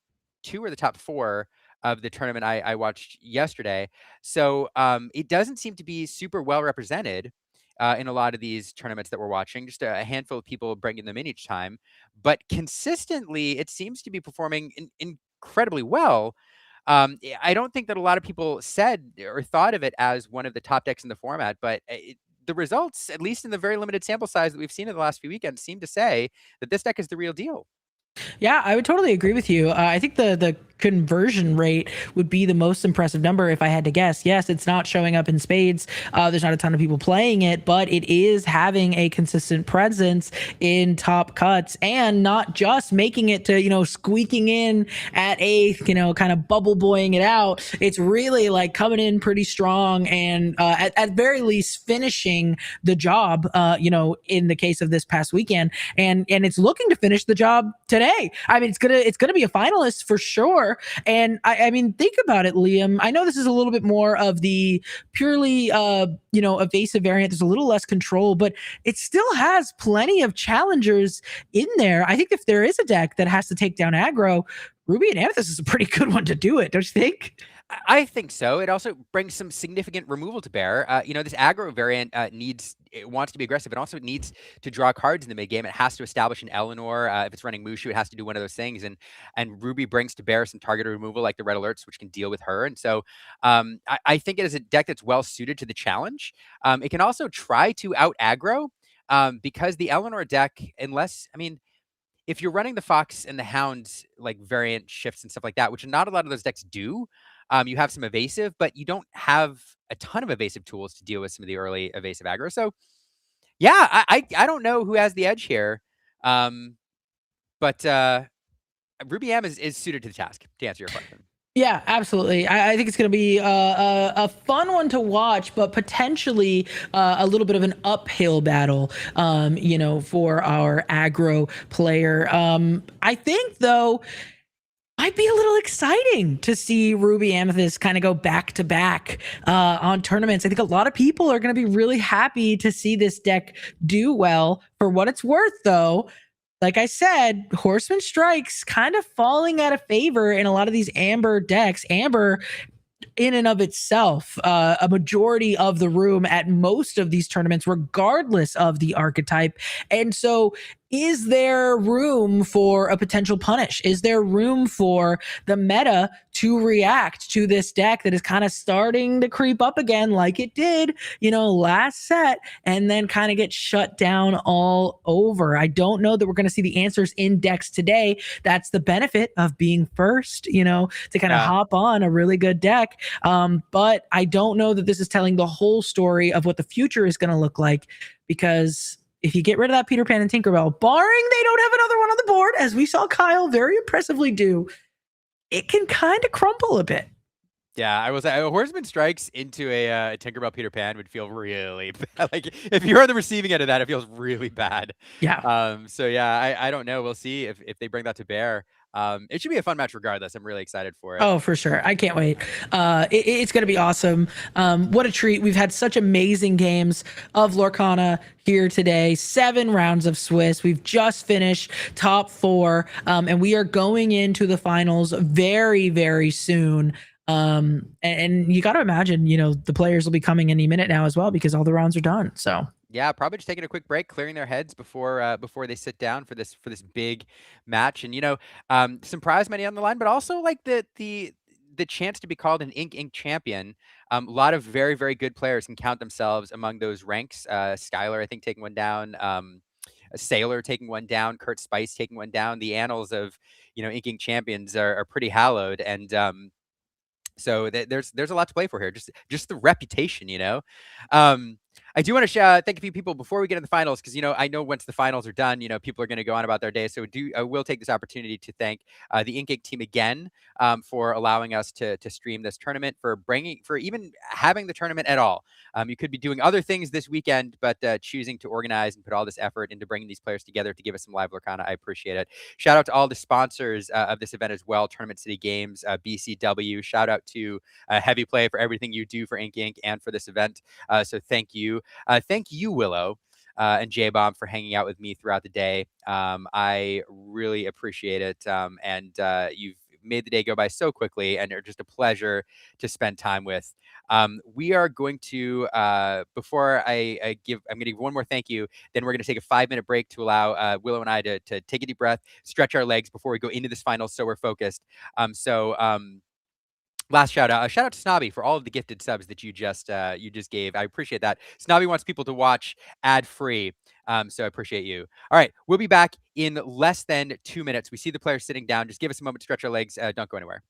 2 or the top 4 of the tournament I watched yesterday. So it doesn't seem to be super well represented in a lot of these tournaments that we're watching. Just a handful of people bringing them in each time. But consistently, it seems to be performing incredibly well. I don't think that a lot of people said or thought of it as one of the top decks in the format, but the results, at least in the very limited sample size that we've seen in the last few weekends, seem to say that this deck is the real deal. Yeah, I would totally agree with you. I think the conversion rate would be the most impressive number if I had to guess. Yes, it's not showing up in spades. There's not a ton of people playing it, but it is having a consistent presence in top cuts and not just making it to, squeaking in at 8th, kind of bubble boying it out. It's really like coming in pretty strong and at very least finishing the job, in the case of this past weekend. And it's looking to finish the job today. I mean, it's gonna be a finalist for sure. And I mean, think about it, Liam. I know this is a little bit more of the purely, evasive variant. There's a little less control, but it still has plenty of challengers in there. I think if there is a deck that has to take down aggro, Ruby and Amethyst is a pretty good one to do it, don't you think? I think so. It also brings some significant removal to bear. This aggro variant wants to be aggressive. It also needs to draw cards in the mid game. It has to establish an Eleanor. If it's running Mushu, it has to do one of those things. And Ruby brings to bear some targeted removal like the red alerts, which can deal with her. And so I think it is a deck that's well suited to the challenge. It can also try to out aggro because the Eleanor deck, if you're running the Fox and the Hound like variant shifts and stuff like that, which not a lot of those decks do, you have some evasive, but you don't have a ton of evasive tools to deal with some of the early evasive aggro. So, yeah, I don't know who has the edge here, but Ruby M is suited to the task, to answer your question. Yeah, absolutely. I think it's going to be a fun one to watch, but potentially a little bit of an uphill battle, for our aggro player. I think, though, might be a little exciting to see Ruby Amethyst kind of go back to back on tournaments. I think a lot of people are going to be really happy to see this deck do well. For what it's worth, though, like I said, Horseman Strike's kind of falling out of favor in a lot of these Amber decks. Amber, in and of itself, a majority of the room at most of these tournaments, regardless of the archetype. And so is there room for a potential punish? Is there room for the meta to react to this deck that is kind of starting to creep up again like it did, last set, and then kind of get shut down all over? I don't know that we're going to see the answers in decks today. That's the benefit of being first, to kind of hop on a really good deck. But I don't know that this is telling the whole story of what the future is going to look like, because if you get rid of that Peter Pan and Tinkerbell, barring they don't have another one on the board, as we saw Kyle very impressively do, it can kind of crumble a bit. Yeah, I will say Horseman Strikes into a Tinkerbell Peter Pan would feel really bad. Like if you're on the receiving end of that, it feels really bad. Yeah. So yeah, I don't know. We'll see if they bring that to bear. It should be a fun match regardless. I'm really excited for it. Oh, for sure. I can't wait. It's going to be awesome. What a treat. We've had such amazing games of Lorcana here today. 7 rounds of Swiss. We've just finished top 4, and we are going into the finals very, very soon. And you got to imagine, the players will be coming any minute now as well because all the rounds are done. So Yeah, probably just taking a quick break, clearing their heads before they sit down for this big match, and some prize money on the line, but also like the chance to be called an Inc champion. A lot of very very good players can count themselves among those ranks. Skylar, I think, taking one down. Sailor taking one down. Kurt Spice taking one down. The annals of Inc champions are pretty hallowed, and so there's a lot to play for here. Just the reputation. I do want to thank a few people before we get in the finals because I know once the finals are done, people are going to go on about their day. So I will take this opportunity to thank the Ink team again for allowing us to stream this tournament, for even having the tournament at all. You could be doing other things this weekend, but choosing to organize and put all this effort into bringing these players together to give us some live Lorcana, I appreciate it. Shout out to all the sponsors of this event as well: Tournament City Games, BCW. Shout out to Heavy Play for everything you do for Ink and for this event. So thank you. Thank you, Willow, and J-Bomb for hanging out with me throughout the day. I really appreciate it. And you've made the day go by so quickly and are just a pleasure to spend time with. We are going to, before I'm going to give one more thank you, then we're going to take a 5-minute break to allow Willow and I to take a deep breath, stretch our legs before we go into this final so we're focused. Last shout out to Snobby for all of the gifted subs that you just gave. I appreciate that. Snobby wants people to watch ad free, so I appreciate you. All right, we'll be back in less than 2 minutes. We see the players sitting down. Just give us a moment to stretch our legs. Don't go anywhere.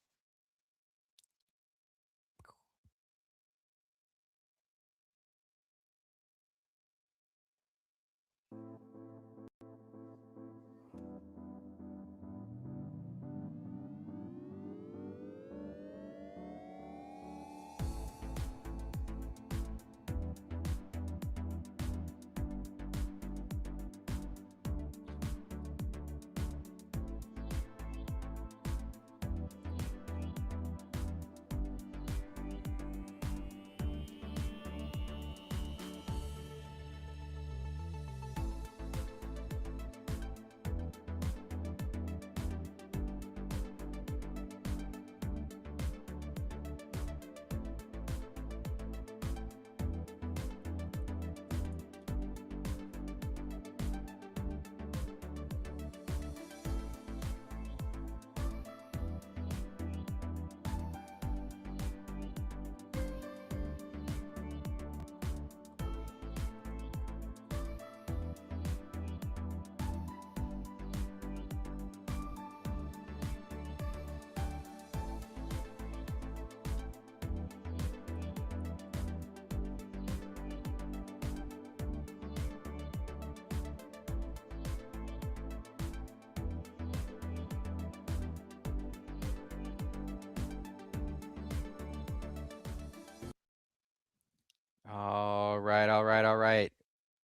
All right.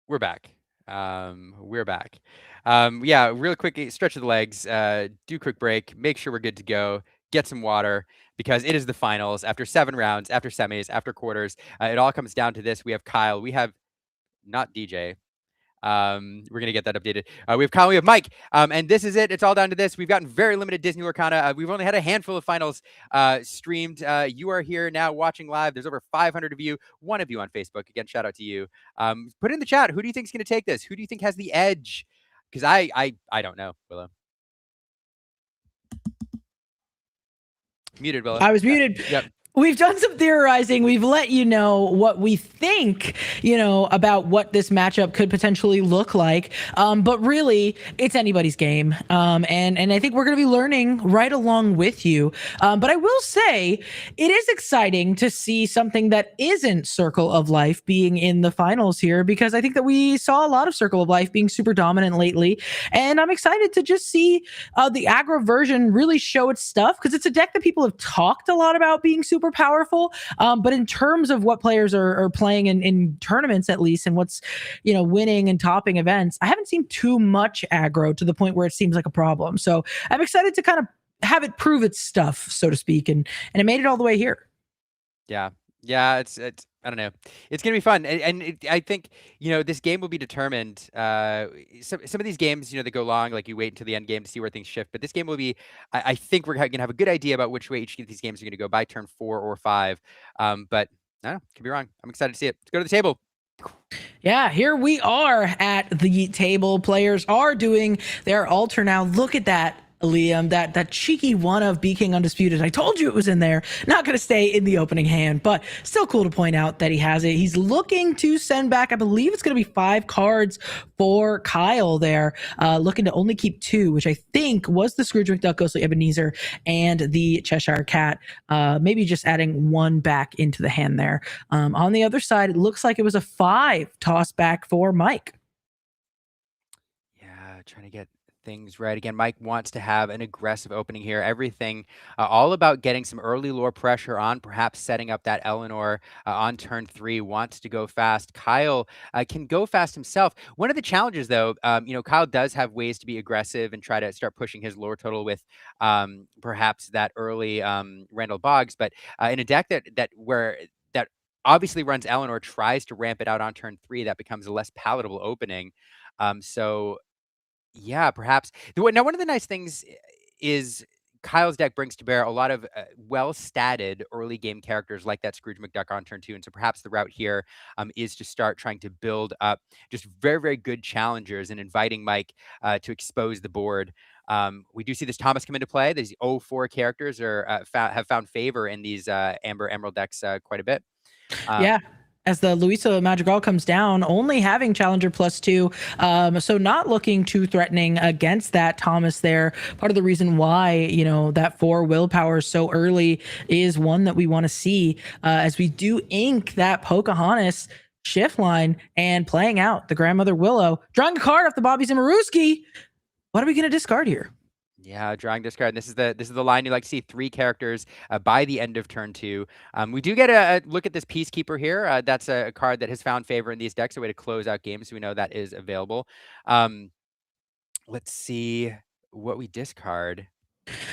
We're back. We're back. Yeah, real quick, stretch of the legs, do a quick break, make sure we're good to go, get some water, because it is the finals. After 7 rounds, after semis, after quarters, it all comes down to this. We have Kyle. We have not DJ. We're gonna get that updated. We have Kyle, we have Mike, and this is it. It's all down to this. We've gotten very limited Disney Lorcana. We've only had a handful of finals streamed. You are here now watching live. There's over 500 of you. One of you on Facebook. Again, shout out to you. Put in the chat. Who do you think is gonna take this? Who do you think has the edge? Because I don't know, Willow. Muted, Willow. I was muted. Yep. We've done some theorizing. We've let you know what we think, about what this matchup could potentially look like. But really, it's anybody's game. And I think we're going to be learning right along with you. But I will say, it is exciting to see something that isn't Circle of Life being in the finals here, because I think that we saw a lot of Circle of Life being super dominant lately. And I'm excited to just see the aggro version really show its stuff, because it's a deck that people have talked a lot about being super super powerful. But in terms of what players are playing in tournaments, at least, and what's, winning and topping events, I haven't seen too much aggro to the point where it seems like a problem. So I'm excited to kind of have it prove its stuff, so to speak, and it made it all the way here. Yeah, it's I don't know. It's gonna be fun, and I think this game will be determined. Some of these games, they go long, like you wait until the end game to see where things shift. But this game will be. I think we're gonna have a good idea about which way each of these games are gonna go by turn 4 or 5. But I don't know, could be wrong. I'm excited to see it. Let's go to the table. Yeah, here we are at the table. Players are doing their alter now. Look at that, Liam, that cheeky one of B King Undisputed. I told you it was in there. Not going to stay in the opening hand, but still cool to point out that he has it. He's looking to send back, I believe it's going to be 5 cards for Kyle there, looking to only keep 2, which I think was the Scrooge McDuck, Ghostly Ebenezer, and the Cheshire Cat. Maybe just adding 1 back into the hand there. On the other side, it looks like it was a 5 toss back for Mike. Yeah, trying to get things right. Again, Mike wants to have an aggressive opening here. Everything all about getting some early lore pressure on, perhaps setting up that Eleanor on turn 3, wants to go fast. Kyle can go fast himself. One of the challenges, though, Kyle does have ways to be aggressive and try to start pushing his lore total with perhaps that early Randall Boggs. But in a deck that obviously runs Eleanor, tries to ramp it out on turn 3, that becomes a less palatable opening. So yeah, perhaps. Now, one of the nice things is Kyle's deck brings to bear a lot of well-statted early game characters like that Scrooge McDuck on turn 2. And so perhaps the route here is to start trying to build up just very, very good challengers and inviting Mike to expose the board. We do see this Thomas come into play. These 0-4 characters have found favor in these Amber Emerald decks quite a bit. Yeah. As the Luisa Madrigal comes down, only having Challenger +2, so not looking too threatening against that Thomas there. Part of the reason why, that 4 willpower so early is one that we want to see as we do ink that Pocahontas shift line and playing out the Grandmother Willow, drawing a card off the Bobby Zimmerowski. What are we going to discard here? Yeah, drawing discard. This is the line you like to see: 3 characters by the end of turn 2. We do get a look at this Peacekeeper here. That's a card that has found favor in these decks, a way to close out games. So we know that is available. Let's see what we discard.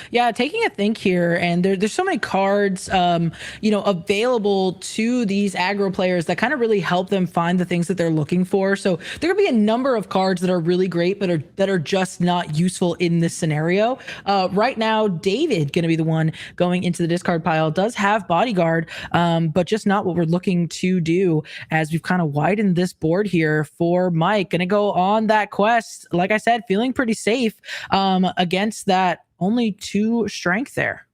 Yeah, taking a think here, and there's so many cards, available to these aggro players that kind of really help them find the things that they're looking for. So there could be a number of cards that are really great, but that are just not useful in this scenario. Right now, David, going to be the one going into the discard pile, does have Bodyguard, but just not what we're looking to do. As we've kind of widened this board here for Mike, going to go on that quest. Like I said, feeling pretty safe against that. Only 2 strength there.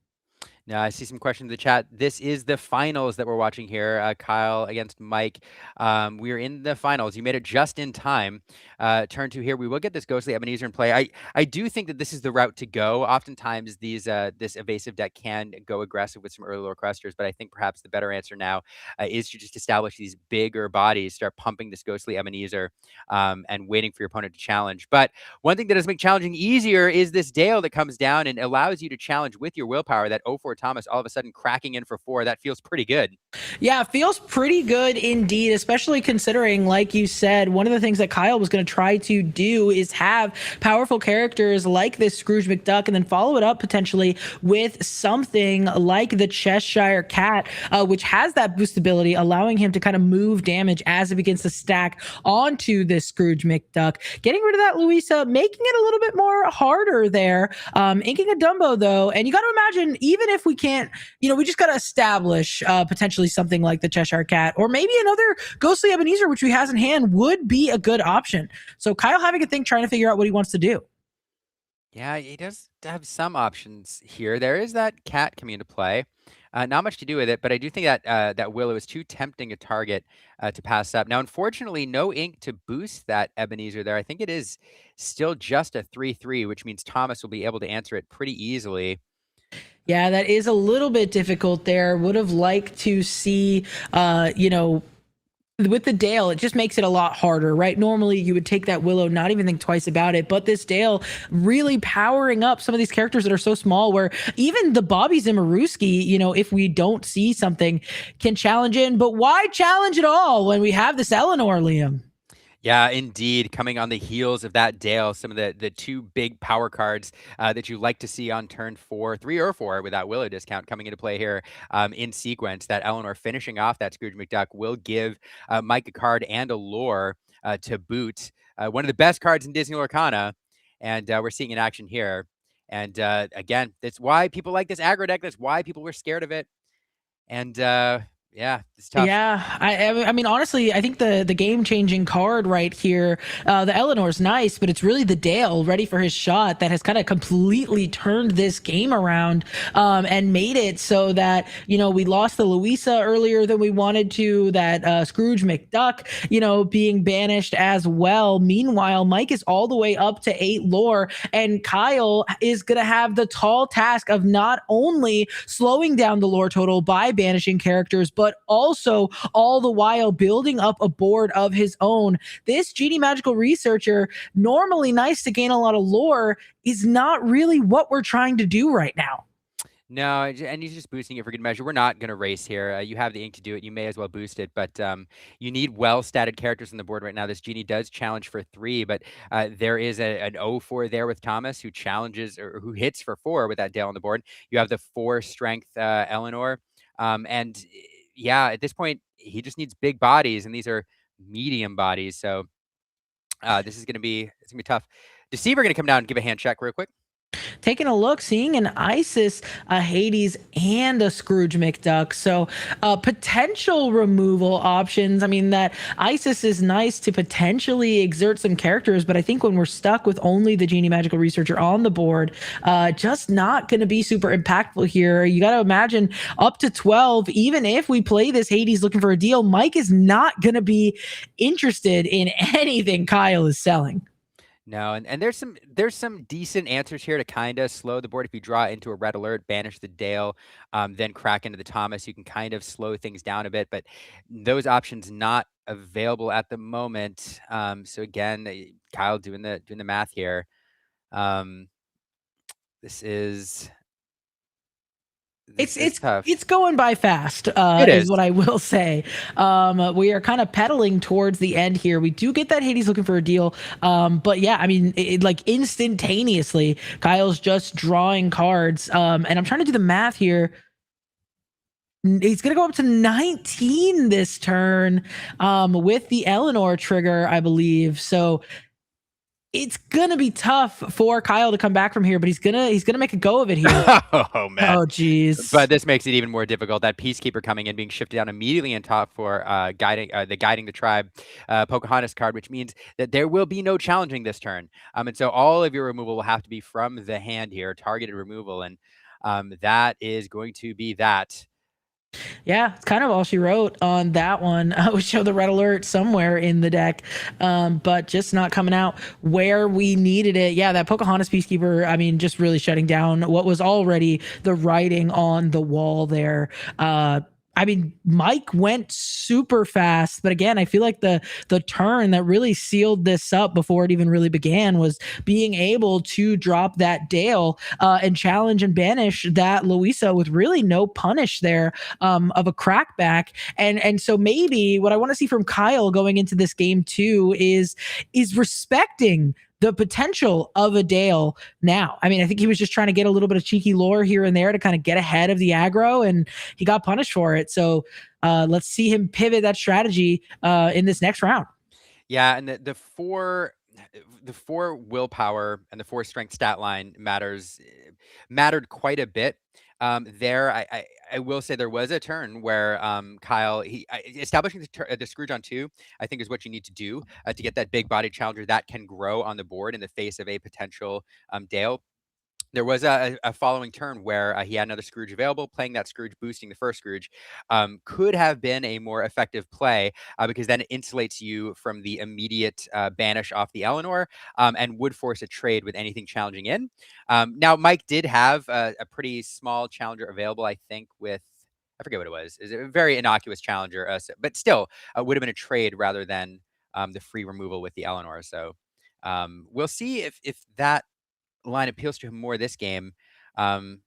Now, I see some questions in the chat. This is the finals that we're watching here. Kyle against Mike. We're in the finals. You made it just in time. Turn 2 here. We will get this Ghostly Ebenezer in play. I do think that this is the route to go. Oftentimes, this evasive deck can go aggressive with some early lore questers, but I think perhaps the better answer now is to just establish these bigger bodies, start pumping this Ghostly Ebenezer, and waiting for your opponent to challenge. But one thing that does make challenging easier is this Dale that comes down and allows you to challenge with your willpower. That 0-4 Thomas all of a sudden cracking in for 4. That feels pretty good. Yeah, it feels pretty good indeed, especially considering, like you said, one of the things that Kyle was going to try to do is have powerful characters like this Scrooge McDuck and then follow it up potentially with something like the Cheshire Cat, which has that boostability, allowing him to kind of move damage as it begins to stack onto this Scrooge McDuck. Getting rid of that Louisa, making it a little bit more harder there. Inking a Dumbo, though, and you got to imagine, even if we can't, we just got to establish potentially something like the Cheshire Cat, or maybe another Ghostly Ebenezer, which he has in hand, would be a good option. So Kyle having a think, trying to figure out what he wants to do. Yeah, he does have some options here. There is that cat coming into play. Not much to do with it, but I do think that that Willow is too tempting a target to pass up. Now, unfortunately, no ink to boost that Ebenezer there. I think it is still just a 3-3, which means Thomas will be able to answer it pretty easily. Yeah, that is a little bit difficult there. Would have liked to see, with the Dale, it just makes it a lot harder, right? Normally, you would take that Willow, not even think twice about it. But this Dale really powering up some of these characters that are so small, where even the Bobby Zimmerowski, if we don't see something, can challenge in. But why challenge at all when we have this Eleanor, Liam? Yeah, indeed. Coming on the heels of that Dale, some of the two big power cards that you like to see on turn 4, 3 or 4 with that Willow discount coming into play here in sequence. That Eleanor finishing off that Scrooge McDuck will give Mike a card and a lore to boot. One of the best cards in Disney Lorcana, and we're seeing in action here. And again, that's why people like this aggro deck. That's why people were scared of it. And yeah, it's tough. Yeah, I mean, honestly, I think the game changing card right here, the Eleanor's nice, but it's really the Dale ready for his shot that has kind of completely turned this game around, and made it so that we lost the Louisa earlier than we wanted to. That Scrooge McDuck, being banished as well. Meanwhile, Mike is all the way up to 8 lore, and Kyle is gonna have the tall task of not only slowing down the lore total by banishing characters, but also all the while building up a board of his own. This Genie Magical Researcher, normally nice to gain a lot of lore, is not really what we're trying to do right now. No, and he's just boosting it for good measure. We're not going to race here. You have the ink to do it. You may as well boost it, but you need well-statted characters on the board right now. This Genie does challenge for 3, but there is an 0-4 there with Thomas who challenges or who hits for 4 with that Dale on the board. You have the 4 strength Eleanor, and yeah, at this point, he just needs big bodies, and these are medium bodies. So this is going to be tough. Deceiver going to come down and give a hand check real quick. Taking a look, seeing an Isis, a Hades, and a Scrooge McDuck. So potential removal options. I mean, that Isis is nice to potentially exert some characters, but I think when we're stuck with only the Genie Magical Researcher on the board, just not going to be super impactful here. You got to imagine up to 12, even if we play this Hades looking for a deal, Mike is not going to be interested in anything Kyle is selling. No, and there's some decent answers here to kind of slow the board. If you draw into a red alert, banish the Dale, then crack into the Thomas, you can kind of slow things down a bit. But those options not available at the moment. So again, Kyle doing the math here. This is tough. It's going by fast, It is is. what I will say. We are kind of pedaling towards the end here. We do get that Hades looking for a deal, but yeah, I mean, like instantaneously, Kyle's just drawing cards, and I'm trying to do the math here. He's going to go up to 19 this turn, with the Eleanor trigger, I believe. So it's gonna be tough for Kyle to come back from here, but he's gonna make a go of it here. Oh man. Oh geez. But this makes it even more difficult. That Peacekeeper coming in, being shifted down immediately in top for guiding the tribe Pocahontas card, which means that there will be no challenging this turn. And so all of your removal will have to be from the hand here, targeted removal, and that is going to be that. Yeah, it's kind of all she wrote on that one. We show the red alert somewhere in the deck, but just not coming out where we needed it. Yeah, that Pocahontas Peacekeeper, I mean, just really shutting down what was already the writing on the wall there. I mean, Mike went super fast, but again, I feel like the turn that really sealed this up before it even really began was being able to drop that Dale, and challenge and banish that Louisa with really no punish there, of a crackback. And so maybe what I want to see from Kyle going into this game too is respecting the potential of a Dale now. I mean, I think he was just trying to get a little bit of cheeky lore here and there to kind of get ahead of the aggro, and he got punished for it. So let's see him pivot that strategy in this next round. Yeah, and the 4 willpower and the 4 strength stat line mattered quite a bit. There, I will say there was a turn where Kyle establishing the Scrooge on 2, I think is what you need to do to get that big body challenger that can grow on the board in the face of a potential Dale. There was a following turn where he had another Scrooge available. Playing that Scrooge, boosting the first Scrooge, could have been a more effective play because then it insulates you from the immediate banish off the Eleanor, and would force a trade with anything challenging in. Now, Mike did have a pretty small challenger available, I think, with I forget what it was. Is a very innocuous challenger, but still would have been a trade rather than the free removal with the Eleanor. So we'll see if that line appeals to him more this game. I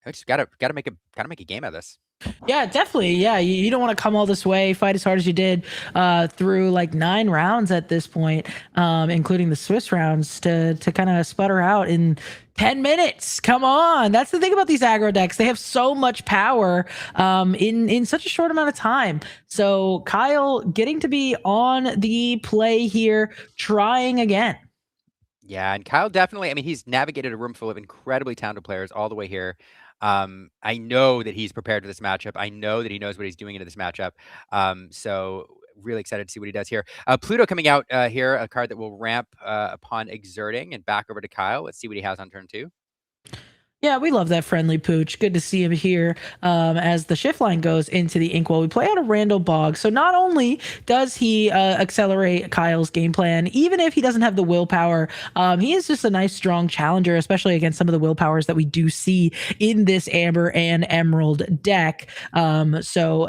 just gotta make a game of this. Yeah, definitely. Yeah, you don't want to come all this way, fight as hard as you did through like 9 rounds at this point, including the Swiss rounds, to kind of sputter out in 10 minutes. Come on. That's the thing about these aggro decks. They have so much power in such a short amount of time. So Kyle getting to be on the play here, trying again. Yeah, and Kyle definitely, I mean, he's navigated a room full of incredibly talented players all the way here. I know that he's prepared for this matchup. I know that he knows what he's doing into this matchup. So really excited to see what he does here. Pluto coming out here, a card that will ramp upon exerting, and back over to Kyle. Let's see what he has on turn 2. Yeah, we love that friendly pooch. Good to see him here as the shift line goes into the Inkwell. We play out a Randall Bog. So not only does he accelerate Kyle's game plan, even if he doesn't have the willpower, he is just a nice, strong challenger, especially against some of the willpowers that we do see in this Amber and Emerald deck. So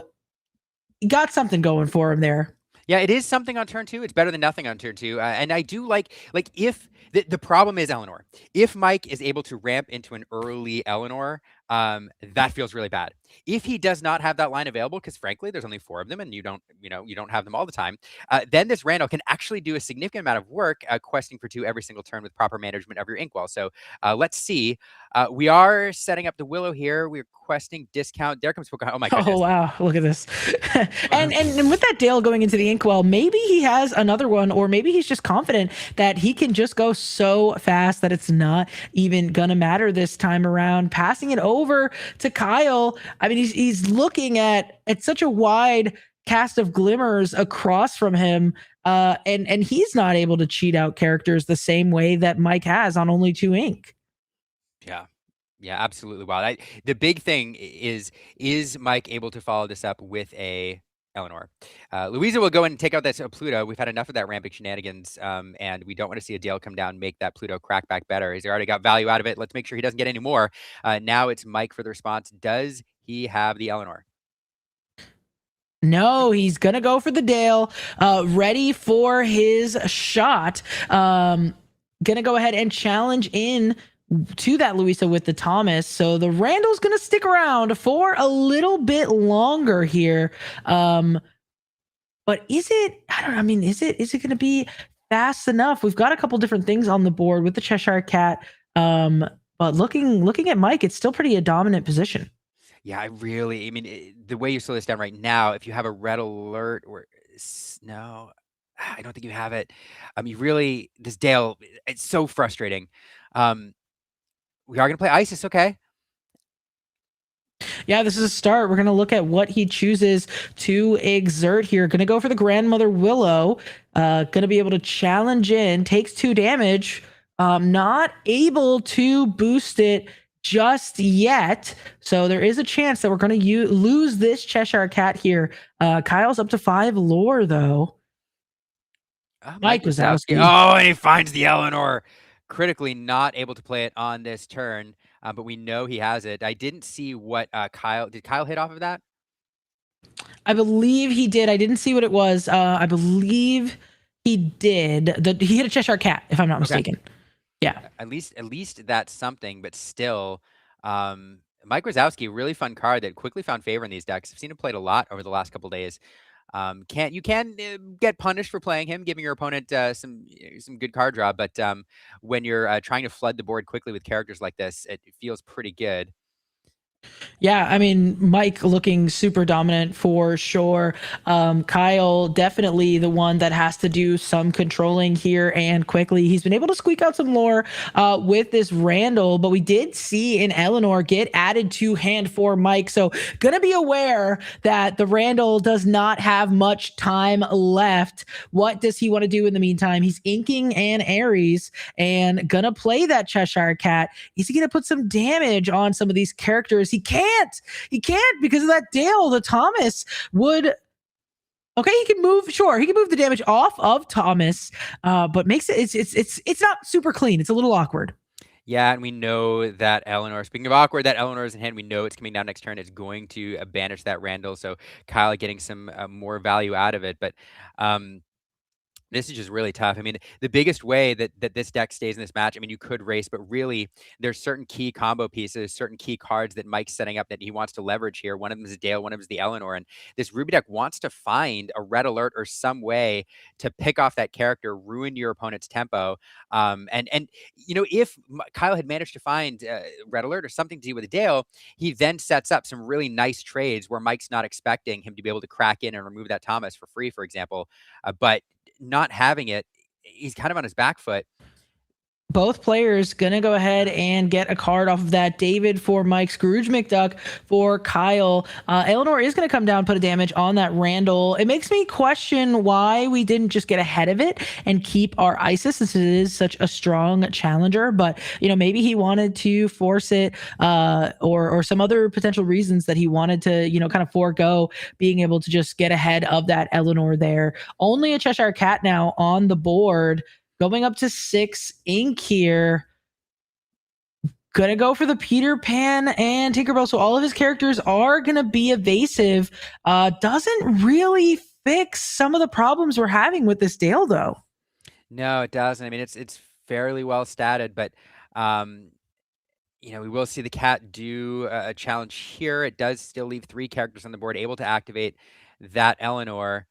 he got something going for him there. Yeah, it is something on turn 2. It's better than nothing on turn 2. And I do like if the problem is Eleanor. If Mike is able to ramp into an early Eleanor, that feels really bad. If he does not have that line available, because frankly, there's only 4 of them, and you don't have them all the time, then this Randall can actually do a significant amount of work questing for 2 every single turn with proper management of your Inkwell. So let's see. We are setting up the Willow here. We're questing discount. There comes Pokemon. Oh my goodness. Oh wow, look at this. and with that Dale going into the Inkwell, maybe he has another one, or maybe he's just confident that he can just go so fast that it's not even gonna matter this time around. Passing it over to Kyle. I mean, he's looking at such a wide cast of glimmers across from him, and he's not able to cheat out characters the same way that Mike has on only 2 ink. Yeah. Yeah, absolutely. Wow. The big thing is Mike able to follow this up with a Eleanor? Louisa will go and take out that Pluto. We've had enough of that ramping shenanigans, and we don't want to see a Dale come down, make that Pluto crack back better. He's already got value out of it. Let's make sure he doesn't get any more. Now it's Mike for the response. Does he have the Eleanor? No, he's gonna go for the Dale. Ready for his shot. Gonna go ahead and challenge in to that Louisa with the Thomas. So the Randall's gonna stick around for a little bit longer here. But is it? Is it gonna be fast enough? We've got a couple different things on the board with the Cheshire Cat. But looking at Mike, it's still pretty a dominant position. Yeah, the way you slow this down right now, if you have a red alert or no, I don't think you have it. Really, this Dale, it's so frustrating. We are going to play Isis, okay? Yeah, this is a start. We're going to look at what he chooses to exert here. Going to go for the Grandmother Willow. Going to be able to challenge in. Takes 2 damage. Not able to boost it just yet. So there is a chance that we're going to lose this Cheshire Cat here. Kyle's up to 5 lore, though. Mike Wazowski. Oh, and he finds the Eleanor. Critically not able to play it on this turn, but we know he has it. I didn't see what Kyle... Did Kyle hit off of that? I believe he did. I didn't see what it was. I believe he did. He hit a Cheshire Cat, if I'm not mistaken. Yeah. At least that's something, but still... Mike Wazowski, really fun card that quickly found favor in these decks. I've seen him played a lot over the last couple days. You can get punished for playing him, giving your opponent some good card draw, but when you're trying to flood the board quickly with characters like this, it feels pretty good. Yeah, Mike looking super dominant for sure. Kyle definitely the one that has to do some controlling here and quickly. He's been able to squeak out some lore with this Randall, but we did see an Eleanor get added to hand for Mike. So gonna be aware that the Randall does not have much time left. What does he want to do in the meantime? He's inking an Ares and gonna play that Cheshire Cat. Is he gonna put some damage on some of these characters? He can't because of that Dale. The Thomas would... Okay, he can move. Sure, he can move the damage off of Thomas, but makes it's not super clean. It's a little awkward. Yeah, and we know that Eleanor, speaking of awkward, that Eleanor is in hand. We know it's coming down next turn. It's going to banish that Randall. So Kyle getting some more value out of it. But um, this is just really tough. I mean, the biggest way that this deck stays in this match, I mean, you could race, but really there's certain key combo pieces, certain key cards that Mike's setting up that he wants to leverage here. One of them is Dale, one of them is the Eleanor. And this Ruby deck wants to find a red alert or some way to pick off that character, ruin your opponent's tempo. And you know, if Kyle had managed to find red alert or something to do with Dale, he then sets up some really nice trades where Mike's not expecting him to be able to crack in and remove that Thomas for free, for example. But not having it, he's kind of on his back foot. Both players gonna go ahead and get a card off of that. David for Mike, Scrooge McDuck for Kyle. Eleanor is gonna come down, put a damage on that Randall. It makes me question why we didn't just get ahead of it and keep our Isis, since it is such a strong challenger. But you know, maybe he wanted to force it, or some other potential reasons that he wanted to, you know, kind of forego being able to just get ahead of that Eleanor there. Only a Cheshire Cat now on the board. Going up to 6 ink here. Gonna go for the Peter Pan and Tinkerbell. So all of his characters are gonna be evasive. Doesn't really fix some of the problems we're having with this Dale, though. No, it doesn't. I mean, it's fairly well statted, but you know, we will see the cat do a challenge here. It does still leave 3 characters on the board able to activate that Eleanor,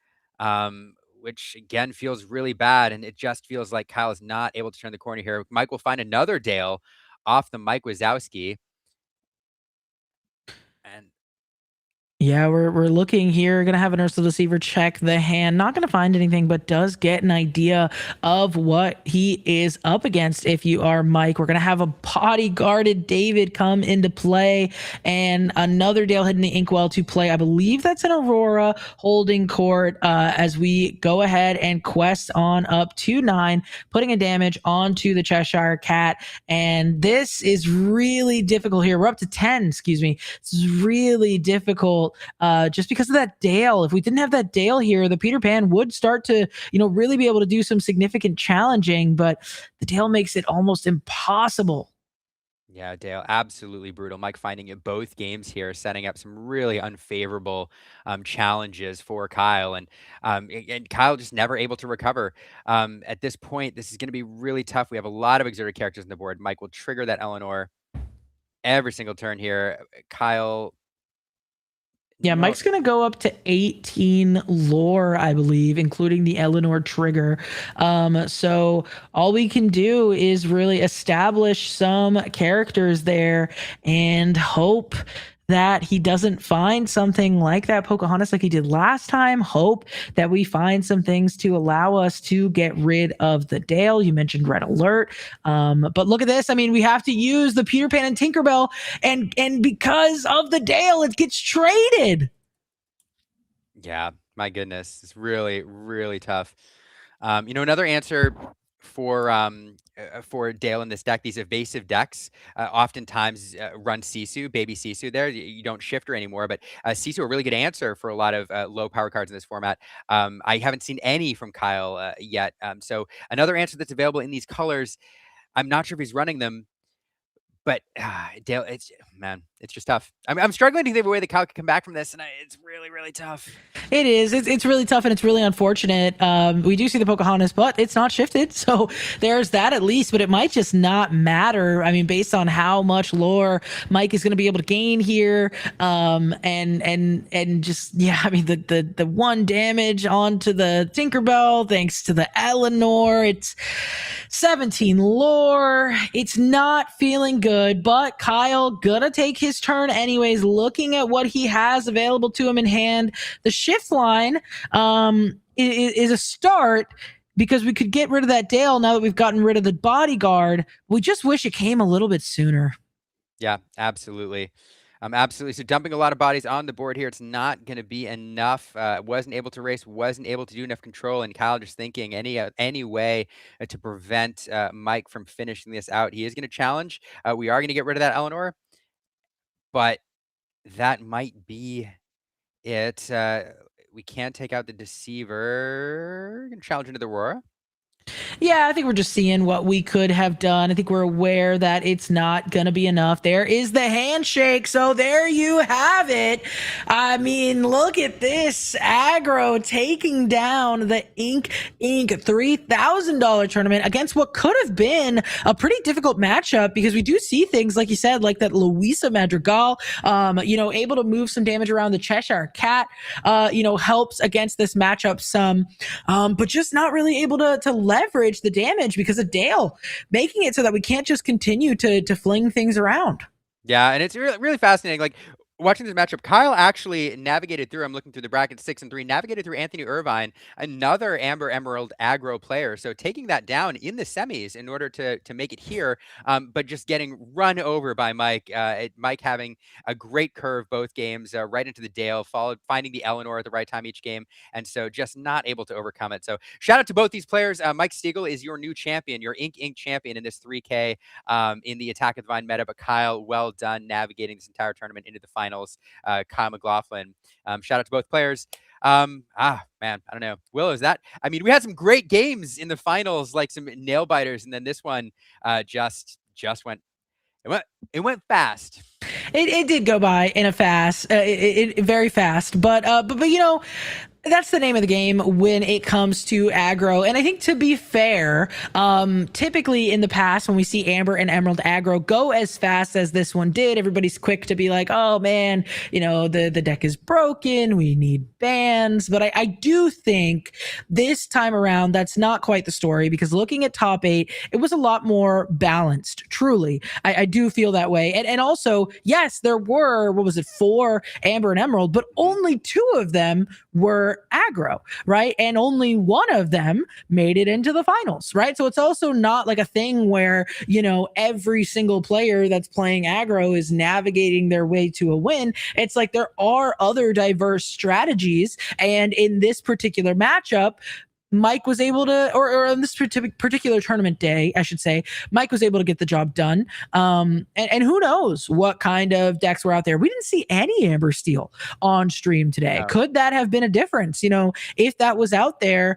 which again feels really bad. And it just feels like Kyle is not able to turn the corner here. Mike will find another Dale off the Mike Wazowski. And Yeah, we're looking here. Gonna have an Ursula Deceiver check the hand. Not gonna find anything, but does get an idea of what he is up against. If you are Mike, we're gonna have a bodyguarded David come into play, and another Dale hidden the Inkwell to play. I believe that's an Aurora holding court. As we go ahead and quest on up to 9, putting a damage onto the Cheshire Cat, and this is really difficult here. We're up to 10. Excuse me. This is really difficult. Just because of that Dale. If we didn't have that Dale here, the Peter Pan would start to, you know, really be able to do some significant challenging, but the Dale makes it almost impossible. yeah, Dale, absolutely brutal. Mike finding it both games here, setting up some really unfavorable challenges for Kyle, and Kyle just never able to recover. At this point, this is going to be really tough. We have a lot of exerted characters on the board. Mike will trigger that Eleanor every single turn here. Kyle, Yeah, no, Mike's going to go up to 18 lore, I believe, including the Eleanor trigger. So all we can do is really establish some characters there and hope that he doesn't find something like that Pocahontas like he did last time. Hope that we find some things to allow us to get rid of the Dale. You mentioned Red Alert. But look at this. I mean, we have to use the Peter Pan and Tinkerbell, and because of the Dale, it gets traded. yeah, my goodness, it's really, really tough. You know, another answer for Dale in this deck, these evasive decks oftentimes run Sisu, baby Sisu there. You don't shift her anymore, but Sisu a really good answer for a lot of low power cards in this format. I haven't seen any from Kyle yet. So another answer that's available in these colors, I'm not sure if he's running them, but Dale, it's just tough. I'm struggling to think of a way that Kyle could come back from this, and it's really, really tough. It is. It's really tough and it's really unfortunate. We do see the Pocahontas, but it's not shifted. So there's that at least, but it might just not matter. I mean, based on how much lore Mike is going to be able to gain here. And just, yeah, I mean, the 1 damage onto the Tinkerbell, thanks to the Eleanor. It's 17 lore. It's not feeling good, but Kyle gonna take his turn anyways, looking at what he has available to him in hand. The shift line is a start because we could get rid of that Dale now that we've gotten rid of the bodyguard. We just wish it came a little bit sooner. Yeah, absolutely. Absolutely. So dumping a lot of bodies on the board here. It's not going to be enough. Wasn't able to race, wasn't able to do enough control. And Kyle just thinking any way to prevent Mike from finishing this out. He is going to challenge. We are going to get rid of that Eleanor, but that might be it. We can take out the Deceiver. Going to challenge into the Aurora. Yeah, I think we're just seeing what we could have done. I think we're aware that it's not going to be enough. There is the handshake. So there you have it. I mean, look at this. Aggro taking down the Inc. $3,000 tournament against what could have been a pretty difficult matchup, because we do see things, like you said, like that Luisa Madrigal, able to move some damage around. The Cheshire Cat, helps against this matchup some, but just not really able to leverage the damage because of Dale, making it so that we can't just continue to fling things around. Yeah, and it's really, really fascinating. Like, watching this matchup, Kyle actually navigated through, I'm looking through the bracket 6 and 3, navigated through Anthony Irvine, another Amber Emerald aggro player. So taking that down in the semis in order to make it here, but just getting run over by Mike. Mike having a great curve both games, right into the Dale, finding the Eleanor at the right time each game, and so just not able to overcome it. So shout out to both these players. Mike Stiegel is your new champion, your Inc. champion in this 3K in the Attack of the Vine meta, but Kyle, well done navigating this entire tournament into the finals. Kyle McLaughlin. Shout out to both players. Man, I don't know. Will, is that? I mean, we had some great games in the finals, like some nail biters, and then this one just went. It went fast. It did go by in a fast, very fast, but that's the name of the game when it comes to aggro. And I think, to be fair, typically in the past, when we see Amber and Emerald aggro go as fast as this one did, everybody's quick to be like, oh man, the deck is broken, we need bans. But I do think this time around, that's not quite the story, because looking at top 8, it was a lot more balanced, truly. I do feel that way. And also, yes, there were, 4 Amber and Emerald, but only 2 of them were aggro, right? And only 1 of them made it into the finals, right? So it's also not like a thing where, every single player that's playing aggro is navigating their way to a win. It's like there are other diverse strategies. And in this particular matchup, Mike was able to, or on this particular tournament day, I should say, Mike was able to get the job done. And who knows what kind of decks were out there. We didn't see any Amber Steel on stream today. No. Could that have been a difference? If that was out there,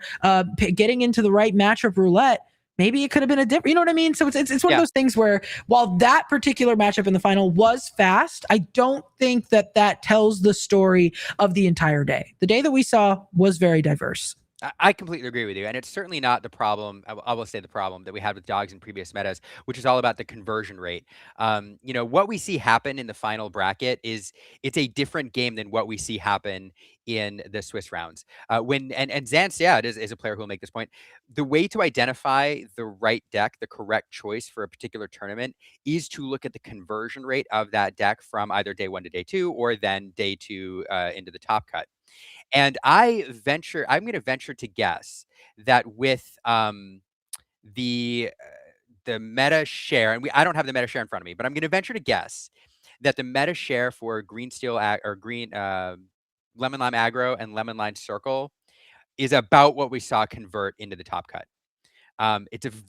getting into the right matchup roulette, maybe it could have been a different, you know what I mean? So it's one of those things where, while that particular matchup in the final was fast, I don't think that tells the story of the entire day. The day that we saw was very diverse. I completely agree with you, and it's certainly not the problem. I will say the problem that we had with dogs in previous metas, which is all about the conversion rate. What we see happen in the final bracket it's a different game than what we see happen in the Swiss rounds. And Zance, is a player who will make this point. The way to identify the right deck, the correct choice for a particular tournament, is to look at the conversion rate of that deck from either day 1 to day 2, or then day 2 into the top cut. And I'm going to venture to guess that with the meta share, and I don't have the meta share in front of me, but I'm going to venture to guess that the meta share for green steel or green lemon lime aggro and lemon lime circle is about what we saw convert into the top cut.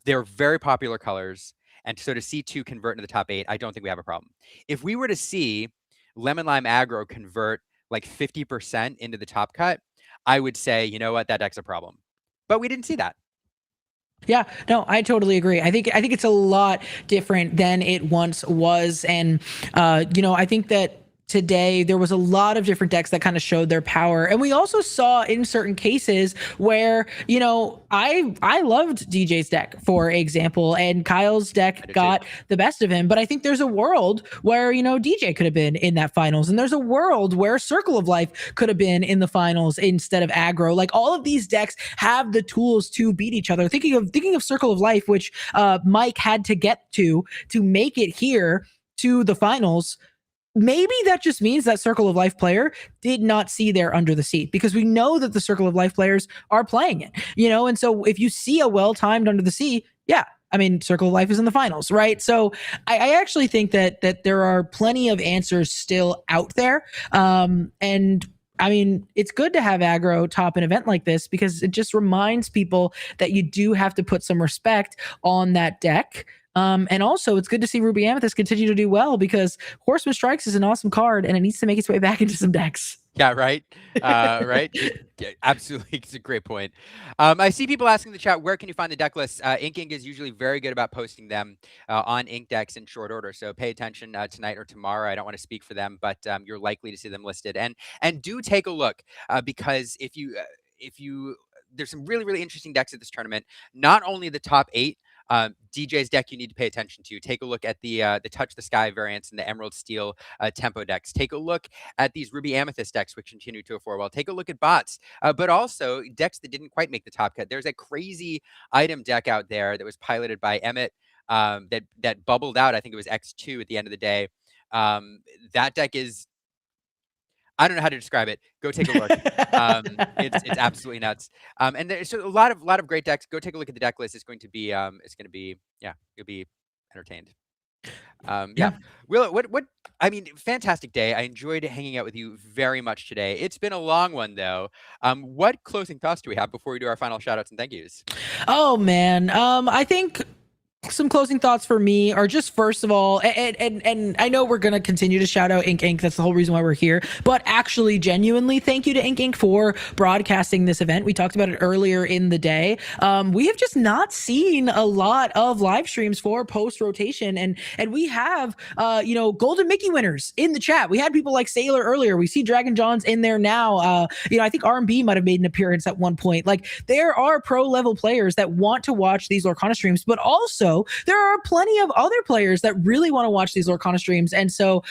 They're very popular colors, and so to see 2 convert into the top 8, I don't think we have a problem. If we were to see lemon lime aggro convert like 50% into the top cut, I would say, you know what, that deck's a problem. But we didn't see that. Yeah, no, I totally agree. I think it's a lot different than it once was. And, I think that today there was a lot of different decks that kind of showed their power. And we also saw in certain cases where, I loved DJ's deck, for example, and Kyle's deck got the best of him. But I think there's a world where, DJ could have been in that finals. And there's a world where Circle of Life could have been in the finals instead of aggro. Like, all of these decks have the tools to beat each other. Thinking of Circle of Life, which Mike had to get to make it here to the finals. Maybe that just means that Circle of Life player did not see there under the seat, because we know that the Circle of Life players are playing it, and so if you see a well-timed under the sea, Circle of Life is in the finals, right? So I actually think that there are plenty of answers still out there. And it's good to have aggro top an event like this, because it just reminds people that you do have to put some respect on that deck. And also, it's good to see Ruby Amethyst continue to do well because Horseman Strikes is an awesome card, and it needs to make its way back into some decks. Yeah, right. Right. Yeah, absolutely, it's a great point. I see people asking in the chat, where can you find the deck lists? Ink Inc. is usually very good about posting them on Ink Decks in short order. So pay attention tonight or tomorrow. I don't want to speak for them, but you're likely to see them listed. And do take a look because if you there's some really interesting decks at this tournament. Not only the top 8. DJ's deck you need to pay attention to. Take a look at the Touch the Sky variants and the Emerald Steel tempo decks. Take a look at these Ruby Amethyst decks, which continue to perform well. Take a look at bots, but also decks that didn't quite make the top cut. There's a crazy item deck out there that was piloted by Emmett that bubbled out. I think it was X2 at the end of the day. That deck is, I don't know how to describe it. Go take a look. It's absolutely nuts. And there's a lot of great decks. Go take a look at the deck list. It's going to be yeah, you'll be entertained. Yeah. Will, what I mean, fantastic day. I enjoyed hanging out with you very much today. It's been a long one though. What closing thoughts do we have before we do our final shout outs and thank yous? Oh man. I think some closing thoughts for me are just, first of all, and I know we're going to continue to shout out Ink Inc. That's the whole reason why we're here, but actually genuinely thank you to Ink Inc. for broadcasting this event. We talked about it earlier in the day. We have just not seen a lot of live streams for post rotation, and we have Golden Mickey winners in the chat. We had people like Sailor earlier. We see Dragon John's in there now. I think R&B might have made an appearance at one point. Like, there are pro level players that want to watch these Lorcana streams, but also there are plenty of other players that really want to watch these Lorcana streams. And so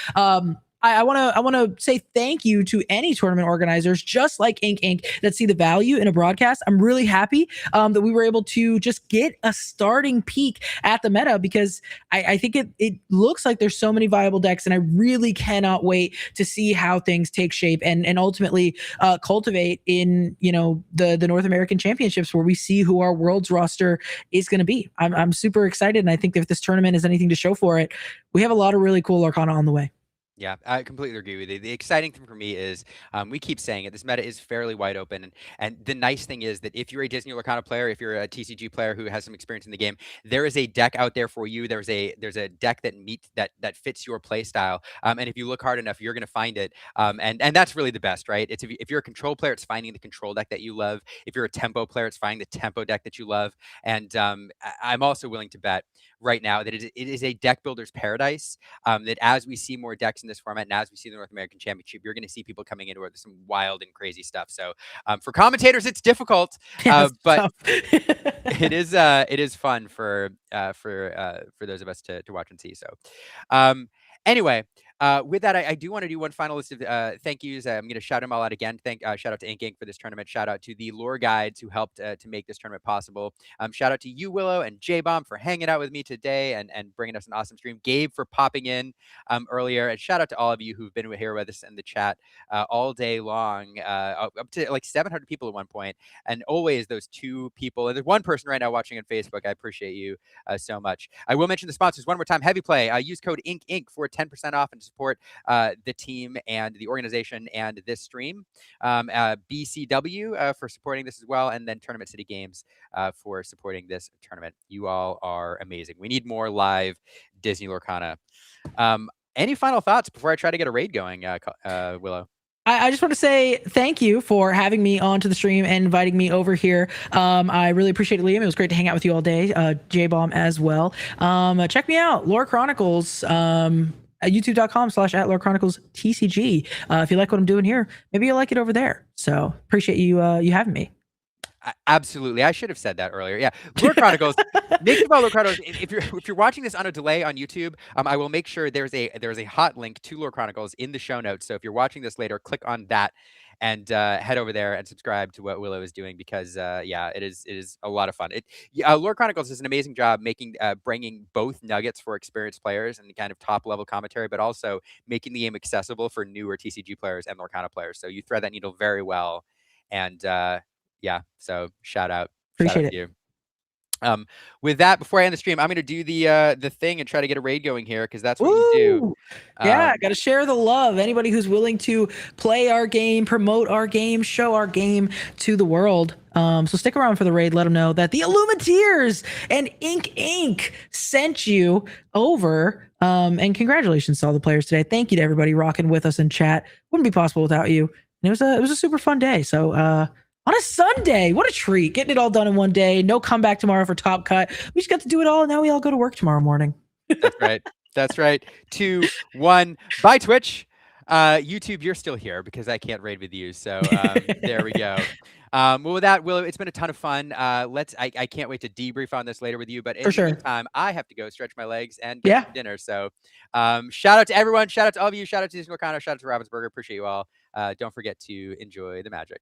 I want to say thank you to any tournament organizers, just like Ink Inc., that see the value in a broadcast. I'm really happy that we were able to just get a starting peek at the meta, because I think it looks like there's so many viable decks, and I really cannot wait to see how things take shape and ultimately cultivate in the North American Championships, where we see who our world's roster is going to be. I'm super excited, and I think that if this tournament is anything to show for it, we have a lot of really cool Lorcana on the way. Yeah, I completely agree with you. The exciting thing for me is we keep saying it. This meta is fairly wide open, and the nice thing is that if you're a Disney Lorcana player, if you're a TCG player who has some experience in the game, there is a deck out there for you. There's a deck that fits your play style, and if you look hard enough, you're going to find it. And that's really the best, right? It's if you're a control player, it's finding the control deck that you love. If you're a tempo player, it's finding the tempo deck that you love. And I'm also willing to bet right now that it is a deck builder's paradise. That as we see more decks in this format, and as we see the North American Championship, you're going to see people coming into it with some wild and crazy stuff. So for commentators, it's difficult, but it is fun for those of us to watch and see. So anyway. With that, I do want to do one final list of thank yous. I'm going to shout them all out again. Shout out to Ink Inc. for this tournament. Shout out to the lore guides who helped to make this tournament possible. Shout out to you, Willow, and J-Bomb for hanging out with me today and bringing us an awesome stream. Gabe for popping in earlier. And shout out to all of you who've been here with us in the chat all day long, up to like 700 people at one point. And always those 2 people. And there's one person right now watching on Facebook. I appreciate you so much. I will mention the sponsors one more time. Heavy Play. Use code Ink Inc. for 10% off and support the team and the organization and this stream. BCW for supporting this as well, and then Tournament City Games for supporting this tournament. You all are amazing. We need more live Disney Lorcana. Any final thoughts before I try to get a raid going, Willow? I just want to say thank you for having me onto the stream and inviting me over here. I really appreciate it, Liam. It was great to hang out with you all day. J-Bomb as well. Check me out, Lore Chronicles. At youtube.com/@LoreChroniclesTCG. If you like what I'm doing here, maybe you'll like it over there. So appreciate you having me. Absolutely, I should have said that earlier. Yeah, Lore Chronicles. Make sure about Lore Chronicles. If you're watching this on a delay on YouTube, I will make sure there's a hot link to Lore Chronicles in the show notes. So if you're watching this later, click on that and head over there and subscribe to what Willow is doing, because it is a lot of fun. Lore Chronicles does an amazing job bringing both nuggets for experienced players and kind of top level commentary, but also making the game accessible for newer TCG players and Lorcana players. So you thread that needle very well, and so shout out. Appreciate it. To you. With that, before I end the stream, I'm going to do the thing and try to get a raid going here, because that's what you do. Yeah, got to share the love. Anybody who's willing to play our game, promote our game, show our game to the world. So stick around for the raid. Let them know that the Illuminators and Ink sent you over. And congratulations to all the players today. Thank you to everybody rocking with us in chat. Wouldn't be possible without you. And it was a super fun day. So on a Sunday, what a treat! Getting it all done in one day. No comeback tomorrow for Top Cut. We just got to do it all, and now we all go to work tomorrow morning. That's right. That's right. 2, 1. Bye, Twitch. YouTube, you're still here because I can't raid with you. So there we go. Well, with that, Willow, it's been a ton of fun. I can't wait to debrief on this later with you. But in the meantime, I have to go stretch my legs and get some dinner. So shout out to everyone. Shout out to all of you. Shout out to Lorcana. Shout out to Ravensburger. Appreciate you all. Don't forget to enjoy the magic.